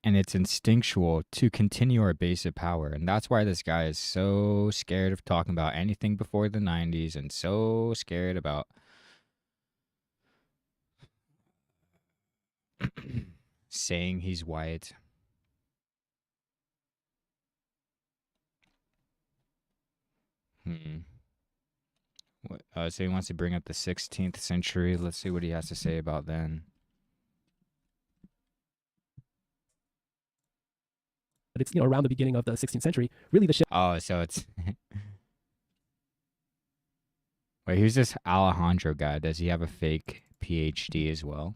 and it's instinctual to continue our base of power. And that's why this guy is so scared of talking about anything before the 90s and so scared about saying he's white. What? So he wants to bring up the 16th century. Let's see what he has to say about then. But it's, around the beginning of the 16th century, really the shit. Oh, so it's... Wait, who's this Alejandro guy? Does he have a fake PhD as well?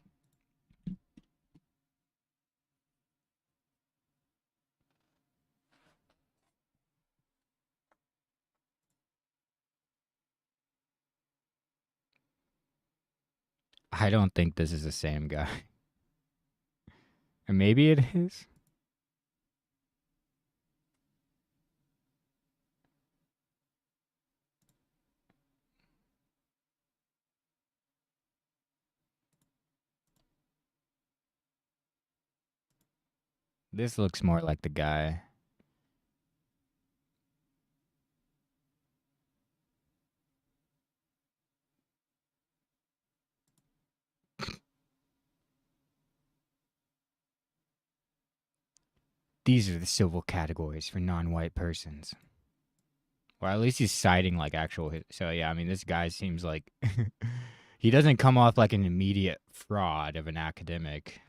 I don't think this is the same guy. Or maybe it is. This looks more like the guy. These are the civil categories for non-white persons. Or at least he's citing like actual... So yeah, I mean, this guy seems like... he doesn't come off like an immediate fraud of an academic.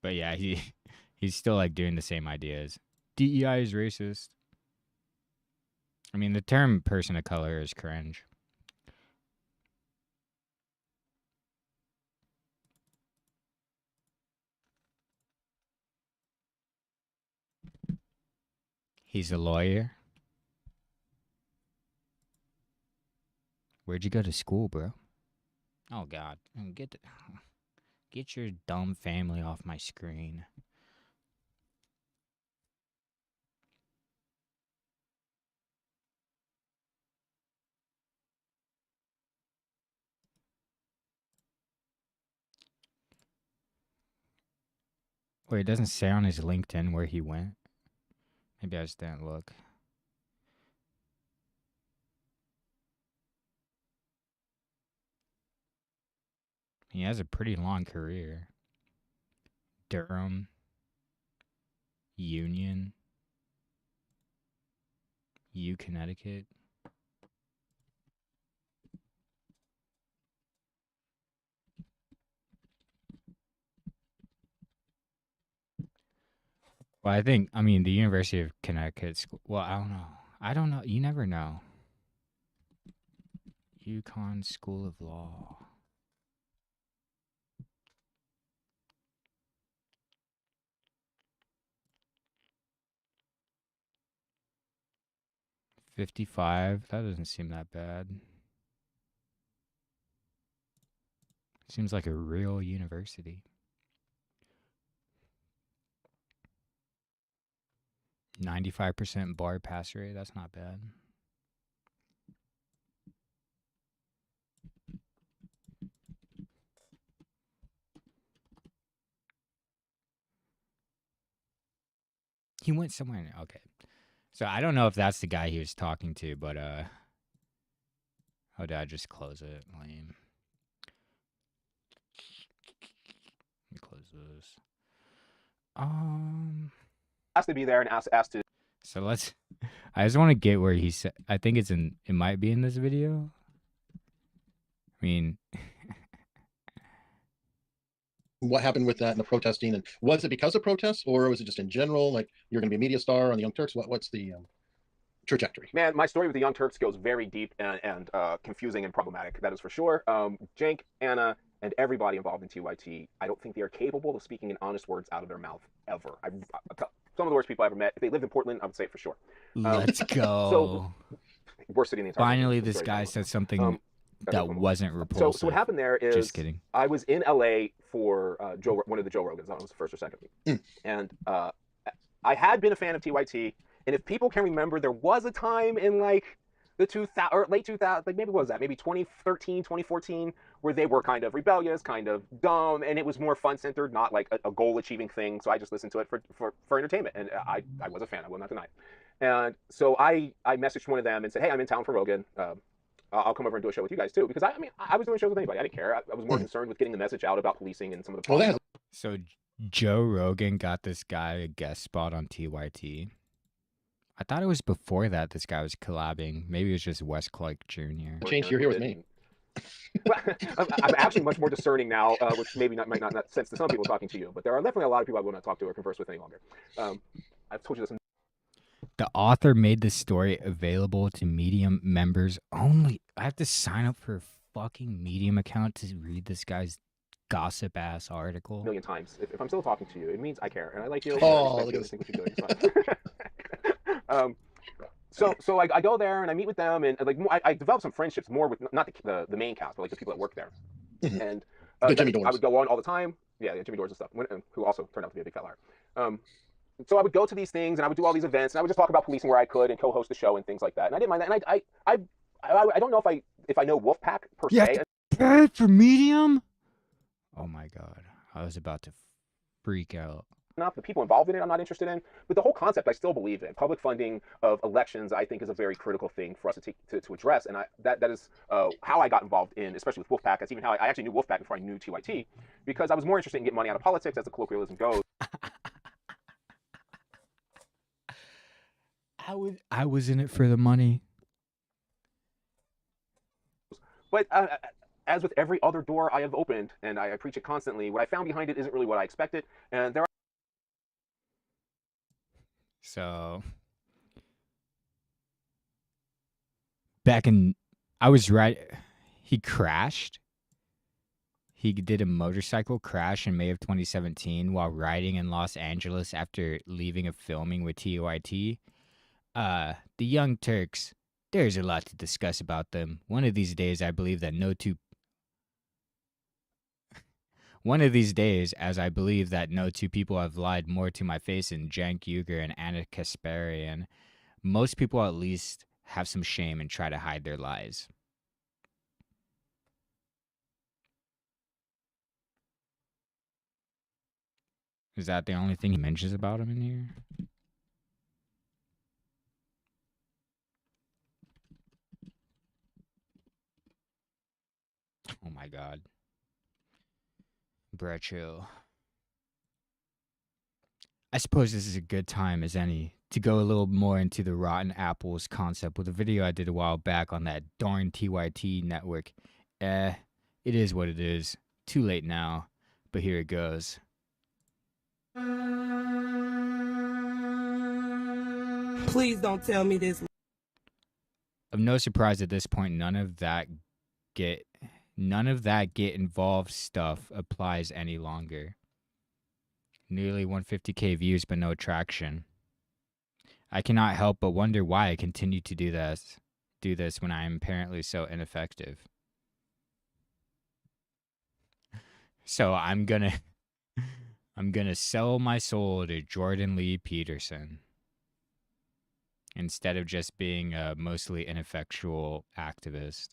But yeah, he's still like doing the same ideas. DEI is racist. I mean, the term person of color is cringe. He's a lawyer. Where'd you go to school, bro? Oh God, get your dumb family off my screen. Wait, it doesn't say on his LinkedIn where he went. Maybe I just didn't look. He has a pretty long career. Durham, Union, Connecticut. Well, I mean, the University of Connecticut school. Well, I don't know. I don't know. You never know. UConn School of Law. $55. That doesn't seem that bad. Seems like a real university. 95% bar pass rate. That's not bad. He went somewhere. Okay. So I don't know if that's the guy he was talking to, but oh, did I just close it? Lame. Let me close this. Asked to be there and asked to. So let's. I just want to get where he said. I think it's in. It might be in this video. I mean. What happened with that and the protesting, and was it because of protests, or was it just in general, like you're going to be a media star on the Young Turks? What's the trajectory? Man, my story with the Young Turks goes very deep and confusing and problematic. That is for sure. Cenk, Anna, and everybody involved in TYT, I don't think they are capable of speaking in honest words out of their mouth ever. Some of the worst people I ever met. If they lived in Portland, I would say it for sure. Let's go. So, worst city in the entire Finally, country. this guy said something that wasn't So repulsive. what happened there is, just kidding. I was in LA for one of the Joe Rogans. I don't know if it was the first or second week. And I had been a fan of TYT. And if people can remember, there was a time in like the 2000 or late 2000, like maybe what was that? Maybe 2013, 2014, where they were kind of rebellious, kind of dumb, and it was more fun centered, not like a goal achieving thing. So I just listened to it for entertainment, and I was a fan. I will not deny it. And so I messaged one of them and said, hey, I'm in town for Rogan. I'll come over and do a show with you guys too, because I mean I was doing shows with anybody. I didn't care. I was more concerned with getting the message out about policing and some of the problems. So Joe Rogan got this guy a guest spot on TYT. I thought it was before that this guy was collabing. Maybe it was just Wes Clark Jr. Changed. You're here with me. I'm actually much more discerning now, which maybe might not make sense to some people talking to you, but there are definitely a lot of people I will not talk to or converse with any longer. I've told you this. The author made this story available to Medium members only. I have to sign up for a fucking Medium account to read this guy's gossip ass article. A million times. If I'm still talking to you, it means I care and I like you. Oh, look at this. What you're doing. So like I go there and I meet with them and like I develop some friendships more with not the main cast, but like the people that work there. And the Jimmy Dores. I would go on all the time. Yeah, Jimmy Dores and stuff. Who also turned out to be a big fella. So I would go to these things and I would do all these events and I would just talk about policing where I could and co-host the show and things like that. And I didn't mind that. And I don't know if I know Wolfpack per se. Bad for Medium. Oh my god, I was about to freak out. Enough. The people involved in it, I'm not interested in. But the whole concept, I still believe in. Public funding of elections, I think, is a very critical thing for us to address. And that is how I got involved in, especially with Wolfpack. That's even how I actually knew Wolfpack before I knew TYT, because I was more interested in getting money out of politics, as the colloquialism goes. I was in it for the money. But as with every other door I have opened, and I preach it constantly, what I found behind it isn't really what I expected. And there are. So, I was right. He crashed. He did a motorcycle crash in May of 2017 while riding in Los Angeles after leaving a filming with TYT. The Young Turks, there's a lot to discuss about them. One of these days, as I believe that no two people have lied more to my face than Cenk Uygur and Anna Kasparian. Most people at least have some shame and try to hide their lies. Is that the only thing he mentions about him in here? Oh my god. Bruh, chill. I suppose this is a good time as any to go a little more into the rotten apples concept with a video I did a while back on that darn TYT network. It is what it is. Too late now, but here it goes. Please don't tell me this. Of no surprise at this point, none of that get involved stuff applies any longer. Nearly 150k views, but no traction. I cannot help but wonder why I continue to do this when I am apparently so ineffective. So I'm gonna sell my soul to Jesse Lee Peterson instead of just being a mostly ineffectual activist.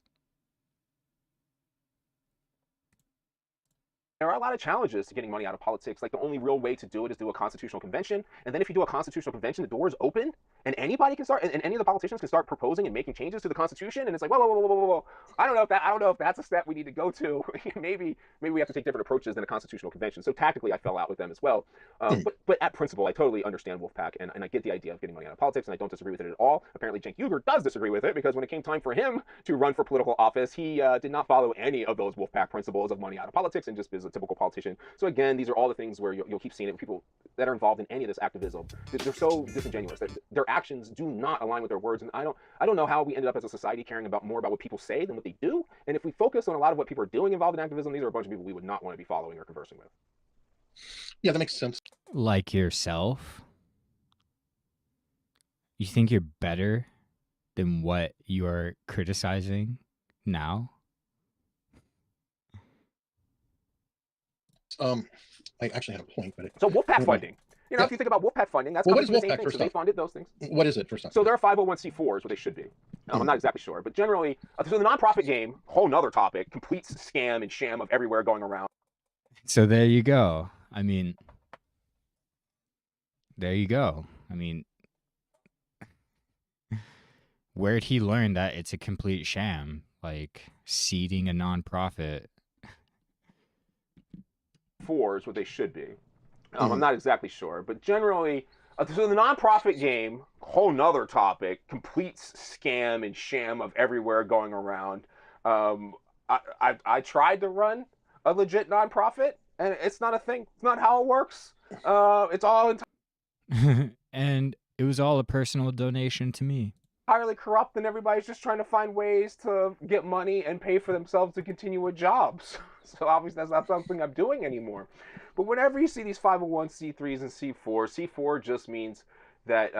There are a lot of challenges to getting money out of politics. Like, the only real way to do it is do a constitutional convention. And then if you do a constitutional convention, the doors open and anybody can start, and any of the politicians can start proposing and making changes to the Constitution. And it's like, whoa. I don't know if that's a step we need to go to. maybe we have to take different approaches than a constitutional convention. So tactically, I fell out with them as well. But at principle, I totally understand Wolfpack, and I get the idea of getting money out of politics, and I don't disagree with it at all. Apparently, Cenk Uygur does disagree with it, because when it came time for him to run for political office, he did not follow any of those Wolfpack principles of money out of politics and just is a typical politician. So again, these are all the things where you'll keep seeing it with people that are involved in any of this activism. They're so disingenuous. Their actions do not align with their words, and I don't know how we ended up as a society caring more about what people say than what they do. And if we focus on a lot of what people are doing involved in activism, these are a bunch of people we would not want to be following or conversing with. Yeah, that makes sense. Like yourself? You think you're better than what you're criticizing now? I actually had a point, but so Wolfpack funding. You know, if you think about Wolfpack funding, that's what coming is from the same Wolfpack thing. first So they off? funded those things. What is it first off? So they're 501c4 is what they should be. I'm not exactly sure, but generally, so the nonprofit game, whole nother topic, complete scam and sham of everywhere going around. So there you go. I mean, there you go. I mean, where'd he learn that it's a complete sham? Like seeding a nonprofit. 4 is what they should be. I'm not exactly sure, but generally, so the nonprofit game, whole nother topic, complete scam and sham of everywhere going around. I tried to run a legit nonprofit, and it's not a thing. It's not how it works. It's all And it was all a personal donation to me. entirely corrupt, and everybody's just trying to find ways to get money and pay for themselves to continue with jobs. So obviously that's not something I'm doing anymore. But whenever you see these 501c3s and C4, C4 just means that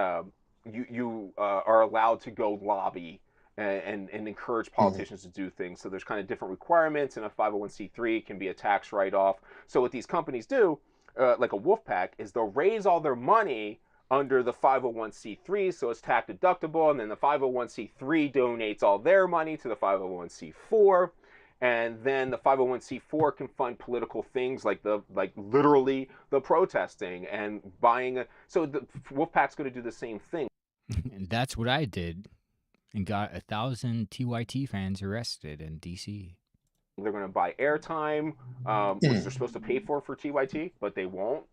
you are allowed to go lobby and encourage politicians to do things. So there's kind of different requirements, and a 501c3 can be a tax write-off. So what these companies do, like a Wolfpack, is they'll raise all their money under the 501c3, so it's tax deductible, and then the 501c3 donates all their money to the 501c4, and then the 501c4 can fund political things like literally the protesting and buying. So the Wolfpack's going to do the same thing. And that's what I did, and got 1,000 TYT fans arrested in DC. They're going to buy airtime, which they're supposed to pay for TYT, but they won't.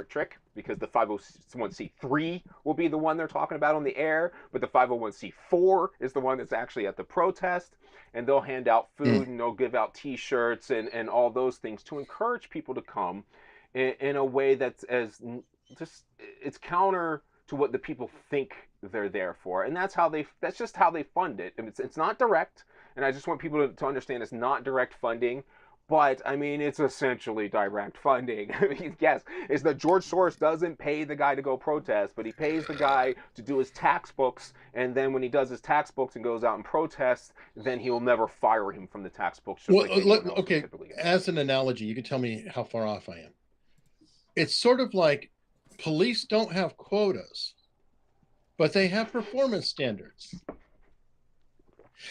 Trick, because the 501c3 will be the one they're talking about on the air, but the 501c4 is the one that's actually at the protest, and they'll hand out food and they'll give out T-shirts and all those things to encourage people to come in a way that's it's counter to what the people think they're there for, and that's just how they fund it. And it's not direct. And I just want people to understand it's not direct funding, but I mean, it's essentially direct funding. I mean, yes, it's that George Soros doesn't pay the guy to go protest, but he pays the guy to do his tax books. And then when he does his tax books and goes out and protests, then he will never fire him from the tax books. Well, okay, as an analogy, you can tell me how far off I am. It's sort of like police don't have quotas, but they have performance standards.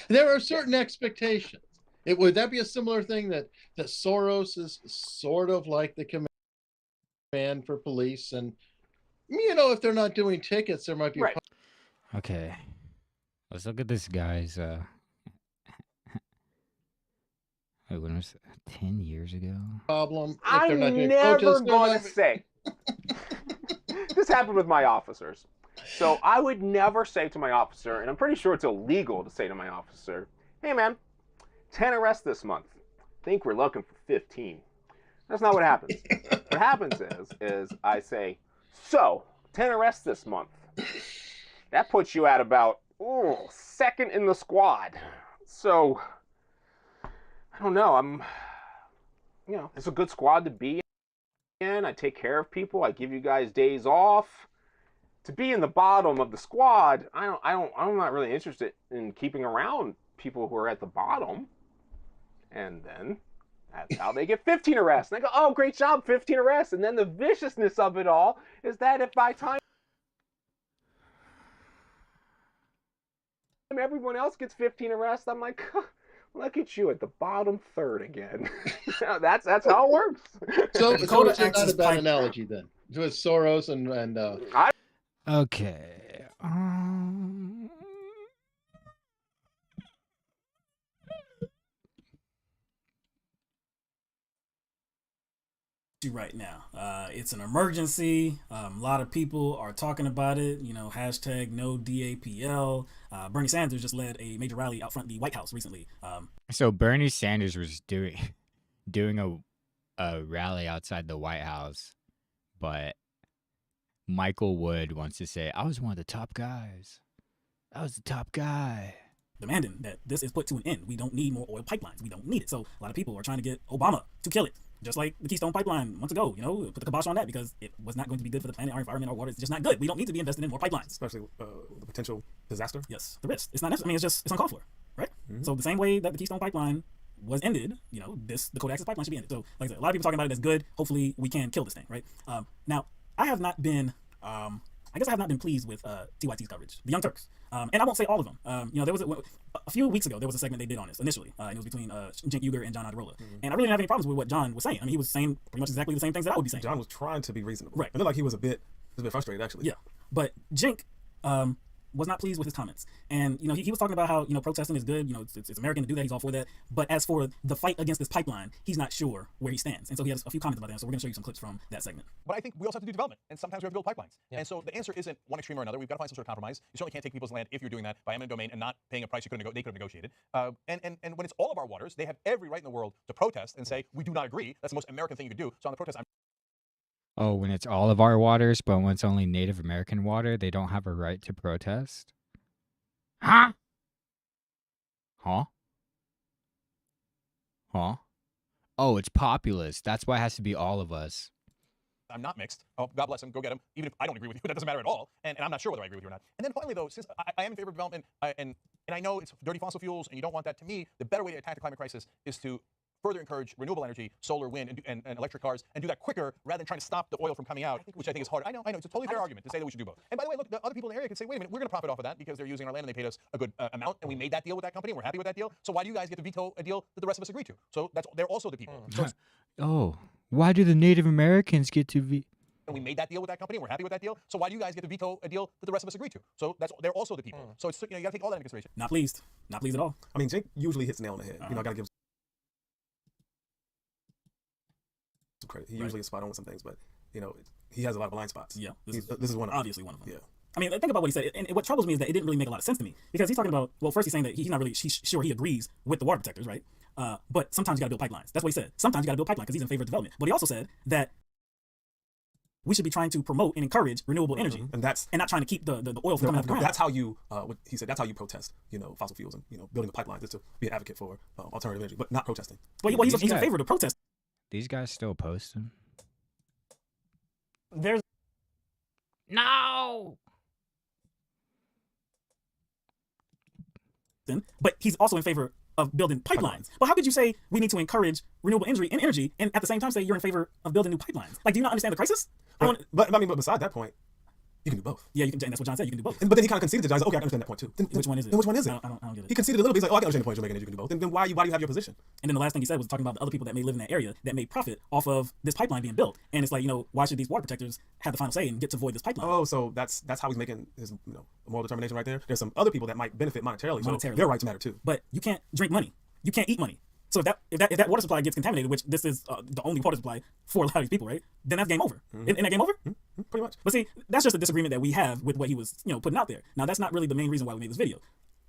There are certain expectations. Would that be a similar thing that Soros is sort of like the command for police, and if they're not doing tickets, there might be right. Okay, let's look at this guy's Wait, when was 10 years ago? Problem. If I'm they're not doing never protests, they're going not- to say. This happened with my officers. So I would never say to my officer, and I'm pretty sure it's illegal to say to my officer, hey man, 10 arrests this month. Think we're looking for 15. That's not what happens. What happens is I say, so 10 arrests this month. That puts you at about second in the squad. So I don't know. It's a good squad to be in. I take care of people. I give you guys days off. To be in the bottom of the squad, I'm not really interested in keeping around people who are at the bottom. And then that's how they get 15 arrests. And I go, oh, great job, 15 arrests. And then the viciousness of it all is that if by time everyone else gets 15 arrests, I'm like, look at you at the bottom third again. that's how it works. So it's not a bad analogy then. With Soros and Okay. Right now, it's an emergency. A lot of people are talking about it. Hashtag no DAPL. Bernie Sanders just led a major rally out front the White House recently. So Bernie Sanders was doing a rally outside the White House, but Michael Wood wants to say, I was one of the top guys. I was the top guy. Demanding that this is put to an end. We don't need more oil pipelines. We don't need it. So a lot of people are trying to get Obama to kill it. Just like the Keystone Pipeline months ago, put the kibosh on that because it was not going to be good for the planet, our environment, our water. It's just not good. We don't need to be investing in more pipelines. Especially the potential disaster. Yes, the risk. It's not necessary. It's uncalled for, right? So the same way that the Keystone Pipeline was ended, the COAX pipeline should be ended. So like I said, a lot of people talking about it as good. Hopefully we can kill this thing, right? Now, I have not been pleased with TYT's coverage, the Young Turks. And I won't say all of them. There was a few weeks ago, there was a segment they did on this initially. And it was between Cenk Uygur and John Adirola. And I really didn't have any problems with what John was saying. I mean, he was saying pretty much exactly the same things that I would be saying. John was trying to be reasonable. Right. It looked like he was a bit frustrated, actually. Yeah. But Cenk was not pleased with his comments. And, he was talking about how, protesting is good. It's American to do that. He's all for that. But as for the fight against this pipeline, he's not sure where he stands. And so he has a few comments about that. So we're going to show you some clips from that segment. But I think we also have to do development, and sometimes we have to build pipelines. And so the answer isn't one extreme or another. We've got to find some sort of compromise. You certainly can't take people's land if you're doing that by eminent domain and not paying a price they could have negotiated. And when it's all of our waters, they have every right in the world to protest and say, we do not agree. That's the most American thing you could do. So on the protest, Oh, when it's all of our waters, but when it's only Native American water, they don't have a right to protest? Huh? Huh? Huh? Oh, it's populist. That's why it has to be all of us. I'm not mixed. Oh, God bless him. Go get him. Even if I don't agree with you, that doesn't matter at all. And I'm not sure whether I agree with you or not. And then finally, though, since I am in favor of development, and I know it's dirty fossil fuels, and you don't want that, to me, the better way to attack the climate crisis is to further encourage renewable energy, solar, wind, and electric cars, and do that quicker rather than trying to stop the oil from coming out, which I think is hard. I know, it's a totally fair argument to say that we should do both. And by the way, look, the other people in the area could say, wait a minute, we're going to profit off of that because they're using our land and they paid us a good amount, and we made that deal with that company, and we're happy with that deal. So why do you guys get to veto a deal that the rest of us agree to? So they're also the people. So Oh, why do the Native Americans get to and we made that deal with that company, and we're happy with that deal. So why do you guys get to veto a deal that the rest of us agree to? So they're also the people. So it's, you got to take all that into consideration. Not pleased at all. I mean, Cenk usually hits the nail on the head. I got to give him some credit. He usually is spot on with some things, but he has a lot of blind spots. Yeah, this is one of them. Obviously one of them. Yeah. I mean, think about what he said, and what troubles me is that it didn't really make a lot of sense to me because he's talking about, well, first he's saying that he's not really sure he agrees with the water protectors, right? But sometimes you got to build pipelines. That's what he said. Sometimes you got to build pipelines because he's in favor of development. But he also said that we should be trying to promote and encourage renewable energy, and not trying to keep the oil from coming out of the ground. That's how you, what he said. That's how you protest, fossil fuels and building the pipelines is to be an advocate for alternative energy, but not protesting. Well, he's in favor of the protest. These guys still posting? There's no. But he's also in favor of building pipelines. But how could you say we need to encourage renewable energy and at the same time say you're in favor of building new pipelines? Like, do you not understand the crisis? But beside that point, you can do both. Yeah, you can. And that's what John said. You can do both. But then he kind of conceded to John. He's like, okay, I can understand that point too. Then which one is it? Then which one is it? I don't get it. He conceded a little bit. He's like, oh, I can understand the point you're making. You can do both. Then why do you have your position? And then the last thing he said was talking about the other people that may live in that area that may profit off of this pipeline being built. And it's like, why should these water protectors have the final say and get to avoid this pipeline? Oh, so that's how he's making his moral determination right there. There's some other people that might benefit monetarily. So their rights matter too. But you can't drink money. You can't eat money. So if that water supply gets contaminated, which this is the only water supply for a lot of these people, right? Then that's game over. Isn't that game over? Pretty much. But see, that's just a disagreement that we have with what he was, putting out there. Now, that's not really the main reason why we made this video.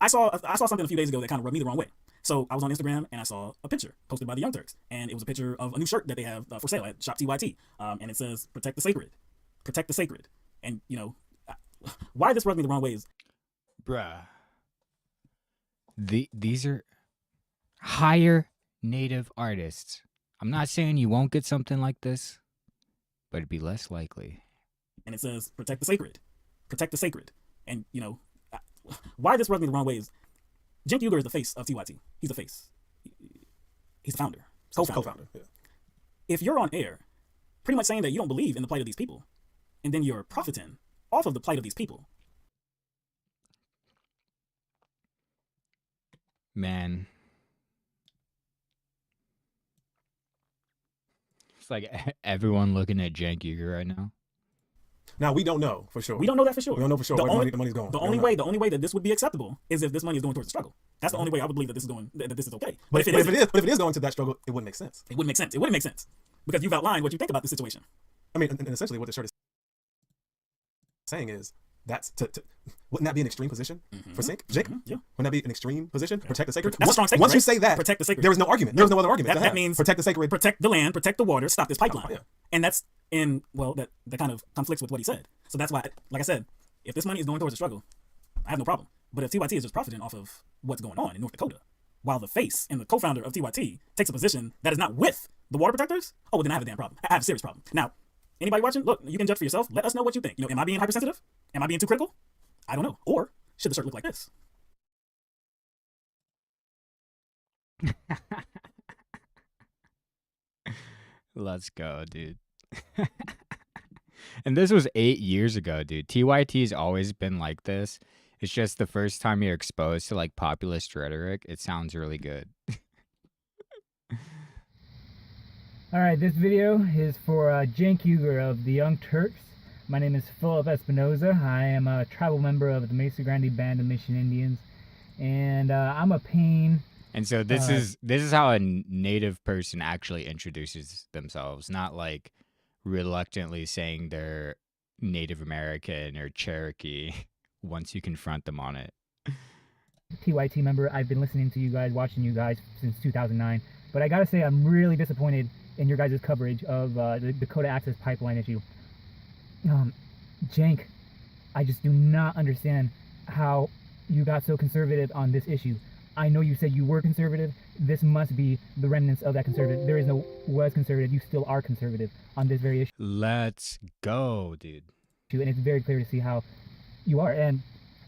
I saw something a few days ago that kind of rubbed me the wrong way. So I was on Instagram and I saw a picture posted by the Young Turks, and it was a picture of a new shirt that they have for sale at Shop TYT, and it says "Protect the Sacred," protect the sacred. And why this rubbed me the wrong way is, bruh, these are higher native artists. I'm not saying you won't get something like this, but it'd be less likely. And it says "Protect the Sacred," protect the sacred. And why this rubbed me the wrong way is, Cenk Uygur is the face of TYT. He's the face. He's the founder, co-founder. Yeah. If you're on air, pretty much saying that you don't believe in the plight of these people, and then you're profiting off of the plight of these people, man, it's like everyone looking at Cenk Uygur right now. Now, we don't know for sure. We don't know that for sure. We don't know for sure where the money's going. The only way that this would be acceptable is if this money is going towards the struggle. That's the only way I would believe that this is okay. But if it is going to that struggle, it wouldn't make sense. It wouldn't make sense. It wouldn't make sense because you've outlined what you think about the situation. I mean, and essentially what the shirt is saying is wouldn't that be an extreme position for Cenk? Yeah. Wouldn't that be an extreme position? Protect the sacred. That's a strong statement. Once right? you say that, protect the sacred. There is no argument. There is no other argument. That means protect the sacred, protect the land, protect the water, stop this pipeline. And that's that kind of conflicts with what he said. So that's why, like I said, if this money is going towards the struggle, I have no problem. But if TYT is just profiting off of what's going on in North Dakota, while the face and the co-founder of TYT takes a position that is not with the water protectors, oh, well, then I have a damn problem. I have a serious problem. Now, anybody watching, look, you can judge for yourself. Let us know what you think. Am I being hypersensitive? Am I being too critical? I don't know. Or should the shirt look like this? Let's go, dude. And this was 8 years ago, dude. TYT's always been like this. It's just the first time you're exposed to like populist rhetoric, it sounds really good. All right, this video is for Cenk Uygur of the Young Turks. My name is Philip Espinoza. I am a tribal member of the Mesa Grande Band of Mission Indians, and I'm a pain. And so this is how a native person actually introduces themselves, not like reluctantly saying they're Native American or Cherokee once you confront them on it. TYT member. I've been listening to you guys, watching you guys since 2009, but I gotta say I'm really disappointed in your guys' coverage of the Dakota Access Pipeline issue. Cenk, I just do not understand how you got so conservative on this issue. I know you said you were conservative. This must be the remnants of that conservative. There is no was conservative. You still are conservative on this very issue. Let's go, dude. And it's very clear to see how you are. And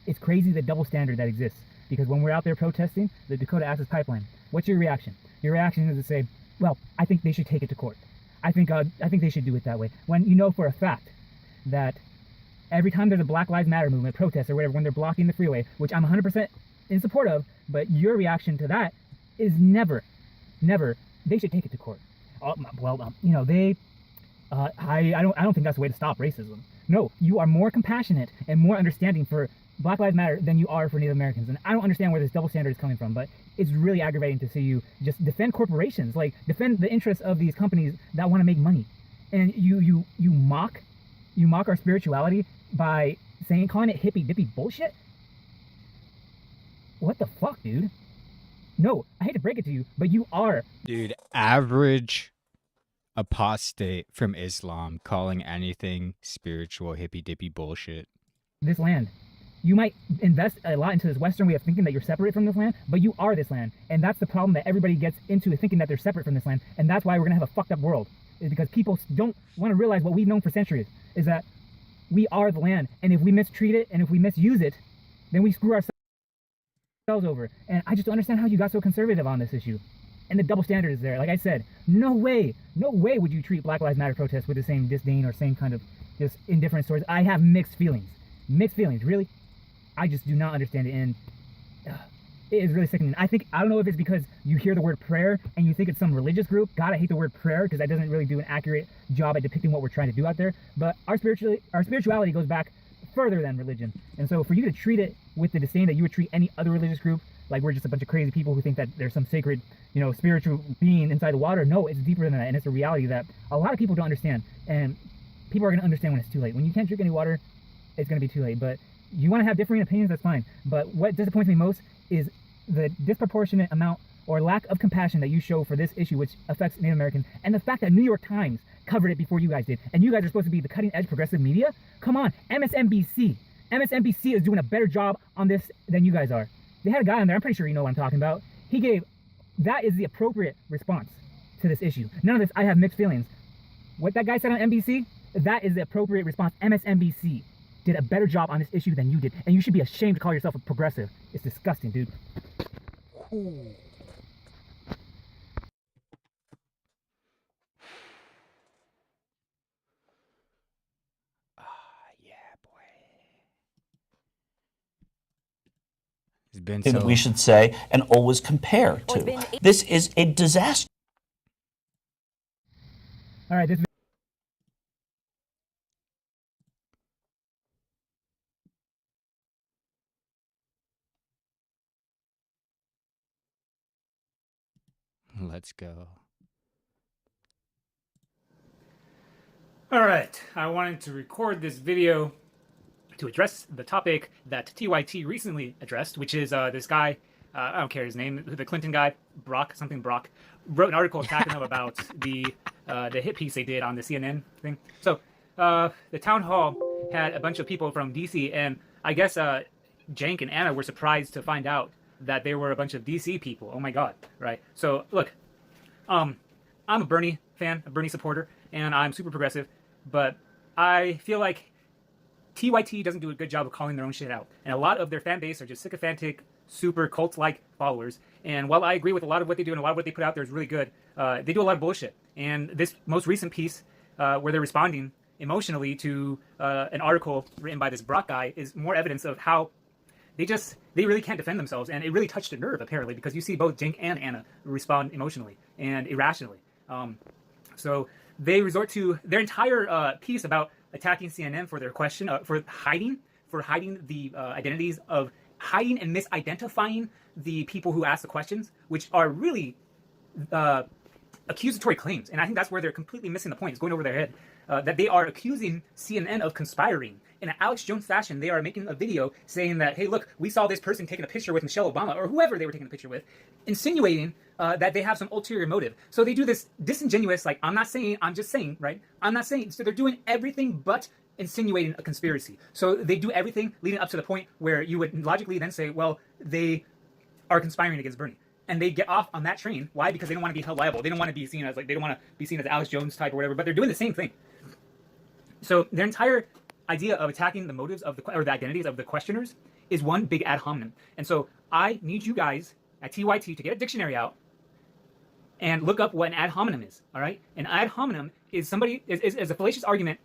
it's crazy the double standard that exists. Because when we're out there protesting the Dakota Access Pipeline, what's your reaction? Your reaction is to say, well, I think they should take it to court. I think they should do it that way. When you know for a fact that every time there's a Black Lives Matter movement, protest or whatever, when they're blocking the freeway, which I'm 100% in support of, but your reaction to that is never, they should take it to court. I don't think that's the way to stop racism. No, you are more compassionate and more understanding for Black Lives Matter than you are for Native Americans. And I don't understand where this double standard is coming from, but it's really aggravating to see you just defend corporations, like defend the interests of these companies that want to make money. And you mock our spirituality by calling it hippy dippy bullshit. What the fuck, dude? No, I hate to break it to you, but you are. Dude, average apostate from Islam calling anything spiritual hippy dippy bullshit. This land. You might invest a lot into this Western way of thinking that you're separate from this land, but you are this land. And that's the problem that everybody gets into, thinking that they're separate from this land. And that's why we're going to have a fucked up world. Is because people don't want to realize what we've known for centuries, is that we are the land. And if we mistreat it and if we misuse it, then we screw ourselves over. And I just don't understand how you got so conservative on this issue. And the double standard is there. Like I said, no way would you treat Black Lives Matter protests with the same disdain or same kind of just indifference towards. I have mixed feelings, really. I just do not understand it, and it is really sickening. I don't know if it's because you hear the word prayer and you think it's some religious group. God, I hate the word prayer because that doesn't really do an accurate job at depicting what we're trying to do out there. But our spirituality goes back further than religion. And so for you to treat it with the disdain that you would treat any other religious group, like we're just a bunch of crazy people who think that there's some sacred, you know, spiritual being inside the water. No, it's deeper than that, and it's a reality that a lot of people don't understand, and people are going to understand when it's too late. When you can't drink any water, it's going to be too late. But you want to have differing opinions, that's fine. But what disappoints me most is the disproportionate amount or lack of compassion that you show for this issue, which affects Native Americans, and the fact that New York Times covered it before you guys did, and you guys are supposed to be the cutting-edge progressive media. Come on, MSNBC is doing a better job on this than you guys are. They had a guy on there, I'm pretty sure you know what I'm talking about. He gave, that is the appropriate response to this issue. None of this, I have mixed feelings. What that guy said on NBC, that is the appropriate response. MSNBC did a better job on this issue than you did, and you should be ashamed to call yourself a progressive. It's disgusting, dude. Ooh. That we should say and always compare to. This is a disaster. All right, this. Let's go. All right, I wanted to record this video to address the topic that TYT recently addressed, which is this guy, I don't care his name, the Clinton guy, Brock, wrote an article attacking him about the hit piece they did on the CNN thing. So the town hall had a bunch of people from DC, and I guess Cenk and Anna were surprised to find out that there were a bunch of DC people. Oh my God, right? So look, I'm a Bernie fan, a Bernie supporter, and I'm super progressive, but I feel like TYT doesn't do a good job of calling their own shit out. And a lot of their fan base are just sycophantic, super cult-like followers. And while I agree with a lot of what they do and a lot of what they put out there is really good, they do a lot of bullshit. And this most recent piece where they're responding emotionally to an article written by this Brock guy is more evidence of how they really can't defend themselves. And it really touched a nerve, apparently, because you see both Cenk and Anna respond emotionally and irrationally. So they resort to their entire piece about attacking CNN for their question, for hiding the identities of, hiding and misidentifying the people who ask the questions, which are really accusatory claims. And I think that's where they're completely missing the point. It's going over their head. That they are accusing CNN of conspiring. In an Alex Jones fashion, they are making a video saying that, hey, look, we saw this person taking a picture with Michelle Obama, or whoever they were taking a picture with, insinuating that they have some ulterior motive. So they do this disingenuous, like, I'm not saying, I'm just saying, right? I'm not saying. So they're doing everything but insinuating a conspiracy. So they do everything leading up to the point where you would logically then say, well, they are conspiring against Bernie. And they get off on that train. Why? Because they don't want to be held liable. They don't want to be seen as, like, they don't want to be seen as Alex Jones type or whatever, but they're doing the same thing. So their entire idea of attacking the motives of the identities of the questioners is one big ad hominem. And so I need you guys at TYT to get a dictionary out and look up what an ad hominem is. All right, an ad hominem is a fallacious argument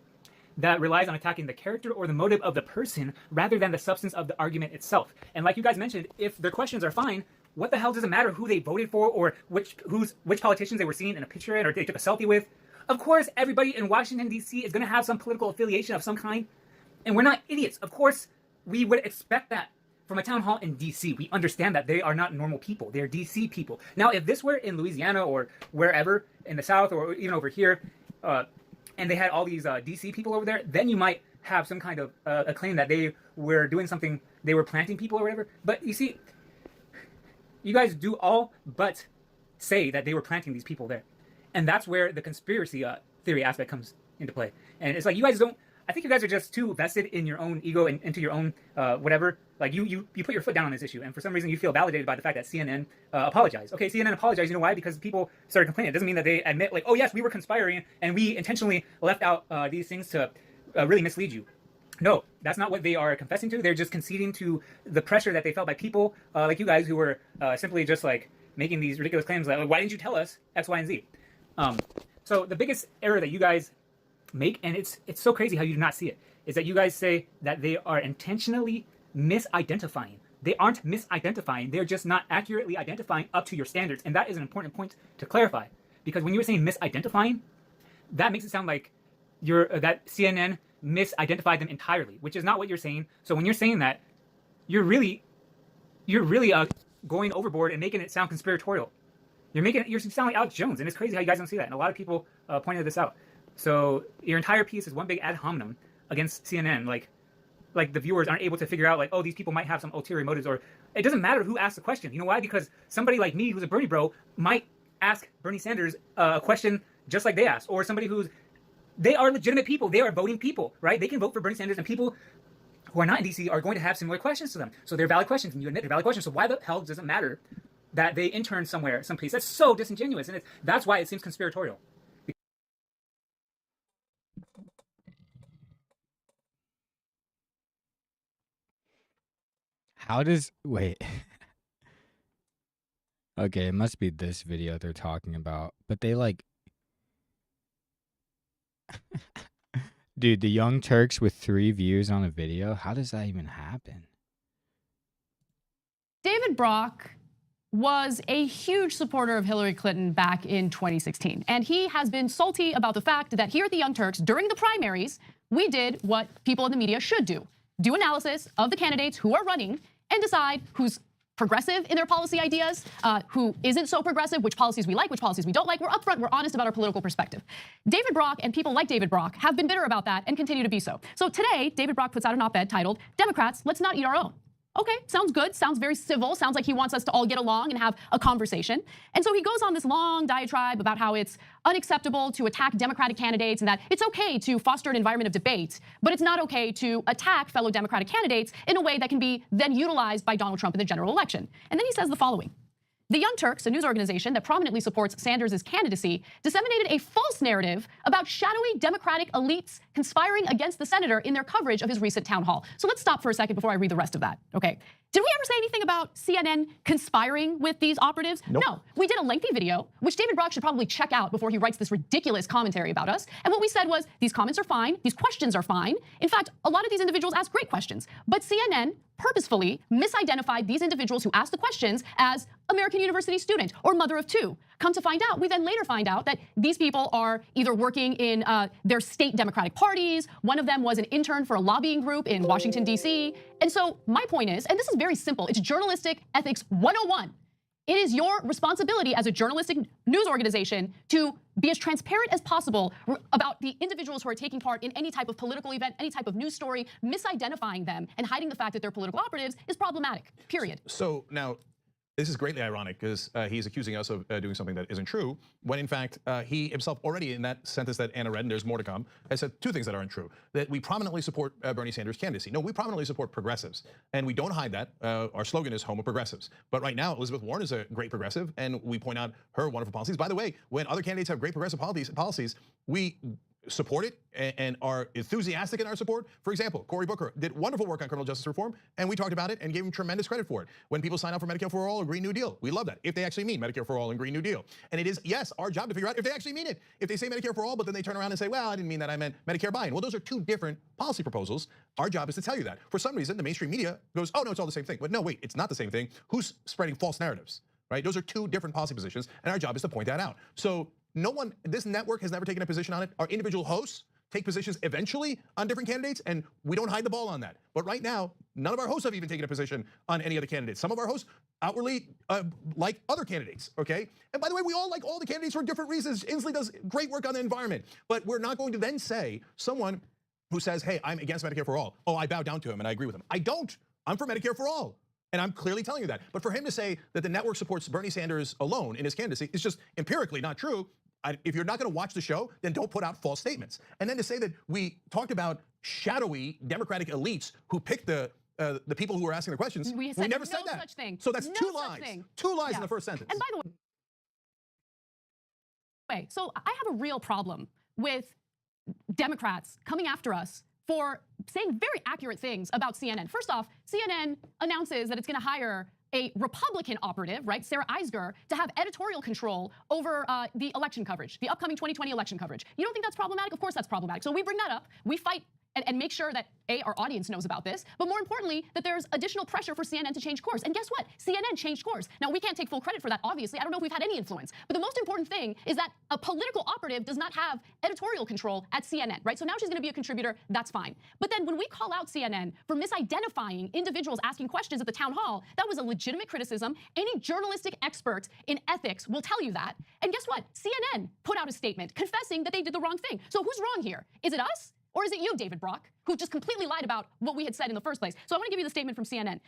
that relies on attacking the character or the motive of the person rather than the substance of the argument itself. And like you guys mentioned, if their questions are fine, what the hell does it matter who they voted for or which politicians they were seen in a picture in or they took a selfie with? Of course, everybody in Washington, D.C. is going to have some political affiliation of some kind. And we're not idiots. Of course, we would expect that from a town hall in D.C. We understand that they are not normal people. They're D.C. people. Now, if this were in Louisiana or wherever in the South or even over here, and they had all these D.C. people over there, then you might have some kind of a claim that they were doing something, they were planting people or whatever. But you see, you guys do all but say that they were planting these people there. And that's where the conspiracy theory aspect comes into play. And it's like you guys don't, I think you guys are just too vested in your own ego and into your own whatever. Like you put your foot down on this issue. And for some reason you feel validated by the fact that CNN apologized. Okay, CNN apologized. You know why? Because people started complaining. It doesn't mean that they admit like, oh yes, we were conspiring and we intentionally left out these things to really mislead you. No, that's not what they are confessing to. They're just conceding to the pressure that they felt by people like you guys who were simply just like making these ridiculous claims like, why didn't you tell us X, Y, and Z? So the biggest error that you guys make, and it's so crazy how you do not see it, is that you guys say that they are intentionally misidentifying. They aren't misidentifying. They're just not accurately identifying up to your standards. And that is an important point to clarify. Because when you were saying misidentifying, that makes it sound like that CNN misidentified them entirely, which is not what you're saying. So when you're saying that, you're really going overboard and making it sound conspiratorial. You sound like Alex Jones, and it's crazy how you guys don't see that. And a lot of people pointed this out. So your entire piece is one big ad hominem against CNN. Like the viewers aren't able to figure out, like, oh, these people might have some ulterior motives, or it doesn't matter who asks the question. You know why? Because somebody like me, who's a Bernie bro, might ask Bernie Sanders a question just like they asked, or somebody they are legitimate people. They are voting people, right? They can vote for Bernie Sanders, and people who are not in DC are going to have similar questions to them. So they're valid questions, and you admit they're valid questions. So why the hell does it matter that they intern somewhere, someplace? That's so disingenuous, and that's why it seems conspiratorial. How does wait? Okay, it must be this video they're talking about. But they like dude, the Young Turks with 3 views on a video. How does that even happen? David Brock was a huge supporter of Hillary Clinton back in 2016. And he has been salty about the fact that here at the Young Turks, during the primaries, we did what people in the media should do. Do analysis of the candidates who are running and decide who's progressive in their policy ideas, who isn't so progressive, which policies we like, which policies we don't like. We're upfront, we're honest about our political perspective. David Brock and people like David Brock have been bitter about that and continue to be so. So today, David Brock puts out an op-ed titled, "Democrats, Let's Not Eat Our Own." Okay, sounds good, sounds very civil, sounds like he wants us to all get along and have a conversation. And so he goes on this long diatribe about how it's unacceptable to attack Democratic candidates and that it's okay to foster an environment of debate, but it's not okay to attack fellow Democratic candidates in a way that can be then utilized by Donald Trump in the general election. And then he says the following. The Young Turks, a news organization that prominently supports Sanders' candidacy, disseminated a false narrative about shadowy Democratic elites conspiring against the senator in their coverage of his recent town hall. So let's stop for a second before I read the rest of that, okay? Did we ever say anything about CNN conspiring with these operatives? Nope. No. We did a lengthy video, which David Brock should probably check out before he writes this ridiculous commentary about us. And what we said was, these comments are fine, these questions are fine. In fact, a lot of these individuals ask great questions. But CNN purposefully misidentified these individuals who asked the questions as American University student or mother of 2. Come to find out, we then later find out that these people are either working in their state Democratic parties. One of them was an intern for a lobbying group in Washington, D.C. And so my point is, and this is very simple, it's journalistic ethics 101. It is your responsibility as a journalistic news organization to be as transparent as possible about the individuals who are taking part in any type of political event, any type of news story. Misidentifying them and hiding the fact that they're political operatives is problematic, period. So now, this is greatly ironic because he's accusing us of doing something that isn't true, when in fact he himself already, in that sentence that Anna read, and there's more to come, has said 2 things that aren't true. That we prominently support Bernie Sanders' candidacy. No, we prominently support progressives, and we don't hide that. Our slogan is Home of Progressives. But right now, Elizabeth Warren is a great progressive, and we point out her wonderful policies. By the way, when other candidates have great progressive policies, we support it and are enthusiastic in our support. For example, Cory Booker did wonderful work on criminal justice reform, and we talked about it and gave him tremendous credit for it. When people sign up for Medicare for All or Green New Deal, we love that, if they actually mean Medicare for All and Green New Deal. And it is, yes, our job to figure out if they actually mean it. If they say Medicare for All, but then they turn around and say, well, I didn't mean that, I meant Medicare buy-in. Well, those are 2 different policy proposals. Our job is to tell you that. For some reason, the mainstream media goes, oh, no, it's all the same thing. But no, wait, it's not the same thing. Who's spreading false narratives, right? Those are 2 different policy positions, and our job is to point that out. So no one, this network has never taken a position on it. Our individual hosts take positions eventually on different candidates, and we don't hide the ball on that. But right now, none of our hosts have even taken a position on any other candidates. Some of our hosts outwardly like other candidates, okay? And by the way, we all like all the candidates for different reasons. Inslee does great work on the environment. But we're not going to then say someone who says, hey, I'm against Medicare for All, oh, I bow down to him and I agree with him. I don't. I'm for Medicare for All. And I'm clearly telling you that. But for him to say that the network supports Bernie Sanders alone in his candidacy is just empirically not true. If you're not going to watch the show, then don't put out false statements. And then to say that we talked about shadowy Democratic elites who picked the people who were asking the questions, we never said that. Such thing. So that's no 2 lies. 2 lies in the first sentence. And by the way, so I have a real problem with Democrats coming after us for saying very accurate things about CNN. First off, CNN announces that it's going to hire a Republican operative, right, Sarah Eisger, to have editorial control over the election coverage, the upcoming 2020 election coverage. You don't think that's problematic? Of course that's problematic. So we bring that up. We fight and make sure that A, our audience knows about this, but more importantly, that there's additional pressure for CNN to change course. And guess what? CNN changed course. Now, we can't take full credit for that, obviously. I don't know if we've had any influence. But the most important thing is that a political operative does not have editorial control at CNN, right? So now she's going to be a contributor. That's fine. But then when we call out CNN for misidentifying individuals asking questions at the town hall, that was a legitimate criticism. Any journalistic expert in ethics will tell you that. And guess what? CNN put out a statement confessing that they did the wrong thing. So who's wrong here? Is it us? Or is it you, David Brock, who just completely lied about what we had said in the first place? So I want to give you the statement from CNN.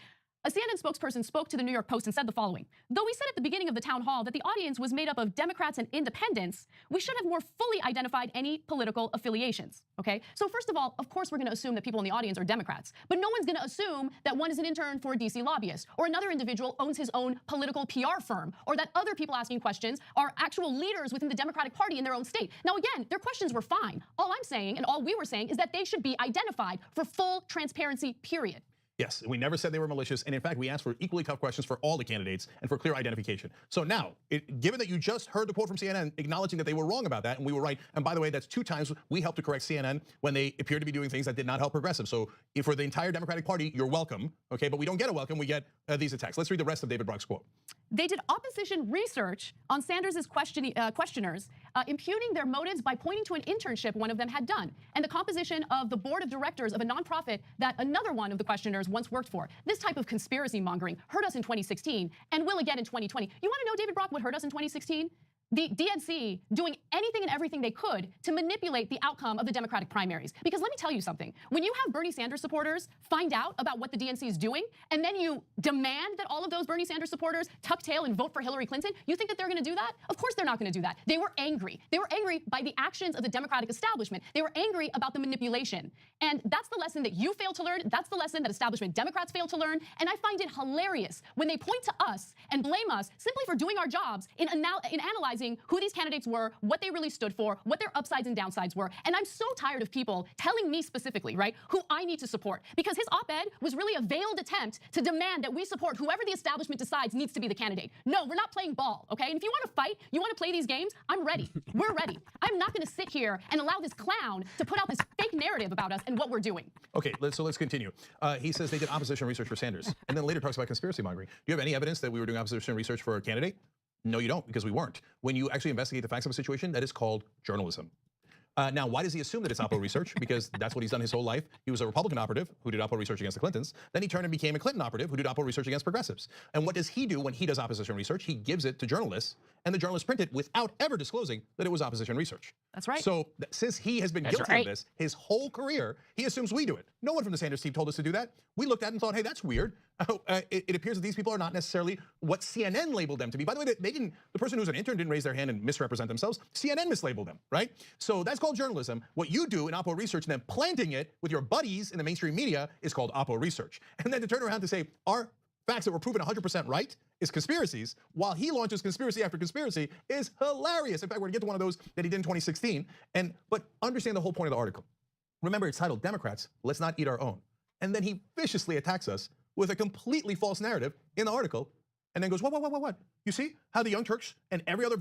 A CNN spokesperson spoke to the New York Post and said the following: though we said at the beginning of the town hall that the audience was made up of Democrats and independents, we should have more fully identified any political affiliations, okay? So first of all, of course we're gonna assume that people in the audience are Democrats, but no one's gonna assume that one is an intern for a DC lobbyist, or another individual owns his own political PR firm, or that other people asking questions are actual leaders within the Democratic Party in their own state. Now again, their questions were fine. All I'm saying, and all we were saying, is that they should be identified for full transparency, period. Yes, we never said they were malicious, and in fact, we asked for equally tough questions for all the candidates and for clear identification. So now, given that you just heard the quote from CNN acknowledging that they were wrong about that, and we were right, and by the way, that's 2 times we helped to correct CNN when they appeared to be doing things that did not help progressives. So for the entire Democratic Party, you're welcome, okay? But we don't get a welcome, we get these attacks. Let's read the rest of David Brock's quote. They did opposition research on Sanders' questioners, impugning their motives by pointing to an internship one of them had done, and the composition of the board of directors of a nonprofit that another one of the questioners once worked for. This type of conspiracy mongering hurt us in 2016 and will again in 2020. You want to know, David Brock, what hurt us in 2016? The DNC doing anything and everything they could to manipulate the outcome of the Democratic primaries. Because let me tell you something, when you have Bernie Sanders supporters find out about what the DNC is doing, and then you demand that all of those Bernie Sanders supporters tuck tail and vote for Hillary Clinton, you think that they're gonna do that? Of course they're not gonna do that. They were angry. They were angry by the actions of the Democratic establishment. They were angry about the manipulation. And that's the lesson that you failed to learn. That's the lesson that establishment Democrats failed to learn. And I find it hilarious when they point to us and blame us simply for doing our jobs in analyzing who these candidates were, what they really stood for, what their upsides and downsides were. And I'm so tired of people telling me specifically, right, who I need to support. Because his op-ed was really a veiled attempt to demand that we support whoever the establishment decides needs to be the candidate. No, we're not playing ball, okay? And if you want to fight, you want to play these games, I'm ready. We're ready. I'm not going to sit here and allow this clown to put out this fake narrative about us and what we're doing. Okay, so let's continue. He says they did opposition research for Sanders, and then later talks about conspiracy mongering. Do you have any evidence that we were doing opposition research for a candidate? No, you don't, because we weren't. When you actually investigate the facts of a situation, that is called journalism. Now, why does he assume that it's Oppo research? Because that's what he's done his whole life. He was a Republican operative who did Oppo research against the Clintons. Then he turned and became a Clinton operative who did Oppo research against progressives. And what does he do when he does opposition research? He gives it to journalists, and the journalists print it without ever disclosing that it was opposition research. That's right. So since he has been guilty of this his whole career, he assumes we do it. No one from the Sanders team told us to do that. We looked at it and thought, hey, that's weird. It appears that these people are not necessarily what CNN labeled them to be. By the way, the person who's an intern didn't raise their hand and misrepresent themselves. CNN mislabeled them, right? So that's called journalism. What you do in Oppo research and then planting it with your buddies in the mainstream media is called Oppo research. And then to turn around to say our facts that were proven 100% right is conspiracies, while he launches conspiracy after conspiracy, is hilarious. In fact, we're gonna get to one of those that he did in 2016. But understand the whole point of the article. Remember, it's titled Democrats, Let's Not Eat Our Own. And then he viciously attacks us with a completely false narrative in the article, and then goes, what? You see how the Young Turks and every other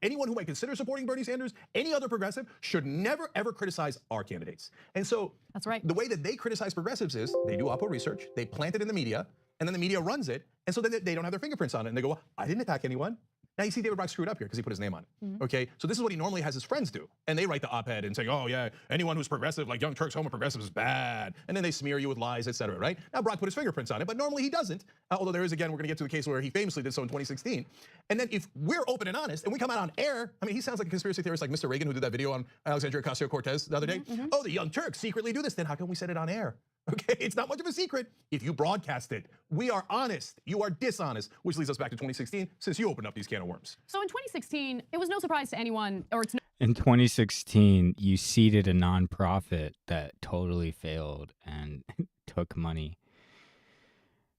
anyone who might consider supporting Bernie Sanders, any other progressive, should never, ever criticize our candidates. And so that's right. The way that they criticize progressives is they do Oppo research, they plant it in the media, and then the media runs it, and so then they don't have their fingerprints on it, and they go, well, I didn't attack anyone. Now you see David Brock screwed up here because he put his name on it, okay? So this is what he normally has his friends do. And they write the op-ed and say, oh yeah, anyone who's progressive, like Young Turks, homo progressives is bad. And then they smear you with lies, et cetera, right? Now Brock put his fingerprints on it, but normally he doesn't. Although there is, again, we're gonna get to the case where he famously did so in 2016. And then if we're open and honest and we come out on air, I mean, he sounds like a conspiracy theorist like Mr. Reagan who did that video on Alexandria Ocasio-Cortez the other day. Oh, the Young Turks secretly do this, then how come we said it on air? Okay, it's not much of a secret if you broadcast it. We are honest, you are dishonest, which leads us back to 2016 since you opened up these can of worms. So in 2016, it was no surprise to anyone, or it's no in 2016, you seeded a nonprofit that totally failed and took money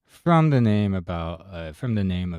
from the name of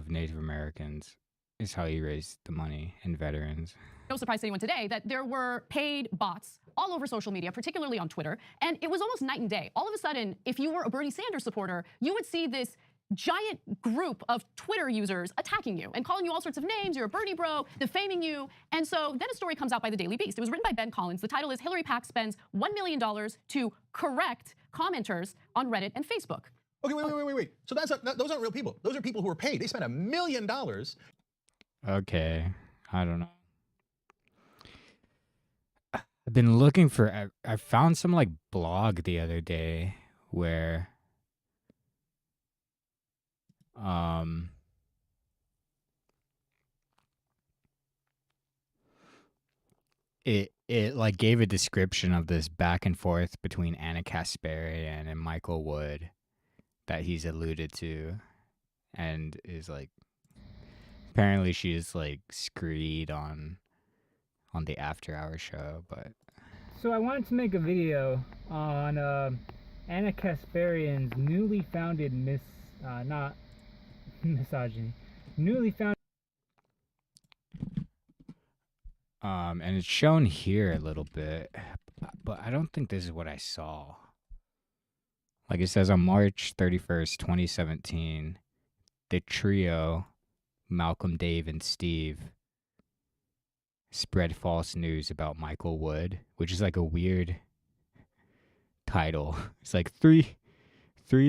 Native Americans is how you raised the money and veterans. No surprise to anyone today that there were paid bots all over social media, particularly on Twitter, and it was almost night and day. All of a sudden, if you were a Bernie Sanders supporter, you would see this giant group of Twitter users attacking you and calling you all sorts of names. You're a Bernie bro, defaming you. And so then a story comes out by the Daily Beast. It was written by Ben Collins. The title is Hillary PAC spends $1 million to correct commenters on Reddit and Facebook. Okay, wait. So those aren't real people. Those are people who are paid. They spent $1 million. Okay, I don't know. I've been looking for. I found some like blog the other day where it like gave a description of this back and forth between Anna Kasparian and Michael Wood that he's alluded to, and is like apparently she's like screed on the After Hour show. But So I wanted to make a video on Anna Kasparian's newly founded not misogyny, newly founded. And it's shown here a little bit, but I don't think this is what I saw. Like it says on March 31st, 2017, the trio, Malcolm, Dave, and Steve, spread false news about Michael Wood, which is like a weird title. It's like three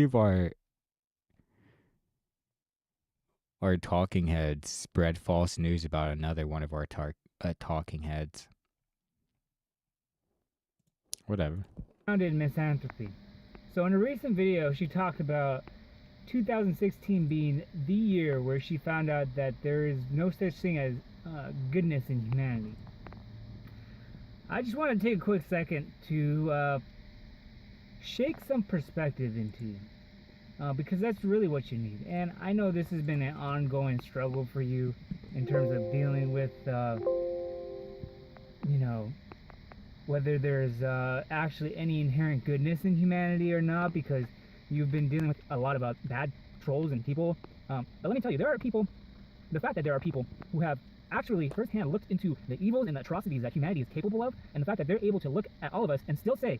of our talking heads spread false news about another one of our talking heads. Whatever. Founded misanthropy. So in a recent video, she talked about 2016 being the year where she found out that there is no such thing as goodness in humanity. I just want to take a quick second to shake some perspective into you, because that's really what you need. And I know this has been an ongoing struggle for you in terms of dealing with, you know, whether there's actually any inherent goodness in humanity or not, because you've been dealing with a lot about bad trolls and people. But let me tell you, there are people, the fact that there are people who have actually firsthand looked into the evils and the atrocities that humanity is capable of, and the fact that they're able to look at all of us and still say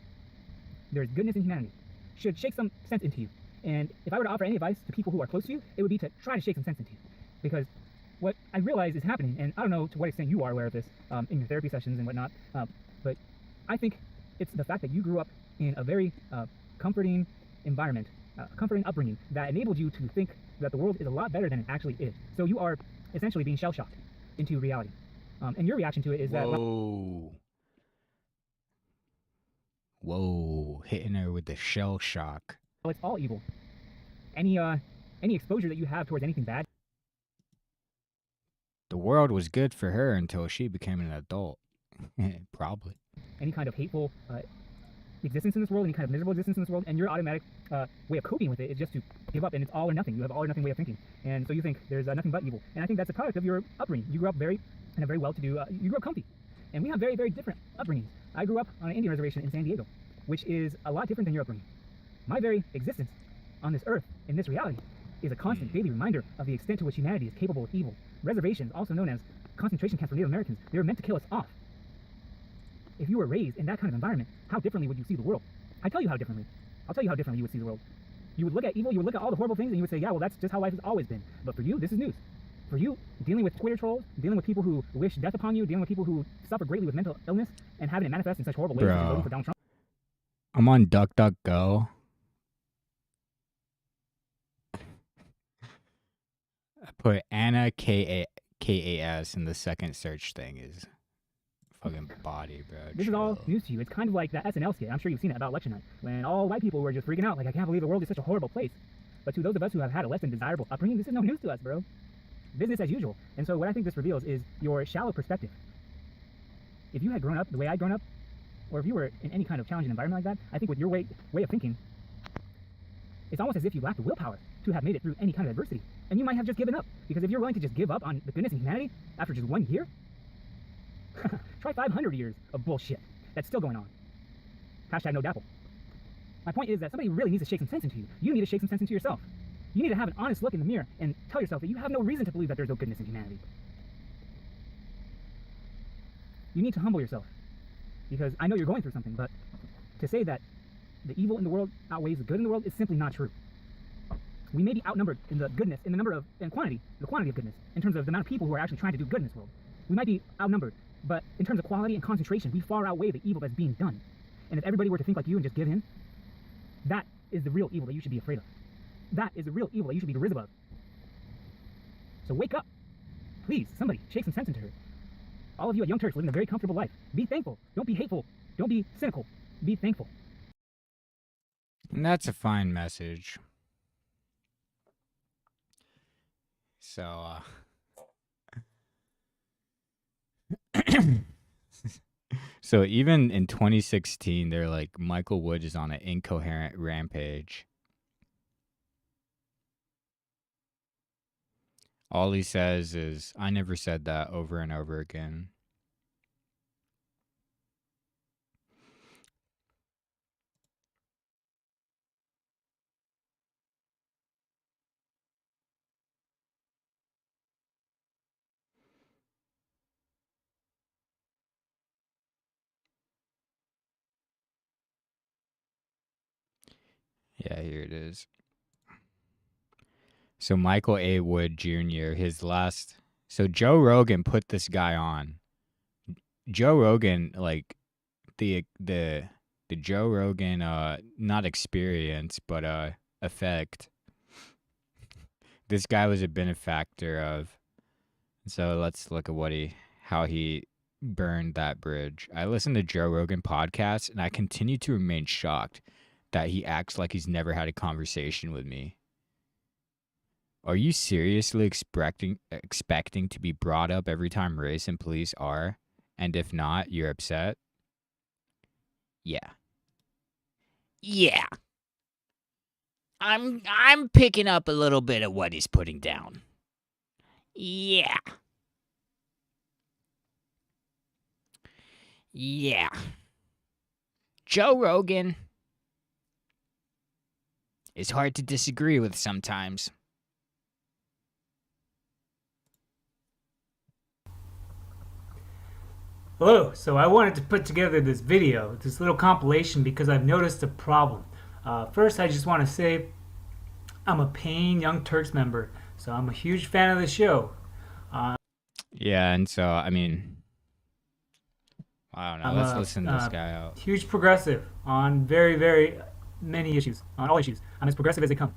there's goodness in humanity, should shake some sense into you. And if I were to offer any advice to people who are close to you, it would be to try to shake some sense into you. Because what I realize is happening, and I don't know to what extent you are aware of this in your therapy sessions and whatnot, but I think it's the fact that you grew up in a very comforting environment, comforting upbringing, that enabled you to think that the world is a lot better than it actually is. So you are essentially being shell-shocked into reality. And your reaction to it is that... Whoa, hitting her with the shell shock. Well, it's all evil. Any exposure that you have towards anything bad... The world was good for her until she became an adult. Probably. Any kind of hateful existence in this world, any kind of miserable existence in this world, and your automatic way of coping with it is just to give up, and it's all or nothing. You have all or nothing way of thinking, and so you think there's nothing but evil. And I think that's a product of your upbringing. You grew up in a very well-to-do, you grew up comfy, and we have very, very different upbringings. I grew up on an Indian reservation in San Diego, which is a lot different than your upbringing. My very existence on this earth, in this reality, is a constant daily reminder of the extent to which humanity is capable of evil. Reservations, also known as concentration camps for Native Americans, they were meant to kill us off. If you were raised in that kind of environment, how differently would you see the world? I tell you how differently. I'll tell you how differently you would see the world. You would look at evil, you would look at all the horrible things, and you would say, yeah, well, that's just how life has always been. But for you, this is news. For you, dealing with Twitter trolls, dealing with people who wish death upon you, dealing with people who suffer greatly with mental illness, and having it manifest in such horrible ways, as voting for Donald Trump. I'm on DuckDuckGo. I put Anna Kas, and the second search thing is fucking body, bro. This is all news to you. It's kind of like that SNL skit. I'm sure you've seen it about election night, when all white people were just freaking out, like, I can't believe the world is such a horrible place. But to those of us who have had a less than desirable upbringing, this is no news to us, bro. Business as usual. And so what I think this reveals is your shallow perspective. If you had grown up the way I'd grown up, or if you were in any kind of challenging environment like that, I think with your way of thinking, it's almost as if you lack the willpower to have made it through any kind of adversity. And you might have just given up. Because if you're willing to just give up on the goodness in humanity after just 1 year, try 500 years of bullshit that's still going on. Hashtag no dapple. My point is that somebody really needs to shake some sense into you. You need to shake some sense into yourself. You need to have an honest look in the mirror and tell yourself that you have no reason to believe that there's no goodness in humanity. You need to humble yourself. Because I know you're going through something, but to say that the evil in the world outweighs the good in the world is simply not true. We may be outnumbered in the goodness, in the number of, in quantity, the quantity of goodness, in terms of the amount of people who are actually trying to do good in this world. We might be outnumbered, but in terms of quality and concentration, we far outweigh the evil that's being done. And if everybody were to think like you and just give in, that is the real evil that you should be afraid of. That is the real evil that you should be derisive of. So wake up. Please, somebody, shake some sense into her. All of you at Young Turks living a very comfortable life. Be thankful. Don't be hateful. Don't be cynical. Be thankful. And that's a fine message. So, so even in 2016, they're like, Michael Wood is on an incoherent rampage. All he says is, I never said that, over and over again. Yeah, here it is. So Michael A. Wood Jr., his last... So Joe Rogan put this guy on. Joe Rogan, like, the Joe Rogan, not experience, but effect. This guy was a benefactor of. So let's look at how he burned that bridge. I listen to Joe Rogan podcasts, and I continue to remain shocked that he acts like he's never had a conversation with me. Are you seriously expecting to be brought up every time race and police are? And if not, you're upset? Yeah. Yeah. I'm picking up a little bit of what he's putting down. Yeah. Yeah. Joe Rogan is hard to disagree with sometimes. Hello, so I wanted to put together this video, this little compilation, because I've noticed a problem. First, I just want to say I'm a paying Young Turks member, so I'm a huge fan of the show. Yeah, and so, I mean, I don't know, let's listen to this guy out. Huge progressive on very, very many issues, on all issues. I'm as progressive as they come.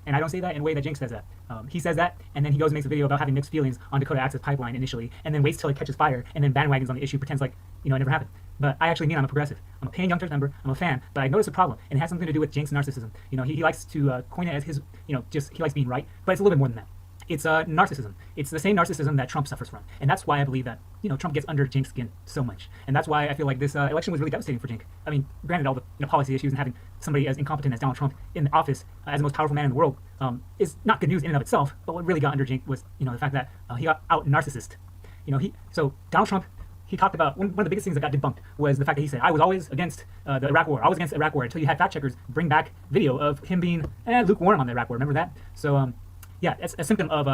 And I don't say that in a way that Cenk says that. He says that, and then he goes and makes a video about having mixed feelings on Dakota Access Pipeline initially, and then waits till it catches fire, and then bandwagons on the issue, pretends like, it never happened. But I actually mean I'm a progressive. I'm a paying Young Turks member. I'm a fan. But I notice a problem, and it has something to do with Cenk's narcissism. He likes to coin it as his, just he likes being right, but it's a little bit more than that. It's narcissism. It's the same narcissism that Trump suffers from. And that's why I believe that, Trump gets under Cenk's skin so much. And that's why I feel like this election was really devastating for Cenk. I mean, granted, all the policy issues and having somebody as incompetent as Donald Trump in the office as the most powerful man in the world is not good news in and of itself. But what really got under Cenk was, the fact that he got out narcissist. So Donald Trump, he talked about, one of the biggest things that got debunked was the fact that he said, I was always against the Iraq War. I was against the Iraq War until you had fact checkers bring back video of him being lukewarm on the Iraq War. Remember that? So, yeah, that's a symptom of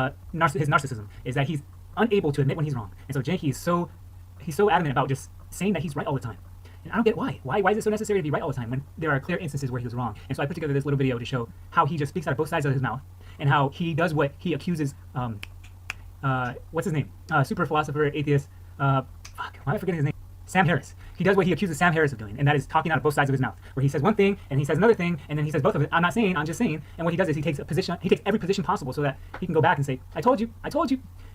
his narcissism, is that he's unable to admit when he's wrong. And so Cenk, he's so adamant about just saying that he's right all the time. And I don't get why. Why is it so necessary to be right all the time when there are clear instances where he was wrong? And so I put together this little video to show how he just speaks out of both sides of his mouth, and how he does what he accuses, what's his name? Super philosopher, atheist, why am I forgetting his name? Sam Harris. He does what he accuses Sam Harris of doing, and that is talking out of both sides of his mouth, where he says one thing and he says another thing, and then he says both of it. I'm not saying, I'm just saying. And what he does is he takes every position possible so that he can go back and say, I told you.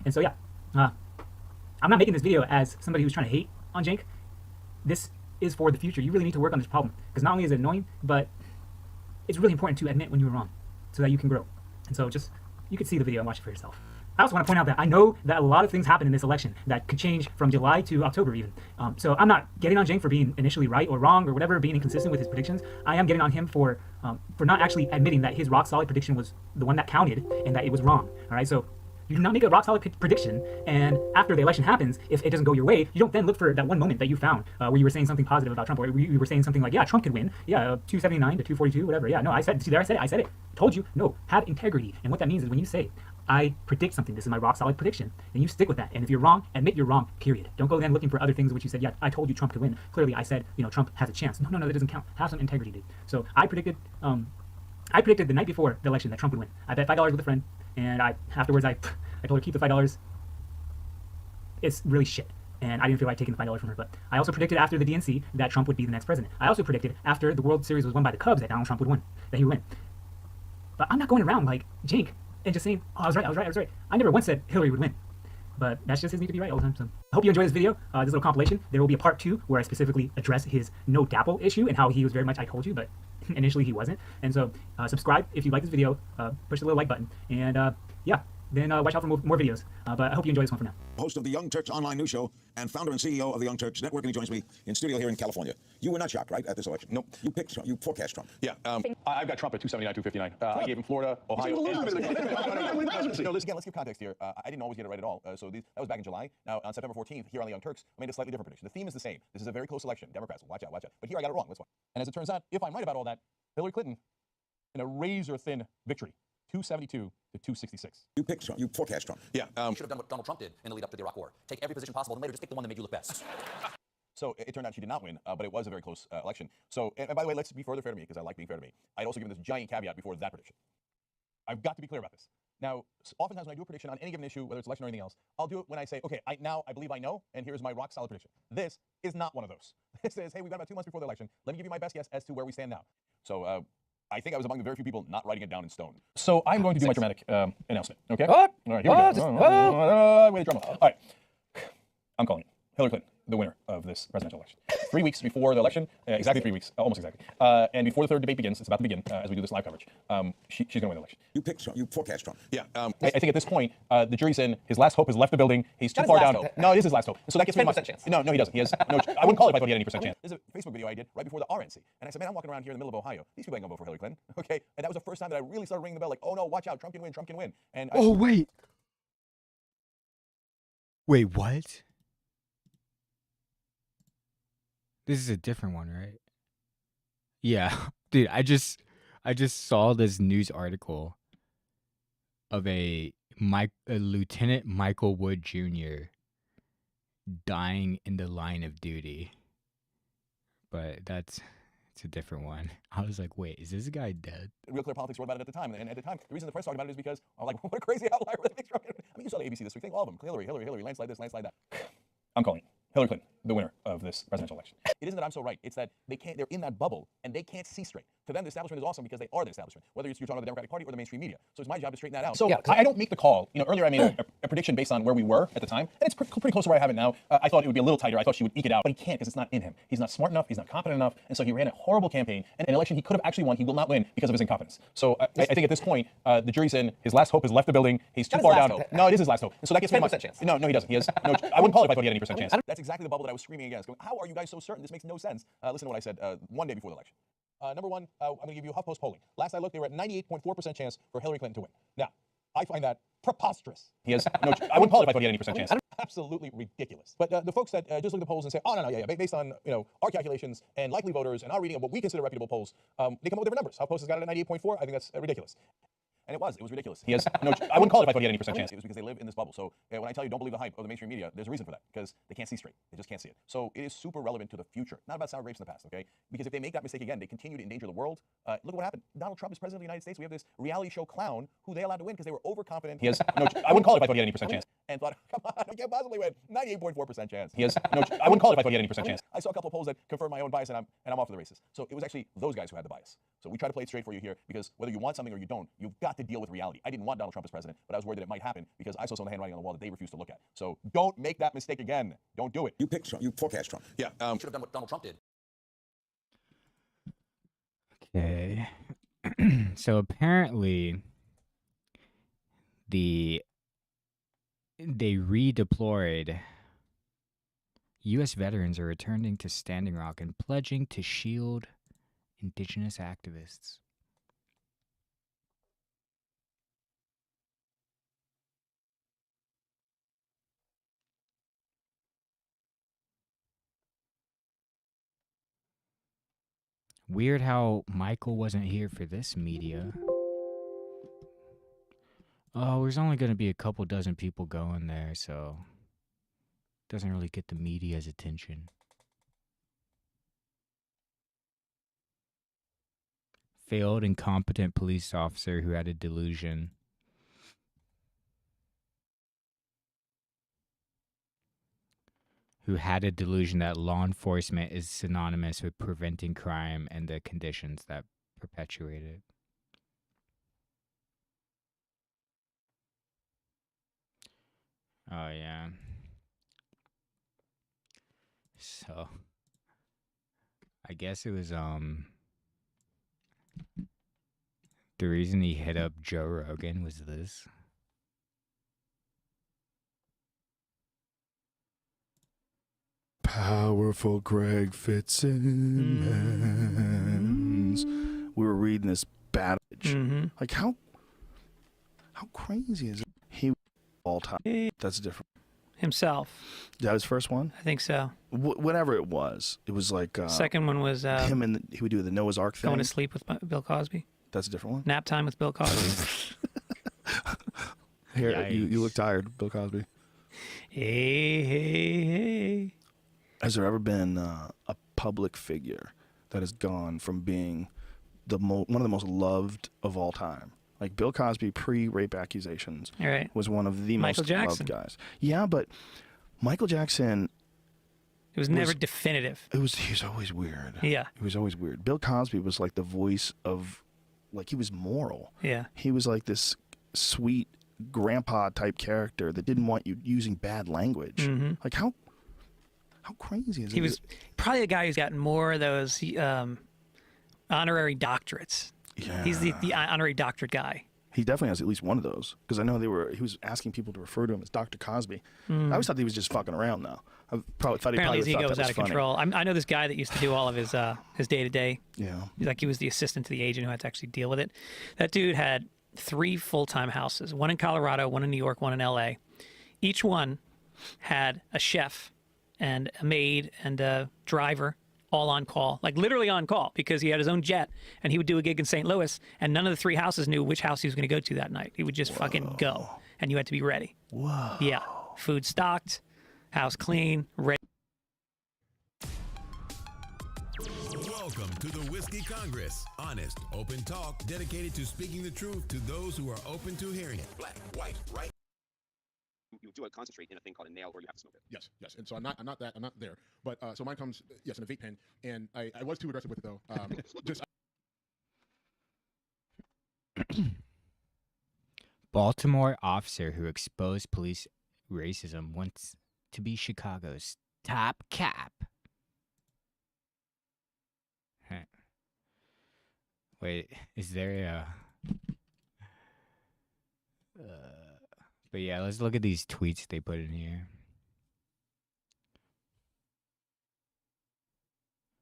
And so, yeah, I'm not making this video as somebody who's trying to hate on Cenk. This is for the future. You really need to work on this problem, because not only is it annoying, but it's really important to admit when you were wrong so that you can grow. And so you could see the video and watch it for yourself. I also want to point out that I know that a lot of things happen in this election that could change from July to October even. So I'm not getting on Cenk for being initially right or wrong or whatever, being inconsistent with his predictions. I am getting on him for not actually admitting that his rock solid prediction was the one that counted and that it was wrong. All right, so you do not make a rock solid prediction, and after the election happens, if it doesn't go your way, you don't then look for that one moment that you found where you were saying something positive about Trump, or you were saying something like, yeah, Trump could win, yeah, 279 to 242, whatever. Yeah, no, I said it. Told you. No, have integrity. And what that means is when you say, I predict something, this is my rock solid prediction, and you stick with that. And if you're wrong, admit you're wrong, period. Don't go then looking for other things in which you said, yeah, I told you Trump could win. Clearly I said, Trump has a chance. No, that doesn't count. Have some integrity, dude. So I predicted I predicted the night before the election that Trump would win. I bet $5 with a friend, and afterwards I told her keep the $5. It's really shit. And I didn't feel like taking the $5 from her. But I also predicted after the DNC that Trump would be the next president. I also predicted after the World Series was won by the Cubs that Donald Trump would win, that he would win. But I'm not going around like Jink and just saying, oh, I was right. I never once said Hillary would win. But that's just his need to be right all the time. So I hope you enjoy this video, this little compilation. There will be a part 2 where I specifically address his no dapple issue and how he was very much I told you, but initially he wasn't. And so subscribe if you like this video, push the little like button, and yeah, then watch out for more videos. But I hope you enjoy this one for now. Host of the Young Turks online news show and founder and CEO of the Young Turks Network, and he joins me in studio here in California. You were not shocked, right, at this election? Nope. You picked Trump. You forecast Trump. Yeah. I've got Trump at 279, 259. I gave him Florida, Ohio. No, listen, again, let's give context here. I didn't always get it right at all. That was back in July. Now, on September 14th, here on the Young Turks, I made a slightly different prediction. The theme is the same. This is a very close election. Democrats, watch out. But here I got it wrong. That's why. And as it turns out, if I'm right about all that, Hillary Clinton, in a razor-thin victory, 272 to 266. You picked Trump. You forecast Trump. Yeah. You should have done what Donald Trump did in the lead up to the Iraq War. Take every position possible, and later just pick the one that made you look best. So it turned out she did not win, but it was a very close election. So, and by the way, let's be further fair to me, because I like being fair to me. I'd also given this giant caveat before that prediction. I've got to be clear about this. Now, oftentimes when I do a prediction on any given issue, whether it's election or anything else, I'll do it when I say, okay, I believe I know, and here's my rock solid prediction. This is not one of those. This is, hey, we've got about 2 months before the election. Let me give you my best guess as to where we stand now. So I think I was among the very few people not writing it down in stone. So I'm going to do my dramatic announcement, okay? What? All right, here we go. Wait, drama. All right. I'm calling it Hillary Clinton, the winner of this presidential election. 3 weeks before the election, exactly 3 weeks, almost exactly. And before the third debate begins, it's about to begin as we do this live coverage, she's going to win the election. You picked Trump. You forecast Trump. Yeah. I think at this point, the jury's in. His last hope has left the building. He's too far down. No, it is his last hope. So that gets me 10% chance. No, he doesn't. He has no. I wouldn't call it if I thought he had any percent chance. There's a Facebook video I did right before the RNC, and I said, man, I'm walking around here in the middle of Ohio. These people ain't gonna vote for Hillary Clinton, okay? And that was the first time that I really started ringing the bell, like, oh no, watch out, Trump can win, Trump can win. And wait, what? This is a different one, right? Yeah, dude, I just saw this news article of a Lieutenant Michael Wood Jr. dying in the line of duty, but it's a different one. I was like, wait, is this guy dead? Real Clear Politics wrote about it at the time, and at the time, the reason the press talked about it is because I'm like, what a crazy outlier that makes Trump. I mean, you saw the ABC this week thing, all of them, Hillary, landslide this, landslide that. I'm calling it Hillary Clinton, the winner of this presidential election. It isn't that I'm so right, it's that they're in that bubble and they can't see straight. To them, the establishment is awesome because they are the establishment, whether you're talking about the Democratic Party or the mainstream media. So it's my job to straighten that out. So yeah, I don't make the call. You know, earlier I made a prediction based on where we were at the time, and it's pretty close to where I have it now. I thought it would be a little tighter. I thought she would eke it out, but he can't because it's not in him. He's not smart enough, he's not competent enough, and so he ran a horrible campaign. And an election he could have actually won, he will not win because of his incompetence. So I think at this point, the jury's in. His last hope has left the building. He's too far down. No, it is his last hope. And so that gets me 10% chance. No, he doesn't. He has no. I wouldn't call it if I thought he had any percent chance. That's exactly the bubble that I was screaming against. Going, how are you guys so certain? This makes no sense. Listen to what I said one day before the election. Number one, I'm going to give you HuffPost polling. Last I looked, they were at 98.4% chance for Hillary Clinton to win. Now, I find that preposterous. He has no. I wouldn't call it if I thought he had any percent chance. Absolutely ridiculous. But the folks that just look at the polls and say, oh no, based on our calculations and likely voters and our reading of what we consider reputable polls, they come up with different numbers. HuffPost has got it at 98.4. I think that's ridiculous. And it was ridiculous. He has no. I wouldn't call it if I thought he had any percent chance. It was because they live in this bubble. So when I tell you don't believe the hype of the mainstream media, there's a reason for that, because they can't see straight. They just can't see it. So it is super relevant to the future, not about sour grapes in the past, okay? Because if they make that mistake again, they continue to endanger the world. Look at what happened. Donald Trump is president of the United States. We have this reality show clown who they allowed to win because they were overconfident. He has no. I wouldn't call it if I thought he had any percent chance. And thought, come on, I can't possibly win. 98.4% chance. He has no. I wouldn't call it if I thought he had any percent chance. I saw a couple of polls that confirmed my own bias, and I'm off to the races. So it was actually those guys who had the bias. So we try to play it straight for you here, because whether you want something or you don't, you've got to deal with reality. I didn't want Donald Trump as president, but I was worried that it might happen because I saw some of the handwriting on the wall that they refused to look at. So don't make that mistake again. Don't do it. You picked Trump. You forecast Trump. Yeah. Should have done what Donald Trump did. Okay. So apparently they redeployed. U.S. veterans are returning to Standing Rock and pledging to shield indigenous activists. Weird how Michael wasn't here for this media. Oh, there's only going to be a couple dozen people going there, so doesn't really get the media's attention. failed, incompetent police officer who had a delusion. Who had a delusion that law enforcement is synonymous with preventing crime and the conditions that perpetuate it. Oh, yeah. So, I guess it was, the reason he hit up Joe Rogan was this. Powerful Greg Fitzsimmons. We were reading this battage. Like how crazy is it? He all time. That's different. Himself. That was first one. I think so. Whatever it was like. Second one was him and he would do the Noah's Ark thing. Going to sleep with Bill Cosby. That's a different one. Nap time with Bill Cosby. Here, you look tired, Bill Cosby. Hey. Has there ever been a public figure that has gone from being one of the most loved of all time? Like Bill Cosby, pre-rape accusations, was one of the most loved guys. Yeah, but Michael Jackson. It was never definitive. He was always weird. Yeah. He was always weird. Bill Cosby was like the voice of, like, he was moral. Yeah. He was like this sweet grandpa type character that didn't want you using bad language. Like how crazy is it? He was probably a guy who's gotten more of those honorary doctorates. Yeah. He's the honorary doctorate guy. He definitely has at least one of those, because I know he was asking people to refer to him as Dr. Cosby. I always thought he was just fucking around though. I thought Apparently his ego thought was that out of funny. control. I know this guy that used to do all of his day-to-day. Yeah. He was the assistant to the agent who had to actually deal with it. That dude had 3 full-time houses, one in Colorado, one in New York, one in LA. Each one had a chef and a maid and a driver all on call, like literally on call, because he had his own jet and he would do a gig in St. Louis and none of the 3 houses knew which house he was going to go to that night. He would just fucking go and you had to be ready. Whoa. Yeah. Food stocked, house clean, ready. Welcome to the Whiskey Congress. Honest, open talk dedicated to speaking the truth to those who are open to hearing it. Black, white, right? You do a concentrate in a thing called a nail, or you have to smoke it. Yes. And so I'm not there. But so mine comes, yes, in a vape pen. And I was too aggressive with it though. Baltimore officer who exposed police racism wants to be Chicago's top cop. Wait, is there but yeah, let's look at these tweets they put in here.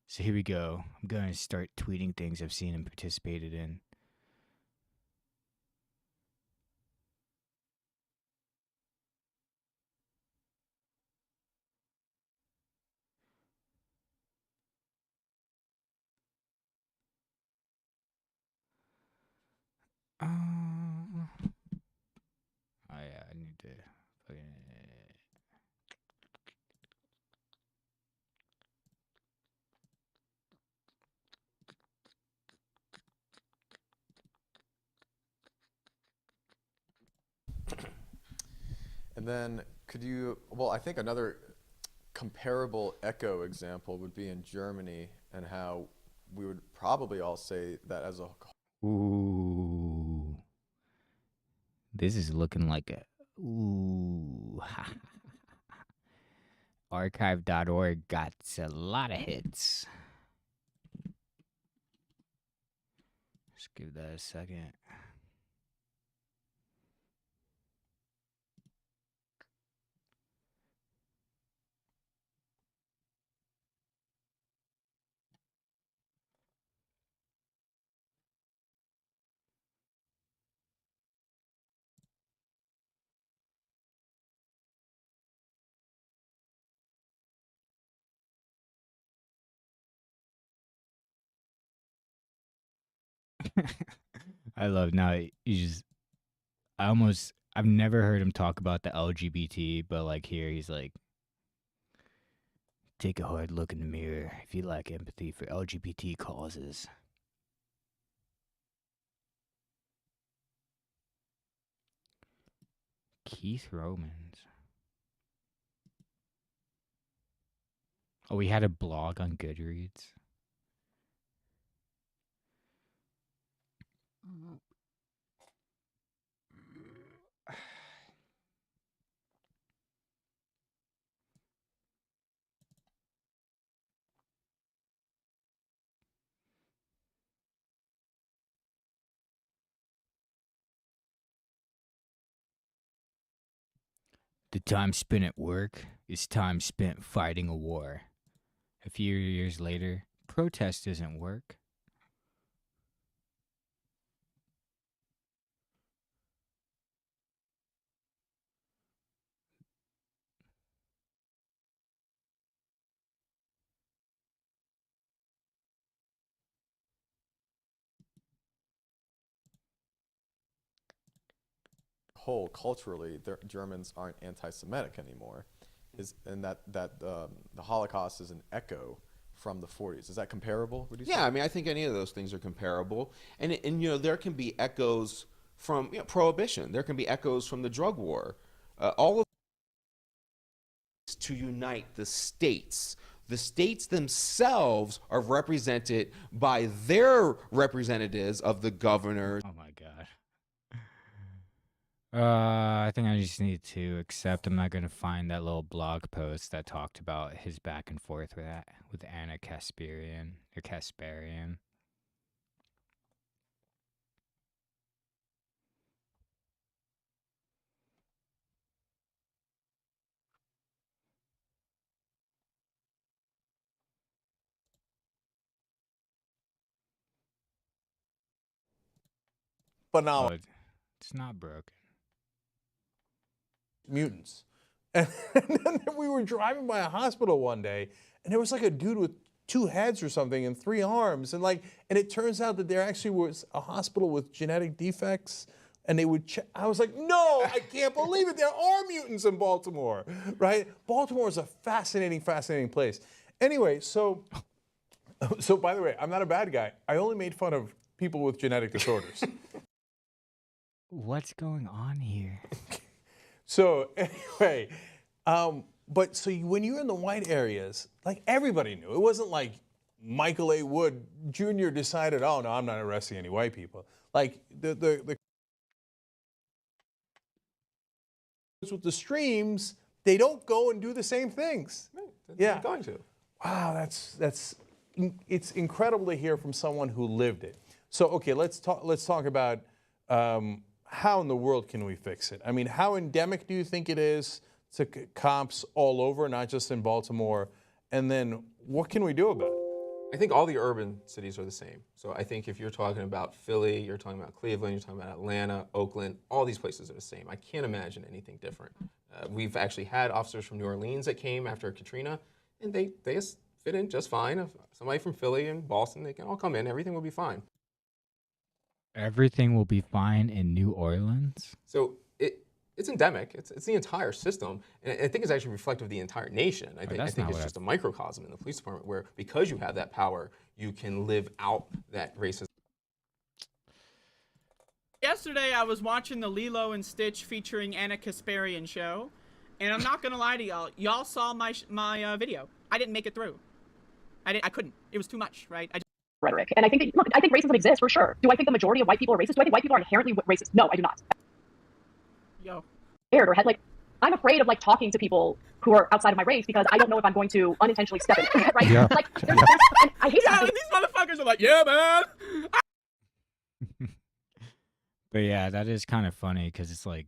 So here we go. I'm going to start tweeting things I've seen and participated in. Oh yeah, I need to fucking. And then could you, well, I think another comparable echo example would be in Germany, and how we would probably all say that as a Ooh. This is looking like a ooh. Archive.org got a lot of hits. Let's give that a second. I love now I've never heard him talk about the LGBT, but like here he's like, take a hard look in the mirror if you lack empathy for LGBT causes. Keith Romans. Oh, we had a blog on Goodreads. The time spent at work is time spent fighting a war. A few years later, protest isn't work. Whole culturally, Germans aren't anti-Semitic anymore, and that the Holocaust is an echo from the 40s. Is that comparable? Would you say? Yeah, I mean, I think any of those things are comparable, and you know, there can be echoes from prohibition. There can be echoes from the drug war. All of to unite the states. The states themselves are represented by their representatives of the governors. Oh my god. I think I just need to accept I'm not gonna find that little blog post that talked about his back and forth with Anna Kasparian or Kasparian. Phenomenal. Oh, it's not broken. Mutants. And then we were driving by a hospital one day, and there was like a dude with 2 heads or something and 3 arms, and it turns out that there actually was a hospital with genetic defects, and they would check. I was like, no, I can't believe it. There are mutants in Baltimore, right? Baltimore is a fascinating, fascinating place. Anyway, so by the way, I'm not a bad guy. I only made fun of people with genetic disorders. What's going on here? So anyway, but so when you're in the white areas, like everybody knew. It wasn't like Michael A. Wood Jr. decided, oh no, I'm not arresting any white people. Like the with the streams, they don't go and do the same things. They're not going to. Wow, it's incredible to hear from someone who lived it. So okay, let's talk about how in the world can we fix it? I mean, how endemic do you think it is to cops all over, not just in Baltimore? And then what can we do about it? I think all the urban cities are the same. So I think if you're talking about Philly, you're talking about Cleveland, you're talking about Atlanta, Oakland, all these places are the same. I can't imagine anything different. We've actually had officers from New Orleans that came after Katrina, and they just fit in just fine. If somebody from Philly and Boston, they can all come in, everything will be fine. Everything will be fine in New Orleans? So it's endemic. It's the entire system, and I think it's actually reflective of the entire nation. I think it's just a microcosm in the police department where, because you have that power, you can live out that racism. Yesterday, I was watching the Lilo and Stitch featuring Anna Kasparian show, and I'm not gonna lie to y'all. Y'all saw my video. I didn't make it through. I couldn't. It was too much, right? Rhetoric. And I think that, look, I think racism exists for sure. Do I think the majority of white people are racist? Do I think white people are inherently racist? No, I do not. Yo. Scared or I'm afraid of talking to people who are outside of my race because I don't know if I'm going to unintentionally step in it, right? Yeah. And I hate that. These motherfuckers are like, yeah, man. But yeah, that is kind of funny because it's like,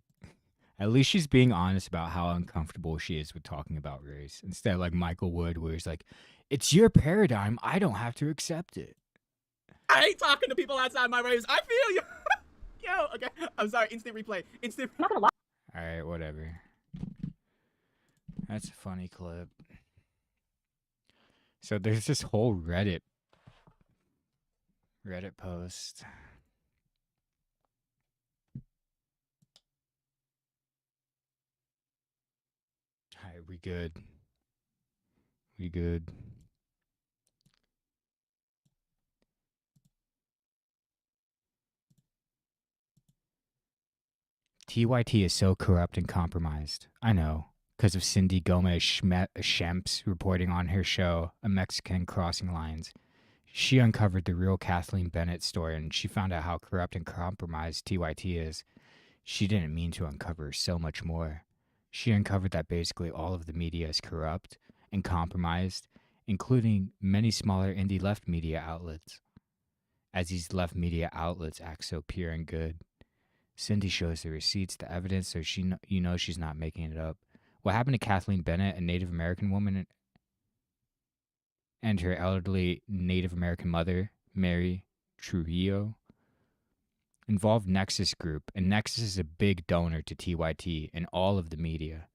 at least she's being honest about how uncomfortable she is with talking about race. Instead of like Michael Wood, where he's like, it's your paradigm. I don't have to accept it. I hate talking to people outside my race. I feel you. Yo, okay. I'm sorry. Instant replay. I'm not gonna lie. All right, whatever. That's a funny clip. So there's this whole Reddit post. All right, we good. We good. TYT is so corrupt and compromised. I know, because of Cindy Gomez Schemps reporting on her show, A Mexican Crossing Lines. She uncovered the real Kathleen Bennett story, and she found out how corrupt and compromised TYT is. She didn't mean to uncover so much more. She uncovered that basically all of the media is corrupt and compromised, including many smaller indie left media outlets. As these left media outlets act so pure and good. Cindy shows the receipts, the evidence, so you know she's not making it up. What happened to Kathleen Bennett, a Native American woman, and her elderly Native American mother, Mary Trujillo, involved Nexus Group, and Nexus is a big donor to TYT and all of the media.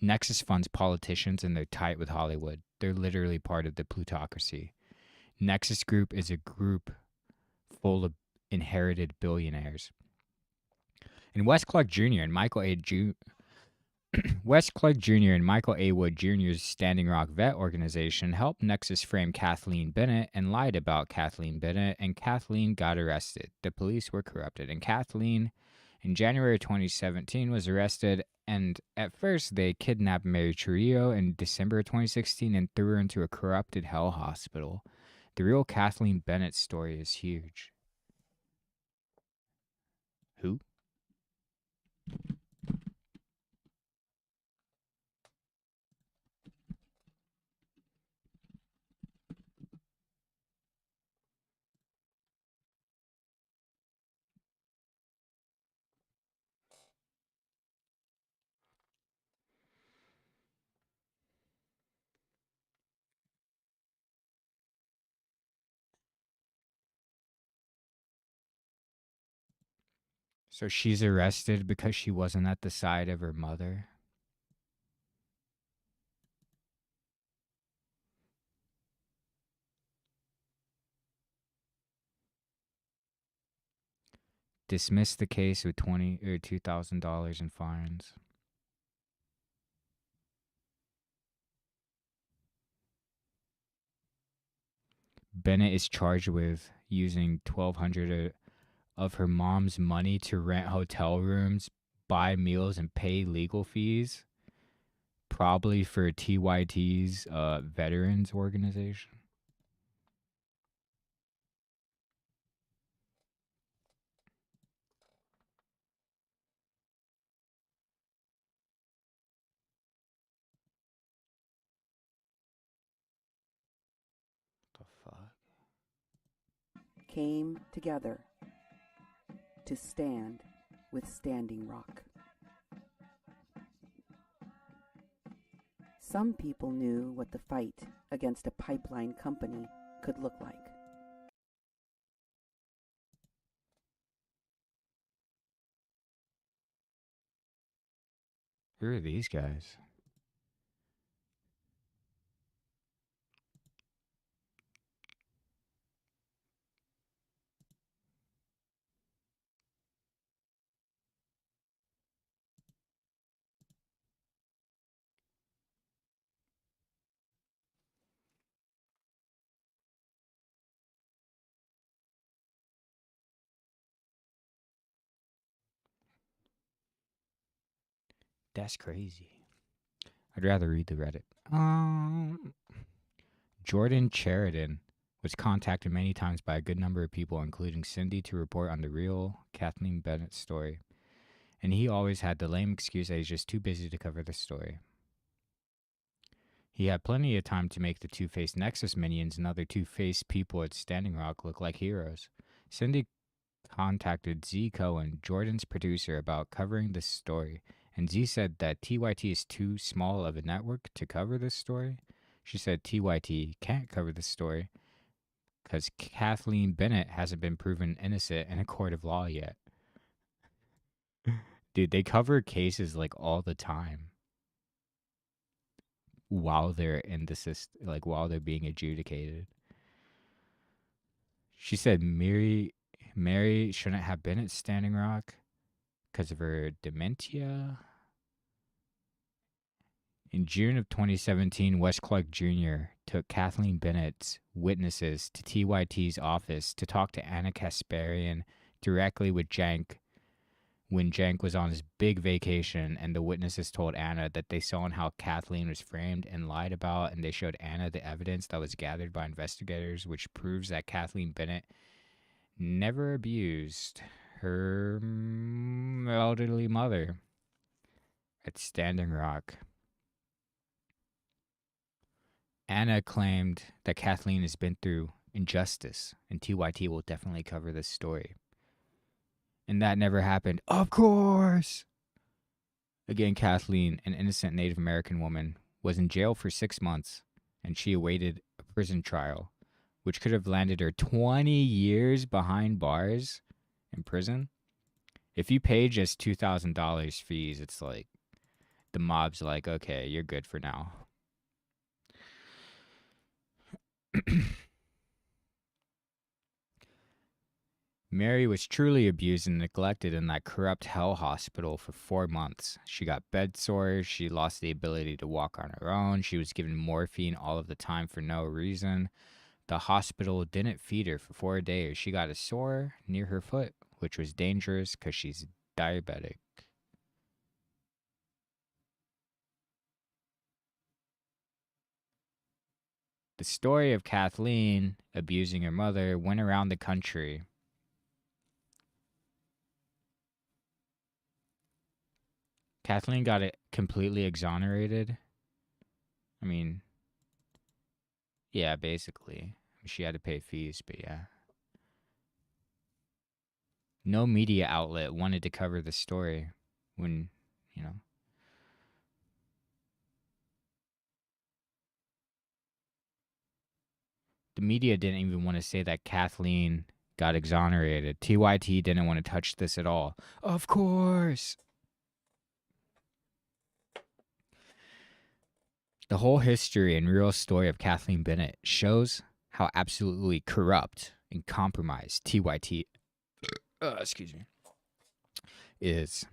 Nexus funds politicians, and they're tight with Hollywood. They're literally part of the plutocracy. Nexus Group is a group full of inherited billionaires. And Wes Clark Jr. and Michael A. Wood Jr.'s Standing Rock Vet organization helped Nexus frame Kathleen Bennett and lied about Kathleen Bennett, and Kathleen got arrested. The police were corrupted, and Kathleen, in January 2017, was arrested, and at first they kidnapped Mary Trujillo in December 2016 and threw her into a corrupted hell hospital. The real Kathleen Bennett story is huge. Who? So she's arrested because she wasn't at the side of her mother? Dismiss the case with $2,000 in fines. Bennett is charged with using $1,200 of her mom's money to rent hotel rooms, buy meals, and pay legal fees, probably for TYT's veterans organization. Came together to stand with Standing Rock. Some people knew what the fight against a pipeline company could look like. Who are these guys? That's crazy. I'd rather read the Reddit. Jordan Sheridan was contacted many times by a good number of people, including Cindy, to report on the real Kathleen Bennett story. And he always had the lame excuse that he's just too busy to cover the story. He had plenty of time to make the two-faced Nexus minions and other two-faced people at Standing Rock look like heroes. Cindy contacted Z Cohen, Jordan's producer, about covering this story, and Z said that TYT is too small of a network to cover this story. She said TYT can't cover this story because Kathleen Bennett hasn't been proven innocent in a court of law yet. Dude, they cover cases like all the time while they're in the system, like while they're being adjudicated. She said Mary shouldn't have been at Standing Rock because of her dementia. In June of 2017, Wes Clark Jr. took Kathleen Bennett's witnesses to TYT's office to talk to Anna Kasparian directly with Cenk when Cenk was on his big vacation, and the witnesses told Anna that they saw how Kathleen was framed and lied about, and they showed Anna the evidence that was gathered by investigators, which proves that Kathleen Bennett never abused her elderly mother at Standing Rock. Anna claimed that Kathleen has been through injustice, and TYT will definitely cover this story. And that never happened. Of course! Again, Kathleen, an innocent Native American woman, was in jail for 6 months, and she awaited a prison trial, which could have landed her 20 years behind bars in prison. If you pay just $2,000 fees, it's like, the mob's like, okay, you're good for now. Mary was truly abused and neglected in that corrupt hell hospital for 4 months. She got bed sores. She lost the ability to walk on her own. She was given morphine all of the time for no reason. The hospital didn't feed her for 4 days. She got a sore near her foot, which was dangerous because she's diabetic. The story of Kathleen abusing her mother went around the country. Kathleen got it completely exonerated. I mean, yeah, basically. She had to pay fees, but yeah. No media outlet wanted to cover the story when, you know. The media didn't even want to say that Kathleen got exonerated. TYT didn't want to touch this at all. Of course. The whole history and real story of Kathleen Bennett shows how absolutely corrupt and compromised TYT is.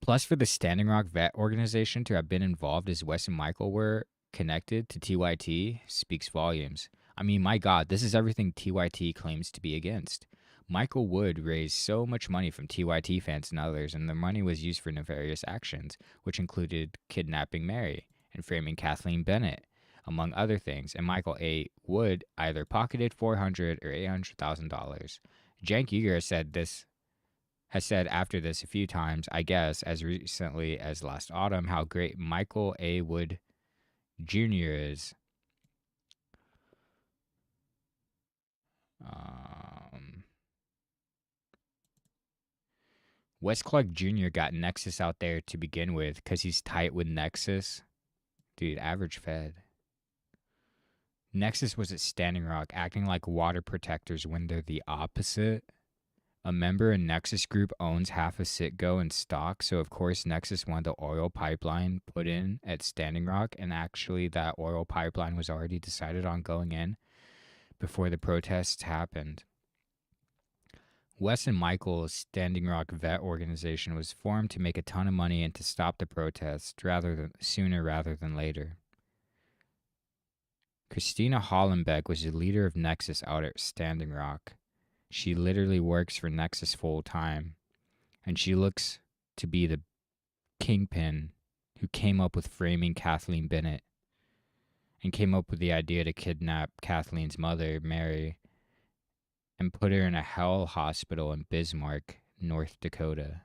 Plus, for the Standing Rock Vet organization to have been involved as Wes and Michael were connected to TYT speaks volumes. I mean, my God, this is everything TYT claims to be against. Michael Wood raised so much money from TYT fans and others, and the money was used for nefarious actions, which included kidnapping Mary and framing Kathleen Bennett, among other things. And Michael A. Wood either pocketed $400,000 or $800,000. Cenk Uygur has said after this a few times, I guess as recently as last autumn, how great Michael A. Wood Jr. is. Wes Clark Jr. got Nexus out there to begin with because he's tight with Nexus. Dude, average Fed. Nexus was at Standing Rock acting like water protectors when they're the opposite. A member in Nexus Group owns half of Citgo in stock, so of course Nexus wanted the oil pipeline put in at Standing Rock, and actually that oil pipeline was already decided on going in before the protests happened. Wes and Michael's Standing Rock Vet organization was formed to make a ton of money and to stop the protests sooner rather than later. Christina Hollenbeck was the leader of Nexus out at Standing Rock. She literally works for Nexus full time, and she looks to be the kingpin who came up with framing Kathleen Bennett and came up with the idea to kidnap Kathleen's mother, Mary, and put her in a hell hospital in Bismarck, North Dakota.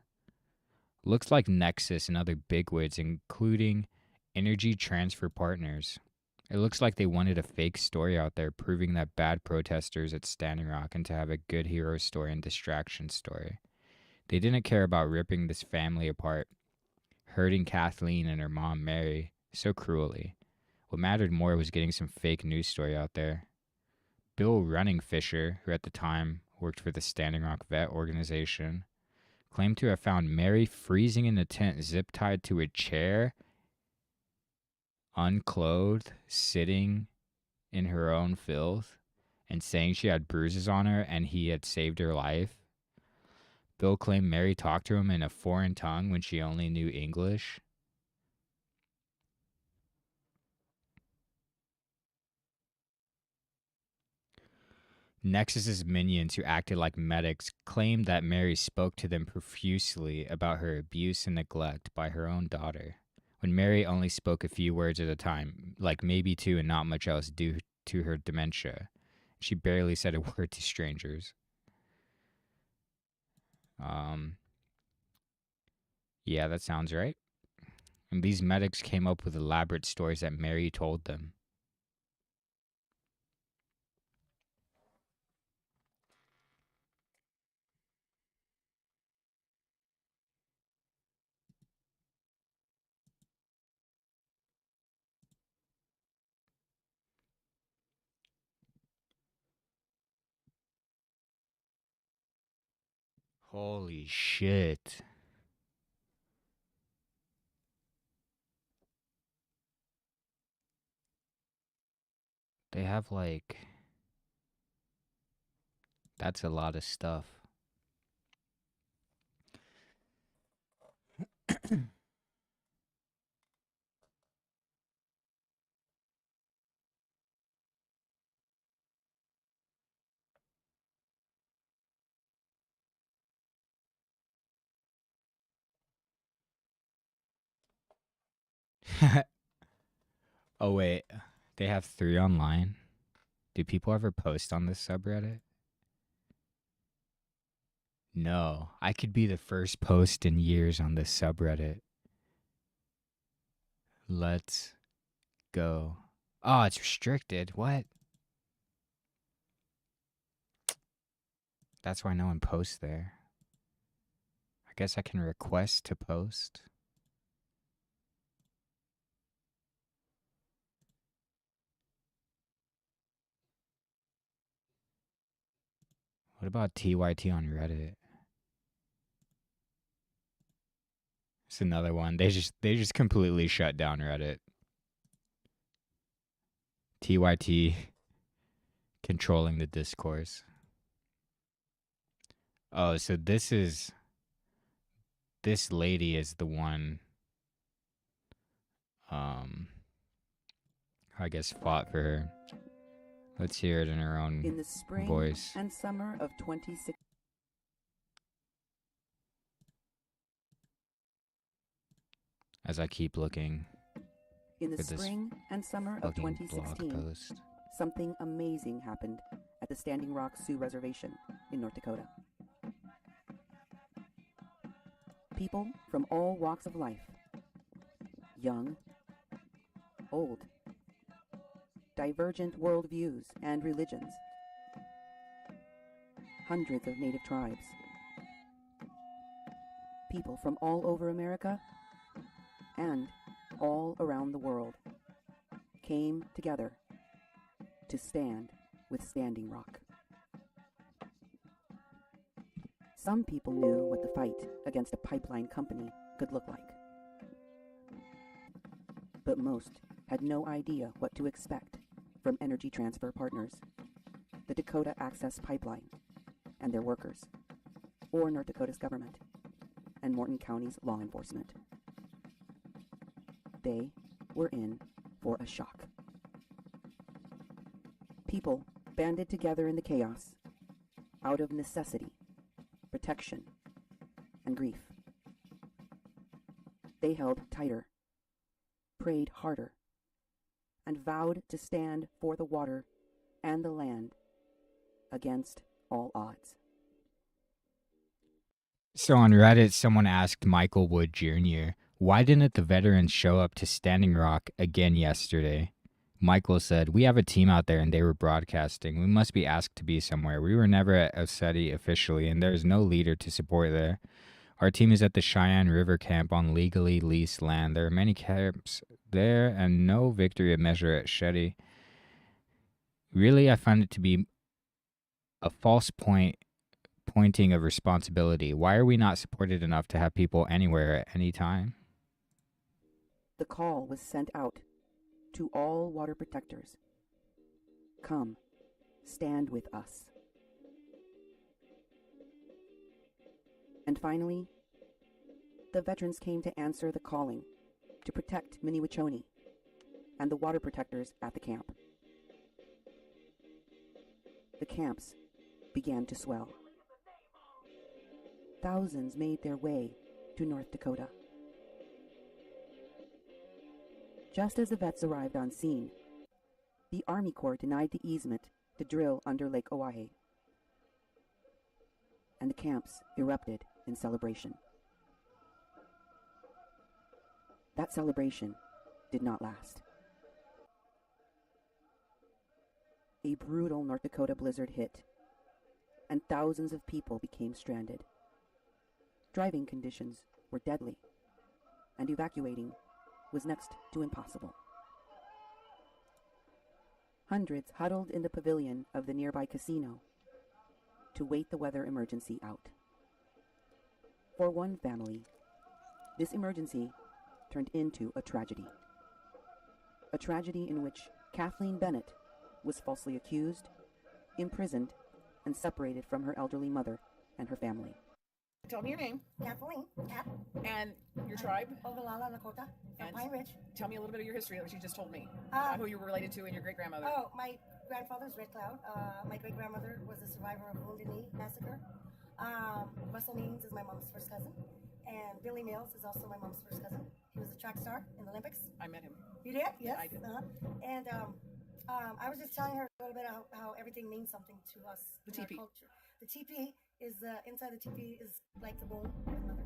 Looks like Nexus and other bigwigs, including Energy Transfer Partners. It looks like they wanted a fake story out there proving that bad protesters at Standing Rock and to have a good hero story and distraction story. They didn't care about ripping this family apart, hurting Kathleen and her mom, Mary, so cruelly. What mattered more was getting some fake news story out there. Bill Running Fisher, who at the time worked for the Standing Rock Vet organization, claimed to have found Mary freezing in the tent, zip-tied to a chair, unclothed, sitting in her own filth, and saying she had bruises on her and he had saved her life. Bill claimed Mary talked to him in a foreign tongue when she only knew English. Nexus's minions who acted like medics claimed that Mary spoke to them profusely about her abuse and neglect by her own daughter, when Mary only spoke a few words at a time, like maybe two and not much else due to her dementia. She barely said a word to strangers. Yeah, that sounds right. And these medics came up with elaborate stories that Mary told them. Holy shit. They have like... That's a lot of stuff. Oh wait, they have 3 online? Do people ever post on this subreddit? No, I could be the first post in years on this subreddit. Let's go. Oh, it's restricted. What? That's why no one posts there. I guess I can request to post. What about TYT on Reddit? It's another one. They just completely shut down Reddit. TYT controlling the discourse. Oh, so this lady is the one I guess fought for her. Let's hear it in her own In the spring voice. and summer of 2016. As I keep looking In the for this spring and summer of fucking 2016, blog post. something amazing happened at the Standing Rock Sioux Reservation in North Dakota. People from all walks of life, young, old, divergent worldviews and religions, hundreds of native tribes, people from all over America and all around the world came together to stand with Standing Rock. Some people knew what the fight against a pipeline company could look like, but most had no idea what to expect from Energy Transfer Partners, the Dakota Access Pipeline, and their workers, or North Dakota's government, and Morton County's law enforcement. They were in for a shock. People banded together in the chaos, out of necessity, protection, and grief. They held tighter, prayed harder, and vowed to stand for the water and the land against all odds. So on Reddit, someone asked Michael Wood Jr., why didn't the veterans show up to Standing Rock again yesterday? Michael said, we have a team out there and they were broadcasting. We must be asked to be somewhere. We were never at Oseti officially and there is no leader to support there. Our team is at the Cheyenne River camp on legally leased land. There are many camps there and no victory measure at Shetty. Really, I find it to be a false pointing of responsibility. Why are we not supported enough to have people anywhere at any time? The call was sent out to all water protectors. Come, stand with us. And finally, the veterans came to answer the calling to protect Miniwachoni and the water protectors at the camp. The camps began to swell. Thousands made their way to North Dakota. Just as the vets arrived on scene, the Army Corps denied the easement to drill under Lake Oahe, and the camps erupted in celebration. That celebration did not last. A brutal North Dakota blizzard hit, and thousands of people became stranded. Driving conditions were deadly, and evacuating was next to impossible. Hundreds huddled in the pavilion of the nearby casino to wait the weather emergency out. For one family, this emergency turned into a tragedy. A tragedy in which Kathleen Bennett was falsely accused, imprisoned, and separated from her elderly mother and her family. Tell me your name. Kathleen. Cap. And your tribe. Ogallala, Lakota. And Pine Ridge. tell me a little bit of your history that you just told me. Who you were related to and your great-grandmother. Oh, my grandfather's Red Cloud. My great-grandmother was a survivor of Wounded Knee massacre. Russell Means is my mom's first cousin. And Billy Mills is also my mom's first cousin. He was a track star in the Olympics. I met him. You did? Yes. I did. And I was just telling her a little bit of how everything means something to us The in our teepee. culture. The teepee is inside the teepee is like the womb of my mother.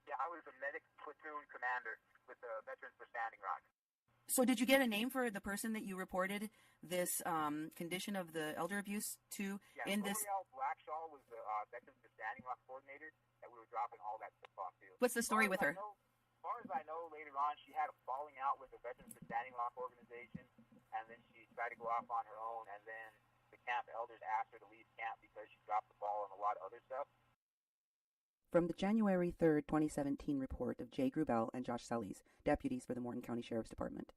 Yeah, I was a medic platoon commander with the Veterans for Standing Rock. So did you get a name for the person that you reported this condition of the elder abuse to in this? L'Oreal Blackshaw was the Veterans for Standing Rock coordinator that we were dropping all that stuff off to. What's the story with her? As far as I know, later on, she had a falling out with the Veterans for Standing Rock organization, and then she tried to go off on her own, and then the camp elders asked her to leave camp because she dropped the ball on a lot of other stuff. From the January 3rd, 2017 report of Jay Grubel and Josh Sellies, deputies for the Morton County Sheriff's Department.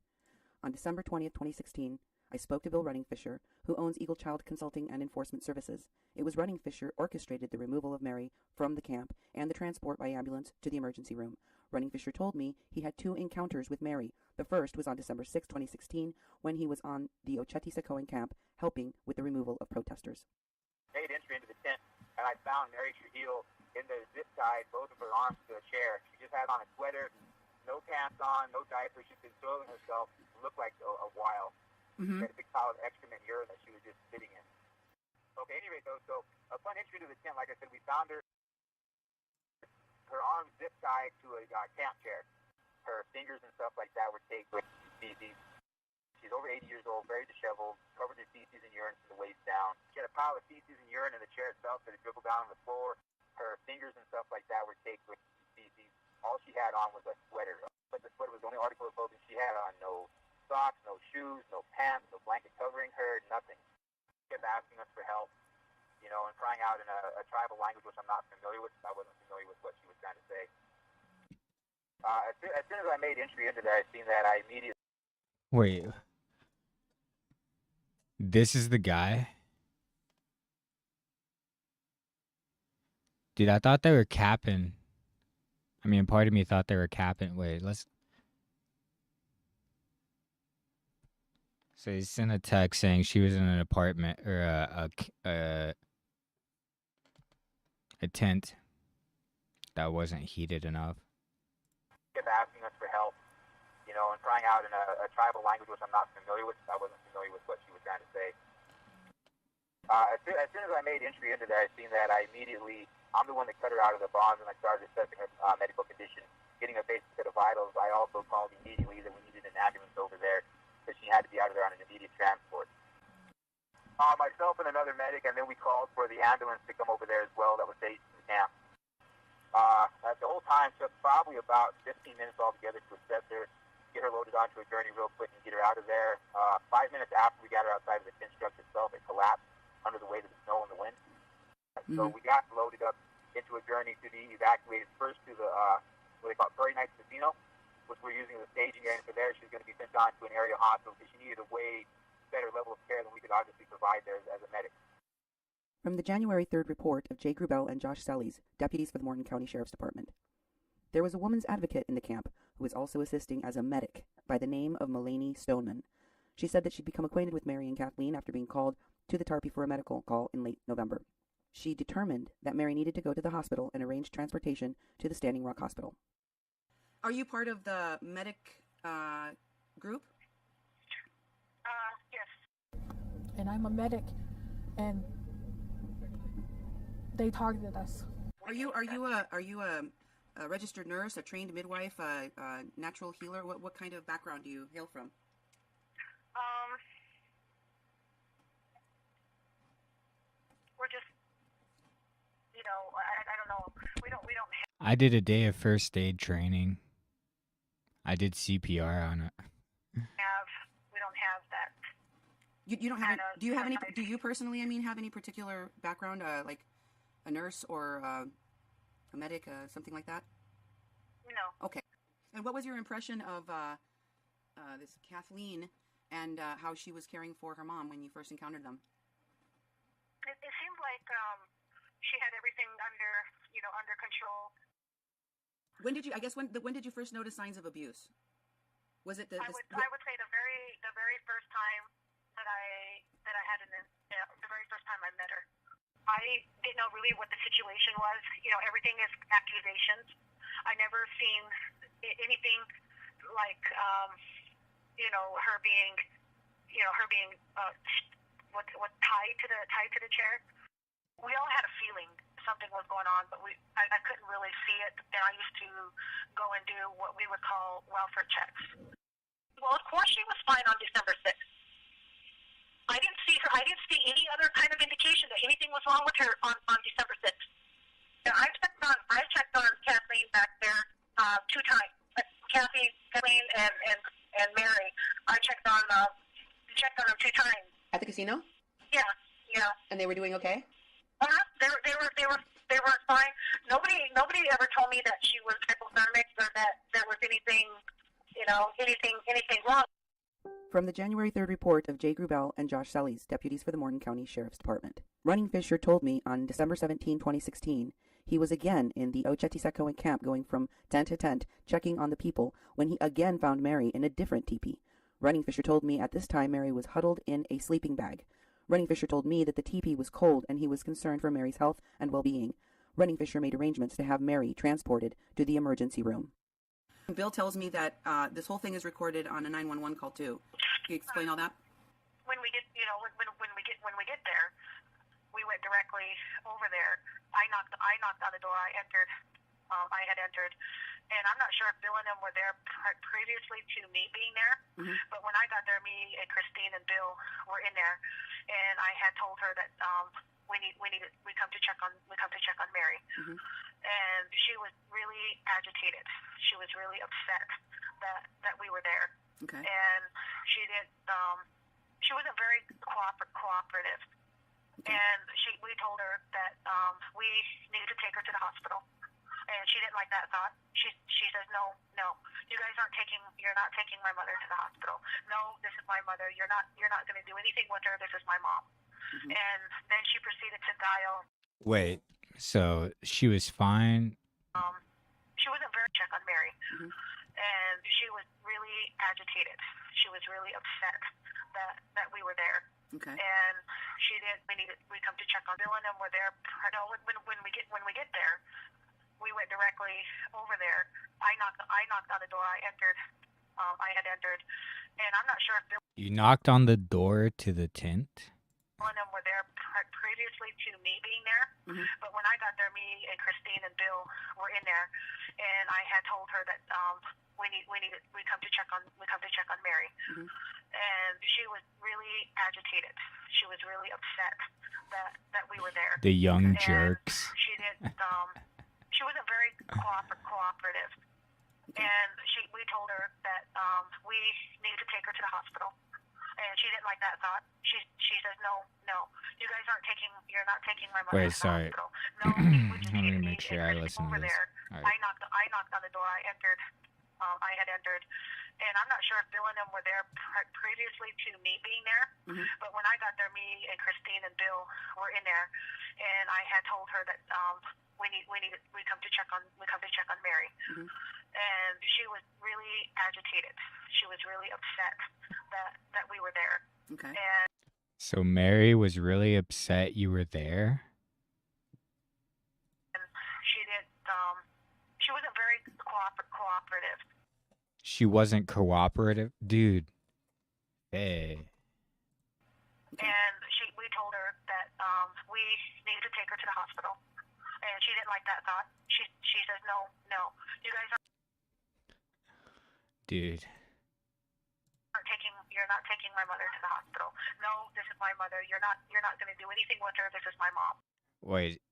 On December 20th, 2016, I spoke to Bill Running-Fisher, who owns Eagle Child Consulting and Enforcement Services. It was Running-Fisher orchestrated the removal of Mary from the camp and the transport by ambulance to the emergency room. Running-Fisher told me he had 2 encounters with Mary. The first was on December 6, 2016, when he was on the Oceti-Sakowin camp helping with the removal of protesters. Made entry into the tent, and I found Mary Trujillo in the zip tied both of her arms to a chair. She just had on a sweater, no pants on, no diaper. She'd been soiling herself. It looked like a while. She had a big pile of excrement and urine that she was just sitting in. Okay, anyway, though, so upon entry to the tent, like I said, we found her arms zip tied to a camp chair. Her fingers and stuff like that were taped with feces. She's over 80 years old, very disheveled, covered in feces and urine from the waist down. She had a pile of feces and urine in the chair itself that had dribbled down on the floor. Her fingers and stuff like that were taped with feces. All she had on was a sweater. But the sweater was the only article of clothing she had on. No socks, no shoes, no pants, no blanket covering her, nothing. She kept asking us for help, you know, and crying out in a tribal language which I'm not familiar with. I wasn't familiar with what she was trying to say. As soon as I made entry into that, I seen that, I immediately... Wait. This is the guy? Dude, I thought they were capping. I mean, part of me thought they were capping. Wait, let's... So he sent a text saying she was in an apartment or a tent that wasn't heated enough. Kept asking us for help, you know, and crying out in a tribal language which I'm not familiar with. I wasn't familiar with what she was trying to say. As soon as I made entry into that, I seen that, I immediately, I'm the one that cut her out of the bonds, and I started assessing her medical condition, getting a basic set of vitals. I also called immediately that we needed an ambulance over there because she had to be out of there on an immediate transport. Myself and another medic, and then we called for the ambulance to come over there as well that was stationed in the camp. The whole time took probably about 15 minutes altogether to assess her, get her loaded onto a gurney real quick and get her out of there. 5 minutes after we got her outside of the tent structure itself, it collapsed under the weight of the snow and the wind. So we got loaded up into a gurney to be evacuated first to the, what they call Prairie Nights Casino, which we're using as a staging area for there. She's going to be sent on to an area hospital because she needed a way better level of care than we could obviously provide there as a medic. From the January 3rd report of Jay Grubel and Josh Sellies, deputies for the Morton County Sheriff's Department. There was a woman's advocate in the camp who was also assisting as a medic by the name of Mulaney Stoneman. She said that she'd become acquainted with Mary and Kathleen after being called to the Tarpey for a medical call in late November. She determined that Mary needed to go to the hospital and arranged transportation to the Standing Rock Hospital. Are you part of the medic group? Yes. And I'm a medic, and they targeted us. Are you a registered nurse, a trained midwife, a natural healer? What kind of background do you hail from? We're just, I don't know. We don't I did a day of first aid training. I did CPR on it. we don't have that. You don't have do you have any? Do you personally, have any particular background, like a nurse or a medic, something like that? No. Okay. And what was your impression of this Kathleen and how she was caring for her mom when you first encountered them? It seemed like she had everything under control. When did you first notice signs of abuse? Was it I would say the very first time that I had the very first time I met her. I didn't know really what the situation was. Everything is accusations. I never seen anything like her being what tied to the chair. We all had a feeling something was going on, but I couldn't really see it. And I used to go and do what we would call welfare checks. Well, of course she was fine on December 6th. I didn't see any other kind of indication that anything was wrong with her on December 6th. I checked on Kathleen back there 2 times. Kathleen and Mary. I checked on them 2 times. At the casino? Yeah. And they were doing okay? They were fine. Nobody ever told me that she was hypothermic or that there was anything wrong. From the January 3rd report of Jay Grubel and Josh Sellies, deputies for the Morton County Sheriff's Department. Running Fisher told me on December 17, 2016, he was again in the Ochetisacoan camp going from tent to tent, checking on the people, when he again found Mary in a different teepee. Running Fisher told me at this time Mary was huddled in a sleeping bag. Running Fisher told me that the teepee was cold and he was concerned for Mary's health and well-being. Running Fisher made arrangements to have Mary transported to the emergency room. Bill tells me that this whole thing is recorded on a 911 call too. Can you explain all that? When we get there, we went directly over there. I knocked on the door. I had entered, and I'm not sure if Bill and them were there previously to me being there. Mm-hmm. But when I got there, me and Christine and Bill were in there, and I had told her that we come to check on Mary. Mm-hmm. And she was really agitated. She was really upset that we were there. Okay. And she wasn't very cooperative. Okay. And we told her that we needed to take her to the hospital. And she didn't like that thought. She says, no, you're not taking my mother to the hospital. No, this is my mother. You're not going to do anything with her. This is my mom. Mm-hmm. And then she proceeded to dial. Wait, so she was fine? She wasn't very check on Mary. Mm-hmm. And she was really agitated. She was really upset that we were there. Okay. And we come to check on Bill and them were there. No, when we get there, we went directly over there. I knocked on the door. I had entered, and I'm not sure if Bill You knocked on the door to the tent? and them were there previously to me being there. Mm-hmm. But when I got there, me and Christine and Bill were in there, and I had told her that we come to check on Mary. Mm-hmm. And she was really agitated. She was really upset that we were there. The young And jerks. She didn't. She wasn't very cooperative. Okay. And we told her that we needed to take her to the hospital. And she didn't like that thought. She says, no, you're not taking my mother Wait, to the sorry. hospital. No, we just Let me need make sure I listen to over this. there. All right. I knocked on the door. I entered. I had entered. And I'm not sure if Bill and them were there previously to me being there, but when I got there, me and Christine and Bill were in there, and I had told her that we come to check on Mary, and she was really agitated. She was really upset that we were there. Okay. And So Mary was really upset you were there? she did. She wasn't very cooperative. She wasn't cooperative? Dude. Hey. And we told her that we needed to take her to the hospital, and she didn't like that thought. She says, no, you guys Dude. you're not taking my mother to the hospital. No, this is my mother. You're not going to do anything with her. This is my mom. Wait.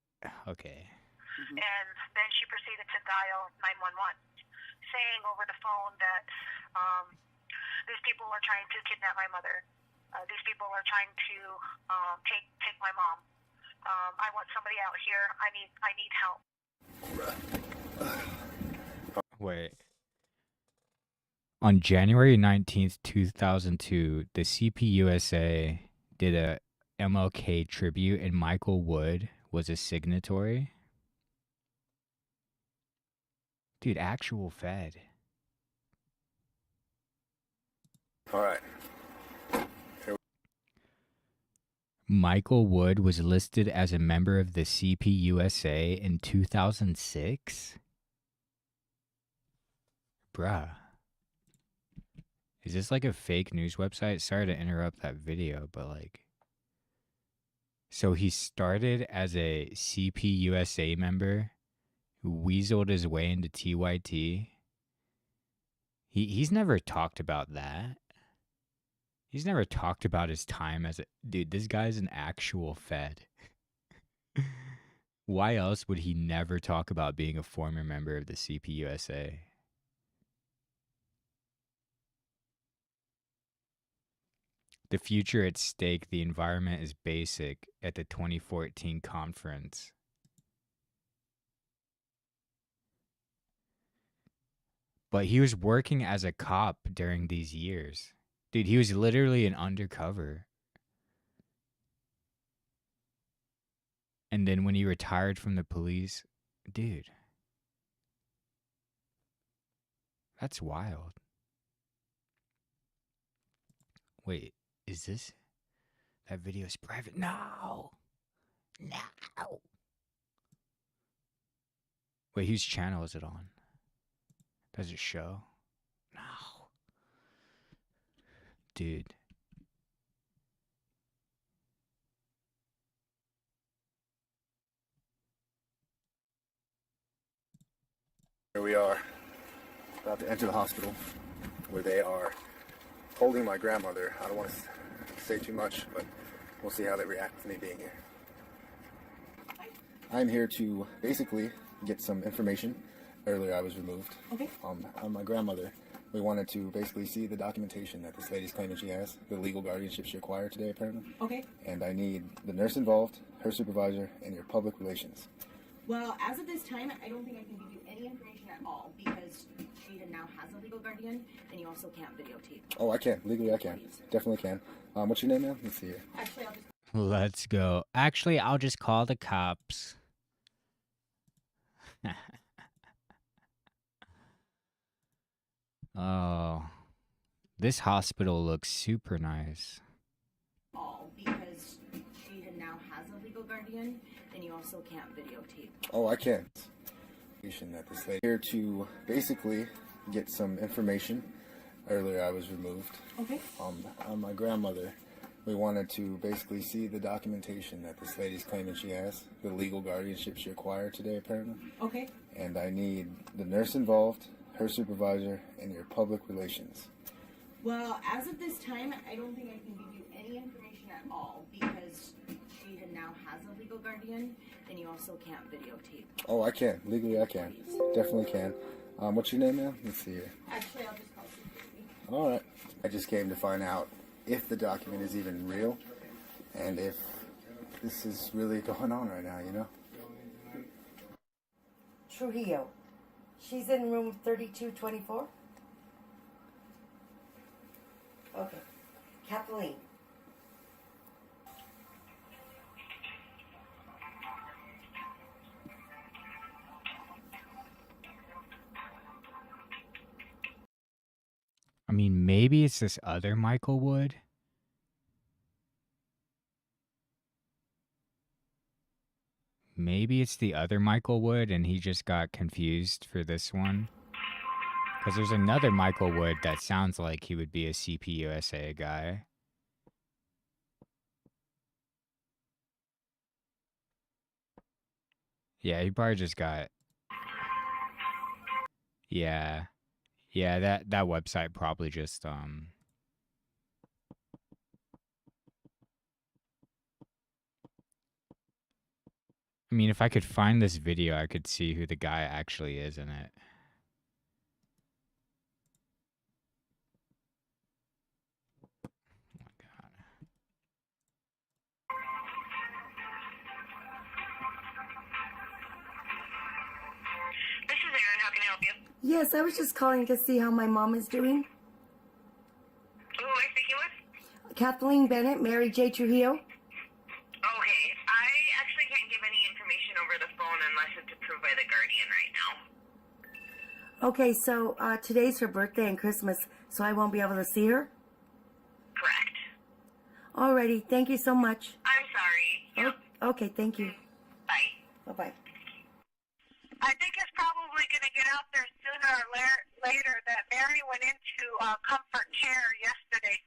Okay. And then she proceeded to dial 911, saying over the phone that these people are trying to kidnap my mother. These people are trying to take my mom. I want somebody out here. I need help. Wait. On January 19th, 2002, the CPUSA did a MLK tribute, and Michael Wood was a signatory. Dude, actual Fed. All right. Michael Wood was listed as a member of the CPUSA in 2006? Bruh. Is this like a fake news website? Sorry to interrupt that video, but like... So he started as a CPUSA member who weaseled his way into TYT. He's never talked about that. He's never talked about his time as a... Dude, this guy's an actual Fed. Why else would he never talk about being a former member of the CPUSA? The future at stake, the environment is basic at the 2014 conference. But he was working as a cop during these years. Dude, he was literally an undercover. And then when he retired from the police, dude. That's wild. Wait, is this? That video is private? No! No! Wait, whose channel is it on? Does it show? No. Dude. Here we are, about to enter the hospital, where they are holding my grandmother. I don't want to say too much, but we'll see how they react to me being here. I'm here to basically get some information. Earlier I was removed. Okay. On my grandmother. We wanted to basically see the documentation that this lady's claiming she has, the legal guardianship she acquired today apparently. Okay. And I need the nurse involved, her supervisor, and your public relations. Well, as of this time, I don't think I can give you any information at all because Jada now has a legal guardian, and you also can't videotape. Oh, I can. Legally, I can. Definitely can. What's your name, ma'am? Let's see here. Actually, I'll just... Let's go. Actually, I'll just call the cops. Oh, this hospital looks super nice. All because Jada now has a legal guardian, and you also can't videotape. Oh, I can. That this lady here to basically get some information. Earlier I was removed. Okay. On my grandmother. We wanted to basically see the documentation that this lady's claiming she has, the legal guardianship she acquired today apparently. Okay. And I need the nurse involved, her supervisor, and your public relations. Well, as of this time, I don't think I can give you any information at all because Jada now has a legal guardian, and you also can't videotape. Oh, I can. Legally, I can. Definitely can. What's your name, ma'am? Let's see here. Actually, I'll just call security. All right. I just came to find out if the document is even real and if this is really going on right now, you know? Trujillo, She's in room 3224. Okay. Kathleen. I mean, maybe it's this other Michael Wood. Maybe it's the other Michael Wood and he just got confused for this one. Because there's another Michael Wood that sounds like he would be a CPUSA guy. Yeah, he probably just got... Yeah. Yeah, that website probably just, I mean, if I could find this video, I could see who the guy actually is in it. This is Erin. How can I help you? Yes, I was just calling to see how my mom is doing. Who am I speaking with? Kathleen Bennett, Mary J. Trujillo. Okay, I actually can't give any information over the phone unless it's approved by the guardian right now. Okay, so today's her birthday and Christmas, so I won't be able to see her? Correct. Alrighty, thank you so much. I'm sorry. Okay, thank you. Bye. Bye-bye. I think it's probably going to get out there sooner or later that Mary went into comfort care yesterday.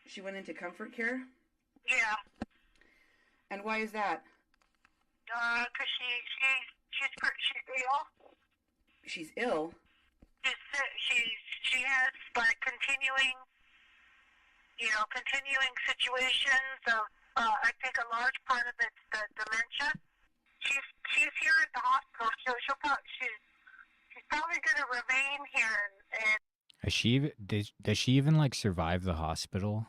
She went into comfort care? Yeah. And why is that? Because she's ill. She's ill? She has like continuing situations of I think a large part of it's the dementia. She's here at the hospital, so she's probably going to remain here and Does she even like survive the hospital?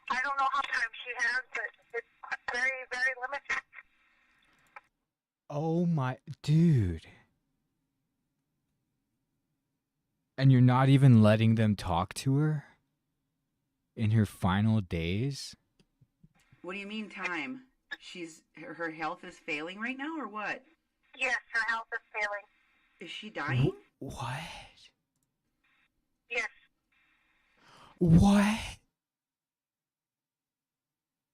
I don't know how much time she has, but it's very, very limited. Oh my dude. And you're not even letting them talk to her in her final days? What do you mean time? Her health is failing right now, or what? Yes, her health is failing. Is she dying? What? Yes. What?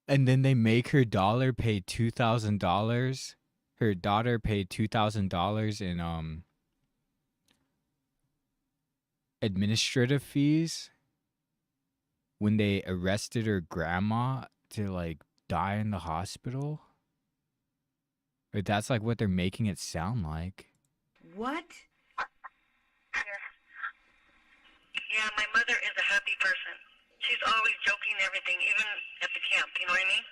And then they make her daughter pay $2,000. Her daughter paid $2,000 in administrative fees when they arrested her grandma to like die in the hospital. Or that's like what they're making it sound like. What? Yeah, my mother is a happy person. She's always joking and everything, even at the camp, you know what I mean?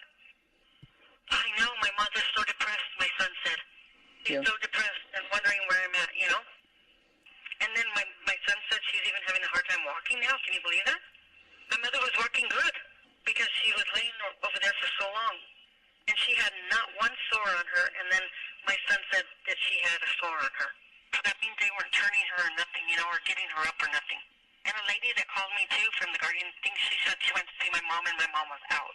I know, my mother's so depressed, my son said. She's so depressed and wondering where I'm at, you know? And then my son said she's even having a hard time walking now. Can you believe that? My mother was working good because she was laying over there for so long. And she had not one sore on her, and then my son said that she had a sore on her. So that means they weren't turning her or nothing, you know, or getting her up or nothing. And a lady that called me too from the Guardian thing, she said she went to see my mom and my mom was out.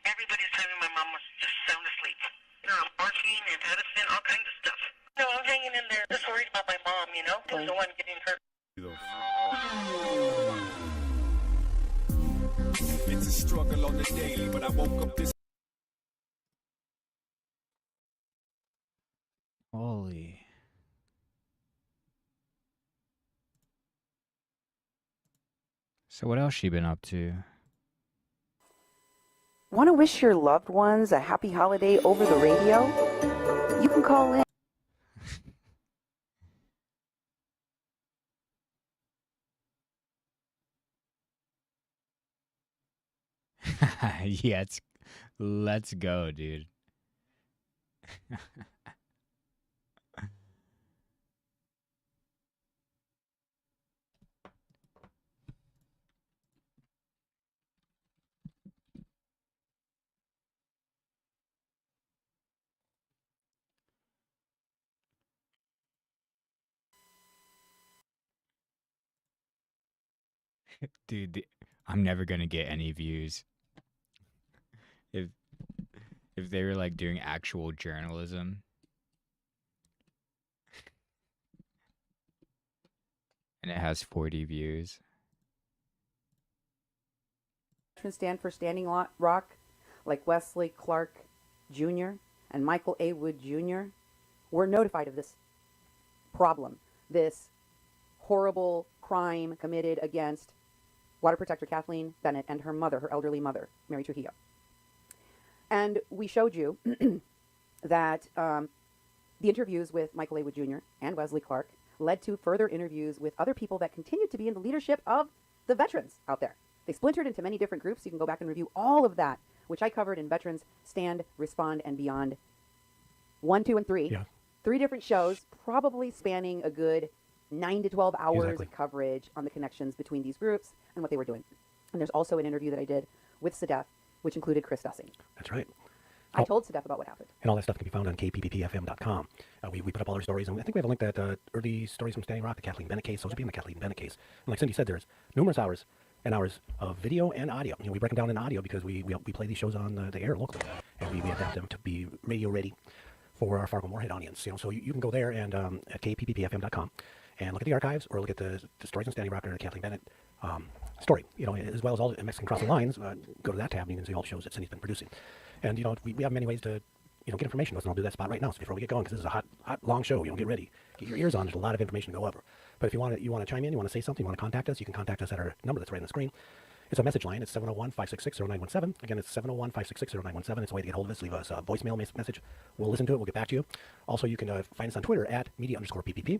Everybody's telling me my mom was just sound asleep. You know, morphine and Edison, all kinds of stuff. No, I'm hanging in there, just worried about my mom, you know? Who's the one getting hurt. It's a struggle on the daily, but I woke up this. Holy. So what else she been up to? Want to wish your loved ones a happy holiday over the radio? You can call in. Yeah, let's go, dude. Dude, I'm never gonna get any views. If they were like doing actual journalism. And it has 40 views. Stand for Standing Rock, like Wesley Clark Jr. and Michael A. Wood Jr. were notified of this problem, this horrible crime committed against water protector Kathleen Bennett and her mother, her elderly mother, Mary Trujillo. And we showed you that the interviews with Michael A. Wood Jr. and Wesley Clark led to further interviews with other people that continued to be in the leadership of the veterans out there. They splintered into many different groups. You can go back and review all of that, which I covered in Veterans Stand, Respond, and Beyond 1, 2, and 3. Yeah. 3 different shows, probably spanning a good 9 to 12 hours Exactly. of coverage on the connections between these groups and what they were doing. And there's also an interview that I did with Sadef, which included Chris Dussing. That's right. I told Sadef about what happened. And all that stuff can be found on kppfm.com. We put up all our stories, and I think we have a link that early stories from Standing Rock, the Kathleen Bennett case. Those would be in the Kathleen Bennett case. And like Cindy said, there's numerous hours and hours of video and audio. You know, we break them down in audio because we play these shows on the air locally, and we adapt them to be radio ready for our Fargo Moorhead audience. You know, so you can go there and at kppfm.com and look at the archives, or look at the stories on Standing Rock or the Kathleen Bennett story. You know, as well as all the Mexican Crossing Lines. Go to that tab and you can see all the shows that Cindy's been producing. And you know, we have many ways to get information to us, and I'll do that spot right now. So before we get going, because this is a hot, long show, get ready, get your ears on. There's a lot of information to go over. But if you want to chime in, you want to say something, you want to contact us, you can contact us at our number that's right on the screen. It's a message line. It's 701-566-0917. Again, it's 701-566-0917. It's a way to get hold of us. Leave us a voicemail message. We'll listen to it. We'll get back to you. Also, you can find us on Twitter at media_PPP.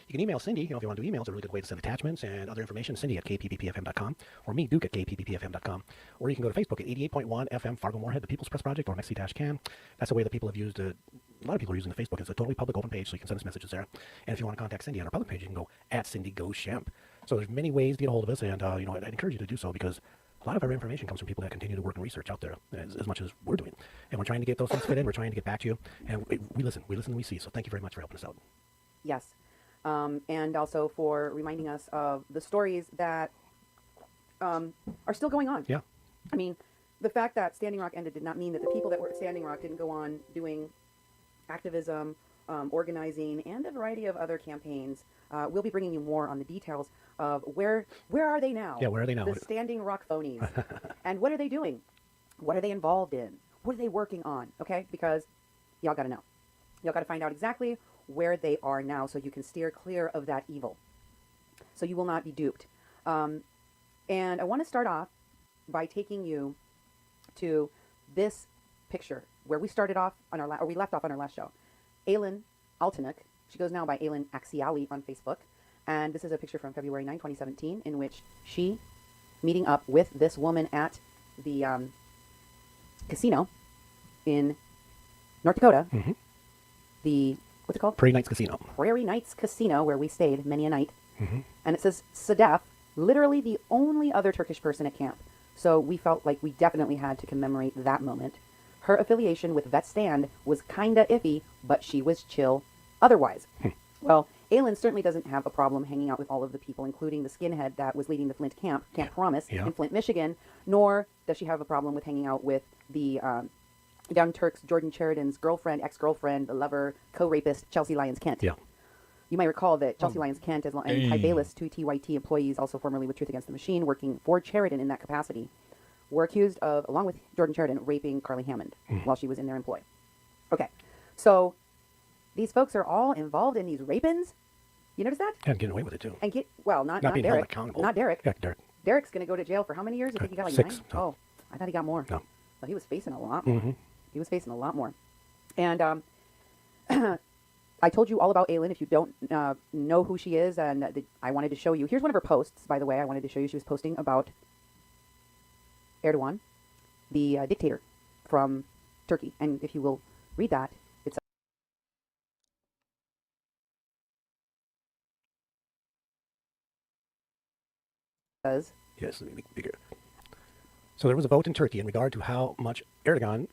You can email Cindy. If you want to do emails, a really good way to send attachments and other information. Cindy at kppfm.com, or me, Duke, at kppfm.com. Or you can go to Facebook at 88.1 FM Fargo Moorhead, the People's Press Project, or Mexi-Can. That's the way that people have used it. A lot of people are using the Facebook. It's a totally public, open page, so you can send us messages there. And if you want to contact Cindy on our public page, you can go at Cindy Goes Shemp. So there's many ways to get a hold of us, and I'd encourage you to do so, because a lot of our information comes from people that continue to work and research out there as much as we're doing. And we're trying to get those things fit in. We're trying to get back to you. And we listen and we see. So thank you very much for helping us out. Yes. And also for reminding us of the stories that are still going on. Yeah. I mean, the fact that Standing Rock ended did not mean that the people that were at Standing Rock didn't go on doing activism, organizing, and a variety of other campaigns. We'll be bringing you more on the details of where are they now? Yeah, where are they now? The Standing Rock phonies. And what are they doing? What are they involved in? What are they working on? Okay? Because y'all got to know. Y'all got to find out exactly where they are now, so you can steer clear of that evil, so you will not be duped. And I want to start off by taking you to this picture where we started off on our we left off on our last show. Aylin Altanuk, she goes now by Aylin Axiali on Facebook, and this is a picture from February 9, 2017, in which she meeting up with this woman at the casino in North Dakota. Mm-hmm. The what's it called? Prairie Nights Casino. Prairie Nights Casino, where we stayed many a night. Mm-hmm. And it says Sadef, literally the only other Turkish person at camp. So we felt like we definitely had to commemorate that moment. Her affiliation with Vet Stand was kinda iffy, but she was chill otherwise. Well, Aylin certainly doesn't have a problem hanging out with all of the people, including the skinhead that was leading the Flint camp, Camp Promise, in Flint, Michigan, nor does she have a problem with hanging out with the Young Turks, Jordan Sheridan's girlfriend, ex-girlfriend, the lover, co-rapist, Chelsea Lyons Kent. Yeah. You might recall that Chelsea Lyons Kent and Ty Bayless, 2 TYT employees, also formerly with Truth Against the Machine, working for Sheridan in that capacity, were accused of, along with Jordan Sheridan, raping Carly Hammond while she was in their employ. Okay, so these folks are all involved in these rape-ins. You notice that? And getting away with it too. And not being held Derek. accountable. Not Derek. Yeah, Derek. Derek's going to go to jail for how many years? I think he got like 6. 9? Oh, I thought he got more. No. Well, he was facing a lot more. Mm-hmm. He was facing a lot more. And I told you all about Aylin. If you don't know who she is, and I wanted to show you. Here's one of her posts, by the way. I wanted to show you. She was posting about Erdogan, the dictator from Turkey. And if you will read that, it says... Yes, bigger. So there was a vote in Turkey in regard to how much Erdogan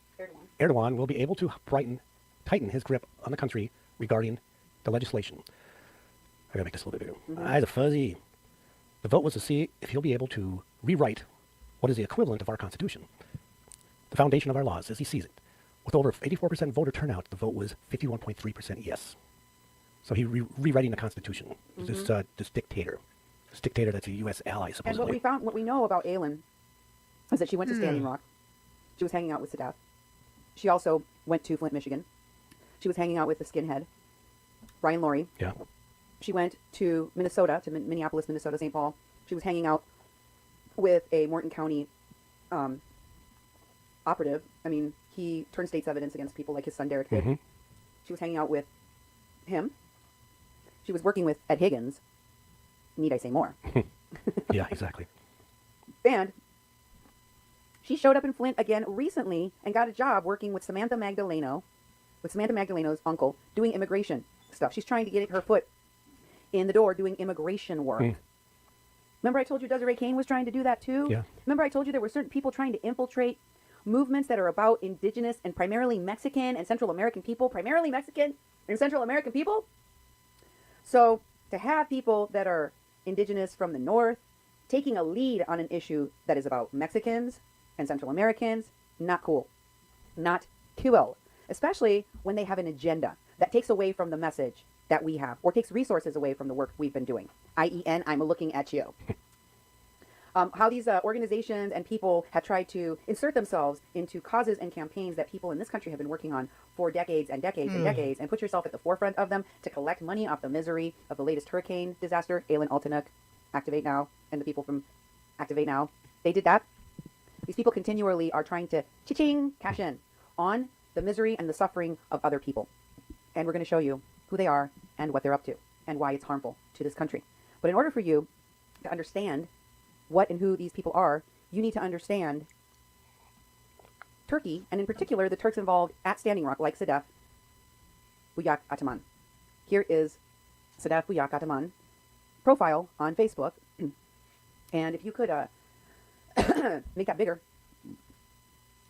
will be able to tighten his grip on the country regarding the legislation. I gotta make this a little bit bigger. Eyes are fuzzy. The vote was to see if he'll be able to rewrite what is the equivalent of our Constitution, the foundation of our laws as he sees it. With over 84% voter turnout, the vote was 51.3% yes. So he rewriting the Constitution. This dictator that's a U.S. ally, supposedly. And what we know about Aylin is that she went to Standing Rock. She was hanging out with Sadat. She also went to Flint, Michigan. She was hanging out with the skinhead, Brian Laurie. Yeah. She went to Minnesota, to Minneapolis, Minnesota, St. Paul. She was hanging out with a Morton County operative. I mean, he turned state's evidence against people like his son Derek did. She was hanging out with him. She was working with Ed Higgins. Need I say more? Yeah, exactly. And she showed up in Flint again recently and got a job working with Samantha Magdaleno's uncle, doing immigration stuff. She's trying to get her foot in the door doing immigration work. Remember I told you Desiree Kane was trying to do that too? Yeah. Remember I told you there were certain people trying to infiltrate movements that are about indigenous and primarily Mexican and Central American people, primarily Mexican and Central American people? So to have people that are indigenous from the north taking a lead on an issue that is about Mexicans and Central Americans, not cool. Not cool. Especially when they have an agenda that takes away from the message that we have, or takes resources away from the work we've been doing. IEN, I'm looking at you. How these organizations and people have tried to insert themselves into causes and campaigns that people in this country have been working on for decades and decades and decades, and put yourself at the forefront of them to collect money off the misery of the latest hurricane disaster, Aylin Altanuk, Activate Now, and the people from Activate Now. They did that. These people continually are trying to cha-ching, cash in on the misery and the suffering of other people. And we're going to show you who they are and what they're up to and why it's harmful to this country. But in order for you to understand what and who these people are, you need to understand Turkey, and in particular the Turks involved at Standing Rock, like Sedef Buyak Ataman. Here is Sedef Buyak Ataman profile on Facebook. And if you could make that bigger,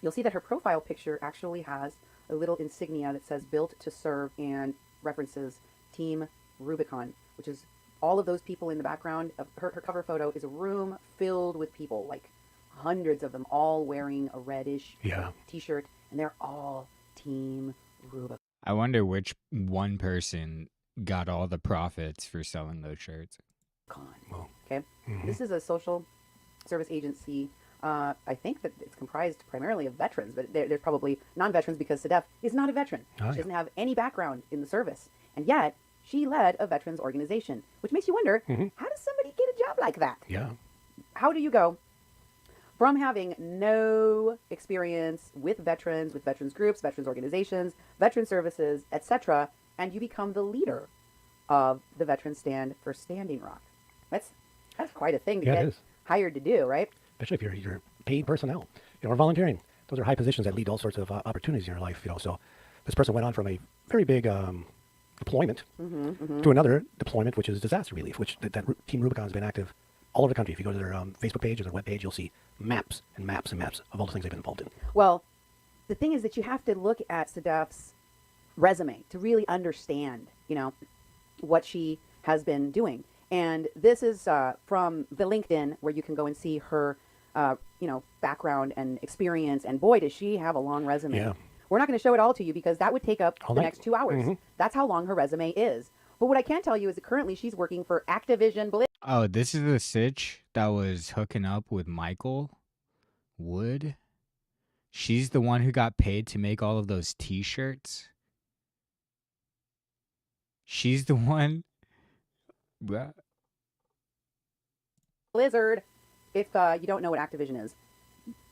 you'll see that her profile picture actually has a little insignia that says built to serve and references Team Rubicon, which is all of those people in the background of her cover photo is a room filled with people, like hundreds of them, all wearing a reddish t-shirt, and they're all Team Rubicon. I wonder which one person got all the profits for selling those shirts. Okay, this is a social service agency. I think that it's comprised primarily of veterans, but there's probably non-veterans because Sedef is not a veteran. She doesn't have any background in the service, and yet she led a veterans organization, which makes you wonder, how does somebody get a job like that? Yeah. How do you go from having no experience with veterans groups, veterans organizations, veteran services, etc., and you become the leader of the Veterans Stand for Standing Rock? That's quite a thing to get hired to do, right? Especially if you're paid personnel, or volunteering. Those are high positions that lead to all sorts of opportunities in your life, So this person went on from a very big deployment to another deployment, which is disaster relief, which that Team Rubicon has been active all over the country. If you go to their Facebook page or their web page, you'll see maps and maps and maps of all the things they've been involved in. Well, the thing is that you have to look at Sedef's resume to really understand, what she has been doing. And this is from the LinkedIn, where you can go and see her, background and experience. And boy, does she have a long resume. Yeah. We're not going to show it all to you because that would take up all the night. next 2 hours. That's how long her resume is. But what I can tell you is that currently she's working for Activision Blizzard. Oh, this is the sitch that was hooking up with Michael Wood. She's the one who got paid to make all of those t-shirts. She's the one. Blizzard, if you don't know what Activision is.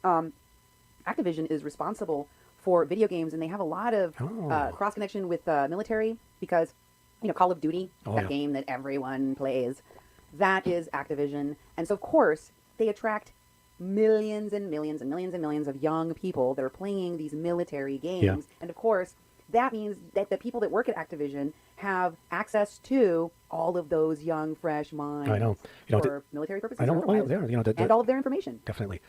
Activision is responsible for video games, and they have a lot of cross-connection with military because, Call of Duty, that game that everyone plays, that is Activision. And so, of course, they attract millions and millions and millions and millions of young people that are playing these military games. Yeah. And, of course, that means that the people that work at Activision have access to all of those young, fresh minds. I know. For military purposes. I know. And all of their information. Definitely.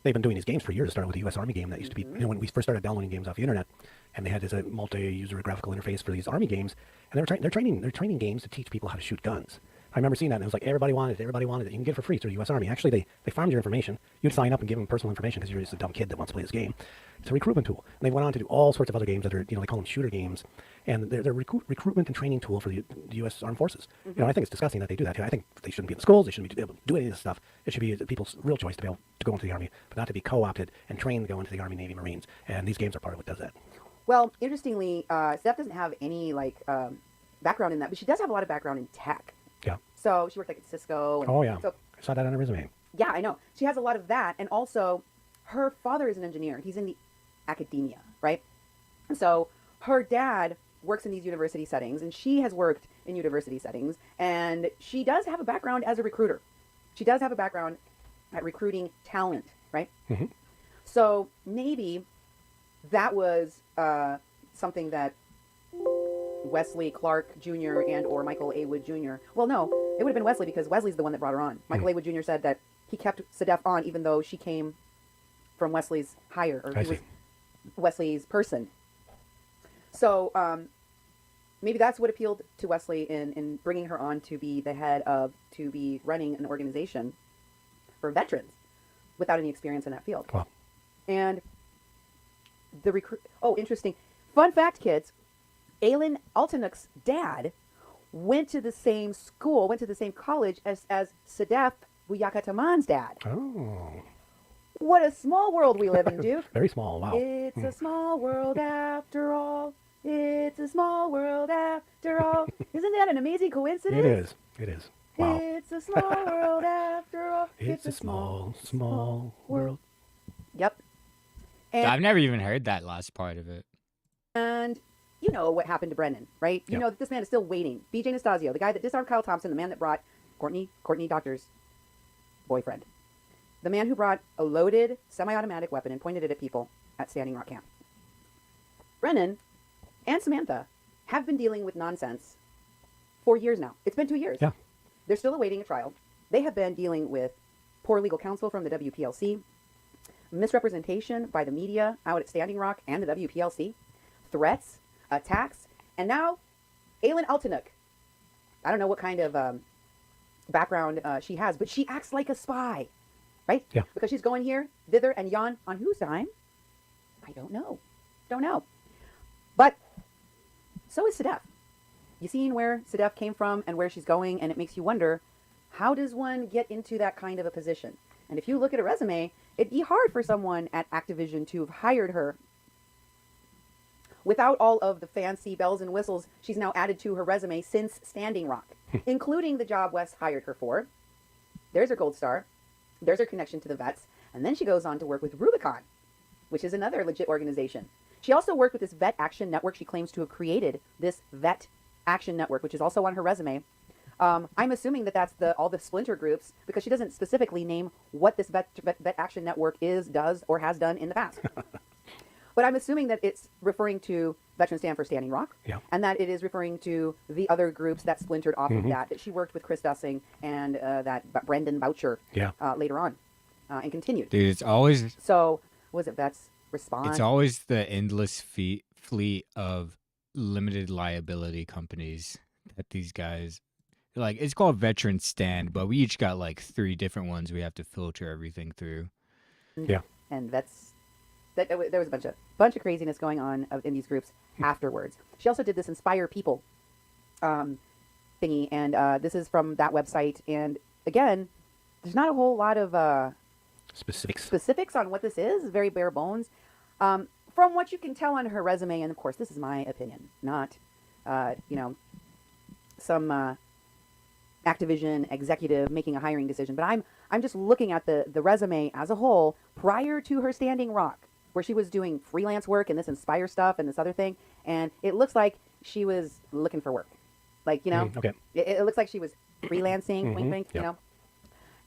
They've been doing these games for years. It started with the U.S. Army game that used to be, when we first started downloading games off the internet, and they had this multi-user graphical interface for these Army games, and they're training games to teach people how to shoot guns. I remember seeing that, and it was like everybody wanted it. Everybody wanted it. You can get it for free through the U.S. Army. Actually, they farmed your information. You'd sign up and give them personal information because you're just a dumb kid that wants to play this game. It's a recruitment tool. And they went on to do all sorts of other games that are, they call them shooter games, and they're a recruitment and training tool for the U.S. Armed Forces. I think it's disgusting that they do that. I think they shouldn't be in the schools. They shouldn't be able to do any of this stuff. It should be people's real choice to be able to go into the Army, but not to be co-opted and trained to go into the Army, Navy, Marines. And these games are part of what does that. Well, interestingly, Steph doesn't have any background in that, but she does have a lot of background in tech. Yeah. So she worked at Cisco. And Oh, yeah. So, I saw that on her resume. yeah, I know. She has a lot of that, and also her father is an engineer. He's in the academia, right? And so her dad works in these university settings, and she has worked in university settings, and she does have a background as a recruiter. She does have a background at recruiting talent, right? Mm-hmm. So maybe that was something that Wesley Clark Jr. and or Michael A. Wood Jr. Well, no, it would have been Wesley because Wesley's the one that brought her on. Michael A. Wood Jr. said that he kept Sedef on even though she came from Wesley's hire, or he was Wesley's person. So maybe that's what appealed to Wesley in bringing her on to be the head of, to be running an organization for veterans without any experience in that field. Wow. And the interesting. Fun fact, kids. Aylin Altanuk's dad went to the same school, went to the same college as Sedef Buyakataman's dad. Oh. What a small world we live in, Duke. Very small, wow. It's a small world after all. It's a small world after all. Isn't that an amazing coincidence? It is. It is. Wow. It's a small world after all. It's a small world. Yep. And, I've never even heard that last part of it. And you know what happened to Brennan, right? You know that this man is still waiting. BJ Nastasio, the guy that disarmed Kyle Thompson, the man that brought Courtney Doctor's boyfriend. The man who brought a loaded semi-automatic weapon and pointed it at people at Standing Rock Camp. Brennan and Samantha have been dealing with nonsense for years now. It's been 2 years. Yeah. They're still awaiting a trial. They have been dealing with poor legal counsel from the WPLC, misrepresentation by the media out at Standing Rock and the WPLC, threats, attacks, and now Aylin Altanuk. I don't know what kind of background she has, but she acts like a spy, right? Yeah. Because she's going here, thither, and yon. On whose dime? I don't know. Don't know. But so is Sedef. You seen where Sedef came from and where she's going, and it makes you wonder, how does one get into that kind of a position? And if you look at a resume, it'd be hard for someone at Activision to have hired her without all of the fancy bells and whistles she's now added to her resume since Standing Rock, including the job Wes hired her for. There's her gold star. There's her connection to the vets. And then she goes on to work with Rubicon, which is another legit organization. She also worked with this Vet Action Network. She claims to have created this Vet Action Network, which is also on her resume. I'm assuming that that's all the splinter groups, because she doesn't specifically name what this Vet Action Network is, does, or has done in the past. But I'm assuming that it's referring to Veterans Stand for Standing Rock, and that it is referring to the other groups that splintered off of that she worked with Chris Dussing and that Brendan Boucher later on, and continued. Dude, it's always... So, was it Vets Respond? It's always the endless fleet of limited liability companies that these guys... Like, it's called Veterans Stand, but we each got like 3 different ones we have to filter everything through. Yeah. And there was a bunch of craziness going on in these groups afterwards. She also did this Inspire People thingy, and this is from that website. And again, there's not a whole lot of specifics on what this is. Very bare bones. From what you can tell on her resume, and of course, this is my opinion, not some Activision executive making a hiring decision. But I'm just looking at the resume as a whole prior to her Standing Rock, where she was doing freelance work and this Inspire stuff and this other thing. And it looks like she was looking for work. Like, okay. It looks like she was freelancing, wink, wink, you know.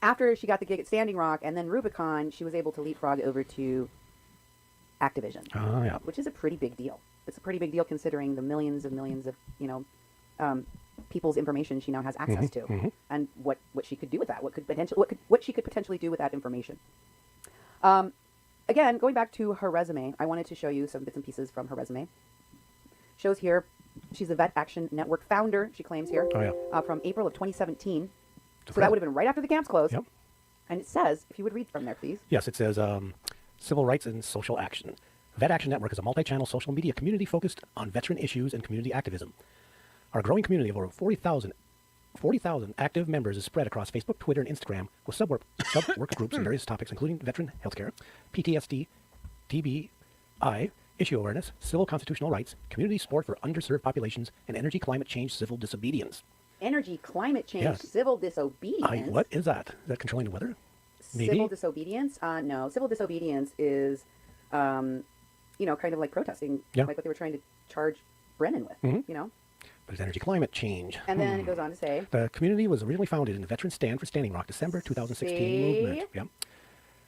After she got the gig at Standing Rock and then Rubicon, she was able to leapfrog over to Activision, which is a pretty big deal. It's a pretty big deal considering the millions of, people's information she now has access to, and what she could do with that. What she could potentially do with that information. Again, going back to her resume, I wanted to show you some bits and pieces from her resume. Shows here She's a Vet Action Network founder, she claims here, from April of 2017. So that would have been right after the camps closed. Yep. And it says, if you would read from there, please. Yes, it says Civil Rights and Social Action. Vet Action Network is a multi-channel social media community focused on veteran issues and community activism. Our growing community of over 40,000 active members is spread across Facebook, Twitter, and Instagram with sub-work groups on various topics, including veteran healthcare, PTSD, TBI, issue awareness, civil constitutional rights, community support for underserved populations, and energy, climate change, civil disobedience. Energy, climate change, Yes. civil disobedience. What is that? Is that controlling the weather? Maybe? Civil disobedience? No. Civil disobedience is, kind of like protesting, like what they were trying to charge Brennan with, But it's energy, climate change. And then it goes on to say, the community was originally founded in the Veteran Stand for Standing Rock, December 2016 movement. Yep.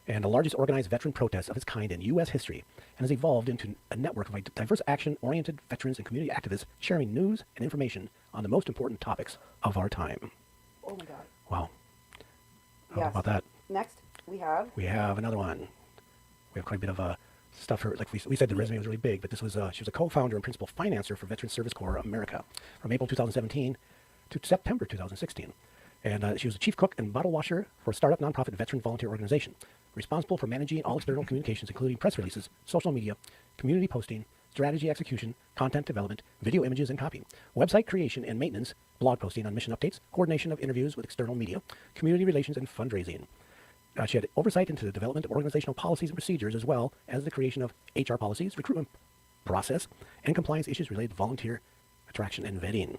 And the largest organized veteran protest of its kind in U.S. history, and has evolved into a network of diverse action-oriented veterans and community activists sharing news and information on the most important topics of our time. oh my God. Wow. How Yes. about that? Next, we have We have another one. We have quite a bit of stuff. Like we said, the resume was really big, but this was she was a co-founder and principal financer for Veteran Service Corps of America from April 2017 to September 2016. And she was the chief cook and bottle washer for a startup nonprofit veteran volunteer organization, responsible for managing all external communications, including press releases, social media, community posting, strategy execution, content development, video images and copy, website creation and maintenance, blog posting on mission updates, coordination of interviews with external media, community relations, and fundraising. She had oversight into the development of organizational policies and procedures, as well as the creation of HR policies, recruitment process, and compliance issues related to volunteer attraction and vetting.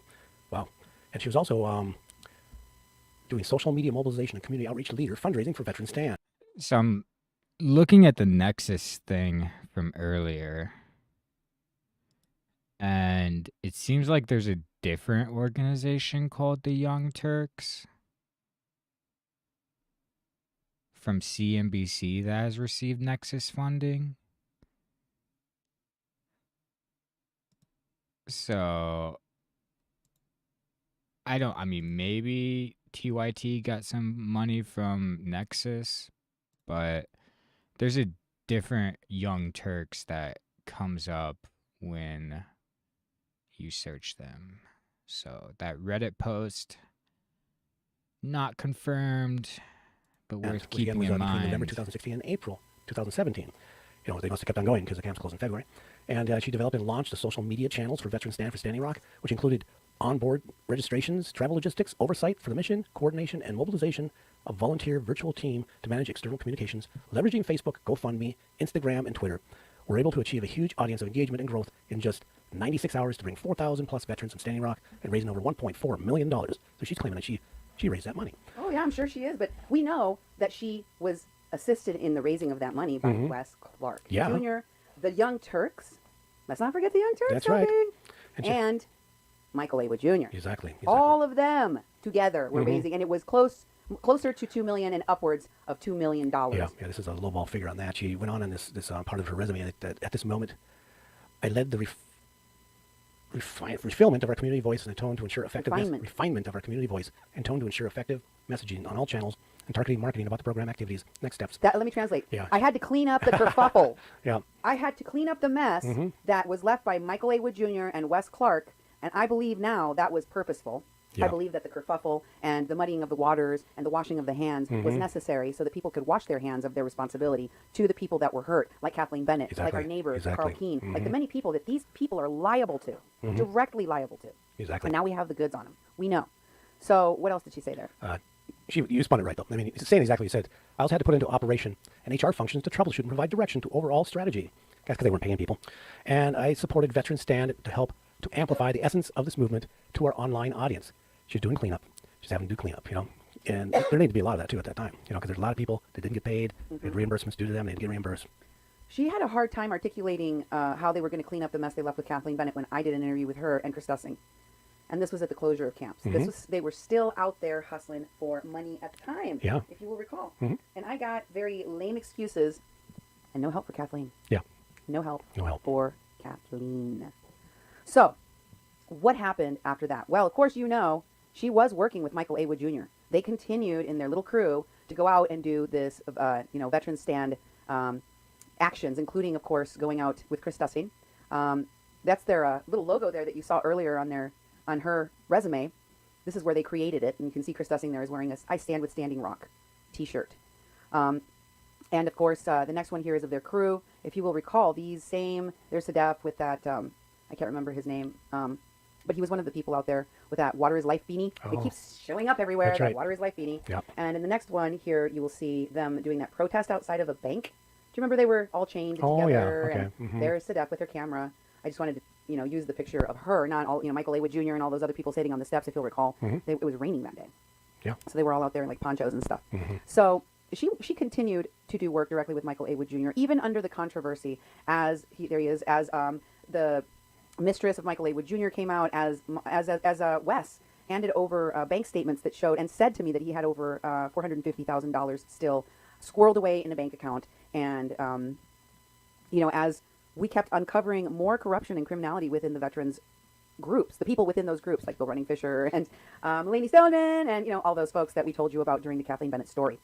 Wow. And she was also doing social media mobilization and community outreach leader fundraising for Veteran Stand. So I'm looking at the Nexus thing from earlier, and it seems like there's a different organization called the Young Turks from CNBC that has received Nexus funding. So I mean, maybe TYT got some money from Nexus, but there's a different Young Turks that comes up when you search them. So that Reddit post, not confirmed, but worth keeping in mind. Between November 2016 and April 2017. They must have kept on going because the camps closed in February. And she developed and launched the social media channels for Veteran Stand for Standing Rock, which included onboard registrations, travel logistics, oversight for the mission, coordination, and mobilization of volunteer virtual team to manage external communications, leveraging Facebook, GoFundMe, Instagram, and Twitter. We're able to achieve a huge audience of engagement and growth in just 96 hours to bring 4,000 plus veterans from Standing Rock and raising over $1.4 million. So she's claiming that she raised that money. oh yeah, I'm sure she is. But we know that she was assisted in the raising of that money by Wes Clark Jr., the Young Turks. Let's not forget the Young Turks. That's right. And Michael A. Wood Jr. Exactly. All of them together were raising, and it was closer to $2 million and upwards of $2 million. Yeah, this is a lowball figure on that. She went on in this part of her resume that at this moment, I led the refinement of our community voice and tone to ensure effectiveness. Refinement of our community voice and tone to ensure effective messaging on all channels and targeting marketing about the program activities. Next steps. Let me translate. Yeah. I had to clean up the kerfuffle. Yeah. I had to clean up the mess that was left by Michael A. Wood Jr. and Wes Clark, and I believe now that was purposeful. Yeah. I believe that the kerfuffle and the muddying of the waters and the washing of the hands was necessary so that people could wash their hands of their responsibility to the people that were hurt, like Kathleen Bennett, like our neighbors, Carl Keene, like the many people that these people are liable to, directly liable to. Exactly. And now we have the goods on them. We know. So what else did she say there? You spun it right, though. I mean, saying exactly what you said. I also had to put into operation and HR functions to troubleshoot and provide direction to overall strategy. That's because they weren't paying people. And I supported Veteran Stand to help to amplify the essence of this movement to our online audience. She's doing cleanup. She's having to do cleanup, And there needed to be a lot of that, too, at that time, because there's a lot of people that didn't get paid. They had reimbursements due to them. They didn't get reimbursed. She had a hard time articulating how they were going to clean up the mess they left with Kathleen Bennett when I did an interview with her and Chris Dussing. And this was at the closure of camps. They were still out there hustling for money at the time, if you will recall. And I got very lame excuses and no help for Kathleen. Yeah. No help for Kathleen. So, what happened after that? Well, of course, she was working with Michael A. Wood Jr. They continued in their little crew to go out and do this, Veteran Stand actions, including, of course, going out with Chris Dussing. that's their little logo there that you saw earlier on her resume. This is where they created it, and you can see Chris Dussing there is wearing a "I Stand with Standing Rock" T-shirt. And of course, the next one here is of their crew. If you will recall, there's Sadaf with that, I can't remember his name, but he was one of the people out there with that Water is Life beanie. It keeps showing up everywhere, That's right. that Water is Life beanie. Yep. And in the next one here, you will see them doing that protest outside of a bank. Do you remember they were all chained together? Yeah. Okay. And there's Sadaf with her camera. I just wanted to, use the picture of her, not all, Michael A. Wood Jr. and all those other people sitting on the steps, if you'll recall. It was raining that day. Yeah. So they were all out there in like ponchos and stuff. So she continued to do work directly with Michael A. Wood Jr., even under the controversy, as the mistress of Michael A. Wood Jr. came out, as Wes handed over bank statements that showed and said to me that he had over $450,000 still squirreled away in a bank account. And, as we kept uncovering more corruption and criminality within the veterans groups, the people within those groups, like Bill Running Fisher and Lainey Stoneman and, all those folks that we told you about during the Kathleen Bennett story.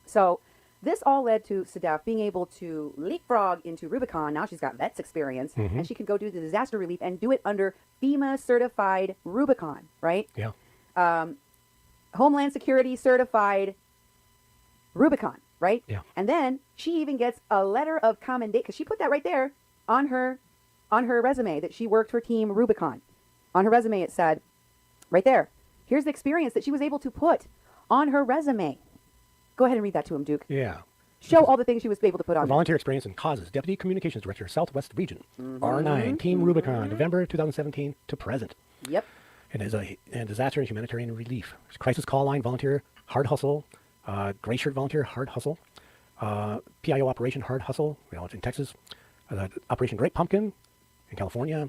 So this all led to Sadaf being able to leapfrog into Rubicon. Now she's got vets experience, and she can go do the disaster relief and do it under FEMA certified Rubicon, right? Yeah. Homeland Security certified Rubicon, right? Yeah. And then she even gets a letter of commendation, because she put that right there on her resume, that she worked for Team Rubicon. On her resume it said, right there, here's the experience that she was able to put on her resume. Go ahead and read that to him, Duke. Yeah. Show all the things she was able to put on. Volunteer experience and causes. Deputy Communications Director, Southwest Region. R9, Team Rubicon, November 2017 to present. Yep. And disaster and humanitarian relief. Crisis call line volunteer, hard hustle. Gray shirt volunteer, hard hustle. PIO operation, hard hustle. It's in Texas. Operation Great Pumpkin in California.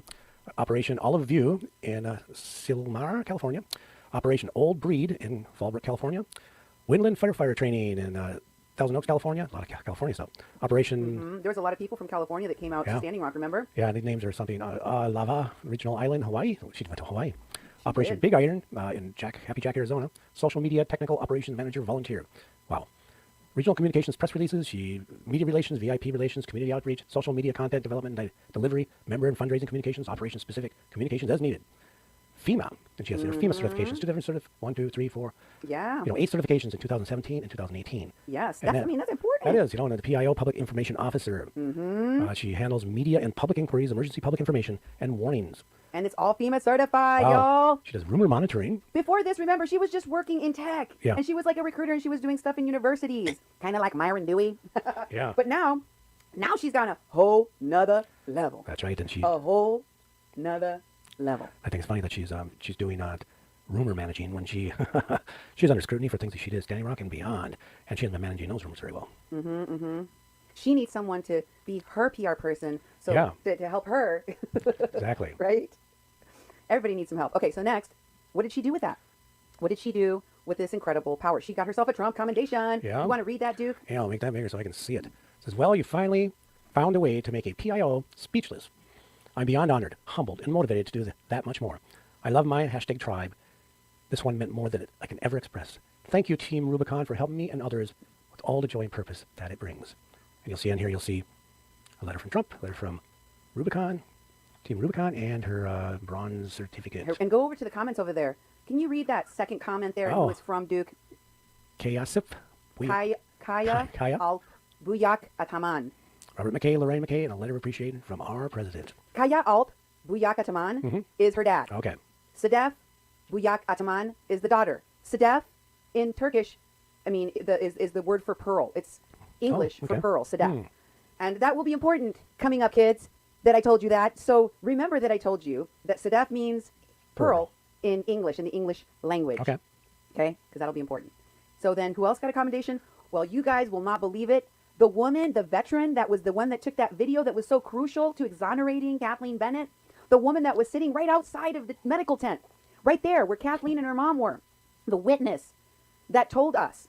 Operation Olive View in Silmar, California. Operation Old Breed in Fallbrook, California. Windland Firefighter Training in Thousand Oaks, California. A lot of California stuff. Operation... There was a lot of people from California that came out to Standing Rock, remember? Yeah, the names are something. Lava, Regional Island, Hawaii. She went to Hawaii. Operation Big Iron in Happy Jack, Arizona. Social Media Technical Operations Manager Volunteer. Wow. Regional Communications Press Releases. Media Relations, VIP Relations, Community Outreach, Social Media Content Development and Delivery, Member and Fundraising Communications, Operation Specific Communications as needed. FEMA. And she has their FEMA certifications. 2 different 1, 2, 3, 4. Yeah. 8 certifications in 2017 and 2018. Yes, that's important. That is, and the PIO Public Information Officer. She handles media and public inquiries, emergency public information, and warnings. And it's all FEMA certified, y'all. She does rumor monitoring. Before this, remember, she was just working in tech. Yeah. And she was like a recruiter, and she was doing stuff in universities. Kind of like Myron Dewey. Yeah. But now she's on a whole nother level. That's right, and a whole nother level. I think it's funny that she's doing rumor managing when she's under scrutiny for things that she did at Standing Rock and beyond, and she hasn't been managing those rumors very well. She needs someone to be her PR person, to help her. Exactly. Right? Everybody needs some help. Okay, so next, what did she do with that? What did she do with this incredible power? She got herself a Trump commendation. Yeah. You want to read that, Duke? Yeah, I'll make that bigger so I can see it. It says, well, you finally found a way to make a PIO speechless. I'm beyond honored, humbled, and motivated to do that much more. I love my #tribe. This one meant more than I can ever express. Thank you, Team Rubicon, for helping me and others with all the joy and purpose that it brings. And you'll see on here, you'll see a letter from Trump, a letter from Rubicon, Team Rubicon, and her bronze certificate. And go over to the comments over there. Can you read that second comment there? Who it's from, Duke? Kaya Al Buyak Ataman. Robert McKay, Lorraine McKay, and a letter of appreciation from our president. Kaya Alp Buyak Ataman is her dad. Okay. Sadef Buyak Ataman is the daughter. Sadef in Turkish, is the word for pearl. It's English for pearl, Sadef. And that will be important coming up, kids, that I told you that. So remember that I told you that Sadef means pearl in English, in the English language. Okay? Because that'll be important. So then who else got a commendation? Well, you guys will not believe it. The woman, the veteran that was the one that took that video that was so crucial to exonerating Kathleen Bennett, the woman that was sitting right outside of the medical tent, right there where Kathleen and her mom were, the witness that told us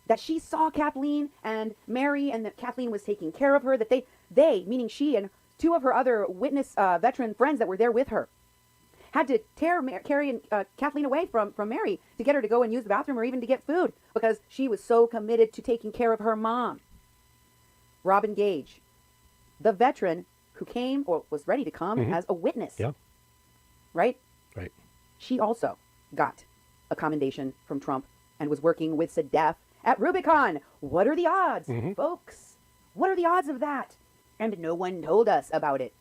that she saw Kathleen and Mary and that Kathleen was taking care of her, that they meaning she and 2 of her other witness veteran friends that were there with her, had to carry Kathleen away from Mary to get her to go and use the bathroom or even to get food because she was so committed to taking care of her mom. Robin Gage, the veteran who came or was ready to come as a witness. Yeah. Right? Right. She also got a commendation from Trump and was working with Sedef at Rubicon. What are the odds, folks? What are the odds of that? And no one told us about it.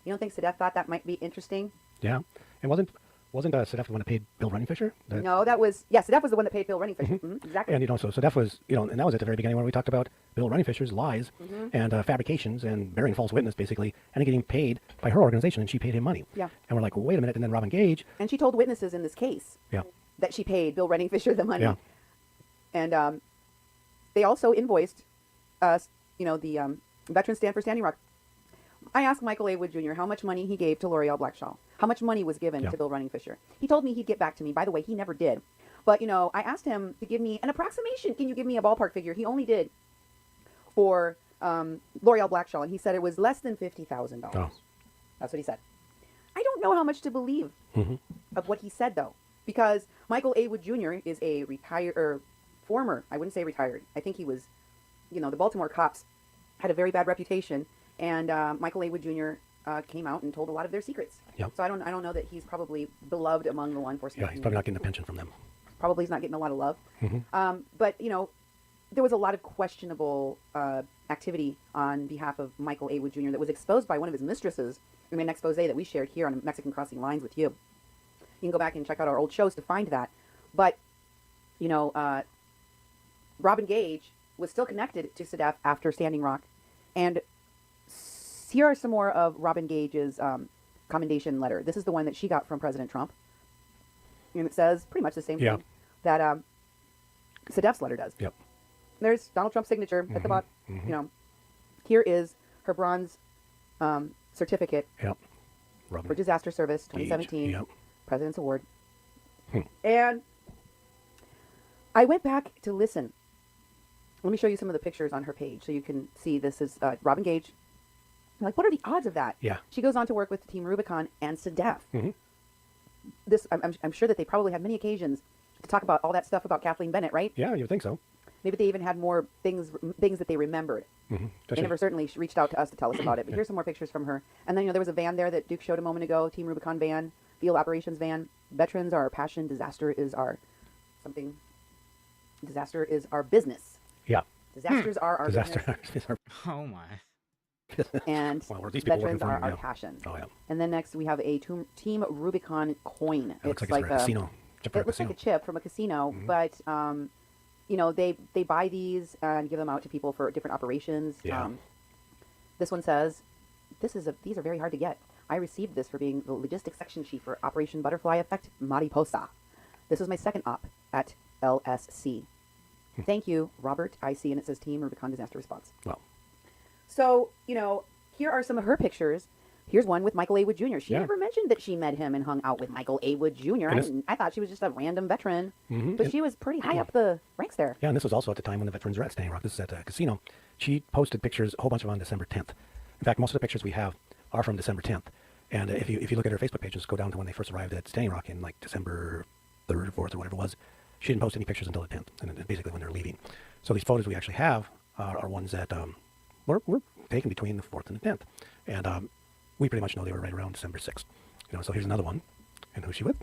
You don't think Sedef thought that might be interesting? Yeah. And wasn't Sedef the one that paid Bill Runningfisher? No, that was, Sedef was the one that paid Bill Runningfisher. Exactly. And, so Sedef was, and that was at the very beginning when we talked about Bill Runningfisher's lies and fabrications and bearing false witness, basically, and getting paid by her organization, and she paid him money. Yeah. And we're like, well, wait a minute. And then Robin Gage. And she told witnesses in this case that she paid Bill Runningfisher the money. Yeah. And they also invoiced us, the Veterans Stand for Standing Rock. I asked Michael A. Wood Jr. how much money he gave to L'Oreal Blackshaw. How much money was given to Bill Runningfisher. He told me he'd get back to me. By the way, he never did. But, I asked him to give me an approximation. Can you give me a ballpark figure? He only did for L'Oreal Blackshaw, and he said it was less than $50,000. Oh. That's what he said. I don't know how much to believe of what he said, though, because Michael A. Wood Jr. is a former, I wouldn't say retired. I think he was, the Baltimore cops had a very bad reputation, and Michael A. Wood Jr. Came out and told a lot of their secrets. Yep. So I don't know that he's probably beloved among the law enforcement. Yeah, he's probably not getting a pension from them. Probably he's not getting a lot of love. But there was a lot of questionable activity on behalf of Michael A. Wood Jr. that was exposed by one of his mistresses in an expose that we shared here on Mexican Crossing Lines with you. You can go back and check out our old shows to find that. But Robin Gage was still connected to Sedef after Standing Rock, and here are some more of Robin Gage's commendation letter. This is the one that she got from President Trump. And it says pretty much the same thing that Sedef's letter does. Yep. There's Donald Trump's signature at the bottom. Here is her bronze certificate for disaster service 2017 President's Award. And I went back to listen. Let me show you some of the pictures on her page so you can see this is Robin Gage. I'm like, what are the odds of that? Yeah. She goes on to work with Team Rubicon and Sedef. This, I'm sure that they probably had many occasions to talk about all that stuff about Kathleen Bennett, right? Yeah, you would think so. Maybe they even had more things that they remembered. They never certainly reached out to us to tell us about it. But here's some more pictures from her. And then there was a van there that Duke showed a moment ago. Team Rubicon van, field operations van. Veterans are our passion. Disaster is our something. Disaster is our business. Yeah. Disasters are our business. Oh my. And veterans are our passion. Oh, yeah. And then next we have a Team Rubicon coin. It looks like a casino. It looks like a chip from a casino, but they buy these and give them out to people for different operations. Yeah. This one says, these are very hard to get. I received this for being the logistics section chief for Operation Butterfly Effect Mariposa. This was my second op at LSC. Thank you, Robert. I see, and it says Team Rubicon Disaster Response. Well. So, here are some of her pictures. Here's one with Michael A. Wood Jr. She never mentioned that she met him and hung out with Michael A. Wood Jr. I thought she was just a random veteran, but she was pretty high up the ranks there. Yeah, and this was also at the time when the veterans were at Standing Rock. This is at a casino. She posted pictures, a whole bunch of them on December 10th. In fact, most of the pictures we have are from December 10th. And if you look at her Facebook pages, go down to when they first arrived at Standing Rock in like December 3rd or 4th or whatever it was. She didn't post any pictures until the 10th, and basically when they're leaving. So these photos we actually have are ones that were taken between the 4th and the 10th. And we pretty much know they were right around December 6th. So here's another one. And who's she with?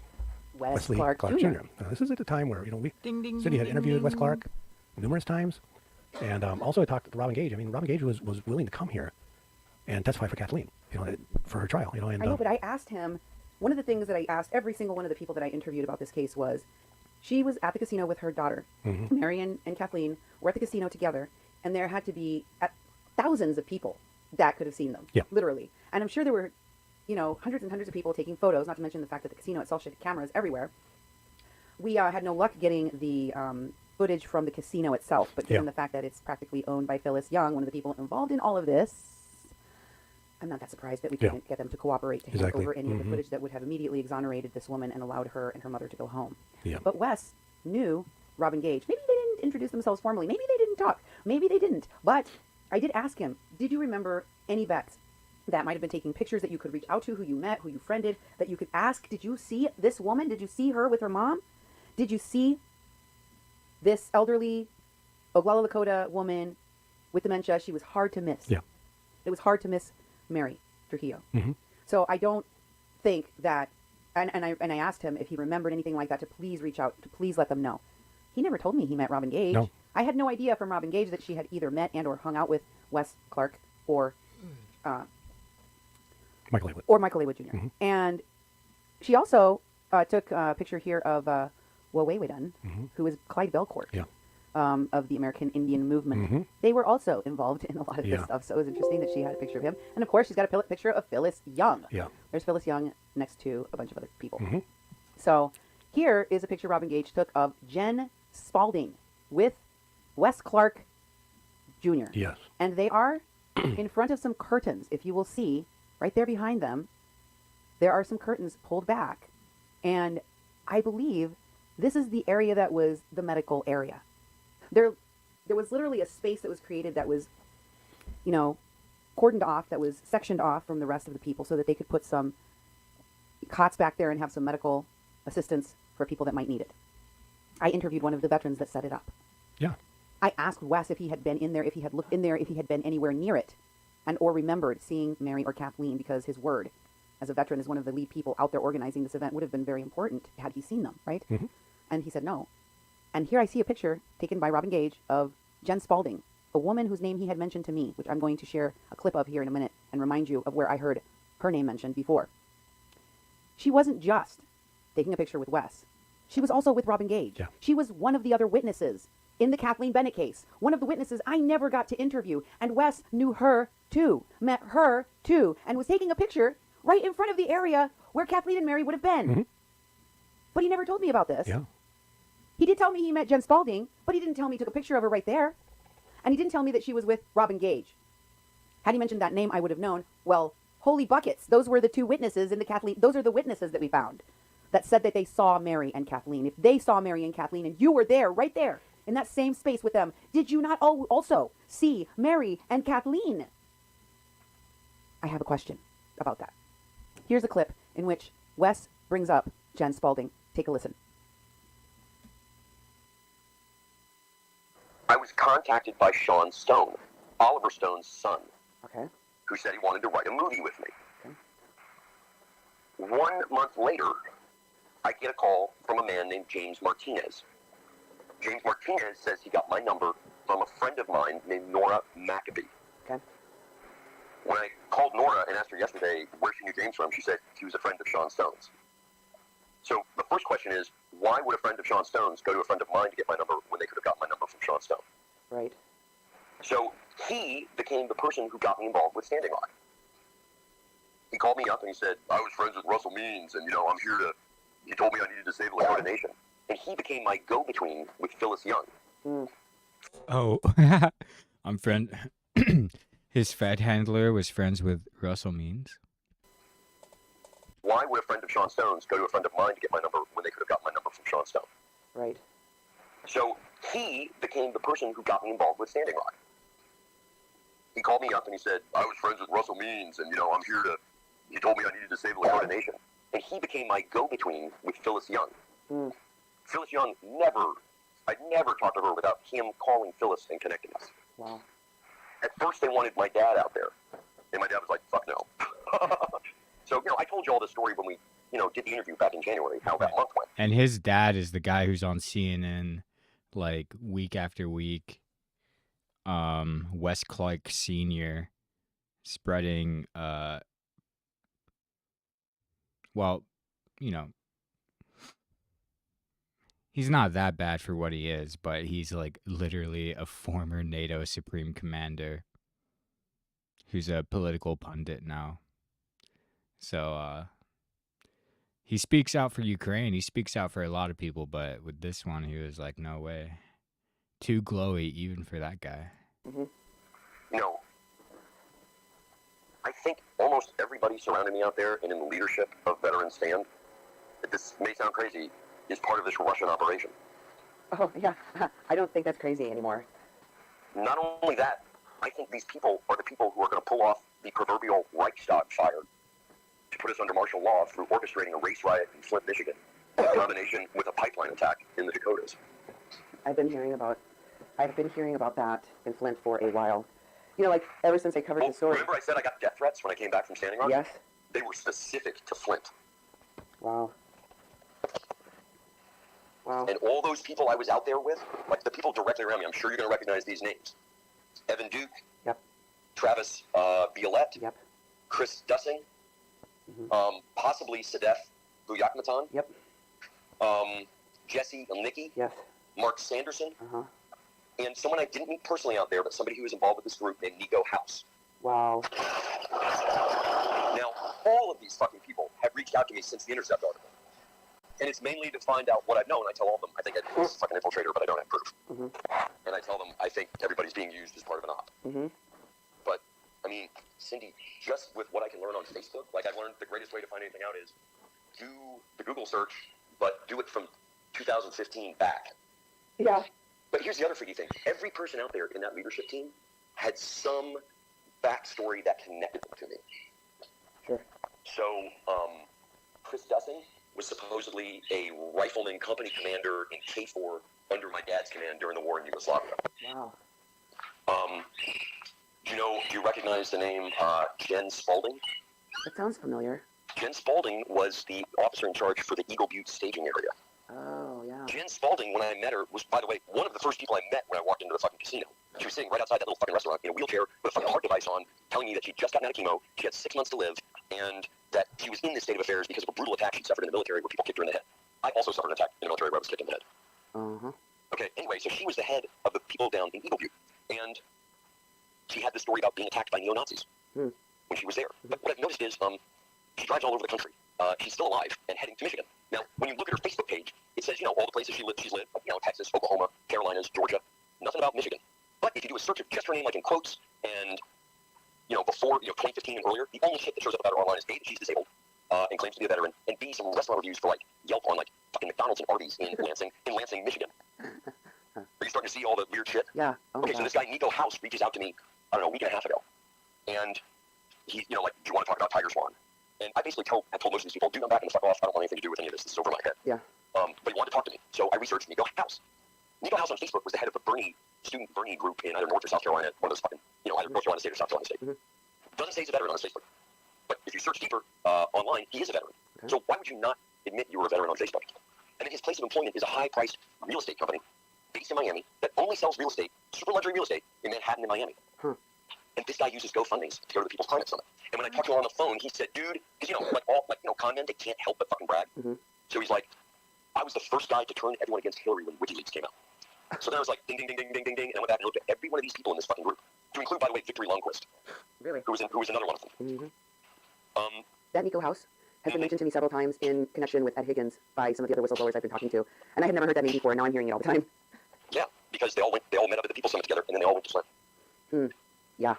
Wesley Clark Jr. Now, this is at the time where, Cindy had interviewed Wes Clark numerous times. And also I talked to Robin Gage. I mean, Robin Gage was willing to come here and testify for Kathleen, for her trial. And, I know, but I asked him, one of the things that I asked every single one of the people that I interviewed about this case was, she was at the casino with her daughter. Marion and Kathleen were at the casino together, and there had to be thousands of people that could have seen them, literally. And I'm sure there were, hundreds and hundreds of people taking photos, not to mention the fact that the casino itself had cameras everywhere. We had no luck getting the footage from the casino itself, but given the fact that it's practically owned by Phyllis Young, one of the people involved in all of this, I'm not that surprised that we couldn't get them to cooperate to hand over any of the footage that would have immediately exonerated this woman and allowed her and her mother to go home. But Wes knew Robin Gage. Maybe they didn't introduce themselves formally. Maybe they didn't talk. Maybe they didn't. But I did ask him, did you remember any vets that might have been taking pictures that you could reach out to, who you met, who you friended, that you could ask, did you see this woman? Did you see her with her mom? Did you see this elderly Oglala Lakota woman with dementia? She was hard to miss. Yeah. It was hard to miss Mary. Trujillo. Mm-hmm. So I don't think that, and I asked him if he remembered anything like that to please reach out, to please let them know. He never told me he met Robin Gage. No. I had no idea from Robin Gage that she had either met and or hung out with Wes Clark or Michael Haywood. Or Michael Haywood Jr. Mm-hmm. And she also took a picture here of Wawewedun, who is Clyde Belcourt. Yeah. Of the American Indian movement. Mm-hmm. They were also involved in a lot of this stuff, so it was interesting that she had a picture of him. And of course, she's got a picture of Phyllis Young. Yeah. There's Phyllis Young next to a bunch of other people. Mm-hmm. So here is a picture Robin Gage took of Jen Spalding with Wes Clark Jr. Yes. And they are in front of some curtains. If you will see, right there behind them, there are some curtains pulled back. And I believe this is the area that was the medical area. There was literally a space that was created that was, cordoned off, that was sectioned off from the rest of the people so that they could put some cots back there and have some medical assistance for people that might need it. I interviewed one of the veterans that set it up. Yeah. I asked Wes if he had been in there, if he had looked in there, if he had been anywhere near it, and or remembered seeing Mary or Kathleen, because his word as a veteran, as one of the lead people out there organizing this event, would have been very important had he seen them, right? Mm-hmm. And he said no. And here I see a picture taken by Robin Gage of Jen Spalding, a woman whose name he had mentioned to me, which I'm going to share a clip of here in a minute and remind you of where I heard her name mentioned before. She wasn't just taking a picture with Wes. She was also with Robin Gage. Yeah. She was one of the other witnesses in the Kathleen Bennett case. One of the witnesses I never got to interview. And Wes knew her too, met her too, and was taking a picture right in front of the area where Kathleen and Mary would have been. Mm-hmm. But he never told me about this. Yeah. He did tell me he met Jen Spalding, but he didn't tell me he took a picture of her right there. And he didn't tell me that she was with Robin Gage. Had he mentioned that name, I would have known. Well, holy buckets. Those were the two witnesses in the Kathleen. Those are the witnesses that we found that said that they saw Mary and Kathleen. If they saw Mary and Kathleen and you were there, right there, in that same space with them, did you not also see Mary and Kathleen? I have a question about that. Here's a clip in which Wes brings up Jen Spalding. Take a listen. I was contacted by Sean Stone, Oliver Stone's son, Okay. who said he wanted to write a movie with me. Okay. 1 month later, I get a call from a man named James Martinez. James Martinez says he got my number from a friend of mine named Nora Maccabee. Okay. When I called Nora and asked her yesterday where she knew James from, she said he was a friend of Sean Stone's. So the first question is, why would a friend of Sean Stone's go to a friend of mine to get my number when they could have got my number from Sean Stone? Right. So he became the person who got me involved with Standing Rock. He called me up and he said, I was friends with Russell Means, and I'm here to, he told me I needed to save Lakota Nation. And he became my go-between with Phyllis Young. Mm. Oh, I'm friend. His Fed handler was friends with Russell Means. Why would a friend of Sean Stone's go to a friend of mine to get my number when they could have got my number from Sean Stone? Right. So he became the person who got me involved with Standing Rock. He called me up and he said, I was friends with Russell Means, and I'm here to, he told me I needed to save Lakota Nation. And he became my go-between with Phyllis Young. Mm. Phyllis Young I never talked to her without him calling Phyllis and connecting us. Wow. At first they wanted my dad out there. And my dad was like, fuck no. So, I told you all this story when we, did the interview back in January, how that month went. And his dad is the guy who's on CNN like week after week. Wes Clark Sr. spreading, he's not that bad for what he is, but he's like literally a former NATO Supreme Commander who's a political pundit now. So, he speaks out for Ukraine. He speaks out for a lot of people, but with this one, he was like, no way. Too glowy even for that guy. Mm-hmm. I think almost everybody surrounding me out there and in the leadership of Veteran Stand, this may sound crazy, is part of this Russian operation. Oh, yeah. I don't think that's crazy anymore. Not only that, I think these people are the people who are going to pull off the proverbial Reichstag fire to put us under martial law through orchestrating a race riot in Flint, Michigan, in combination with a pipeline attack in the Dakotas. I've been hearing about that in Flint for a while. You know, like ever since I covered the story. Remember I said I got death threats when I came back from Standing Rock? Yes. They were specific to Flint. Wow. Wow. And all those people I was out there with, like the people directly around me, I'm sure you're going to recognize these names. Evan Duke. Yep. Travis Biolette. Yep. Chris Dussing. Possibly Sadef Buyakmatan. Yep. Jesse Lee. Yes. Mark Sanderson. Uh-huh. And someone I didn't meet personally out there, but somebody who was involved with this group named Nico House. Wow. Now, all of these fucking people have reached out to me since the Intercept article. And it's mainly to find out what I've known. I tell all of them, I think I'm a fucking infiltrator, but I don't have proof. Mm-hmm. And I tell them, I think everybody's being used as part of an op. Mm-hmm. But, I mean, Cindy, just with what I can learn on Facebook, like I've learned the greatest way to find anything out is do the Google search, but do it from 2015 back. Yeah. But here's the other freaky thing. Every person out there in that leadership team had some backstory that connected them to me. Sure. So, Chris Dussing was supposedly a rifleman company commander in K4 under my dad's command during the war in Yugoslavia. Wow. Do you recognize the name Jen Spalding? That sounds familiar. Jen Spalding was the officer in charge for the Eagle Butte staging area. Oh, yeah. Jen Spalding, when I met her, was, by the way, one of the first people I met when I walked into the fucking casino. She was sitting right outside that little fucking restaurant in a wheelchair with a fucking heart device on, telling me that she'd just gotten out of chemo, she had 6 months to live, and that she was in this state of affairs because of a brutal attack she'd suffered in the military where people kicked her in the head. I also suffered an attack in the military where I was kicked in the head. Uh-huh. Okay, anyway, so she was the head of the people down in Eagle Butte, and she had this story about being attacked by neo-Nazis when she was there. But what I've noticed is she drives all over the country. She's still alive and heading to Michigan. Now, when you look at her Facebook page, it says, all the places she's lived, Texas, Oklahoma, Carolinas, Georgia, nothing about Michigan. But if you do a search of just her name, like in quotes, and, before, 2015 and earlier, the only shit that shows up about her online is A, that she's disabled, and claims to be a veteran, and B, some restaurant reviews for, Yelp on, fucking McDonald's and Arby's in Lansing, Michigan. Are you starting to see all the weird shit? Yeah. Okay, so this guy, Nico House, reaches out to me, I don't know, a week and a half ago. And he, do you want to talk about Tiger Swan? And I basically told most of these people, dude, I'm backing the fuck off. I don't want anything to do with any of this. This is over my head. Yeah. But he wanted to talk to me. So I researched Nico House. Nico House on Facebook was the head of the student Bernie group in either North or South Carolina, one of those fucking, either North Carolina State or South Carolina State. Doesn't say he's a veteran on his Facebook. But if you search deeper online, he is a veteran. Okay. So why would you not admit you were a veteran on Facebook? And then his place of employment is a high-priced real estate company based in Miami that only sells real estate, super luxury real estate, in Manhattan and Miami. And this guy uses GoFundMes to go to the People's Climate Summit. And when I talked to him on the phone, he said, dude, because, con men, they can't help but fucking brag. So he's like, I was the first guy to turn everyone against Hillary when WikiLeaks came out. So then I was like, ding, ding, ding, ding, ding, ding, ding. And I went back and looked at every one of these people in this fucking group, to include, by the way, Victory Lundquist. Really? Who was another one of them. That Nico House has been mentioned to me several times in connection with Ed Higgins by some of the other whistleblowers I've been talking to. And I had never heard that name before, and now I'm hearing it all the time. Yeah, because they all met up at the People's Summit together, and then they all went to Flint. Yeah.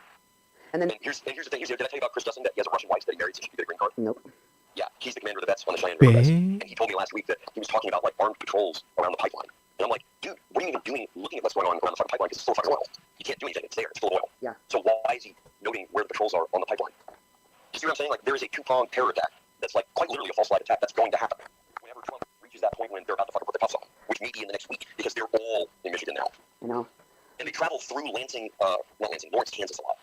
And then here's the thing. Did I tell you about Chris Dussing, that he has a Russian wife that he married so she could get a green card? Nope. Yeah, he's the commander of the vets on the Cheyenne River vets. And he told me last week that he was talking about armed patrols around the pipeline. And I'm like, dude, what are you even doing looking at what's going on around the fucking pipeline? Because it's full of fucking oil. You can't do anything. It's there. It's full of oil. Yeah. So why is he noting where the patrols are on the pipeline? You see what I'm saying? There is a two-pronged terror attack that's quite literally a false flag attack that's going to happen whenever Trump reaches that point when they're about to fucking put the cuffs on, which may be in the next week because they're all in Michigan now. I know. And they travel through Lawrence, Kansas a lot.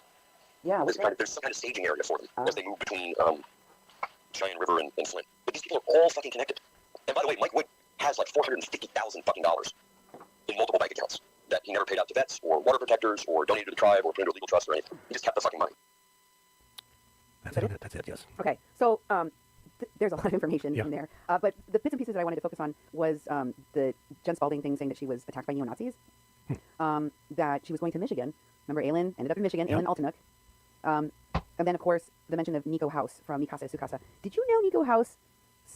Yeah, there's some kind of staging area for them as they move between Cheyenne River and Flint. But these people are all fucking connected. And by the way, Mike Wood has $450,000 fucking in multiple bank accounts that he never paid out to vets or water protectors or donated to the tribe or put into a legal trust or anything. He just kept the fucking money. That's it, yes. Okay, so there's a lot of information in there. But the bits and pieces that I wanted to focus on was the Jen Spalding thing saying that she was attacked by neo-Nazis, that she was going to Michigan. Remember, Aylin ended up in Michigan, Aylin Altanuk. And then, of course, the mention of Nico House from Mikasa Sukasa. Did you know Nico House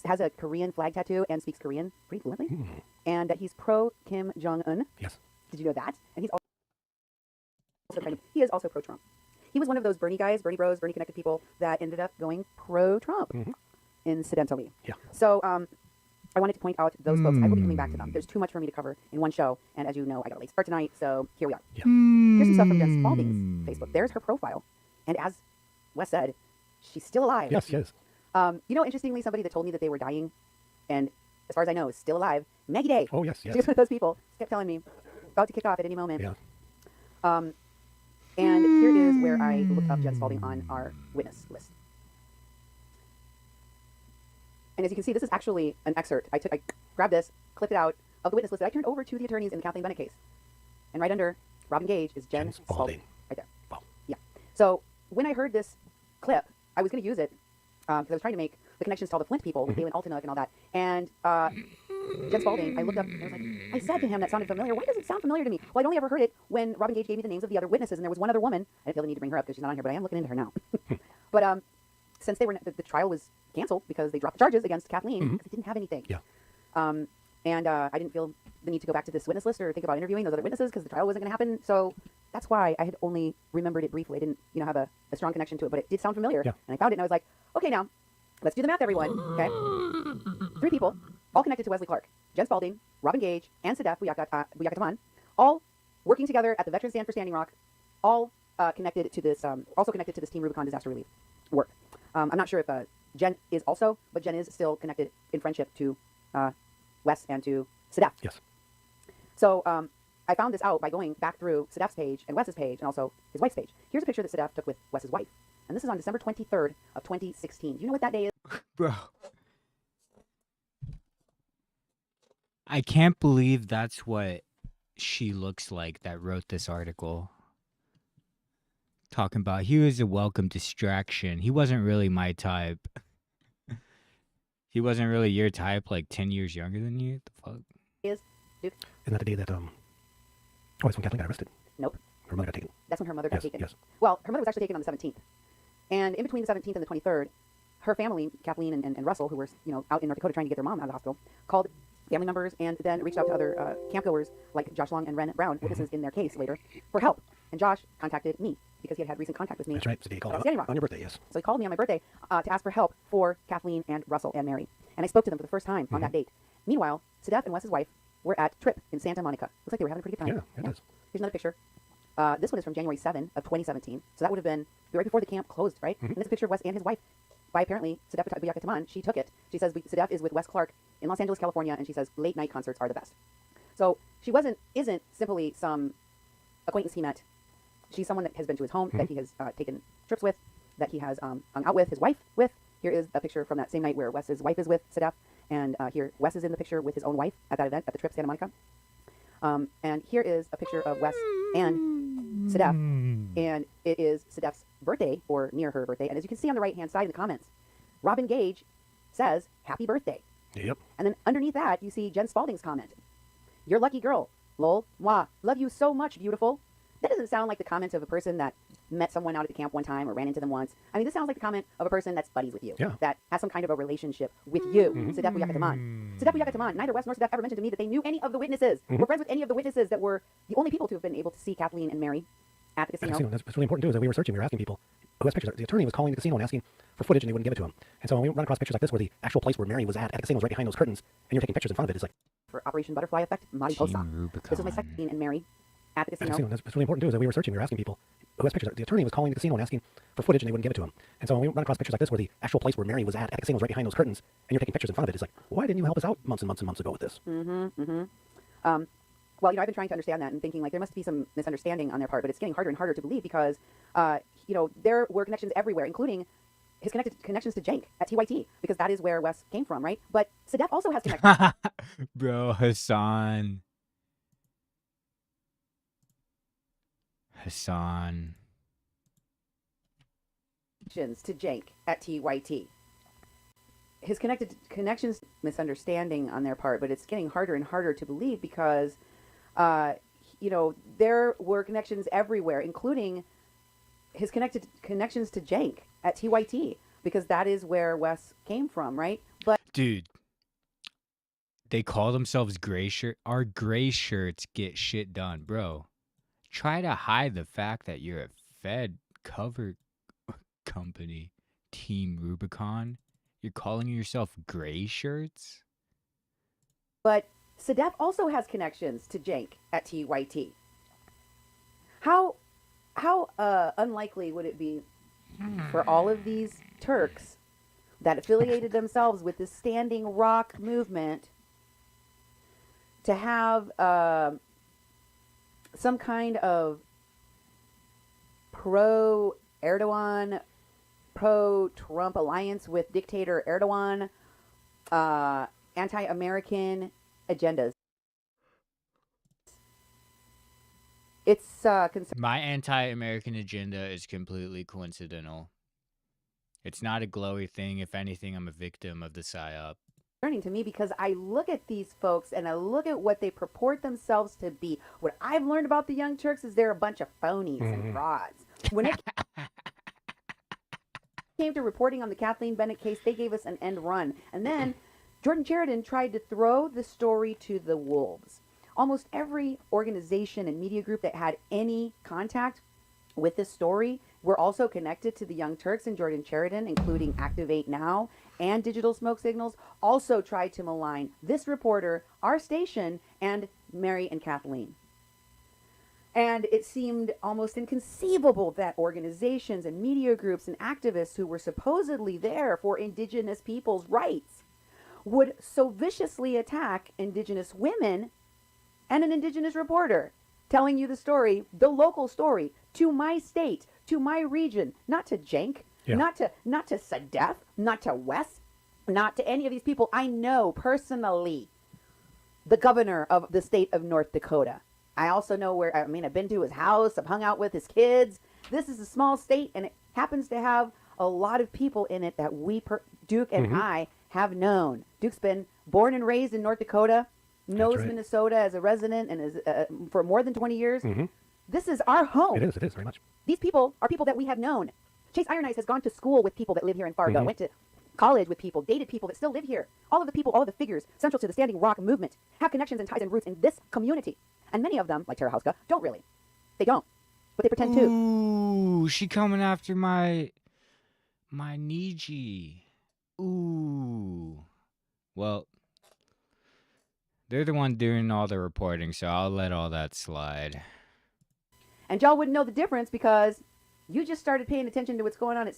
has a Korean flag tattoo and speaks Korean pretty fluently? And that he's pro-Kim Jong-un? Yes. Did you know that? And he's also he is also pro-Trump. He was one of those Bernie guys, Bernie bros, Bernie connected people that ended up going pro-Trump, incidentally. Yeah. So I wanted to point out those folks. I will be coming back to them. There's too much for me to cover in one show. And as you know, I got a late start tonight, so here we are. Yeah. Here's some stuff from Jen Spalding's Facebook. There's her profile. And as Wes said, she's still alive. Yes, yes. Interestingly, somebody that told me that they were dying, and as far as I know, is still alive, Maggie Day. Oh, yes, yes. She was one of those people. She kept telling me, about to kick off at any moment. Yeah. And here is where I looked up Jen Spalding on our witness list. And as you can see, this is actually an excerpt. I grabbed this, clipped it out of the witness list that I turned over to the attorneys in the Kathleen Bennett case. And right under Robin Gage is Jen Spalding. Right there. Wow. Yeah. So when I heard this clip, I was going to use it because I was trying to make the connections to all the Flint people with Galen Altanuk and all that. And Jen Spalding, I looked up and I was like, I said to him that sounded familiar. Why does it sound familiar to me? Well, I'd only ever heard it when Robin Gage gave me the names of the other witnesses, and there was one other woman. I didn't feel the need to bring her up because she's not on here, but I am looking into her now. But since they were the trial was canceled because they dropped the charges against Kathleen because they didn't have anything. Yeah. And I didn't feel the need to go back to this witness list or think about interviewing those other witnesses because the trial wasn't going to happen. So that's why I had only remembered it briefly. I didn't, have a strong connection to it, but it did sound familiar. Yeah. And I found it and I was like, okay, now let's do the math, everyone. Okay. 3 people, all connected to Wesley Clark: Jen Spalding, Robin Gage, and Sadef Buyakataman, all working together at the Veterans Stand for Standing Rock, all connected to this, also connected to this Team Rubicon disaster relief work. I'm not sure if Jen is also, but Jen is still connected in friendship to Wes and to Sadef. Yes. So I found this out by going back through Sadef's page and Wes's page and also his wife's page. Here's a picture that Sadef took with Wes's wife. And this is on December 23rd of 2016. Do you know what that day is? Bro. I can't believe that's what she looks like that wrote this article. Talking about he was a welcome distraction. He wasn't really my type. He wasn't really your type, like 10 years younger than you? The fuck? Is Duke? Isn't that the day that, oh, that's when Kathleen got arrested? Nope. Her mother got taken. That's when her mother got taken. Yes. Well, her mother was actually taken on the 17th. And in between the 17th and the 23rd, her family, Kathleen and Russell, who were out in North Dakota trying to get their mom out of the hospital, called family members and then reached out to other campgoers like Josh Long and Ren Brown, witnesses in their case later, for help. And Josh contacted me because he had recent contact with me. That's right. So he called on your birthday, yes. So he called me on my birthday to ask for help for Kathleen and Russell and Mary. And I spoke to them for the first time on that date. Meanwhile, Sadef and Wes's wife were at Trip in Santa Monica. Looks like they were having a pretty good time. Yeah, it is. Here's another picture. This one is from January 7 of 2017. So that would have been right before the camp closed, right? And this picture of Wes and his wife by apparently Sadef Buyakataman. She took it. She says Sadef is with Wes Clark in Los Angeles, California, and she says late night concerts are the best. So she isn't simply some acquaintance he met. She's someone that has been to his home, that he has taken trips with, that he has hung out with his wife with. Here is a picture from that same night where Wes's wife is with Sadef, and here Wes is in the picture with his own wife at that event at the Trip Santa Monica. And here is a picture of Wes and Sadef, and it is Sadef's birthday, or near her birthday. And as you can see on the right-hand side in the comments, Robin Gage says, "Happy birthday." Yep. And then underneath that, you see Jen Spalding's comment. "You're lucky girl. Lol. Mwah. Love you so much, beautiful." That doesn't sound like the comment of a person that met someone out at the camp one time or ran into them once. I mean, this sounds like the comment of a person that's buddies with you, that has some kind of a relationship with you. Sadef Buyakataman. Sadef Buyakataman. Neither Wes nor Sadef ever mentioned to me that they knew any of the witnesses, were friends with any of the witnesses that were the only people to have been able to see Kathleen and Mary at the casino. That's what's really important too, is that we were searching, we were asking people who has pictures. The attorney was calling the casino and asking for footage, and they wouldn't give it to him. And so when we run across pictures like this, where the actual place where Mary was at the casino was right behind those curtains, and you're taking pictures in front of it, it's like for Operation Butterfly Effect, Mariposa. This was my second scene and Mary at the casino. That's what's really important too, is that we were searching, we were asking people who has pictures. The attorney was calling the casino and asking for footage, and they wouldn't give it to him. And so when we run across pictures like this, where the actual place where Mary was at the casino was right behind those curtains, and you're taking pictures in front of it, it's like, why didn't you help us out months and months and months ago with this? Well, I've been trying to understand that and thinking like there must be some misunderstanding on their part, but it's getting harder and harder to believe because, there were connections everywhere, including his connections to Cenk at TYT, because that is where Wes came from, right? But Sadef also has connections. Bro, Hassan. To Cenk at TYT. His connections, misunderstanding on their part, but it's getting harder and harder to believe because, there were connections everywhere, including his connections to Cenk at TYT, because that is where Wes came from, right? But dude, they call themselves gray shirt. Our gray shirts get shit done, bro. Try to hide the fact that you're a Fed cover company, Team Rubicon. You're calling yourself gray shirts? But Sadef also has connections to Cenk at TYT. How unlikely would it be for all of these Turks that affiliated themselves with the Standing Rock movement to have some kind of pro-Erdogan, pro-Trump alliance with dictator Erdogan, anti-American agendas. It's my anti-American agenda is completely coincidental. It's not a glowy thing. If anything, I'm a victim of the psyop. Concerning to me because I look at these folks and I look at what they purport themselves to be. What I've learned about the Young Turks is they're a bunch of phonies and frauds. When it came to reporting on the Kathleen Bennett case, they gave us an end run. And then Jordan Sheridan tried to throw the story to the wolves. Almost every organization and media group that had any contact with this story were also connected to the Young Turks and Jordan Sheridan, including Activate Now and Digital Smoke Signals, also tried to malign this reporter, our station, and Mary and Kathleen. And it seemed almost inconceivable that organizations and media groups and activists who were supposedly there for Indigenous people's rights would so viciously attack Indigenous women and an Indigenous reporter telling you the story, the local story, to my state, to my region, not to Cenk, not to Sadef, not to Wes, not to any of these people. I know personally the governor of the state of North Dakota. I also know where, I've been to his house, I've hung out with his kids. This is a small state, and it happens to have a lot of people in it that Duke and I have known. Duke's been born and raised in North Dakota, knows Minnesota as a resident, and is for more than 20 years. This is our home. It is very much. These people are people that we have known. Chase Iron Eyes has gone to school with people that live here in Fargo, went to college with people, dated people that still live here. All of the people, all of the figures central to the Standing Rock movement have connections and ties and roots in this community. And many of them, like Tara Hauska, don't really. They don't. But they pretend to. Ooh, she coming after my Niji. Ooh. Well, they're the one doing all the reporting, so I'll let all that slide. And y'all wouldn't know the difference because you just started paying attention to what's going on at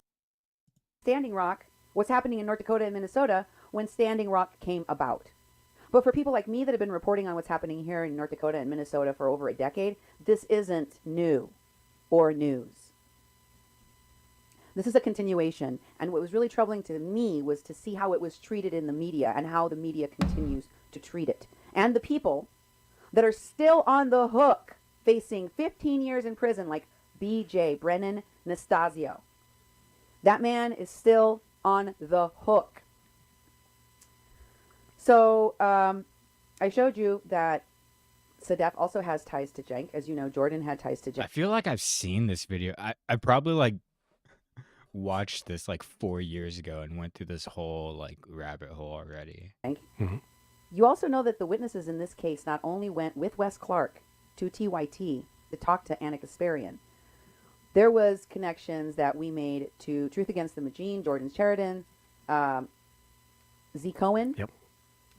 Standing Rock, what's happening in North Dakota and Minnesota when Standing Rock came about. But for people like me that have been reporting on what's happening here in North Dakota and Minnesota for over a decade, this isn't new or news. This is a continuation. And what was really troubling to me was to see how it was treated in the media and how the media continues to treat it. And the people that are still on the hook facing 15 years in prison, like BJ Brennan Nastasio. That man is still on the hook. So I showed you that Sadef also has ties to Cenk. As you know, Jordan had ties to Cenk. I feel like I've seen this video. I probably watched this 4 years ago and went through this whole rabbit hole already. You also know that the witnesses in this case not only went with Wes Clark to TYT to talk to Anna Kasparian. There was connections that we made to Truth Against the Machine, Jordan Sheridan, Z. Cohen,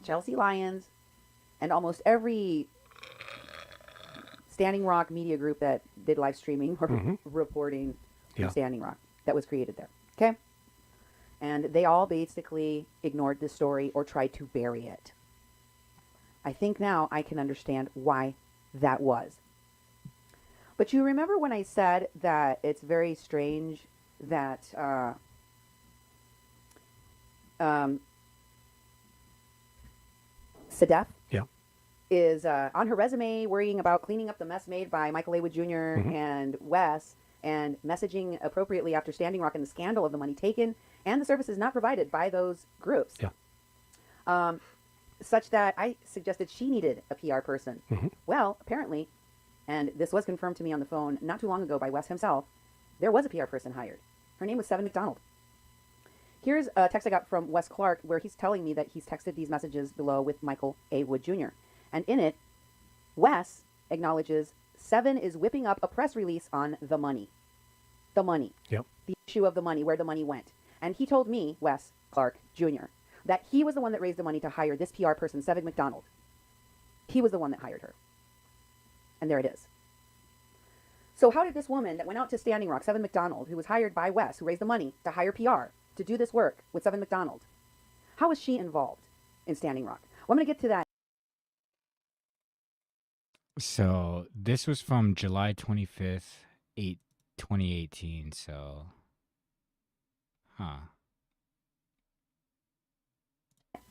Chelsea Lyons, and almost every Standing Rock media group that did live streaming or reporting from Standing Rock that was created there. Okay? And they all basically ignored this story or tried to bury it. I think now I can understand why that was. But you remember when I said that it's very strange that Sadef is on her resume worrying about cleaning up the mess made by Michael A. Wood Jr. And Wes and messaging appropriately after Standing Rock and the scandal of the money taken and the services not provided by those groups. Such that I suggested she needed a PR person. Well, apparently, and this was confirmed to me on the phone not too long ago by Wes himself, there was a PR person hired. Her name was Seven McDonald. Here's a text I got from Wes Clark where he's telling me that he's texted these messages below with Michael A. Wood Jr. And in it, Wes acknowledges Seven is whipping up a press release on the money. The money. The issue of the money, where the money went. And he told me, Wes Clark Jr., that he was the one that raised the money to hire this PR person, Seven McDonald. He was the one that hired her. And there it is. So how did this woman that went out to Standing Rock, Seven McDonald, who was hired by Wes, who raised the money to hire PR, to do this work with Seven McDonald, how was she involved in Standing Rock? Well, I'm going to get to that. So this was from July 25th, 2018, so. Huh.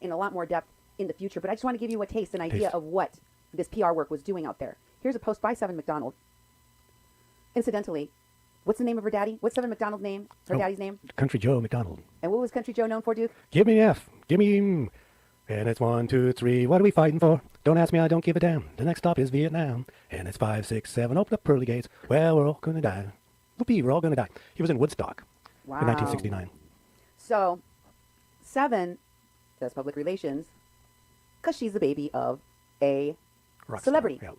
In a lot more depth in the future, but I just want to give you a taste, an idea of what this PR work was doing out there. Here's a post by Seven McDonald. Incidentally, what's the name of her daddy? What's Seven McDonald's name? Her daddy's name? Country Joe McDonald. And what was Country Joe known for, Duke? Give me an F. Give me... And it's 1, 2, 3. What are we fighting for? Don't ask me, I don't give a damn. The next stop is Vietnam. And it's 5, 6, 7. Open up pearly gates. Well, we're all gonna die. Whoopee, we're all gonna die. He was in Woodstock in 1969. So, Seven does public relations because she's the baby of a celebrity. Yeah.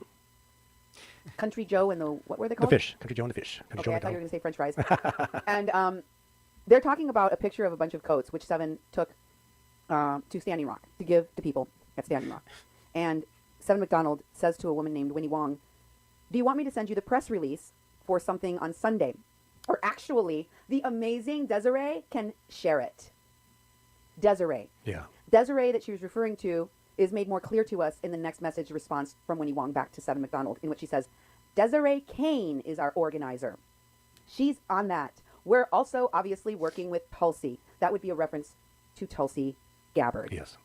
Country Joe and the, what were they The called? Fish. Country Joe and the Fish. Country Joe Okay, I thought you were McDonald. going to say French fries. And they're talking about a picture of a bunch of coats, which Seven took to Standing Rock to give to people at Standing Rock. And Seven McDonald says to a woman named Winnie Wong, do you want me to send you the press release for something on Sunday? Or actually, the amazing Desiree can share it. Desiree. Yeah. Desiree that she was referring to is made more clear to us in the next message response from Winnie Wong back to Seven McDonald, in which she says, Desiree Kane is our organizer. She's on that. We're also obviously working with Tulsi. That would be a reference to Tulsi Gabbard. Yes.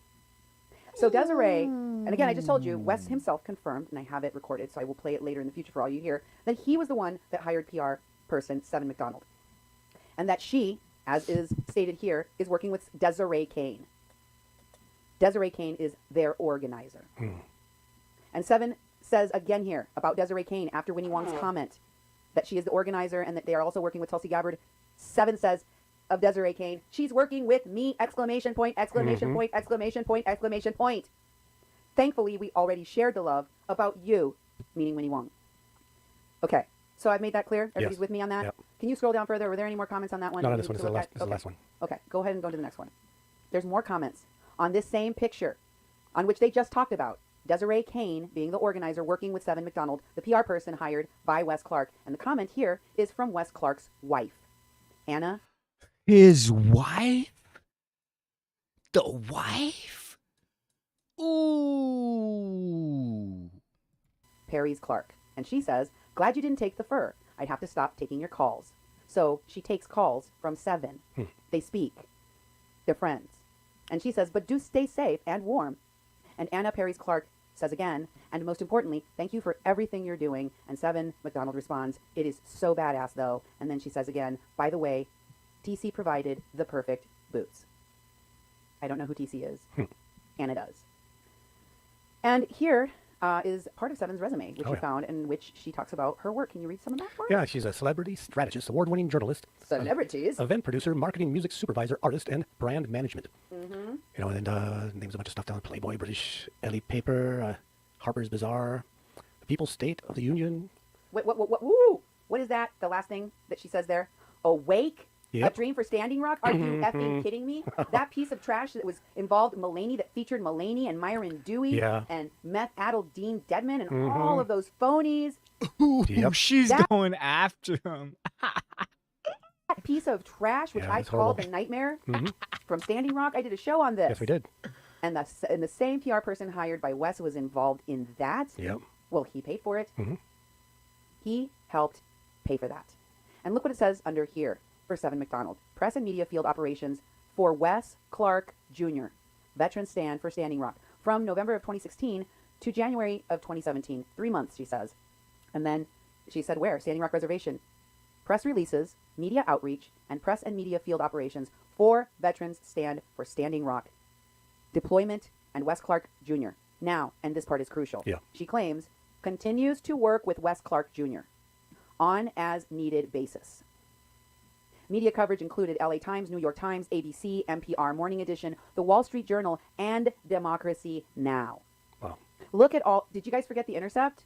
So Desiree, and again, I just told you, Wes himself confirmed, and I have it recorded, so I will play it later in the future for all you hear, that he was the one that hired PR person Seven McDonald. And that she, as is stated here, is working with Desiree Kane. Desiree Kane is their organizer. And Seven says again here about Desiree Kane after Winnie Wong's comment that she is the organizer and that they are also working with Tulsi Gabbard. Seven says of Desiree Kane, she's working with me, exclamation point, exclamation point, exclamation point, exclamation point. Thankfully, we already shared the love about you, meaning Winnie Wong. Okay, so I've made that clear? Everybody's with me on that? Yep. Can you scroll down further? Were there any more comments on that one? No, this one is the last, Okay. the last one. Okay, go ahead and go to the next one. There's more comments on this same picture on which they just talked about. Desiree Kane being the organizer working with Seven McDonald, the PR person hired by Wes Clark. And the comment here is from Wes Clark's wife, Anna. His wife? The wife? Ooh. Perry's Clark. And she says, glad you didn't take the fur. I'd have to stop taking your calls. So she takes calls from Seven. They speak. They're friends. And she says, but do stay safe and warm. And Anna Perry's Clark says again, and most importantly, thank you for everything you're doing. And Seven McDonald responds, it is so badass though. And then she says again, by the way, TC provided the perfect boots. I don't know who TC is. Anna does. And here is part of Seven's resume, which we found, in which she talks about her work. Can you read some of that for us? Yeah, she's a celebrity strategist, award-winning journalist, Celebrities. event producer, marketing, music supervisor, artist, and brand management. You know, and names a bunch of stuff down: Playboy, British, Ellie Paper, Harper's Bazaar, the People's State of the Union. Woo! What is that? The last thing that she says there? Awake? Yep. A dream for Standing Rock? Are you effing kidding me? That piece of trash that was involved Mulaney, that featured Mulaney and Myron Dewey and meth-addled Dean Dedman and all of those phonies. Ooh, she's going after him. That piece of trash, which I called the nightmare from Standing Rock. I did a show on this. Yes, we did. And the same PR person hired by Wes was involved in that. Yep. Well, he paid for it. He helped pay for that. And look what it says under here for Seven McDonald. Press and media field operations for Wes Clark Jr., veteran stand for Standing Rock, from November of 2016 to January of 2017. 3 months, she says. And then she said where? Standing Rock Reservation. Press releases, media outreach, and press and media field operations for veterans stand for Standing Rock. Deployment and Wes Clark Jr. Now, and this part is crucial, she claims, continues to work with Wes Clark Jr. on as needed basis. Media coverage included LA Times, New York Times, ABC, NPR Morning Edition, The Wall Street Journal, and Democracy Now! Wow. Look at all. Did you guys forget The Intercept?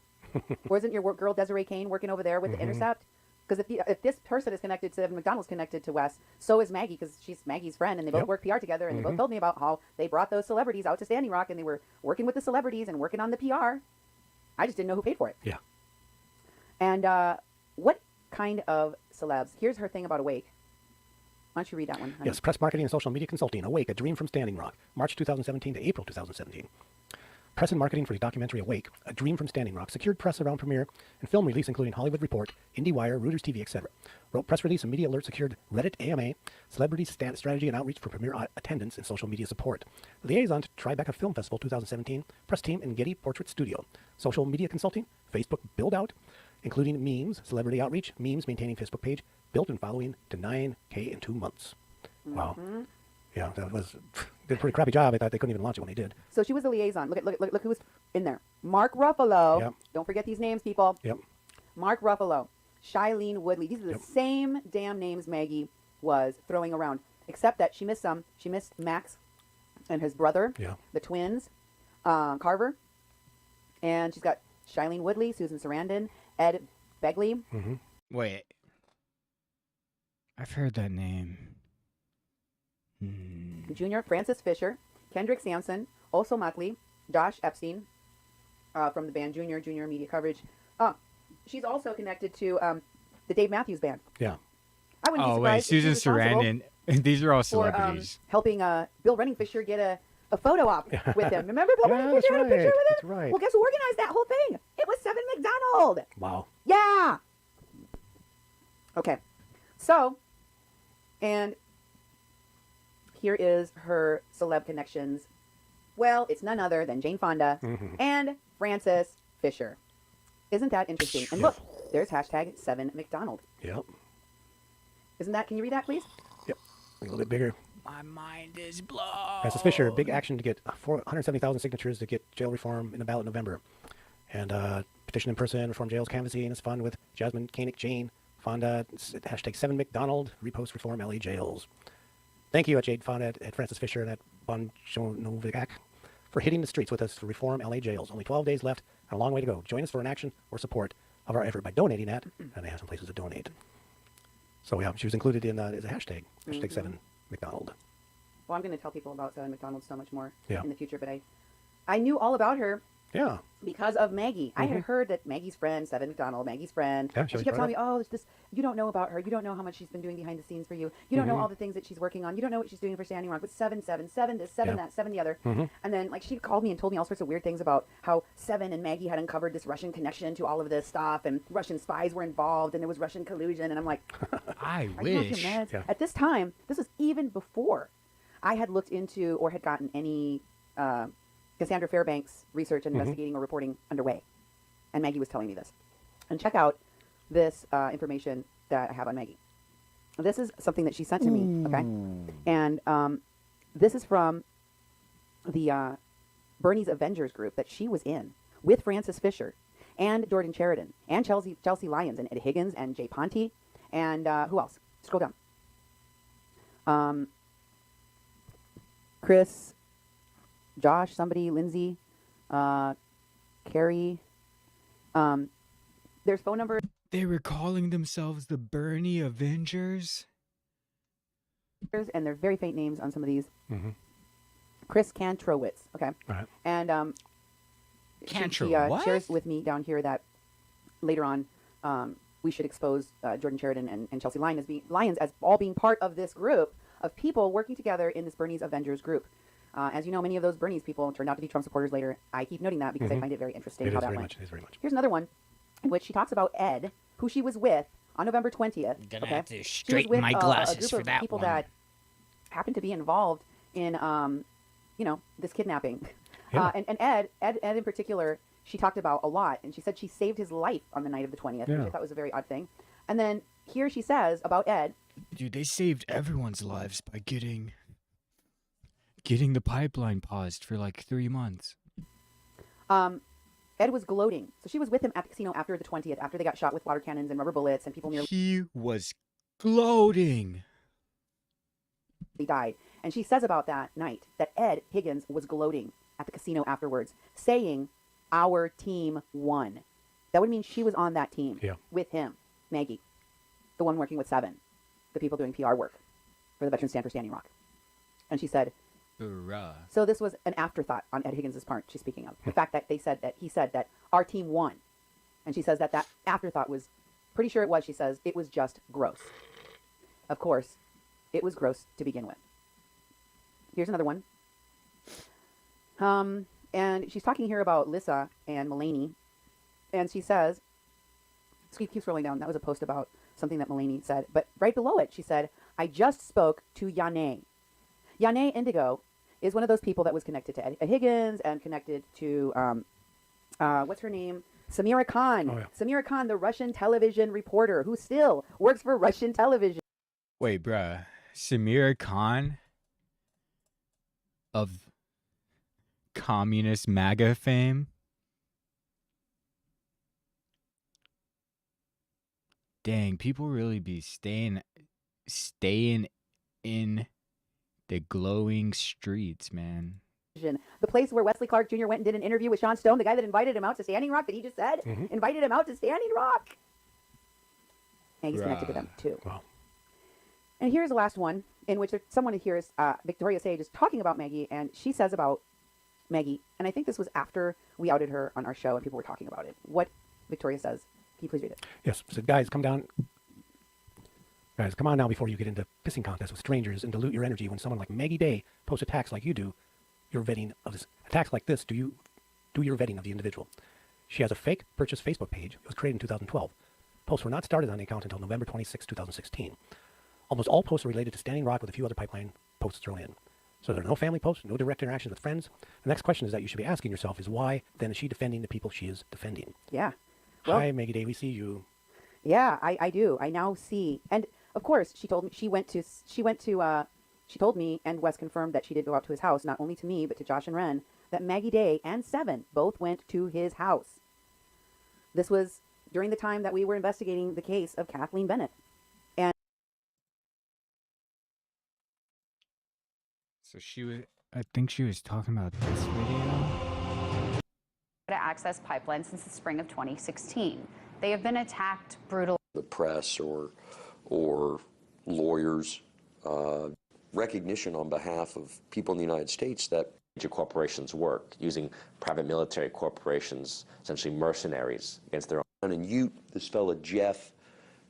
Wasn't your girl Desiree Kane working over there with The Intercept? Because if this person is connected to Evan McDonald's connected to Wes, so is Maggie, because she's Maggie's friend, and they both work PR together, and they both told me about how they brought those celebrities out to Standing Rock, and they were working with the celebrities and working on the PR. I just didn't know who paid for it. Yeah. And what kind of celebs? Here's her thing about Awake. Why don't you read that one? Yes, press marketing and social media consulting. Awake, a dream from Standing Rock. March 2017 to April 2017. press and marketing for his documentary Awake, A Dream from Standing Rock, secured press around premiere and film release including Hollywood Report, IndieWire, Reuters TV, etc. Wrote press release and media alert, secured Reddit AMA, celebrity strategy and outreach for premiere attendance and social media support. Liaison to Tribeca Film Festival 2017, press team in Getty Portrait Studio. Social media consulting, Facebook build out, including memes, celebrity outreach, memes maintaining Facebook page, built and following to 9K in 2 months. Wow. Yeah, that was did a pretty crappy job. I thought they couldn't even launch it when they did. So she was a liaison. Look who was in there. Mark Ruffalo. Yep. Don't forget these names, people. Yep. Mark Ruffalo, Shailene Woodley. These are the same damn names Maggie was throwing around, except that she missed some. She missed Max and his brother, the twins, Carver, and she's got Shailene Woodley, Susan Sarandon, Ed Begley. Wait, I've heard that name. Junior, Francis Fisher, Kendrick Sampson, Oso Mackley, Josh Epstein from the band Junior Media Coverage. She's also connected to the Dave Matthews Band. Yeah. I wouldn't be Oh wait, surprised if Susan she's responsible Sarandon. These are all for celebrities. helping Bill Runningfisher get a photo op with him. Remember Bill Runningfisher had a picture with him? That's right. Well, guess who organized that whole thing? It was Seven McDonald. Wow. Yeah. Okay. So, and here is her celeb connections. Well, it's none other than Jane Fonda and Francis Fisher. Isn't that interesting? And look, there's hashtag 7McDonald. Yep. Isn't that, can you read that, please? Yep. A little bit bigger. My mind is blown. Francis Fisher, big action to get 170,000 signatures to get jail reform in the ballot in November. And petition in person, reform jails, canvassing is fun with Jasmine Koenig, Jane Fonda, hashtag 7McDonald, repost reform LA jails. Thank you at Jade Fonda, at Francis Fisher, and at Bon Jonovic for hitting the streets with us to reform LA jails. Only 12 days left and a long way to go. Join us for an action or support of our effort by donating at, and they have some places to donate. So yeah, she was included in as a hashtag, hashtag 7McDonald. Well, I'm going to tell people about 7McDonald so much more Yeah. in the future, but I knew all about her Yeah. because of Maggie. I had heard that Maggie's friend, 7McDonald, Maggie's friend, Yeah, and she kept telling me, oh, there's this, you don't know about her. You don't know how much she's been doing behind the scenes for you. You don't know all the things that she's working on. You don't know what she's doing for Standing Rock. But 7, this, 7 that, 7 the other. And then like she called me and told me all sorts of weird things about how 7 and Maggie had uncovered this Russian connection to all of this stuff, and Russian spies were involved, and there was Russian collusion. And I'm like, I are you off your wish. meds? Yeah. At this time, this was even before I had looked into or had gotten any Cassandra Fairbanks research and investigating or reporting underway. And Maggie was telling me this. And check out this information that I have on Maggie. This is something that she sent to me, okay? And this is from the Bernie's Avengers group that she was in with Francis Fisher and Jordan Sheridan and Chelsea Lyons and Ed Higgins and Jay Ponte and who else? Scroll down. Chris, Josh, somebody, Lindsay, Carrie. There's phone number. They were calling themselves the Bernie Avengers. And they're very faint names on some of these. Chris Kantrowitz. Okay. Right. And she shares with me down here that later on we should expose Jordan Sheridan and Chelsea Lyons as all being part of this group of people working together in this Bernie's Avengers group. As you know, many of those Bernie's people turned out to be Trump supporters later. I keep noting that because I find it very interesting how that went. It is very much. Here's another one in which she talks about Ed, who she was with on November 20th. Gonna have to She was straighten with my a glasses group for that people one. that happened to be involved in, this kidnapping. Yeah. And Ed in particular, she talked about a lot, and she said she saved his life on the night of the 20th, which I thought was a very odd thing. And then here she says about Ed. Dude, they saved everyone's lives by getting the pipeline paused for like 3 months. Ed was gloating. So she was with him at the casino after the 20th, after they got shot with water cannons and rubber bullets and people nearly He was gloating. died. And she says about that night that Ed Higgins was gloating at the casino afterwards, saying, our team won. That would mean she was on that team with him, Maggie, the one working with 7, the people doing PR work for the Veterans Stand for Standing Rock. And she said, so this was an afterthought on Ed Higgins' part she's speaking of. The fact that he said that our team won. And she says that afterthought was, pretty sure it was, she says, it was just gross. Of course, it was gross to begin with. Here's another one. And she's talking here about Lissa and Mulaney. And she says, keep scrolling down. That was a post about something that Mulaney said. But right below it, she said, I just spoke to Yane. Yane Indigo is one of those people that was connected to Ed Higgins and connected to, what's her name? Samira Khan. Oh, yeah. Samira Khan, the Russian television reporter who still works for Russian television. Wait, bruh. Samira Khan of communist MAGA fame? Dang, people really be staying in the glowing streets, man. The place where Wesley Clark Jr. went and did an interview with Sean Stone, the guy that invited him out to Standing Rock that he just said, invited him out to Standing Rock. And he's connected to them too. Wow. And here's the last one in which someone here is, Victoria Sage is talking about Maggie, and she says about Maggie, and I think this was after we outed her on our show and people were talking about it. What Victoria says. Can you please read it? Yes. So guys, come down. Guys, come on now before you get into pissing contests with strangers and dilute your energy when someone like Maggie Day posts attacks like you do. Your vetting of this attacks like this, do your vetting of the individual. She has a fake purchase Facebook page. It was created in 2012. Posts were not started on the account until November 26, 2016. Almost all posts are related to Standing Rock with a few other pipeline posts thrown in. So there are no family posts, no direct interactions with friends. The next question is that you should be asking yourself is why then is she defending the people she is defending? Yeah. Well, hi, Maggie Day, we see you. Yeah, I do. I now see. And of course, she told me she told me, and Wes confirmed that she did go out to his house, not only to me, but to Josh and Ren, that Maggie Day and Seven both went to his house. This was during the time that we were investigating the case of Kathleen Bennett. And So I think she was talking about this video. To access pipeline since the spring of 2016. They have been attacked brutally. The press or lawyers, recognition on behalf of people in the United States that major corporations work, using private military corporations, essentially mercenaries, against their own. And you, this fella Jeff,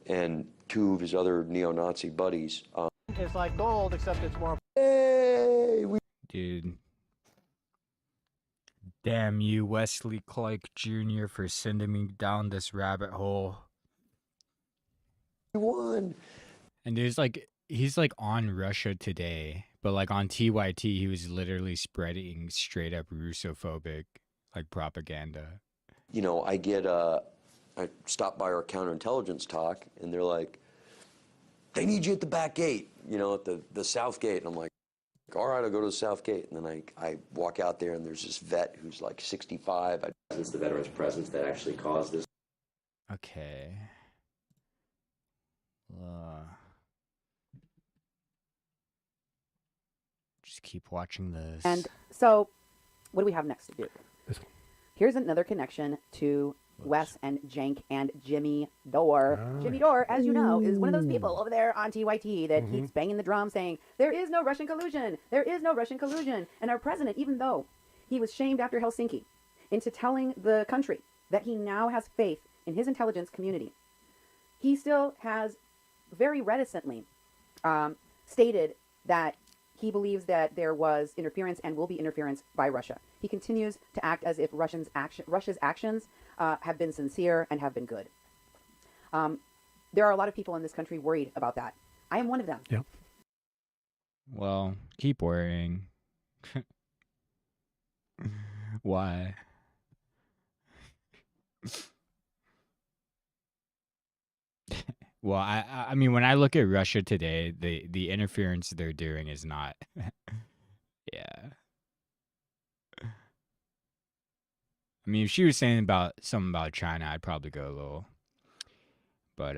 and two of his other neo-Nazi buddies. It's like gold, except it's more. Dude. Damn you, Wesley Clark Jr., for sending me down this rabbit hole. He won. And he's like on Russia Today, but like on TYT, he was literally spreading straight up Russophobic like propaganda. You know, I stopped by our counterintelligence talk, and they're like, they need you at the back gate, you know, at the south gate. And I'm like, all right, I'll go to the south gate. And then I walk out there, and there's this vet who's like 65. It's the veterans' presence that actually caused this. Okay. Just keep watching this. And so, what do we have next to do? Here's another connection to Wes and Cenk and Jimmy Dore. Jimmy Dore, as you know, is one of those people over there on TYT that keeps banging the drum saying, there is no Russian collusion. There is no Russian collusion. And our president, even though he was shamed after Helsinki into telling the country that he now has faith in his intelligence community, he still has very reticently stated that he believes that there was interference and will be interference by Russia. He continues to act as if Russia's actions have been sincere and have been good. There are a lot of people in this country worried about that. I am one of them. Yeah. Well, keep worrying. Why? Well, I mean, when I look at Russia Today, the interference they're doing is not. Yeah. I mean, if she was saying something about China, I'd probably go a little. But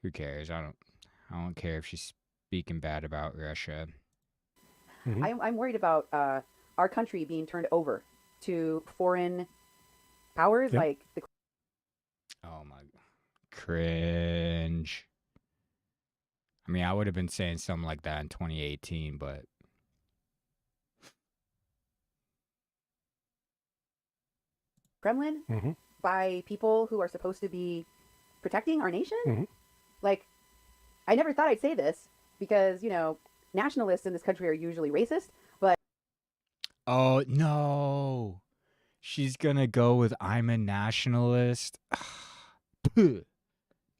who cares? I don't care if she's speaking bad about Russia. I'm worried about our country being turned over to foreign powers like the. Oh my, cringe. I mean, I would have been saying something like that in 2018, but. Kremlin by people who are supposed to be protecting our nation. Like, I never thought I'd say this because, you know, nationalists in this country are usually racist, but. Oh, no. She's gonna go with I'm a nationalist. Puh.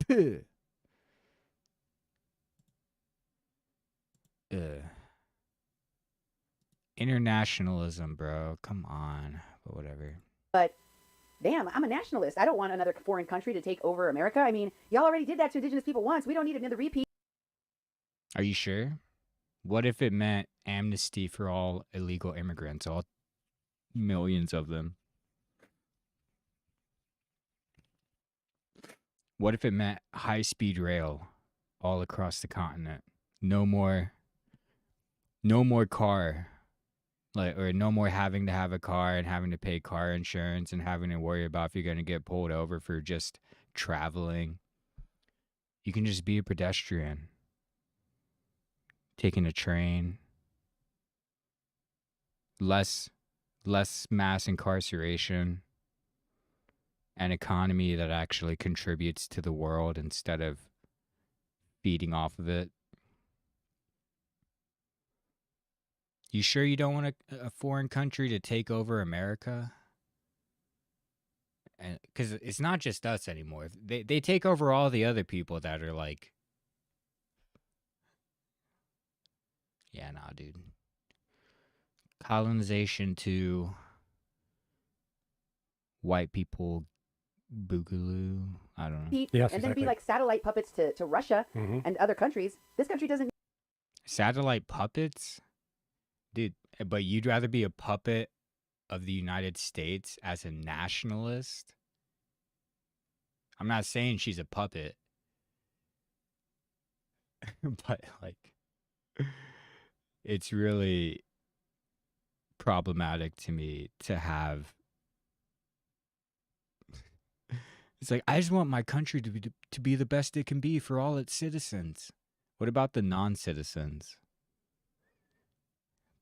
Puh. Internationalism, bro. Come on. But whatever. But damn, I'm a nationalist. I don't want another foreign country to take over America. I mean, y'all already did that to indigenous people once. We don't need another repeat. Are you sure? What if it meant amnesty for all illegal immigrants, all millions of them? What if it meant high-speed rail all across the continent? No more car, or no more having to have a car and having to pay car insurance and having to worry about if you're going to get pulled over for just traveling. You can just be a pedestrian, taking a train. Less mass incarceration. An economy that actually contributes to the world instead of feeding off of it. You sure you don't want a foreign country to take over America? And because it's not just us anymore. They take over all the other people that are like, yeah, nah, dude. Colonization to white people. Boogaloo. I don't know. Yes, and then be like satellite puppets to Russia and other countries. This country doesn't. Satellite puppets? Dude, but you'd rather be a puppet of the United States as a nationalist? I'm not saying she's a puppet. But, like, it's really problematic to me to have. It's like, I just want my country to be the best it can be for all its citizens. What about the non-citizens?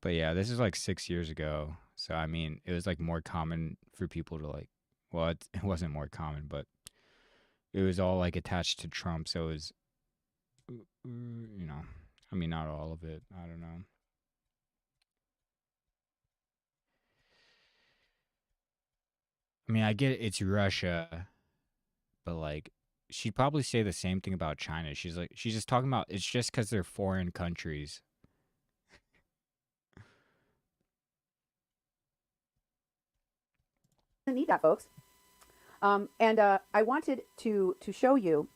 But yeah, this is like 6 years ago. So, I mean, it was like more common for people to like, well, it wasn't more common, but it was all like attached to Trump. So it was, you know, I mean, not all of it. I don't know. I mean, I get it, it's Russia. But like, she'd probably say the same thing about China. She's just talking about it's just because they're foreign countries. Need that, folks. And I wanted to show you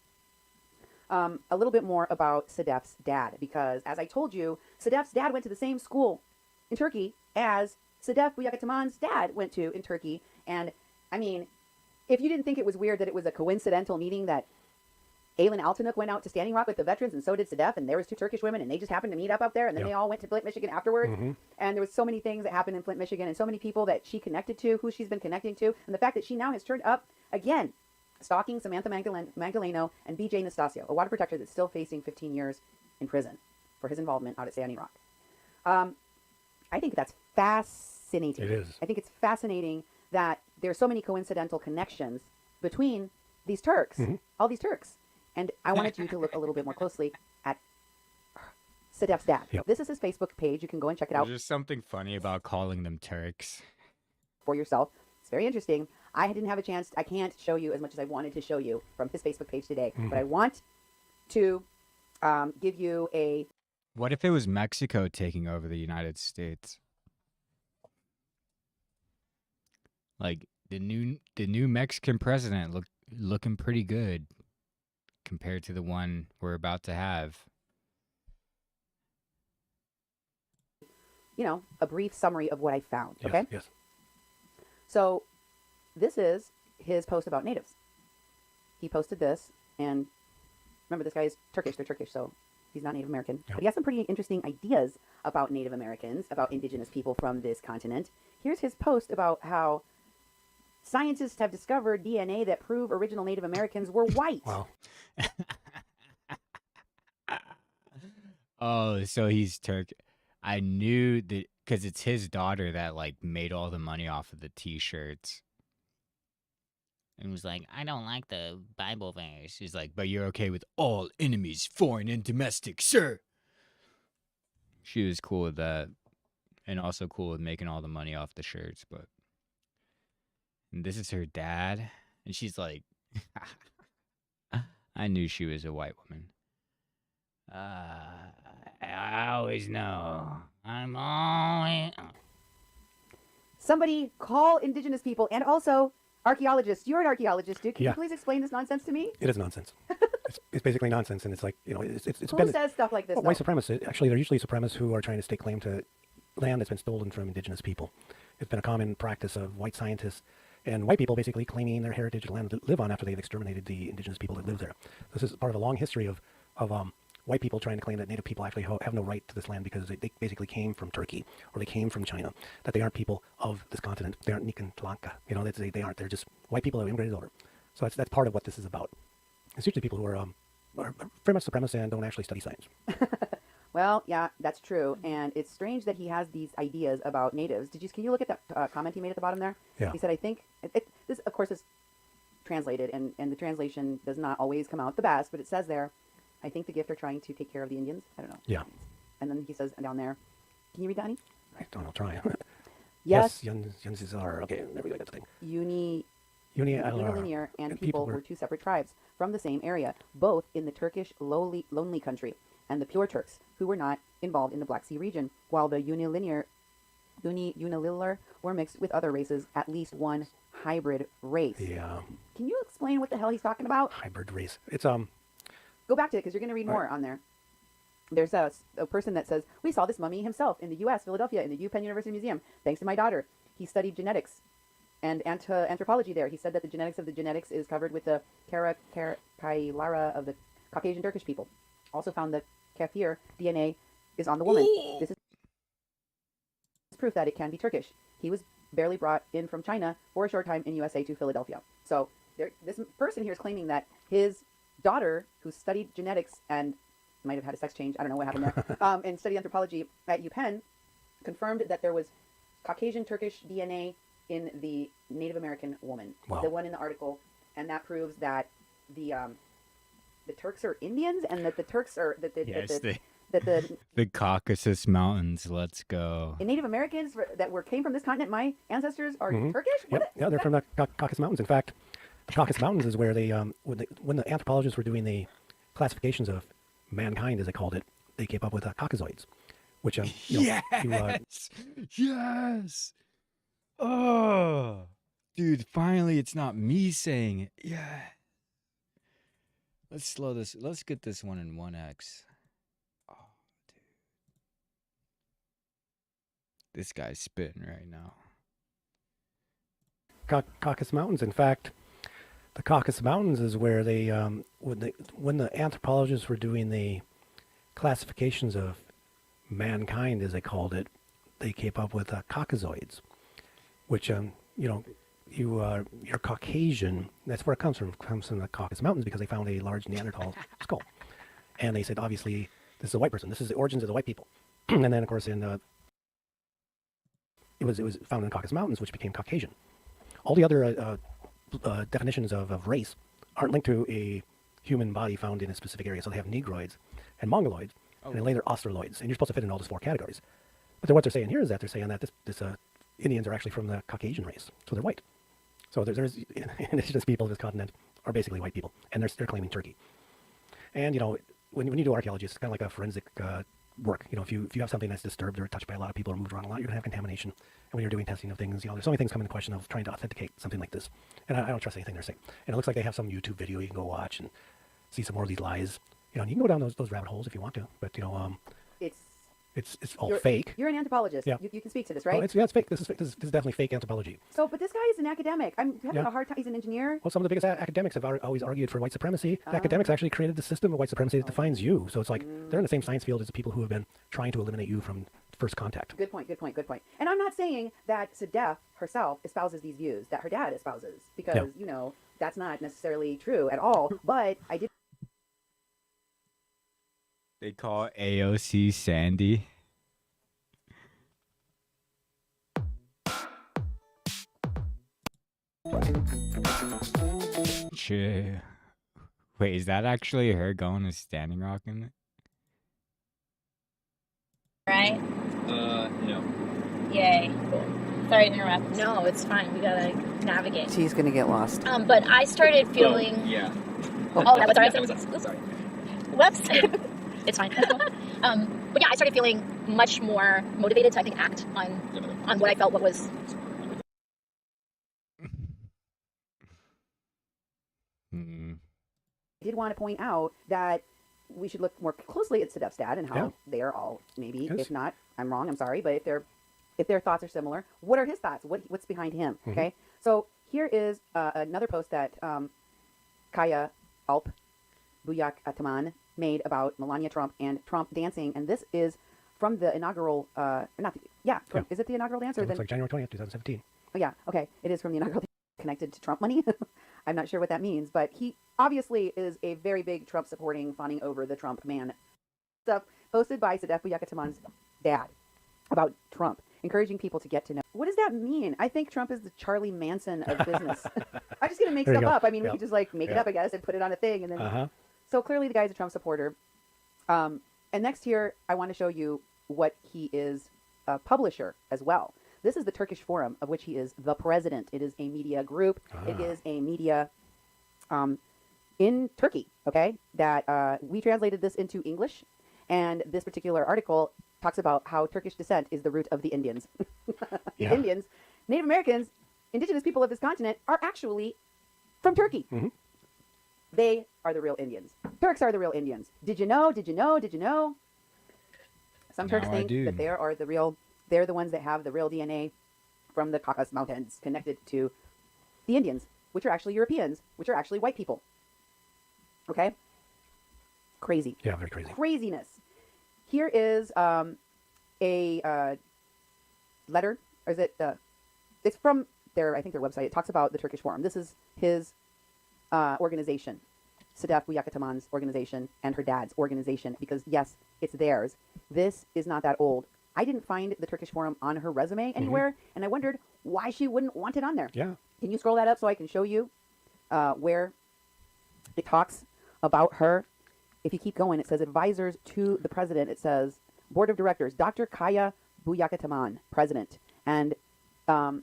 a little bit more about Sedef's dad, because as I told you, Sedef's dad went to the same school in Turkey as Sedef Buyakataman's dad went to in Turkey. And I mean, if you didn't think it was weird that it was a coincidental meeting that Aylin Altanuk went out to Standing Rock with the veterans, and so did Sedef, and there was two Turkish women, and they just happened to meet up there, and then they all went to Flint, Michigan afterward. And there was so many things that happened in Flint, Michigan, and so many people that she connected to, who she's been connecting to, and the fact that she now has turned up again, stalking Samantha Magdaleno and BJ Nastasio, a water protector that's still facing 15 years in prison for his involvement out at Standing Rock. I think that's fascinating. It is. I think it's fascinating that there's so many coincidental connections between these Turks, all these Turks. And I wanted you to look a little bit more closely at Sedef's dad. Yep. This is his Facebook page. You can go and check it out. There's just something funny about calling them Turks. For yourself. It's very interesting. I didn't have a chance. I can't show you as much as I wanted to show you from his Facebook page today. But I want to give you a... What if it was Mexico taking over the United States? Like, the new Mexican president looking pretty good compared to the one we're about to have. You know, a brief summary of what I found, okay? Yes. So, this is his post about natives. He posted this, and remember, this guy is Turkish. They're Turkish, so he's not Native American. But he has some pretty interesting ideas about Native Americans, about indigenous people from this continent. Here's his post about how scientists have discovered DNA that prove original Native Americans were white. Wow. Oh, so he's Turkish. I knew that because it's his daughter that like made all the money off of the T-shirts. And was like, I don't like the Bible verse. She's like, but you're okay with all enemies, foreign and domestic, sir. She was cool with that. And also cool with making all the money off the shirts, but And this is her dad. And she's like, I knew she was a white woman. I always know. I'm always... Somebody call indigenous people and also archaeologists. You're an archaeologist, dude. Can Yeah. you please explain this nonsense to me? It is nonsense. It's basically nonsense, and it's like, you know, it's Who been... says stuff like this? Well, white supremacists, actually, they're usually supremacists who are trying to stake claim to land that's been stolen from indigenous people. It's been a common practice of white scientists and white people basically claiming their heritage and land to live on after they've exterminated the indigenous people that live there. This is part of a long history of white people trying to claim that native people actually have no right to this land because they basically came from Turkey or they came from China, that they aren't people of this continent. They aren't Nikan Tlanka. You know, they aren't. They're just white people that immigrated over. So that's part of what this is about. It's usually people who are very much supremacists and don't actually study science. Well, yeah, that's true. And it's strange that he has these ideas about natives. Can you look at that comment he made at the bottom there? Yeah. He said, I think, this of course is translated, and the translation does not always come out the best, but it says there, I think the gift are trying to take care of the Indians. I don't know. Yeah. And then he says down there, can you read that, honey? I don't know, I'll try. Yes. Yuns are, okay, there we go, that's the thing. Unilinear and people were two separate tribes from the same area, both in the Turkish lonely country, and the pure Turks, who were not involved in the Black Sea region, while the unilinear were mixed with other races, at least one hybrid race. Yeah. Can you explain what the hell he's talking about? Hybrid race. It's Go back to it, because you're going to read more on there. There's a person that says, we saw this mummy himself in the U.S., Philadelphia, in the UPenn University Museum, thanks to my daughter. He studied genetics and anthropology there. He said that the genetics of the genetics is covered with the Kailara of the Caucasian Turkish people. Also found the Kafir DNA is on the woman. This is proof that it can be Turkish. He was barely brought in from China for a short time in USA to Philadelphia. So this person here is claiming that his daughter, who studied genetics and might have had a sex change, I don't know what happened there, and studied anthropology at UPenn, confirmed that there was Caucasian Turkish DNA in the Native American woman, the one in the article, and that proves that the Turks are Indians, and that the Turks are the Caucasus Mountains. Let's go. And Native Americans came from this continent. My ancestors are Turkish. Yeah, they're from the Caucasus Mountains. In fact, the Caucasus Mountains is where they when the anthropologists were doing the classifications of mankind, as they called it, they came up with Caucasoids, which yes. Oh, dude! Finally, it's not me saying it. Yeah. Let's slow this. Let's get this one in 1x. Oh, dude. This guy's spitting right now. Caucasus Mountains. In fact, the Caucasus Mountains is where they, when the anthropologists were doing the classifications of mankind, as they called it, they came up with Caucasoids, which you're Caucasian. That's where it comes from. It comes from the Caucasus Mountains because they found a large Neanderthal skull, and they said obviously this is a white person. This is the origins of the white people, and then of course it was found in the Caucasus Mountains, which became Caucasian. All the other definitions of race aren't linked to a human body found in a specific area. So they have Negroids and Mongoloids, and then later Australoids, and you're supposed to fit in all those 4 categories. But then what they're saying here is that they're saying that this Indians are actually from the Caucasian race, so they're white. So there's indigenous people of this continent are basically white people, and they're claiming Turkey. And when you do archaeology, it's kind of like a forensic work. If you have something that's disturbed or touched by a lot of people or moved around a lot, you're gonna have contamination. And when you're doing testing of things, there's so many things come into question of trying to authenticate something like this. And I don't trust anything they're saying. And it looks like they have some YouTube video you can go watch and see some more of these lies. And you can go down those rabbit holes if you want to, but it's all fake. You're an anthropologist. Yeah. You can speak to this, right? Oh, it's fake. This is fake. This is definitely fake anthropology. So, but this guy is an academic. I'm having a hard time. He's an engineer. Well, some of the biggest academics have always argued for white supremacy. The academics actually created the system of white supremacy that defines you. So it's like they're in the same science field as the people who have been trying to eliminate you from first contact. Good point. And I'm not saying that Sedef herself espouses these views that her dad espouses, because that's not necessarily true at all. But I did. They call AOC Sandy. Wait, is that actually her going to Standing Rock in it? Right? No. Yay. Sorry to interrupt. No, it's fine. We gotta navigate. She's gonna get lost. But I started feeling. Yeah. Oh, that was our that was us. Sorry. Whoops. It's fine. But yeah, I started feeling much more motivated to, I think, act on what I felt what was. I did want to point out that we should look more closely at Sedef's dad and how they are all maybe, if not, I'm wrong, I'm sorry, but if their thoughts are similar, what are his thoughts? What's behind him? Okay, so here is another post that Kaya Alp Buyak Ataman made about Melania Trump and Trump dancing, and this is from the inaugural, is it the inaugural dance? Or It looks like January 20th, 2017. Oh yeah, okay, it is from the inaugural dance connected to Trump money. I'm not sure what that means, but he obviously is a very big Trump supporting, fawning over the Trump man stuff posted by Sedef Buyak Ataman's dad about Trump, encouraging people to get to know. What does that mean? I think Trump is the Charlie Manson of business. I'm just going to make stuff up. I mean, we could just like make it up, I guess, and put it on a thing. And then, so clearly the guy's a Trump supporter. And next here, I want to show you what he is a publisher as well. This is the Turkish Forum, of which he is the president. It is a media group. It is a media in Turkey, okay, that we translated this into English. And this particular article talks about how Turkish descent is the root of the Indians. The Indians, Native Americans, indigenous people of this continent are actually from Turkey. They are the real Indians. Turks are the real Indians. Did you know? Did you know? Did you know? Some Turks think that they are the real, they're the ones that have the real DNA from the Caucasus Mountains connected to the Indians, which are actually Europeans, which are actually white people. Okay? Crazy. Yeah, very crazy. Craziness. Here is a letter, or is it, it's from their, I think their website. It talks about the Turkish Forum. This is his organization, Sedef Buyak Ataman's organization and her dad's organization, because yes, it's theirs. This is not that old. I didn't find the Turkish Forum on her resume anywhere, and I wondered why she wouldn't want it on there. Yeah. Can you scroll that up so I can show you where it talks about her? If you keep going, it says advisors to the president. It says board of directors, Dr. Kaya Buyak Ataman, president. And Sedef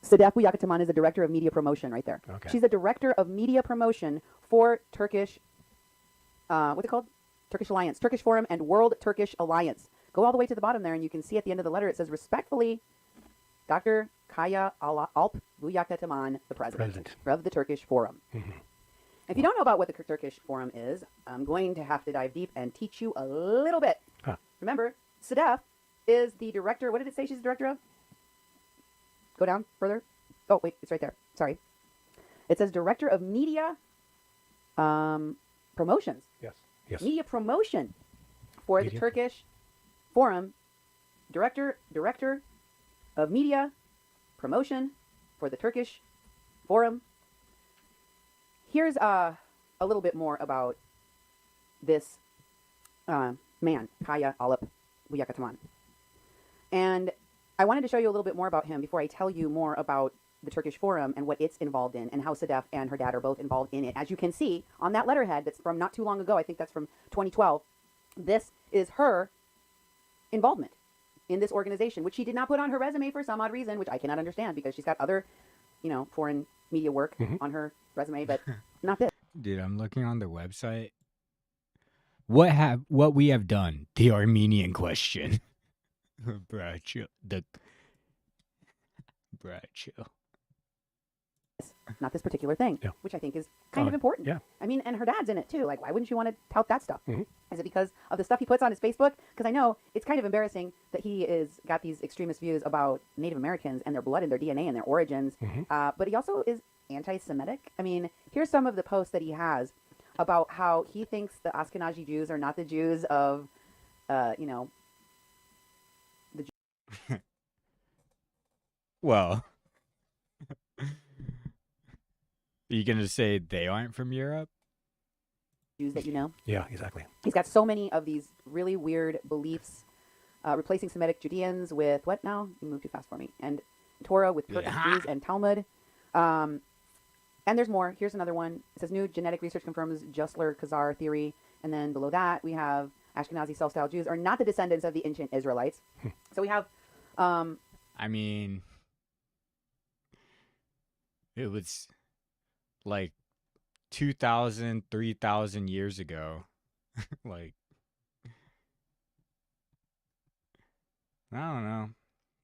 Buyak Ataman is the director of media promotion right there. Okay. She's the director of media promotion for Turkish, what's it called? Turkish Alliance, Turkish Forum, and World Turkish Alliance. Go all the way to the bottom there, and you can see at the end of the letter, it says, respectfully, Dr. Kaya Alp Buyak Ataman, the president of the Turkish Forum. If you don't know about what the Turkish Forum is, I'm going to have to dive deep and teach you a little bit. Remember, Sedef is the director. What did it say she's the director of? Go down further. Oh, wait, it's right there. Sorry. It says director of media promotions. Yes. Yes. Media promotion for the Turkish Forum. Director of media promotion for the Turkish Forum. Here's a little bit more about this man, Kaya Alp Buyak Ataman. And I wanted to show you a little bit more about him before I tell you more about the Turkish Forum and what it's involved in, and how Sedef and her dad are both involved in it. As you can see on that letterhead that's from not too long ago, I think that's from 2012, this is her involvement in this organization, which she did not put on her resume for some odd reason, which I cannot understand, because she's got other, foreign media work on her resume, but not this. Dude, I'm looking on their website. What we have done, the Armenian question. Bruh, chill. Bruh, chill. Not this particular thing, which I think is kind of important. Yeah. I mean, and her dad's in it too. Like, why wouldn't you want to tout that stuff? Is it because of the stuff he puts on his Facebook? Because I know it's kind of embarrassing that he is got these extremist views about Native Americans and their blood and their DNA and their origins. But he also is anti-Semitic. I mean, here's some of the posts that he has about how he thinks the Ashkenazi Jews are not the Jews of, the Well, are you going to say they aren't from Europe? Jews that you know? Yeah, exactly. He's got so many of these really weird beliefs, replacing Semitic Judeans with what now? You moved too fast for me. And Torah with Kurdish Jews and Talmud. And there's more. Here's another one. It says new genetic research confirms Justler-Khazar theory. And then below that, we have Ashkenazi self-styled Jews are not the descendants of the ancient Israelites. So we have I mean, it was like 2,000, 3,000 years ago. Like, I don't know.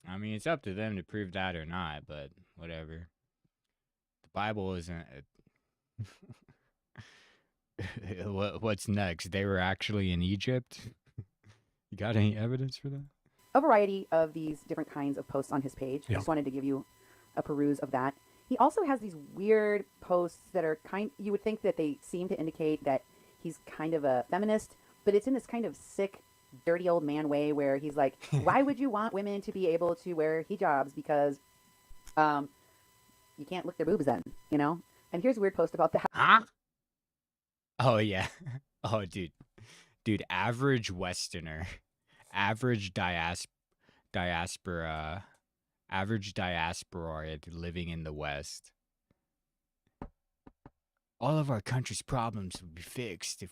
I mean, it's up to them to prove that or not, but whatever. The Bible isn't. What's next? They were actually in Egypt? You got any evidence for that? A variety of these different kinds of posts on his page. I just wanted to give you a peruse of that. He also has these weird posts that are you would think that they seem to indicate that he's kind of a feminist, but it's in this kind of sick, dirty old man way where he's like, why would you want women to be able to wear hijabs? Because you can't look their boobs then, you know? And here's a weird post about that. Huh? Oh, yeah. Oh, dude. Dude, average Westerner, average diasporoid living in the West. All of our country's problems would be fixed if...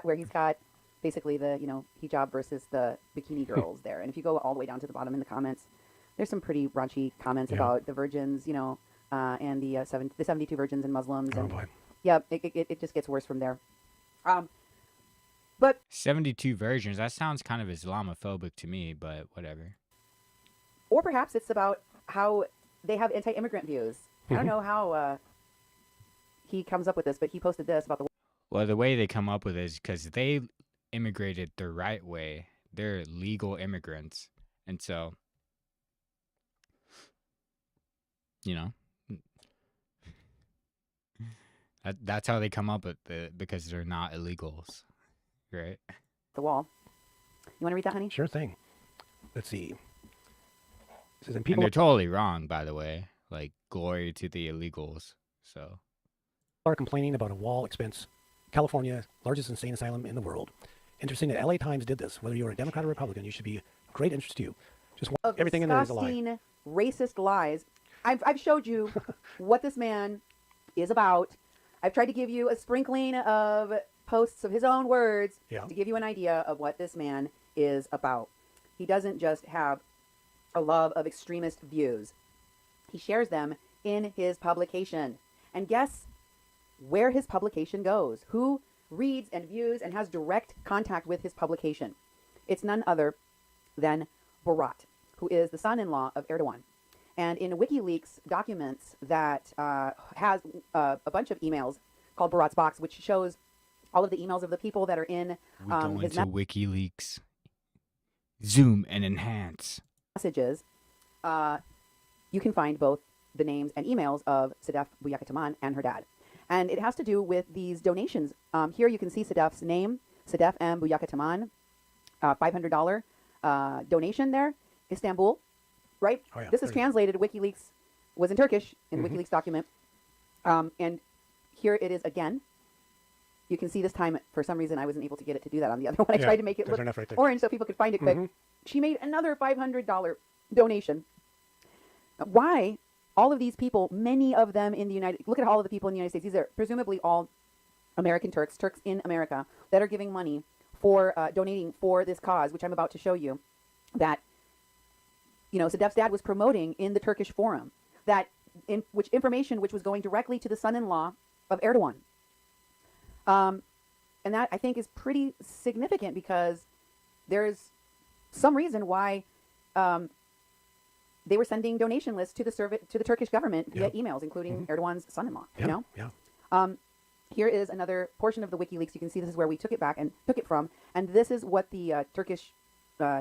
Where he's got basically the, hijab versus the bikini girls there. And if you go all the way down to the bottom in the comments, there's some pretty raunchy comments about the virgins, and the 72 virgins and Muslims. And, boy. Yeah, it just gets worse from there. But 72 virgins, that sounds kind of Islamophobic to me, but whatever. Or perhaps it's about how they have anti-immigrant views. I don't know how he comes up with this, but he posted this about the... Well, the way they come up with it is because they immigrated the right way. They're legal immigrants. And so, that's how they come up with it, because they're not illegals, right? The wall. You want to read that, honey? Sure thing. Let's see. This is in And they're totally wrong, by the way. Like, glory to the illegals. So are complaining about a wall expense. California, largest insane asylum in the world. Interesting that LA Times did this. Whether you're a Democrat or Republican, you should be of great interest to you. Just everything in there is a lie. Disgusting, racist lies. I've showed you what this man is about. I've tried to give you a sprinkling of posts of his own words to give you an idea of what this man is about. He doesn't just have a love of extremist views. He shares them in his publication. And guess where his publication goes? Who reads and views and has direct contact with his publication? It's none other than Barat, who is the son-in-law of Erdogan. And in WikiLeaks documents that has a bunch of emails called Barat's Box, which shows all of the emails of the people that are in we go into WikiLeaks. Zoom and enhance. Messages. You can find both the names and emails of Sedef Buyakataman and her dad. And it has to do with these donations. Here you can see Sedef's name, Sedef M. Buyakataman, $500 donation there, Istanbul, right? Oh, yeah. This is translated. WikiLeaks was in Turkish in the WikiLeaks document. And here it is again. You can see this time, for some reason, I wasn't able to get it to do that on the other one. I tried to make it look orange so people could find it quick. She made another $500 donation. Why? All of these people, many of them in the look at all of the people in the United States. These are presumably all American Turks in America that are giving money for donating for this cause, which I'm about to show you, that, Sedef's dad was promoting in the Turkish forum, which was going directly to the son-in-law of Erdogan. And that, I think, is pretty significant because there's some reason why they were sending donation lists to the Turkish government via emails, including Erdogan's son-in-law. Here is another portion of the WikiLeaks. You can see this is where we took it from, and this is what the Turkish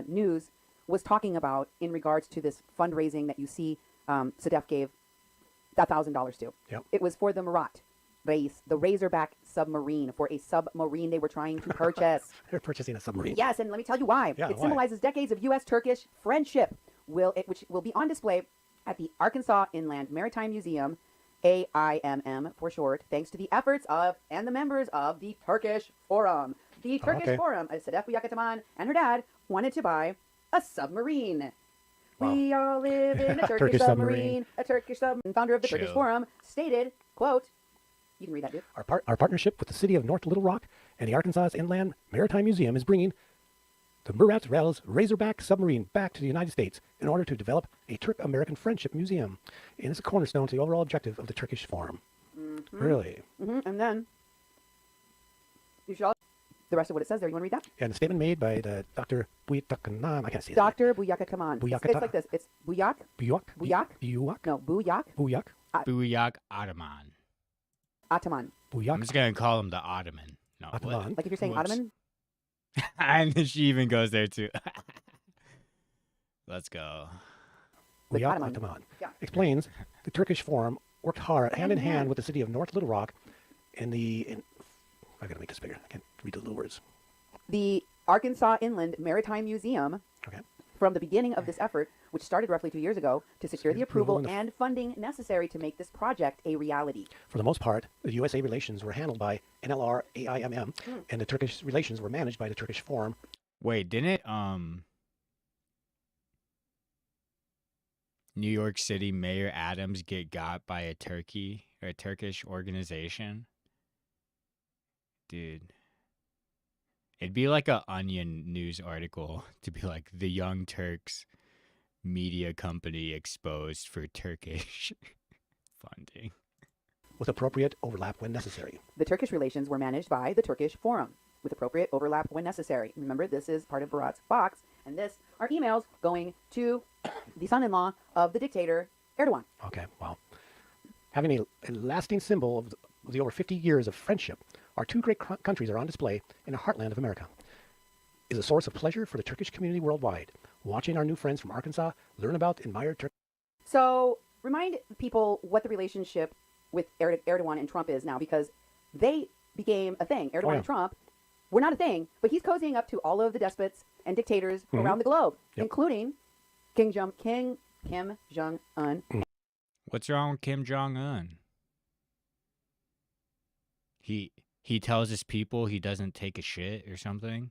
news was talking about in regards to this fundraising that you see Sedef gave that $1,000 to. It was for the Murat race, the Razorback submarine, for a submarine they were trying to purchase. They're purchasing a submarine. Yes, and let me tell you why. It symbolizes decades of U.S.-Turkish friendship, which will be on display at the Arkansas Inland Maritime Museum, AIMM for short, thanks to the efforts of and the members of the Turkish Forum. The Turkish Forum, Sedef Buyakataman and her dad wanted to buy a submarine. Wow. We all live in a Turkish submarine. A Turkish submarine. Founder of the Turkish Forum stated, quote, you can read that, dude. Our partnership with the city of North Little Rock and the Arkansas Inland Maritime Museum is bringing the murrrrr's Razorback submarine back to the United States in order to develop a Turk-American Friendship Museum. And it's a cornerstone to the overall objective of the Turkish Forum. Really? And then, you should the rest of what it says there. You want to read that? And a statement made by the Dr. Buyakaman. I can't see it. Dr. Buyaka Kaman. It's like this. It's Buyak. Buyak. Buyak. Buyak. No, Buyak. Buyak. Buyak Ottoman. Ataman. Buyak. I'm just going to call him the Ottoman. No, Ottoman. Like if you're saying Ottoman? And she even goes there too. Let's go. Buyak Ottoman. Explains the Turkish Forum worked hard hand in hand with the city of North Little Rock in the... I gotta make this bigger. I can't read the little words. The Arkansas Inland Maritime Museum, from the beginning of this effort, which started roughly 2 years ago, to secure the approval and funding necessary to make this project a reality. For the most part, the USA relations were handled by NLR AIMM, and the Turkish relations were managed by the Turkish Forum. Wait, didn't New York City Mayor Adams get got by a Turkish organization? Dude. It'd be like a Onion news article to be like, the Young Turks media company exposed for Turkish funding. With appropriate overlap when necessary. The Turkish relations were managed by the Turkish Forum, with appropriate overlap when necessary. Remember, this is part of Barat's box, and this are emails going to the son-in-law of the dictator, Erdogan. Okay, well, having a lasting symbol of the over 50 years of friendship, our two great countries are on display in the heartland of America. It is a source of pleasure for the Turkish community worldwide. Watching our new friends from Arkansas learn about admired Turkey. So, remind people what the relationship with Erdogan and Trump is now, because they became a thing. Erdogan and Trump were not a thing, but he's cozying up to all of the despots and dictators around the globe, including Kim Jong-un. What's wrong with Kim Jong-un? He tells his people he doesn't take a shit or something.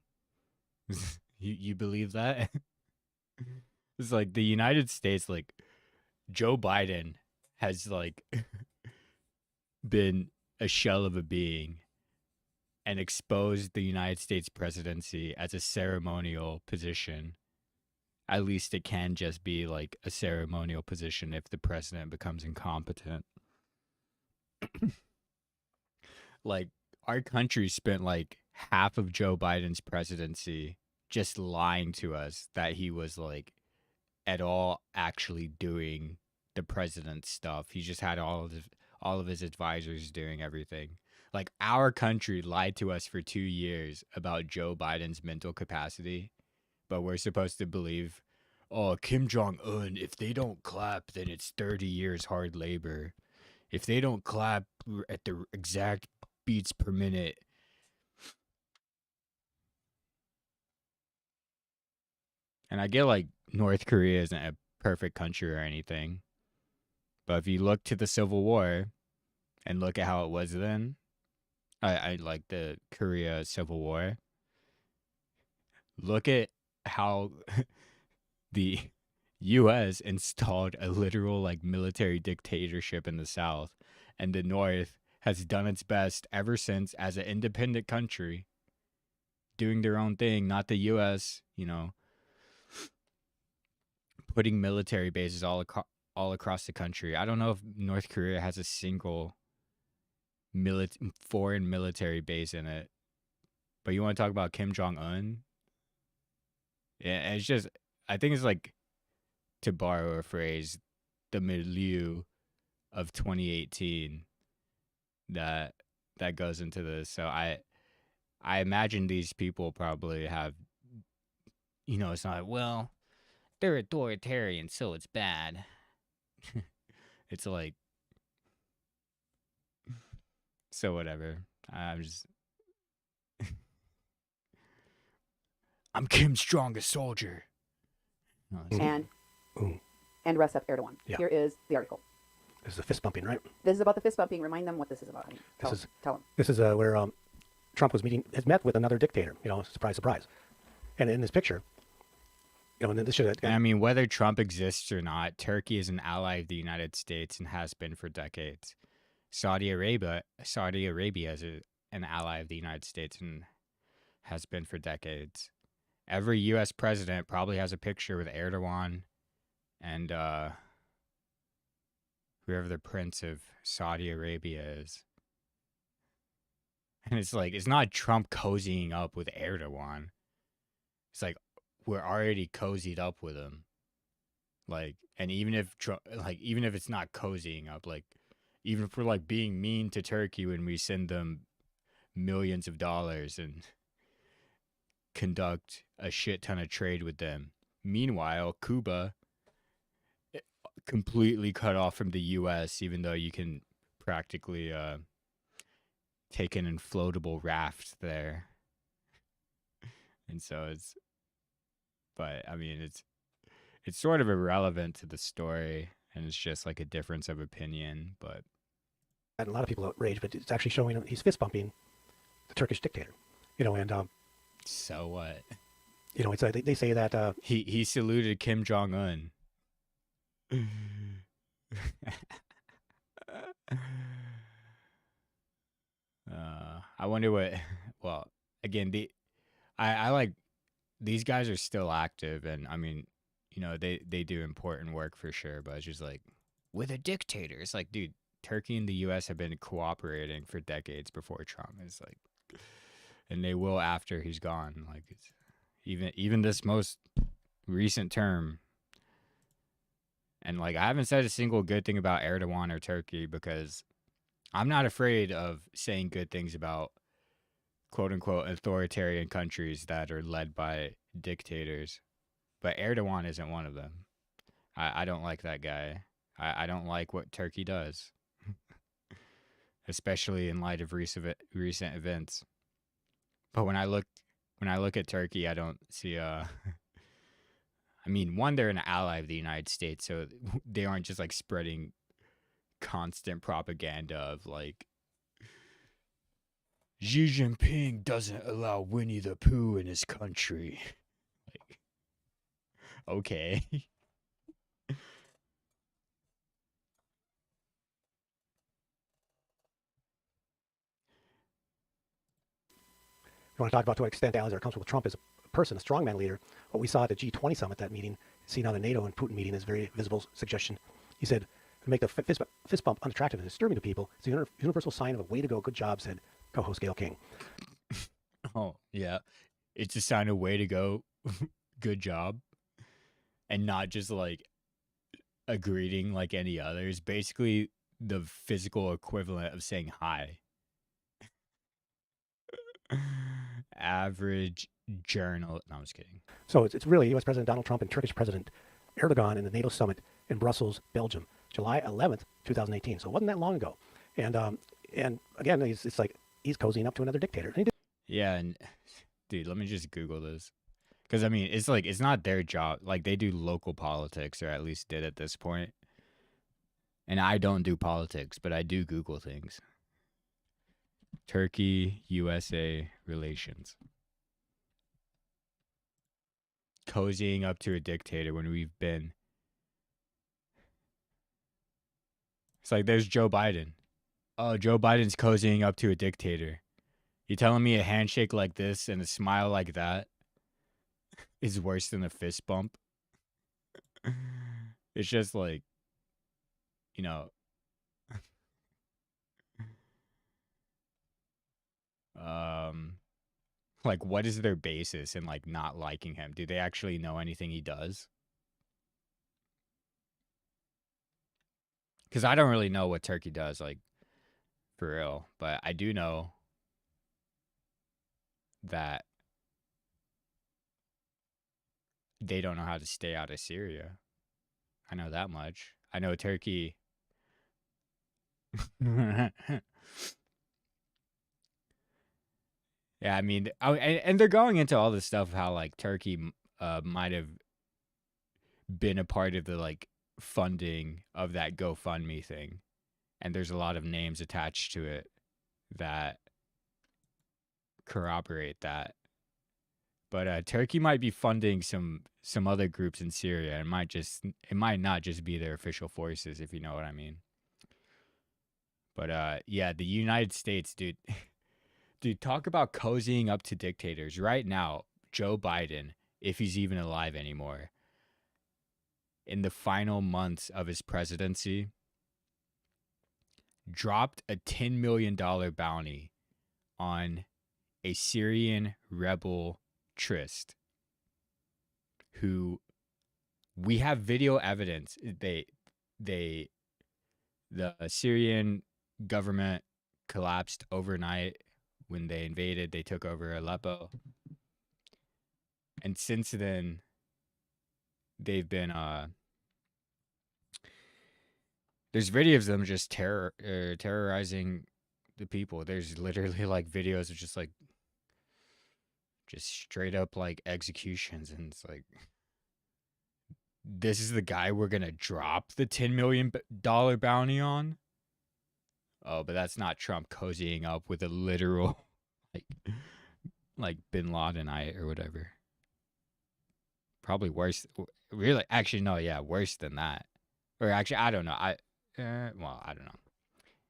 you believe that? It's like the United States, like Joe Biden has like been a shell of a being and exposed the United States presidency as a ceremonial position. At least it can just be like a ceremonial position if the president becomes incompetent. Like, our country spent like half of Joe Biden's presidency just lying to us that he was like at all actually doing the president's stuff. He just had all of his advisors doing everything. Like, our country lied to us for 2 years about Joe Biden's mental capacity, but we're supposed to believe, oh, Kim Jong-un, if they don't clap, then it's 30 years hard labor. If they don't clap at the exact beats per minute. And I get like North Korea isn't a perfect country or anything, but if you look to the Civil War and look at how it was then, I like the Korea Civil War. Look at how the U.S. installed a literal like military dictatorship in the South, and the North has done its best ever since as an independent country, doing their own thing, not the U.S., putting military bases all across the country. I don't know if North Korea has a single foreign military base in it. But you want to talk about Kim Jong-un? Yeah, it's just, I think it's like, to borrow a phrase, the milieu of 2018 that goes into this. So I imagine these people probably have, it's not, well, they're authoritarian, so it's bad. It's like, so whatever. I'm Kim's strongest soldier. And Recep Erdogan. Yeah. Here is the article. This is the fist bumping, right? This is about the fist bumping. Remind them what this is about. Tell them. This is where Trump has met with another dictator. Surprise, surprise. And in this picture, and this should. I mean, whether Trump exists or not, Turkey is an ally of the United States and has been for decades. Saudi Arabia is an ally of the United States and has been for decades. every U.S. president probably has a picture with Erdogan and whoever the prince of Saudi Arabia is. And it's like, it's not Trump cozying up with Erdogan. It's like, we're already cozied up with him. Like, and even if Trump, like, even if it's not cozying up, like, even if we're like being mean to Turkey when we send them millions of dollars and conduct a shit ton of trade with them. Meanwhile, Cuba completely cut off from the U.S., even though you can practically take an inflatable raft there. And so it's, but I mean, it's sort of irrelevant to the story, and it's just like a difference of opinion. But and a lot of people outraged, but it's actually showing him he's fist bumping the Turkish dictator, you know. And so what? You know, it's they say that he saluted Kim Jong Un. I wonder what. Well, again, I like these guys are still active, and I mean, you know, they do important work for sure. But it's just like with a dictator, it's like, dude, Turkey and the U.S. have been cooperating for decades before Trump. It's like, and they will after he's gone. Like, it's even this most recent term. And like, I haven't said a single good thing about Erdogan or Turkey because I'm not afraid of saying good things about quote unquote authoritarian countries that are led by dictators. But Erdogan isn't one of them. I don't like that guy. I don't like what Turkey does, especially in light of recent events. But when I look at Turkey, I don't see I mean, one, they're an ally of the United States, so they aren't just like spreading constant propaganda of like Xi Jinping doesn't allow Winnie the Pooh in his country. Like, okay. You want to talk about to what extent allies are comfortable with Trump as a person, a strongman leader. What we saw at the G20 summit, that meeting, seen on the NATO and Putin meeting, is a very visible suggestion. He said, to make the fist bump unattractive and disturbing to people, it's a universal sign of a way to go, good job, said co-host Gayle King. Oh, yeah. It's a sign of way to go, good job. And not just like a greeting like any other. It's basically the physical equivalent of saying hi. Average journal. No, I'm just kidding. So it's really U.S. President Donald Trump and Turkish President Erdogan in the NATO summit in Brussels, Belgium, July 11th, 2018. So it wasn't that long ago. And again, it's like he's cozying up to another dictator. Yeah, and dude, let me just Google this. Because, I mean, it's like, it's not their job. Like, they do local politics, or at least did at this point. And I don't do politics, but I do Google things. Turkey-USA relations. Cozying up to a dictator when we've been. It's like, there's Joe Biden. Oh, Joe Biden's cozying up to a dictator. You telling me a handshake like this and a smile like that is worse than a fist bump? It's just like, you know, like, what is their basis in like not liking him? Do they actually know anything he does? Because I don't really know what Turkey does, like, for real. But I do know that they don't know how to stay out of Syria. I know that much. I know Turkey. Yeah, I mean, and they're going into all this stuff, how like Turkey might have been a part of the like funding of that GoFundMe thing, and there's a lot of names attached to it that corroborate that. But Turkey might be funding some other groups in Syria. It might not just be their official forces, if you know what I mean. But yeah, the United States, dude. Dude, talk about cozying up to dictators. Right now, Joe Biden, if he's even alive anymore, in the final months of his presidency, dropped a $10 million bounty on a Syrian rebel Trist, who we have video evidence. The Syrian government collapsed overnight when they invaded. They took over Aleppo. And since then, they've been there's videos of them just terrorizing the people. There's literally like videos of just straight up like executions, and it's like, this is the guy we're gonna drop the $10 million bounty on. Oh, but that's not Trump cozying up with a literal like Bin Ladenite or whatever. Probably worse. Really, actually, no, yeah, worse than that. Or actually, I don't know. Well, I don't know.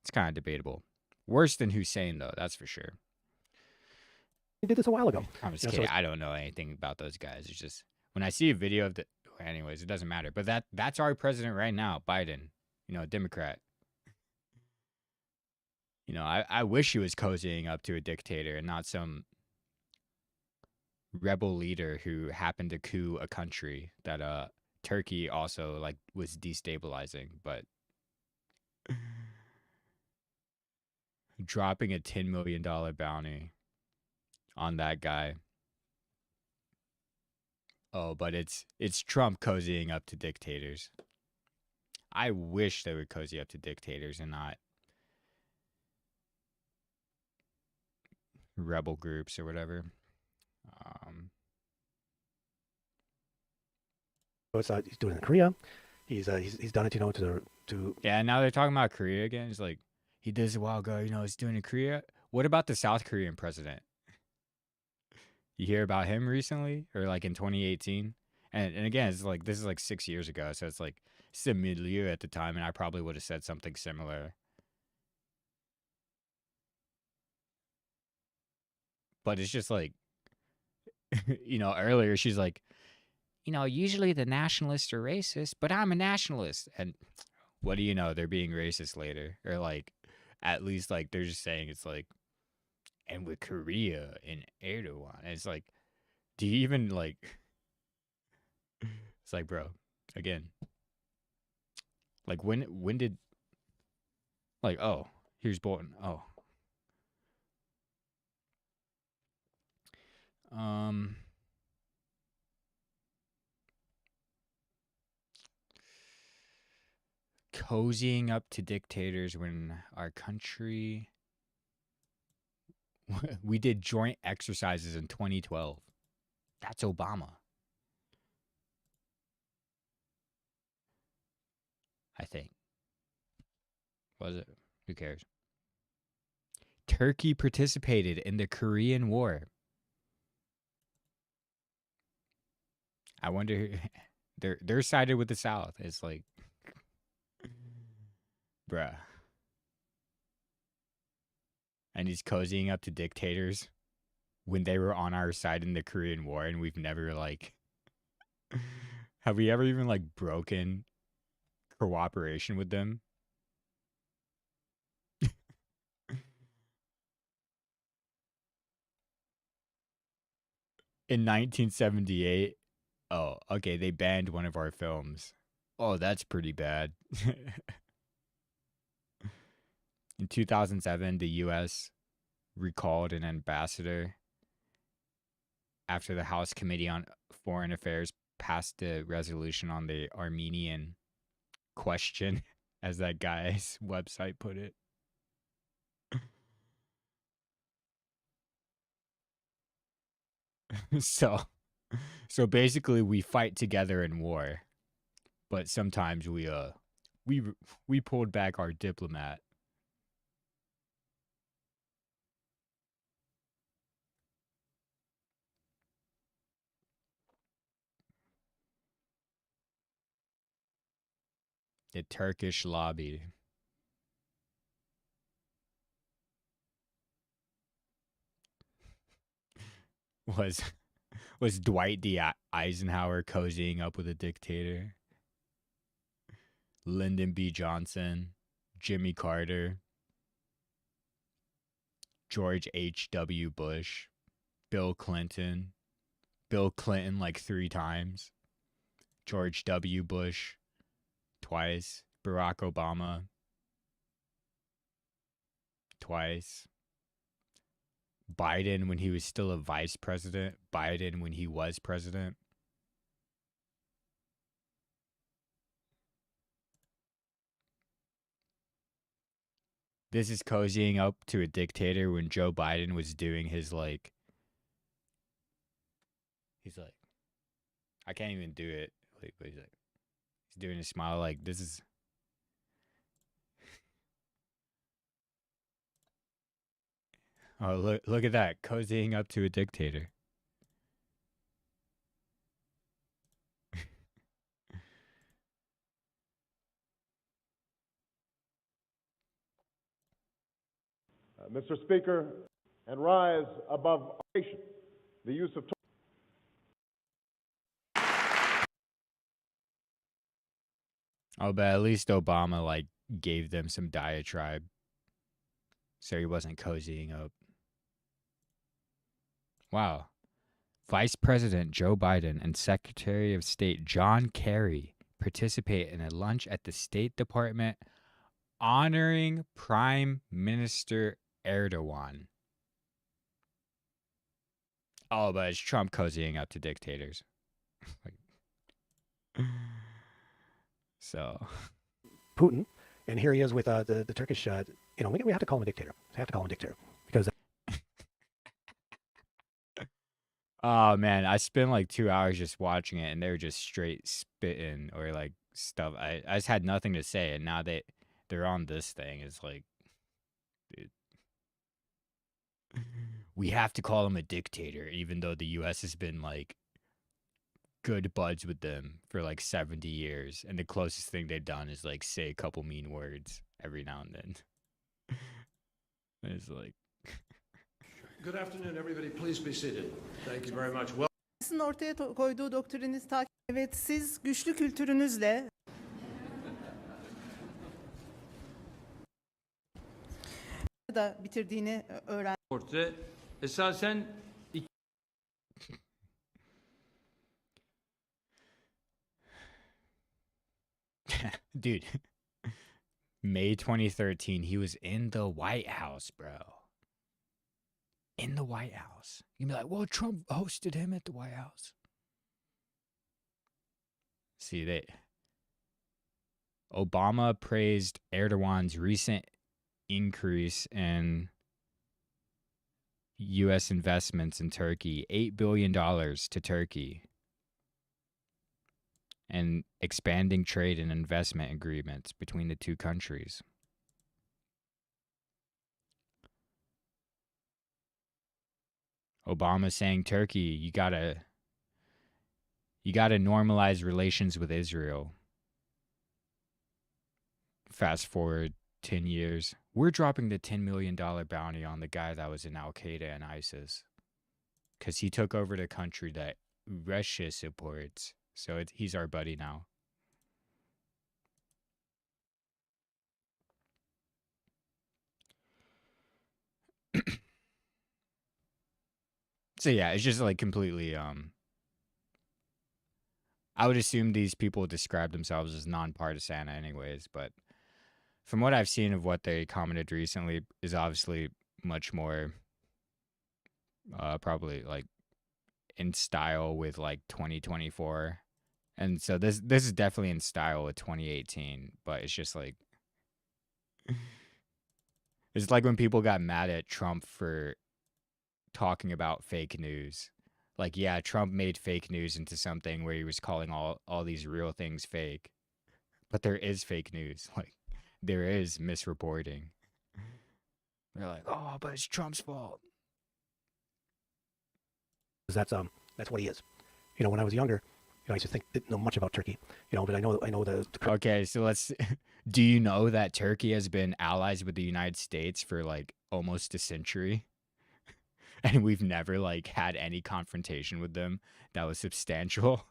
It's kind of debatable. Worse than Hussein, though, that's for sure. He did this a while ago. I'm just kidding. I don't know anything about those guys. It's just when I see a video of the. Anyways, it doesn't matter. But that's our president right now, Biden. Democrat. I wish he was cozying up to a dictator and not some rebel leader who happened to coup a country that Turkey also was destabilizing. But dropping a $10 million bounty on that guy. Oh, but it's Trump cozying up to dictators. I wish they would cozy up to dictators and not rebel groups or whatever. So he's doing it in Korea. He's done it, to. Yeah, now they're talking about Korea again. It's like he did this a while ago. He's doing it in Korea. What about the South Korean president? You hear about him recently, or like in 2018? And again, it's like this is like 6 years ago, so it's like it's the milieu at the time, and I probably would have said something similar. But it's just like, earlier she's like, usually the nationalists are racist, but I'm a nationalist. And what do you know? They're being racist later, or like, at least like they're just saying it's like. And with Korea and Erdogan, it's like, do you even like? It's like, bro, again. Like when did? Like, oh, here's Bolton. Oh. Cozying up to dictators when our country. We did joint exercises in 2012. That's Obama. I think. Was it? Who cares? Turkey participated in the Korean War. I wonder. They're sided with the South. It's like, bruh. And he's cozying up to dictators when they were on our side in the Korean War, and we've never have we ever even broken cooperation with them? In 1978, oh, okay, they banned one of our films. Oh, that's pretty bad. In 2007, the U.S. recalled an ambassador after the House Committee on Foreign Affairs passed a resolution on the Armenian question, as that guy's website put it. So basically, we fight together in war, but sometimes we pulled back our diplomat. The Turkish lobby. Was Dwight D. Eisenhower cozying up with a dictator? Lyndon B. Johnson, Jimmy Carter, George H.W. Bush, Bill Clinton like 3 times, George W. Bush twice, Barack Obama twice, Biden when he was still a vice president, Biden when he was president. This is cozying up to a dictator when Joe Biden was doing his like, he's like, I can't even do it. Like, but he's doing a smile like this is. Oh, look at that, cozying up to a dictator. Mr. Speaker, and rise above nation, the use of Oh, but at least Obama like gave them some diatribe, so he wasn't cozying up. Wow. Vice President Joe Biden and Secretary of State John Kerry participate in a lunch at the State Department honoring Prime Minister Erdogan. Oh, but it's Trump cozying up to dictators. So. Putin, and here he is with the Turkish, you know, we have to call him a dictator. We have to call him a dictator because. Oh man, I spent like 2 hours just watching it, and they were just straight spitting or like stuff. I just had nothing to say, and now they're on this thing. It's like, dude, we have to call him a dictator, even though the U.S. has been like good buds with them for like 70 years, and the closest thing they've done is like say a couple mean words every now and then. It's like. Good afternoon, everybody. Please be seated. Thank you very much. Well. Ortaya koyduğu doktriniz takip. Evet, siz güçlü kültürünüzle da bitirdiğini öğrendim. Orta esasen Dude, May 2013, he was in the White House, bro. In the White House. You'd be like, well, Trump hosted him at the White House. See, Obama praised Erdogan's recent increase in U.S. investments in Turkey, $8 billion to Turkey, and expanding trade and investment agreements between the two countries. Obama saying, Turkey, you gotta normalize relations with Israel. Fast forward 10 years. We're dropping the $10 million bounty on the guy that was in Al-Qaeda and ISIS, because he took over the country that Russia supports. So he's our buddy now. So yeah, it's just like completely I would assume these people describe themselves as nonpartisan anyways, but from what I've seen of what they commented recently is obviously much more probably like in style with like 2024. And so this is definitely in style with 2018, but it's just like it's like when people got mad at Trump for talking about fake news. Like, yeah, Trump made fake news into something where he was calling all these real things fake. But there is fake news. Like, there is misreporting. They're like, oh, but it's Trump's fault. That's what he is. You know, when I was younger, you know, I used to think didn't know much about Turkey. You know, but I know the Okay, so let's. Do you know that Turkey has been allies with the United States for like almost a century? and we've never like had any confrontation with them that was substantial.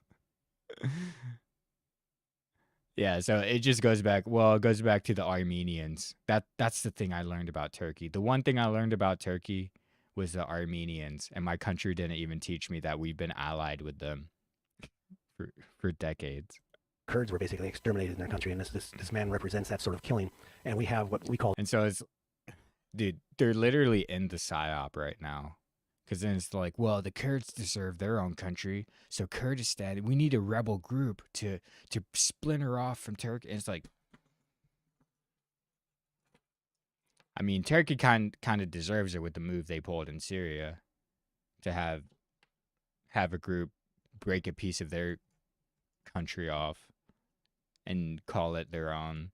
Yeah, so it just goes back. Well, it goes back to the Armenians. That's the thing I learned about Turkey. The one thing I learned about Turkey was the Armenians, and my country didn't even teach me that we've been allied with them for decades. Kurds were basically exterminated in their country, and this man represents that sort of killing. And we have what we call. And so it's, dude, they're literally in the psyop right now. Because then it's like, well, the Kurds deserve their own country. So Kurdistan, we need a rebel group to splinter off from Turkey. And it's like, I mean, Turkey kind of deserves it with the move they pulled in Syria to have a group break a piece of their country off and call it their own.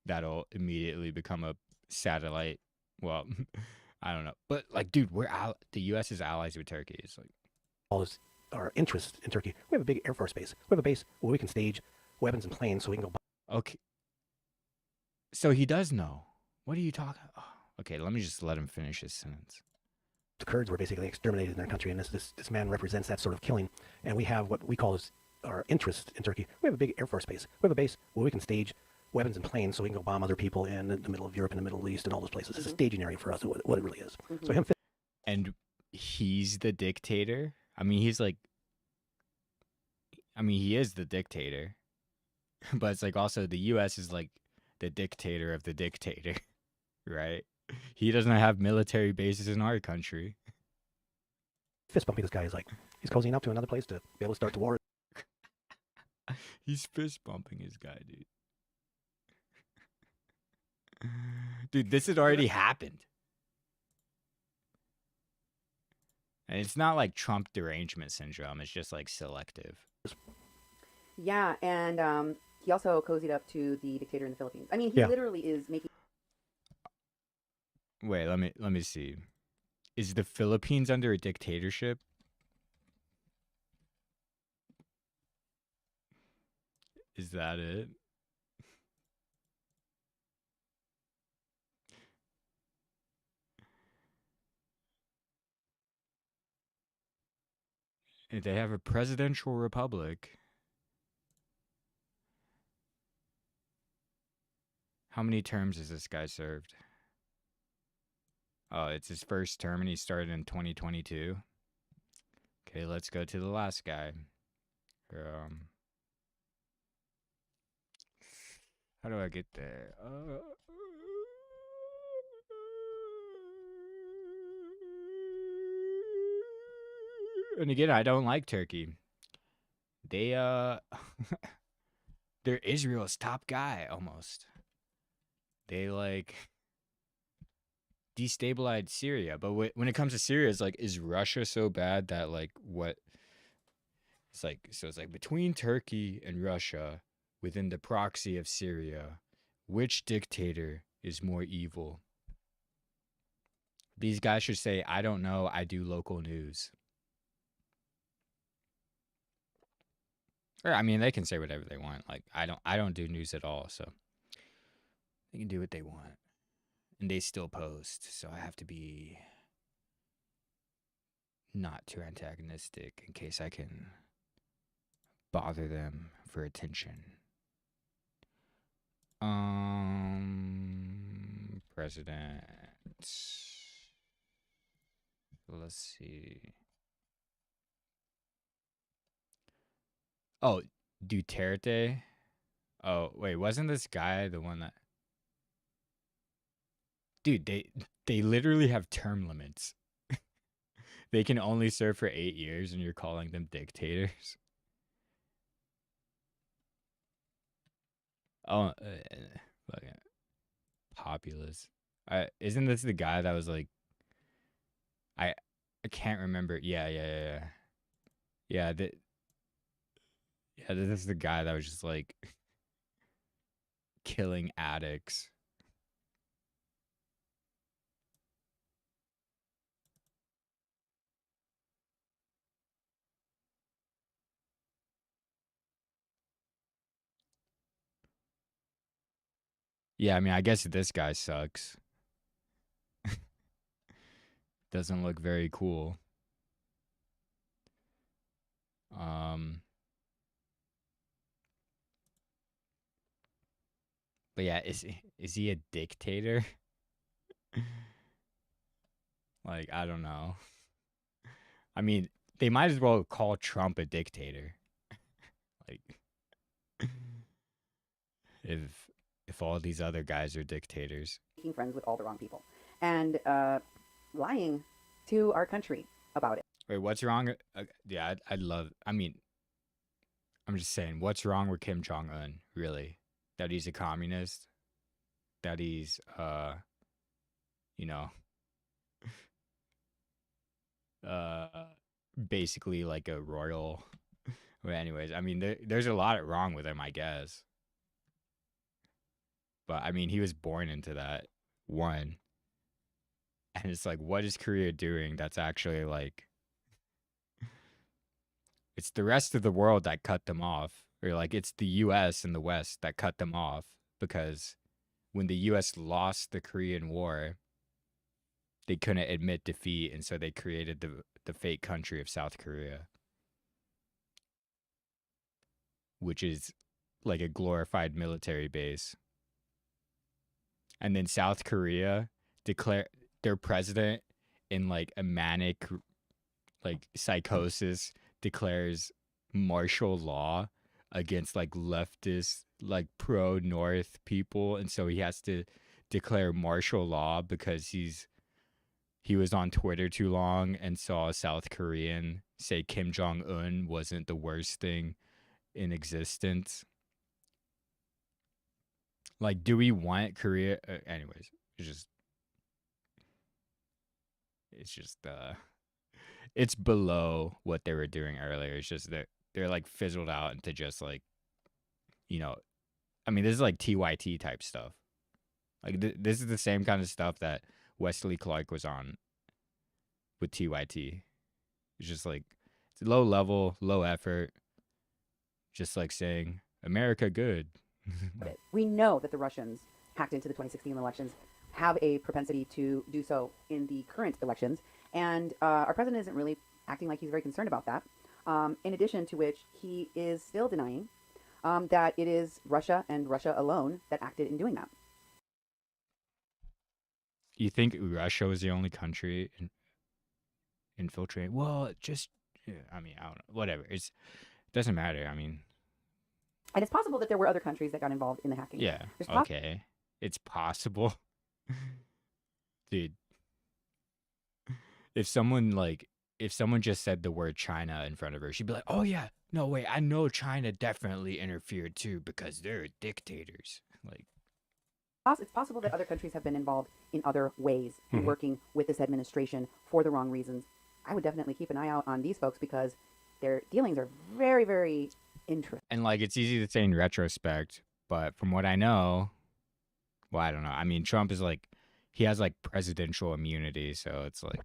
That'll immediately become a satellite. Well, I don't know, but like, dude, the U.S. is allies with Turkey. It's like all this our interest in Turkey. We have a big Air Force base. We have a base where we can stage weapons and planes, so we can go. Okay. So he does know. What are you talking? Oh, okay, let me just let him finish his sentence. The Kurds were basically exterminated in their country, and this man represents that sort of killing. And we have what we call our interest in Turkey. We have a big Air Force base. We have a base where we can stage weapons and planes, so we can go bomb other people in the middle of Europe and the Middle East and all those places. It's a staging area for us, what it really is. So him. And he's the dictator. I mean, he is the dictator, but it's like also the U.S. is like the dictator of the dictator, right? He doesn't have military bases in our country. Fist bumping this guy is like he's cozying up to another place to be able to start the war. He's fist bumping his guy, dude. Dude, this had already happened. And it's not like Trump derangement syndrome. It's just like selective. Yeah, and he also cozied up to the dictator in the Philippines. I mean, he literally is making. Wait, let me see. Is the Philippines under a dictatorship? Is that it? They have a presidential republic. How many terms has this guy served? Oh, it's his first term and he started in 2022. Okay, let's go to the last guy. How do I get there? And again, I don't like Turkey. They're Israel's top guy almost. They like destabilized Syria, but when it comes to Syria, it's like, is Russia so bad that like what? It's like, so it's like between Turkey and Russia, within the proxy of Syria, which dictator is more evil? These guys should say, I don't know, I do local news. Or I mean, they can say whatever they want. Like I don't do news at all, so they can do what they want. And they still post, so I have to be not too antagonistic in case I can bother them for attention. President. Let's see. Oh, Duterte. Oh, wait, wasn't this guy the one that... Dude, they literally have term limits. They can only serve for 8 years and you're calling them dictators. Oh, fucking populist. Isn't this the guy that was like... I can't remember. Yeah. Yeah, this is the guy that was just like killing addicts. Yeah, I mean, I guess this guy sucks. Doesn't look very cool. But yeah, is he a dictator? Like, I don't know. I mean, they might as well call Trump a dictator. Like, if all these other guys are dictators. Making friends with all the wrong people and lying to our country about it. Wait, what's wrong? Yeah, I'd love. I mean, I'm just saying, what's wrong with Kim Jong Un? Really, that he's a communist? That he's you know, basically like a royal. But anyways, I mean, there's a lot wrong with him, I guess. But I mean, he was born into that one. And it's like, what is Korea doing that's actually like, it's the rest of the world that cut them off. Or like, it's the US and the West that cut them off. Because when the US lost the Korean War, they couldn't admit defeat. And so they created the fake country of South Korea, which is like a glorified military base. And then South Korea declare their president in like a manic like psychosis declares martial law against like leftist like pro-North people, and so he has to declare martial law because he was on Twitter too long and saw a South Korean say Kim Jong-un wasn't the worst thing in existence. Like, do we want Korea? Anyways, it's below what they were doing earlier. It's just that they're like fizzled out into just like, you know, I mean, this is like TYT type stuff. Like this is the same kind of stuff that Wesley Clark was on with TYT. It's just like, it's low level, low effort. Just like saying, America good. We know that the Russians hacked into the 2016 elections, have a propensity to do so in the current elections, and our president isn't really acting like he's very concerned about that. In addition to which, he is still denying that it is Russia and Russia alone that acted in doing that. You think Russia was the only country infiltrating? Well, just, yeah, I mean, I don't know. Whatever. It doesn't matter. I mean, and it's possible that there were other countries that got involved in the hacking. Yeah. Okay. It's possible. Dude. If someone just said the word China in front of her, she'd be like, oh yeah, no wait, I know China definitely interfered too because they're dictators. Like, it's possible that other countries have been involved in other ways in working with this administration for the wrong reasons. I would definitely keep an eye out on these folks because their dealings are very, very interesting. And like, it's easy to say in retrospect, but from what I know, well, I don't know. I mean, Trump is like, he has like presidential immunity, so it's like,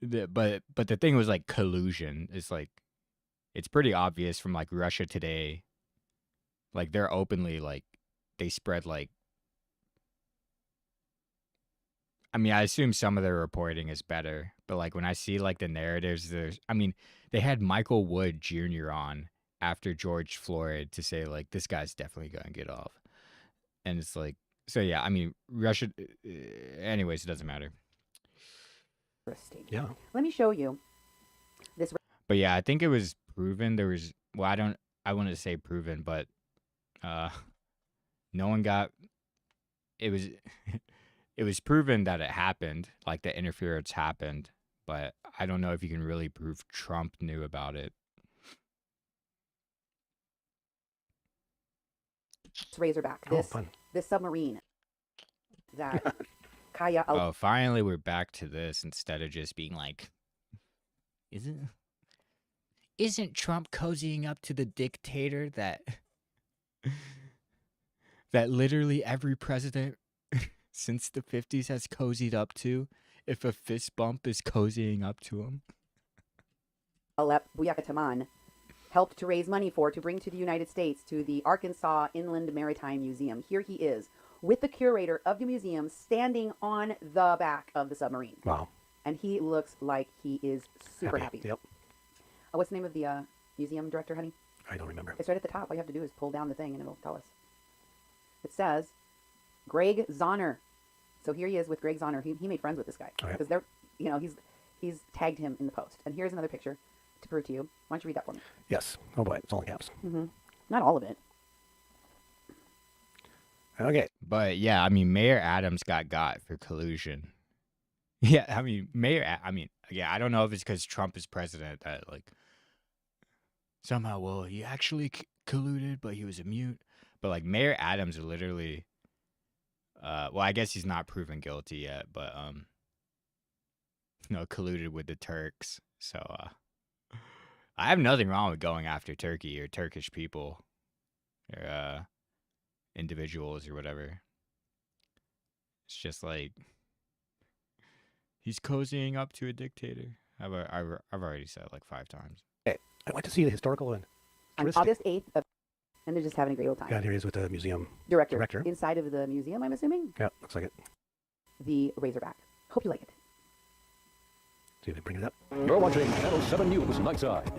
but the thing was like collusion. It's like, it's pretty obvious from like Russia Today. Like, they're openly like, they spread like, I mean, I assume some of their reporting is better, but like when I see like the narratives, I mean, they had Michael Wood Jr. on after George Floyd to say like, this guy's definitely going to get off. And it's like, so yeah, I mean, Russia, anyways, it doesn't matter. Yeah. Let me show you this. But yeah, I think it was proven there was, well, I wouldn't say proven, but no one got, it was proven that it happened, like the interference happened, but I don't know if you can really prove Trump knew about it. Razorback, this submarine that Kaya. Oh, finally we're back to this instead of just being like, isn't Trump cozying up to the dictator that literally every president since the 50s has cozied up to, if a fist bump is cozying up to him? Alep Buyakataman helped to raise money to bring to the United States to the Arkansas Inland Maritime Museum. Here he is with the curator of the museum standing on the back of the submarine. Wow. And he looks like he is super happy. Yep. What's the name of the museum director, honey? I don't remember. It's right at the top. All you have to do is pull down the thing and it'll tell us. It says Greg Zoner. So here he is with Greg Zoner. He made friends with this guy because they're, you know, he's tagged him in the post. And here's another picture to prove to you. Why don't you read that for me? Yes. Oh boy, it's all in caps. Not all of it. Okay. But yeah, I mean, Mayor Adams got for collusion. Yeah, I mean, yeah, I don't know if it's because Trump is president that, like, somehow, well, he actually colluded, but he was a mute. But, like, Mayor Adams literally, well, I guess he's not proven guilty yet, but, you know, colluded with the Turks. So, I have nothing wrong with going after Turkey or Turkish people or, individuals or whatever. It's just like he's cozying up to a dictator. I've already said it like 5 times. Hey, I went to see the historical and On August 8th, and they're just having a great old time. Yeah, here he is with the museum Director. Inside of the museum, I'm assuming. Yeah, looks like it. The Razorback. Hope you like it. See if they bring it up. You're watching Channel 7 News Nightside.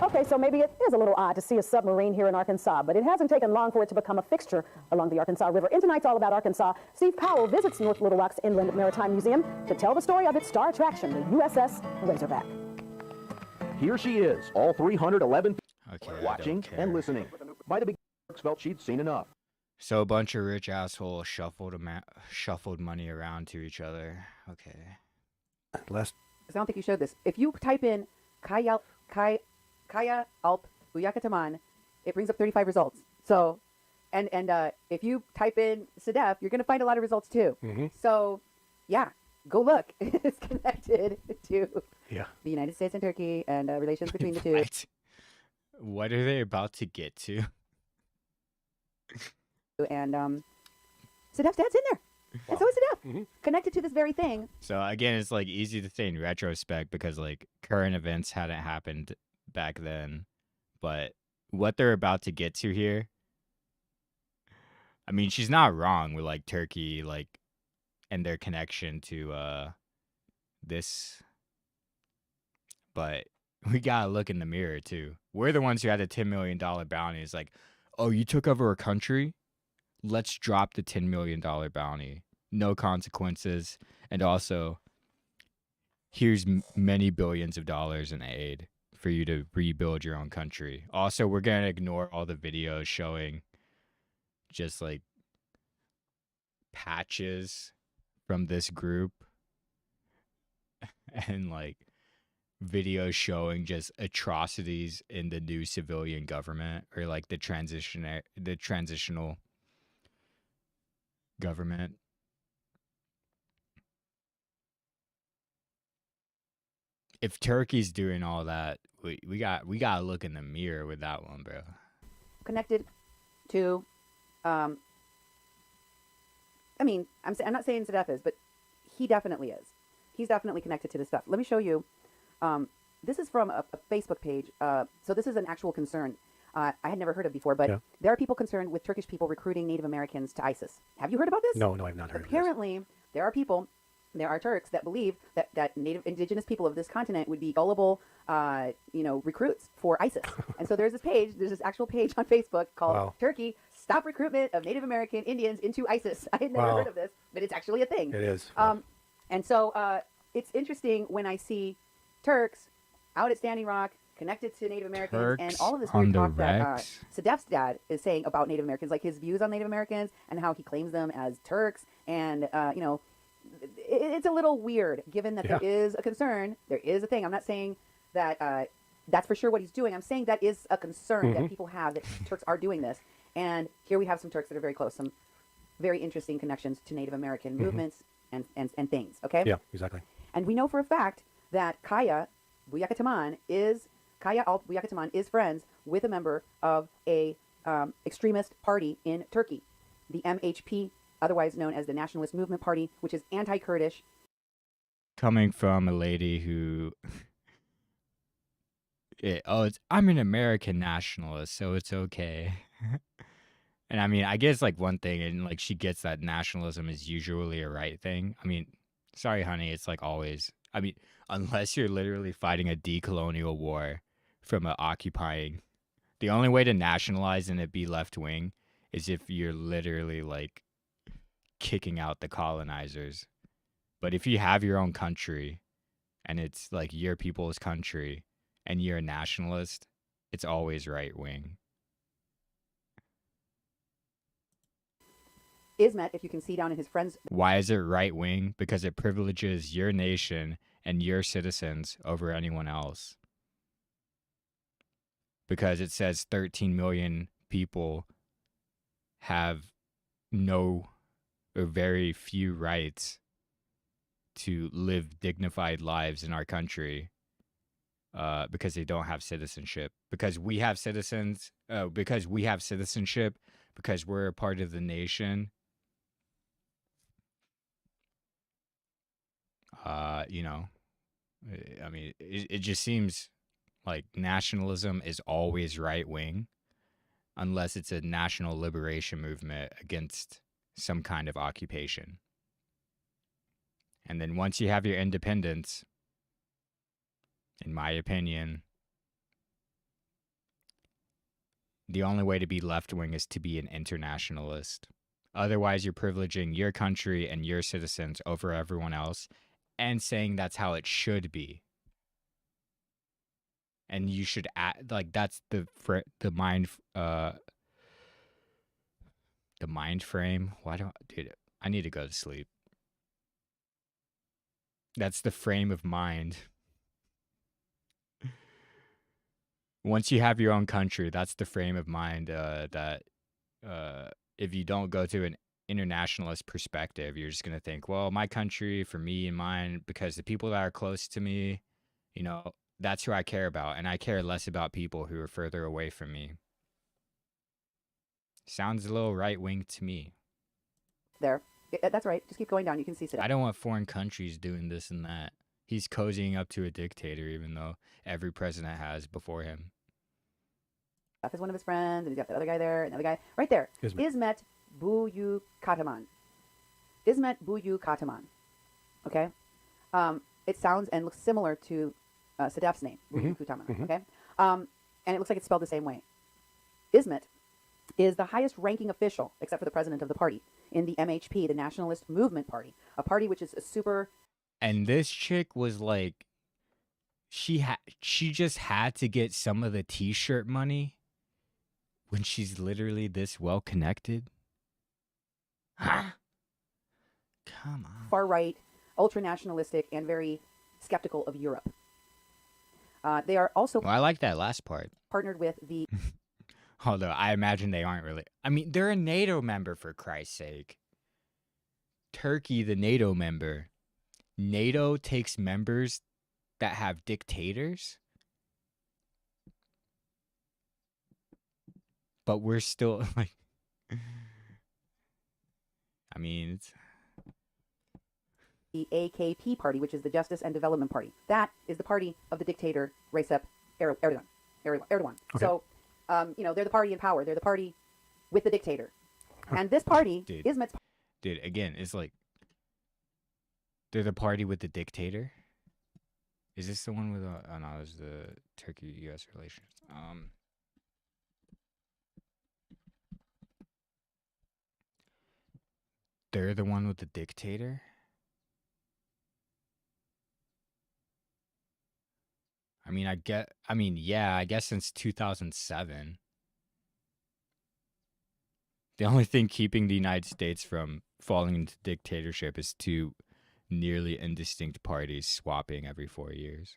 Okay, so maybe it is a little odd to see a submarine here in Arkansas, but it hasn't taken long for it to become a fixture along the Arkansas River. In tonight's All About Arkansas, Steve Powell visits North Little Rock's Inland Maritime Museum to tell the story of its star attraction, the USS Razorback. Here she is, all 311 Okay, watching and listening. By the beginning, felt she'd seen enough. So a bunch of rich assholes shuffled money around to each other. Okay. Last. I don't think you showed this. If you type in Kaya Alp Uyakataman, it brings up 35 results. So, and if you type in Sedef, you're going to find a lot of results too. So, yeah, go look. It's connected to the United States and Turkey and relations between the two. What are they about to get to? And Sedef's dad's in there. And so is Sedef. Connected to this very thing. So again, it's like easy to say in retrospect because like current events hadn't happened back then, but what they're about to get to here, I mean, she's not wrong with like Turkey, like, and their connection to this, but we gotta look in the mirror too. We're the ones who had a $10 million bounty. It's like, oh, you took over a country? Let's drop the $10 million bounty. No consequences. And also, here's many billions of dollars in aid for you to rebuild your own country. Also, we're going to ignore all the videos showing just like patches from this group and like videos showing just atrocities in the new civilian government or like the transitional government. If Turkey's doing all that, we gotta look in the mirror with that one, bro. Connected to, I mean, I'm not saying Sedef is, but he definitely is. He's definitely connected to this stuff. Let me show you. This is from a Facebook page. So this is an actual concern I had never heard of before, but there are people concerned with Turkish people recruiting Native Americans to ISIS. Have you heard about this? No, I've not heard Apparently, of this. there are Turks that believe that native indigenous people of this continent would be gullible, recruits for ISIS. And so there's this actual page on Facebook called Turkey, Stop Recruitment of Native American Indians into ISIS. I had never heard of this, but it's actually a thing. It is. And so it's interesting when I see Turks out at Standing Rock, connected to Native Americans, Turks and all of this on weird the talk that Rex. Sedef's dad is saying about Native Americans, like his views on Native Americans and how he claims them as Turks. And, it's a little weird given that there is a concern. There is a thing. I'm not saying that that's for sure what he's doing. I'm saying that is a concern that people have, that Turks are doing this. And here we have some Turks that are very close, some very interesting connections to Native American movements and things, okay? Yeah, exactly. And we know for a fact that Kaya Alp Buyakataman is friends with a member of a extremist party in Turkey, the MHP, otherwise known as the Nationalist Movement Party, which is anti-Kurdish. Coming from a lady who, I'm an American nationalist, so it's okay. And I mean, I guess like one thing, and like she gets that nationalism is usually a right thing. I mean, sorry, honey, it's like always. I mean, unless you're literally fighting a decolonial war from an occupying, the only way to nationalize and it be left wing is if you're literally like kicking out the colonizers. But if you have your own country and it's like your people's country and you're a nationalist, it's always right wing. Ismet, if you can see down in his friends. Why is it right wing? Because it privileges your nation and your citizens over anyone else. Because it says 13 million people have no or very few rights to live dignified lives in our country because they don't have citizenship. Because we have citizens, because we have citizenship, because we're a part of the nation. You know, I mean, it just seems like nationalism is always right wing unless it's a national liberation movement against some kind of occupation. And then once you have your independence, in my opinion, the only way to be left wing is to be an internationalist. Otherwise, you're privileging your country and your citizens over everyone else and saying that's how it should be. And you should act like that's the mind frame. Why don't, dude, I need to go to sleep. That's the frame of mind. Once you have your own country, that's the frame of mind that if you don't go to an internationalist perspective, you're just going to think, well, my country for me and mine, because the people that are close to me, you know, that's who I care about. And I care less about people who are further away from me. Sounds a little right wing to me. There. That's right. Just keep going down. You can see it. I don't want foreign countries doing this and that. He's cozying up to a dictator, even though every president has before him. That is one of his friends, and he's got that other guy there, another guy right there. Ismet Buyu Kataman. Ismet Buyu Kataman. Okay? It sounds and looks similar to Sadef's name, Buyu Kataman. Okay? And it looks like it's spelled the same way. Ismet is the highest ranking official, except for the president of the party, in the MHP, the Nationalist Movement Party, a party which is a super... And this chick was like, she just had to get some of the t-shirt money when she's literally this well connected. Huh? Come on. Far right, ultra nationalistic, and very skeptical of Europe. They are also. Well, I like that last part. Partnered with the. Although I imagine they aren't really. I mean, they're a NATO member, for Christ's sake. Turkey, the NATO member. NATO takes members that have dictators? But we're still like, I mean, it's the AKP party, which is the Justice and Development Party. That is the party of the dictator Recep Erdogan. Okay. So, you know, they're the party in power. They're the party with the dictator. And this party is meant. Dude, again, it's like they're the party with the dictator. Is this the one with oh no, it's the Turkey-U.S. relations. They're the one with the dictator? I mean, yeah, I guess since 2007. The only thing keeping the United States from falling into dictatorship is two nearly indistinct parties swapping every 4 years.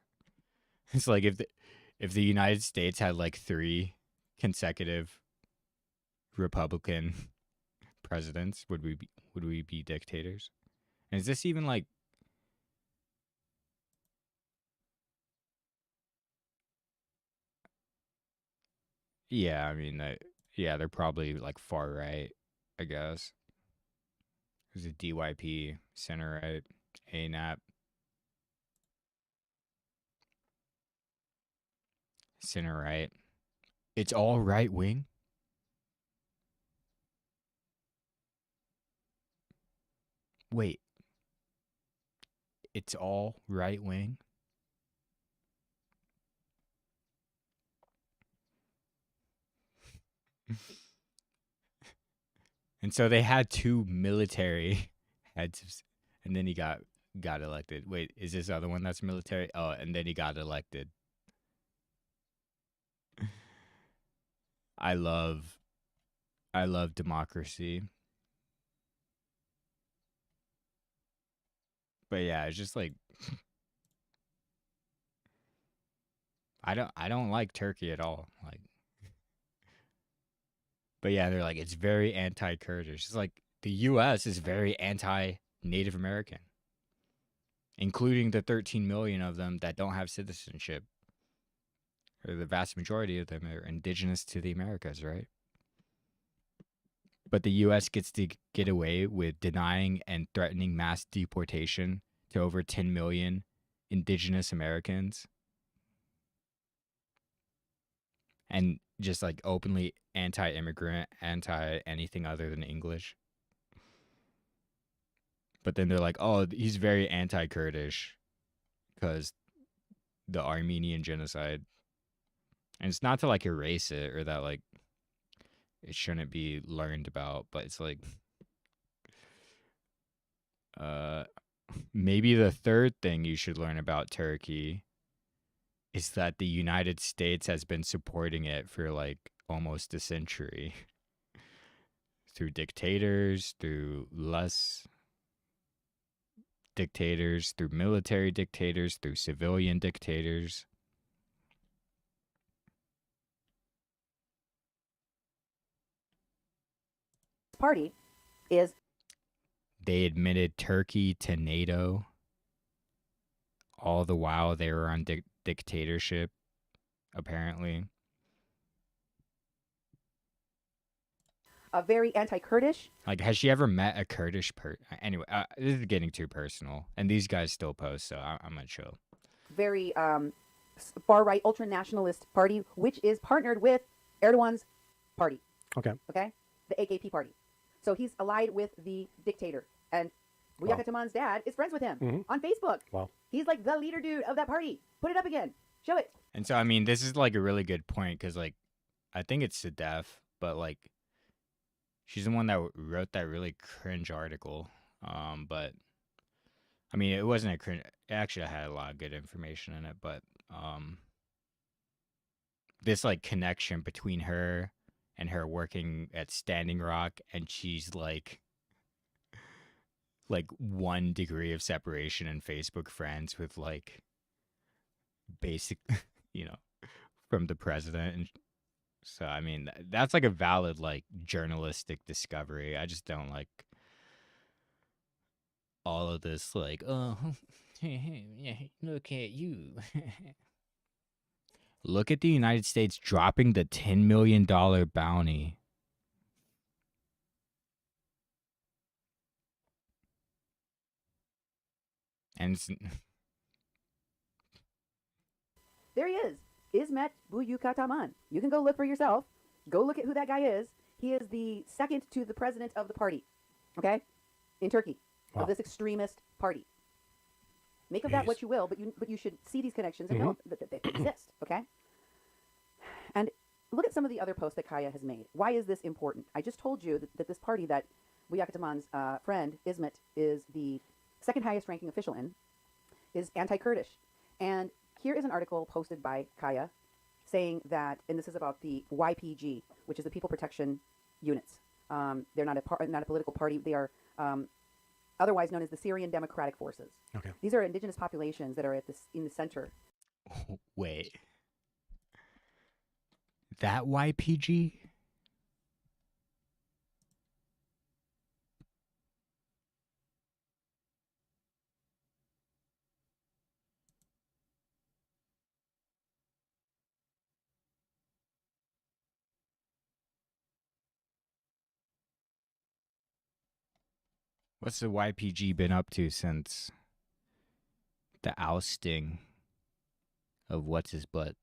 It's like if the United States had like 3 consecutive Republican presidents, would we be dictators? And is this even like yeah, I mean yeah, they're probably like far right, I guess. There's a DYP, center right, ANAP, center right. It's all right wing. Wait. It's all right wing? And so they had 2 military heads, and then he got elected. Wait, is this other one that's military? Oh, and then he got elected. I love democracy. But yeah, it's just like I don't like Turkey at all. Like, but yeah, they're like, it's very anti-Kurdish. It's like the U.S. is very anti-Native American, including the 13 million of them that don't have citizenship. Or the vast majority of them are indigenous to the Americas, right? But the U.S. gets to get away with denying and threatening mass deportation to over 10 million indigenous Americans. And just like openly anti-immigrant, anti-anything other than English. But then they're like, oh, he's very anti-Kurdish because the Armenian genocide. And it's not to like erase it or that like it shouldn't be learned about, but it's like maybe the third thing you should learn about Turkey is that the United States has been supporting it for like almost a century. Through dictators, through less dictators, through military dictators, through civilian dictators. Party is they admitted Turkey to NATO all the while they were on dictatorship, apparently. A very anti-Kurdish. Like, has she ever met a Kurdish Anyway, this is getting too personal, and these guys still post, so I'm gonna chill. Very far-right ultra-nationalist party, which is partnered with Erdogan's party. Okay. Okay? The AKP party. So he's allied with the dictator. And Buyaka Taman's dad is friends with him on Facebook. Wow. He's like the leader dude of that party. Put it up again. Show it. And so, I mean, this is like a really good point because, like, I think it's Sadef, but, like, she's the one that wrote that really cringe article. But, I mean, it wasn't a cringe. It actually had a lot of good information in it. But this, like, connection between her and her working at Standing Rock, and she's like 1 degree of separation in Facebook friends with like basic, from the president. And so, I mean, that's like a valid like journalistic discovery. I just don't like all of this like, oh, look at you. Look at the United States dropping the $10 million bounty. And there he is. Ismet Buyuka Taman. You can go look for yourself. Go look at who that guy is. He is the second to the president of the party. Okay? In Turkey. Wow. Of this extremist party. Make of that what you will, but you should see these connections and know that they exist, okay? And look at some of the other posts that Kaya has made. Why is this important? I just told you that this party that Buyaka Taman's friend, Ismet, is the second highest ranking official in, is anti-Kurdish. And here is an article posted by Kaya saying that, and this is about the YPG, which is the People Protection Units. They're not a political party. They are otherwise known as the Syrian Democratic Forces. Okay. These are indigenous populations that are in the center. Wait. That YPG? What's the YPG been up to since the ousting of what's his butt?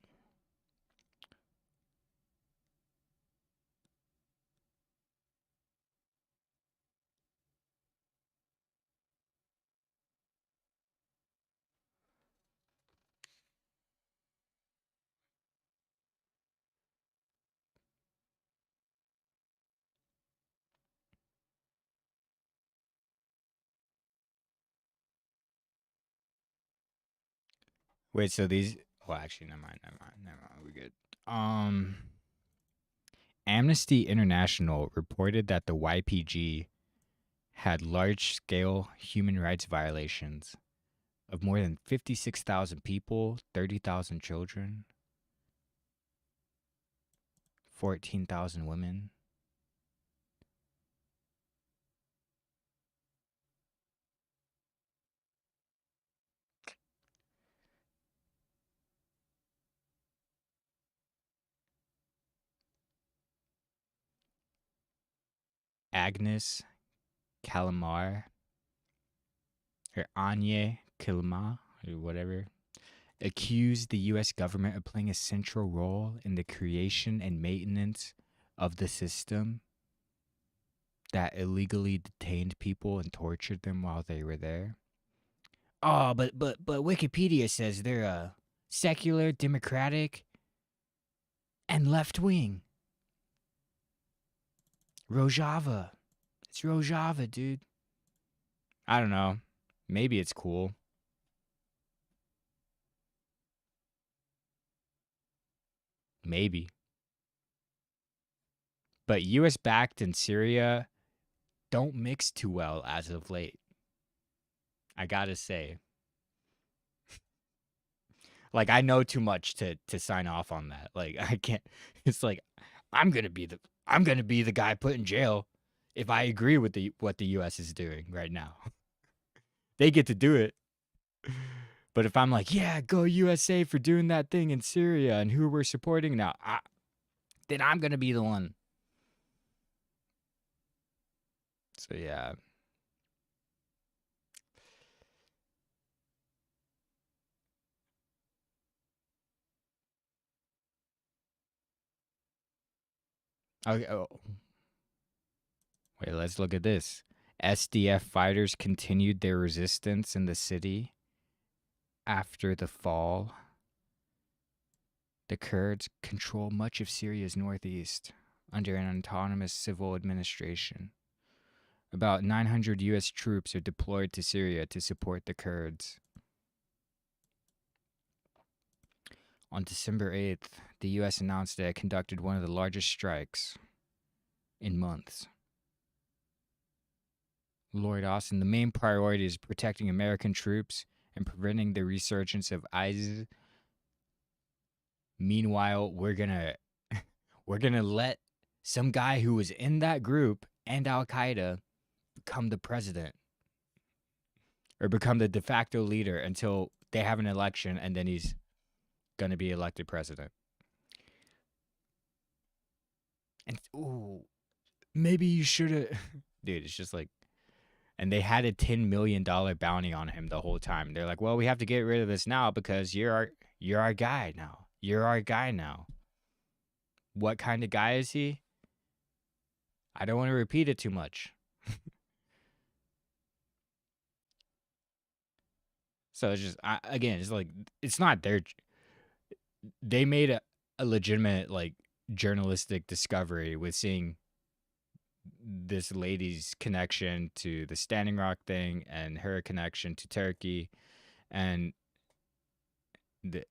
Wait, so these? Well, actually, never mind. We're good. Amnesty International reported that the YPG had large-scale human rights violations of more than 56,000 people, 30,000 children, 14,000 women. Agnes Calamar, or Anye Kilma, or whatever, accused the U.S. government of playing a central role in the creation and maintenance of the system that illegally detained people and tortured them while they were there. Oh, but Wikipedia says they're secular, democratic, and left wing. Rojava. It's Rojava, dude. I don't know. Maybe it's cool. Maybe. But US backed in Syria don't mix too well as of late. I gotta say. Like, I know too much to sign off on that. Like, I can't. It's like I'm gonna be the guy put in jail if I agree with what the US is doing right now. They get to do it. But if I'm like, yeah, go USA for doing that thing in Syria and who we're supporting now, then I'm gonna be the one. So yeah. Okay. Oh. Wait, let's look at this. SDF fighters continued their resistance in the city after the fall. The Kurds control much of Syria's northeast under an autonomous civil administration. About 900 U.S. troops are deployed to Syria to support the Kurds. On December 8th, the U.S. announced that it conducted one of the largest strikes in months. Lloyd Austin, the main priority is protecting American troops and preventing the resurgence of ISIS. Meanwhile, we're gonna let some guy who was in that group and Al-Qaeda become the president or become the de facto leader until they have an election, and then he's gonna be elected president. And ooh, maybe you should have, dude. It's just like. And they had a $10 million bounty on him the whole time. They're like, well, we have to get rid of this now because you're our guy now. You're our guy now. What kind of guy is he? I don't want to repeat it too much. So it's just, again, it's like, it's not their, they made a legitimate, like, journalistic discovery with seeing this lady's connection to the Standing Rock thing and her connection to Turkey and the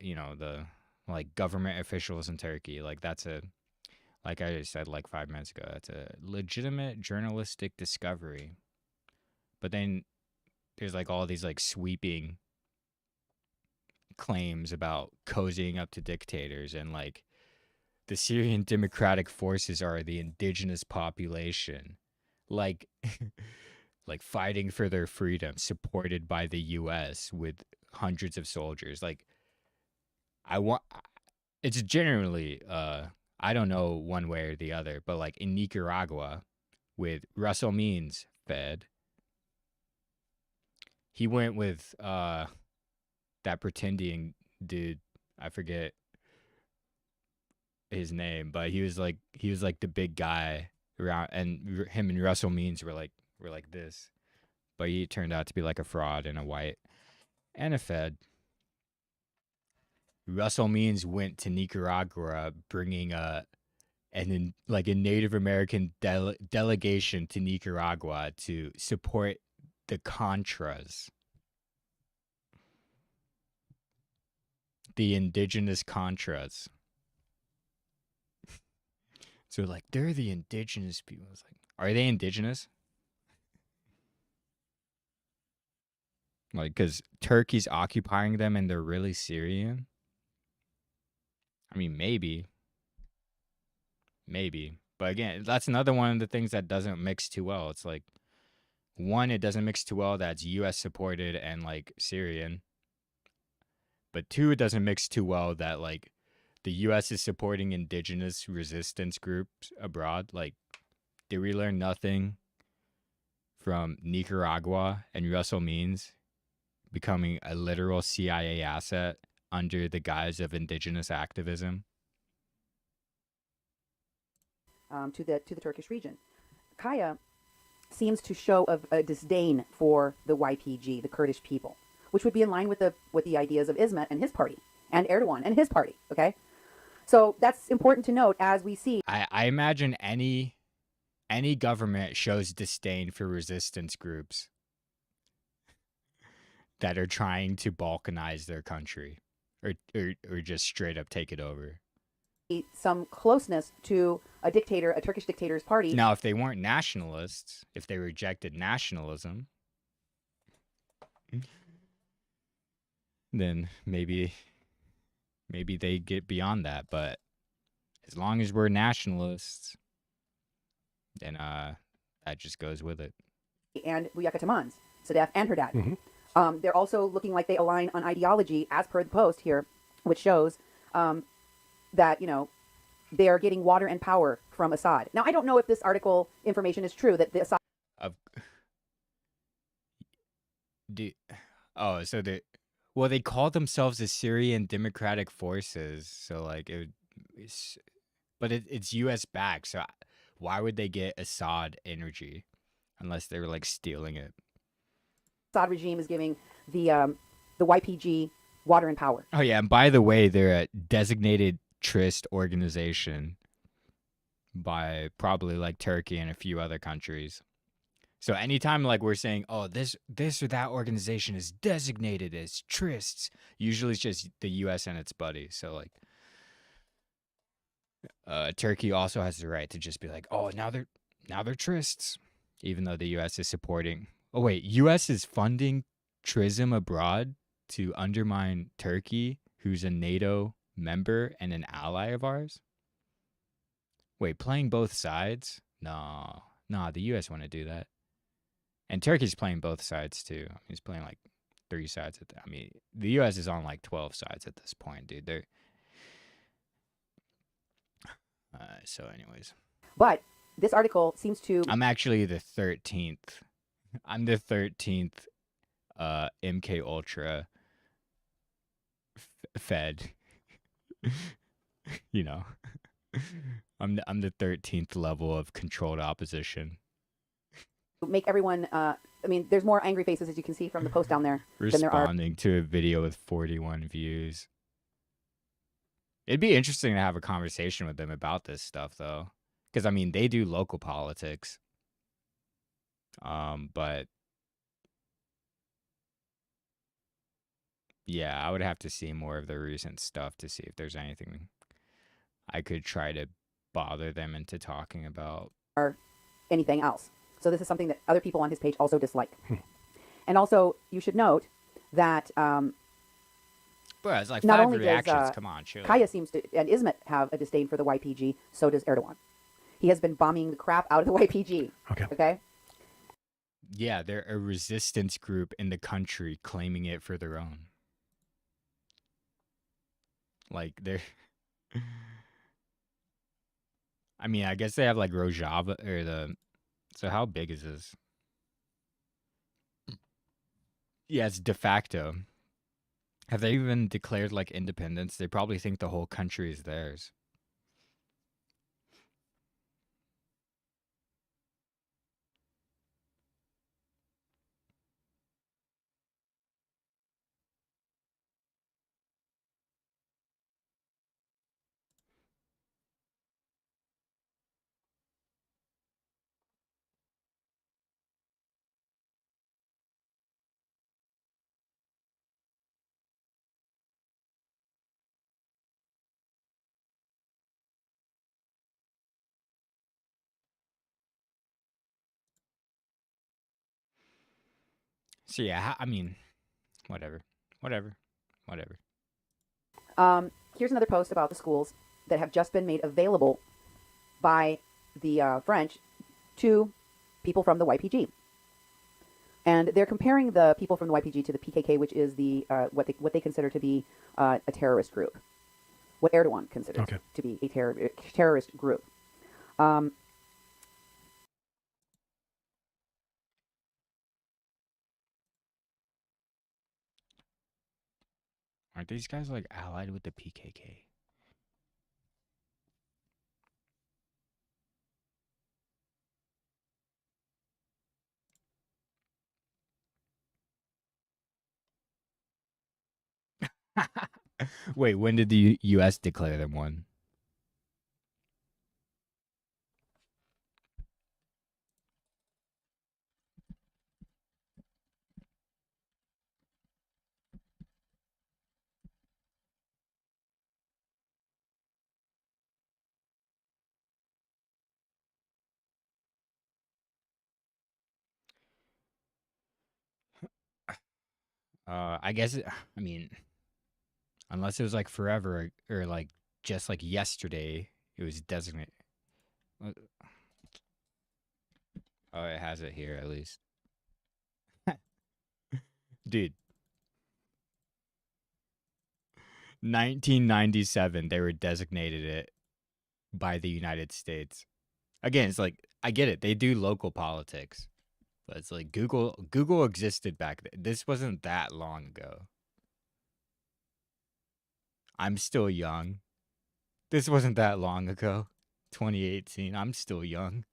like government officials in Turkey. Like that's like I said like 5 minutes ago, that's a legitimate journalistic discovery. But then there's like all these like sweeping claims about cozying up to dictators and like the Syrian Democratic Forces are the indigenous population, like, like fighting for their freedom, supported by the U.S. with hundreds of soldiers. Like, it's generally, I don't know one way or the other, but like in Nicaragua, with Russell Means fed, he went with that pretending dude. I forget his name, but he was like the big guy around, and him and Russell Means were like this, but he turned out to be like a fraud and a white and a Fed. Russell Means went to Nicaragua bringing a Native American delegation to Nicaragua to support the Contras. the indigenous Contras. So like they're the indigenous people. It's like, are they indigenous? Like, because Turkey's occupying them and they're really Syrian? I mean, maybe. Maybe. But again, that's another one of the things that doesn't mix too well. It's like, one, it doesn't mix too well that's US supported and like Syrian. But two, it doesn't mix too well that like the US is supporting indigenous resistance groups abroad. Like, did we learn nothing from Nicaragua and Russell Means becoming a literal CIA asset under the guise of indigenous activism? To the Turkish region. Kaya seems to show a disdain for the YPG, the Kurdish people, which would be in line with the ideas of Ismet and his party, and Erdogan and his party. Okay, so that's important to note as we see. I imagine any government shows disdain for resistance groups that are trying to balkanize their country, or just straight up take it over. Some closeness to a dictator, a Turkish dictator's party. Now, if they weren't nationalists, if they rejected nationalism, then maybe they get beyond that. But as long as we're nationalists, then that just goes with it. And Buyaka Taman's, Sadef and her dad. They're also looking like they align on ideology, as per the post here, which shows that, you know, they are getting water and power from Assad. Now, I don't know if this article information is true, that the Assad... So they call themselves the Syrian Democratic Forces, so like it's U.S. backed, so why would they get Assad energy unless they were like stealing it? Assad regime is giving the YPG water and power. Oh yeah, and by the way, they're a designated terrorist organization by probably like Turkey and a few other countries. So anytime like we're saying, oh, this or that organization is designated as terrorists, usually it's just the U.S. and its buddies. So like Turkey also has the right to just be like, oh, now they're terrorists, even though the U.S. is supporting. Oh wait, U.S. is funding terrorism abroad to undermine Turkey, who's a NATO member and an ally of ours? Wait, playing both sides? No, the U.S. want to do that. And Turkey's playing both sides too. He's playing like 3 sides. The U.S. is on like 12 sides at this point, dude. They're so anyways. But this article seems to... I'm actually the 13th. I'm the 13th MK Ultra Fed. You know, I'm the 13th level of controlled opposition. Make everyone. There's more angry faces, as you can see from the post down there, than there are. Responding to a video with 41 views. It'd be interesting to have a conversation with them about this stuff, though, because they do local politics. But yeah, I would have to see more of the recent stuff to see if there's anything I could try to bother them into talking about. Or anything else. So this is something that other people on his page also dislike. And also, you should note that bro, it's like not 5 only reactions. does Come on, chill. Kaya seems to, and Ismet have a disdain for the YPG, so does Erdogan. He has been bombing the crap out of the YPG. Okay? Yeah, they're a resistance group in the country claiming it for their own. Like, they're... I guess they have, like, Rojava, or the... So how big is this? Yeah, it's de facto. Have they even declared, like, independence? They probably think the whole country is theirs. So yeah, I mean, whatever. Here's another post about the schools that have just been made available by the French to people from the YPG. And they're comparing the people from the YPG to the PKK, which is the what they consider to be a terrorist group. What Erdogan considers to be a terrorist group. Aren't these guys like allied with the PKK? Wait, when did the U.S. declare them one? I guess, I mean, unless it was like forever or like just like yesterday, it was designated. Oh, it has it here at least. Dude. 1997, they were designated it by the United States. Again, it's like, I get it. They do local politics. But it's like Google existed back then. This wasn't that long ago. I'm still young. This wasn't that long ago. 2018. I'm still young.